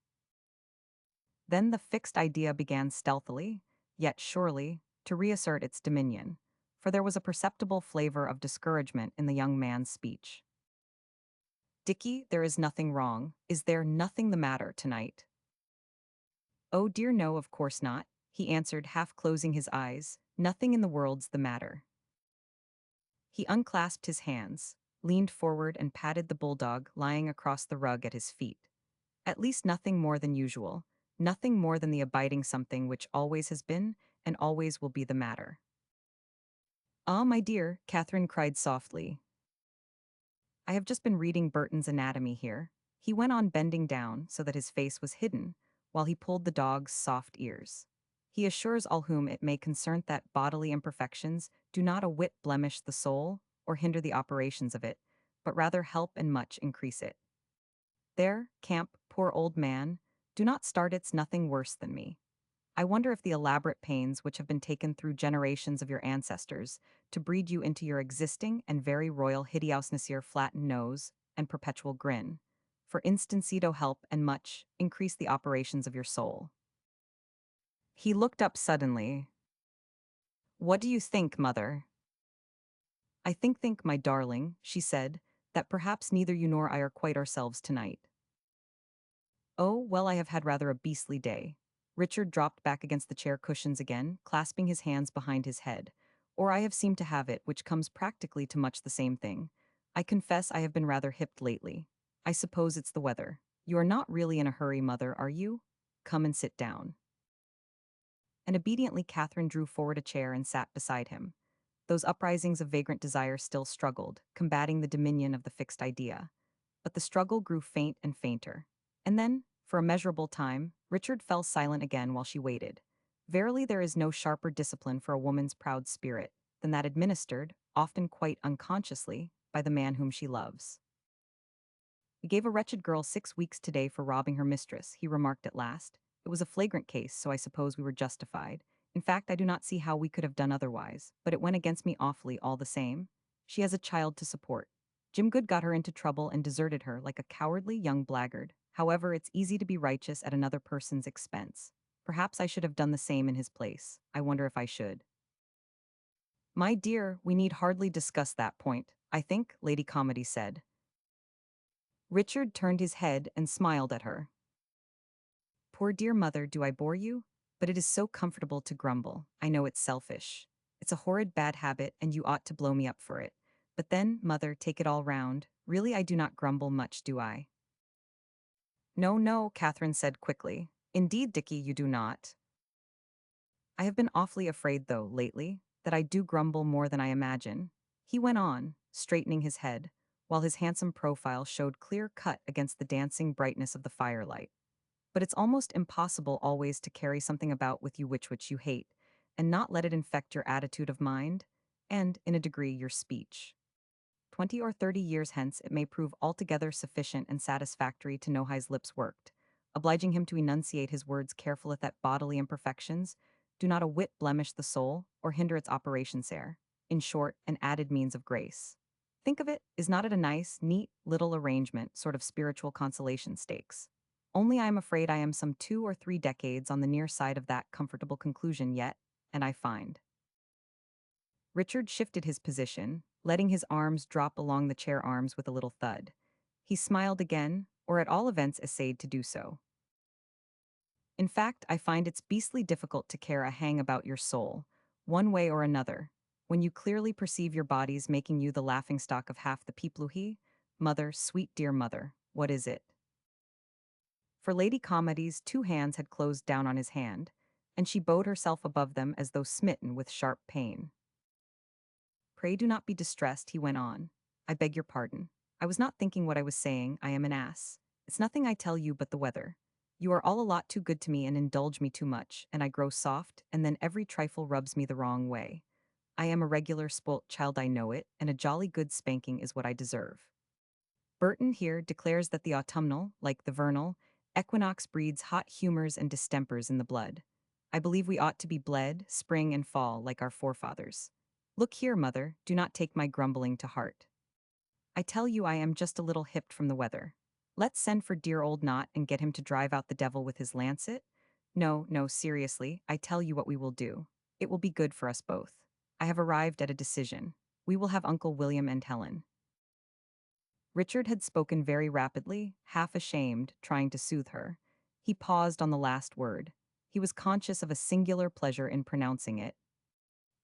A: Then the fixed idea began stealthily, yet surely, to reassert its dominion, for there was a perceptible flavor of discouragement in the young man's speech. Dickie, there is nothing wrong. Is there nothing the matter tonight? Oh dear no, of course not, he answered, half closing his eyes. Nothing in the world's the matter. He unclasped his hands, leaned forward and patted the bulldog lying across the rug at his feet. At least nothing more than usual, nothing more than the abiding something which always has been and always will be the matter. Ah, my dear, Catherine cried softly. I have just been reading Burton's Anatomy here. He went on, bending down so that his face was hidden, while he pulled the dog's soft ears. He assures all whom it may concern that bodily imperfections do not a whit blemish the soul or hinder the operations of it, but rather help and much increase it. There, Camp, poor old man, do not start, it's nothing worse than me. I wonder if the elaborate pains which have been taken through generations of your ancestors to breed you into your existing and very royal hideousness, your flattened nose and perpetual grin, for instancito help and much increase the operations of your soul. He looked up suddenly. What do you think, mother? I think, my darling, she said, that perhaps neither you nor I are quite ourselves tonight. Oh, well, I have had rather a beastly day. Richard dropped back against the chair cushions again, clasping his hands behind his head. Or I have seemed to have it, which comes practically to much the same thing. I confess I have been rather hipped lately. I suppose it's the weather. You are not really in a hurry, mother, are you? Come and sit down. And obediently Catherine drew forward a chair and sat beside him. Those uprisings of vagrant desire still struggled, combating the dominion of the fixed idea. But the struggle grew faint and fainter. And then, for a measurable time, Richard fell silent again while she waited. Verily there is no sharper discipline for a woman's proud spirit than that administered, often quite unconsciously, by the man whom she loves. We gave a wretched girl 6 weeks today for robbing her mistress, he remarked at last. It was a flagrant case, so I suppose we were justified. In fact, I do not see how we could have done otherwise, but it went against me awfully all the same. She has a child to support. Jim Good got her into trouble and deserted her like a cowardly young blackguard. However, it's easy to be righteous at another person's expense. Perhaps I should have done the same in his place. I wonder if I should. My dear, we need hardly discuss that point, I think, Lady Calmady said. Richard turned his head and smiled at her. Poor dear mother, do I bore you? But it is so comfortable to grumble. I know it's selfish. It's a horrid bad habit, and you ought to blow me up for it. But then, mother, take it all round. Really, I do not grumble much, do I? No, no, Catherine said quickly. Indeed, Dickie, you do not. I have been awfully afraid, though, lately, that I do grumble more than I imagine. He went on, straightening his head, while his handsome profile showed clear cut against the dancing brightness of the firelight. But it's almost impossible always to carry something about with you which you hate, and not let it infect your attitude of mind, and, in a degree, your speech. 20 or 30 years hence it may prove altogether sufficient and satisfactory to know how his lips worked, obliging him to enunciate his words careful that bodily imperfections do not a whit blemish the soul or hinder its operations there. In short, an added means of grace. Think of it, is not it a nice, neat, little arrangement, sort of spiritual consolation stakes? Only I am afraid I am some 2 or 3 decades on the near side of that comfortable conclusion yet, and I find. Richard shifted his position, letting his arms drop along the chair arms with a little thud. He smiled again, or at all events essayed to do so. In fact, I find it's beastly difficult to care a hang about your soul, one way or another, when you clearly perceive your body's making you the laughingstock of half the people. Mother, sweet dear mother, what is it? For Lady Calmady's 2 hands had closed down on his hand, and she bowed herself above them as though smitten with sharp pain. Pray do not be distressed, he went on. I beg your pardon. I was not thinking what I was saying, I am an ass. It's nothing I tell you but the weather. You are all a lot too good to me and indulge me too much, and I grow soft, and then every trifle rubs me the wrong way. I am a regular spoilt child, I know it, and a jolly good spanking is what I deserve. Burton here declares that the autumnal, like the vernal, equinox breeds hot humors and distempers in the blood. I believe we ought to be bled, spring and fall, like our forefathers. Look here, mother, do not take my grumbling to heart. I tell you I am just a little hipped from the weather. Let's send for dear old Knot and get him to drive out the devil with his lancet. No, no, seriously, I tell you what we will do. It will be good for us both. I have arrived at a decision. We will have Uncle William and Helen. Richard had spoken very rapidly, half ashamed, trying to soothe her. He paused on the last word. He was conscious of a singular pleasure in pronouncing it.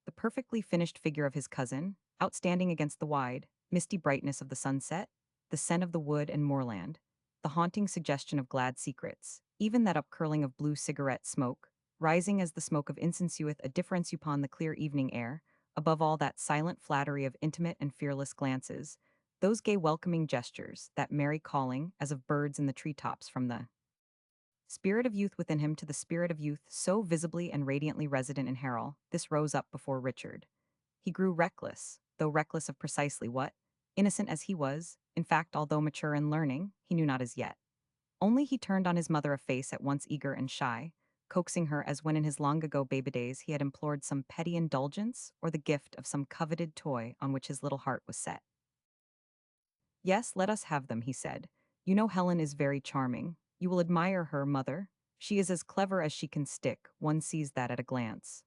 A: The perfectly finished figure of his cousin, outstanding against the wide, misty brightness of the sunset, the scent of the wood and moorland, the haunting suggestion of glad secrets, even that upcurling of blue cigarette smoke, rising as the smoke of incense doeth a difference upon the clear evening air, above all that silent flattery of intimate and fearless glances, those gay welcoming gestures, that merry calling, as of birds in the treetops from the spirit of youth within him to the spirit of youth so visibly and radiantly resident in Harrel, this rose up before Richard. He grew reckless, though reckless of precisely what, innocent as he was, in fact, although mature in learning, he knew not as yet. Only he turned on his mother a face at once eager and shy, coaxing her as when in his long-ago baby days he had implored some petty indulgence or the gift of some coveted toy on which his little heart was set. Yes, let us have them, he said. You know Helen is very charming. You will admire her, mother. She is as clever as she can stick, one sees that at a glance.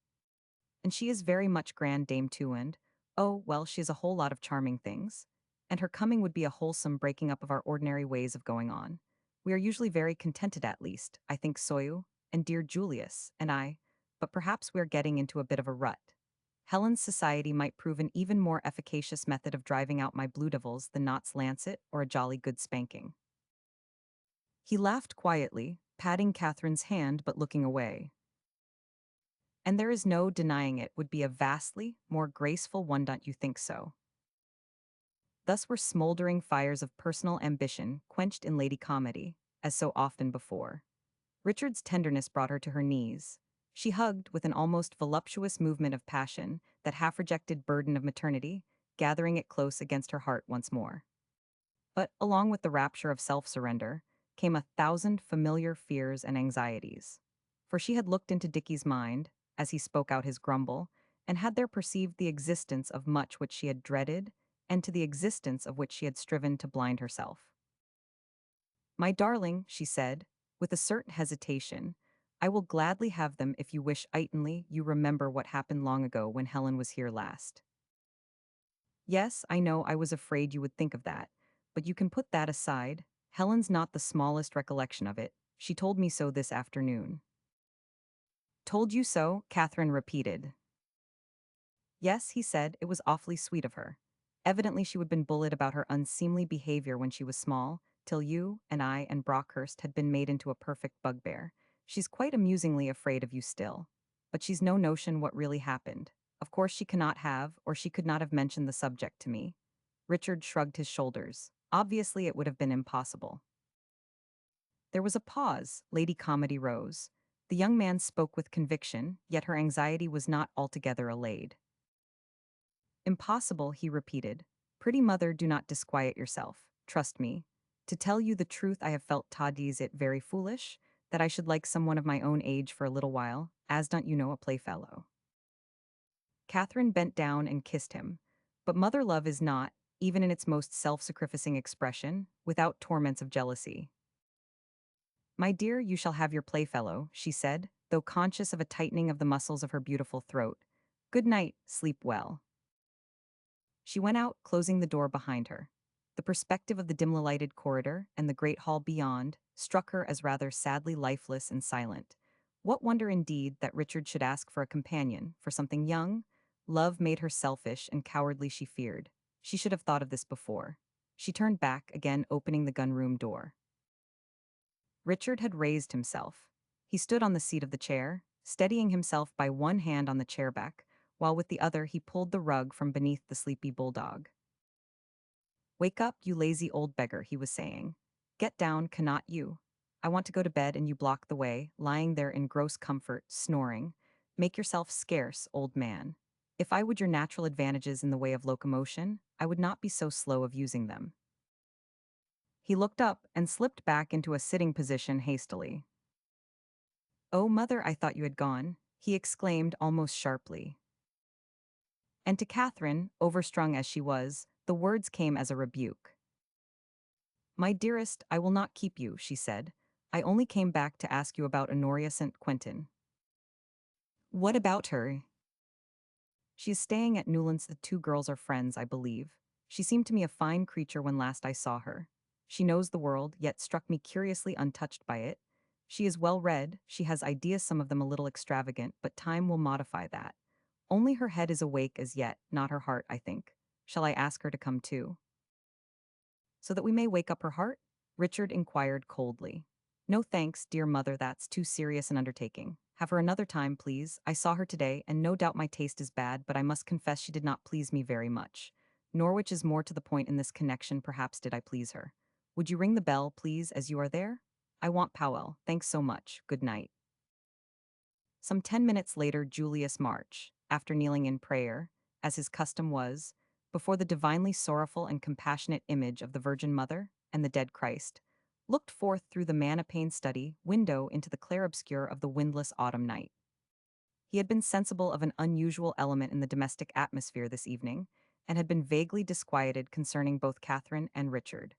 A: And she is very much grand dame too, and, oh, well, she is a whole lot of charming things. And her coming would be a wholesome breaking up of our ordinary ways of going on. We are usually very contented at least, I think Soyu, and dear Julius, and I, but perhaps we are getting into a bit of a rut. Helen's society might prove an even more efficacious method of driving out my blue devils than Knott's lancet or a jolly good spanking. He laughed quietly, patting Catherine's hand but looking away. And there is no denying it would be a vastly more graceful one, don't you think so? Thus were smoldering fires of personal ambition quenched in Lady Calmady, as so often before. Richard's tenderness brought her to her knees. She hugged, with an almost voluptuous movement of passion, that half-rejected burden of maternity, gathering it close against her heart once more. But, along with the rapture of self-surrender, came 1,000 familiar fears and anxieties. For she had looked into Dicky's mind, as he spoke out his grumble, and had there perceived the existence of much which she had dreaded, and to the existence of which she had striven to blind herself. My darling, she said, with a certain hesitation, I will gladly have them if you wish itly you remember what happened long ago when Helen was here last. Yes, I know I was afraid you would think of that, but you can put that aside. Helen's not the smallest recollection of it. She told me so this afternoon. Told you so, Catherine repeated. Yes, he said, it was awfully sweet of her. Evidently she had been bullied about her unseemly behavior when she was small, till you and I and Brockhurst had been made into a perfect bugbear. She's quite amusingly afraid of you still. But she's no notion what really happened. Of course she cannot have, or she could not have mentioned the subject to me. Richard shrugged his shoulders. Obviously it would have been impossible. There was a pause. Lady Calmady rose. The young man spoke with conviction, yet her anxiety was not altogether allayed. Impossible, he repeated. Pretty mother, do not disquiet yourself. Trust me. To tell you the truth, I have felt today's it very foolish, that I should like someone of my own age for a little while, as don't you know a playfellow. Catherine bent down and kissed him. But mother love is not, even in its most self-sacrificing expression, without torments of jealousy. My dear, you shall have your playfellow, she said, though conscious of a tightening of the muscles of her beautiful throat. Good night, sleep well. She went out, closing the door behind her. The perspective of the dim-lighted corridor and the great hall beyond struck her as rather sadly lifeless and silent. What wonder indeed that Richard should ask for a companion, for something young? Love made her selfish and cowardly, she feared. She should have thought of this before. She turned back, again opening the gun-room door. Richard had raised himself. He stood on the seat of the chair, steadying himself by one hand on the chair back, while with the other he pulled the rug from beneath the sleepy bulldog. Wake up, you lazy old beggar, he was saying. Get down, cannot you? I want to go to bed and you block the way, lying there in gross comfort, snoring. Make yourself scarce, old man. If I would your natural advantages in the way of locomotion, I would not be so slow of using them. He looked up and slipped back into a sitting position hastily. Oh, mother, I thought you had gone, he exclaimed almost sharply. And to Catherine, overstrung as she was, the words came as a rebuke. My dearest, I will not keep you, she said. I only came back to ask you about Honoria St. Quentin. What about her? She is staying at Newlands. The two girls are friends, I believe. She seemed to me a fine creature when last I saw her. She knows the world, yet struck me curiously untouched by it. She is well read, she has ideas, some of them a little extravagant, but time will modify that. Only her head is awake as yet, not her heart, I think. Shall I ask her to come too? So that we may wake up her heart? Richard inquired coldly. No thanks, dear mother, that's too serious an undertaking. Have her another time, please. I saw her today, and no doubt my taste is bad, but I must confess she did not please me very much. Norwich is more to the point in this connection, perhaps did I please her. Would you ring the bell, please, as you are there? I want Powell. Thanks so much. Good night. Some 10 minutes later, Julius March, after kneeling in prayer, as his custom was, before the divinely sorrowful and compassionate image of the Virgin Mother and the dead Christ, looked forth through the manna-paned study window into the clarobscure of the windless autumn night. He had been sensible of an unusual element in the domestic atmosphere this evening, and had been vaguely disquieted concerning both Catherine and Richard.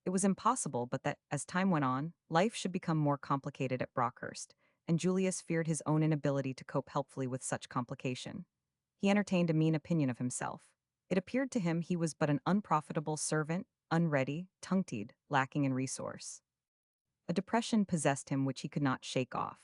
A: It was impossible but that, as time went on, life should become more complicated at Brockhurst, and Julius feared his own inability to cope helpfully with such complication. He entertained a mean opinion of himself. It appeared to him he was but an unprofitable servant, unready, tongue-tied, lacking in resource. A depression possessed him which he could not shake off.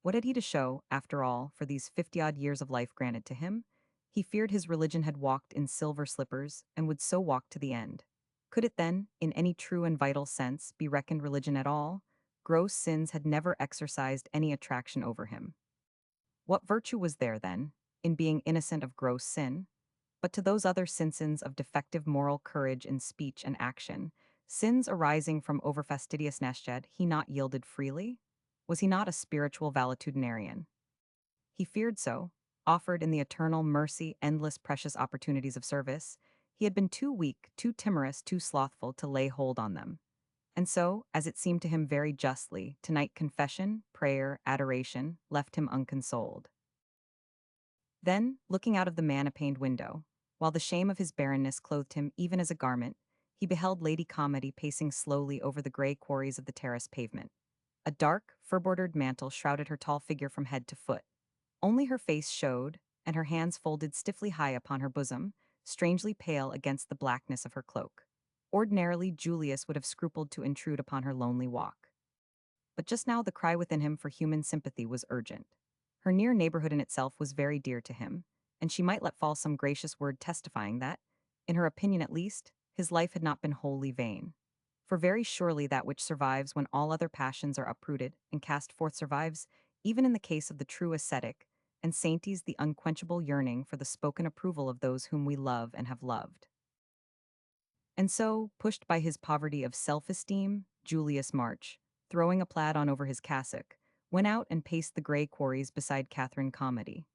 A: What had he to show, after all, for these 50-odd years of life granted to him? He feared his religion had walked in silver slippers, and would so walk to the end. Could it then, in any true and vital sense, be reckoned religion at all? Gross sins had never exercised any attraction over him. What virtue was there, then, in being innocent of gross sin? But to those other sins of defective moral courage in speech and action, sins arising from over-fastidiousness, had he not yielded freely? Was he not a spiritual valetudinarian? He feared so, offered in the eternal mercy endless precious opportunities of service. He had been too weak, too timorous, too slothful to lay hold on them. And so, as it seemed to him very justly, tonight confession, prayer, adoration, left him unconsoled. Then, looking out of the manna-paned window, while the shame of his barrenness clothed him even as a garment, he beheld Lady Calmady pacing slowly over the grey quarries of the terrace pavement. A dark, fur-bordered mantle shrouded her tall figure from head to foot. Only her face showed, and her hands folded stiffly high upon her bosom, strangely pale against the blackness of her cloak. Ordinarily, Julius would have scrupled to intrude upon her lonely walk. But just now the cry within him for human sympathy was urgent. Her near neighborhood in itself was very dear to him, and she might let fall some gracious word testifying that, in her opinion at least, his life had not been wholly vain. For very surely that which survives when all other passions are uprooted and cast forth survives, even in the case of the true ascetic, and sainties the unquenchable yearning for the spoken approval of those whom we love and have loved. And so, pushed by his poverty of self-esteem, Julius March, throwing a plaid on over his cassock, went out and paced the grey quarries beside Catherine Calmady.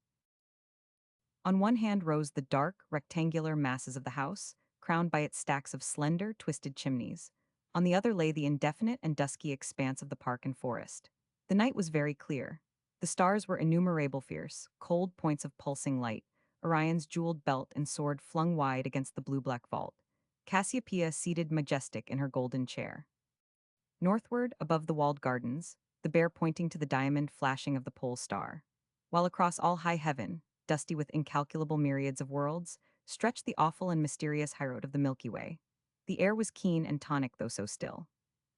A: On one hand rose the dark, rectangular masses of the house, crowned by its stacks of slender, twisted chimneys. On the other lay the indefinite and dusky expanse of the park and forest. The night was very clear. The stars were innumerable, fierce, cold points of pulsing light, Orion's jeweled belt and sword flung wide against the blue-black vault, Cassiopeia seated majestic in her golden chair. Northward, above the walled gardens, the bear pointing to the diamond flashing of the pole star. While across all high heaven, dusty with incalculable myriads of worlds, stretched the awful and mysterious highroad of the Milky Way. The air was keen and tonic, though so still.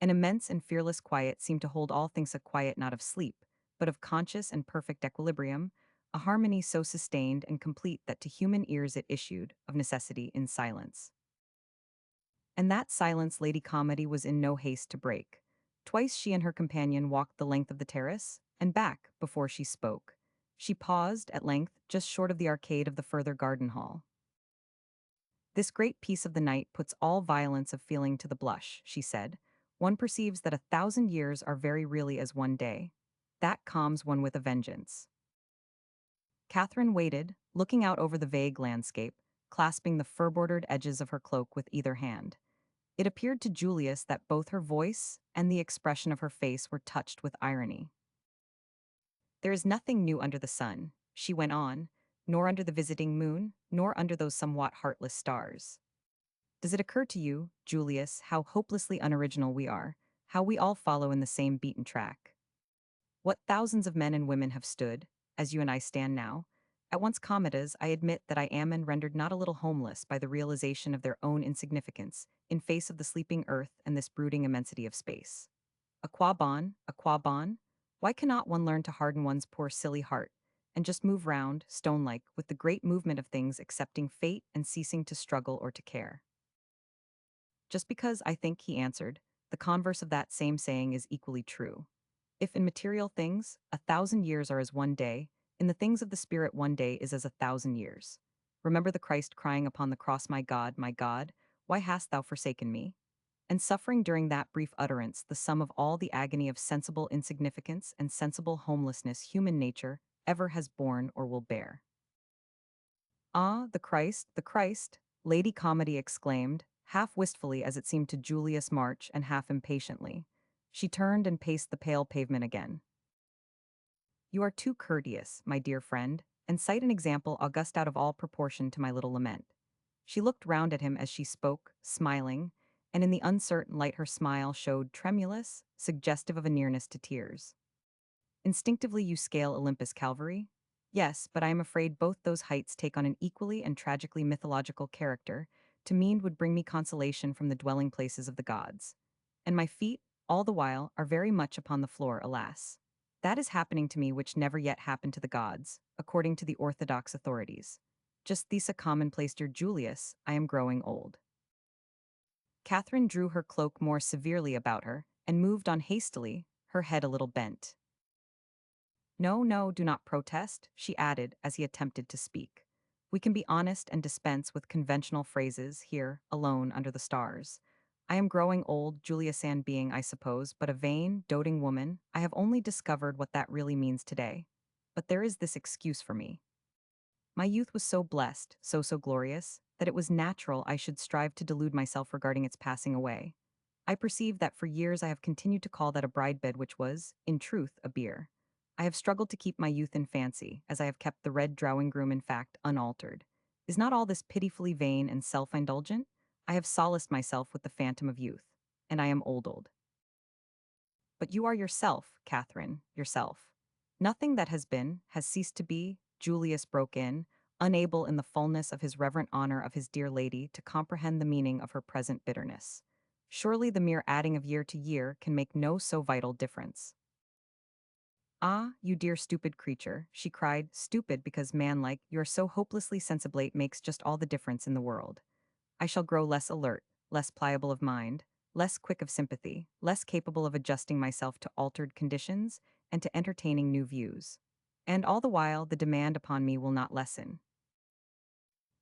A: An immense and fearless quiet seemed to hold all things, a quiet not of sleep, but of conscious and perfect equilibrium, a harmony so sustained and complete that to human ears it issued, of necessity, in silence. And that silence Lady Calmady was in no haste to break. Twice she and her companion walked the length of the terrace, and back, before she spoke. She paused, at length, just short of the arcade of the further garden hall. This great piece of the night puts all violence of feeling to the blush, she said. One perceives that 1,000 years are very really as one day. That calms one with a vengeance. Catherine waited, looking out over the vague landscape, clasping the fur-bordered edges of her cloak with either hand. It appeared to Julius that both her voice and the expression of her face were touched with irony. There is nothing new under the sun, she went on, nor under the visiting moon, nor under those somewhat heartless stars. Does it occur to you, Julius, how hopelessly unoriginal we are, how we all follow in the same beaten track. What thousands of men and women have stood, as you and I stand now. At once cometas, I admit that I am and rendered not a little homeless by the realization of their own insignificance in face of the sleeping earth and this brooding immensity of space. A qua bon? Why cannot one learn to harden one's poor silly heart and just move round, stone-like, with the great movement of things accepting fate and ceasing to struggle or to care? Just because I think, he answered, the converse of that same saying is equally true. If in material things 1,000 years are as one day, in the things of the Spirit 1 day is as 1,000 years. Remember the Christ crying upon the cross, my God, why hast thou forsaken me? And suffering during that brief utterance the sum of all the agony of sensible insignificance and sensible homelessness human nature ever has borne or will bear. Ah, the Christ, Lady Comedy exclaimed, half wistfully as it seemed to Julius March and half impatiently. She turned and paced the pale pavement again. You are too courteous, my dear friend, and cite an example august out of all proportion to my little lament. She looked round at him as she spoke, smiling, and in the uncertain light her smile showed tremulous, suggestive of a nearness to tears. Instinctively you scale Olympus Calvary? Yes, but I am afraid both those heights take on an equally and tragically mythological character. To mean would bring me consolation from the dwelling places of the gods. And my feet, all the while, are very much upon the floor, alas. That is happening to me which never yet happened to the gods, according to the orthodox authorities. Just these a commonplace, dear Julius, I am growing old. Catherine drew her cloak more severely about her, and moved on hastily, her head a little bent. No, no, do not protest, she added as he attempted to speak. We can be honest and dispense with conventional phrases here, alone under the stars. I am growing old, Julius Ann being, I suppose, but a vain, doting woman. I have only discovered what that really means today. But there is this excuse for me. My youth was so blessed, so glorious, that it was natural I should strive to delude myself regarding its passing away. I perceive that for years I have continued to call that a bride bed which was, in truth, a bier. I have struggled to keep my youth in fancy, as I have kept the red drawing room in fact unaltered. Is not all this pitifully vain and self-indulgent? I have solaced myself with the phantom of youth, and I am old. But you are yourself, Catherine, yourself. Nothing that has been has ceased to be, Julius broke in, unable in the fullness of his reverent honor of his dear lady to comprehend the meaning of her present bitterness. Surely the mere adding of year to year can make no so vital difference. Ah, you dear stupid creature, she cried, stupid because manlike, you are so hopelessly sensiblate makes just all the difference in the world. I shall grow less alert, less pliable of mind, less quick of sympathy, less capable of adjusting myself to altered conditions and to entertaining new views. And all the while, the demand upon me will not lessen.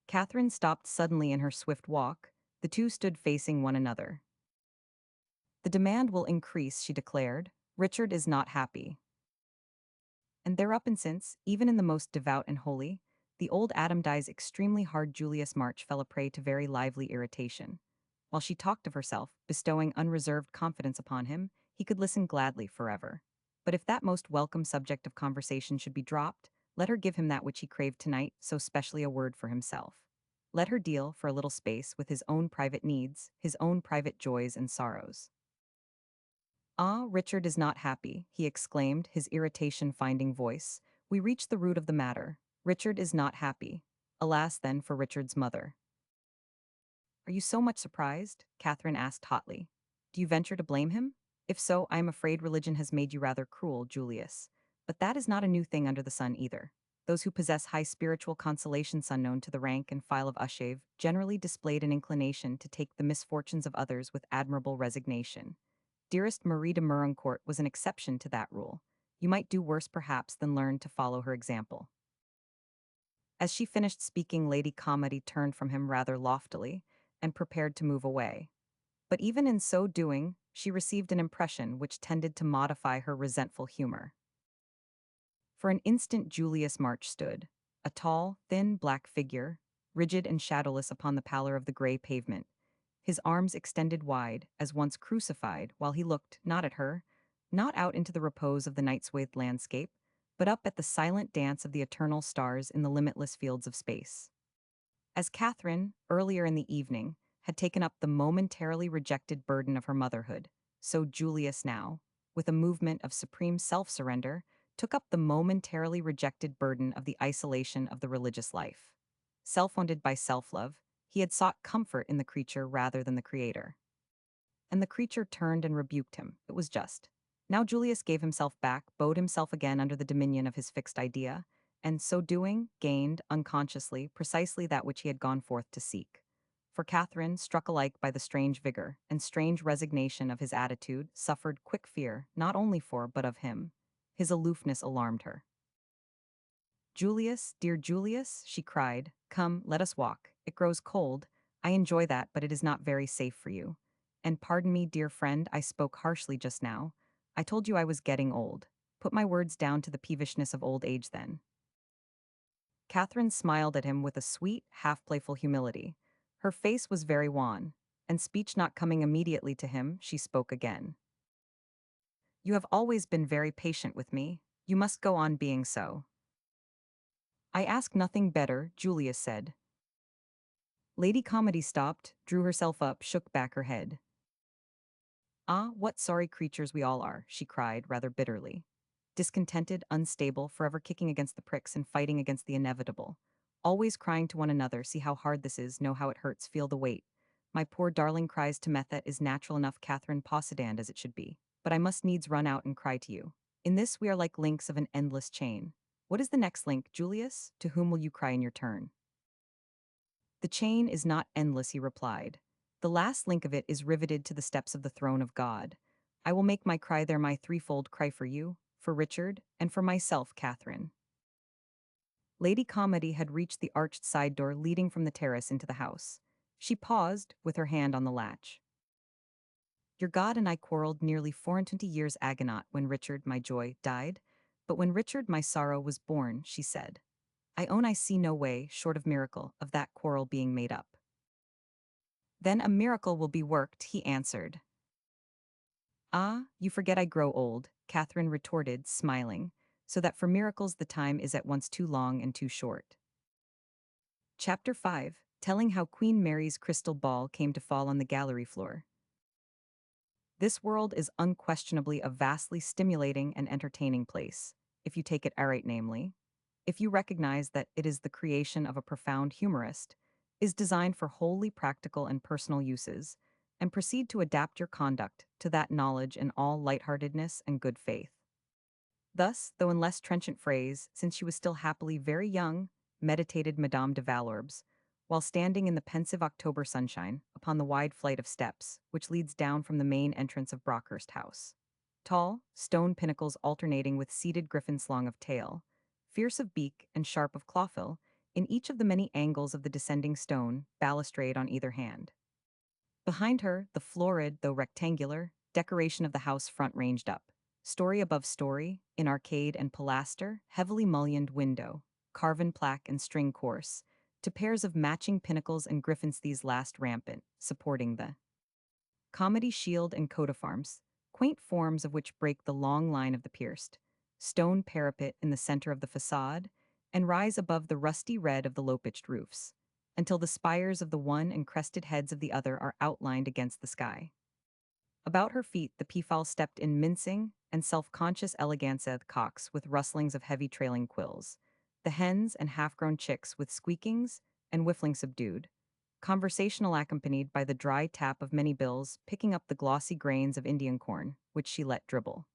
A: Catherine stopped suddenly in her swift walk. The two stood facing one another. The demand will increase, she declared. Richard is not happy. And thereup and since, even in the most devout and holy, the old Adam dies extremely hard. Julius March fell a prey to very lively irritation. While she talked of herself, bestowing unreserved confidence upon him, he could listen gladly forever. But if that most welcome subject of conversation should be dropped, let her give him that which he craved tonight, so specially a word for himself. Let her deal, for a little space, with his own private needs, his own private joys and sorrows. Ah, Richard is not happy, he exclaimed, his irritation finding voice. We reach the root of the matter. Richard is not happy. Alas then for Richard's mother. Are you so much surprised? Catherine asked hotly. Do you venture to blame him? If so, I am afraid religion has made you rather cruel, Julius. But that is not a new thing under the sun either. Those who possess high spiritual consolations unknown to the rank and file of Ushave generally displayed an inclination to take the misfortunes of others with admirable resignation. Dearest Marie de Meuroncourt was an exception to that rule. You might do worse perhaps than learn to follow her example. As she finished speaking, Lady Comedy turned from him rather loftily and prepared to move away. But even in so doing, she received an impression which tended to modify her resentful humor. For an instant Julius March stood, a tall, thin, black figure, rigid and shadowless upon the pallor of the gray pavement, his arms extended wide, as once crucified, while he looked, not at her, not out into the repose of the night-swathed landscape, but up at the silent dance of the eternal stars in the limitless fields of space. As Catherine, earlier in the evening, had taken up the momentarily rejected burden of her motherhood, so Julius now, with a movement of supreme self-surrender, took up the momentarily rejected burden of the isolation of the religious life. Self-wounded by self-love, he had sought comfort in the creature rather than the creator. And the creature turned and rebuked him. It was just. Now Julius gave himself back, bowed himself again under the dominion of his fixed idea, and so doing, gained, unconsciously, precisely that which he had gone forth to seek. For Catherine, struck alike by the strange vigor and strange resignation of his attitude, suffered quick fear, not only for but of him. His aloofness alarmed her. "Julius, dear Julius," she cried, "come, let us walk. It grows cold. I enjoy that, but it is not very safe for you. And pardon me, dear friend, I spoke harshly just now. I told you I was getting old. Put my words down to the peevishness of old age then." Catherine smiled at him with a sweet, half-playful humility. Her face was very wan, and speech not coming immediately to him, she spoke again. "You have always been very patient with me. You must go on being so." "I ask nothing better," Julius said. Lady Calmady stopped, drew herself up, shook back her head. "Ah, what sorry creatures we all are," she cried, rather bitterly. "Discontented, unstable, forever kicking against the pricks and fighting against the inevitable. Always crying to one another, see how hard this is, know how it hurts, feel the weight. My poor darling cries to Methet is natural enough, Catherine Possidand, as it should be. But I must needs run out and cry to you. In this we are like links of an endless chain. What is the next link, Julius? To whom will you cry in your turn?" "The chain is not endless," he replied. "The last link of it is riveted to the steps of the throne of God. I will make my cry there my threefold cry for you, for Richard, and for myself, Catherine." Lady Calmady had reached the arched side door leading from the terrace into the house. She paused, with her hand on the latch. "Your God and I quarreled nearly 24 years agonot when Richard, my joy, died. But when Richard, my sorrow, was born," she said, "I own I see no way, short of miracle, of that quarrel being made up." "Then a miracle will be worked," he answered. "Ah, you forget I grow old," Catherine retorted, smiling, "so that for miracles the time is at once too long and too short." Chapter 5, telling how Queen Mary's crystal ball came to fall on the gallery floor. This world is unquestionably a vastly stimulating and entertaining place, if you take it aright, namely, if you recognize that it is the creation of a profound humorist, is designed for wholly practical and personal uses, and proceed to adapt your conduct to that knowledge in all lightheartedness and good faith. Thus, though in less trenchant phrase, since she was still happily very young, meditated Madame de Valorbes, while standing in the pensive October sunshine upon the wide flight of steps which leads down from the main entrance of Brockhurst House. Tall, stone pinnacles alternating with seated griffins long of tail, fierce of beak and sharp of clawbill, in each of the many angles of the descending stone, balustrade on either hand. Behind her, the florid, though rectangular, decoration of the house front ranged up, story above story, in arcade and pilaster, heavily mullioned window, carven plaque and string course, to pairs of matching pinnacles and griffins, these last rampant, supporting the comedy shield and coat of arms, quaint forms of which break the long line of the pierced stone parapet in the center of the facade, and rise above the rusty red of the low-pitched roofs, until the spires of the one and crested heads of the other are outlined against the sky. About her feet the peafowl stepped in mincing and self-conscious eleganza cocks with rustlings of heavy trailing quills, the hens and half-grown chicks with squeakings and whiffling subdued, conversational accompanied by the dry tap of many bills picking up the glossy grains of Indian corn, which she let dribble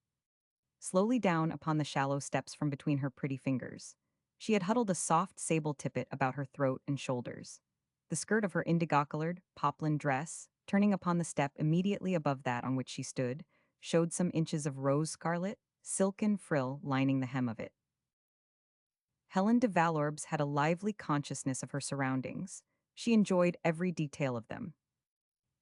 A: slowly down upon the shallow steps from between her pretty fingers. She had huddled a soft sable tippet about her throat and shoulders. The skirt of her indigo-colored, poplin dress, turning upon the step immediately above that on which she stood, showed some inches of rose-scarlet, silken frill lining the hem of it. Helen de Valorbes had a lively consciousness of her surroundings. She enjoyed every detail of them.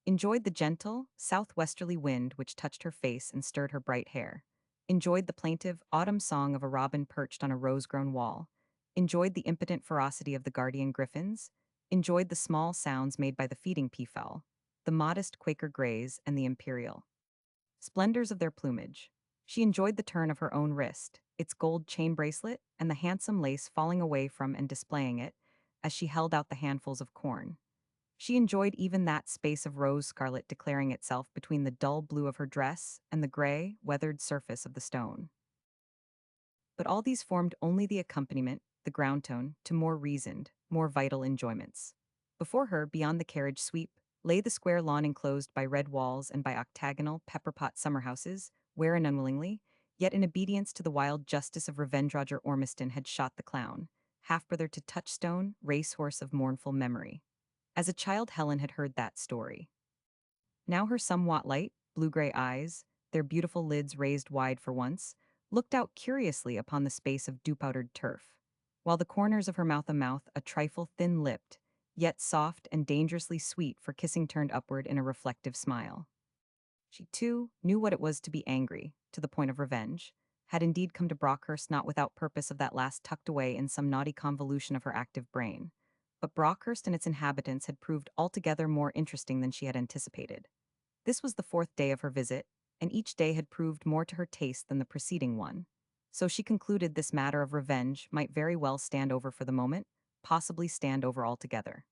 A: Enjoyed the gentle, southwesterly wind which touched her face and stirred her bright hair. Enjoyed the plaintive autumn song of a robin perched on a rose-grown wall. Enjoyed the impotent ferocity of the guardian griffins. Enjoyed the small sounds made by the feeding peafowl, the modest Quaker greys and the imperial splendors of their plumage. She enjoyed the turn of her own wrist, its gold chain bracelet, and the handsome lace falling away from and displaying it, as she held out the handfuls of corn. She enjoyed even that space of rose scarlet declaring itself between the dull blue of her dress and the gray, weathered surface of the stone. But all these formed only the accompaniment, the ground tone, to more reasoned, more vital enjoyments. Before her, beyond the carriage sweep, lay the square lawn enclosed by red walls and by octagonal pepper-pot summer-houses, where and unwillingly, yet in obedience to the wild justice of revenge Roger Ormiston had shot the clown, half-brother to Touchstone, racehorse of mournful memory. As a child Helen had heard that story. Now her somewhat light, blue-gray eyes, their beautiful lids raised wide for once, looked out curiously upon the space of dew-powdered turf, while the corners of her mouth a trifle thin-lipped, yet soft and dangerously sweet for kissing turned upward in a reflective smile. She, too, knew what it was to be angry, to the point of revenge, had indeed come to Brockhurst not without purpose of that last tucked away in some naughty convolution of her active brain. But Brockhurst and its inhabitants had proved altogether more interesting than she had anticipated. This was the fourth day of her visit, and each day had proved more to her taste than the preceding one. So she concluded this matter of revenge might very well stand over for the moment, possibly stand over altogether.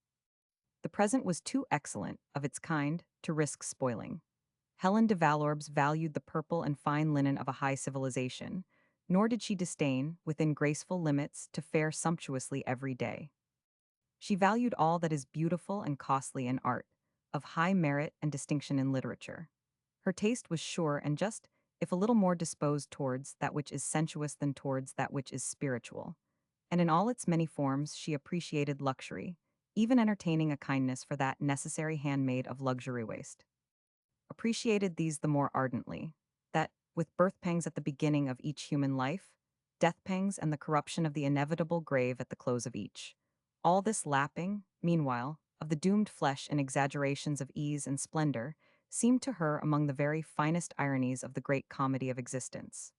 A: The present was too excellent, of its kind, to risk spoiling. Helen de Valorbes valued the purple and fine linen of a high civilization, nor did she disdain, within graceful limits, to fare sumptuously every day. She valued all that is beautiful and costly in art, of high merit and distinction in literature. Her taste was sure and just, if a little more disposed towards that which is sensuous than towards that which is spiritual. And in all its many forms she appreciated luxury, even entertaining a kindness for that necessary handmaid of luxury waste. Appreciated these the more ardently, that, with birth pangs at the beginning of each human life, death pangs and the corruption of the inevitable grave at the close of each, all this lapping, meanwhile, of the doomed flesh and exaggerations of ease and splendor, seemed to her among the very finest ironies of the great comedy of existence.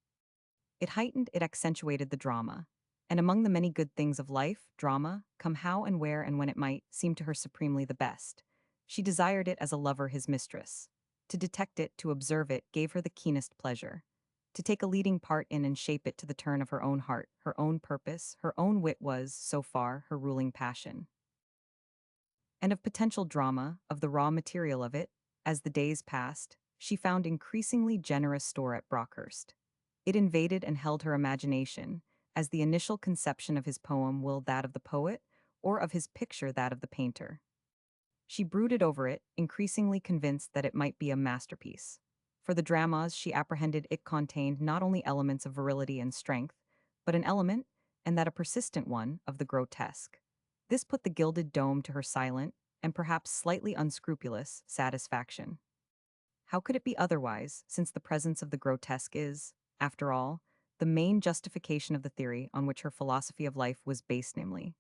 A: It heightened, it accentuated the drama, and among the many good things of life, drama, come how and where and when it might, seemed to her supremely the best. She desired it as a lover his mistress. To detect it, to observe it, gave her the keenest pleasure. To take a leading part in and shape it to the turn of her own heart, her own purpose, her own wit was, so far, her ruling passion. And of potential drama, of the raw material of it, as the days passed, she found increasingly generous store at Brockhurst. It invaded and held her imagination, as the initial conception of his poem will that of the poet, or of his picture that of the painter. She brooded over it, increasingly convinced that it might be a masterpiece. For the dramas she apprehended it contained not only elements of virility and strength, but an element, and that a persistent one, of the grotesque. This put the gilded dome to her silent, and perhaps slightly unscrupulous, satisfaction. How could it be otherwise, since the presence of the grotesque is, after all, the main justification of the theory on which her philosophy of life was based, namely,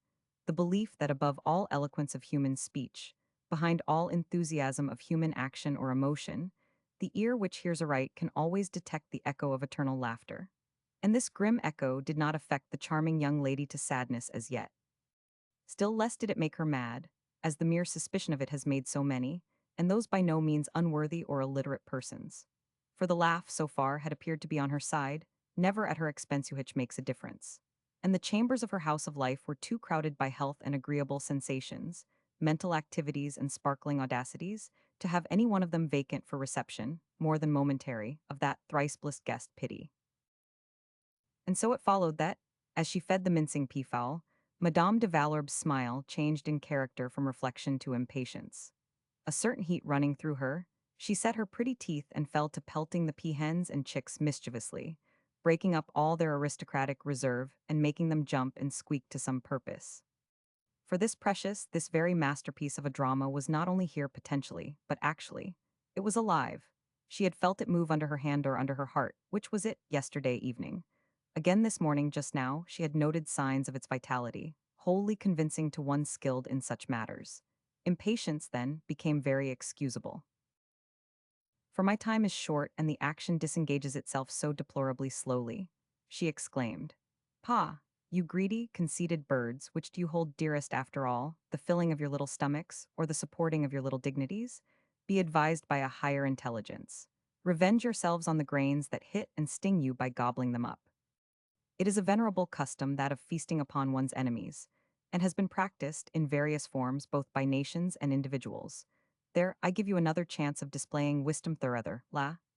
A: the belief that above all eloquence of human speech, behind all enthusiasm of human action or emotion, the ear which hears aright can always detect the echo of eternal laughter. And this grim echo did not affect the charming young lady to sadness as yet. Still less did it make her mad, as the mere suspicion of it has made so many, and those by no means unworthy or illiterate persons. For the laugh, so far, had appeared to be on her side, never at her expense which makes a difference. And the chambers of her house of life were too crowded by health and agreeable sensations, mental activities and sparkling audacities, to have any one of them vacant for reception, more than momentary, of that thrice-blessed guest pity. And so it followed that, as she fed the mincing peafowl, Madame de Valorb's smile changed in character from reflection to impatience. A certain heat running through her, she set her pretty teeth and fell to pelting the peahens and chicks mischievously, breaking up all their aristocratic reserve and making them jump and squeak to some purpose. For this precious, this very masterpiece of a drama was not only here potentially, but actually. It was alive. She had felt it move under her hand or under her heart, which was it, yesterday evening. Again this morning, just now, she had noted signs of its vitality, wholly convincing to one skilled in such matters. Impatience, then, became very excusable. For my time is short and the action disengages itself so deplorably slowly, she exclaimed. Pa, you greedy, conceited birds, which do you hold dearest after all, the filling of your little stomachs, or the supporting of your little dignities? Be advised by a higher intelligence. Revenge yourselves on the grains that hit and sting you by gobbling them up. It is a venerable custom, that of feasting upon one's enemies. and has been practiced in various forms both by nations and individuals. There, I give you another chance of displaying wisdom thorough.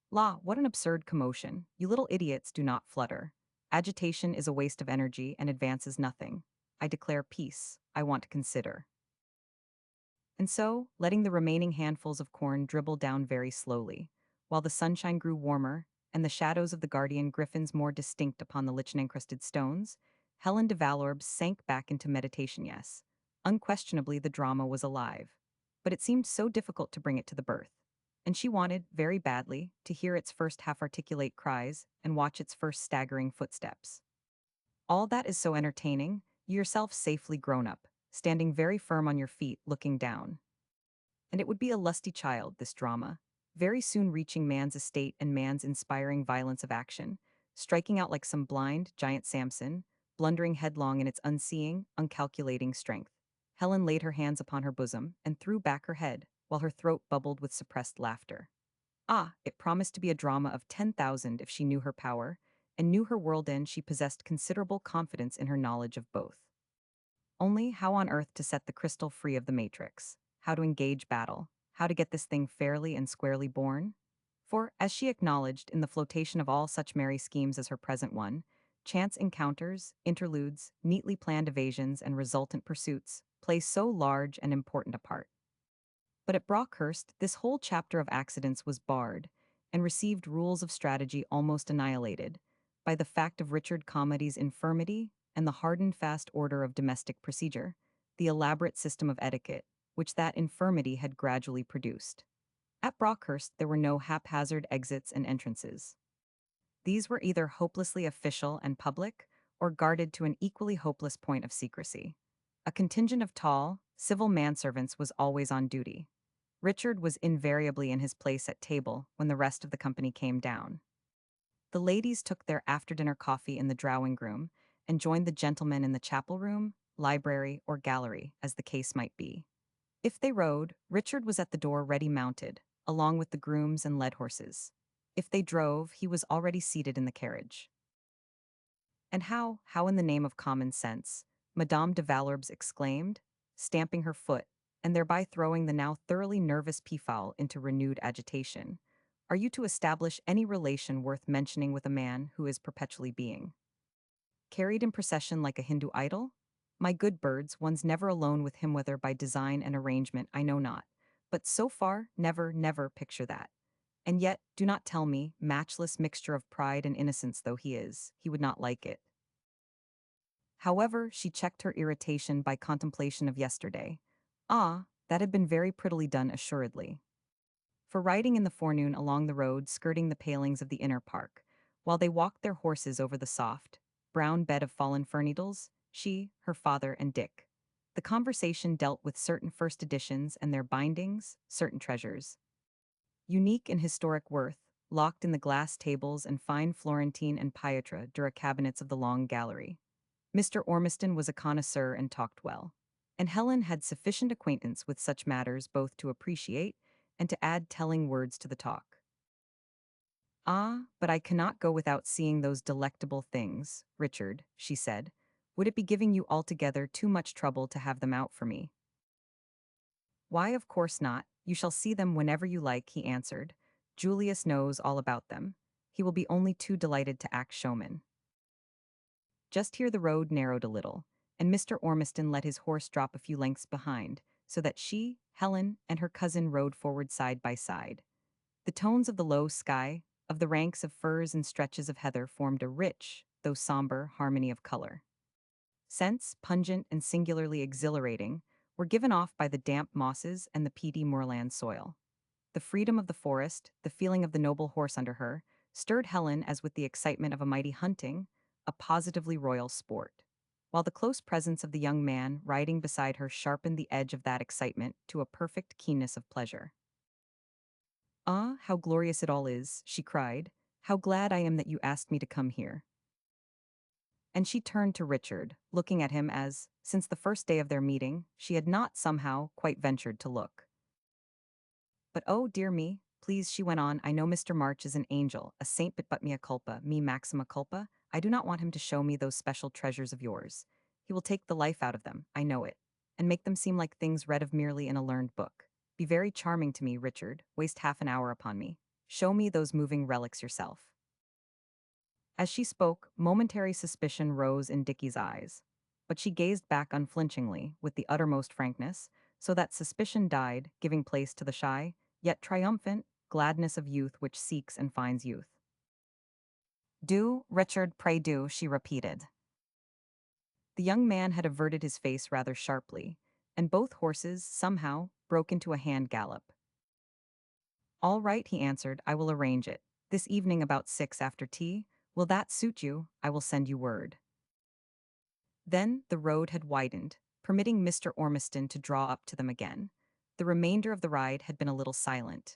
A: What an absurd commotion. You little idiots do not flutter. Agitation is a waste of energy and advances nothing. I declare peace. I want to consider. And so, letting the remaining handfuls of corn dribble down very slowly, while the sunshine grew warmer and the shadows of the guardian griffins more distinct upon the lichen-encrusted stones, Helen de Valorbes sank back into meditation. Yes, unquestionably the drama was alive, but it seemed so difficult to bring it to the birth. And she wanted, very badly, to hear its first half-articulate cries and watch its first staggering footsteps. All that is so entertaining, you yourself safely grown up, standing very firm on your feet, looking down. And it would be a lusty child, this drama, very soon reaching man's estate and man's inspiring violence of action, striking out like some blind, giant Samson, blundering headlong in its unseeing, uncalculating strength. Helen laid her hands upon her bosom and threw back her head, while her throat bubbled with suppressed laughter. Ah, it promised to be a drama of 10,000 if she knew her power, and knew her world and she possessed considerable confidence in her knowledge of both. Only how on earth to set the crystal free of the matrix, how to engage battle, how to get this thing fairly and squarely born? For, as she acknowledged in the flotation of all such merry schemes as her present one, chance encounters, interludes, neatly planned evasions, and resultant pursuits play so large and important a part. But at Brockhurst, this whole chapter of accidents was barred, and received rules of strategy almost annihilated, by the fact of Richard Calmady's infirmity and the hard and fast order of domestic procedure, the elaborate system of etiquette, which that infirmity had gradually produced. At Brockhurst there were no haphazard exits and entrances. These were either hopelessly official and public, or guarded to an equally hopeless point of secrecy. A contingent of tall, civil manservants was always on duty. Richard was invariably in his place at table when the rest of the company came down. The ladies took their after-dinner coffee in the drawing-room and joined the gentlemen in the chapel-room, library, or gallery, as the case might be. If they rode, Richard was at the door ready mounted, along with the grooms and led horses. If they drove, he was already seated in the carriage. And how in the name of common sense, Madame de Valorbes exclaimed, stamping her foot, and thereby throwing the now thoroughly nervous peafowl into renewed agitation, are you to establish any relation worth mentioning with a man who is perpetually being carried in procession like a Hindu idol? My good birds, one's never alone with him, whether by design and arrangement I know not, but so far never picture that. And yet, do not tell me, matchless mixture of pride and innocence though he is, he would not like it. However, she checked her irritation by contemplation of yesterday. Ah, that had been very prettily done assuredly. For riding in the forenoon along the road skirting the palings of the inner park, while they walked their horses over the soft, brown bed of fallen fir needles, she, her father, and Dick. The conversation dealt with certain first editions and their bindings, certain treasures, unique in historic worth, locked in the glass tables and fine Florentine and Pietra Dura cabinets of the long gallery. Mr. Ormiston was a connoisseur and talked well, and Helen had sufficient acquaintance with such matters both to appreciate and to add telling words to the talk. Ah, but I cannot go without seeing those delectable things, Richard, she said. Would it be giving you altogether too much trouble to have them out for me? Why, of course not. You shall see them whenever you like, he answered. Julius knows all about them. He will be only too delighted to act showman. Just here the road narrowed a little, and Mr. Ormiston let his horse drop a few lengths behind, so that she, Helen, and her cousin rode forward side by side. The tones of the low sky, of the ranks of firs and stretches of heather formed a rich, though somber, harmony of color. Scents, pungent and singularly exhilarating, were given off by the damp mosses and the peaty moorland soil. The freedom of the forest, the feeling of the noble horse under her, stirred Helen as with the excitement of a mighty hunting, a positively royal sport. While the close presence of the young man riding beside her sharpened the edge of that excitement to a perfect keenness of pleasure. Ah, how glorious it all is, she cried. How glad I am that you asked me to come here. And she turned to Richard, looking at him as, since the first day of their meeting, she had not somehow quite ventured to look. But oh, dear me, please, she went on, I know Mr. March is an angel, a saint, but mea culpa, me maxima culpa, I do not want him to show me those special treasures of yours. He will take the life out of them, I know it, and make them seem like things read of merely in a learned book. Be very charming to me, Richard. Waste half an hour upon me. Show me those moving relics yourself. As she spoke, momentary suspicion rose in Dickie's eyes. But she gazed back unflinchingly, with the uttermost frankness, so that suspicion died, giving place to the shy, yet triumphant, gladness of youth which seeks and finds youth. Do, Richard, pray do, she repeated. The young man had averted his face rather sharply, and both horses, somehow, broke into a hand gallop. All right, he answered, I will arrange it. This evening about 6 after tea. Will that suit you? I will send you word. Then the road had widened, permitting Mr. Ormiston to draw up to them again. The remainder of the ride had been a little silent.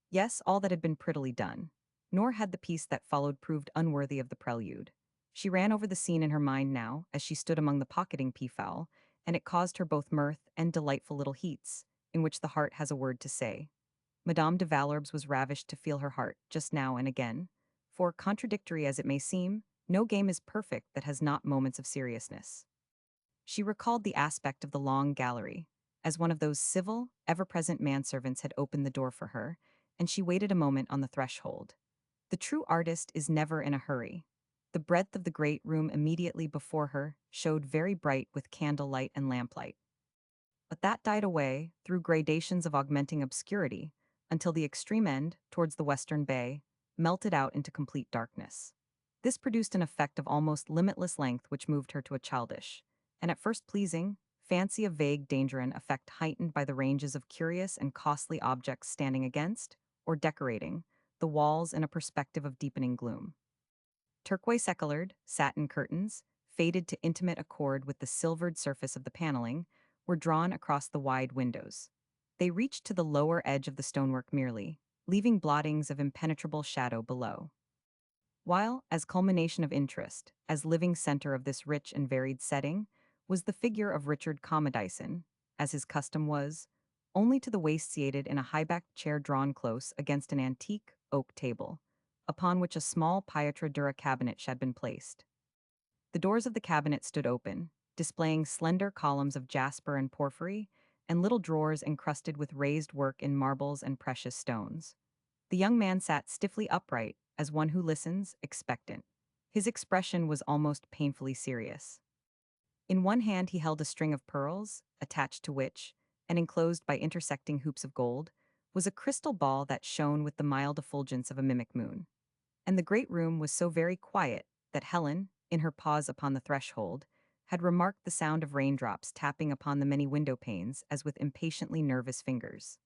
A: Yes, all that had been prettily done. Nor had the piece that followed proved unworthy of the prelude. She ran over the scene in her mind now, as she stood among the pocketing peafowl, and it caused her both mirth and delightful little heats, in which the heart has a word to say. Madame de Valorbes was ravished to feel her heart, just now and again. For, contradictory as it may seem, no game is perfect that has not moments of seriousness. She recalled the aspect of the long gallery, as one of those civil, ever-present manservants had opened the door for her, and she waited a moment on the threshold. The true artist is never in a hurry. The breadth of the great room immediately before her showed very bright with candlelight and lamplight. But that died away, through gradations of augmenting obscurity, until the extreme end, towards the western bay, melted out into complete darkness. This produced an effect of almost limitless length which moved her to a childish, and at first pleasing, fancy of vague danger and effect heightened by the ranges of curious and costly objects standing against, or decorating, the walls in a perspective of deepening gloom. Turquoise-colored, satin curtains, faded to intimate accord with the silvered surface of the paneling, were drawn across the wide windows. They reached to the lower edge of the stonework merely, leaving blottings of impenetrable shadow below. While, as culmination of interest, as living center of this rich and varied setting, was the figure of Richard Calmady, as his custom was, only to the waist seated in a high-backed chair drawn close against an antique oak table, upon which a small Pietra dura cabinet had been placed. The doors of the cabinet stood open, displaying slender columns of jasper and porphyry, and little drawers encrusted with raised work in marbles and precious stones. The young man sat stiffly upright, as one who listens, expectant. His expression was almost painfully serious. In one hand he held a string of pearls, attached to which, and enclosed by intersecting hoops of gold, was a crystal ball that shone with the mild effulgence of a mimic moon. And the great room was so very quiet that Helen, in her pause upon the threshold, had remarked the sound of raindrops tapping upon the many window panes as with impatiently nervous fingers.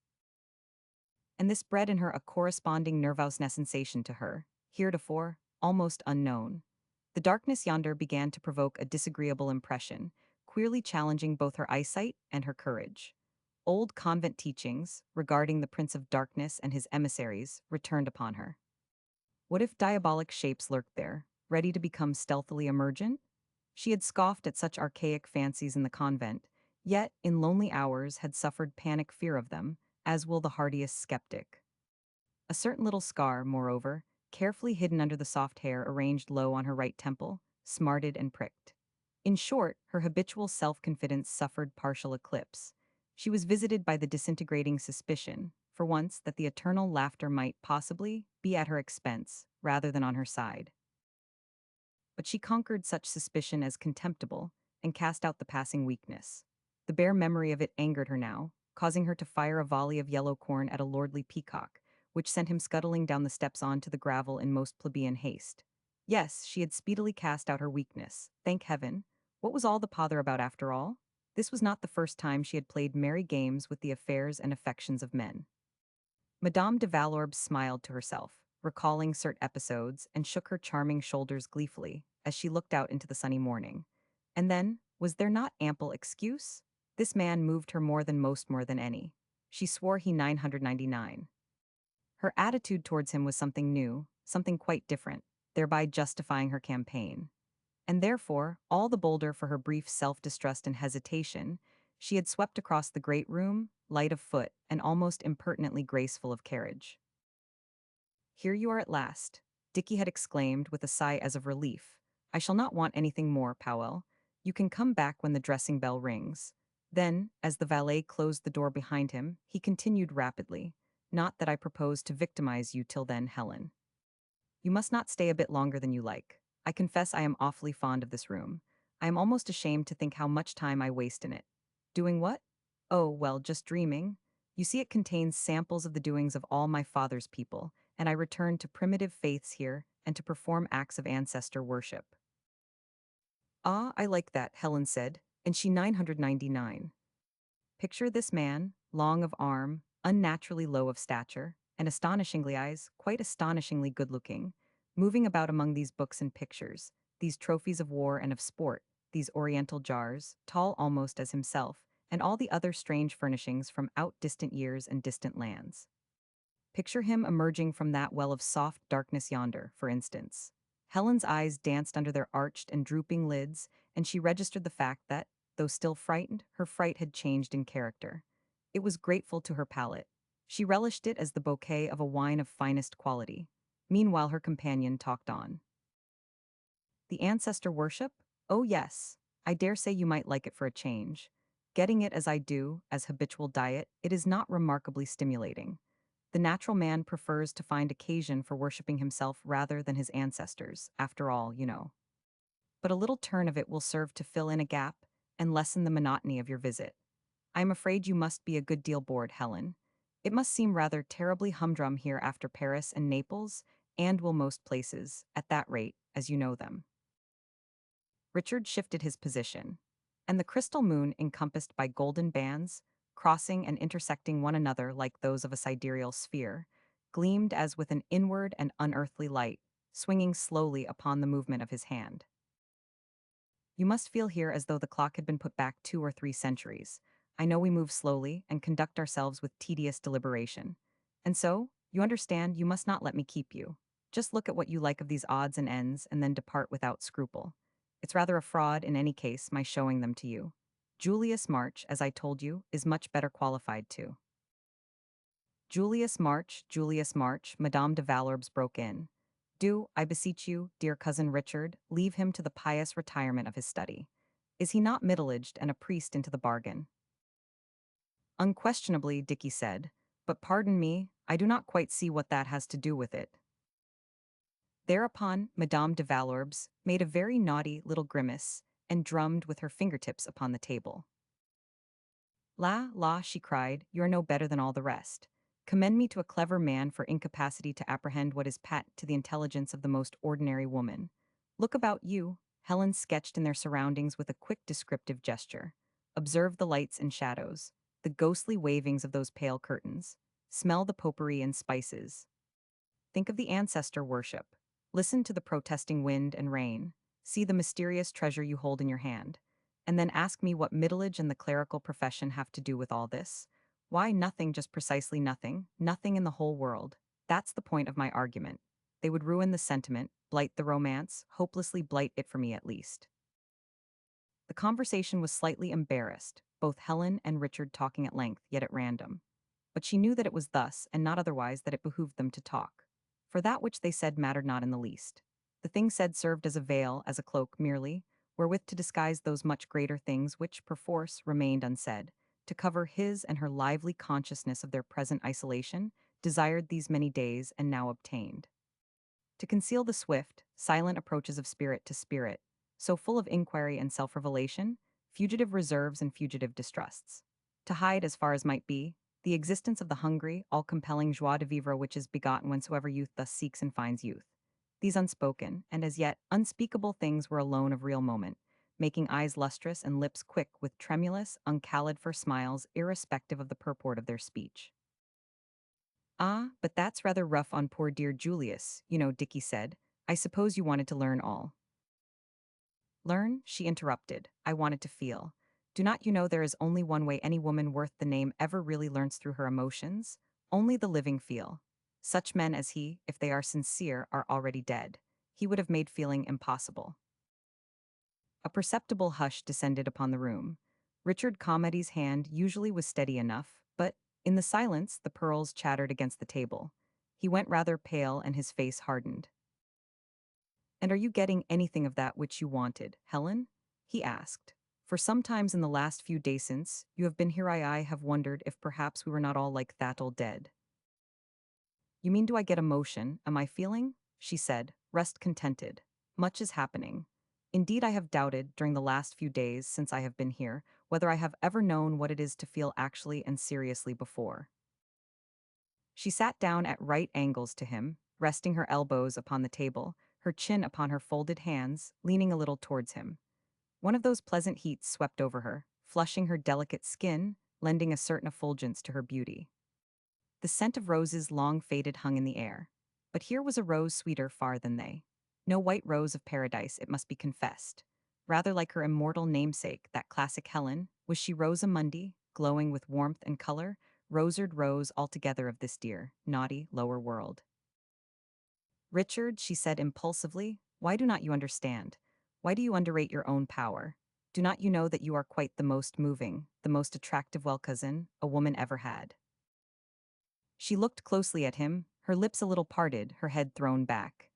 A: And this bred in her a corresponding nervousness sensation to her, heretofore almost unknown. The darkness yonder began to provoke a disagreeable impression, queerly challenging both her eyesight and her courage. Old convent teachings, regarding the Prince of Darkness and his emissaries, returned upon her. What if diabolic shapes lurked there, ready to become stealthily emergent? She had scoffed at such archaic fancies in the convent, yet, in lonely hours, had suffered panic fear of them, as will the hardiest skeptic. A certain little scar, moreover, carefully hidden under the soft hair arranged low on her right temple, smarted and pricked. In short, her habitual self-confidence suffered partial eclipse. She was visited by the disintegrating suspicion, for once, that the eternal laughter might, possibly, be at her expense, rather than on her side. But she conquered such suspicion as contemptible, and cast out the passing weakness. The bare memory of it angered her now, causing her to fire a volley of yellow corn at a lordly peacock, which sent him scuttling down the steps on to the gravel in most plebeian haste. Yes, she had speedily cast out her weakness, thank heaven. What was all the pother about after all? This was not the first time she had played merry games with the affairs and affections of men. Madame de Valorbes smiled to herself, recalling certain episodes, and shook her charming shoulders gleefully as she looked out into the sunny morning. And then, was there not ample excuse? This man moved her more than any. She swore he 999. Her attitude towards him was something new, something quite different, thereby justifying her campaign. And therefore, all the bolder for her brief self-distrust and hesitation, she had swept across the great room, light of foot and almost impertinently graceful of carriage. "Here you are at last," Dickie had exclaimed with a sigh as of relief. "I shall not want anything more, Powell. You can come back when the dressing bell rings. Then, as the valet closed the door behind him, he continued rapidly. Not that I propose to victimize you till then, Helen. You must not stay a bit longer than you like. I confess I am awfully fond of this room. I am almost ashamed to think how much time I waste in it. Doing what? Oh, well, just dreaming. You see, it contains samples of the doings of all my father's people, and I return to primitive faiths here and to perform acts of ancestor worship. Ah, I like that, Helen said, and she 999. Picture this man, long of arm, unnaturally low of stature, and astonishingly eyes, quite astonishingly good-looking, moving about among these books and pictures, these trophies of war and of sport, these oriental jars, tall almost as himself, and all the other strange furnishings from out distant years and distant lands. Picture him emerging from that well of soft darkness yonder, for instance. Helen's eyes danced under their arched and drooping lids, and she registered the fact that, though still frightened, her fright had changed in character. It was grateful to her palate. She relished it as the bouquet of a wine of finest quality. Meanwhile, her companion talked on. The ancestor worship? Oh, yes. I dare say you might like it for a change. Getting it as I do, as habitual diet, it is not remarkably stimulating. The natural man prefers to find occasion for worshipping himself rather than his ancestors, after all, you know. But a little turn of it will serve to fill in a gap and lessen the monotony of your visit. I am afraid you must be a good deal bored, Helen. It must seem rather terribly humdrum here after Paris and Naples, and will most places, at that rate, as you know them. Richard shifted his position, and the crystal moon encompassed by golden bands, crossing and intersecting one another like those of a sidereal sphere, gleamed as with an inward and unearthly light, swinging slowly upon the movement of his hand. You must feel here as though the clock had been put back 2 or 3 centuries. I know we move slowly and conduct ourselves with tedious deliberation. And so, you understand, you must not let me keep you. Just look at what you like of these odds and ends and then depart without scruple. It's rather a fraud, in any case, my showing them to you. Julius March, as I told you, is much better qualified to. Julius March, Madame de Valorbes broke in. Do, I beseech you, dear cousin Richard, leave him to the pious retirement of his study. Is he not middle-aged and a priest into the bargain? Unquestionably, Dicky said, but pardon me, I do not quite see what that has to do with it. Thereupon, Madame de Valorbes made a very naughty little grimace and drummed with her fingertips upon the table. La, she cried, you are no better than all the rest. Commend me to a clever man for incapacity to apprehend what is patent to the intelligence of the most ordinary woman. Look about you, Helen sketched in their surroundings with a quick descriptive gesture. Observe the lights and shadows, the ghostly wavings of those pale curtains. Smell the potpourri and spices. Think of the ancestor worship. Listen to the protesting wind and rain. See the mysterious treasure you hold in your hand. And then ask me what middle-age and the clerical profession have to do with all this. Why, nothing, just precisely nothing, nothing in the whole world. That's the point of my argument. They would ruin the sentiment, blight the romance, hopelessly blight it for me at least. The conversation was slightly embarrassed, both Helen and Richard talking at length, yet at random. But she knew that it was thus, and not otherwise, that it behooved them to talk. For that which they said mattered not in the least. The thing said served as a veil, as a cloak merely, wherewith to disguise those much greater things which, perforce, remained unsaid, to cover his and her lively consciousness of their present isolation, desired these many days and now obtained. To conceal the swift, silent approaches of spirit to spirit, so full of inquiry and self-revelation, fugitive reserves and fugitive distrusts. To hide, as far as might be, the existence of the hungry, all-compelling joie de vivre which is begotten whensoever youth thus seeks and finds youth. These unspoken, and as yet unspeakable things were alone of real moment, making eyes lustrous and lips quick with tremulous, uncalled for smiles irrespective of the purport of their speech. Ah, but that's rather rough on poor dear Julius, you know, Dicky said. I suppose you wanted to learn all. Learn? She interrupted. I wanted to feel. Do not you know there is only one way any woman worth the name ever really learns through her emotions? Only the living feel. Such men as he, if they are sincere, are already dead. He would have made feeling impossible. A perceptible hush descended upon the room. Richard Calmady's hand usually was steady enough, but, in the silence, the pearls chattered against the table. He went rather pale and his face hardened. And are you getting anything of that which you wanted, Helen? he asked. For sometimes in the last few days since you have been here I have wondered if perhaps we were not all like that old dead. You mean do I get emotion, am I feeling? She said, rest contented. Much is happening. Indeed I have doubted, during the last few days since I have been here, whether I have ever known what it is to feel actually and seriously before. She sat down at right angles to him, resting her elbows upon the table, her chin upon her folded hands, leaning a little towards him. One of those pleasant heats swept over her, flushing her delicate skin, lending a certain effulgence to her beauty. The scent of roses long faded hung in the air. But here was a rose sweeter far than they. No white rose of paradise, it must be confessed. Rather like her immortal namesake, that classic Helen, was she Rosa Mundi, glowing with warmth and color, rosered rose altogether of this dear, naughty, lower world. Richard, she said impulsively, why do not you understand? Why do you underrate your own power? Do not you know that you are quite the most moving, the most attractive well cousin a woman ever had? She looked closely at him, her lips a little parted, her head thrown back.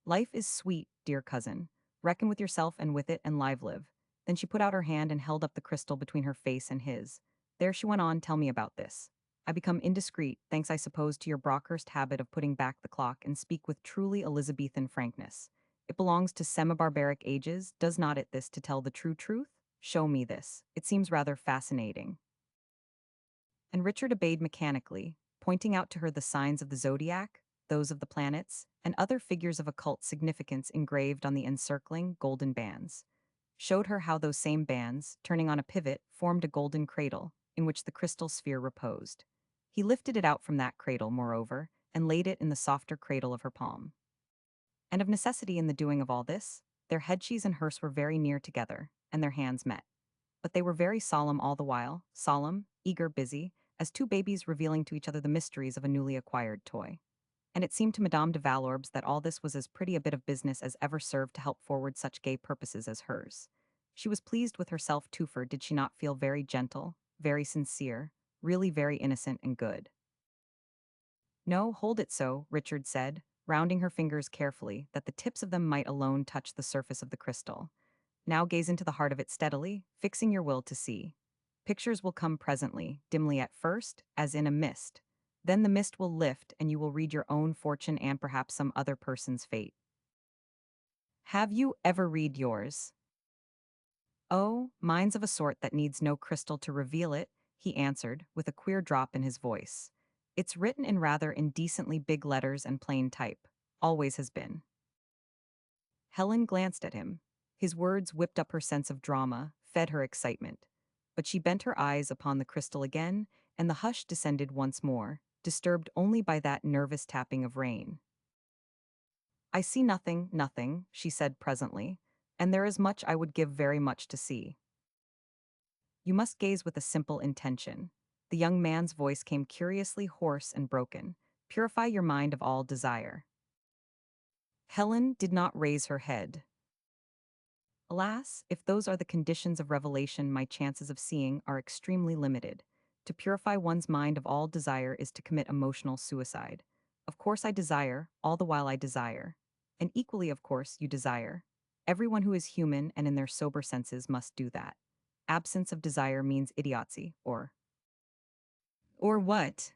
A: Life is sweet, dear cousin. Reckon with yourself and with it and live. Then she put out her hand and held up the crystal between her face and his. There she went on, tell me about this. I become indiscreet, thanks I suppose to your Brockhurst habit of putting back the clock and speak with truly Elizabethan frankness. It belongs to semi-barbaric ages, does not it this to tell the true truth? Show me this. It seems rather fascinating. And Richard obeyed mechanically, pointing out to her the signs of the zodiac, those of the planets, and other figures of occult significance engraved on the encircling, golden bands. Showed her how those same bands, turning on a pivot, formed a golden cradle, in which the crystal sphere reposed. He lifted it out from that cradle, moreover, and laid it in the softer cradle of her palm. And of necessity in the doing of all this, their headshees and hers were very near together, and their hands met. But they were very solemn all the while, solemn, eager, busy, as two babies revealing to each other the mysteries of a newly acquired toy. And it seemed to Madame de Valorbes that all this was as pretty a bit of business as ever served to help forward such gay purposes as hers. She was pleased with herself too, for did she not feel very gentle, very sincere, really very innocent and good? No, hold it so, Richard said, rounding her fingers carefully, that the tips of them might alone touch the surface of the crystal. Now gaze into the heart of it steadily, fixing your will to see. Pictures will come presently, dimly at first, as in a mist. Then the mist will lift and you will read your own fortune and perhaps some other person's fate. Have you ever read yours? Oh, mine's of a sort that needs no crystal to reveal it, he answered, with a queer drop in his voice. It's written in rather indecently big letters and plain type. Always has been. Helen glanced at him. His words whipped up her sense of drama, fed her excitement. But she bent her eyes upon the crystal again, and the hush descended once more, disturbed only by that nervous tapping of rain. I see nothing, she said presently, and there is much I would give very much to see. You must gaze with a simple intention. The young man's voice came curiously hoarse and broken. Purify your mind of all desire. Helen did not raise her head. Alas, if those are the conditions of revelation, my chances of seeing are extremely limited. To purify one's mind of all desire is to commit emotional suicide. Of course I desire, all the while I desire. And equally of course you desire. Everyone who is human and in their sober senses must do that. Absence of desire means idiocy, or what?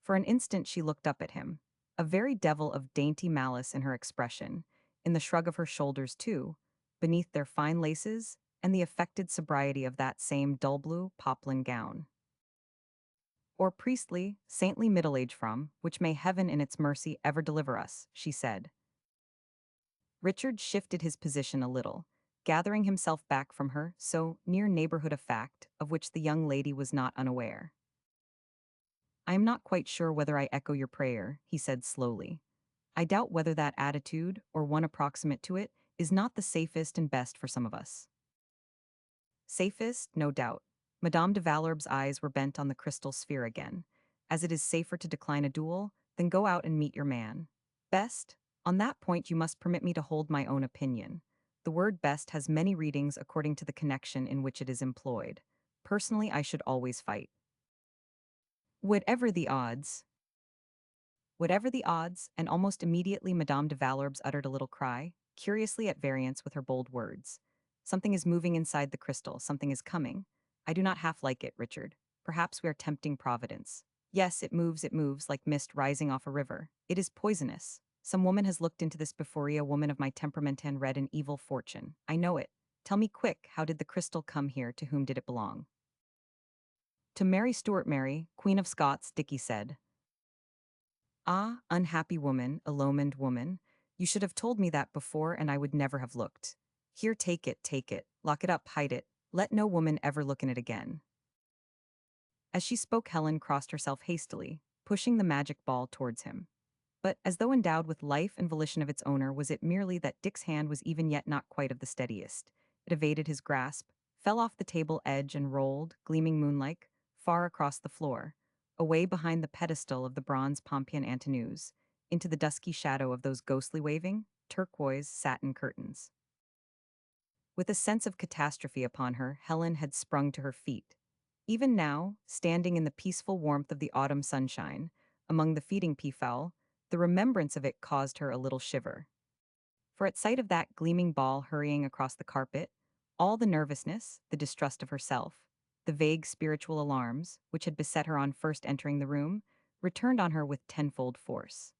A: For an instant she looked up at him, a very devil of dainty malice in her expression, in the shrug of her shoulders too, beneath their fine laces, and the affected sobriety of that same dull blue poplin gown. Or priestly, saintly middle age from, which may heaven in its mercy ever deliver us, she said. Richard shifted his position a little, gathering himself back from her, so near neighborhood of fact, of which the young lady was not unaware. I am not quite sure whether I echo your prayer, he said slowly. I doubt whether that attitude, or one approximate to it, is not the safest and best for some of us. Safest, no doubt. Madame de Valorbes' eyes were bent on the crystal sphere again. As it is safer to decline a duel, than go out and meet your man. Best? On that point you must permit me to hold my own opinion. The word best has many readings according to the connection in which it is employed. Personally, I should always fight. Whatever the odds. Whatever the odds, and almost immediately Madame de Valorbes uttered a little cry. curiously at variance with her bold words. Something is moving inside the crystal, something is coming. I do not half like it, Richard. Perhaps we are tempting Providence. Yes, it moves like mist rising off a river. It is poisonous. Some woman has looked into this before, a woman of my temperament, and read an evil fortune. I know it. Tell me quick, how did the crystal come here? To whom did it belong? To Mary Stuart. Mary, Queen of Scots, Dicky said. Ah, unhappy woman, illumined woman, you should have told me that before and I would never have looked. Here, take it, lock it up, hide it, let no woman ever look in it again. As she spoke, Helen crossed herself hastily, pushing the magic ball towards him. But, as though endowed with life and volition of its owner, was it merely that Dick's hand was even yet not quite of the steadiest. It evaded his grasp, fell off the table edge and rolled, gleaming moonlike, far across the floor, away behind the pedestal of the bronze Pompeian Antinous, into the dusky shadow of those ghostly waving, turquoise satin curtains. With a sense of catastrophe upon her, Helen had sprung to her feet. Even now, standing in the peaceful warmth of the autumn sunshine, among the feeding peafowl, the remembrance of it caused her a little shiver. For at sight of that gleaming ball hurrying across the carpet, all the nervousness, the distrust of herself, the vague spiritual alarms, which had beset her on first entering the room, returned on her with tenfold force.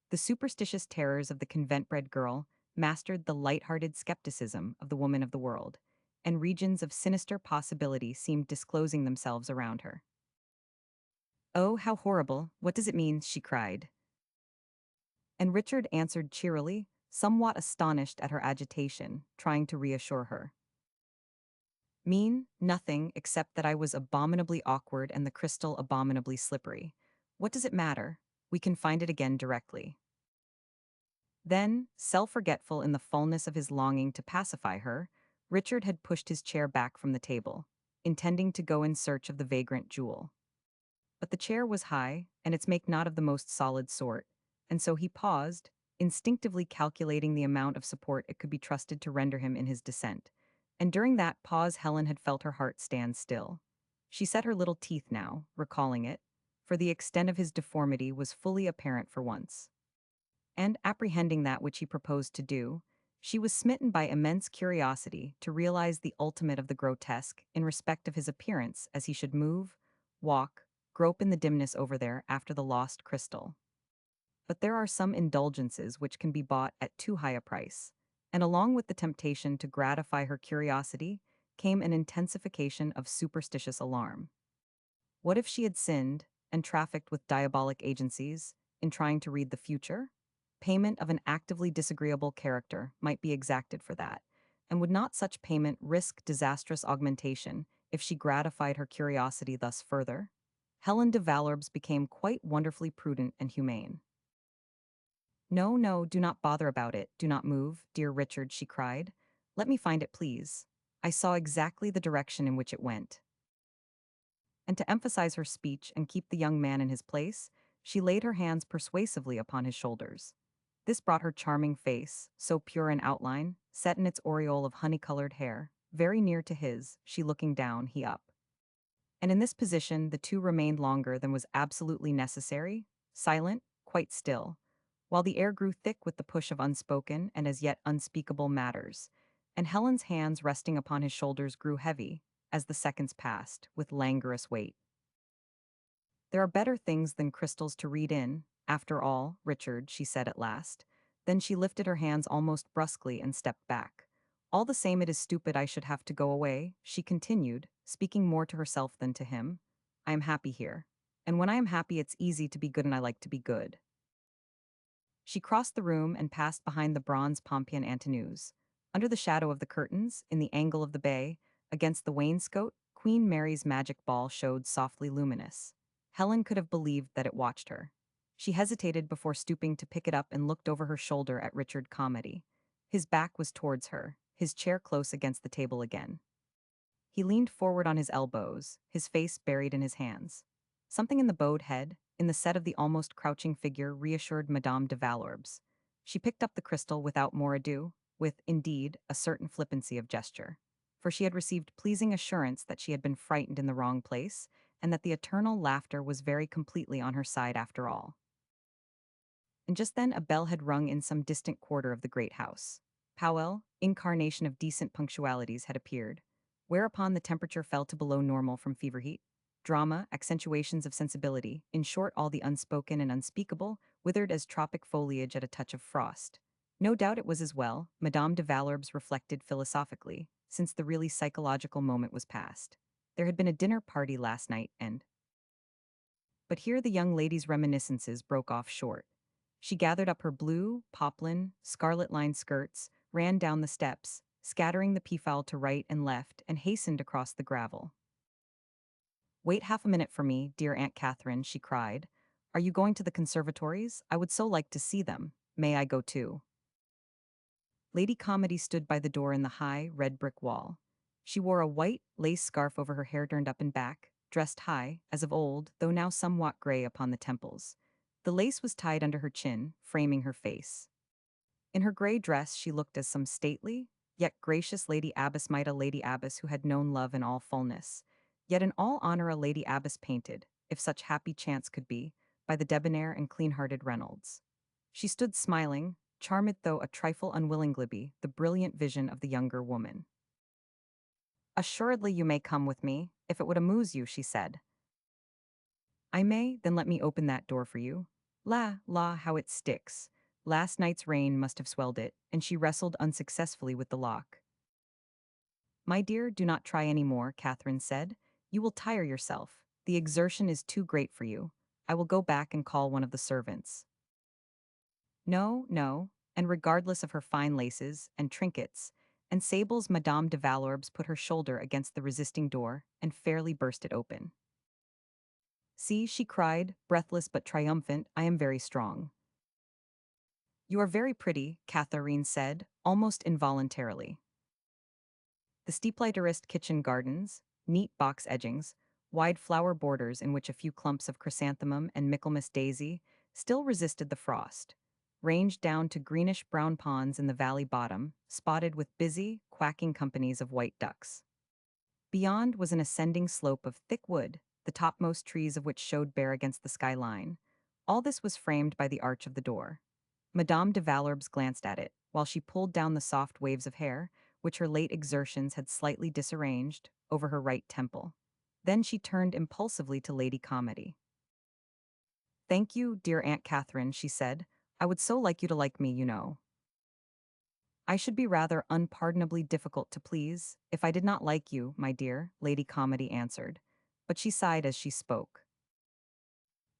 A: The superstitious terrors of the convent-bred girl mastered the light-hearted skepticism of the woman of the world, and regions of sinister possibility seemed disclosing themselves around her. "Oh, how horrible! What does it mean?" she cried. And Richard answered cheerily, somewhat astonished at her agitation, trying to reassure her. "Mean? Nothing, except that I was abominably awkward and the crystal abominably slippery. What does it matter? We can find it again directly." Then, self-forgetful in the fullness of his longing to pacify her, Richard had pushed his chair back from the table, intending to go in search of the vagrant jewel. But the chair was high, and its make not of the most solid sort, and so he paused, instinctively calculating the amount of support it could be trusted to render him in his descent. And during that pause Helen had felt her heart stand still. She set her little teeth now, recalling it, for the extent of his deformity was fully apparent for once. And apprehending that which he proposed to do, she was smitten by immense curiosity to realize the ultimate of the grotesque in respect of his appearance as he should move, walk, grope in the dimness over there after the lost crystal. But there are some indulgences which can be bought at too high a price, and along with the temptation to gratify her curiosity came an intensification of superstitious alarm. What if she had sinned and trafficked with diabolic agencies in trying to read the future? Payment of an actively disagreeable character might be exacted for that, and would not such payment risk disastrous augmentation if she gratified her curiosity thus further? Helen de Valorbes became quite wonderfully prudent and humane. "No, no, do not bother about it, do not move, dear Richard," she cried. "Let me find it, please. I saw exactly the direction in which it went." And to emphasize her speech and keep the young man in his place, she laid her hands persuasively upon his shoulders. This brought her charming face, so pure in outline, set in its aureole of honey-colored hair, very near to his, she looking down, he up. And in this position the two remained longer than was absolutely necessary, silent, quite still, while the air grew thick with the push of unspoken and as yet unspeakable matters, and Helen's hands resting upon his shoulders grew heavy, as the seconds passed, with languorous weight. "There are better things than crystals to read in, after all, Richard," she said at last. Then she lifted her hands almost brusquely and stepped back. "All the same, it is stupid I should have to go away," she continued, speaking more to herself than to him. "I am happy here. And when I am happy it's easy to be good and I like to be good." She crossed the room and passed behind the bronze Pompeian Antinous. Under the shadow of the curtains, in the angle of the bay, against the wainscot, Queen Mary's magic ball showed softly luminous. Helen could have believed that it watched her. She hesitated before stooping to pick it up and looked over her shoulder at Richard Calmady. His back was towards her, his chair close against the table again. He leaned forward on his elbows, his face buried in his hands. Something in the bowed head, in the set of the almost crouching figure, reassured Madame de Valorbes. She picked up the crystal without more ado, with, indeed, a certain flippancy of gesture. For she had received pleasing assurance that she had been frightened in the wrong place, and that the eternal laughter was very completely on her side after all. And just then a bell had rung in some distant quarter of the great house. Powell, incarnation of decent punctualities, had appeared, whereupon the temperature fell to below normal from fever heat. Drama, accentuations of sensibility, in short, all the unspoken and unspeakable, withered as tropic foliage at a touch of frost. No doubt it was as well, Madame de Valorbes reflected philosophically, since the really psychological moment was past. There had been a dinner party last night, and but here the young lady's reminiscences broke off short. She gathered up her blue, poplin, scarlet-lined skirts, ran down the steps, scattering the peafowl to right and left, and hastened across the gravel. "Wait half a minute for me, dear Aunt Catherine," she cried. "Are you going to the conservatories? I would so like to see them. May I go too?" Lady Calmady stood by the door in the high, red brick wall. She wore a white, lace scarf over her hair turned up and back, dressed high, as of old, though now somewhat gray upon the temples. The lace was tied under her chin, framing her face. In her gray dress she looked as some stately, yet gracious Lady Abbess might, a Lady Abbess who had known love in all fullness, yet in all honor a Lady Abbess painted, if such happy chance could be, by the debonair and clean-hearted Reynolds. She stood smiling, charmed though a trifle unwillingly, the brilliant vision of the younger woman. "Assuredly you may come with me, if it would amuse you," she said. "I may, then let me open that door for you. La, how it sticks. Last night's rain must have swelled it," and she wrestled unsuccessfully with the lock. "My dear, do not try any more," Catherine said. "You will tire yourself. The exertion is too great for you. I will go back and call one of the servants." "No, no," and regardless of her fine laces and trinkets and sables, Madame de Valorbes put her shoulder against the resisting door and fairly burst it open. "See," she cried, breathless but triumphant, "I am very strong." "You are very pretty," Catherine said, almost involuntarily. The steepliterist kitchen gardens, neat box edgings, wide flower borders in which a few clumps of chrysanthemum and Michaelmas daisy still resisted the frost, ranged down to greenish-brown ponds in the valley bottom, spotted with busy, quacking companies of white ducks. Beyond was an ascending slope of thick wood, the topmost trees of which showed bare against the skyline. All this was framed by the arch of the door. Madame de Valorbes glanced at it, while she pulled down the soft waves of hair, which her late exertions had slightly disarranged, over her right temple. Then she turned impulsively to Lady Calmady. "Thank you, dear Aunt Catherine," she said. "I would so like you to like me, you know." "I should be rather unpardonably difficult to please, if I did not like you, my dear," Lady Calmady answered, but she sighed as she spoke.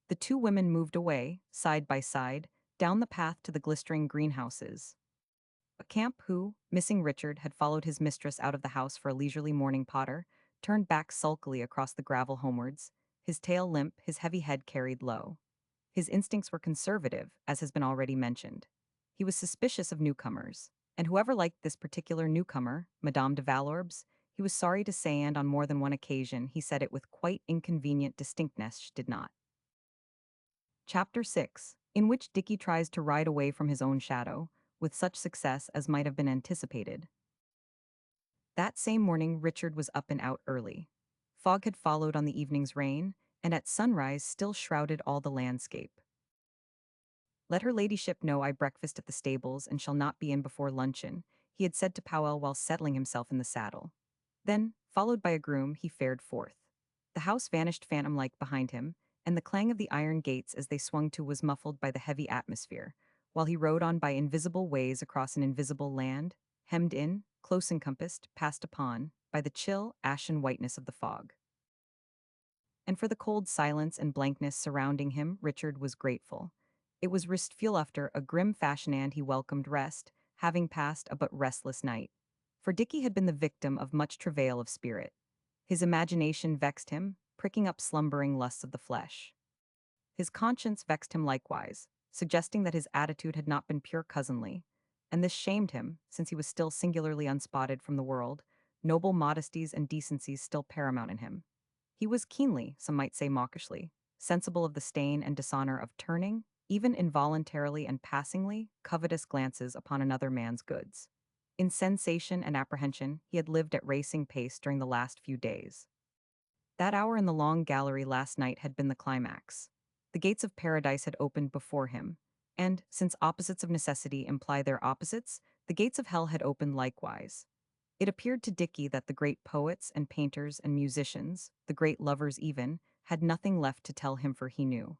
A: The two women moved away, side by side, down the path to the glistering greenhouses. But Camp, who, missing Richard, had followed his mistress out of the house for a leisurely morning potter, turned back sulkily across the gravel homewards, his tail limp, his heavy head carried low. His instincts were conservative, as has been already mentioned. He was suspicious of newcomers, and whoever liked this particular newcomer, Madame de Valorbes, he was sorry to say, and on more than one occasion he said it with quite inconvenient distinctness, did not. Chapter 6, in which Dicky tries to ride away from his own shadow, with such success as might have been anticipated. That same morning Richard was up and out early. Fog had followed on the evening's rain, and at sunrise still shrouded all the landscape. "Let her ladyship know I breakfast at the stables and shall not be in before luncheon," he had said to Powell while settling himself in the saddle. Then, followed by a groom, he fared forth. The house vanished phantom-like behind him, and the clang of the iron gates as they swung to was muffled by the heavy atmosphere, while he rode on by invisible ways across an invisible land, hemmed in, close encompassed, passed upon, by the chill, ashen whiteness of the fog. And for the cold silence and blankness surrounding him, Richard was grateful. It was restful after a grim fashion, and he welcomed rest, having passed a but restless night. For Dicky had been the victim of much travail of spirit. His imagination vexed him, pricking up slumbering lusts of the flesh. His conscience vexed him likewise, suggesting that his attitude had not been pure cousinly, and this shamed him, since he was still singularly unspotted from the world, noble modesties and decencies still paramount in him. He was keenly, some might say mawkishly, sensible of the stain and dishonor of turning, even involuntarily and passingly, covetous glances upon another man's goods. In sensation and apprehension, he had lived at racing pace during the last few days. That hour in the long gallery last night had been the climax. The gates of paradise had opened before him, and, since opposites of necessity imply their opposites, The gates of hell had opened likewise. It appeared to Dicky that the great poets and painters and musicians, the great lovers even, had nothing left to tell him, for he knew,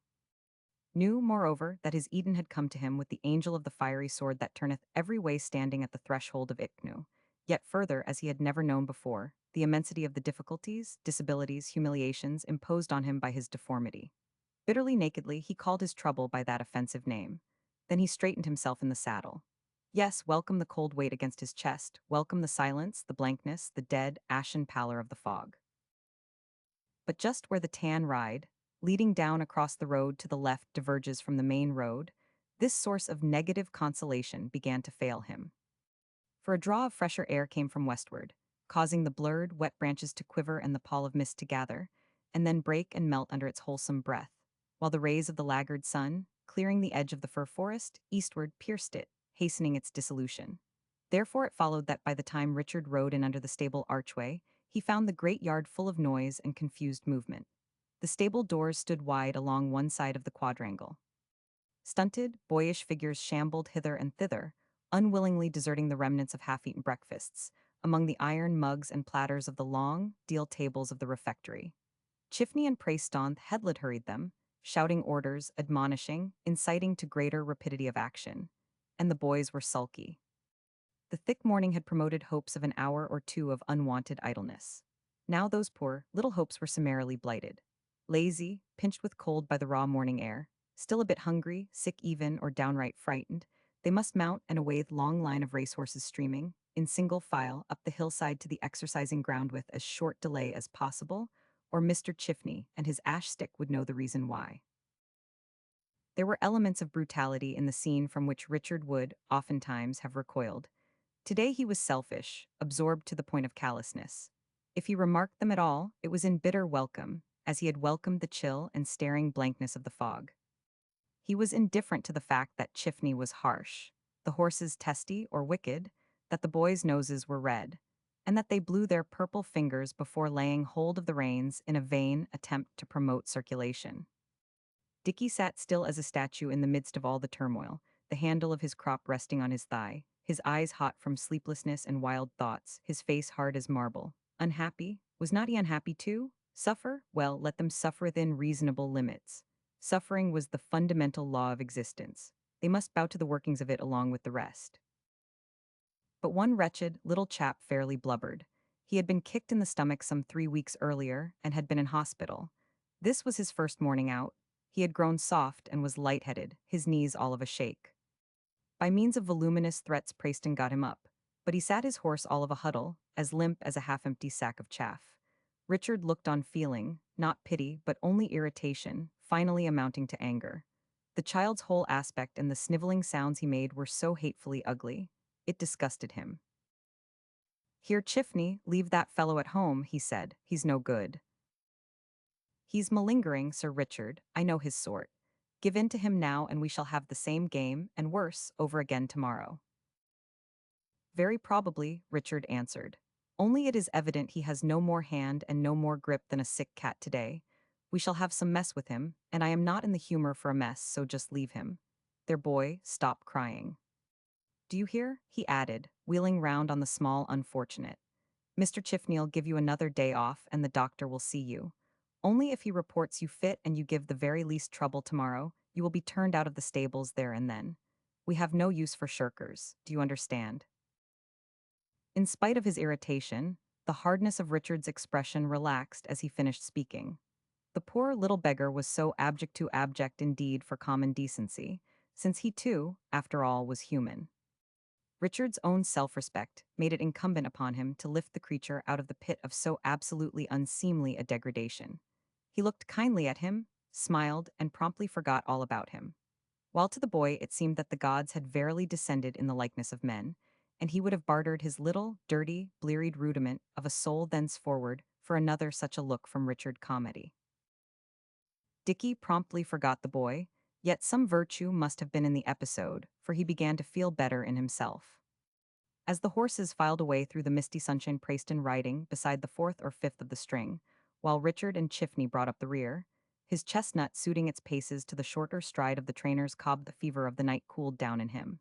A: moreover, that his Eden had come to him with the angel of the fiery sword that turneth every way, standing at the threshold of Ichnu. Yet further, as he had never known before, the immensity of the difficulties, disabilities, humiliations imposed on him by his deformity. Bitterly nakedly, he called his trouble by that offensive name. Then he straightened himself in the saddle. Yes, welcome the cold weight against his chest, welcome the silence, the blankness, the dead, ashen pallor of the fog. But just where the tan ride, leading down across the road to the left, diverges from the main road, this source of negative consolation began to fail him. For a draw of fresher air came from westward, causing the blurred, wet branches to quiver and the pall of mist to gather, and then break and melt under its wholesome breath, while the rays of the laggard sun, clearing the edge of the fir forest, eastward pierced it, hastening its dissolution. Therefore it followed that by the time Richard rode in under the stable archway, he found the great yard full of noise and confused movement. The stable doors stood wide along one side of the quadrangle. Stunted, boyish figures shambled hither and thither, unwillingly deserting the remnants of half-eaten breakfasts, among the iron mugs and platters of the long, deal tables of the refectory. Chifney and Praestonth headled hurried them, shouting orders, admonishing, inciting to greater rapidity of action. And the boys were sulky. The thick morning had promoted hopes of an hour or two of unwanted idleness. Now those poor, little hopes were summarily blighted. Lazy, pinched with cold by the raw morning air, still a bit hungry, sick even, or downright frightened, they must mount and away the long line of racehorses streaming, in single file, up the hillside to the exercising ground with as short delay as possible, or Mr. Chifney and his ash stick would know the reason why. There were elements of brutality in the scene from which Richard would, oftentimes, have recoiled. Today he was selfish, absorbed to the point of callousness. If he remarked them at all, it was in bitter welcome, as he had welcomed the chill and staring blankness of the fog. He was indifferent to the fact that Chifney was harsh, the horses testy or wicked, that the boys' noses were red, and that they blew their purple fingers before laying hold of the reins in a vain attempt to promote circulation. Dicky sat still as a statue in the midst of all the turmoil, the handle of his crop resting on his thigh, his eyes hot from sleeplessness and wild thoughts, his face hard as marble. Unhappy? Was not he unhappy too? Suffer? Well, let them suffer within reasonable limits. Suffering was the fundamental law of existence. They must bow to the workings of it along with the rest. But one wretched, little chap fairly blubbered. He had been kicked in the stomach some 3 weeks earlier and had been in hospital. This was his first morning out. He had grown soft and was lightheaded, his knees all of a shake. By means of voluminous threats Preston got him up, but he sat his horse all of a huddle, as limp as a half-empty sack of chaff. Richard looked on feeling, not pity, but only irritation, finally amounting to anger. The child's whole aspect and the sniveling sounds he made were so hatefully ugly. It disgusted him. "Here, Chifney, leave that fellow at home," he said. "He's no good." "He's malingering, Sir Richard. I know his sort. Give in to him now and we shall have the same game, and worse, over again tomorrow." "Very probably," Richard answered. "Only it is evident he has no more hand and no more grip than a sick cat today. We shall have some mess with him, and I am not in the humor for a mess, so just leave him. There, boy, stop crying. Do you hear?" he added, wheeling round on the small unfortunate. "Mr. Chifney'll give you another day off and the doctor will see you. Only if he reports you fit and you give the very least trouble tomorrow, you will be turned out of the stables there and then. We have no use for shirkers. Do you understand?" In spite of his irritation, the hardness of Richard's expression relaxed as he finished speaking. The poor little beggar was so abject indeed for common decency, since he too, after all, was human. Richard's own self-respect made it incumbent upon him to lift the creature out of the pit of so absolutely unseemly a degradation. He looked kindly at him, smiled, and promptly forgot all about him. While to the boy it seemed that the gods had verily descended in the likeness of men, and he would have bartered his little, dirty, blearied rudiment of a soul thenceforward for another such a look from Richard Calmady. Dicky promptly forgot the boy, yet some virtue must have been in the episode, for he began to feel better in himself. As the horses filed away through the misty sunshine, Preston riding beside the fourth or fifth of the string, while Richard and Chifney brought up the rear, his chestnut suiting its paces to the shorter stride of the trainer's cob, the fever of the night cooled down in him.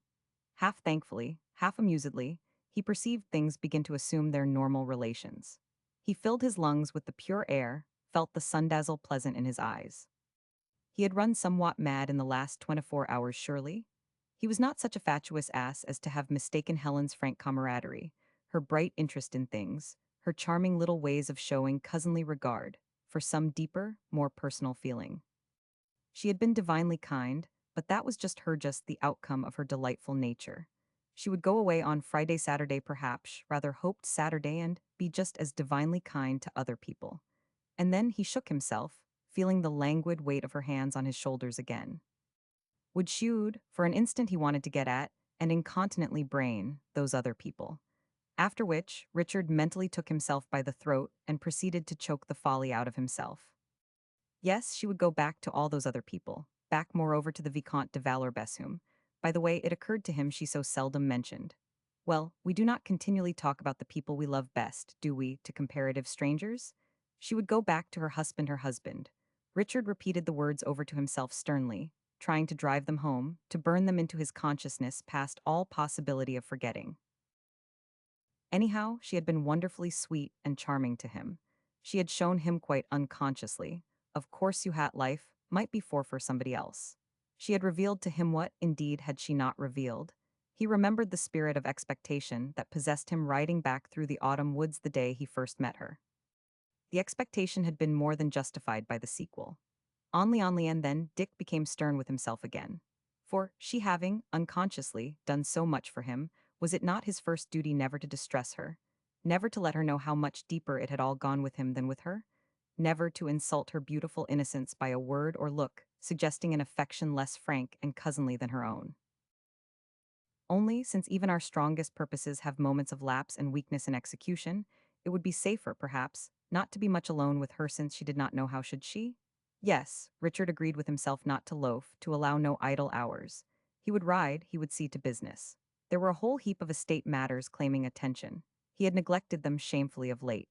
A: Half thankfully, half amusedly, he perceived things begin to assume their normal relations. He filled his lungs with the pure air, felt the sundazzle pleasant in his eyes. He had run somewhat mad in the last 24 hours, surely? He was not such a fatuous ass as to have mistaken Helen's frank camaraderie, her bright interest in things, her charming little ways of showing cousinly regard, for some deeper, more personal feeling. She had been divinely kind, but that was just the outcome of her delightful nature. She would go away on Friday, Saturday, perhaps, rather hoped Saturday, and be just as divinely kind to other people. And then he shook himself, feeling the languid weight of her hands on his shoulders again. Would should, for an instant he wanted to get at, and incontinently brain, those other people. After which, Richard mentally took himself by the throat and proceeded to choke the folly out of himself. Yes, she would go back to all those other people, back moreover to the Vicomte de Valour-Bess whom, by the way, it occurred to him she so seldom mentioned. Well, we do not continually talk about the people we love best, do we, to comparative strangers? She would go back to her husband, her husband. Richard repeated the words over to himself sternly, trying to drive them home, to burn them into his consciousness past all possibility of forgetting. Anyhow, she had been wonderfully sweet and charming to him. She had shown him quite unconsciously. Of course, you had life might be for somebody else. She had revealed to him what, indeed, had she not revealed. He remembered the spirit of expectation that possessed him riding back through the autumn woods the day he first met her. The expectation had been more than justified by the sequel. Only, and then Dick became stern with himself again. For, she having, unconsciously, done so much for him, was it not his first duty never to distress her? Never to let her know how much deeper it had all gone with him than with her? Never to insult her beautiful innocence by a word or look, suggesting an affection less frank and cousinly than her own? Only, since even our strongest purposes have moments of lapse and weakness in execution, it would be safer, perhaps, not to be much alone with her since she did not know how should she? Yes, Richard agreed with himself not to loaf, to allow no idle hours. He would ride, he would see to business. There were a whole heap of estate matters claiming attention. He had neglected them shamefully of late.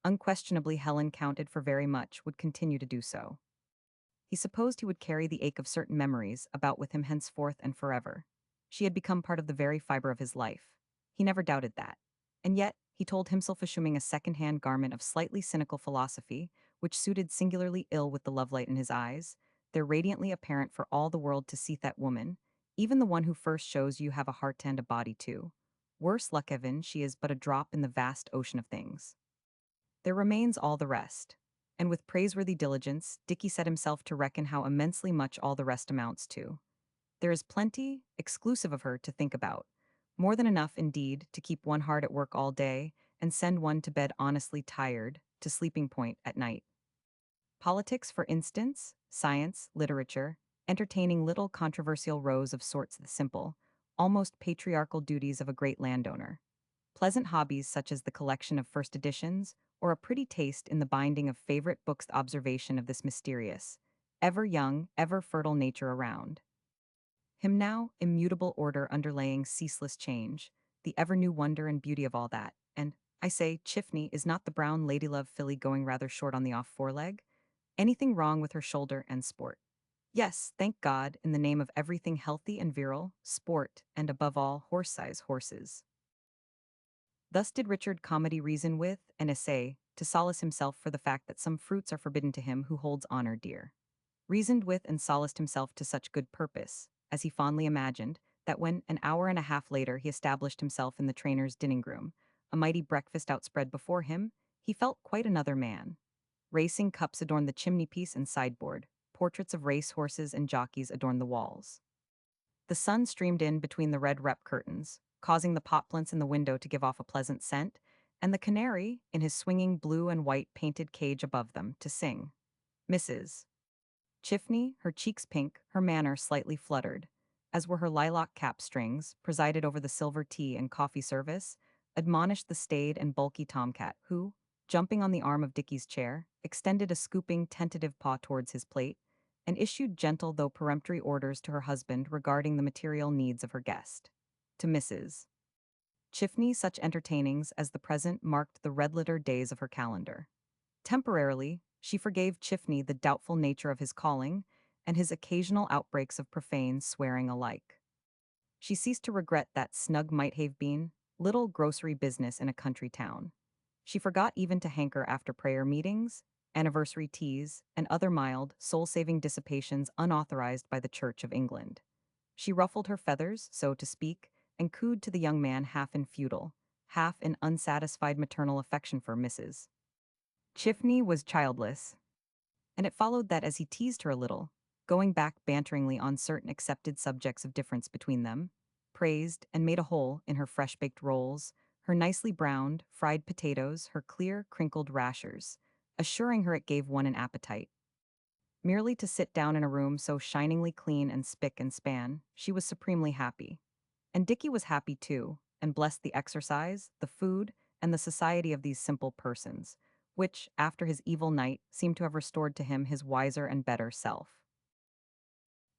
A: Unquestionably Helen counted for very much, would continue to do so. He supposed he would carry the ache of certain memories about with him henceforth and forever. She had become part of the very fiber of his life. He never doubted that. And yet, he told himself assuming a second-hand garment of slightly cynical philosophy, which suited singularly ill with the lovelight in his eyes, they're radiantly apparent for all the world to see that woman, even the one who first shows you have a heart and a body too. Worse luck, Evan, she is but a drop in the vast ocean of things. There remains all the rest. And with praiseworthy diligence, Dicky set himself to reckon how immensely much all the rest amounts to. There is plenty, exclusive of her, to think about. More than enough, indeed, to keep one hard at work all day and send one to bed honestly tired, to sleeping point at night. Politics, for instance, science, literature, entertaining little controversial rows of sorts the simple, almost patriarchal duties of a great landowner. Pleasant hobbies such as the collection of first editions, or a pretty taste in the binding of favorite books, the observation of this mysterious, ever young, ever fertile nature around him now, immutable order underlaying ceaseless change, the ever-new wonder and beauty of all that, and, I say, Chiffney is not the brown ladylove filly going rather short on the off foreleg? Anything wrong with her shoulder and sport? Yes, thank God, in the name of everything healthy and virile, sport, and above all, horse-size horses. Thus did Richard Calmady reason with and essay to solace himself for the fact that some fruits are forbidden to him who holds honor dear. Reasoned with and solaced himself to such good purpose, as he fondly imagined, that when, an hour and a half later, he established himself in the trainer's dining-room, a mighty breakfast outspread before him, he felt quite another man. Racing cups adorned the chimney-piece and sideboard, portraits of race-horses and jockeys adorned the walls. The sun streamed in between the red rep curtains, causing the pot plants in the window to give off a pleasant scent, and the canary, in his swinging blue and white painted cage above them, to sing. Mrs. Chiffney, her cheeks pink, her manner slightly fluttered, as were her lilac cap strings, presided over the silver tea and coffee service, admonished the staid and bulky tomcat who, jumping on the arm of Dicky's chair, extended a scooping, tentative paw towards his plate, and issued gentle though peremptory orders to her husband regarding the material needs of her guest. To Mrs. Chiffney, such entertainings as the present marked the red-letter days of her calendar. Temporarily, she forgave Chiffney the doubtful nature of his calling and his occasional outbreaks of profane swearing alike. She ceased to regret that snug might have been little grocery business in a country town. She forgot even to hanker after prayer meetings, anniversary teas, and other mild, soul-saving dissipations unauthorized by the Church of England. She ruffled her feathers, so to speak, and cooed to the young man half in futile, half in unsatisfied maternal affection for Mrs. Chifney was childless, and it followed that as he teased her a little, going back banteringly on certain accepted subjects of difference between them, praised and made a hole in her fresh-baked rolls, her nicely browned, fried potatoes, her clear, crinkled rashers, assuring her it gave one an appetite. Merely to sit down in a room so shiningly clean and spick and span, she was supremely happy. And Dickie was happy too, and blessed the exercise, the food, and the society of these simple persons, which, after his evil night, seemed to have restored to him his wiser and better self.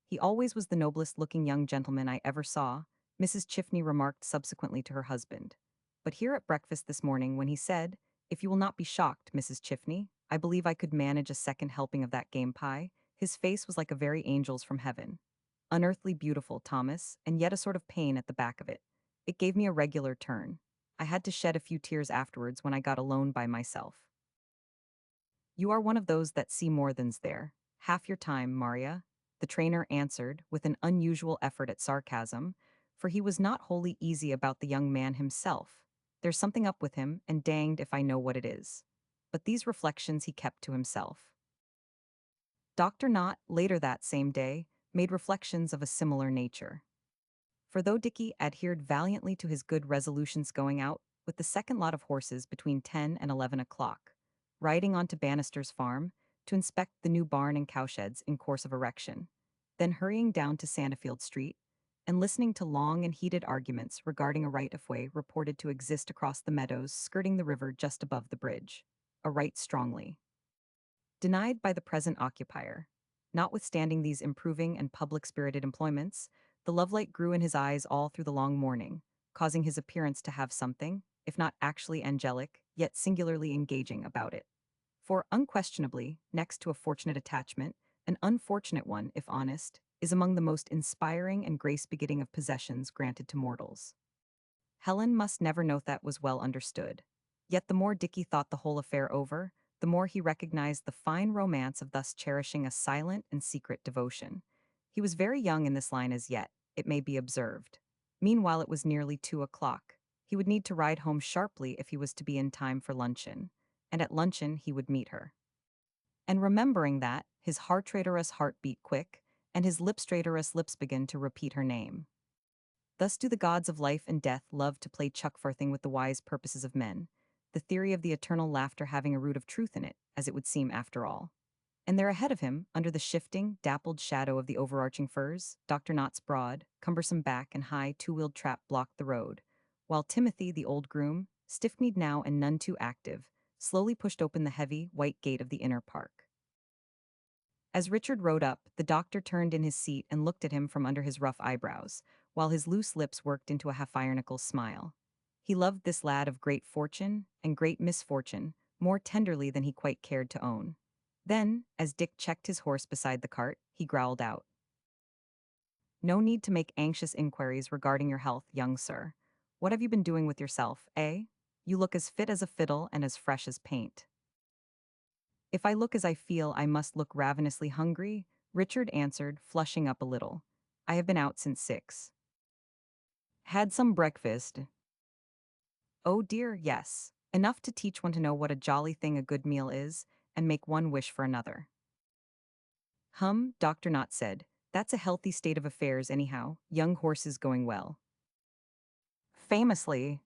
A: He always was the noblest-looking young gentleman I ever saw, Mrs. Chifney remarked subsequently to her husband. But here at breakfast this morning when he said, "If you will not be shocked, Mrs. Chifney, I believe I could manage a second helping of that game pie," his face was like a very angel's from heaven. Unearthly beautiful, Thomas, and yet a sort of pain at the back of it. It gave me a regular turn. I had to shed a few tears afterwards when I got alone by myself. "You are one of those that see more than's there. Half your time, Maria," the trainer answered with an unusual effort at sarcasm, for he was not wholly easy about the young man himself. There's something up with him, and danged if I know what it is. But these reflections he kept to himself. Dr. Knott, later that same day, made reflections of a similar nature. For though Dickie adhered valiantly to his good resolutions going out with the second lot of horses between 10 and 11 o'clock, riding on to Bannister's farm to inspect the new barn and cowsheds in course of erection, then hurrying down to Santafield Street, and listening to long and heated arguments regarding a right-of-way reported to exist across the meadows skirting the river just above the bridge, a right strongly denied by the present occupier. Notwithstanding these improving and public-spirited employments, the lovelight grew in his eyes all through the long morning, causing his appearance to have something, if not actually angelic, yet singularly engaging about it. For, unquestionably, next to a fortunate attachment, an unfortunate one, if honest, is among the most inspiring and grace-begetting of possessions granted to mortals. Helen must never know that was well understood. Yet the more Dickie thought the whole affair over, the more he recognized the fine romance of thus cherishing a silent and secret devotion. He was very young in this line as yet, it may be observed. Meanwhile it was nearly 2 o'clock. He would need to ride home sharply if he was to be in time for luncheon, and at luncheon he would meet her. And remembering that, his heart-traitorous heart beat quick, and his lips-traitorous lips began to repeat her name. Thus do the gods of life and death love to play chuckfarthing with the wise purposes of men, the theory of the eternal laughter having a root of truth in it, as it would seem after all. And there ahead of him, under the shifting, dappled shadow of the overarching firs, Dr. Knott's broad, cumbersome back and high two-wheeled trap blocked the road, while Timothy, the old groom, stiff-kneed now and none too active, slowly pushed open the heavy, white gate of the inner park. As Richard rode up, the doctor turned in his seat and looked at him from under his rough eyebrows, while his loose lips worked into a half-ironical smile. He loved this lad of great fortune and great misfortune more tenderly than he quite cared to own. Then, as Dick checked his horse beside the cart, he growled out, "No need to make anxious inquiries regarding your health, young sir. What have you been doing with yourself, eh? You look as fit as a fiddle and as fresh as paint." "If I look as I feel, I must look ravenously hungry," Richard answered, flushing up a little. "I have been out since 6. Had some breakfast." "Oh dear, yes. Enough to teach one to know what a jolly thing a good meal is, and make one wish for another." Dr. Knott said. "That's a healthy state of affairs anyhow, young horses going well." "Famously.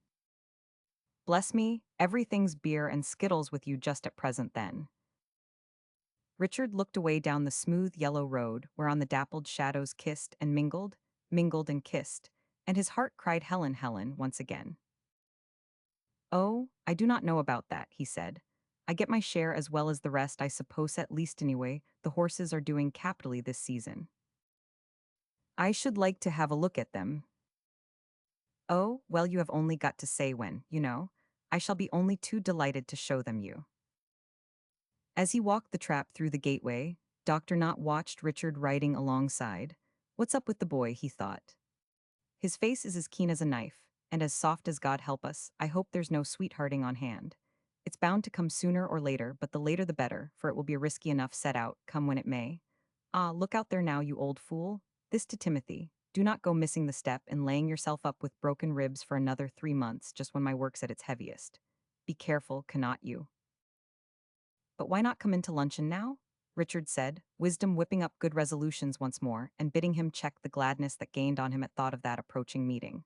A: Bless me, everything's beer and skittles with you just at present then." Richard looked away down the smooth yellow road whereon the dappled shadows kissed and mingled, mingled and kissed, and his heart cried Helen, Helen, once again. "Oh, I do not know about that," he said. "I get my share as well as the rest, I suppose, at least anyway. The horses are doing capitally this season. I should like to have a look at them." "Oh, well, you have only got to say when, you know. I shall be only too delighted to show them you." As he walked the trap through the gateway, Dr. Knott watched Richard riding alongside. What's up with the boy, he thought. His face is as keen as a knife, and as soft as God help us. I hope there's no sweethearting on hand. It's bound to come sooner or later, but the later the better, for it will be a risky enough set out, come when it may. Ah, look out there now, you old fool. This to Timothy. Do not go missing the step and laying yourself up with broken ribs for another 3 months just when my work's at its heaviest. Be careful, cannot you? But why not come into luncheon now? Richard said, wisdom whipping up good resolutions once more and bidding him check the gladness that gained on him at thought of that approaching meeting.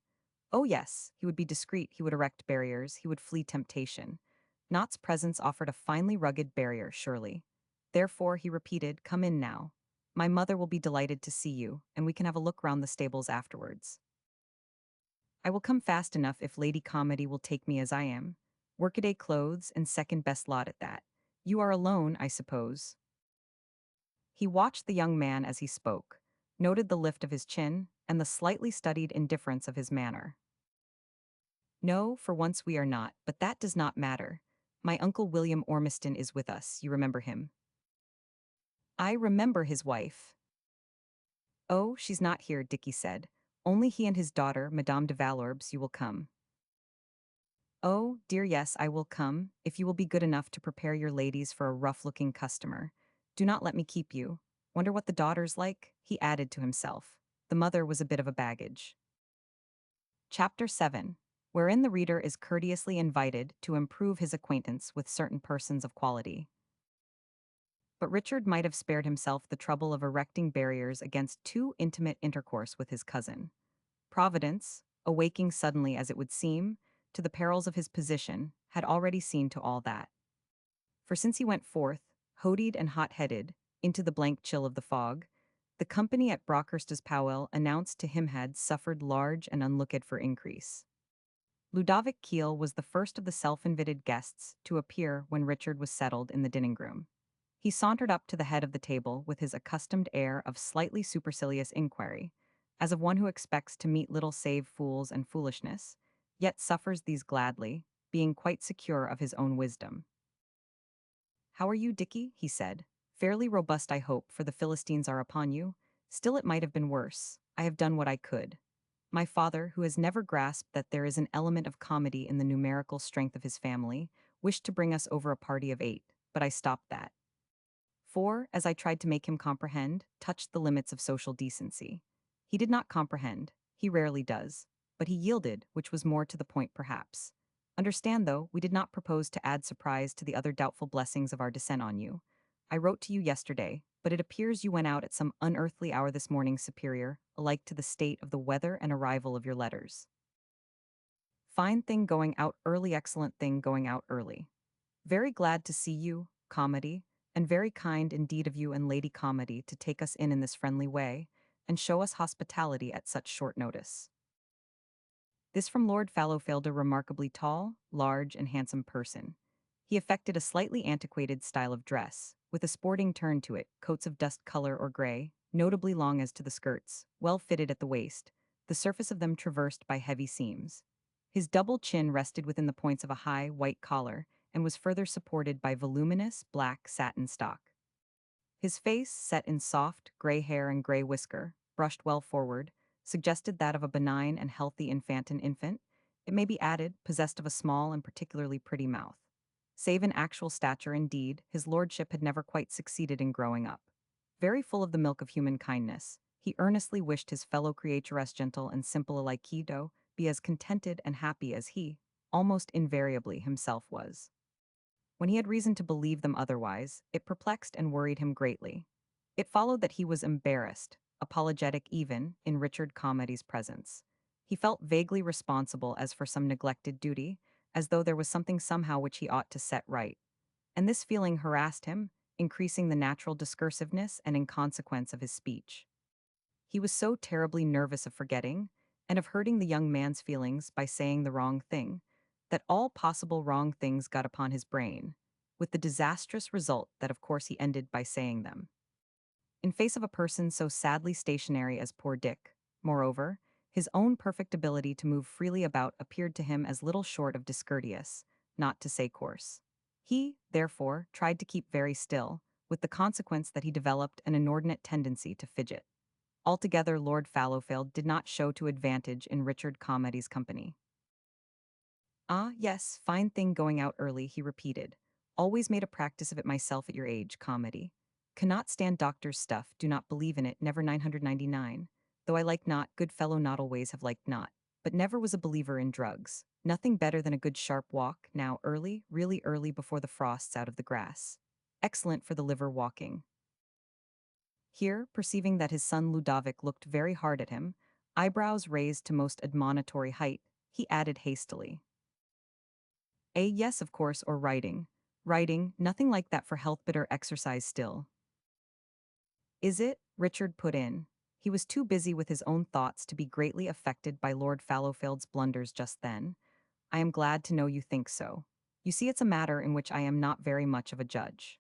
A: Oh yes, he would be discreet, he would erect barriers, he would flee temptation. Knott's presence offered a finely rugged barrier, surely. Therefore, he repeated, come in now. My mother will be delighted to see you, and we can have a look round the stables afterwards. I will come fast enough if Lady Calmady will take me as I am. Workaday clothes and second best lot at that. You are alone, I suppose. He watched the young man as he spoke, noted the lift of his chin, and the slightly studied indifference of his manner. No, for once we are not, but that does not matter. My Uncle William Ormiston is with us, you remember him. I remember his wife. Oh, she's not here, Dicky said. Only he and his daughter, Madame de Valorbes, you will come. Oh, dear yes, I will come, if you will be good enough to prepare your ladies for a rough-looking customer. Do not let me keep you. Wonder what the daughter's like? He added to himself. The mother was a bit of a baggage. Chapter 7, wherein the reader is courteously invited to improve his acquaintance with certain persons of quality. But Richard might have spared himself the trouble of erecting barriers against too intimate intercourse with his cousin. Providence, awaking suddenly as it would seem, to the perils of his position, had already seen to all that. For since he went forth, hoadied and hot-headed, into the blank chill of the fog, the company at Brockhurst's powwow announced to him had suffered large and unlooked-for increase. Ludovic Keel was the first of the self-invited guests to appear when Richard was settled in the dining-room. He sauntered up to the head of the table with his accustomed air of slightly supercilious inquiry, as of one who expects to meet little save fools and foolishness, yet suffers these gladly, being quite secure of his own wisdom. How are you, Dicky? He said. Fairly robust, I hope, for the Philistines are upon you. Still it might have been worse. I have done what I could. My father, who has never grasped that there is an element of comedy in the numerical strength of his family, wished to bring us over a party of 8, but I stopped that. For, as I tried to make him comprehend, touched the limits of social decency. He did not comprehend, he rarely does, but he yielded, which was more to the point perhaps. Understand, though, we did not propose to add surprise to the other doubtful blessings of our descent on you. I wrote to you yesterday, but it appears you went out at some unearthly hour this morning, superior, alike to the state of the weather and arrival of your letters. Fine thing going out early, excellent thing going out early. Very glad to see you, Calmady, and very kind indeed of you and Lady Calmady to take us in this friendly way, and show us hospitality at such short notice. This from Lord Fallowfield, a remarkably tall, large, and handsome person. He affected a slightly antiquated style of dress, with a sporting turn to it, coats of dust color or gray, notably long as to the skirts, well fitted at the waist, the surface of them traversed by heavy seams. His double chin rested within the points of a high, white collar, and was further supported by voluminous, black satin stock. His face, set in soft, gray hair and gray whisker, brushed well forward, suggested that of a benign and healthy infantine infant. It may be added, possessed of a small and particularly pretty mouth. Save in actual stature, indeed, his lordship had never quite succeeded in growing up. Very full of the milk of human kindness, he earnestly wished his fellow creature as gentle and simple alike be as contented and happy as he, almost invariably, himself was. When he had reason to believe them otherwise, it perplexed and worried him greatly. It followed that he was embarrassed, apologetic even, in Richard Calmady's presence. He felt vaguely responsible as for some neglected duty, as though there was something somehow which he ought to set right. And this feeling harassed him, increasing the natural discursiveness and inconsequence of his speech. He was so terribly nervous of forgetting, and of hurting the young man's feelings by saying the wrong thing, that all possible wrong things got upon his brain, with the disastrous result that of course he ended by saying them. In face of a person so sadly stationary as poor Dick, moreover, his own perfect ability to move freely about appeared to him as little short of discourteous, not to say coarse. He, therefore, tried to keep very still, with the consequence that he developed an inordinate tendency to fidget. Altogether, Lord Fallowfield did not show to advantage in Richard Calmady's company. Ah, yes, fine thing going out early, he repeated. Always made a practice of it myself at your age, Calmady. Cannot stand doctor's stuff, do not believe in it, never 999. Though I like not, good fellow not always have liked not. But never was a believer in drugs. Nothing better than a good sharp walk, now early, really early before the frost's out of the grass. Excellent for the liver walking. Here, perceiving that his son Ludovic looked very hard at him, eyebrows raised to most admonitory height, he added hastily. Yes, of course, or writing. Writing, nothing like that for health bitter exercise still. Is it? Richard put in. He was too busy with his own thoughts to be greatly affected by Lord Fallowfield's blunders just then. I am glad to know you think so. You see, it's a matter in which I am not very much of a judge.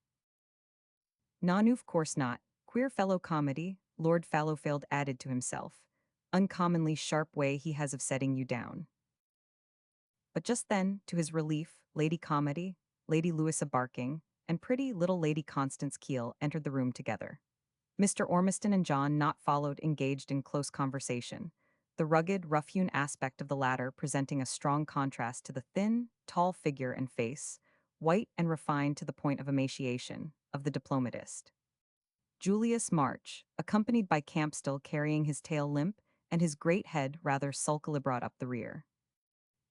A: Nanu, of course not. Queer fellow Comedy, Lord Fallowfield added to himself. Uncommonly sharp way he has of setting you down. But just then, to his relief, Lady Comedy, Lady Louisa Barking, and pretty little Lady Constance Keel entered the room together. Mr. Ormiston and John not followed engaged in close conversation, the rugged, rough-hewn aspect of the latter presenting a strong contrast to the thin, tall figure and face, white and refined to the point of emaciation, of the diplomatist. Julius March, accompanied by Campstill carrying his tail limp and his great head rather sulkily brought up the rear.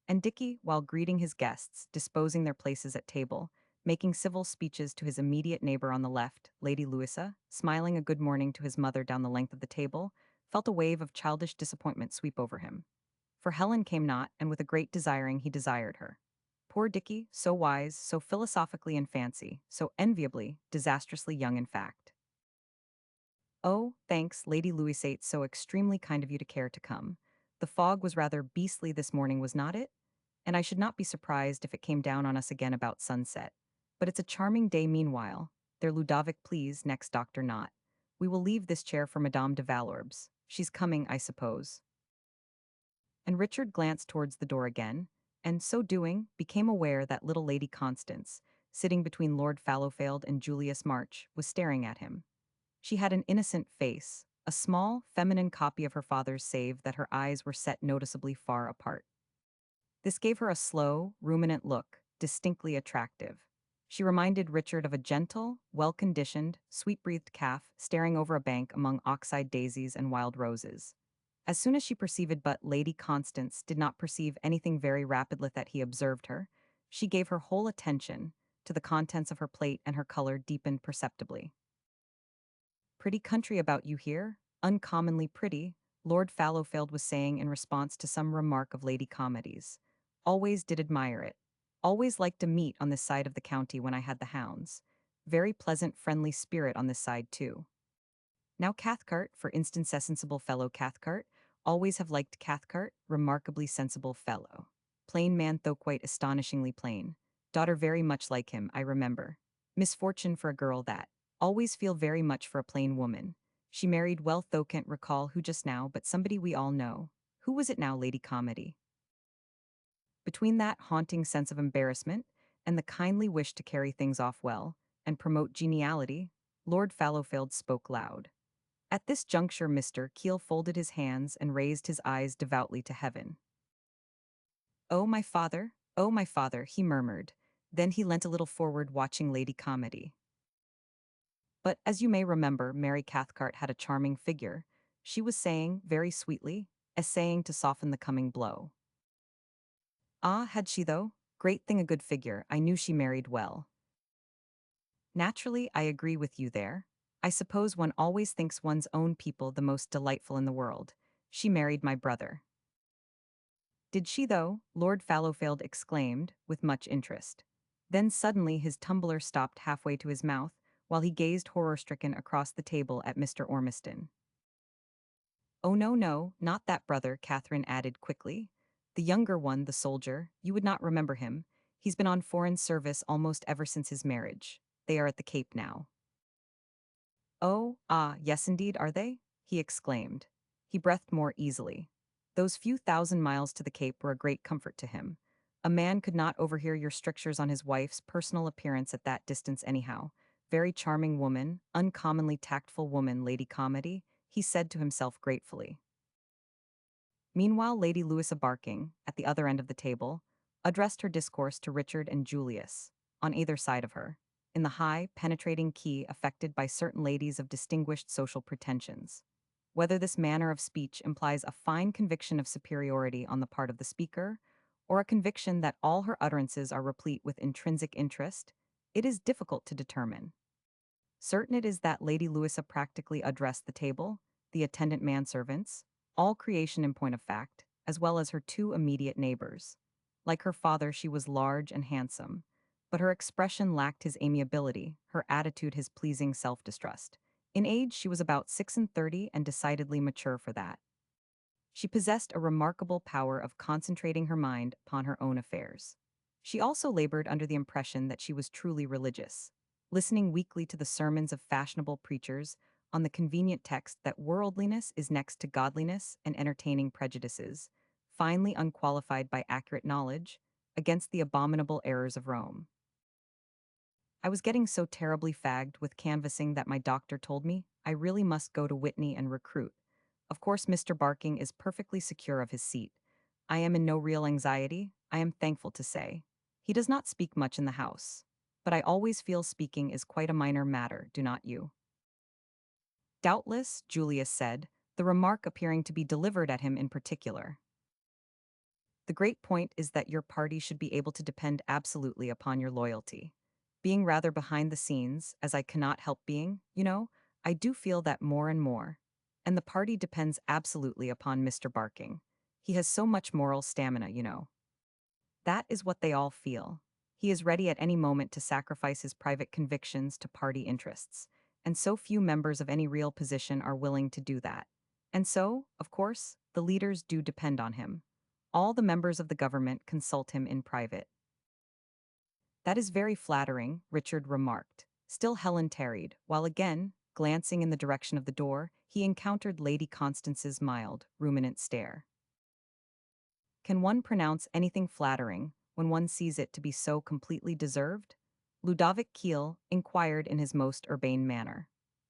A: And Dicky, while greeting his guests, disposing their places at table, making civil speeches to his immediate neighbor on the left, Lady Louisa, smiling a good morning to his mother down the length of the table, felt a wave of childish disappointment sweep over him. For Helen came not, and with a great desiring he desired her. Poor Dicky, so wise, so philosophically in fancy, so enviably, disastrously young in fact. Oh, thanks, Lady Louisate, so extremely kind of you to care to come. The fog was rather beastly this morning, was not it? And I should not be surprised if it came down on us again about sunset. But it's a charming day meanwhile. There, Ludovic, please, next Doctor Not. We will leave this chair for Madame de Valorbes. She's coming, I suppose. And Richard glanced towards the door again, and so doing, became aware that little Lady Constance, sitting between Lord Fallowfield and Julius March, was staring at him. She had an innocent face, a small, feminine copy of her father's, save that her eyes were set noticeably far apart. This gave her a slow, ruminant look, distinctly attractive. She reminded Richard of a gentle, well-conditioned, sweet-breathed calf staring over a bank among oxeye daisies and wild roses. As soon as she perceived but Lady Constance did not perceive anything very rapidly that he observed her, she gave her whole attention to the contents of her plate and her color deepened perceptibly. Pretty country about you here, uncommonly pretty, Lord Fallowfield was saying in response to some remark of Lady Comedy's. Always did admire it. Always liked to meet on this side of the county when I had the hounds. Very pleasant, friendly spirit on this side, too. Now Cathcart, for instance, a sensible fellow Cathcart, always have liked Cathcart, remarkably sensible fellow. Plain man though quite astonishingly plain. Daughter very much like him, I remember. Misfortune for a girl that. Always feel very much for a plain woman. She married well though can't recall who just now, but somebody we all know. Who was it now, Lady Comedy? Between that haunting sense of embarrassment and the kindly wish to carry things off well and promote geniality, Lord Fallowfield spoke loud. At this juncture Mr. Keel folded his hands and raised his eyes devoutly to heaven. Oh my father, he murmured. Then he leant a little forward watching Lady Comedy. But as you may remember, Mary Cathcart had a charming figure. She was saying, very sweetly, essaying to soften the coming blow. Ah, had she though? Great thing a good figure, I knew she married well. Naturally, I agree with you there. I suppose one always thinks one's own people the most delightful in the world. She married my brother. Did she though? Lord Fallowfield exclaimed, with much interest. Then suddenly his tumbler stopped halfway to his mouth, while he gazed horror-stricken across the table at Mr. Ormiston. Oh no, no, not that brother, Catherine added quickly. The younger one, the soldier, you would not remember him. He's been on foreign service almost ever since his marriage. They are at the Cape now. Oh, ah, yes indeed, are they? He exclaimed. He breathed more easily. Those few thousand miles to the Cape were a great comfort to him. A man could not overhear your strictures on his wife's personal appearance at that distance anyhow. Very charming woman, uncommonly tactful woman, Lady Comedy. he said to himself gratefully. Meanwhile, Lady Louisa Barking, at the other end of the table, addressed her discourse to Richard and Julius, on either side of her, in the high, penetrating key affected by certain ladies of distinguished social pretensions. Whether this manner of speech implies a fine conviction of superiority on the part of the speaker, or a conviction that all her utterances are replete with intrinsic interest, it is difficult to determine. Certain it is that Lady Louisa practically addressed the table, the attendant manservants, all creation in point of fact, as well as her two immediate neighbors. Like her father, she was large and handsome, but her expression lacked his amiability, her attitude his pleasing self-distrust. In age, she was about 36 and decidedly mature for that. She possessed a remarkable power of concentrating her mind upon her own affairs. She also labored under the impression that she was truly religious, listening weekly to the sermons of fashionable preachers on the convenient text that worldliness is next to godliness and entertaining prejudices, finely unqualified by accurate knowledge, against the abominable errors of Rome. I was getting so terribly fagged with canvassing that my doctor told me I really must go to Whitney and recruit. Of course, Mr. Barking is perfectly secure of his seat. I am in no real anxiety, I am thankful to say. He does not speak much in the House. But I always feel speaking is quite a minor matter, do not you? Doubtless, Julius said, the remark appearing to be delivered at him in particular. The great point is that your party should be able to depend absolutely upon your loyalty. Being rather behind the scenes, as I cannot help being, I do feel that more and more. And the party depends absolutely upon Mr. Barking. He has so much moral stamina. That is what they all feel. He is ready at any moment to sacrifice his private convictions to party interests, and so few members of any real position are willing to do that. And so, of course, the leaders do depend on him. All the members of the government consult him in private. That is very flattering, Richard remarked. Still Helen tarried, while again, glancing in the direction of the door, he encountered Lady Constance's mild, ruminant stare. Can one pronounce anything flattering when one sees it to be so completely deserved? Ludovic Keele inquired in his most urbane manner.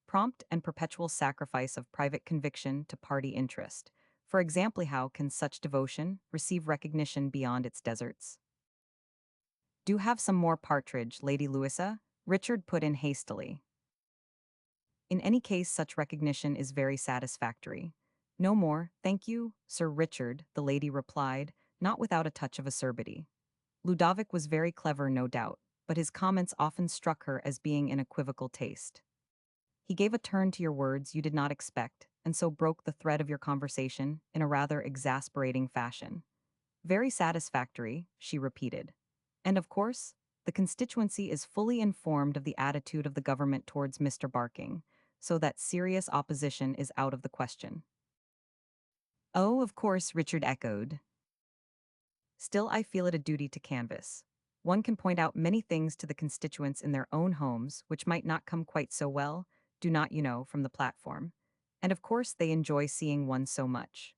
A: Prompt and perpetual sacrifice of private conviction to party interest. For example, how can such devotion receive recognition beyond its deserts? Do have some more partridge, Lady Louisa, Richard put in hastily. In any case, such recognition is very satisfactory. No more, thank you, Sir Richard, the lady replied, not without a touch of acerbity. Ludovic was very clever, no doubt, but his comments often struck her as being in equivocal taste. He gave a turn to your words you did not expect, and so broke the thread of your conversation in a rather exasperating fashion. Very satisfactory, she repeated. And of course, the constituency is fully informed of the attitude of the government towards Mr. Barking, so that serious opposition is out of the question. Oh, of course, Richard echoed. Still, I feel it a duty to canvass. One can point out many things to the constituents in their own homes which might not come quite so well, do not, from the platform. And of course, they enjoy seeing one so much.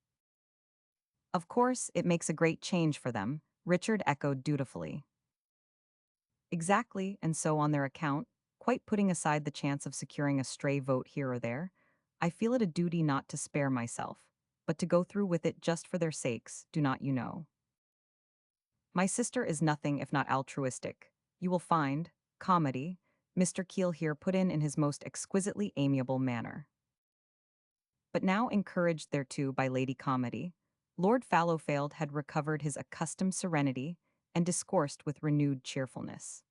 A: Of course, it makes a great change for them, Richard echoed dutifully. Exactly, and so on their account, quite putting aside the chance of securing a stray vote here or there, I feel it a duty not to spare myself, but to go through with it just for their sakes, do not you know? My sister is nothing if not altruistic. You will find, Calmady, Mr. Keele here put in his most exquisitely amiable manner. But now encouraged thereto by Lady Calmady, Lord Fallowfield had recovered his accustomed serenity and discoursed with renewed cheerfulness.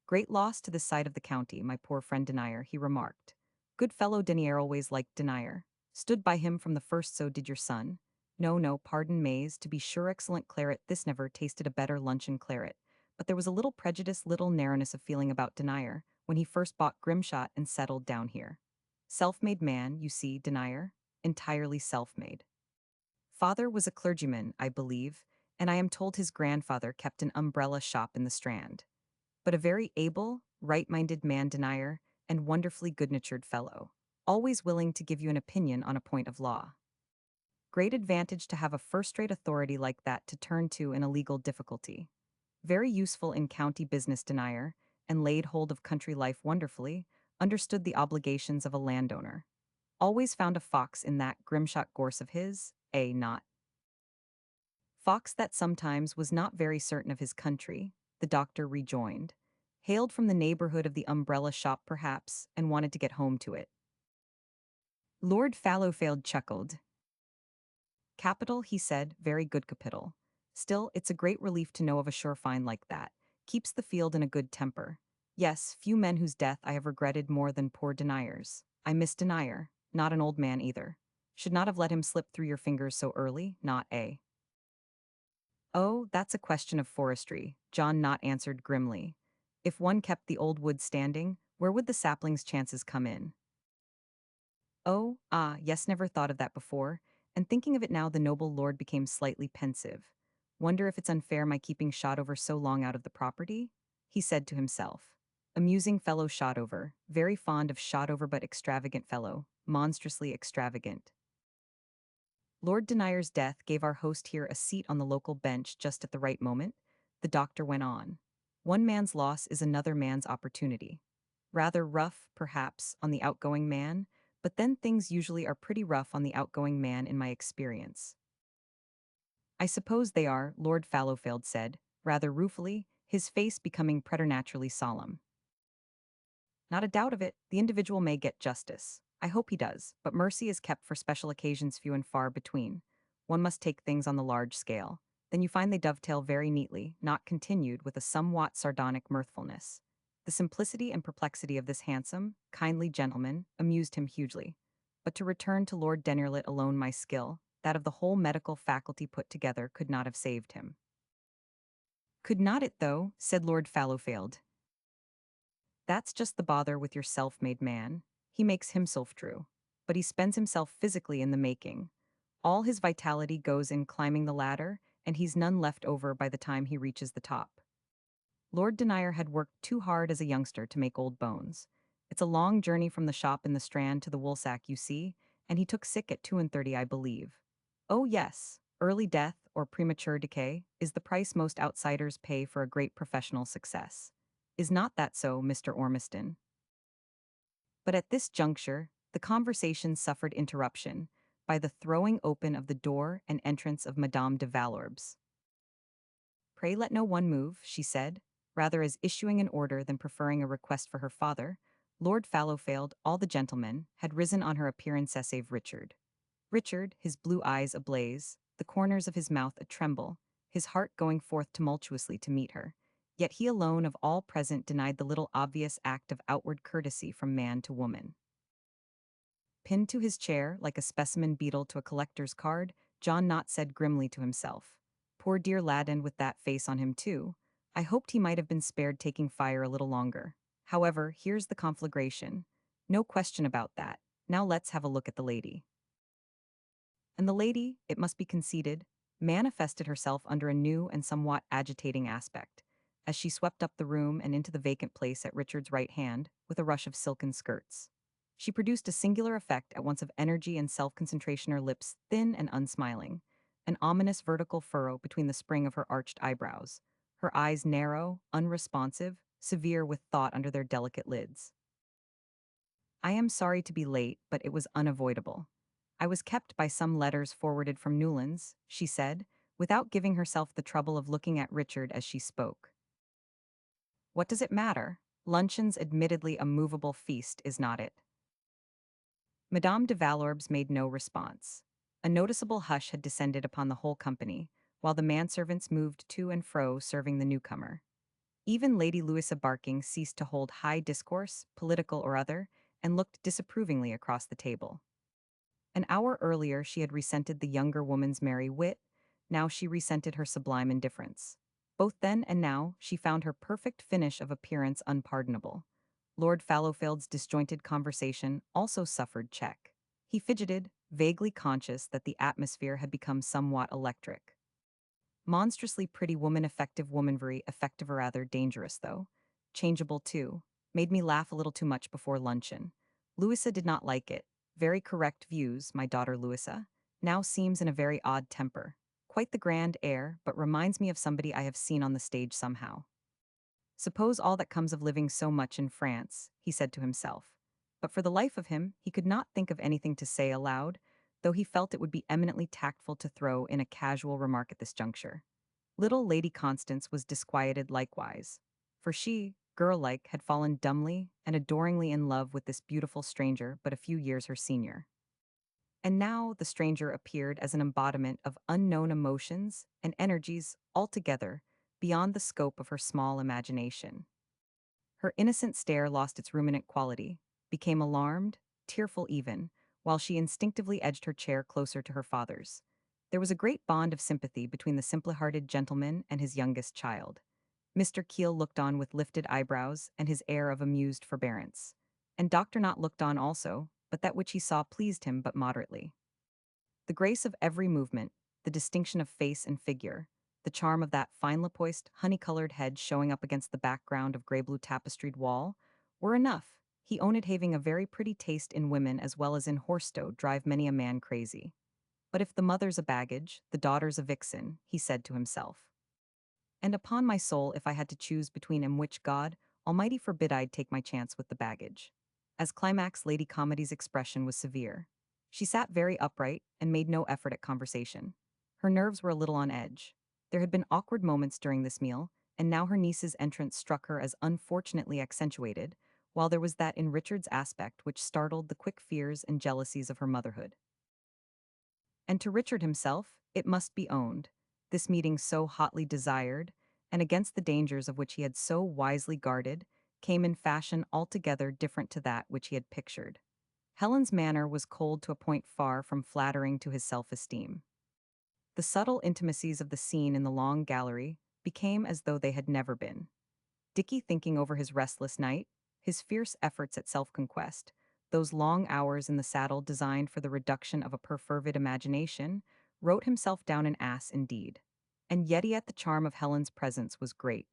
A: Great loss to this side of the county, my poor friend Denier, he remarked. Good fellow Denier always liked Denier. Stood by him from the first, so did your son. No, pardon Mays, to be sure excellent claret, this never tasted a better luncheon claret. But there was a little prejudice, little narrowness of feeling about Denier, when he first bought Grimshot and settled down here. Self-made man, you see, Denier, entirely self-made. Father was a clergyman, I believe, and I am told his grandfather kept an umbrella shop in the Strand. But a very able, right-minded man, Denier, and wonderfully good-natured fellow, always willing to give you an opinion on a point of law. Great advantage to have a first-rate authority like that to turn to in a legal difficulty. Very useful in county business, Denier, and laid hold of country life wonderfully, understood the obligations of a landowner. Always found a fox in that grimshot gorse of his, not. Fox that sometimes was not very certain of his country, the doctor rejoined. Hailed from the neighborhood of the umbrella shop perhaps, and wanted to get home to it. Lord Fallowfield chuckled. Capital, he said, very good capital. Still, it's a great relief to know of a sure find like that. Keeps the field in a good temper. Yes, few men whose death I have regretted more than poor deniers. I miss denier, not an old man either. Should not have let him slip through your fingers so early, not a. Oh, that's a question of forestry, John Knott answered grimly. If one kept the old wood standing, where would the sapling's chances come in? Oh, yes, never thought of that before, and thinking of it now the noble lord became slightly pensive. Wonder if it's unfair my keeping Shotover so long out of the property? He said to himself. Amusing fellow Shotover, very fond of Shotover but extravagant fellow, monstrously extravagant. Lord Denier's death gave our host here a seat on the local bench just at the right moment, the doctor went on. One man's loss is another man's opportunity. Rather rough, perhaps, on the outgoing man, but then things usually are pretty rough on the outgoing man in my experience. I suppose they are, Lord Fallowfield said, rather ruefully, his face becoming preternaturally solemn. Not a doubt of it, the individual may get justice. I hope he does, but mercy is kept for special occasions few and far between. One must take things on the large scale. Then you find they dovetail very neatly, not continued with a somewhat sardonic mirthfulness. The simplicity and perplexity of this handsome, kindly gentleman amused him hugely. But to return to Lord Denerlet alone my skill, that of the whole medical faculty put together could not have saved him. Could not it though, said Lord Fallowfield. That's just the bother with your self-made man. He makes himself true. But he spends himself physically in the making. All his vitality goes in climbing the ladder, and he's none left over by the time he reaches the top. Lord Denier had worked too hard as a youngster to make old bones. It's a long journey from the shop in the Strand to the woolsack, you see, and he took sick at 32, I believe. Oh yes, early death, or premature decay, is the price most outsiders pay for a great professional success. Is not that so, Mr. Ormiston? But at this juncture, the conversation suffered interruption by the throwing open of the door and entrance of Madame de Valorbes. Pray let no one move, she said, rather as issuing an order than preferring a request for her father. Lord Fallowfield, all the gentlemen, had risen on her appearance save Richard. Richard, his blue eyes ablaze, the corners of his mouth a tremble, his heart going forth tumultuously to meet her. Yet he alone of all present denied the little obvious act of outward courtesy from man to woman. Pinned to his chair, like a specimen beetle to a collector's card, John Knott said grimly to himself, "Poor dear Ladin with that face on him too. I hoped he might have been spared taking fire a little longer. However, here's the conflagration. No question about that. Now let's have a look at the lady." And the lady, it must be conceded, manifested herself under a new and somewhat agitating aspect, as she swept up the room and into the vacant place at Richard's right hand, with a rush of silken skirts. She produced a singular effect at once of energy and self-concentration, her lips thin and unsmiling, an ominous vertical furrow between the spring of her arched eyebrows, her eyes narrow, unresponsive, severe with thought under their delicate lids. I am sorry to be late, but it was unavoidable. I was kept by some letters forwarded from Newlands, she said, without giving herself the trouble of looking at Richard as she spoke. What does it matter? Luncheon's admittedly a movable feast, is not it? Madame de Valorbes made no response. A noticeable hush had descended upon the whole company, while the manservants moved to and fro serving the newcomer. Even Lady Louisa Barking ceased to hold high discourse, political or other, and looked disapprovingly across the table. An hour earlier she had resented the younger woman's merry wit, now she resented her sublime indifference. Both then and now she found her perfect finish of appearance unpardonable. Lord Fallowfield's disjointed conversation also suffered check. He fidgeted, vaguely conscious that the atmosphere had become somewhat electric. Monstrously pretty woman, effective womanvery, effective or rather dangerous though. Changeable too. Made me laugh a little too much before luncheon. Louisa did not like it. Very correct views, my daughter Louisa. Now seems in a very odd temper. Quite the grand air, but reminds me of somebody I have seen on the stage somehow. Suppose all that comes of living so much in France, he said to himself. But for the life of him, he could not think of anything to say aloud, though he felt it would be eminently tactful to throw in a casual remark at this juncture. Little Lady Constance was disquieted likewise, for she, girl-like, had fallen dumbly and adoringly in love with this beautiful stranger but a few years her senior. And now the stranger appeared as an embodiment of unknown emotions and energies altogether beyond the scope of her small imagination. Her innocent stare lost its ruminant quality, became alarmed, tearful even, while she instinctively edged her chair closer to her father's. There was a great bond of sympathy between the simple-hearted gentleman and his youngest child. Mr. Keel looked on with lifted eyebrows and his air of amused forbearance. And Dr. Knott looked on also, but that which he saw pleased him but moderately. The grace of every movement, the distinction of face and figure, the charm of that fine lapoiced, honey-colored head showing up against the background of gray-blue tapestried wall, were enough. He owned having a very pretty taste in women as well as in horse-stow drive many a man crazy. But if the mother's a baggage, the daughter's a vixen, he said to himself. And upon my soul, if I had to choose between 'em which God Almighty forbid I'd take my chance with the baggage. As climax, Lady Comedy's expression was severe. She sat very upright and made no effort at conversation. Her nerves were a little on edge. There had been awkward moments during this meal, and now her niece's entrance struck her as unfortunately accentuated, while there was that in Richard's aspect which startled the quick fears and jealousies of her motherhood. And to Richard himself, it must be owned, this meeting so hotly desired, and against the dangers of which he had so wisely guarded, came in fashion altogether different to that which he had pictured. Helen's manner was cold to a point far from flattering to his self-esteem. The subtle intimacies of the scene in the long gallery became as though they had never been. Dicky thinking over his restless night, his fierce efforts at self-conquest, those long hours in the saddle designed for the reduction of a perfervid imagination, wrote himself down an ass indeed. And yet the charm of Helen's presence was great.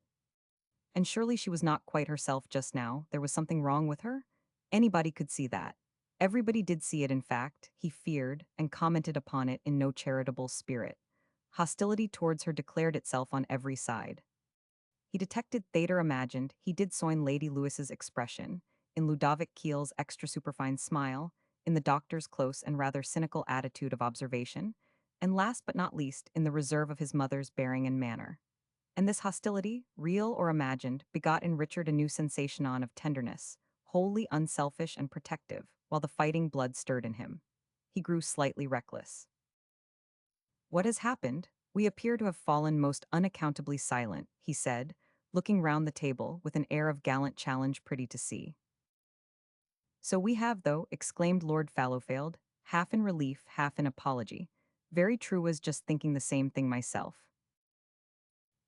A: And surely she was not quite herself just now, there was something wrong with her? Anybody could see that. Everybody did see it, in fact, he feared, and commented upon it in no charitable spirit. Hostility towards her declared itself on every side. He detected Thader imagined, he did so in Lady Lewis's expression, in Ludovic Keel's extra superfine smile, in the doctor's close and rather cynical attitude of observation, and last but not least, in the reserve of his mother's bearing and manner. And this hostility, real or imagined, begot in Richard a new sensation of tenderness, wholly unselfish and protective, while the fighting blood stirred in him. He grew slightly reckless. What has happened? We appear to have fallen most unaccountably silent, he said, looking round the table with an air of gallant challenge pretty to see. So we have, though, exclaimed Lord Fallowfield, half in relief, half in apology. Very true, was just thinking the same thing myself.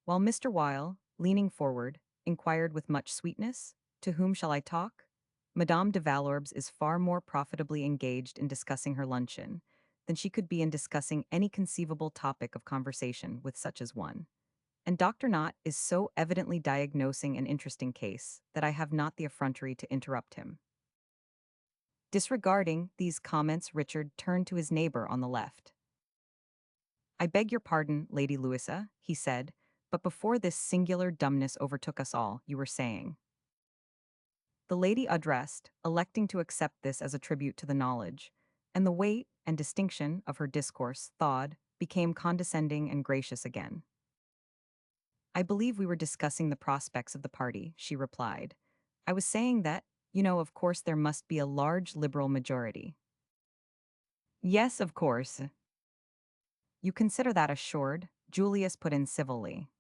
A: While Mr. Weil, leaning forward, inquired with much sweetness, "To whom shall I talk?" Madame de Valorbes is far more profitably engaged in discussing her luncheon than she could be in discussing any conceivable topic of conversation with such as one. And Dr. Knott is so evidently diagnosing an interesting case that I have not the effrontery to interrupt him. Disregarding these comments, Richard turned to his neighbor on the left. "I beg your pardon, Lady Louisa," he said, "but before this singular dumbness overtook us all, you were saying." The lady addressed, electing to accept this as a tribute to the knowledge, and the weight and distinction of her discourse, thawed, became condescending and gracious again. "I believe we were discussing the prospects of the party," she replied. "I was saying that, of course there must be a large liberal majority." "Yes, of course." "You consider that assured?" Julius put in civilly.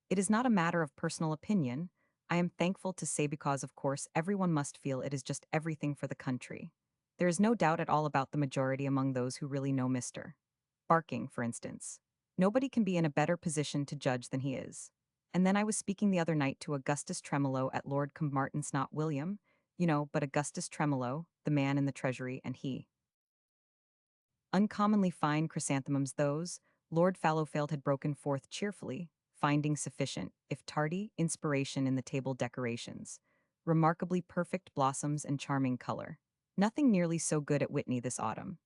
A: "It is not a matter of personal opinion, I am thankful to say, because of course everyone must feel it is just everything for the country. There is no doubt at all about the majority among those who really know Mr. Barking, for instance. Nobody can be in a better position to judge than he is. And then I was speaking the other night to Augustus Tremolo at Lord Combarton's, not William, but Augustus Tremolo, the man in the Treasury, and he. Uncommonly fine chrysanthemums those, Lord Fallowfield had broken forth cheerfully, finding sufficient, if tardy, inspiration in the table decorations. Remarkably perfect blossoms and charming color. Nothing nearly so good at Whitney this autumn.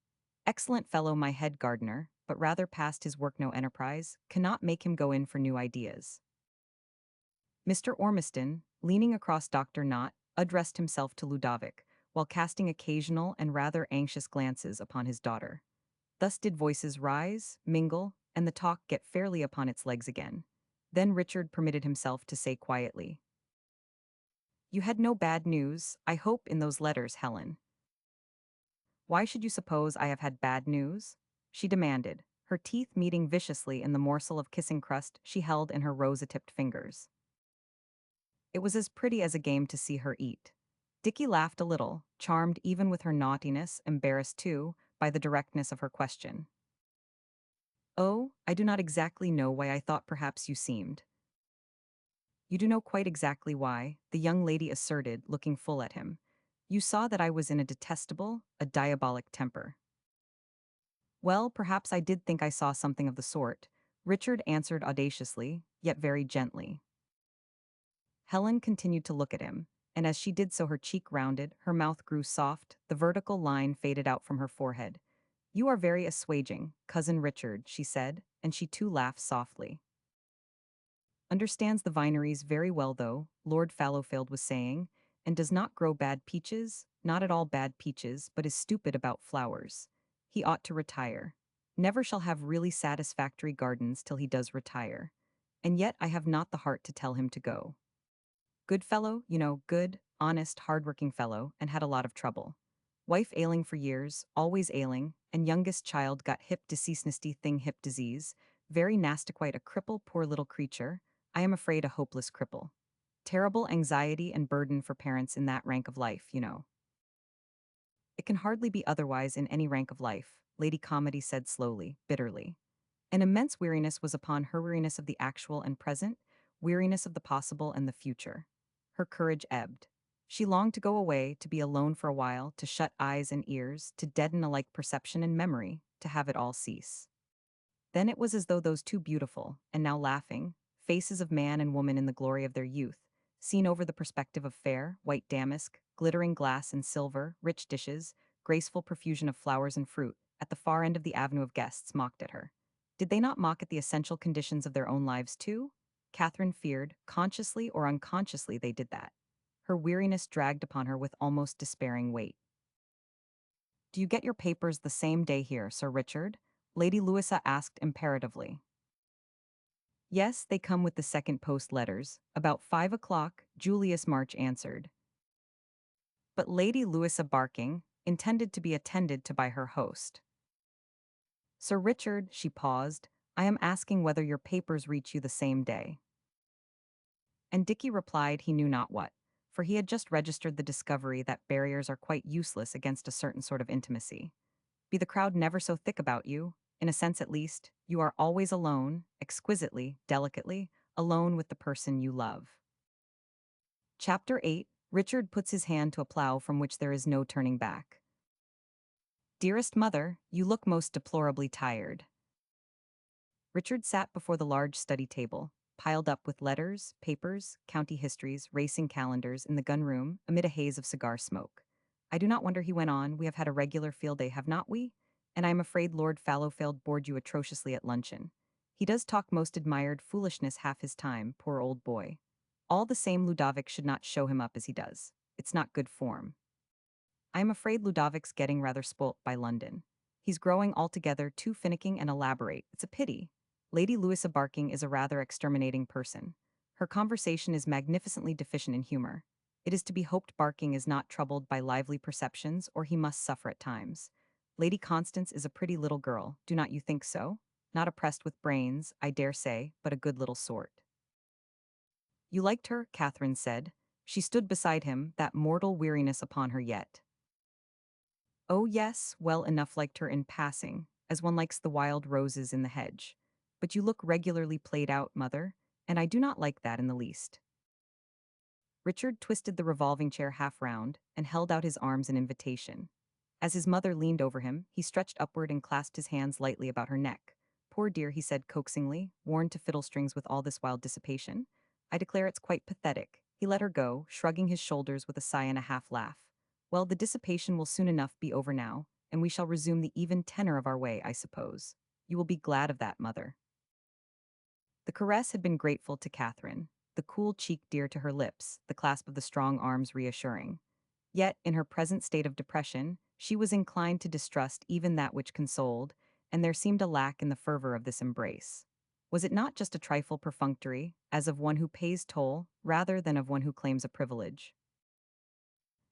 A: Excellent fellow my head gardener, but rather past his work no enterprise, cannot make him go in for new ideas. Mr. Ormiston, leaning across Dr. Knott, addressed himself to Ludovic, while casting occasional and rather anxious glances upon his daughter. Thus did voices rise, mingle, and the talk get fairly upon its legs again. Then Richard permitted himself to say quietly, "You had no bad news, I hope, in those letters, Helen." "Why should you suppose I have had bad news?" she demanded, her teeth meeting viciously in the morsel of kissing crust she held in her rosa-tipped fingers. It was as pretty as a game to see her eat. Dicky laughed a little, charmed even with her naughtiness, embarrassed too, by the directness of her question. "Oh, I do not exactly know why I thought perhaps you seemed." "You do know quite exactly why," the young lady asserted, looking full at him. "You saw that I was in a detestable, a diabolic temper." "Well, perhaps I did think I saw something of the sort," Richard answered audaciously, yet very gently. Helen continued to look at him, and as she did so her cheek rounded, her mouth grew soft, the vertical line faded out from her forehead. "You are very assuaging, Cousin Richard," she said, and she too laughed softly. "Understands the vineries very well though," Lord Fallowfield was saying, "and does not grow bad peaches, not at all bad peaches, but is stupid about flowers. He ought to retire. Never shall have really satisfactory gardens till he does retire. And yet I have not the heart to tell him to go. Good fellow, you know, good, honest, hard-working fellow, and had a lot of trouble. Wife ailing for years, always ailing, and youngest child got hip deceasednesty thing hip disease, very nasty quite a cripple poor little creature, I am afraid a hopeless cripple. Terrible anxiety and burden for parents in that rank of life, you know." "It can hardly be otherwise in any rank of life," Lady Calmady said slowly, bitterly. An immense weariness was upon her, weariness of the actual and present, weariness of the possible and the future. Her courage ebbed. She longed to go away, to be alone for a while, to shut eyes and ears, to deaden alike perception and memory, to have it all cease. Then it was as though those two beautiful, and now laughing, faces of man and woman in the glory of their youth, seen over the perspective of fair, white damask, glittering glass and silver, rich dishes, graceful profusion of flowers and fruit, at the far end of the avenue of guests, mocked at her. Did they not mock at the essential conditions of their own lives too? Catherine feared, consciously or unconsciously they did that. Her weariness dragged upon her with almost despairing weight. "Do you get your papers the same day here, Sir Richard?" Lady Louisa asked imperatively. "Yes, they come with the second post letters. About 5 o'clock, Julius March answered." But Lady Louisa Barking intended to be attended to by her host. "Sir Richard," she paused, "I am asking whether your papers reach you the same day." And Dicky replied he knew not what, for he had just registered the discovery that barriers are quite useless against a certain sort of intimacy. Be the crowd never so thick about you, in a sense at least, you are always alone, exquisitely, delicately, alone with the person you love. Chapter 8. Richard puts his hand to a plow from which there is no turning back. "Dearest mother, you look most deplorably tired." Richard sat before the large study table, piled up with letters, papers, county histories, racing calendars, in the gun-room, amid a haze of cigar smoke. "I do not wonder," he went on, "we have had a regular field day, have not we? And I am afraid Lord Fallowfield bored you atrociously at luncheon. He does talk most admired foolishness half his time, poor old boy. All the same Ludovic should not show him up as he does. It's not good form. I am afraid Ludovic's getting rather spoilt by London. He's growing altogether too finicking and elaborate. It's a pity. Lady Louisa Barking is a rather exterminating person. Her conversation is magnificently deficient in humor. It is to be hoped Barking is not troubled by lively perceptions, or he must suffer at times. Lady Constance is a pretty little girl, do not you think so? Not oppressed with brains, I dare say, but a good little sort." "You liked her," Catherine said. She stood beside him, that mortal weariness upon her yet. "Oh yes, well enough liked her in passing, as one likes the wild roses in the hedge. But you look regularly played out, mother, and I do not like that in the least." Richard twisted the revolving chair half round and held out his arms in invitation. As his mother leaned over him, he stretched upward and clasped his hands lightly about her neck. "Poor dear," he said coaxingly, worn to fiddle-strings with all this wild dissipation. "I declare it's quite pathetic." He let her go, shrugging his shoulders with a sigh and a half-laugh. "Well, the dissipation will soon enough be over now, and we shall resume the even tenor of our way, I suppose. You will be glad of that, mother." The caress had been grateful to Catherine. the cool cheek dear to her lips, the clasp of the strong arms reassuring. Yet, in her present state of depression, she was inclined to distrust even that which consoled, and there seemed a lack in the fervor of this embrace. Was it not just a trifle perfunctory, as of one who pays toll, rather than of one who claims a privilege?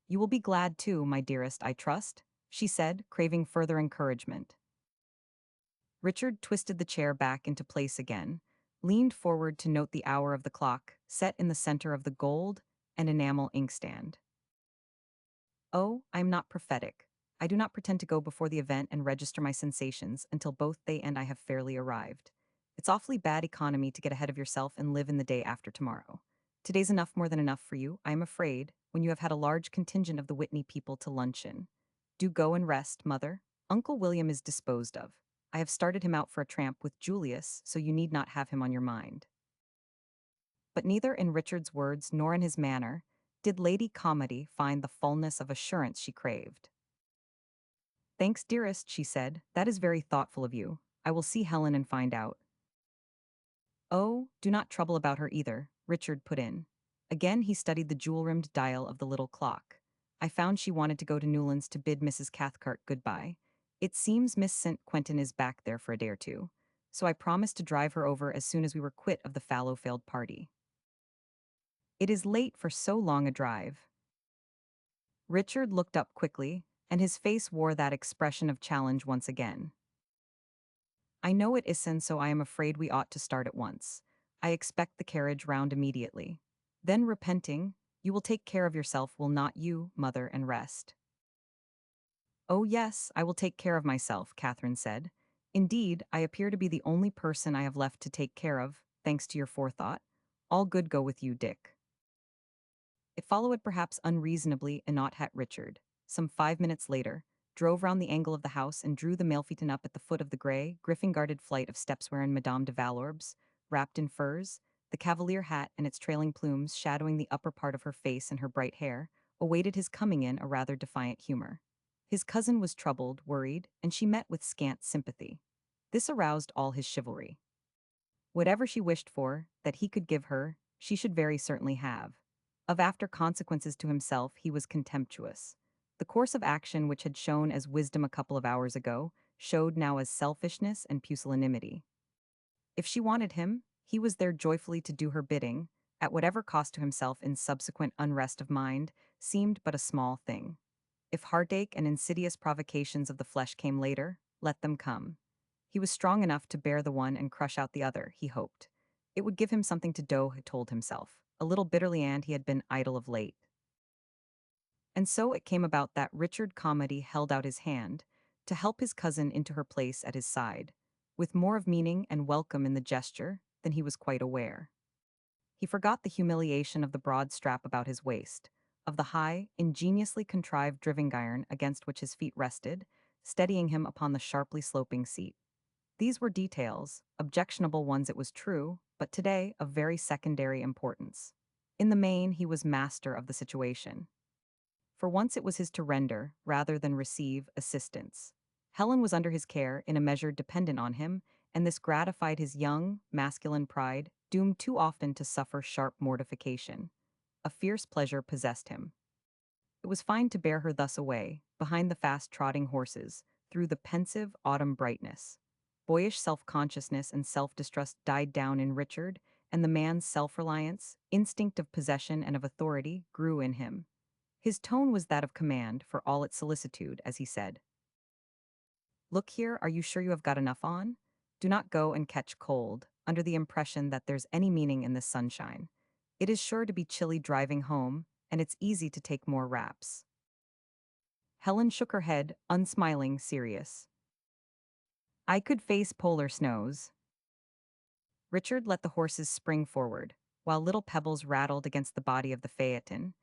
A: You will be glad too, my dearest, I trust, she said, craving further encouragement. Richard twisted the chair back into place again, leaned forward to note the hour of the clock, set in the center of the gold and enamel inkstand. Oh, I am not prophetic. I do not pretend to go before the event and register my sensations until both they and I have fairly arrived. It's awfully bad economy to get ahead of yourself and live in the day after tomorrow. Today's enough more than enough for you, I am afraid, when you have had a large contingent of the Whitney people to luncheon. Do go and rest, mother. Uncle William is disposed of. I have started him out for a tramp with Julius, so you need not have him on your mind. But neither in Richard's words nor in his manner did Lady Calmady find the fullness of assurance she craved. Thanks, dearest, she said. That is very thoughtful of you. I will see Helen and find out. Oh, do not trouble about her either, Richard put in. Again he studied the jewel-rimmed dial of the little clock. I found she wanted to go to Newlands to bid Mrs. Cathcart goodbye. It seems Miss St. Quentin is back there for a day or two, so I promised to drive her over as soon as we were quit of the fallow-failed party. It is late for so long a drive. Richard looked up quickly, and his face wore that expression of challenge once again. I know it isn't, so I am afraid we ought to start at once. I expect the carriage round immediately. Then repenting, you will take care of yourself, will not you, mother, and rest? Oh yes, I will take care of myself, Catherine said. Indeed, I appear to be the only person I have left to take care of, thanks to your forethought. All good go with you, Dick. It followed perhaps unreasonably and not had Richard, some 5 minutes later, drove round the angle of the house and drew the mailphaeton up at the foot of the grey, griffin-guarded flight of steps wherein Madame de Valorbes, wrapped in furs, the cavalier hat and its trailing plumes shadowing the upper part of her face and her bright hair, awaited his coming in a rather defiant humor. His cousin was troubled, worried, and she met with scant sympathy. This aroused all his chivalry. Whatever she wished for, that he could give her, she should very certainly have. Of after consequences to himself, he was contemptuous. The course of action which had shown as wisdom a couple of hours ago, showed now as selfishness and pusillanimity. If she wanted him, he was there joyfully to do her bidding, at whatever cost to himself in subsequent unrest of mind, seemed but a small thing. If heartache and insidious provocations of the flesh came later, let them come. He was strong enough to bear the one and crush out the other, he hoped. It would give him something to do, he told himself, a little bitterly, and he had been idle of late. And so it came about that Richard Calmady held out his hand to help his cousin into her place at his side, with more of meaning and welcome in the gesture than he was quite aware. He forgot the humiliation of the broad strap about his waist, of the high, ingeniously contrived driving iron against which his feet rested, steadying him upon the sharply sloping seat. These were details, objectionable ones it was true, but today of very secondary importance. In the main, he was master of the situation. For once it was his to render, rather than receive, assistance. Helen was under his care, in a measure dependent on him, and this gratified his young, masculine pride, doomed too often to suffer sharp mortification. A fierce pleasure possessed him. It was fine to bear her thus away, behind the fast-trotting horses, through the pensive autumn brightness. Boyish self-consciousness and self-distrust died down in Richard, and the man's self-reliance, instinct of possession and of authority, grew in him. His tone was that of command, for all its solicitude, as he said, "Look here, are you sure you have got enough on? Do not go and catch cold, under the impression that there's any meaning in this sunshine. It is sure to be chilly driving home, and it's easy to take more wraps." Helen shook her head, unsmiling, serious. "I could face polar snows." Richard let the horses spring forward, while little pebbles rattled against the body of the phaeton,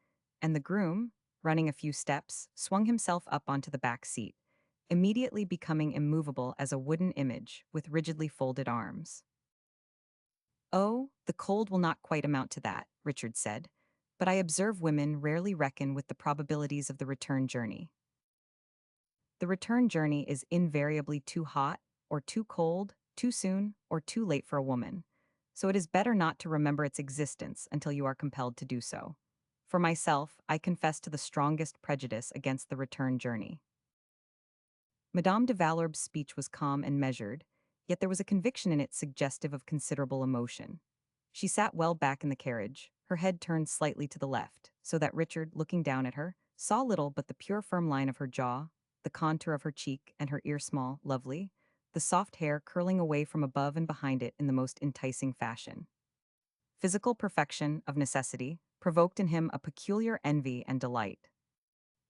A: and the groom, running a few steps, swung himself up onto the back seat, immediately becoming immovable as a wooden image with rigidly folded arms. "Oh, the cold will not quite amount to that," Richard said, "but I observe women rarely reckon with the probabilities of the return journey. The return journey is invariably too hot, or too cold, too soon, or too late for a woman. so it is better not to remember its existence until you are compelled to do so. For myself, I confess to the strongest prejudice against the return journey. Madame de Valorb's speech was calm and measured, yet there was a conviction in it suggestive of considerable emotion. She sat well back in the carriage, her head turned slightly to the left, so that Richard, looking down at her, saw little but the pure firm line of her jaw, the contour of her cheek, and her ear small, lovely, the soft hair curling away from above and behind it in the most enticing fashion. Physical perfection, of necessity, provoked in him a peculiar envy and delight,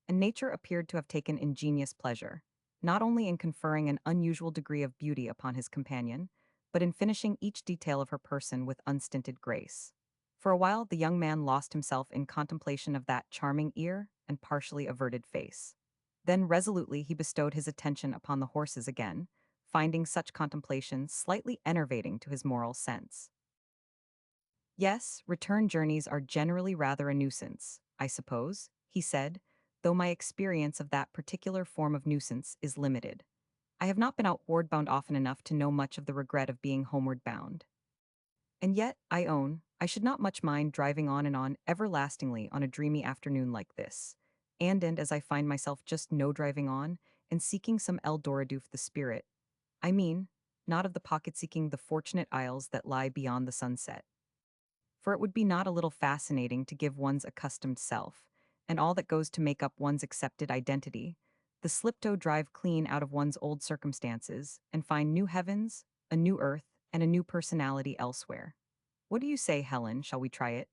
A: and nature appeared to have taken ingenious pleasure, not only in conferring an unusual degree of beauty upon his companion, but in finishing each detail of her person with unstinted grace. For a while the young man lost himself in contemplation of that charming ear and partially averted face. Then resolutely he bestowed his attention upon the horses again, finding such contemplation slightly enervating to his moral sense. Yes, return journeys are generally rather a nuisance, I suppose, he said, though my experience of that particular form of nuisance is limited. I have not been outward bound often enough to know much of the regret of being homeward bound. And yet, I own, I should not much mind driving on and on everlastingly on a dreamy afternoon like this. And as I find myself just no driving on, and seeking some Eldorado the spirit, I mean, not of the pocket seeking the fortunate isles that lie beyond the sunset. For it would be not a little fascinating to give one's accustomed self, and all that goes to make up one's accepted identity, the slip-toe drive clean out of one's old circumstances, and find new heavens, a new earth, and a new personality elsewhere. What do you say, Helen? Shall we try it?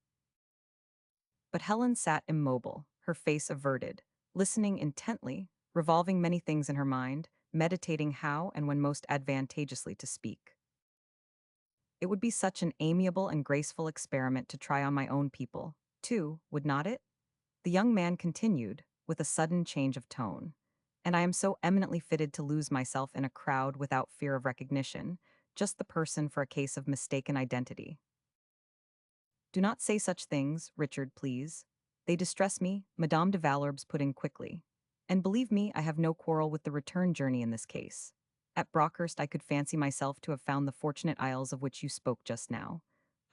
A: But Helen sat immobile, her face averted, listening intently, revolving many things in her mind, meditating how and when most advantageously to speak. It would be such an amiable and graceful experiment to try on my own people, too, would not it? The young man continued, with a sudden change of tone. And I am so eminently fitted to lose myself in a crowd without fear of recognition, just the person for a case of mistaken identity. Do not say such things, Richard, please. They distress me, Madame de Valorb's put in quickly. And believe me, I have no quarrel with the return journey in this case. At Brockhurst I could fancy myself to have found the fortunate isles of which you spoke just now.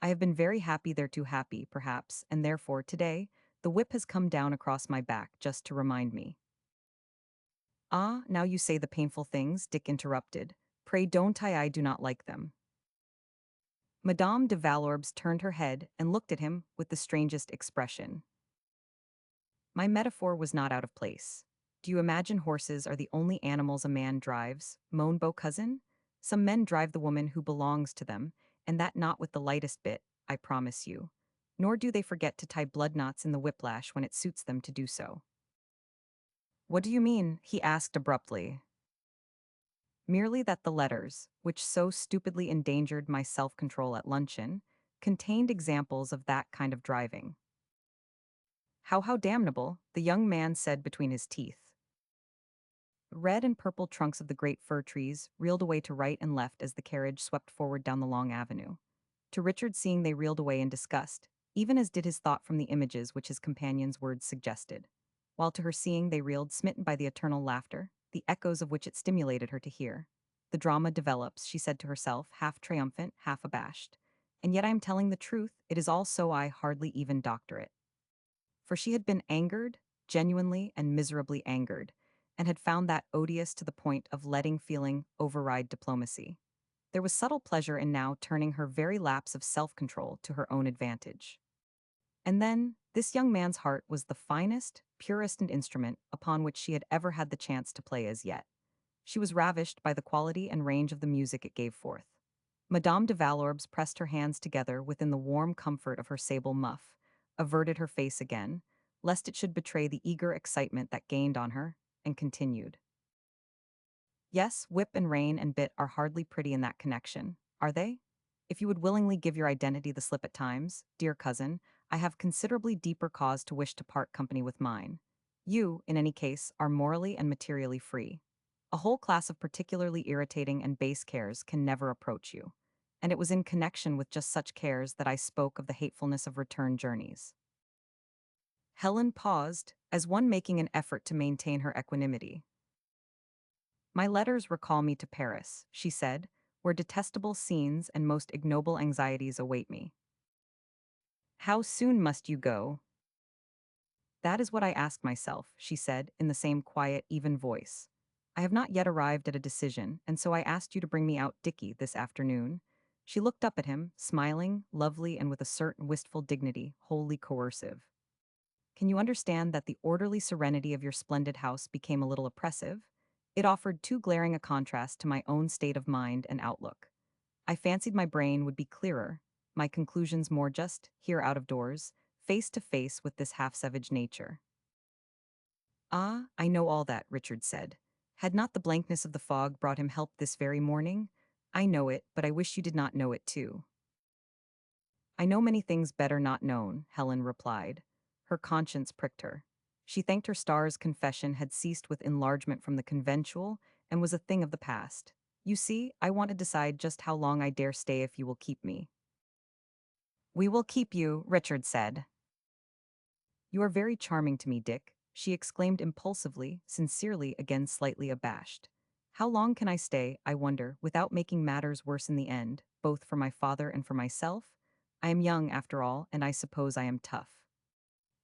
A: I have been very happy there, too happy, perhaps, and therefore, today, the whip has come down across my back just to remind me. Ah, now you say the painful things, Dick interrupted. Pray don't I do not like them. Madame de Valorbes turned her head and looked at him with the strangest expression. My metaphor was not out of place. Do you imagine horses are the only animals a man drives, moaned Beau Cousin? Some men drive the woman who belongs to them, and that not with the lightest bit, I promise you. Nor do they forget to tie blood knots in the whiplash when it suits them to do so. What do you mean? He asked abruptly. Merely that the letters, which so stupidly endangered my self-control at luncheon, contained examples of that kind of driving. How damnable, the young man said between his teeth. Red and purple trunks of the great fir trees reeled away to right and left as the carriage swept forward down the long avenue. To Richard, seeing, they reeled away in disgust, even as did his thought from the images which his companion's words suggested. While to her seeing, they reeled, smitten by the eternal laughter, the echoes of which it stimulated her to hear. The drama develops, she said to herself, half triumphant, half abashed. And yet I am telling the truth, it is all so I hardly even doctor it. For she had been angered, genuinely and miserably angered, and had found that odious to the point of letting feeling override diplomacy. There was subtle pleasure in now turning her very lapse of self-control to her own advantage. And then, this young man's heart was the finest, purest instrument upon which she had ever had the chance to play as yet. She was ravished by the quality and range of the music it gave forth. Madame de Valorbes pressed her hands together within the warm comfort of her sable muff, averted her face again, lest it should betray the eager excitement that gained on her, and continued. Yes, whip and rein and bit are hardly pretty in that connection, are they? If you would willingly give your identity the slip at times, dear cousin, I have considerably deeper cause to wish to part company with mine. You, in any case, are morally and materially free. A whole class of particularly irritating and base cares can never approach you. And it was in connection with just such cares that I spoke of the hatefulness of return journeys. Helen paused, as one making an effort to maintain her equanimity. My letters recall me to Paris, she said, where detestable scenes and most ignoble anxieties await me. How soon must you go? That is what I ask myself, she said, in the same quiet, even voice. I have not yet arrived at a decision, and so I asked you to bring me out Dickie this afternoon. She looked up at him, smiling, lovely, and with a certain wistful dignity, wholly coercive. Can you understand that the orderly serenity of your splendid house became a little oppressive? It offered too glaring a contrast to my own state of mind and outlook. I fancied my brain would be clearer, my conclusions more just, here out of doors, face to face with this half-savage nature. Ah, I know all that, Richard said. Had not the blankness of the fog brought him help this very morning? I know it, but I wish you did not know it too. I know many things better not known, Helen replied. Her conscience pricked her. She thanked her star's confession had ceased with enlargement from the conventual and was a thing of the past. You see, I want to decide just how long I dare stay if you will keep me. We will keep you, Richard said. You are very charming to me, Dick, she exclaimed impulsively, sincerely, again slightly abashed. How long can I stay, I wonder, without making matters worse in the end, both for my father and for myself? I am young, after all, and I suppose I am tough.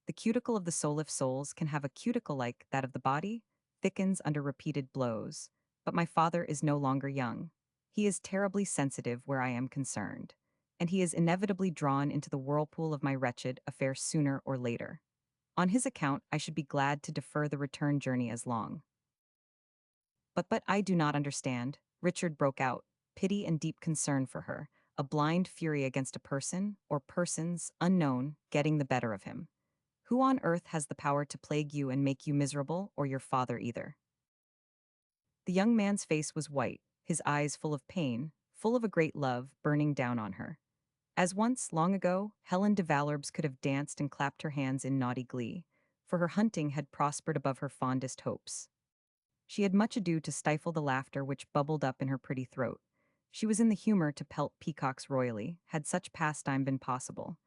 A: The cuticle of the soul, if souls can have a cuticle like that of the body, thickens under repeated blows. But my father is no longer young. He is terribly sensitive where I am concerned, and he is inevitably drawn into the whirlpool of my wretched affair sooner or later. On his account, I should be glad to defer the return journey as long. But I do not understand, Richard broke out, pity and deep concern for her, a blind fury against a person, or persons, unknown, getting the better of him. Who on earth has the power to plague you and make you miserable, or your father either? The young man's face was white, his eyes full of pain, full of a great love burning down on her. As once, long ago, Helen de Valorbs could have danced and clapped her hands in naughty glee, for her hunting had prospered above her fondest hopes. She had much ado to stifle the laughter which bubbled up in her pretty throat. She was in the humor to pelt peacocks royally, had such pastime been possible.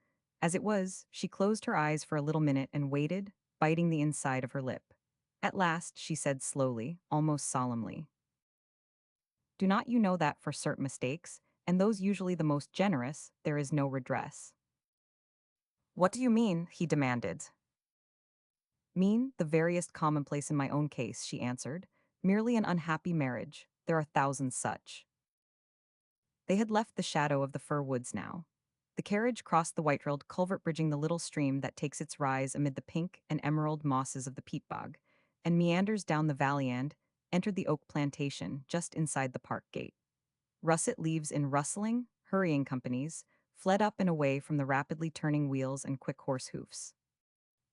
A: As it was, she closed her eyes for a little minute and waited, biting the inside of her lip. At last, she said slowly, almost solemnly, "Do not you know that for certain mistakes, and those usually the most generous, there is no redress?" "What do you mean?" he demanded. "Mean the veriest commonplace in my own case," she answered. "Merely an unhappy marriage. There are thousands such." They had left the shadow of the fir woods now. The carriage crossed the white-railed culvert bridging the little stream that takes its rise amid the pink and emerald mosses of the peat bog, and meanders down the valley and entered the oak plantation just inside the park gate. Russet leaves in rustling, hurrying companies fled up and away from the rapidly turning wheels and quick horse hoofs.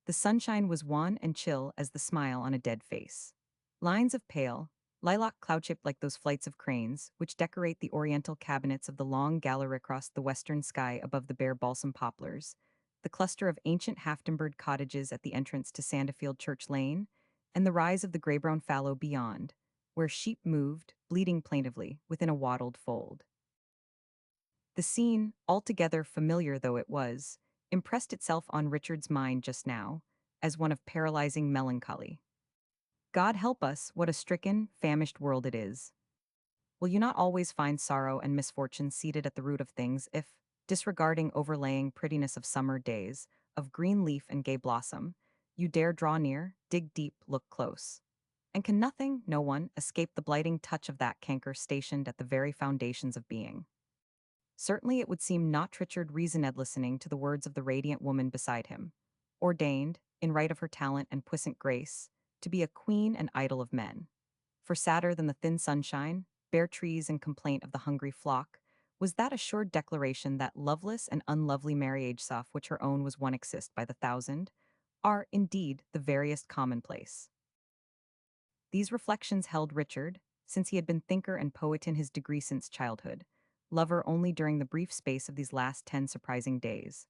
A: The sunshine was wan and chill as the smile on a dead face. Lines of pale, lilac cloud-shaped like those flights of cranes, which decorate the oriental cabinets of the long gallery across the western sky above the bare balsam poplars, the cluster of ancient half-timbered cottages at the entrance to Sandafield Church Lane, and the rise of the gray-brown fallow beyond, where sheep moved, bleating plaintively, within a wattled fold. The scene, altogether familiar though it was, impressed itself on Richard's mind just now, as one of paralyzing melancholy. God help us, what a stricken, famished world it is. Will you not always find sorrow and misfortune seated at the root of things if, disregarding overlaying prettiness of summer days, of green leaf and gay blossom, you dare draw near, dig deep, look close? And can nothing, no one, escape the blighting touch of that canker stationed at the very foundations of being? Certainly it would seem not Richard reasoned listening to the words of the radiant woman beside him, ordained, in right of her talent and puissant grace, to be a queen and idol of men. For sadder than the thin sunshine, bare trees and complaint of the hungry flock, was that assured declaration that loveless and unlovely marriage of which her own was one exist by the thousand, are, indeed, the veriest commonplace. These reflections held Richard, since he had been thinker and poet in his degree since childhood, lover only during the brief space of these last 10 surprising days.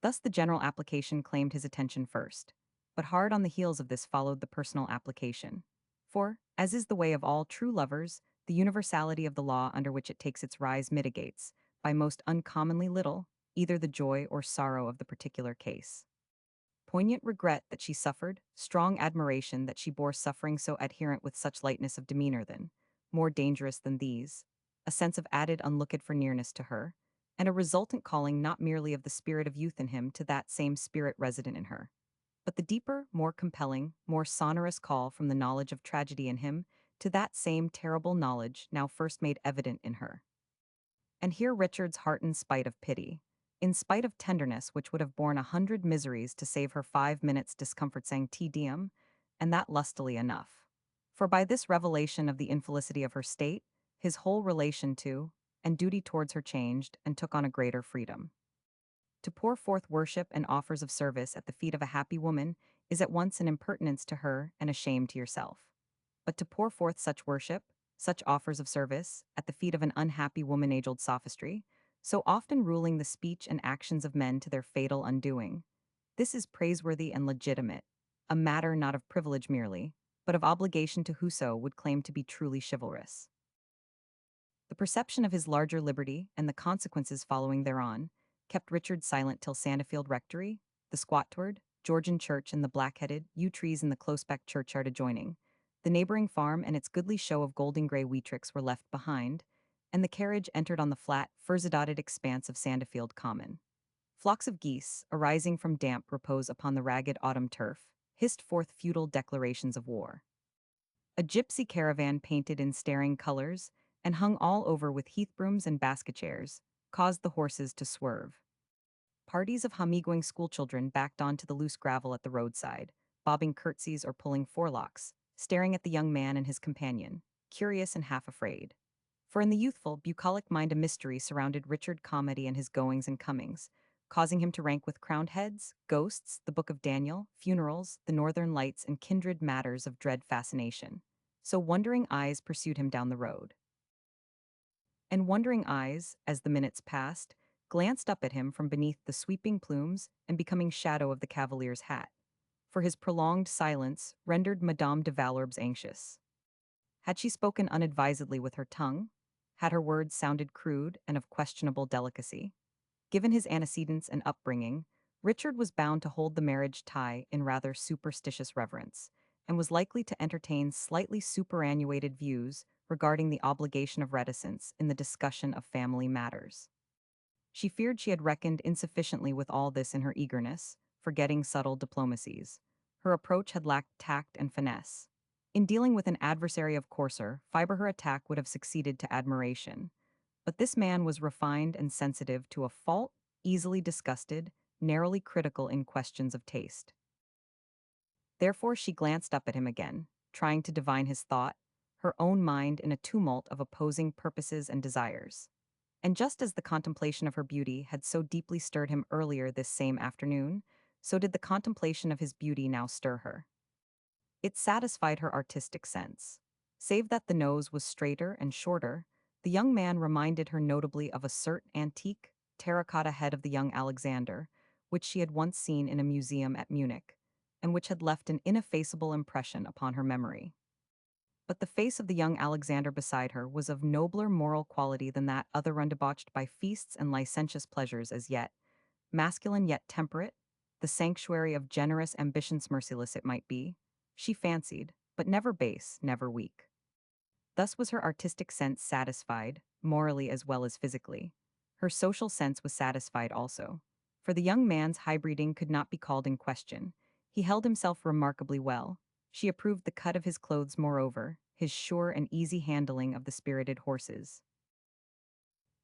A: Thus the general application claimed his attention first, but hard on the heels of this followed the personal application. For, as is the way of all true lovers, the universality of the law under which it takes its rise mitigates, by most uncommonly little, either the joy or sorrow of the particular case. Poignant regret that she suffered, strong admiration that she bore suffering so adherent with such lightness of demeanor than, more dangerous than these, a sense of added unlooked-for nearness to her, and a resultant calling not merely of the spirit of youth in him to that same spirit resident in her, but the deeper, more compelling, more sonorous call from the knowledge of tragedy in him to that same terrible knowledge now first made evident in her. And here Richard's heart in spite of pity, in spite of tenderness which would have borne 100 miseries to save her 5 minutes' discomfort sang te diem, and that lustily enough. For by this revelation of the infelicity of her state, his whole relation to, and duty towards her changed and took on a greater freedom. To pour forth worship and offers of service at the feet of a happy woman is at once an impertinence to her and a shame to yourself. But to pour forth such worship, such offers of service, at the feet of an unhappy woman age-old sophistry, so often ruling the speech and actions of men to their fatal undoing, this is praiseworthy and legitimate, a matter not of privilege merely, but of obligation to whoso would claim to be truly chivalrous. The perception of his larger liberty and the consequences following thereon kept Richard silent till Sandfield Rectory, the Squatward, Georgian Church, and the black-headed yew trees in the close-backed churchyard adjoining. The neighboring farm and its goodly show of golden-gray wheatricks were left behind, and the carriage entered on the flat, furze-dotted expanse of Sandfield Common. Flocks of geese, arising from damp repose upon the ragged autumn turf, hissed forth futile declarations of war. A gypsy caravan painted in staring colors, and hung all over with heath brooms and basket chairs, caused the horses to swerve. Parties of hummy-going schoolchildren backed onto the loose gravel at the roadside, bobbing curtsies or pulling forelocks, staring at the young man and his companion, curious and half afraid. For in the youthful, bucolic mind a mystery surrounded Richard Calmady and his goings and comings, causing him to rank with crowned heads, ghosts, the Book of Daniel, funerals, the northern lights, and kindred matters of dread fascination. So wondering eyes pursued him down the road. And wondering eyes, as the minutes passed, glanced up at him from beneath the sweeping plumes and becoming shadow of the cavalier's hat, for his prolonged silence rendered Madame de Valorbes anxious. Had she spoken unadvisedly with her tongue? Had her words sounded crude and of questionable delicacy? Given his antecedents and upbringing, Richard was bound to hold the marriage tie in rather superstitious reverence, and was likely to entertain slightly superannuated views regarding the obligation of reticence in the discussion of family matters. She feared she had reckoned insufficiently with all this in her eagerness, forgetting subtle diplomacies. Her approach had lacked tact and finesse. In dealing with an adversary of coarser fiber, her attack would have succeeded to admiration. But this man was refined and sensitive to a fault, easily disgusted, narrowly critical in questions of taste. Therefore she glanced up at him again, trying to divine his thought, her own mind in a tumult of opposing purposes and desires. And just as the contemplation of her beauty had so deeply stirred him earlier this same afternoon, so did the contemplation of his beauty now stir her. It satisfied her artistic sense. Save that the nose was straighter and shorter, the young man reminded her notably of a certain antique, terracotta head of the young Alexander, which she had once seen in a museum at Munich, and which had left an ineffaceable impression upon her memory. But the face of the young Alexander beside her was of nobler moral quality than that other undebauched by feasts and licentious pleasures as yet, masculine yet temperate, the sanctuary of generous ambitions merciless it might be, she fancied, but never base, never weak. Thus was her artistic sense satisfied, morally as well as physically. Her social sense was satisfied also. For the young man's high breeding could not be called in question. He held himself remarkably well. She approved the cut of his clothes moreover, his sure and easy handling of the spirited horses.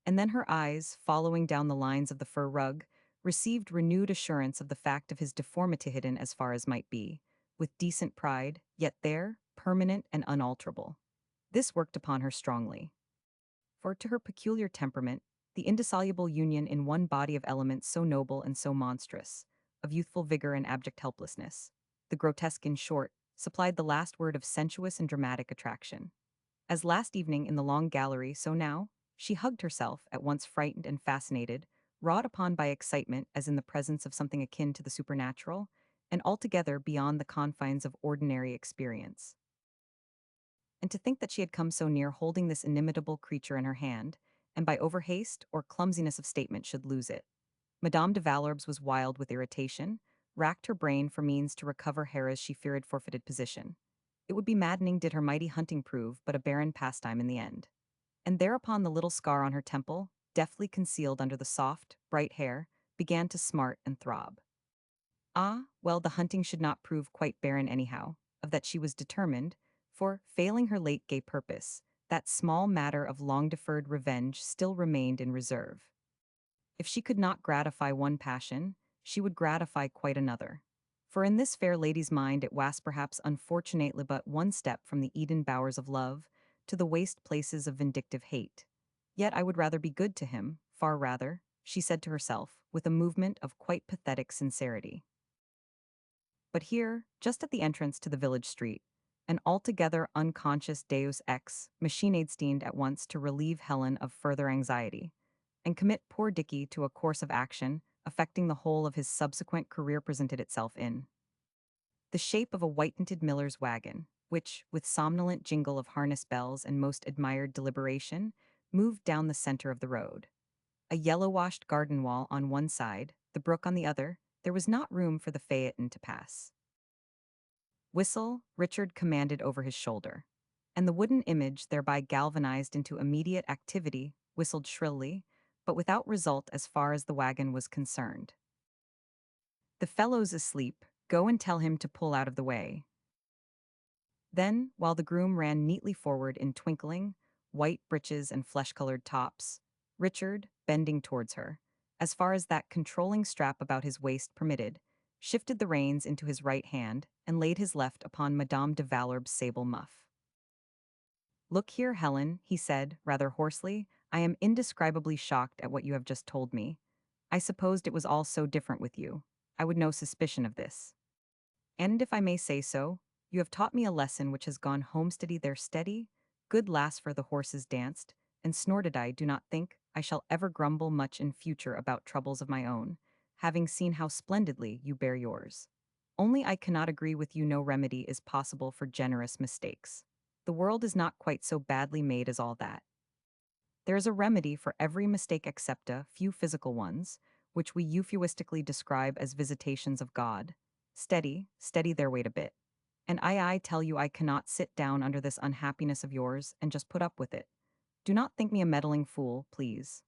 A: And then her eyes, following down the lines of the fur rug, received renewed assurance of the fact of his deformity hidden as far as might be, with decent pride, yet there, permanent and unalterable. This worked upon her strongly. For to her peculiar temperament, the indissoluble union in one body of elements so noble and so monstrous, of youthful vigor and abject helplessness, the grotesque in short, supplied the last word of sensuous and dramatic attraction. As last evening in the long gallery, so now, she hugged herself, at once frightened and fascinated, wrought upon by excitement as in the presence of something akin to the supernatural, and altogether beyond the confines of ordinary experience. And to think that she had come so near holding this inimitable creature in her hand, and by overhaste or clumsiness of statement should lose it. Madame de Valorbes was wild with irritation, racked her brain for means to recover Hera's she feared forfeited position. It would be maddening did her mighty hunting prove but a barren pastime in the end. and thereupon the little scar on her temple, deftly concealed under the soft, bright hair, began to smart and throb. Ah, well, the hunting should not prove quite barren anyhow, of that she was determined, for, failing her late gay purpose, that small matter of long-deferred revenge still remained in reserve. If she could not gratify one passion, she would gratify quite another. For in this fair lady's mind it was perhaps unfortunately but one step from the Eden bowers of love to the waste places of vindictive hate. Yet I would rather be good to him, far rather, she said to herself, with a movement of quite pathetic sincerity. But here, just at the entrance to the village street, an altogether unconscious deus ex machined steamed at once to relieve Helen of further anxiety, and commit poor Dicky to a course of action affecting the whole of his subsequent career presented itself in the shape of a white-tinted miller's wagon, which, with somnolent jingle of harness bells and most admired deliberation, moved down the center of the road. A yellow-washed garden wall on one side, the brook on the other, there was not room for the phaeton to pass. Whistle, Richard commanded over his shoulder, and the wooden image, thereby galvanized into immediate activity, whistled shrilly, but without result as far as the wagon was concerned. "The fellow's asleep, go and tell him to pull out of the way." Then, while the groom ran neatly forward in twinkling, white breeches and flesh-colored tops, Richard, bending towards her, as far as that controlling strap about his waist permitted, shifted the reins into his right hand and laid his left upon Madame de Valorb's sable muff. "Look here, Helen," he said, rather hoarsely, "I am indescribably shocked at what you have just told me. I supposed it was all so different with you. I would no suspicion of this. And if I may say so, you have taught me a lesson which has gone home steady there steady, good lass for the horses danced, and snorted I do not think I shall ever grumble much in future about troubles of my own, having seen how splendidly you bear yours. Only I cannot agree with you no remedy is possible for generous mistakes. The world is not quite so badly made as all that. There is a remedy for every mistake except a few physical ones, which we euphuistically describe as visitations of God. Steady, steady their weight a bit. And I tell you I cannot sit down under this unhappiness of yours and just put up with it. Do not think me a meddling fool, please.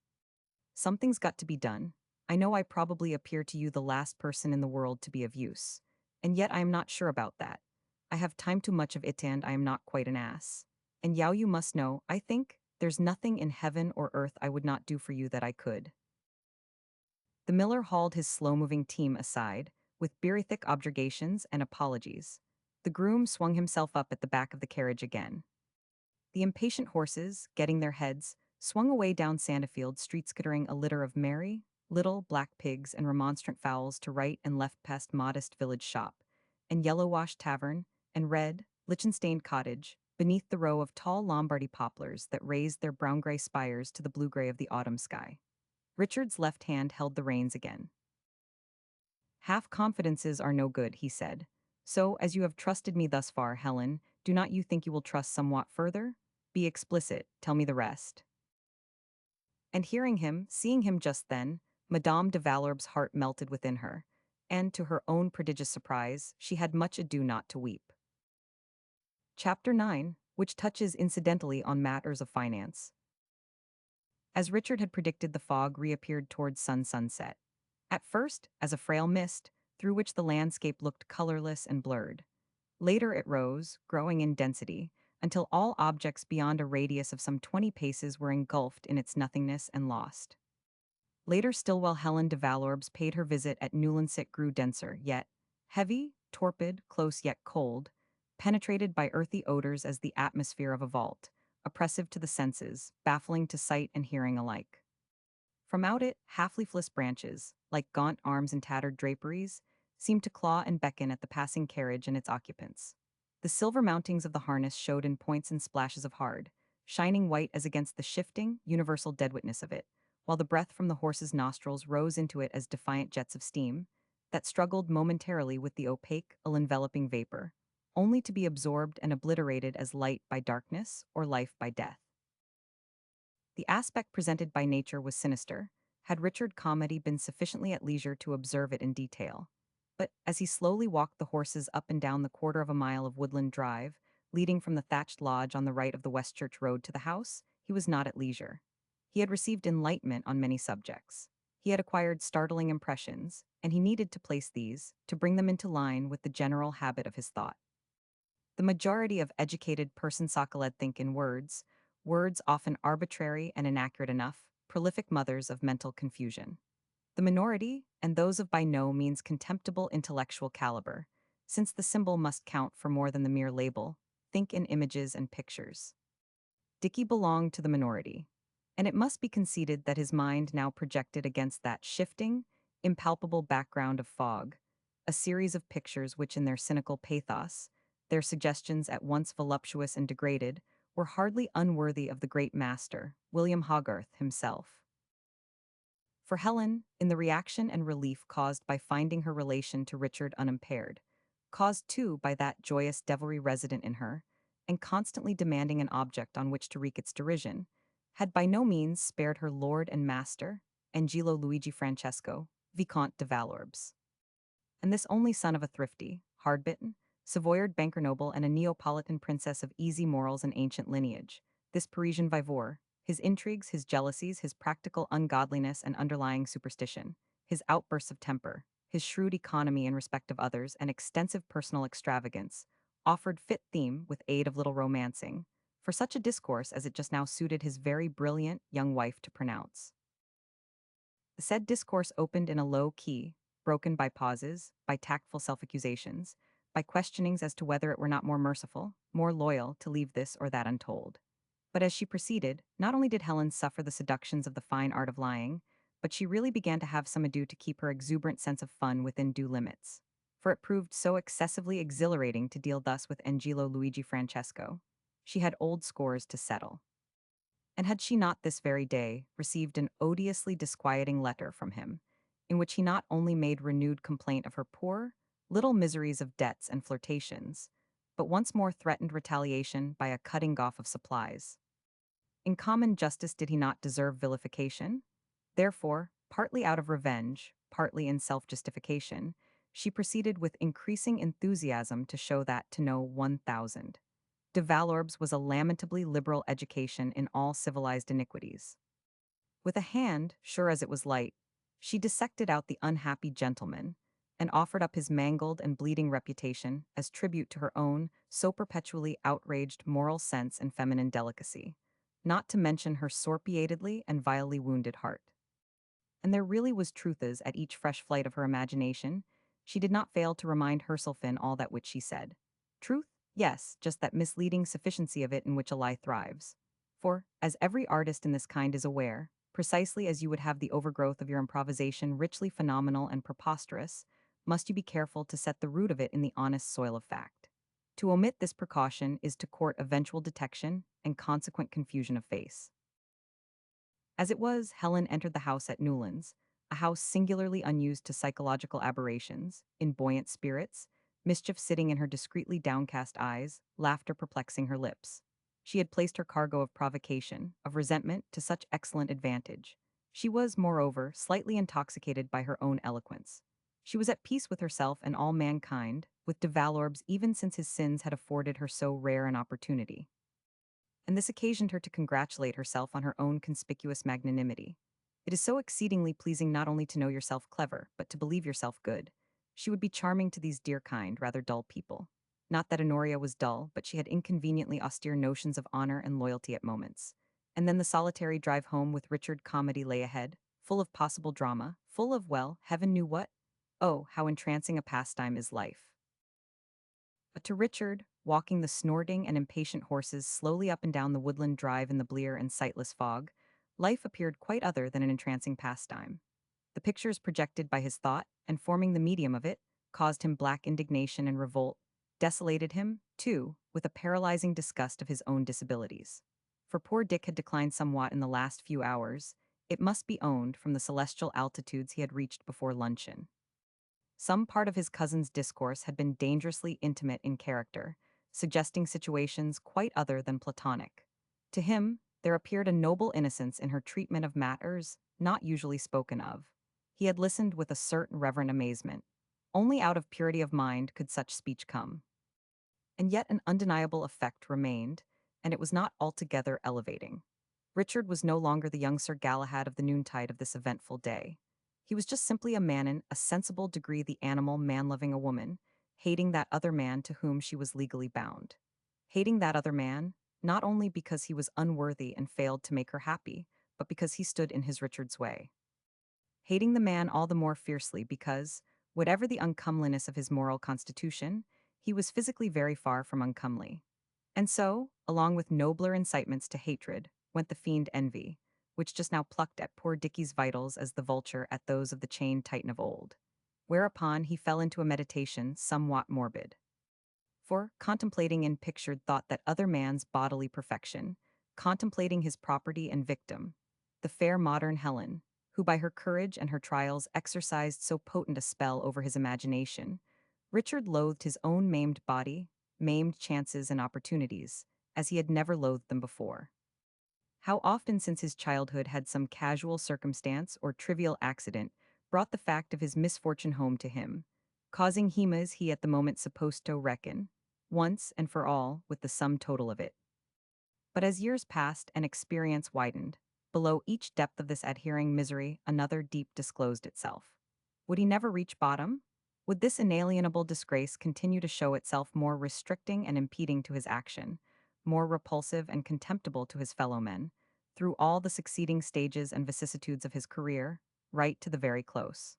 A: Something's got to be done. I know I probably appear to you the last person in the world to be of use. And yet I am not sure about that. I have time too much of it and I am not quite an ass. And Yao you must know, I think, there's nothing in heaven or earth I would not do for you that I could." The miller hauled his slow-moving team aside, with beerythic objurgations and apologies. The groom swung himself up at the back of the carriage again. The impatient horses, getting their heads, swung away down Sandfield Street skittering a litter of merry, little black pigs and remonstrant fowls to right and left past modest village shop, and yellow-washed tavern, and red, lichen-stained cottage, beneath the row of tall Lombardy poplars that raised their brown-gray spires to the blue-gray of the autumn sky. Richard's left hand held the reins again. "Half-confidences are no good," he said. "So, as you have trusted me thus far, Helen, do not you think you will trust somewhat further? Be explicit, tell me the rest." And hearing him, seeing him just then, Madame de Valorb's heart melted within her, and, to her own prodigious surprise, she had much ado not to weep. Chapter 9, which touches incidentally on matters of finance. As Richard had predicted, the fog reappeared towards sunset. At first, as a frail mist, through which the landscape looked colorless and blurred. Later it rose, growing in density, until all objects beyond a radius of some 20 paces were engulfed in its nothingness and lost. Later still, while Helen de Valorbs paid her visit at Newlands, it grew denser, yet heavy, torpid, close yet cold, penetrated by earthy odors as the atmosphere of a vault, oppressive to the senses, baffling to sight and hearing alike. From out it, half-leafless branches, like gaunt arms and tattered draperies, seemed to claw and beckon at the passing carriage and its occupants. The silver mountings of the harness showed in points and splashes of hard, shining white as against the shifting, universal deadwitness of it, while the breath from the horse's nostrils rose into it as defiant jets of steam, that struggled momentarily with the opaque, all-enveloping vapor, only to be absorbed and obliterated as light by darkness or life by death. The aspect presented by nature was sinister, had Richard Calmady been sufficiently at leisure to observe it in detail. But as he slowly walked the horses up and down the quarter of a mile of woodland drive, leading from the thatched lodge on the right of the Westchurch Road to the house, he was not at leisure. He had received enlightenment on many subjects. He had acquired startling impressions, and he needed to place these, to bring them into line with the general habit of his thought. The majority of educated persons think in words, words often arbitrary and inaccurate enough, prolific mothers of mental confusion. The minority, and those of by no means contemptible intellectual caliber, since the symbol must count for more than the mere label, think in images and pictures. Dickey belonged to the minority, and it must be conceded that his mind now projected against that shifting, impalpable background of fog, a series of pictures which in their cynical pathos, their suggestions at once voluptuous and degraded, were hardly unworthy of the great master, William Hogarth himself. For Helen, in the reaction and relief caused by finding her relation to Richard unimpaired, caused too by that joyous devilry resident in her, and constantly demanding an object on which to wreak its derision, had by no means spared her lord and master, Angelo Luigi Francesco, Viscount de Valorbes. And this only son of a thrifty, hard-bitten, Savoyard banker noble and a Neapolitan princess of easy morals and ancient lineage, this Parisian viveur, his intrigues, his jealousies, his practical ungodliness and underlying superstition, his outbursts of temper, his shrewd economy in respect of others, and extensive personal extravagance, offered fit theme, with aid of little romancing, for such a discourse as it just now suited his very brilliant young wife to pronounce. The said discourse opened in a low key, broken by pauses, by tactful self-accusations, by questionings as to whether it were not more merciful, more loyal, to leave this or that untold. But as she proceeded, not only did Helen suffer the seductions of the fine art of lying, but she really began to have some ado to keep her exuberant sense of fun within due limits. For it proved so excessively exhilarating to deal thus with Angelo Luigi Francesco. She had old scores to settle. And had she not this very day received an odiously disquieting letter from him, in which he not only made renewed complaint of her poor, little miseries of debts and flirtations, but once more threatened retaliation by a cutting off of supplies. In common justice did he not deserve vilification? Therefore, partly out of revenge, partly in self-justification, she proceeded with increasing enthusiasm to show that to know 1,000. De Valorbes was a lamentably liberal education in all civilized iniquities. With a hand, sure as it was light, she dissected out the unhappy gentleman, and offered up his mangled and bleeding reputation as tribute to her own so perpetually outraged moral sense and feminine delicacy, not to mention her sorpiatedly and vilely wounded heart. And there really was truths at each fresh flight of her imagination. She did not fail to remind Herselfin all that which she said. Truth? Yes, just that misleading sufficiency of it in which a lie thrives. For, as every artist in this kind is aware, precisely as you would have the overgrowth of your improvisation richly phenomenal and preposterous, must you be careful to set the root of it in the honest soil of fact. To omit this precaution is to court eventual detection and consequent confusion of face. As it was, Helen entered the house at Newlands, a house singularly unused to psychological aberrations, in buoyant spirits, mischief sitting in her discreetly downcast eyes, laughter perplexing her lips. She had placed her cargo of provocation, of resentment, to such excellent advantage. She was, moreover, slightly intoxicated by her own eloquence. She was at peace with herself and all mankind, with de Valorbes even since his sins had afforded her so rare an opportunity. And this occasioned her to congratulate herself on her own conspicuous magnanimity. It is so exceedingly pleasing not only to know yourself clever, but to believe yourself good. She would be charming to these dear kind, rather dull people. Not that Honoria was dull, but she had inconveniently austere notions of honor and loyalty at moments. And then the solitary drive home with Richard Calmady lay ahead, full of possible drama, full of, well, heaven knew what. Oh, how entrancing a pastime is life. But to Richard, walking the snorting and impatient horses slowly up and down the woodland drive in the blear and sightless fog, life appeared quite other than an entrancing pastime. The pictures projected by his thought, and forming the medium of it, caused him black indignation and revolt, desolated him, too, with a paralyzing disgust of his own disabilities. For poor Dick had declined somewhat in the last few hours, it must be owned, from the celestial altitudes he had reached before luncheon. Some part of his cousin's discourse had been dangerously intimate in character, suggesting situations quite other than platonic. To him, there appeared a noble innocence in her treatment of matters not usually spoken of. He had listened with a certain reverent amazement. Only out of purity of mind could such speech come. And yet an undeniable effect remained, and it was not altogether elevating. Richard was no longer the young Sir Galahad of the noontide of this eventful day. He was just simply a man in a sensible degree the animal man loving a woman, hating that other man to whom she was legally bound. Hating that other man, not only because he was unworthy and failed to make her happy, but because he stood in his Richard's way. Hating the man all the more fiercely because, whatever the uncomeliness of his moral constitution, he was physically very far from uncomely. And so, along with nobler incitements to hatred, went the fiend envy, which just now plucked at poor Dickie's vitals as the vulture at those of the chained titan of old. Whereupon he fell into a meditation somewhat morbid. For, contemplating in pictured thought that other man's bodily perfection, contemplating his property and victim, the fair modern Helen, who by her courage and her trials exercised so potent a spell over his imagination, Richard loathed his own maimed body, maimed chances and opportunities, as he had never loathed them before. How often since his childhood had some casual circumstance or trivial accident brought the fact of his misfortune home to him, causing him as he at the moment supposed to reckon, once and for all, with the sum total of it. But as years passed and experience widened, below each depth of this adhering misery another deep disclosed itself. Would he never reach bottom? Would this inalienable disgrace continue to show itself more restricting and impeding to his action, more repulsive and contemptible to his fellow men, through all the succeeding stages and vicissitudes of his career, right to the very close?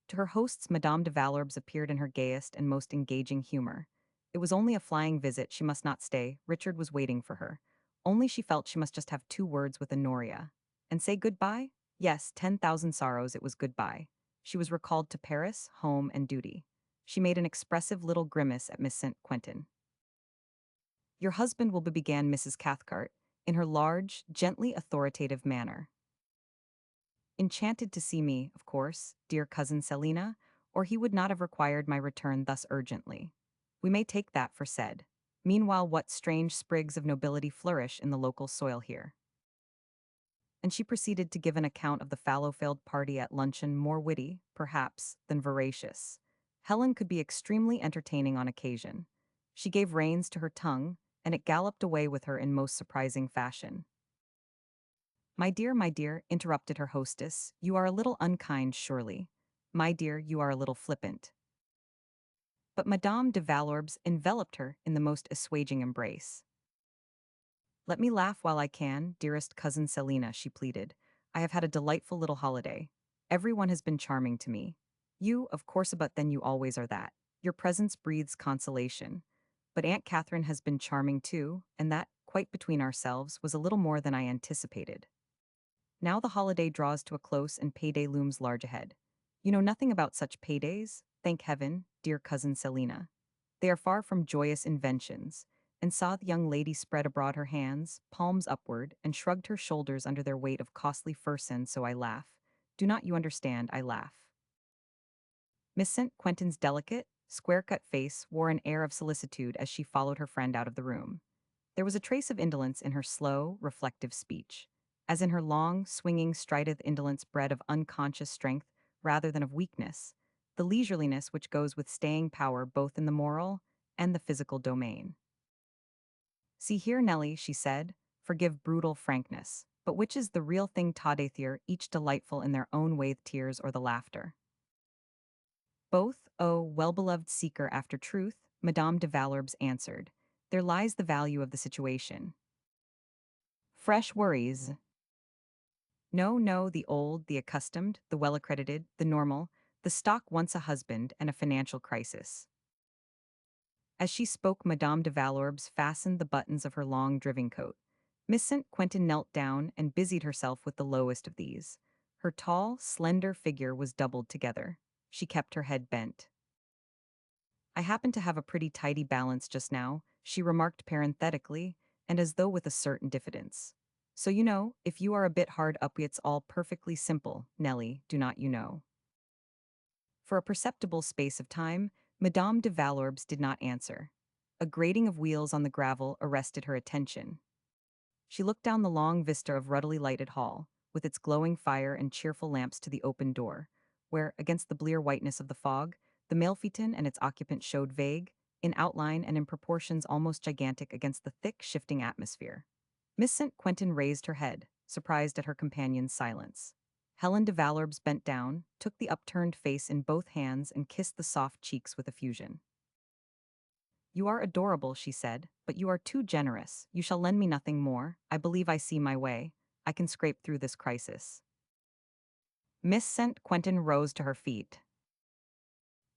A: To her hosts, Madame de Valorbes appeared in her gayest and most engaging humor. It was only a flying visit, she must not stay, Richard was waiting for her. Only she felt she must just have 2 words with Honoria. And say goodbye? Yes, 10,000 sorrows, it was goodbye. She was recalled to Paris, home, and duty. She made an expressive little grimace at Miss St. Quentin. Your husband will be, began Mrs. Cathcart, in her large, gently authoritative manner. Enchanted to see me, of course, dear cousin Selina, or he would not have required my return thus urgently. We may take that for said. Meanwhile, what strange sprigs of nobility flourish in the local soil here? And she proceeded to give an account of the fallow-filled party at luncheon, more witty, perhaps, than veracious. Helen could be extremely entertaining on occasion. She gave reins to her tongue, and it galloped away with her in most surprising fashion. My dear, interrupted her hostess, you are a little unkind, surely. My dear, you are a little flippant. But Madame de Valorbes enveloped her in the most assuaging embrace. Let me laugh while I can, dearest cousin Selina, she pleaded. I have had a delightful little holiday. Everyone has been charming to me. You, of course, but then you always are that. Your presence breathes consolation. But Aunt Catherine has been charming too, and that, quite between ourselves, was a little more than I anticipated. Now the holiday draws to a close and payday looms large ahead. You know nothing about such paydays, thank heaven, dear cousin Selina. They are far from joyous inventions, and saw the young lady spread abroad her hands, palms upward, and shrugged her shoulders under their weight of costly fursen, so I laugh. Do not you understand, I laugh. Miss St. Quentin's delicate, square-cut face wore an air of solicitude as she followed her friend out of the room. There was a trace of indolence in her slow, reflective speech, as in her long, swinging, strident indolence bred of unconscious strength rather than of weakness, the leisureliness which goes with staying power both in the moral and the physical domain. See here, Nellie, she said, forgive brutal frankness, but which is the real thing taudeithier, each delightful in their own way, the tears or the laughter? Both, O well-beloved seeker after truth, Madame de Valorbes answered. There lies the value of the situation. Fresh worries. No, no, the old, the accustomed, the well-accredited, the normal, the stock once a husband and a financial crisis. As she spoke, Madame de Valorbes fastened the buttons of her long driving coat. Miss St. Quentin knelt down and busied herself with the lowest of these. Her tall, slender figure was doubled together. She kept her head bent. I happen to have a pretty tidy balance just now, she remarked parenthetically, and as though with a certain diffidence. So you know, if you are a bit hard up, it's all perfectly simple, Nellie, do not you know? For a perceptible space of time, Madame de Valorbes did not answer. A grating of wheels on the gravel arrested her attention. She looked down the long vista of ruddily lighted hall, with its glowing fire and cheerful lamps to the open door, where, against the blear whiteness of the fog, the mail phaeton and its occupant showed vague, in outline and in proportions almost gigantic against the thick, shifting atmosphere. Miss St. Quentin raised her head, surprised at her companion's silence. Helen de Valorbes bent down, took the upturned face in both hands and kissed the soft cheeks with effusion. "You are adorable," she said, "but you are too generous. You shall lend me nothing more. I believe I see my way. I can scrape through this crisis." Miss St. Quentin rose to her feet.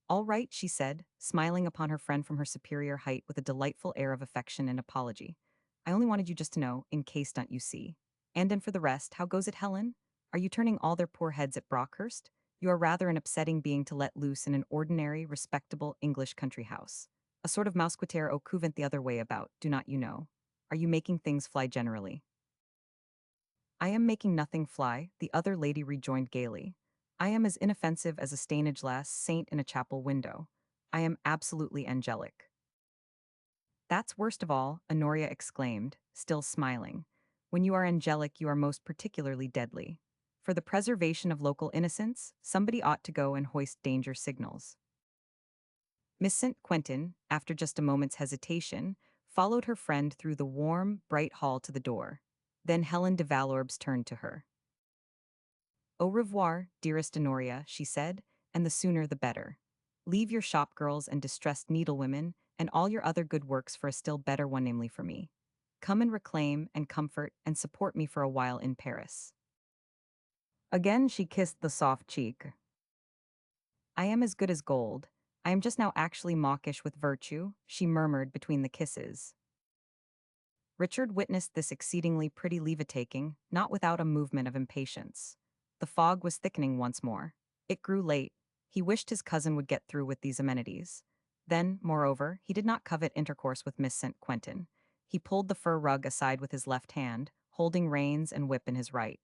A: "All right," she said, smiling upon her friend from her superior height with a delightful air of affection and apology. "I only wanted you just to know, in case don't you see. And for the rest, how goes it, Helen? Are you turning all their poor heads at Brockhurst? You are rather an upsetting being to let loose in an ordinary, respectable English country house. A sort of mousquetaire au couvent the other way about, do not you know? Are you making things fly generally?" "I am making nothing fly," the other lady rejoined gaily. "I am as inoffensive as a Stanislas saint in a chapel window. I am absolutely angelic." "That's worst of all," Honoria exclaimed, still smiling. "When you are angelic, you are most particularly deadly. For the preservation of local innocence, somebody ought to go and hoist danger signals." Miss St. Quentin, after just a moment's hesitation, followed her friend through the warm, bright hall to the door. Then Helen de Valorbes turned to her. "Au revoir, dearest Honoria," she said, "and the sooner the better. Leave your shop girls and distressed needlewomen and all your other good works for a still better one, namely for me. Come and reclaim and comfort and support me for a while in Paris." Again she kissed the soft cheek. "I am as good as gold. I am just now actually mawkish with virtue," she murmured between the kisses. Richard witnessed this exceedingly pretty leave-taking, not without a movement of impatience. The fog was thickening once more. It grew late. He wished his cousin would get through with these amenities. Then, moreover, he did not covet intercourse with Miss St. Quentin. He pulled the fur rug aside with his left hand, holding reins and whip in his right.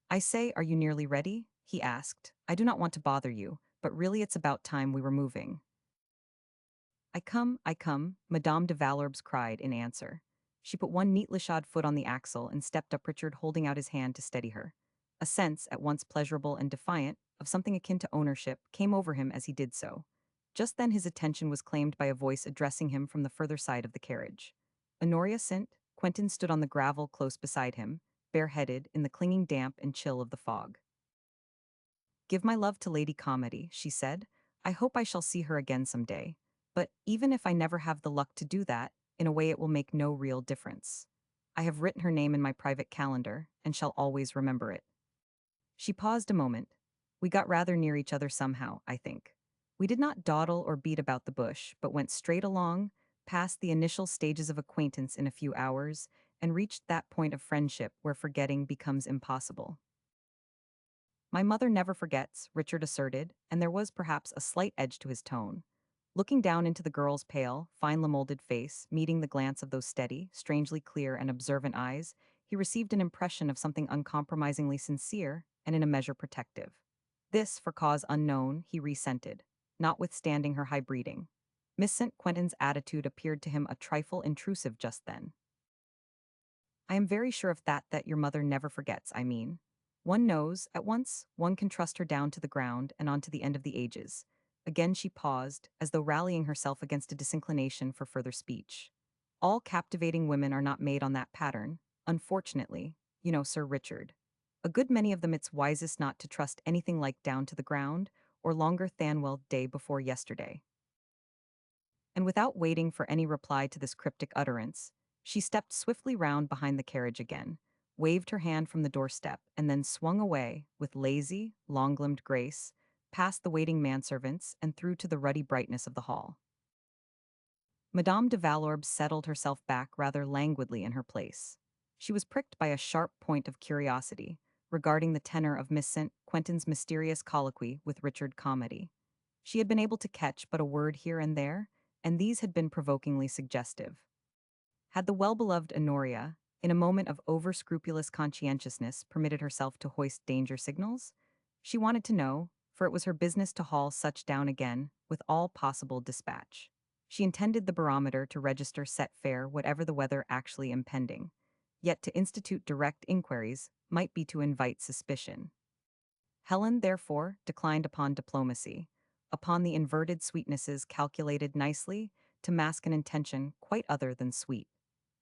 A: "I say, are you nearly ready?" he asked. "I do not want to bother you, but really it's about time we were moving." I come," Madame de Valorbes cried in answer. She put one neatly shod foot on the axle and stepped up, Richard holding out his hand to steady her. A sense, at once pleasurable and defiant, of something akin to ownership, came over him as he did so. Just then his attention was claimed by a voice addressing him from the further side of the carriage. Honoria St. Quentin stood on the gravel close beside him, bareheaded, in the clinging damp and chill of the fog. "Give my love to Lady Calmady," she said. "I hope I shall see her again some day. But even if I never have the luck to do that, in a way it will make no real difference. I have written her name in my private calendar, and shall always remember it." She paused a moment. "We got rather near each other somehow, I think. We did not dawdle or beat about the bush, but went straight along, past the initial stages of acquaintance in a few hours, and reached that point of friendship where forgetting becomes impossible." "My mother never forgets," Richard asserted, and there was perhaps a slight edge to his tone. Looking down into the girl's pale, finely molded face, meeting the glance of those steady, strangely clear and observant eyes, he received an impression of something uncompromisingly sincere and in a measure protective. This, for cause unknown, he resented, notwithstanding her high breeding. Miss St. Quentin's attitude appeared to him a trifle intrusive just then. "I am very sure of that your mother never forgets, I mean. One knows, at once, one can trust her down to the ground and on to the end of the ages." Again she paused, as though rallying herself against a disinclination for further speech. "All captivating women are not made on that pattern, unfortunately, you know, Sir Richard. A good many of them it's wisest not to trust anything like down to the ground, or longer than, well, day before yesterday." And without waiting for any reply to this cryptic utterance, she stepped swiftly round behind the carriage again, waved her hand from the doorstep, and then swung away, with lazy, long-limbed grace, past the waiting manservants and through to the ruddy brightness of the hall. Madame de Valorbes settled herself back rather languidly in her place. She was pricked by a sharp point of curiosity regarding the tenor of Miss St. Quentin's mysterious colloquy with Richard Calmady. She had been able to catch but a word here and there, and these had been provokingly suggestive. Had the well-beloved Honoria, in a moment of over-scrupulous conscientiousness, permitted herself to hoist danger signals? She wanted to know, for it was her business to haul such down again, with all possible dispatch. She intended the barometer to register set fair whatever the weather actually impending. Yet to institute direct inquiries might be to invite suspicion. Helen, therefore, declined upon diplomacy, upon the inverted sweetnesses calculated nicely to mask an intention quite other than sweet.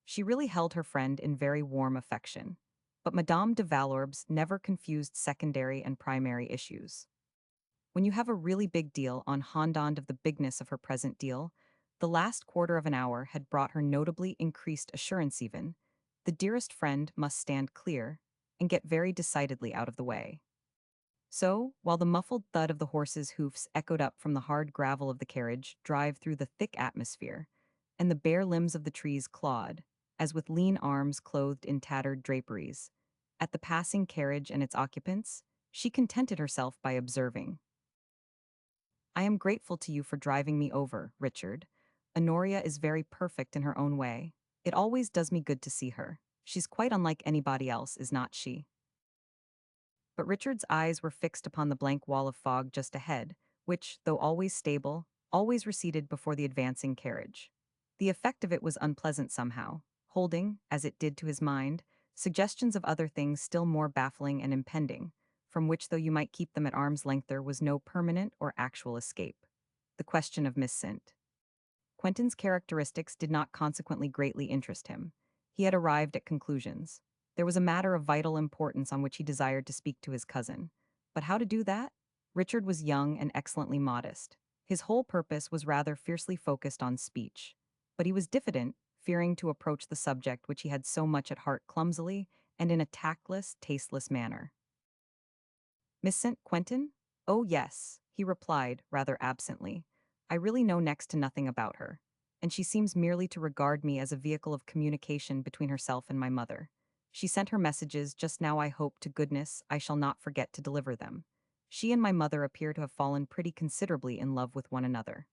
A: She really held her friend in very warm affection. But Madame de Valorbes never confused secondary and primary issues. When you have a really big deal on Hondond of the bigness of her present deal, the last quarter of an hour had brought her notably increased assurance even, the dearest friend must stand clear and get very decidedly out of the way. So, while the muffled thud of the horse's hoofs echoed up from the hard gravel of the carriage drive through the thick atmosphere, and the bare limbs of the trees clawed, as with lean arms clothed in tattered draperies, at the passing carriage and its occupants, she contented herself by observing, I am grateful to you for driving me over, Richard. Honoria is very perfect in her own way. It always does me good to see her. She's quite unlike anybody else, is not she? But Richard's eyes were fixed upon the blank wall of fog just ahead, which, though always stable, always receded before the advancing carriage. The effect of it was unpleasant somehow, holding, as it did to his mind, suggestions of other things still more baffling and impending, from which though you might keep them at arm's length there was no permanent or actual escape. The question of Miss St. Quentin's characteristics did not consequently greatly interest him. He had arrived at conclusions. There was a matter of vital importance on which he desired to speak to his cousin. But how to do that? Richard was young and excellently modest. His whole purpose was rather fiercely focused on speech. But he was diffident, fearing to approach the subject which he had so much at heart clumsily and in a tactless, tasteless manner. Miss St. Quentin? Oh, yes, he replied, rather absently. I really know next to nothing about her, and she seems merely to regard me as a vehicle of communication between herself and my mother. She sent her messages just now. I hope to goodness I shall not forget to deliver them. She and my mother appear to have fallen pretty considerably in love with one another.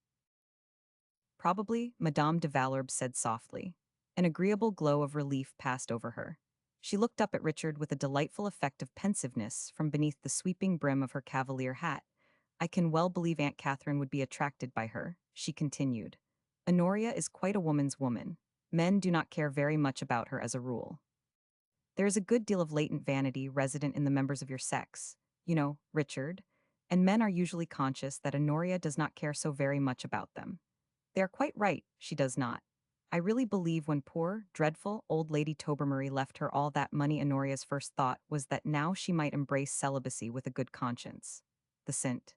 A: Probably, Madame de Valorbes said softly. An agreeable glow of relief passed over her. She looked up at Richard with a delightful effect of pensiveness from beneath the sweeping brim of her cavalier hat. I can well believe Aunt Catherine would be attracted by her, she continued. Honoria is quite a woman's woman. Men do not care very much about her as a rule. There is a good deal of latent vanity resident in the members of your sex, you know, Richard, and men are usually conscious that Honoria does not care so very much about them. They are quite right, she does not. I really believe when poor, dreadful old Lady Tobermory left her all that money, Honoria's first thought was that now she might embrace celibacy with a good conscience. The St.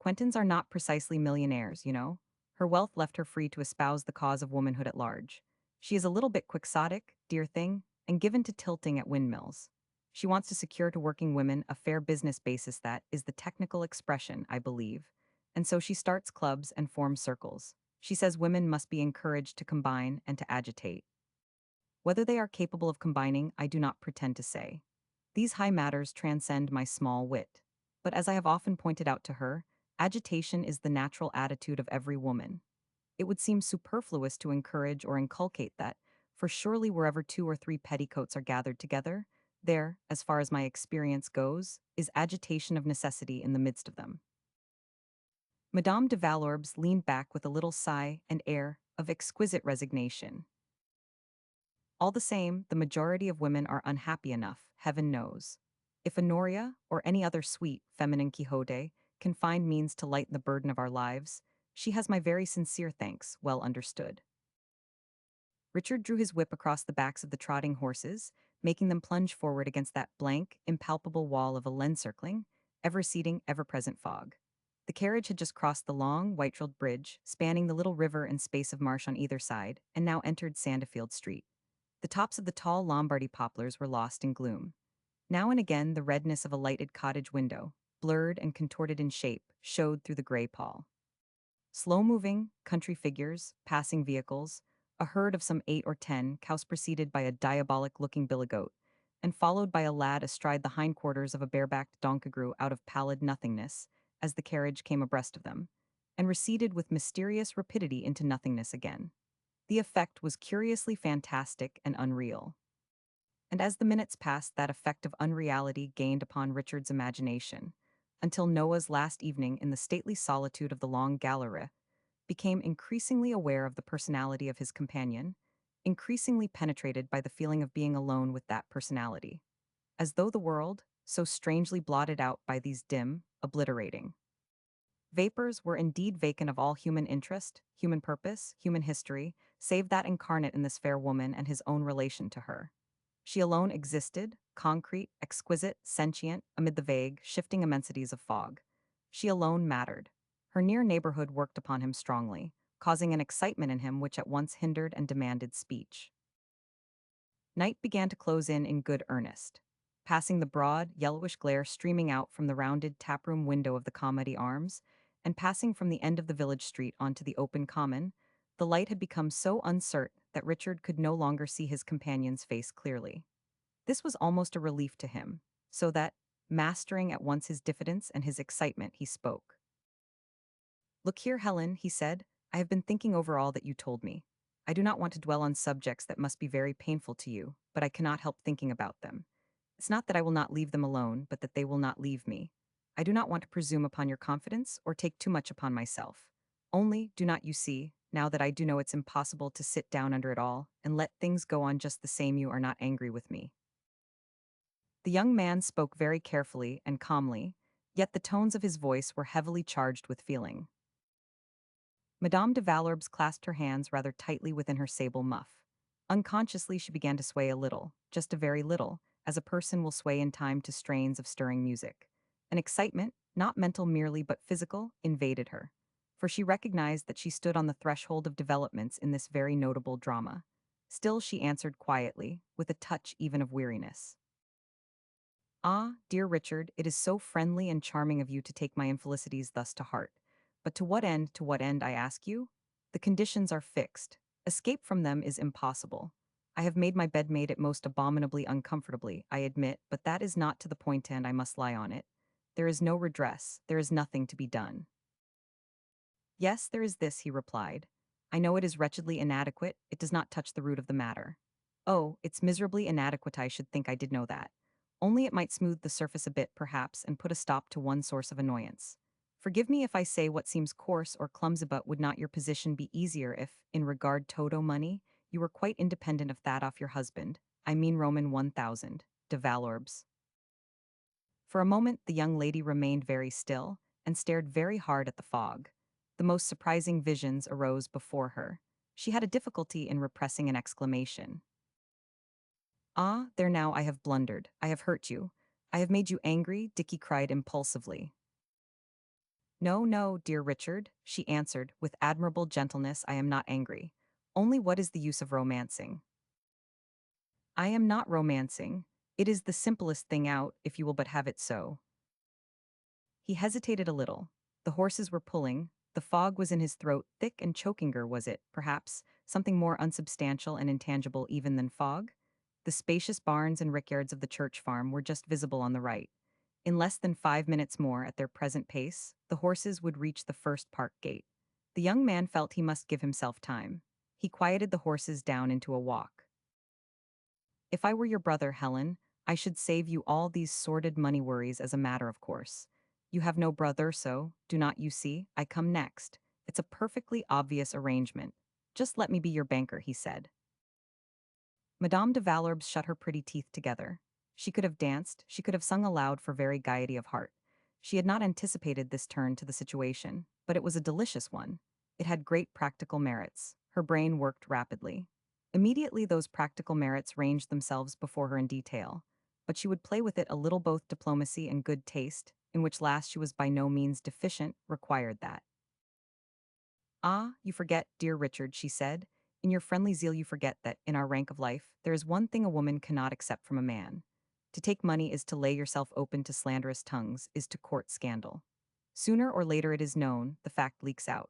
A: Quentins are not precisely millionaires, you know. Her wealth left her free to espouse the cause of womanhood at large. She is a little bit quixotic, dear thing, and given to tilting at windmills. She wants to secure to working women a fair business basis, that is the technical expression, I believe. And so she starts clubs and forms circles. She says women must be encouraged to combine and to agitate. Whether they are capable of combining, I do not pretend to say. These high matters transcend my small wit. But as I have often pointed out to her, agitation is the natural attitude of every woman. It would seem superfluous to encourage or inculcate that, for surely wherever two or three petticoats are gathered together, there, as far as my experience goes, is agitation of necessity in the midst of them. Madame de Valorbes leaned back with a little sigh and air of exquisite resignation. All the same, the majority of women are unhappy enough, heaven knows. If Honoria, or any other sweet, feminine Quixote, can find means to lighten the burden of our lives, she has my very sincere thanks, well understood. Richard drew his whip across the backs of the trotting horses, making them plunge forward against that blank, impalpable wall of a lens-circling, ever-receding, ever-present fog. The carriage had just crossed the long, white-drilled bridge, spanning the little river and space of marsh on either side, and now entered Sandifield Street. The tops of the tall Lombardy poplars were lost in gloom. Now and again the redness of a lighted cottage window, blurred and contorted in shape, showed through the gray pall. Slow-moving, country figures, passing vehicles, a herd of some 8 or 10 cows preceded by a diabolic-looking billy-goat, and followed by a lad astride the hindquarters of a barebacked donkeygrue out of pallid nothingness, as the carriage came abreast of them, and receded with mysterious rapidity into nothingness again. The effect was curiously fantastic and unreal. And as the minutes passed, that effect of unreality gained upon Richard's imagination, until Noah's last evening in the stately solitude of the long gallery became increasingly aware of the personality of his companion, increasingly penetrated by the feeling of being alone with that personality, as though the world, so strangely blotted out by these dim, obliterating vapors, were indeed vacant of all human interest, human purpose, human history, save that incarnate in this fair woman and his own relation to her. She alone existed, concrete, exquisite, sentient, amid the vague, shifting immensities of fog. She alone mattered. Her near neighborhood worked upon him strongly, causing an excitement in him which at once hindered and demanded speech. Night began to close in good earnest. Passing the broad, yellowish glare streaming out from the rounded taproom window of the Calmady Arms, and passing from the end of the village street onto the open common, the light had become so uncertain that Richard could no longer see his companion's face clearly. This was almost a relief to him, so that, mastering at once his diffidence and his excitement, he spoke. "Look here, Helen," he said, "I have been thinking over all that you told me. I do not want to dwell on subjects that must be very painful to you, but I cannot help thinking about them. It's not that I will not leave them alone, but that they will not leave me. I do not want to presume upon your confidence or take too much upon myself. Only, do not you see, now that I do know it's impossible to sit down under it all, and let things go on just the same, you are not angry with me." The young man spoke very carefully and calmly, yet the tones of his voice were heavily charged with feeling. Madame de Valorbes clasped her hands rather tightly within her sable muff. Unconsciously she began to sway a little, just a very little, as a person will sway in time to strains of stirring music. An excitement, not mental merely but physical, invaded her, for she recognized that she stood on the threshold of developments in this very notable drama. Still she answered quietly, with a touch even of weariness. "Ah, dear Richard, it is so friendly and charming of you to take my infelicities thus to heart. But to what end, I ask you? The conditions are fixed. Escape from them is impossible. I have made my bed made it most abominably uncomfortably, I admit, but that is not to the point and I must lie on it. There is no redress, there is nothing to be done." "Yes, there is this," he replied. "I know it is wretchedly inadequate, it does not touch the root of the matter. Oh, it's miserably inadequate, I should think I did know that. Only it might smooth the surface a bit, perhaps, and put a stop to one source of annoyance. Forgive me if I say what seems coarse or clumsy, but would not your position be easier if, in regard toto money, you were quite independent of that off your husband, I mean Roman 1000, de Valorbes?" For a moment the young lady remained very still, and stared very hard at the fog. The most surprising visions arose before her. She had a difficulty in repressing an exclamation. "Ah, there now I have blundered, I have hurt you. I have made you angry," Dicky cried impulsively. "No, no, dear Richard," she answered, with admirable gentleness, "I am not angry. Only what is the use of romancing?" "I am not romancing. It is the simplest thing out, if you will but have it so." He hesitated a little. The horses were pulling, the fog was in his throat, thick and chokinger was it, perhaps, something more unsubstantial and intangible even than fog? The spacious barns and rickyards of the church farm were just visible on the right. In less than 5 minutes more, at their present pace, the horses would reach the first park gate. The young man felt he must give himself time. He quieted the horses down into a walk. "If I were your brother, Helen, I should save you all these sordid money worries as a matter of course. You have no brother, so, do not you see, I come next. It's a perfectly obvious arrangement. Just let me be your banker," he said. Madame de Valorbes shut her pretty teeth together. She could have danced, she could have sung aloud for very gaiety of heart. She had not anticipated this turn to the situation, but it was a delicious one. It had great practical merits. Her brain worked rapidly. Immediately those practical merits ranged themselves before her in detail, but she would play with it a little. Both diplomacy and good taste, in which last she was by no means deficient, required that. "Ah, you forget, dear Richard," she said. "In your friendly zeal you forget that, in our rank of life, there is one thing a woman cannot accept from a man. To take money is to lay yourself open to slanderous tongues, is to court scandal. Sooner or later it is known, the fact leaks out.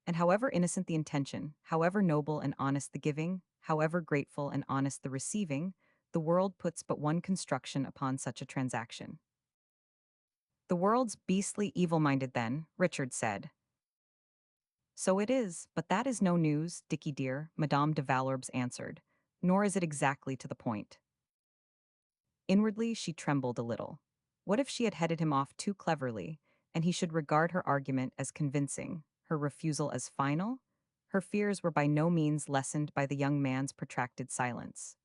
A: And however innocent the intention, however noble and honest the giving, however grateful and honest the receiving, the world puts but one construction upon such a transaction." "The world's beastly evil-minded then," Richard said. "So it is, but that is no news, Dicky dear," Madame de Valorbes answered, "nor is it exactly to the point." Inwardly she trembled a little. What if she had headed him off too cleverly, and he should regard her argument as convincing, her refusal as final? Her fears were by no means lessened by the young man's protracted silence.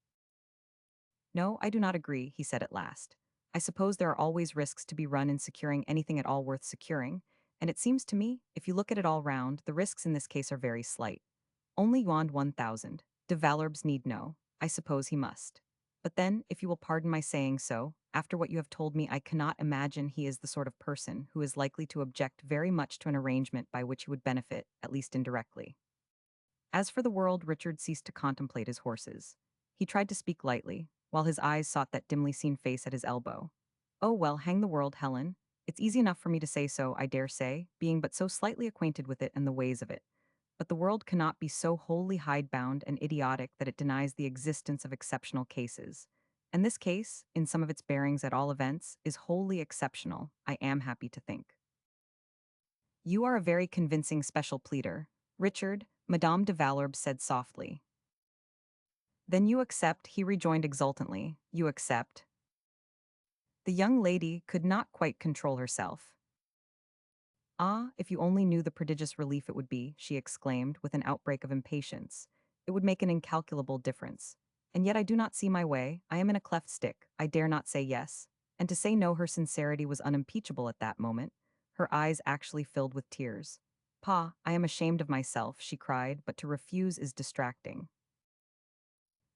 A: "No, I do not agree," he said at last. "I suppose there are always risks to be run in securing anything at all worth securing, and it seems to me, if you look at it all round, the risks in this case are very slight. Only yuan 1,000. De Valorbs need know. I suppose he must. But then, if you will pardon my saying so, after what you have told me, I cannot imagine he is the sort of person who is likely to object very much to an arrangement by which he would benefit, at least indirectly. As for the world, Richard ceased to contemplate his horses. He tried to speak lightly, while his eyes sought that dimly seen face at his elbow. Oh well, hang the world, Helen. It's easy enough for me to say so, I dare say, being but so slightly acquainted with it and the ways of it. But the world cannot be so wholly hidebound and idiotic that it denies the existence of exceptional cases. And this case, in some of its bearings at all events, is wholly exceptional, I am happy to think. You are a very convincing special pleader, Richard, Madame de Valorbe said softly. Then you accept, he rejoined exultantly. You accept. The young lady could not quite control herself. Ah, if you only knew the prodigious relief it would be, she exclaimed, with an outbreak of impatience. It would make an incalculable difference. And yet I do not see my way, I am in a cleft stick, I dare not say yes. And to say no, her sincerity was unimpeachable at that moment. Her eyes actually filled with tears. Pa, I am ashamed of myself, she cried, but to refuse is distracting.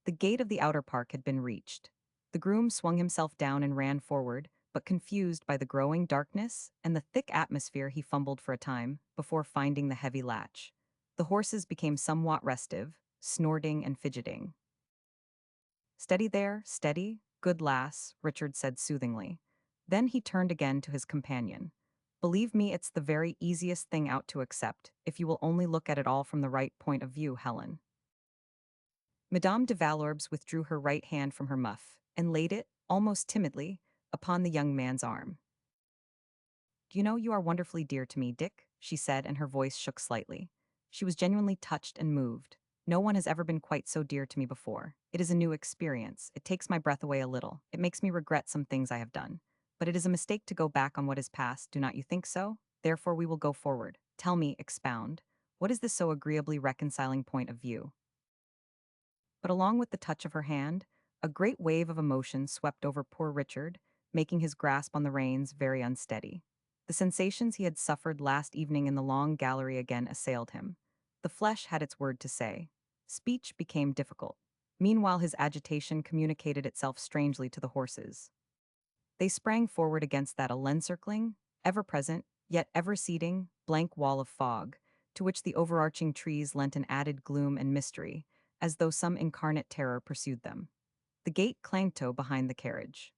A: The gate of the outer park had been reached. The groom swung himself down and ran forward, but confused by the growing darkness and the thick atmosphere, he fumbled for a time before finding the heavy latch. The horses became somewhat restive, snorting and fidgeting. Steady there, steady, good lass, Richard said soothingly. Then he turned again to his companion. Believe me, it's the very easiest thing out to accept, if you will only look at it all from the right point of view, Helen. Madame de Valorbes withdrew her right hand from her muff and laid it, almost timidly, upon the young man's arm. "Do you know you are wonderfully dear to me, Dick?" she said, and her voice shook slightly. She was genuinely touched and moved. "No one has ever been quite so dear to me before. It is a new experience. It takes my breath away a little. It makes me regret some things I have done. But it is a mistake to go back on what is past, do not you think so? Therefore we will go forward. Tell me, expound. What is this so agreeably reconciling point of view?" But along with the touch of her hand, a great wave of emotion swept over poor Richard, making his grasp on the reins very unsteady. The sensations he had suffered last evening in the long gallery again assailed him. The flesh had its word to say. Speech became difficult. Meanwhile, his agitation communicated itself strangely to the horses. They sprang forward against that encircling, ever-present, yet ever-receding, blank wall of fog, to which the overarching trees lent an added gloom and mystery, as though some incarnate terror pursued them. The gate clanged to behind the carriage.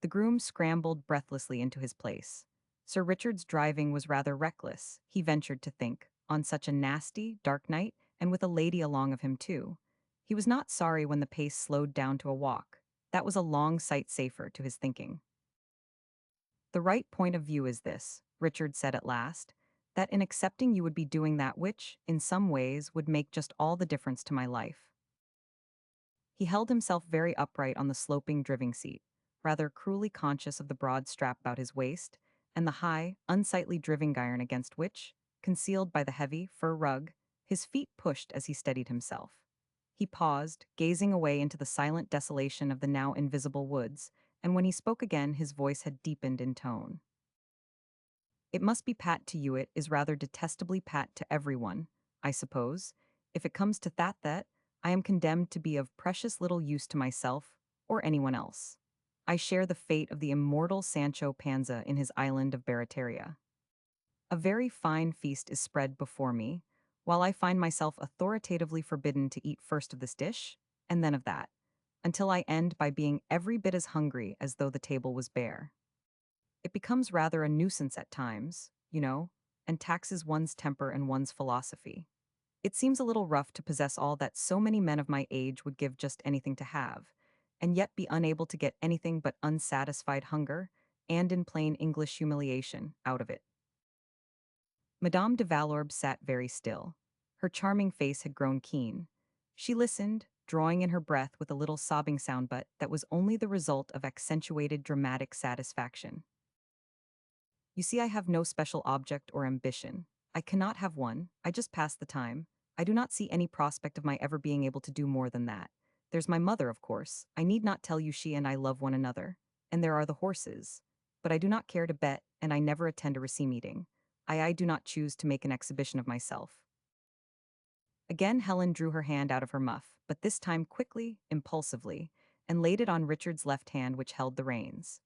A: The groom scrambled breathlessly into his place. Sir Richard's driving was rather reckless, he ventured to think, on such a nasty, dark night, and with a lady along of him too. He was not sorry when the pace slowed down to a walk. That was a long sight safer to his thinking. The right point of view is this, Richard said at last, that in accepting you would be doing that which, in some ways, would make just all the difference to my life. He held himself very upright on the sloping driving seat, rather cruelly conscious of the broad strap about his waist, and the high, unsightly driving iron against which, concealed by the heavy fur rug, his feet pushed as he steadied himself. He paused, gazing away into the silent desolation of the now invisible woods, and when he spoke again his voice had deepened in tone. It must be pat to you, it is rather detestably pat to everyone, I suppose. If it comes to that, I am condemned to be of precious little use to myself or anyone else. I share the fate of the immortal Sancho Panza in his island of Barataria. A very fine feast is spread before me, while I find myself authoritatively forbidden to eat first of this dish, and then of that, until I end by being every bit as hungry as though the table was bare. It becomes rather a nuisance at times, you know, and taxes one's temper and one's philosophy. It seems a little rough to possess all that so many men of my age would give just anything to have, and yet be unable to get anything but unsatisfied hunger, and in plain English humiliation, out of it. Madame de Valorbe sat very still. Her charming face had grown keen. She listened, drawing in her breath with a little sobbing sound, but that was only the result of accentuated dramatic satisfaction. You see, I have no special object or ambition. I cannot have one, I just pass the time. I do not see any prospect of my ever being able to do more than that. There's my mother, of course. I need not tell you she and I love one another. And there are the horses. But I do not care to bet, and I never attend a Reci meeting. I do not choose to make an exhibition of myself. Again, Helen drew her hand out of her muff, but this time quickly, impulsively, and laid it on Richard's left hand, which held the reins.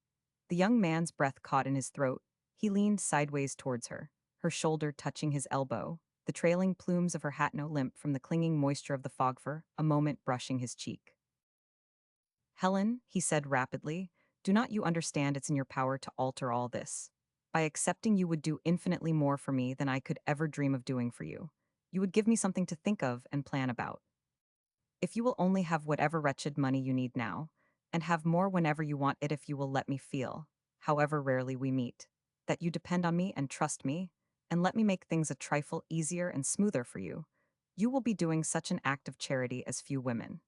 A: The young man's breath caught in his throat. He leaned sideways towards her shoulder touching his elbow, the trailing plumes of her hat no limp from the clinging moisture of the fog fur, a moment brushing his cheek. Helen, he said rapidly, do not you understand it's in your power to alter all this? By accepting you would do infinitely more for me than I could ever dream of doing for you. You would give me something to think of and plan about. If you will only have whatever wretched money you need now, and have more whenever you want it if you will let me feel, however rarely we meet, that you depend on me and trust me, and let me make things a trifle easier and smoother for you, you will be doing such an act of charity as few women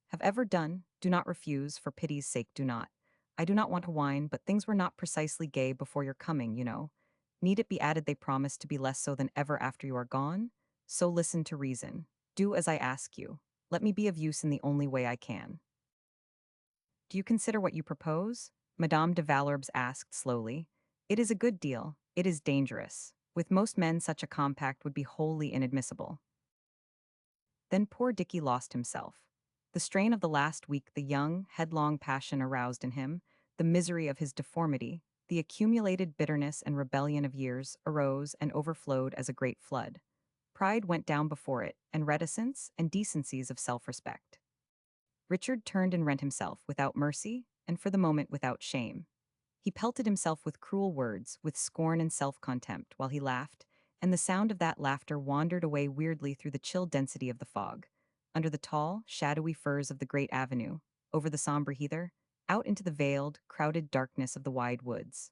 A: have ever done. Do not refuse, for pity's sake do not. I do not want to whine, but things were not precisely gay before your coming, you know. Need it be added they promise to be less so than ever after you are gone? So listen to reason. Do as I ask you. Let me be of use in the only way I can. Do you consider what you propose? Madame de Valorbes asked slowly. It is a good deal. It is dangerous. With most men such a compact would be wholly inadmissible. Then poor Dicky lost himself. The strain of the last week, the young, headlong passion aroused in him, the misery of his deformity, the accumulated bitterness and rebellion of years arose and overflowed as a great flood. Pride went down before it, and reticence and decencies of self-respect. Richard turned and rent himself without mercy, and for the moment without shame. He pelted himself with cruel words, with scorn and self-contempt, while he laughed, and the sound of that laughter wandered away weirdly through the chill density of the fog, under the tall, shadowy firs of the great avenue, over the sombre heather, out into the veiled, crowded darkness of the wide woods.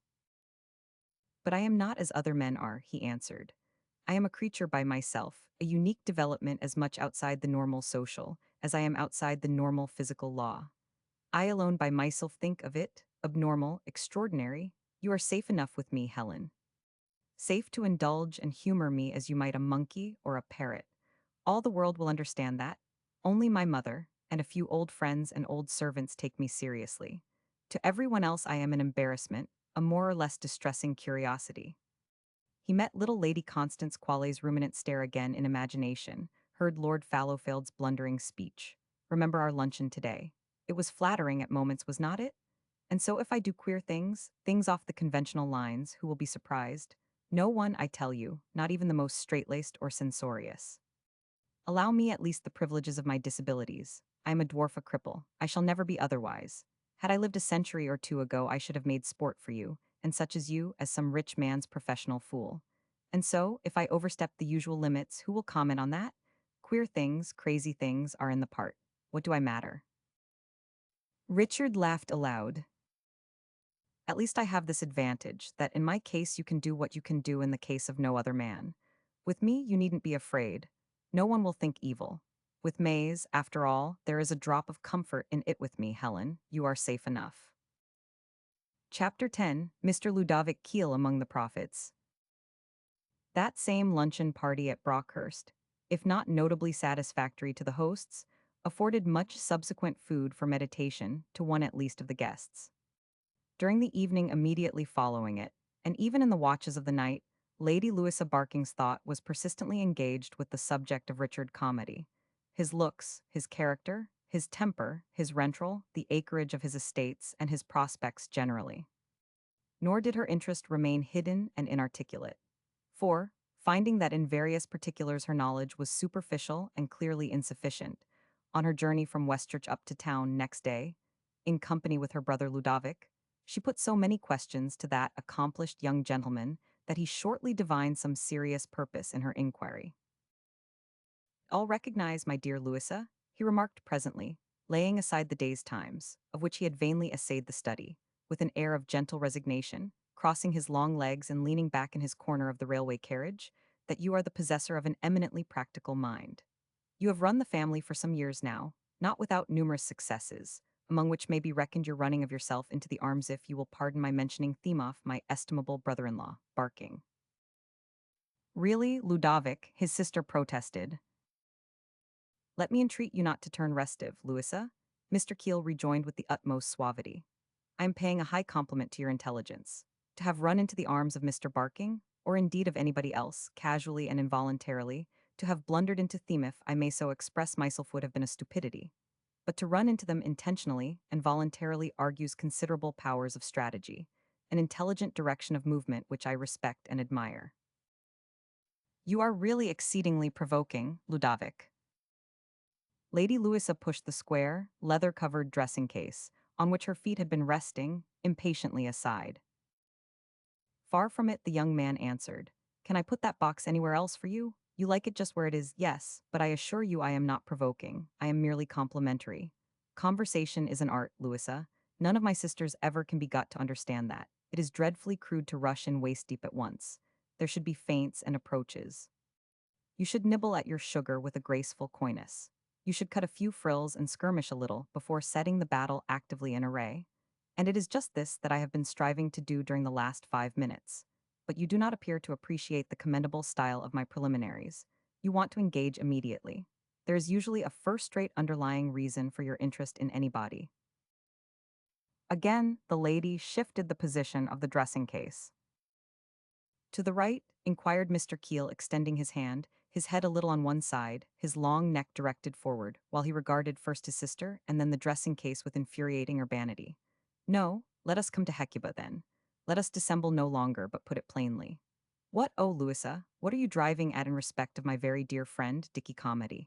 A: But I am not as other men are, he answered. I am a creature by myself, a unique development as much outside the normal social as I am outside the normal physical law. I alone by myself think of it, abnormal, extraordinary. You are safe enough with me, Helen. Safe to indulge and humor me as you might a monkey or a parrot. All the world will understand that. Only my mother, and a few old friends and old servants take me seriously. To everyone else I am an embarrassment, a more or less distressing curiosity. He met little Lady Constance Qualley's ruminant stare again in imagination, heard Lord Fallowfield's blundering speech. Remember our luncheon today. It was flattering at moments, was not it? And so if I do queer things, things off the conventional lines, who will be surprised? No one, I tell you, not even the most straight-laced or censorious. Allow me at least the privileges of my disabilities. I am a dwarf, a cripple. I shall never be otherwise. Had I lived a century or two ago, I should have made sport for you, and such as you, as some rich man's professional fool. And so, if I overstep the usual limits, who will comment on that? Queer things, crazy things are in the part. What do I matter? Richard laughed aloud. At least I have this advantage, that in my case you can do what you can do in the case of no other man. With me, you needn't be afraid. No one will think evil. With Mays, after all, there is a drop of comfort in it with me, Helen. You are safe enough. Chapter 10, Mr. Ludovic Keel among the prophets. That same luncheon party at Brockhurst, if not notably satisfactory to the hosts, afforded much subsequent food for meditation to one at least of the guests. During the evening immediately following it, and even in the watches of the night, Lady Louisa Barking's thought was persistently engaged with the subject of Richard Calmady. His looks, his character, his temper, his rental, the acreage of his estates, and his prospects generally. Nor did her interest remain hidden and inarticulate. For, finding that in various particulars her knowledge was superficial and clearly insufficient, on her journey from Westchurch up to town next day, in company with her brother Ludovic, she put so many questions to that accomplished young gentleman that he shortly divined some serious purpose in her inquiry. "I'll recognize my dear Louisa," he remarked presently, laying aside the day's Times, of which he had vainly essayed the study, with an air of gentle resignation, crossing his long legs and leaning back in his corner of the railway carriage, "that you are the possessor of an eminently practical mind. You have run the family for some years now, not without numerous successes, among which may be reckoned your running of yourself into the arms, if you will pardon my mentioning Themoff, my estimable brother-in-law, Barking." "Really, Ludovic," his sister protested. "Let me entreat you not to turn restive, Louisa," Mr. Keel rejoined with the utmost suavity. "I am paying a high compliment to your intelligence. To have run into the arms of Mr. Barking, or indeed of anybody else, casually and involuntarily, To have blundered into theme, if I may so express myself, would have been a stupidity. But to run into them intentionally and voluntarily argues considerable powers of strategy, an intelligent direction of movement which I respect and admire. You are really exceedingly provoking, Ludovic. Lady Louisa pushed the square, leather-covered dressing case, on which her feet had been resting, impatiently aside. Far from it, the young man answered. Can I put that box anywhere else for you? You like it just where it is, yes, but I assure you I am not provoking. I am merely complimentary. Conversation is an art, Louisa. None of my sisters ever can be got to understand that. It is dreadfully crude to rush in waist-deep at once. There should be feints and approaches. You should nibble at your sugar with a graceful coyness. You should cut a few frills and skirmish a little before setting the battle actively in array. And it is just this that I have been striving to do during the last 5 minutes. But you do not appear to appreciate the commendable style of my preliminaries. You want to engage immediately. There is usually a first-rate underlying reason for your interest in anybody. Again, the lady shifted the position of the dressing case. To the right, inquired Mr. Keel, extending his hand, his head a little on one side, his long neck directed forward, while he regarded first his sister and then the dressing case with infuriating urbanity. No, let us come to Hecuba then. Let us dissemble no longer, but put it plainly. What, oh, Louisa, what are you driving at in respect of my very dear friend, Dicky Calmady?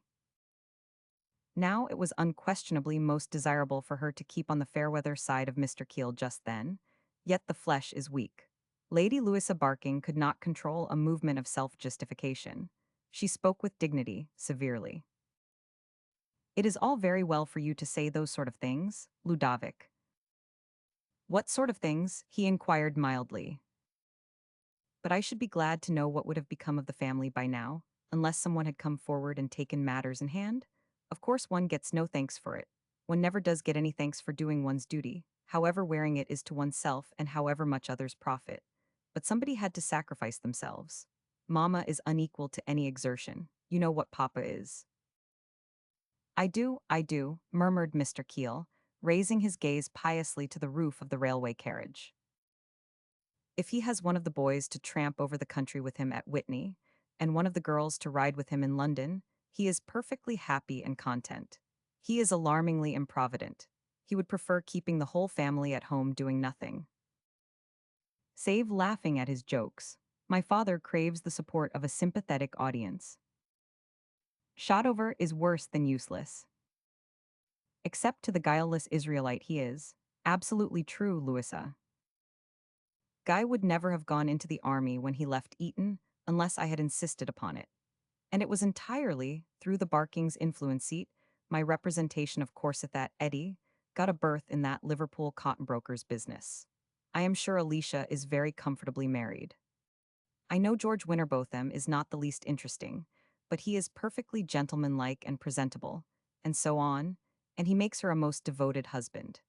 A: Now it was unquestionably most desirable for her to keep on the fair-weather side of Mr. Keel just then, yet the flesh is weak. Lady Louisa Barking could not control a movement of self-justification. She spoke with dignity, severely. It is all very well for you to say those sort of things, Ludovic. What sort of things? He inquired mildly. But I should be glad to know what would have become of the family by now, unless someone had come forward and taken matters in hand. Of course one gets no thanks for it. One never does get any thanks for doing one's duty, however wearing it is to oneself and however much others profit. But somebody had to sacrifice themselves. Mamma is unequal to any exertion. You know what Papa is. I do, murmured Mr. Keel, raising his gaze piously to the roof of the railway carriage. If he has one of the boys to tramp over the country with him at Whitney, and one of the girls to ride with him in London, he is perfectly happy and content. He is alarmingly improvident. He would prefer keeping the whole family at home doing nothing, save laughing at his jokes. My father craves the support of a sympathetic audience. Shotover is worse than useless. Except to the guileless Israelite he is. Absolutely true, Louisa. Guy would never have gone into the army when he left Eton unless I had insisted upon it. And it was entirely through the Barking's influence seat, my representation of course that Eddie got a berth in that Liverpool cotton broker's business. I am sure Alicia is very comfortably married. I know George Winterbotham is not the least interesting, but he is perfectly gentlemanlike and presentable, and so on, and he makes her a most devoted husband.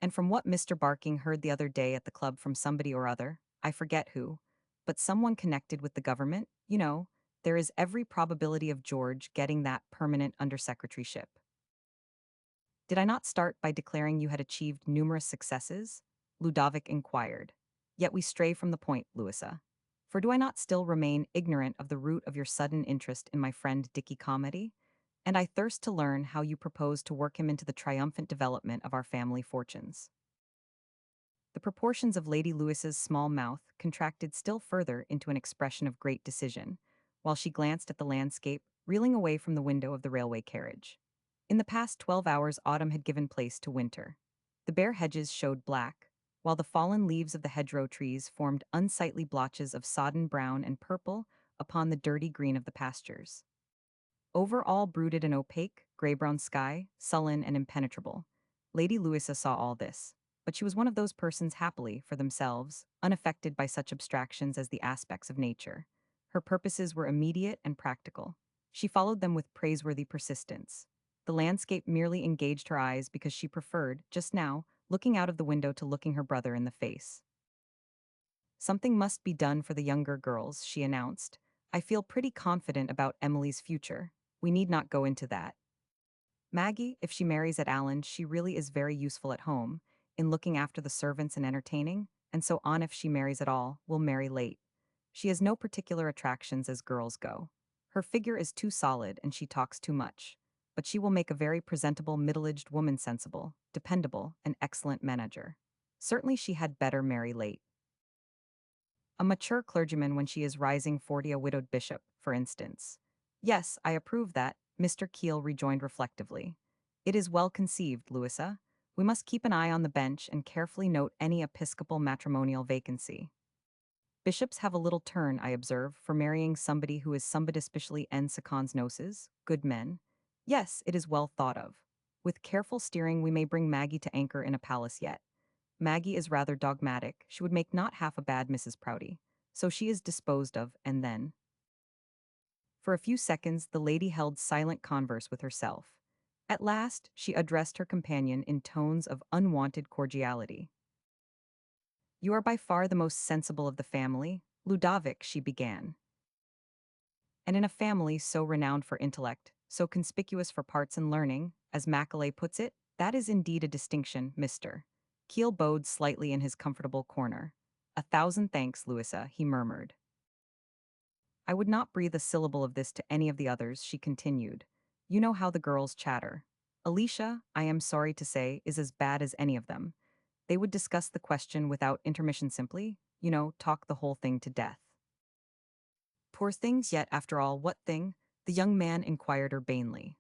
A: And from what Mr. Barking heard the other day at the club from somebody or other, I forget who, but someone connected with the government, you know, there is every probability of George getting that permanent undersecretaryship. Did I not start by declaring you had achieved numerous successes? Ludovic inquired. Yet we stray from the point, Louisa. For do I not still remain ignorant of the root of your sudden interest in my friend Dicky Calmady? And I thirst to learn how you propose to work him into the triumphant development of our family fortunes. The proportions of Lady Louisa's small mouth contracted still further into an expression of great decision, while she glanced at the landscape, reeling away from the window of the railway carriage. In the past 12 hours autumn had given place to winter. The bare hedges showed black, while the fallen leaves of the hedgerow trees formed unsightly blotches of sodden brown and purple upon the dirty green of the pastures. Over all brooded an opaque, gray-brown sky, sullen and impenetrable. Lady Louisa saw all this, but she was one of those persons happily, for themselves, unaffected by such abstractions as the aspects of nature. Her purposes were immediate and practical. She followed them with praiseworthy persistence. The landscape merely engaged her eyes because she preferred, just now, looking out of the window to looking her brother in the face. Something must be done for the younger girls, she announced. I feel pretty confident about Emily's future. We need not go into that. Maggie, if she marries at Allen, she really is very useful at home, in looking after the servants and entertaining, and so on if she marries at all, will marry late. She has no particular attractions as girls go. Her figure is too solid and she talks too much. But she will make a very presentable middle-aged woman sensible, dependable, and excellent manager. Certainly she had better marry late. A mature clergyman when she is rising 40, a widowed bishop, for instance. Yes, I approve that, Mr. Keel rejoined reflectively. It is well conceived, Louisa. We must keep an eye on the bench and carefully note any episcopal matrimonial vacancy. Bishops have a little turn, I observe, for marrying somebody who is somebodispecially en second's noses, good men. Yes, it is well thought of. With careful steering we may bring Maggie to anchor in a palace yet. Maggie is rather dogmatic, she would make not half a bad Mrs. Prouty. So she is disposed of, and then. For a few seconds the lady held silent converse with herself. At last she addressed her companion in tones of unwonted cordiality. You are by far the most sensible of the family, Ludovic, she began. And in a family so renowned for intellect, so conspicuous for parts and learning, as Macaulay puts it, that is indeed a distinction, Mr. Keel bowed slightly in his comfortable corner. A thousand thanks, Louisa, he murmured. I would not breathe a syllable of this to any of the others, she continued. You know how the girls chatter. Alicia, I am sorry to say, is as bad as any of them. They would discuss the question without intermission simply, talk the whole thing to death. Poor things, yet after all, what thing? The young man inquired urbanely.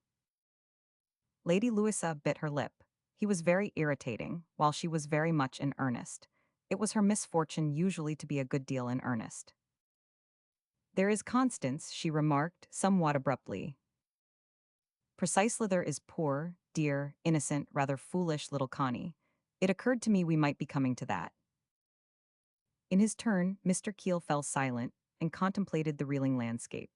A: Lady Louisa bit her lip. He was very irritating, while she was very much in earnest. It was her misfortune usually to be a good deal in earnest. There is Constance, she remarked, somewhat abruptly. Precisely, there is poor, dear, innocent, rather foolish little Connie. It occurred to me we might be coming to that. In his turn, Mr. Keel fell silent and contemplated the reeling landscape.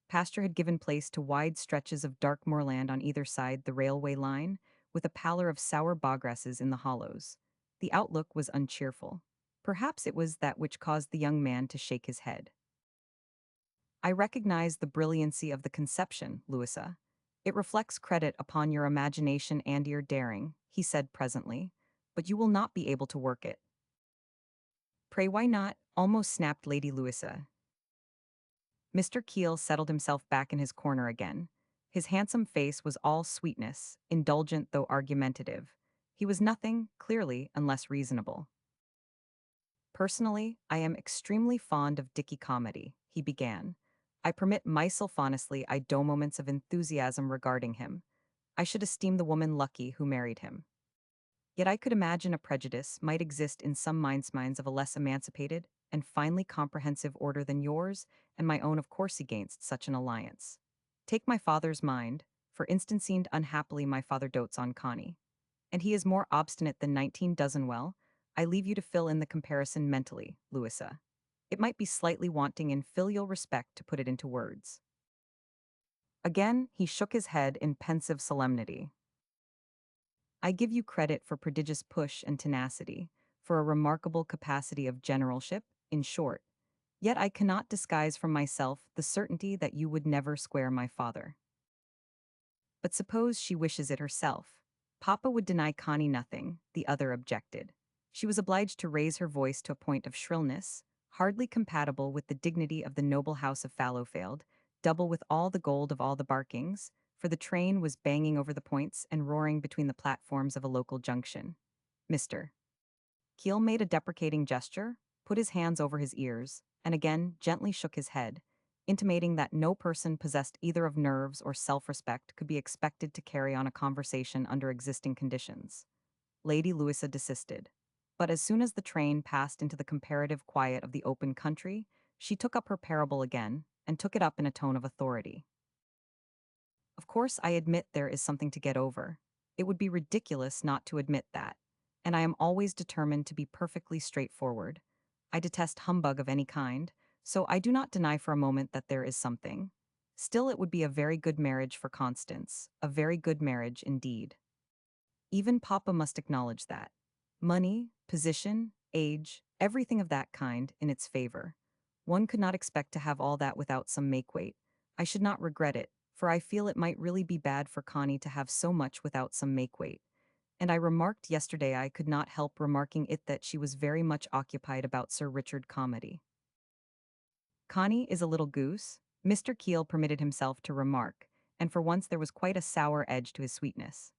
A: Pasture had given place to wide stretches of dark moorland on either side the railway line, with a pallor of sour boggrasses in the hollows. The outlook was uncheerful. Perhaps it was that which caused the young man to shake his head. I recognize the brilliancy of the conception, Louisa. It reflects credit upon your imagination and your daring, he said presently, but you will not be able to work it. Pray, why not? Almost snapped Lady Louisa. Mr. Keel settled himself back in his corner again. His handsome face was all sweetness, indulgent though argumentative. He was nothing, clearly, unless reasonable. Personally, I am extremely fond of Dicky Calmady, he began. I permit myself honestly I do moments of enthusiasm regarding him. I should esteem the woman lucky who married him. Yet I could imagine a prejudice might exist in some minds of a less emancipated and finely comprehensive order than yours and my own of course against such an alliance. Take my father's mind, for instance, unhappily my father dotes on Connie. And he is more obstinate than 19 dozen well. I leave you to fill in the comparison mentally, Louisa. It might be slightly wanting in filial respect to put it into words. Again, he shook his head in pensive solemnity. I give you credit for prodigious push and tenacity, for a remarkable capacity of generalship, in short. Yet I cannot disguise from myself the certainty that you would never square my father. But suppose she wishes it herself. Papa would deny Connie nothing, the other objected. She was obliged to raise her voice to a point of shrillness, hardly compatible with the dignity of the noble house of Fallowfield, double with all the gold of all the barkings, for the train was banging over the points and roaring between the platforms of a local junction. Mr. Keel made a deprecating gesture, put his hands over his ears, and again gently shook his head, intimating that no person possessed either of nerves or self-respect could be expected to carry on a conversation under existing conditions. Lady Louisa desisted. But as soon as the train passed into the comparative quiet of the open country, she took up her parable again, and took it up in a tone of authority. Of course, I admit there is something to get over. It would be ridiculous not to admit that. And I am always determined to be perfectly straightforward. I detest humbug of any kind, so I do not deny for a moment that there is something. Still, it would be a very good marriage for Constance, a very good marriage indeed. Even Papa must acknowledge that. Money, position, age, everything of that kind in its favor. One could not expect to have all that without some make-weight. I should not regret it, for I feel it might really be bad for Connie to have so much without some make-weight. And I remarked yesterday I could not help remarking it that she was very much occupied about Sir Richard Calmady. Connie is a little goose, Mr. Keel permitted himself to remark, and for once there was quite a sour edge to his sweetness.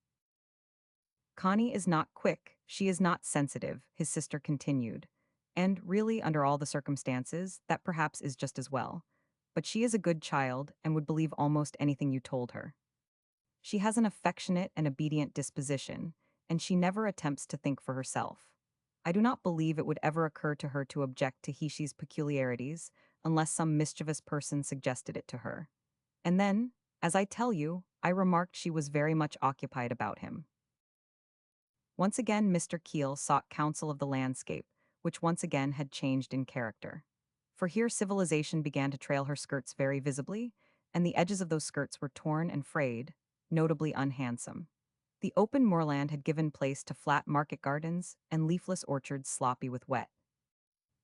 A: Connie is not quick, she is not sensitive, his sister continued. And really, under all the circumstances, that perhaps is just as well. But she is a good child and would believe almost anything you told her. She has an affectionate and obedient disposition, and she never attempts to think for herself. I do not believe it would ever occur to her to object to Hishi's peculiarities, unless some mischievous person suggested it to her. And then, as I tell you, I remarked she was very much occupied about him. Once again Mr. Keel sought counsel of the landscape, which once again had changed in character. For here civilization began to trail her skirts very visibly, and the edges of those skirts were torn and frayed, notably unhandsome. The open moorland had given place to flat market gardens and leafless orchards sloppy with wet.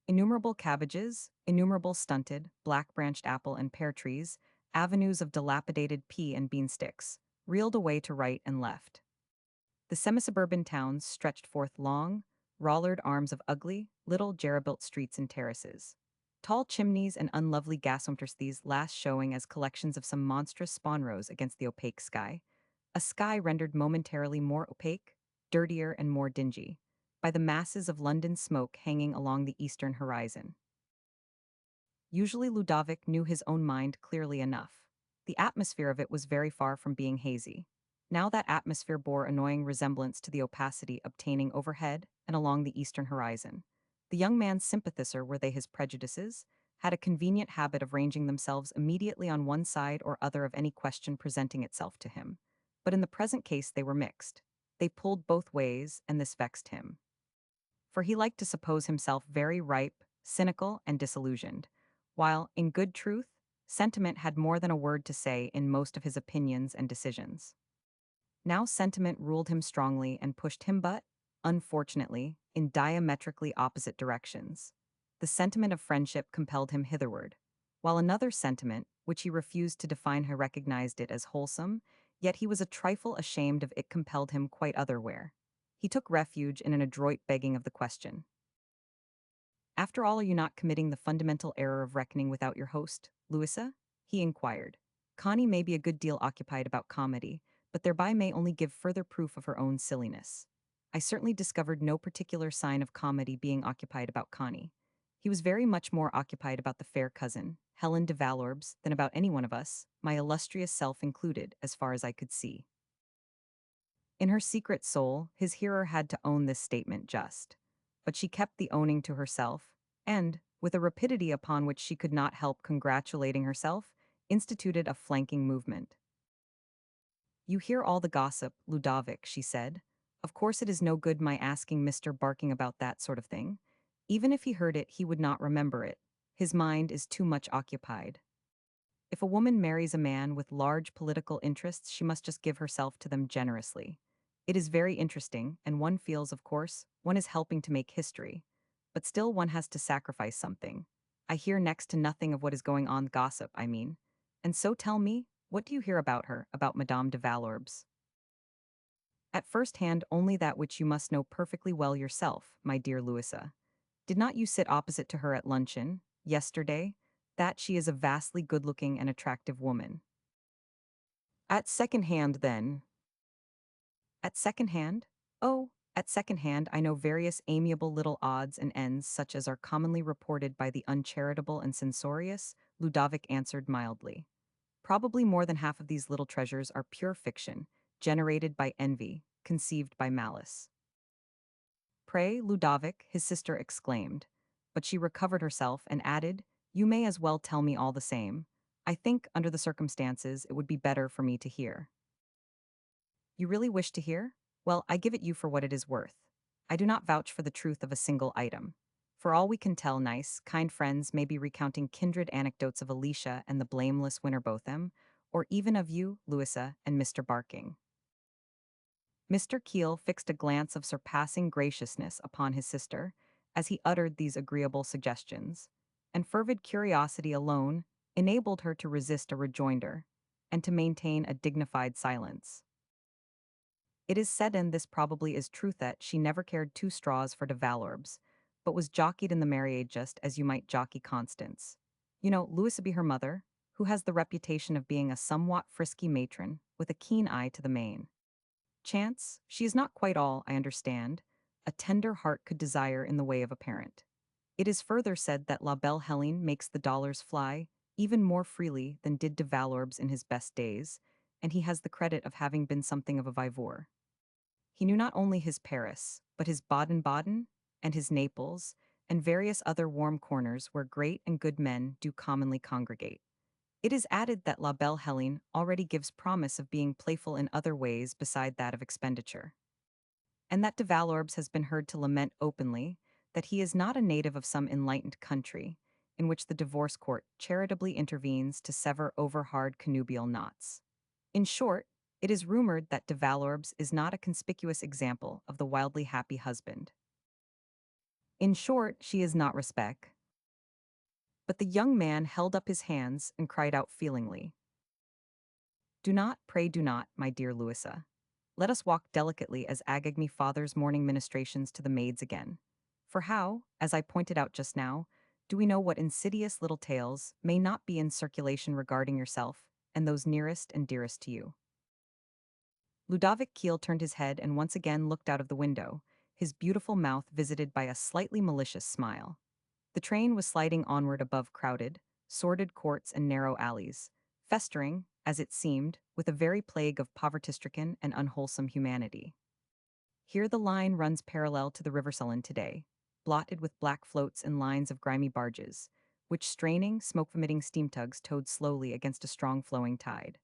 A: Innumerable cabbages, innumerable stunted, black-branched apple and pear trees, avenues of dilapidated pea and bean sticks, reeled away to right and left. The semi-suburban towns stretched forth long, rollered arms of ugly, little jerry-built streets and terraces. Tall chimneys and unlovely gasumters, these last showing as collections of some monstrous spawn rows against the opaque sky, a sky rendered momentarily more opaque, dirtier and more dingy, by the masses of London smoke hanging along the eastern horizon. Usually Ludovic knew his own mind clearly enough. The atmosphere of it was very far from being hazy. Now that atmosphere bore annoying resemblance to the opacity obtaining overhead and along the eastern horizon. The young man's sympathizer, were they his prejudices, had a convenient habit of ranging themselves immediately on one side or other of any question presenting itself to him. But in the present case they were mixed. They pulled both ways, and this vexed him. For he liked to suppose himself very ripe, cynical, and disillusioned, while, in good truth, sentiment had more than a word to say in most of his opinions and decisions. Now sentiment ruled him strongly and pushed him but, unfortunately, in diametrically opposite directions. The sentiment of friendship compelled him hitherward, while another sentiment, which he refused to define, he recognized it as wholesome, yet he was a trifle ashamed of it, compelled him quite otherwhere. He took refuge in an adroit begging of the question. After all, are you not committing the fundamental error of reckoning without your host, Louisa? He inquired. Connie may be a good deal occupied about Calmady, but thereby may only give further proof of her own silliness. I certainly discovered no particular sign of Calmady being occupied about Connie. He was very much more occupied about the fair cousin, Helen de Valorbes, than about any one of us, my illustrious self included, as far as I could see. In her secret soul, his hearer had to own this statement just. But she kept the owning to herself, and, with a rapidity upon which she could not help congratulating herself, instituted a flanking movement. You hear all the gossip, Ludovic, she said. Of course it is no good my asking Mr. Barking about that sort of thing. Even if he heard it, he would not remember it. His mind is too much occupied. If a woman marries a man with large political interests, she must just give herself to them generously. It is very interesting, and one feels, of course, one is helping to make history. But still one has to sacrifice something. I hear next to nothing of what is going on, gossip, I mean. And so tell me, what do you hear about her, about Madame de Valorbes? At first hand only that which you must know perfectly well yourself, my dear Louisa. Did not you sit opposite to her at luncheon, yesterday? That she is a vastly good-looking and attractive woman. At second hand, then. At second hand? Oh, at second hand I know various amiable little odds and ends such as are commonly reported by the uncharitable and censorious, Ludovic answered mildly. Probably more than half of these little treasures are pure fiction, generated by envy, conceived by malice. Pray, Ludovic, his sister exclaimed. But she recovered herself and added, you may as well tell me all the same. I think, under the circumstances, it would be better for me to hear. You really wish to hear? Well, I give it you for what it is worth. I do not vouch for the truth of a single item. For all we can tell, nice, kind friends may be recounting kindred anecdotes of Alicia and the blameless Winterbotham, or even of you, Louisa, and Mr. Barking. Mr. Keel fixed a glance of surpassing graciousness upon his sister as he uttered these agreeable suggestions, and fervid curiosity alone enabled her to resist a rejoinder and to maintain a dignified silence. It is said, and this probably is truth, that she never cared two straws for de Valorbes, but was jockeyed in the marriage just as you might jockey Constance. You know, Louisa be her mother, who has the reputation of being a somewhat frisky matron with a keen eye to the main. Chance, she is not quite all, I understand, a tender heart could desire in the way of a parent. It is further said that La Belle Helene makes the dollars fly even more freely than did de Valorbes in his best days, and he has the credit of having been something of a viveur. He knew not only his Paris, but his Baden-Baden, and his Naples, and various other warm corners where great and good men do commonly congregate. It is added that La Belle Helene already gives promise of being playful in other ways beside that of expenditure, and that de Valorbes has been heard to lament openly that he is not a native of some enlightened country, in which the divorce court charitably intervenes to sever over-hard connubial knots. In short, it is rumored that de Valorbes is not a conspicuous example of the wildly happy husband. In short, she is not respect. But the young man held up his hands and cried out feelingly, "Do not, pray do not, my dear Louisa. Let us walk delicately as Agagme fathers morning ministrations to the maids again. For how, as I pointed out just now, do we know what insidious little tales may not be in circulation regarding yourself and those nearest and dearest to you?" Ludovic Kiel turned his head and once again looked out of the window, his beautiful mouth visited by a slightly malicious smile. The train was sliding onward above crowded, sordid courts and narrow alleys, festering, as it seemed, with a very plague of poverty-stricken and unwholesome humanity. Here the line runs parallel to the River Sullen today, blotted with black floats and lines of grimy barges, which straining, smoke-vomiting steam tugs towed slowly against a strong flowing tide.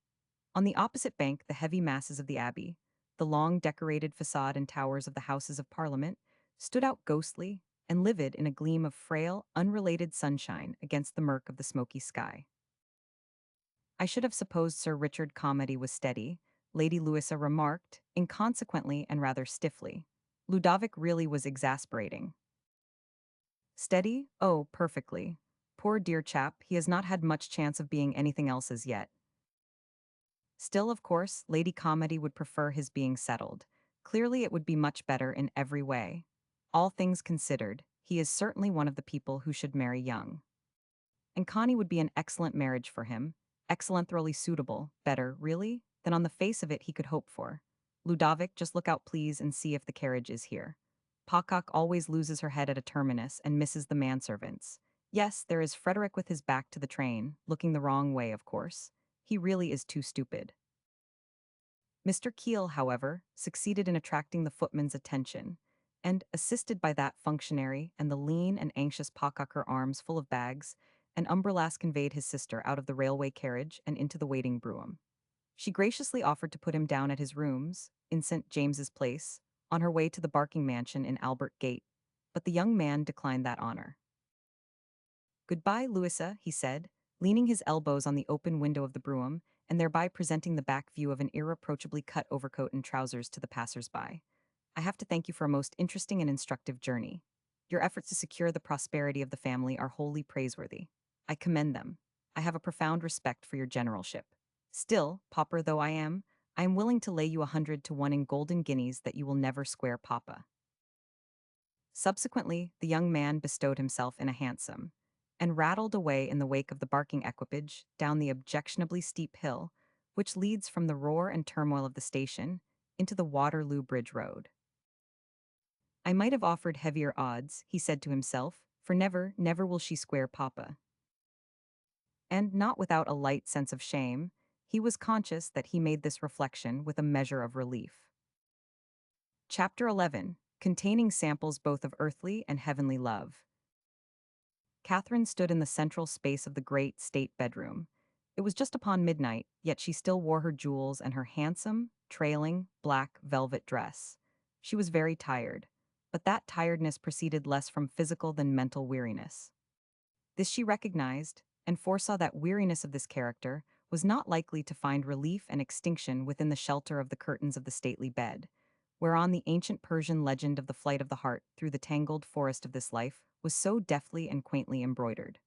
A: On the opposite bank, the heavy masses of the Abbey, the long decorated facade and towers of the Houses of Parliament, stood out ghostly and livid in a gleam of frail, unrelated sunshine against the murk of the smoky sky. I should have supposed Sir Richard Calmady was steady, Lady Louisa remarked, inconsequently and rather stiffly. Ludovic really was exasperating. Steady? Oh, perfectly. Poor dear chap, he has not had much chance of being anything else as yet. Still, of course, Lady Calmady would prefer his being settled. Clearly it would be much better in every way. All things considered, he is certainly one of the people who should marry young. And Connie would be an excellent marriage for him, excellently suitable, better, really, than on the face of it he could hope for. Ludovic, just look out please and see if the carriage is here. Pocock always loses her head at a terminus and misses the manservants. Yes, there is Frederick with his back to the train, looking the wrong way, of course. He really is too stupid. Mr. Keel, however, succeeded in attracting the footman's attention, and, assisted by that functionary and the lean and anxious Pocock, her arms full of bags, an umbrellas conveyed his sister out of the railway carriage and into the waiting brougham. She graciously offered to put him down at his rooms, in St. James's Place, on her way to the Barking mansion in Albert Gate, but the young man declined that honor. "Goodbye, Louisa," he said, leaning his elbows on the open window of the brougham, and thereby presenting the back view of an irreproachably cut overcoat and trousers to the passers-by. "I have to thank you for a most interesting and instructive journey. Your efforts to secure the prosperity of the family are wholly praiseworthy. I commend them. I have a profound respect for your generalship. Still, pauper though I am willing to lay you 100 to 1 in golden guineas that you will never square papa." Subsequently, the young man bestowed himself in a hansom, and rattled away in the wake of the barking equipage down the objectionably steep hill, which leads from the roar and turmoil of the station into the Waterloo Bridge Road. "I might have offered heavier odds," he said to himself, "for never, never will she square papa." And not without a light sense of shame, he was conscious that he made this reflection with a measure of relief. Chapter 11, containing samples both of earthly and heavenly love. Catherine stood in the central space of the great state bedroom. It was just upon midnight, yet she still wore her jewels and her handsome, trailing, black velvet dress. She was very tired, but that tiredness proceeded less from physical than mental weariness. This she recognized, and foresaw that weariness of this character was not likely to find relief and extinction within the shelter of the curtains of the stately bed, whereon the ancient Persian legend of the flight of the heart through the tangled forest of this life was so deftly and quaintly embroidered.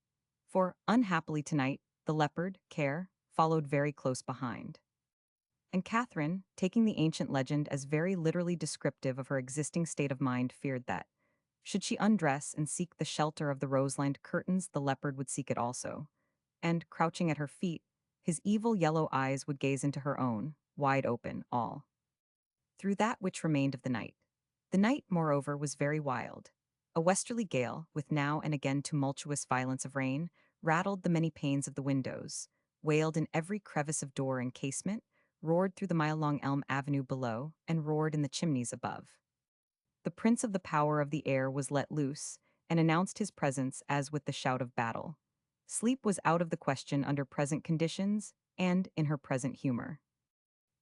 A: For, unhappily tonight, the leopard, Care, followed very close behind. And Catherine, taking the ancient legend as very literally descriptive of her existing state of mind, feared that, should she undress and seek the shelter of the rose-lined curtains, the leopard would seek it also. and, crouching at her feet, his evil yellow eyes would gaze into her own, wide open, all through that which remained of the night. The night, moreover, was very wild. A westerly gale, with now and again tumultuous violence of rain, rattled the many panes of the windows, wailed in every crevice of door and casement, roared through the mile-long elm avenue below, and roared in the chimneys above. The prince of the power of the air was let loose, and announced his presence as with the shout of battle. Sleep was out of the question under present conditions, and in her present humor.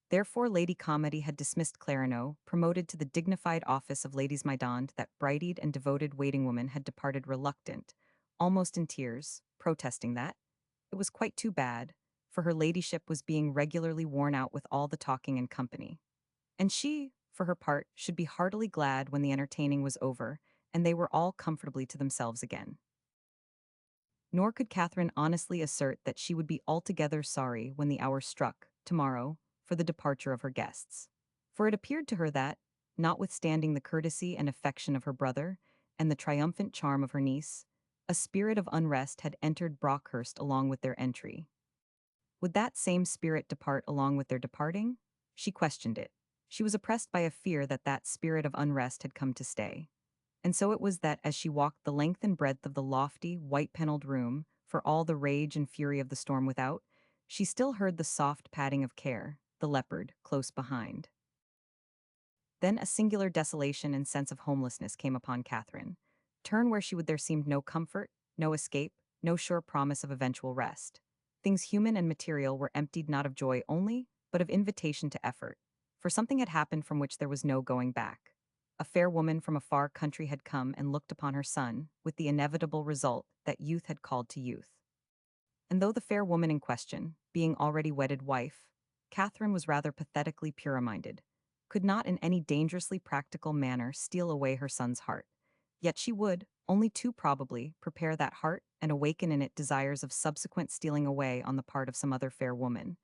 A: Therefore Lady Calmady had dismissed Clarino, promoted to the dignified office of Lady's Maidand. That brightied and devoted waiting woman had departed reluctant, almost in tears, protesting that it was quite too bad, for her ladyship was being regularly worn out with all the talking and company. And she, for her part, should be heartily glad when the entertaining was over, and they were all comfortably to themselves again. Nor could Catherine honestly assert that she would be altogether sorry when the hour struck, tomorrow, for the departure of her guests. For it appeared to her that, notwithstanding the courtesy and affection of her brother, and the triumphant charm of her niece, a spirit of unrest had entered Brockhurst along with their entry. Would that same spirit depart along with their departing? She questioned it. She was oppressed by a fear that that spirit of unrest had come to stay. And so it was that as she walked the length and breadth of the lofty, white-paneled room, for all the rage and fury of the storm without, she still heard the soft padding of care, the leopard, close behind. Then a singular desolation and sense of homelessness came upon Catherine. Turn where she would, there seemed no comfort, no escape, no sure promise of eventual rest. Things human and material were emptied not of joy only, but of invitation to effort. For something had happened from which there was no going back. A fair woman from a far country had come and looked upon her son, with the inevitable result that youth had called to youth. And though the fair woman in question, being already wedded wife, Catherine was rather pathetically pure-minded, could not in any dangerously practical manner steal away her son's heart. Yet she would, only too probably, prepare that heart and awaken in it desires of subsequent stealing away on the part of some other fair woman,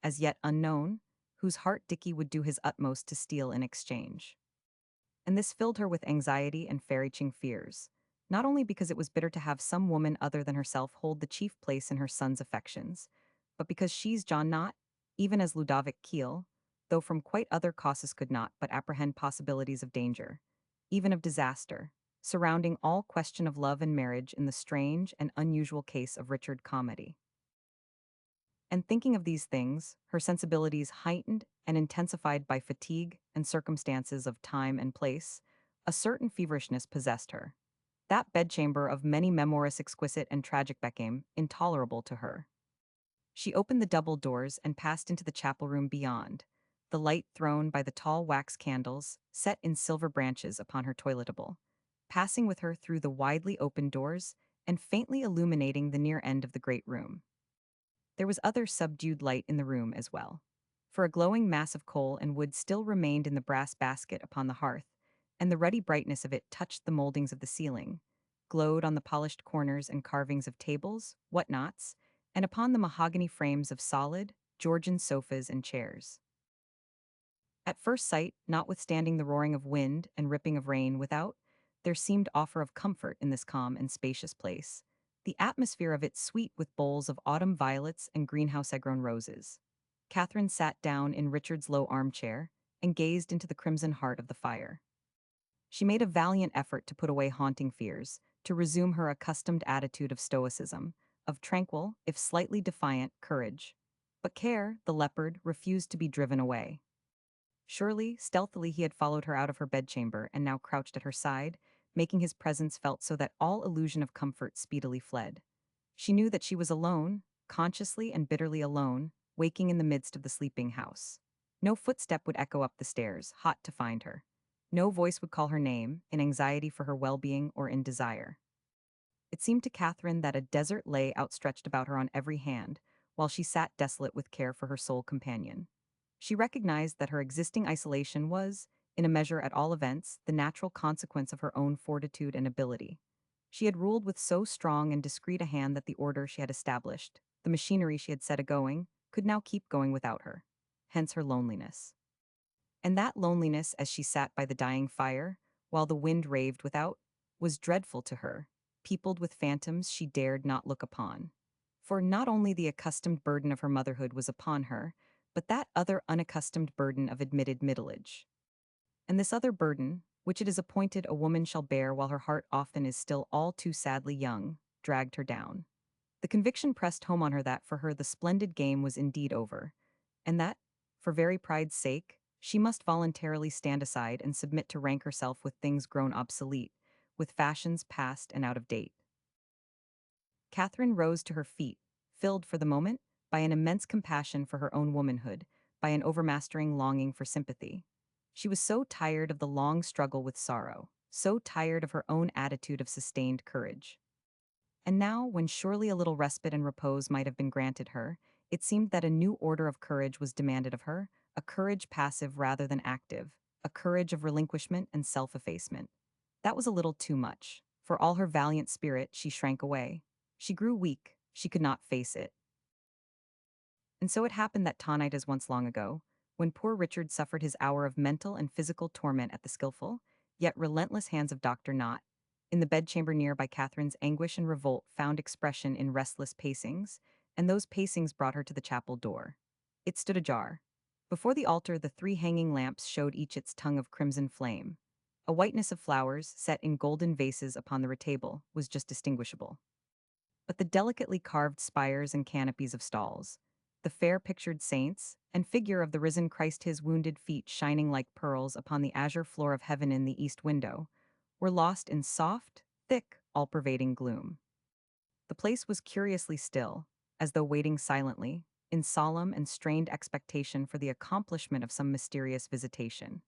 A: as yet unknown, whose heart Dicky would do his utmost to steal in exchange. And this filled her with anxiety and far-reaching fears, not only because it was bitter to have some woman other than herself hold the chief place in her son's affections, but because she's John not, even as Ludovic Keel, though from quite other causes could not but apprehend possibilities of danger, even of disaster, surrounding all question of love and marriage in the strange and unusual case of Richard Calmady. And thinking of these things, her sensibilities heightened and intensified by fatigue and circumstances of time and place, a certain feverishness possessed her. That bedchamber of many memorous exquisite and tragic became intolerable to her. She opened the double doors and passed into the chapel room beyond, the light thrown by the tall wax candles set in silver branches upon her toiletable, passing with her through the widely open doors and faintly illuminating the near end of the great room. There was other subdued light in the room as well, for a glowing mass of coal and wood still remained in the brass basket upon the hearth, and the ruddy brightness of it touched the moldings of the ceiling, glowed on the polished corners and carvings of tables, whatnots, and upon the mahogany frames of solid, Georgian sofas and chairs. At first sight, notwithstanding the roaring of wind and ripping of rain without, there seemed offer of comfort in this calm and spacious place, the atmosphere of it sweet with bowls of autumn violets and greenhouse-grown roses. Catherine sat down in Richard's low armchair and gazed into the crimson heart of the fire. She made a valiant effort to put away haunting fears, to resume her accustomed attitude of stoicism, of tranquil, if slightly defiant, courage. But care, the leopard, refused to be driven away. Surely, stealthily he had followed her out of her bedchamber and now crouched at her side, making his presence felt so that all illusion of comfort speedily fled. She knew that she was alone, consciously and bitterly alone, waking in the midst of the sleeping house. No footstep would echo up the stairs, hot to find her. No voice would call her name, in anxiety for her well-being or in desire. It seemed to Catherine that a desert lay outstretched about her on every hand, while she sat desolate with care for her sole companion. She recognized that her existing isolation was, in a measure at all events, the natural consequence of her own fortitude and ability. She had ruled with so strong and discreet a hand that the order she had established, the machinery she had set a-going, could now keep going without her. Hence her loneliness. And that loneliness, as she sat by the dying fire, while the wind raved without, was dreadful to her, peopled with phantoms she dared not look upon. For not only the accustomed burden of her motherhood was upon her, but that other unaccustomed burden of admitted middleage. And this other burden, which it is appointed a woman shall bear while her heart often is still all too sadly young, dragged her down. The conviction pressed home on her that for her the splendid game was indeed over, and that, for very pride's sake, she must voluntarily stand aside and submit to rank herself with things grown obsolete, with fashions past and out of date. Catherine rose to her feet, filled for the moment by an immense compassion for her own womanhood, by an overmastering longing for sympathy. She was so tired of the long struggle with sorrow, so tired of her own attitude of sustained courage. And now, when surely a little respite and repose might have been granted her, it seemed that a new order of courage was demanded of her, a courage passive rather than active, a courage of relinquishment and self-effacement. That was a little too much. For all her valiant spirit, she shrank away. She grew weak, she could not face it. And so it happened that tonight as once long ago, when poor Richard suffered his hour of mental and physical torment at the skillful, yet relentless hands of Dr. Knott, in the bedchamber near by Catherine's anguish and revolt found expression in restless pacings, and those pacings brought her to the chapel door. It stood ajar. Before the altar the three hanging lamps showed each its tongue of crimson flame. A whiteness of flowers, set in golden vases upon the retable, was just distinguishable. But the delicately carved spires and canopies of stalls, the fair pictured saints, and figure of the risen Christ his wounded feet shining like pearls upon the azure floor of heaven in the east window, were lost in soft, thick, all-pervading gloom. The place was curiously still, as though waiting silently, in solemn and strained expectation for the accomplishment of some mysterious visitation.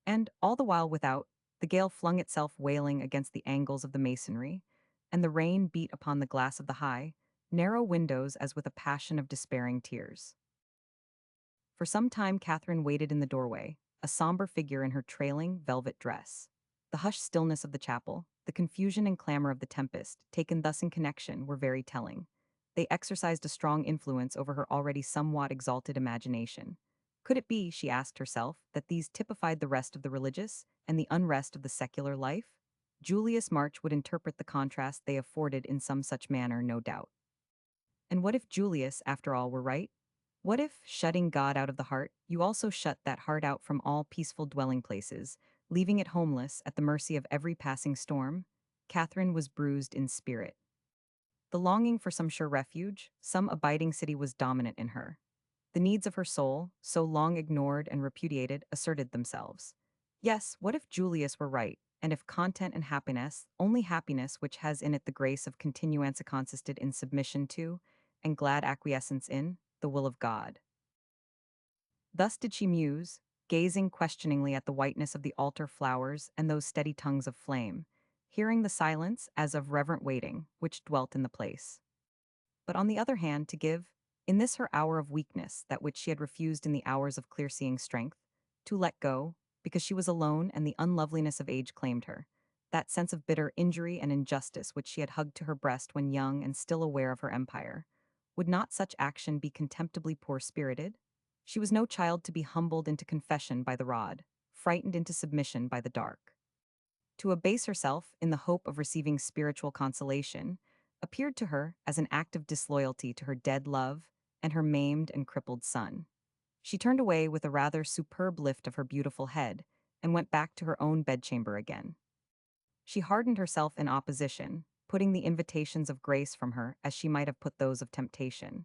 A: And, all the while without, the gale flung itself wailing against the angles of the masonry, and the rain beat upon the glass of the high, narrow windows as with a passion of despairing tears. For some time Catherine waited in the doorway, a somber figure in her trailing, velvet dress. The hushed stillness of the chapel, the confusion and clamor of the tempest, taken thus in connection, were very telling. They exercised a strong influence over her already somewhat exalted imagination. Could it be, she asked herself, that these typified the rest of the religious and the unrest of the secular life? Julius March would interpret the contrast they afforded in some such manner, no doubt. And what if Julius, after all, were right? What if, shutting God out of the heart, you also shut that heart out from all peaceful dwelling places, leaving it homeless at the mercy of every passing storm? Catherine was bruised in spirit. The longing for some sure refuge, some abiding city was dominant in her. The needs of her soul, so long ignored and repudiated, asserted themselves. Yes, what if Julius were right, and if content and happiness, only happiness which has in it the grace of continuance consisted in submission to, and glad acquiescence in, the will of God? Thus did she muse, gazing questioningly at the whiteness of the altar flowers and those steady tongues of flame, hearing the silence, as of reverent waiting, which dwelt in the place. But on the other hand, to give, in this her hour of weakness, that which she had refused in the hours of clear-seeing strength, to let go, because she was alone and the unloveliness of age claimed her, that sense of bitter injury and injustice which she had hugged to her breast when young and still aware of her empire, would not such action be contemptibly poor-spirited? She was no child to be humbled into confession by the rod, frightened into submission by the dark. To abase herself in the hope of receiving spiritual consolation appeared to her as an act of disloyalty to her dead love and her maimed and crippled son. She turned away with a rather superb lift of her beautiful head and went back to her own bedchamber again. She hardened herself in opposition, putting the invitations of grace from her as she might have put those of temptation.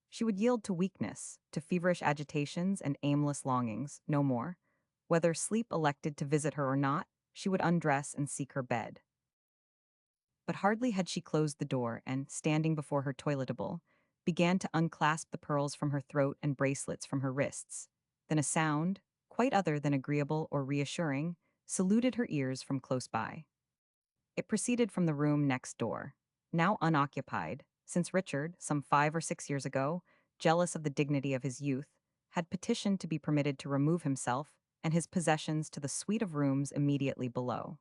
A: She would yield to weakness, to feverish agitations and aimless longings, no more. Whether sleep elected to visit her or not, she would undress and seek her bed. But hardly had she closed the door and, standing before her toiletable, began to unclasp the pearls from her throat and bracelets from her wrists, than a sound, quite other than agreeable or reassuring, saluted her ears from close by. It proceeded from the room next door, now unoccupied, since Richard, some 5 or 6 years ago, jealous of the dignity of his youth, had petitioned to be permitted to remove himself and his possessions to the suite of rooms immediately below.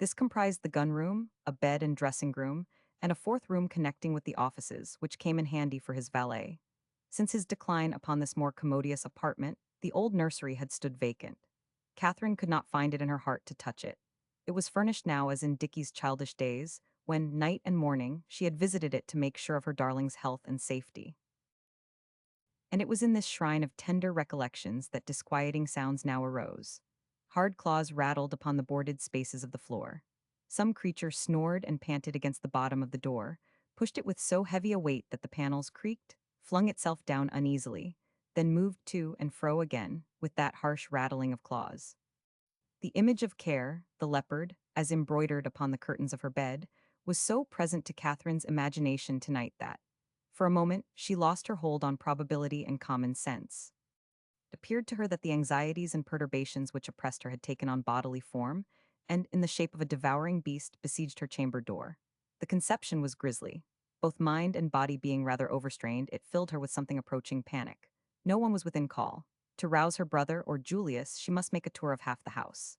A: This comprised the gun room, a bed and dressing room, and a fourth room connecting with the offices, which came in handy for his valet. Since his decline upon this more commodious apartment, the old nursery had stood vacant. Catherine could not find it in her heart to touch it. It was furnished now as in Dicky's childish days, when, night and morning, she had visited it to make sure of her darling's health and safety. And it was in this shrine of tender recollections that disquieting sounds now arose. Hard claws rattled upon the boarded spaces of the floor. Some creature snored and panted against the bottom of the door, pushed it with so heavy a weight that the panels creaked, flung itself down uneasily, then moved to and fro again, with that harsh rattling of claws. The image of Care, the leopard, as embroidered upon the curtains of her bed, was so present to Catherine's imagination tonight that, for a moment, she lost her hold on probability and common sense. It appeared to her that the anxieties and perturbations which oppressed her had taken on bodily form, and, in the shape of a devouring beast, besieged her chamber door. The conception was grisly. Both mind and body being rather overstrained, it filled her with something approaching panic. No one was within call. To rouse her brother or Julius, she must make a tour of half the house.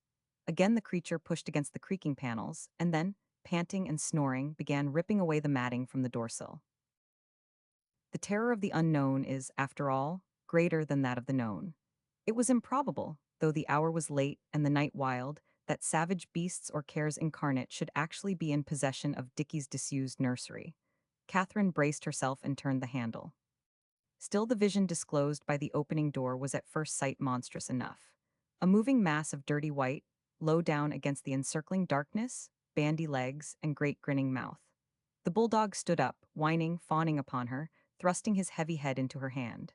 A: Again the creature pushed against the creaking panels, and then, panting and snoring, began ripping away the matting from the doorsill. The terror of the unknown is, after all, greater than that of the known. It was improbable, though the hour was late and the night wild, that savage beasts or cares incarnate should actually be in possession of Dicky's disused nursery. Catherine braced herself and turned the handle. Still the vision disclosed by the opening door was at first sight monstrous enough. A moving mass of dirty white, low down against the encircling darkness, bandy legs, and great grinning mouth. The bulldog stood up, whining, fawning upon her, thrusting his heavy head into her hand.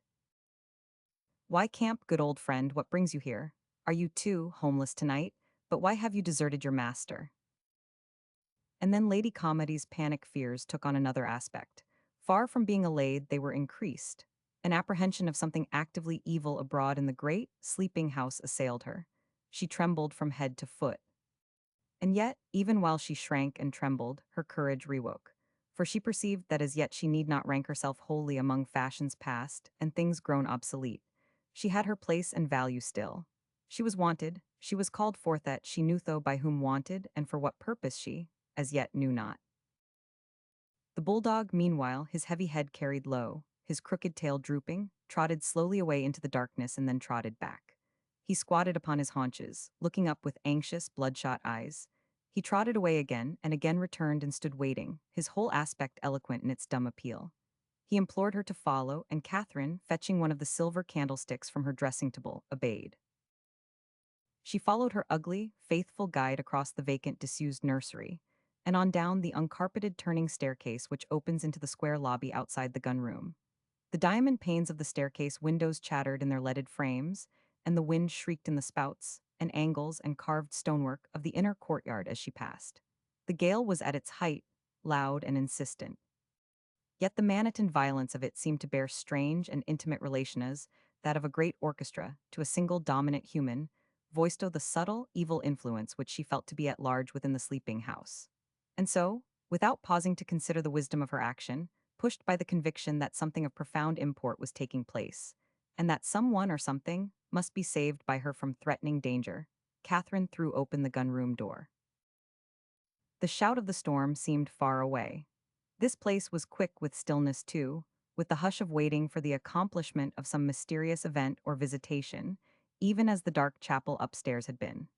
A: "Why camp, good old friend, what brings you here? Are you too homeless tonight? But why have you deserted your master?" And then Lady Calmady's panic fears took on another aspect. Far from being allayed, they were increased. An apprehension of something actively evil abroad in the great, sleeping house assailed her. She trembled from head to foot. And yet, even while she shrank and trembled, her courage rewoke. For she perceived that as yet she need not rank herself wholly among fashions past and things grown obsolete. She had her place and value still. She was wanted, she was called forth at she knew though by whom wanted and for what purpose she, as yet knew not. The bulldog, meanwhile, his heavy head carried low, his crooked tail drooping, trotted slowly away into the darkness and then trotted back. He squatted upon his haunches, looking up with anxious, bloodshot eyes. He trotted away again and again returned and stood waiting, his whole aspect eloquent in its dumb appeal. He implored her to follow, and Catherine, fetching one of the silver candlesticks from her dressing table, obeyed. She followed her ugly, faithful guide across the vacant, disused nursery, and on down the uncarpeted turning staircase which opens into the square lobby outside the gun room. The diamond panes of the staircase windows chattered in their leaded frames, and the wind shrieked in the spouts and angles and carved stonework of the inner courtyard as she passed. The gale was at its height, loud and insistent. Yet the manneted violence of it seemed to bear strange and intimate relation as that of a great orchestra to a single dominant human, voiced the subtle, evil influence which she felt to be at large within the sleeping house. And so, without pausing to consider the wisdom of her action, pushed by the conviction that something of profound import was taking place, and that someone or something must be saved by her from threatening danger, Catherine threw open the gun-room door. The shout of the storm seemed far away. This place was quick with stillness too, with the hush of waiting for the accomplishment of some mysterious event or visitation, even as the dark chapel upstairs had been.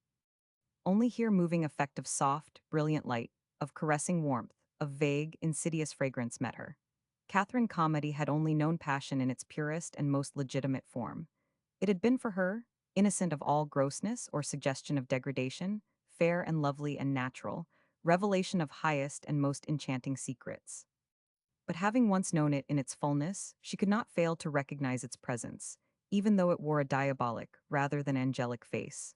A: Only here moving effect of soft, brilliant light, of caressing warmth, of vague, insidious fragrance met her. Catherine Calmady had only known passion in its purest and most legitimate form. It had been for her, innocent of all grossness or suggestion of degradation, fair and lovely and natural, revelation of highest and most enchanting secrets. But having once known it in its fullness, she could not fail to recognize its presence, even though it wore a diabolic rather than angelic face.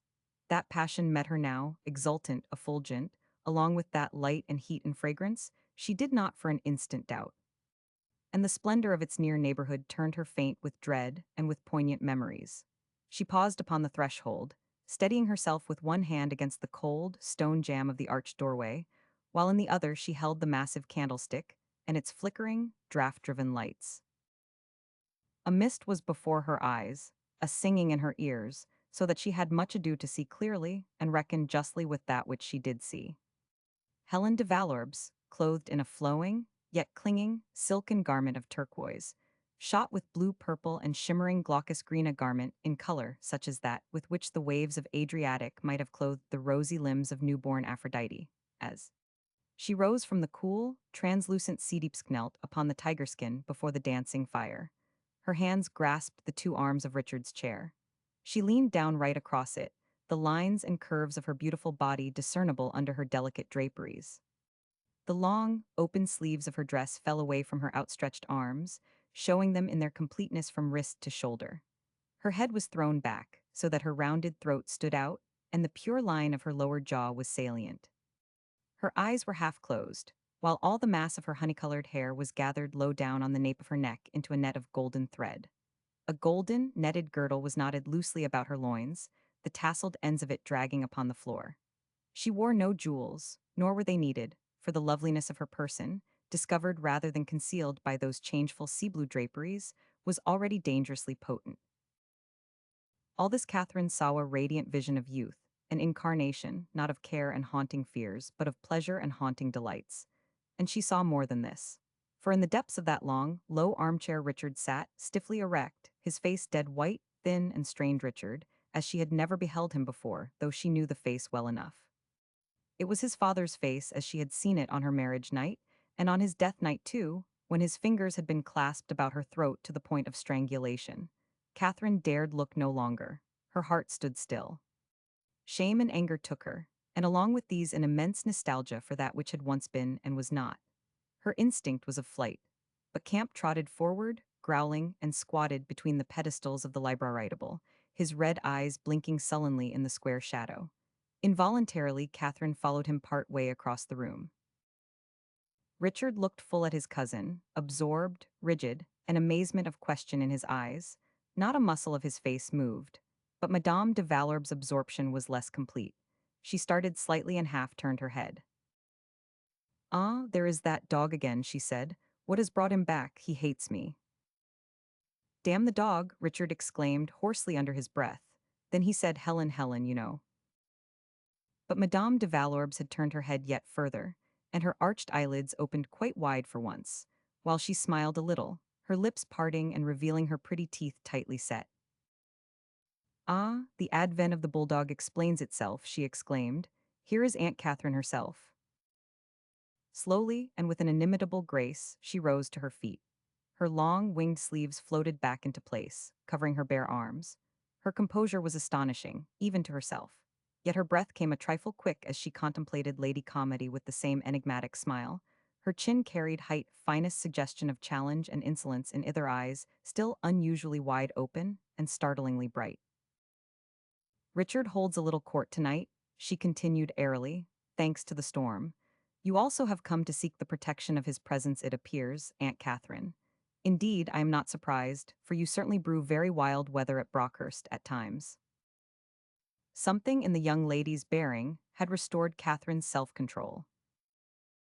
A: That passion met her now, exultant, effulgent, along with that light and heat and fragrance, she did not for an instant doubt. And the splendor of its near neighborhood turned her faint with dread and with poignant memories. She paused upon the threshold, steadying herself with one hand against the cold, stone jamb of the arched doorway, while in the other she held the massive candlestick and its flickering, draft-driven lights. A mist was before her eyes, a singing in her ears, so that she had much ado to see clearly and reckon justly with that which she did see. Helen de Valorbes, clothed in a flowing, yet clinging, silken garment of turquoise, shot with blue-purple and shimmering glaucous green, a garment in color such as that with which the waves of Adriatic might have clothed the rosy limbs of newborn Aphrodite, as She rose from the cool, translucent knelt upon the tiger skin before the dancing fire. Her hands grasped the two arms of Richard's chair. She leaned down right across it, the lines and curves of her beautiful body discernible under her delicate draperies. The long, open sleeves of her dress fell away from her outstretched arms, showing them in their completeness from wrist to shoulder. Her head was thrown back, so that her rounded throat stood out, and the pure line of her lower jaw was salient. Her eyes were half closed, while all the mass of her honey-colored hair was gathered low down on the nape of her neck into a net of golden thread. A golden, netted girdle was knotted loosely about her loins, the tasseled ends of it dragging upon the floor. She wore no jewels, nor were they needed, for the loveliness of her person, discovered rather than concealed by those changeful sea-blue draperies, was already dangerously potent. All this Catherine saw a radiant vision of youth, an incarnation, not of care and haunting fears, but of pleasure and haunting delights. And she saw more than this. For in the depths of that long, low armchair Richard sat, stiffly erect, his face dead white, thin and strained Richard, as she had never beheld him before, though she knew the face well enough. It was his father's face as she had seen it on her marriage night, and on his death night too, when his fingers had been clasped about her throat to the point of strangulation. Catherine dared look no longer. Her heart stood still. Shame and anger took her, and along with these an immense nostalgia for that which had once been and was not. Her instinct was of flight, but Camp trotted forward, growling, and squatted between the pedestals of the librariable, his red eyes blinking sullenly in the square shadow. Involuntarily, Catherine followed him part way across the room. Richard looked full at his cousin, absorbed, rigid, an amazement of question in his eyes. Not a muscle of his face moved, but Madame de Valorb's absorption was less complete. She started slightly and half turned her head. "Ah, there is that dog again," she said. "What has brought him back? He hates me." "Damn the dog," Richard exclaimed hoarsely under his breath. Then he said, "Helen, Helen, you know." But Madame de Valorb's had turned her head yet further, and her arched eyelids opened quite wide for once, while she smiled a little, her lips parting and revealing her pretty teeth tightly set. "Ah, the advent of the bulldog explains itself," she exclaimed. "Here is Aunt Catherine herself." Slowly, and with an inimitable grace, she rose to her feet. Her long, winged sleeves floated back into place, covering her bare arms. Her composure was astonishing, even to herself. Yet her breath came a trifle quick as she contemplated Lady Calmady with the same enigmatic smile. Her chin carried height, finest suggestion of challenge and insolence in either eyes, still unusually wide open and startlingly bright. "Richard holds a little court tonight," she continued airily, "thanks to the storm. You also have come to seek the protection of his presence, it appears, Aunt Catherine. Indeed, I am not surprised, for you certainly brew very wild weather at Brockhurst at times." Something in the young lady's bearing had restored Catherine's self-control.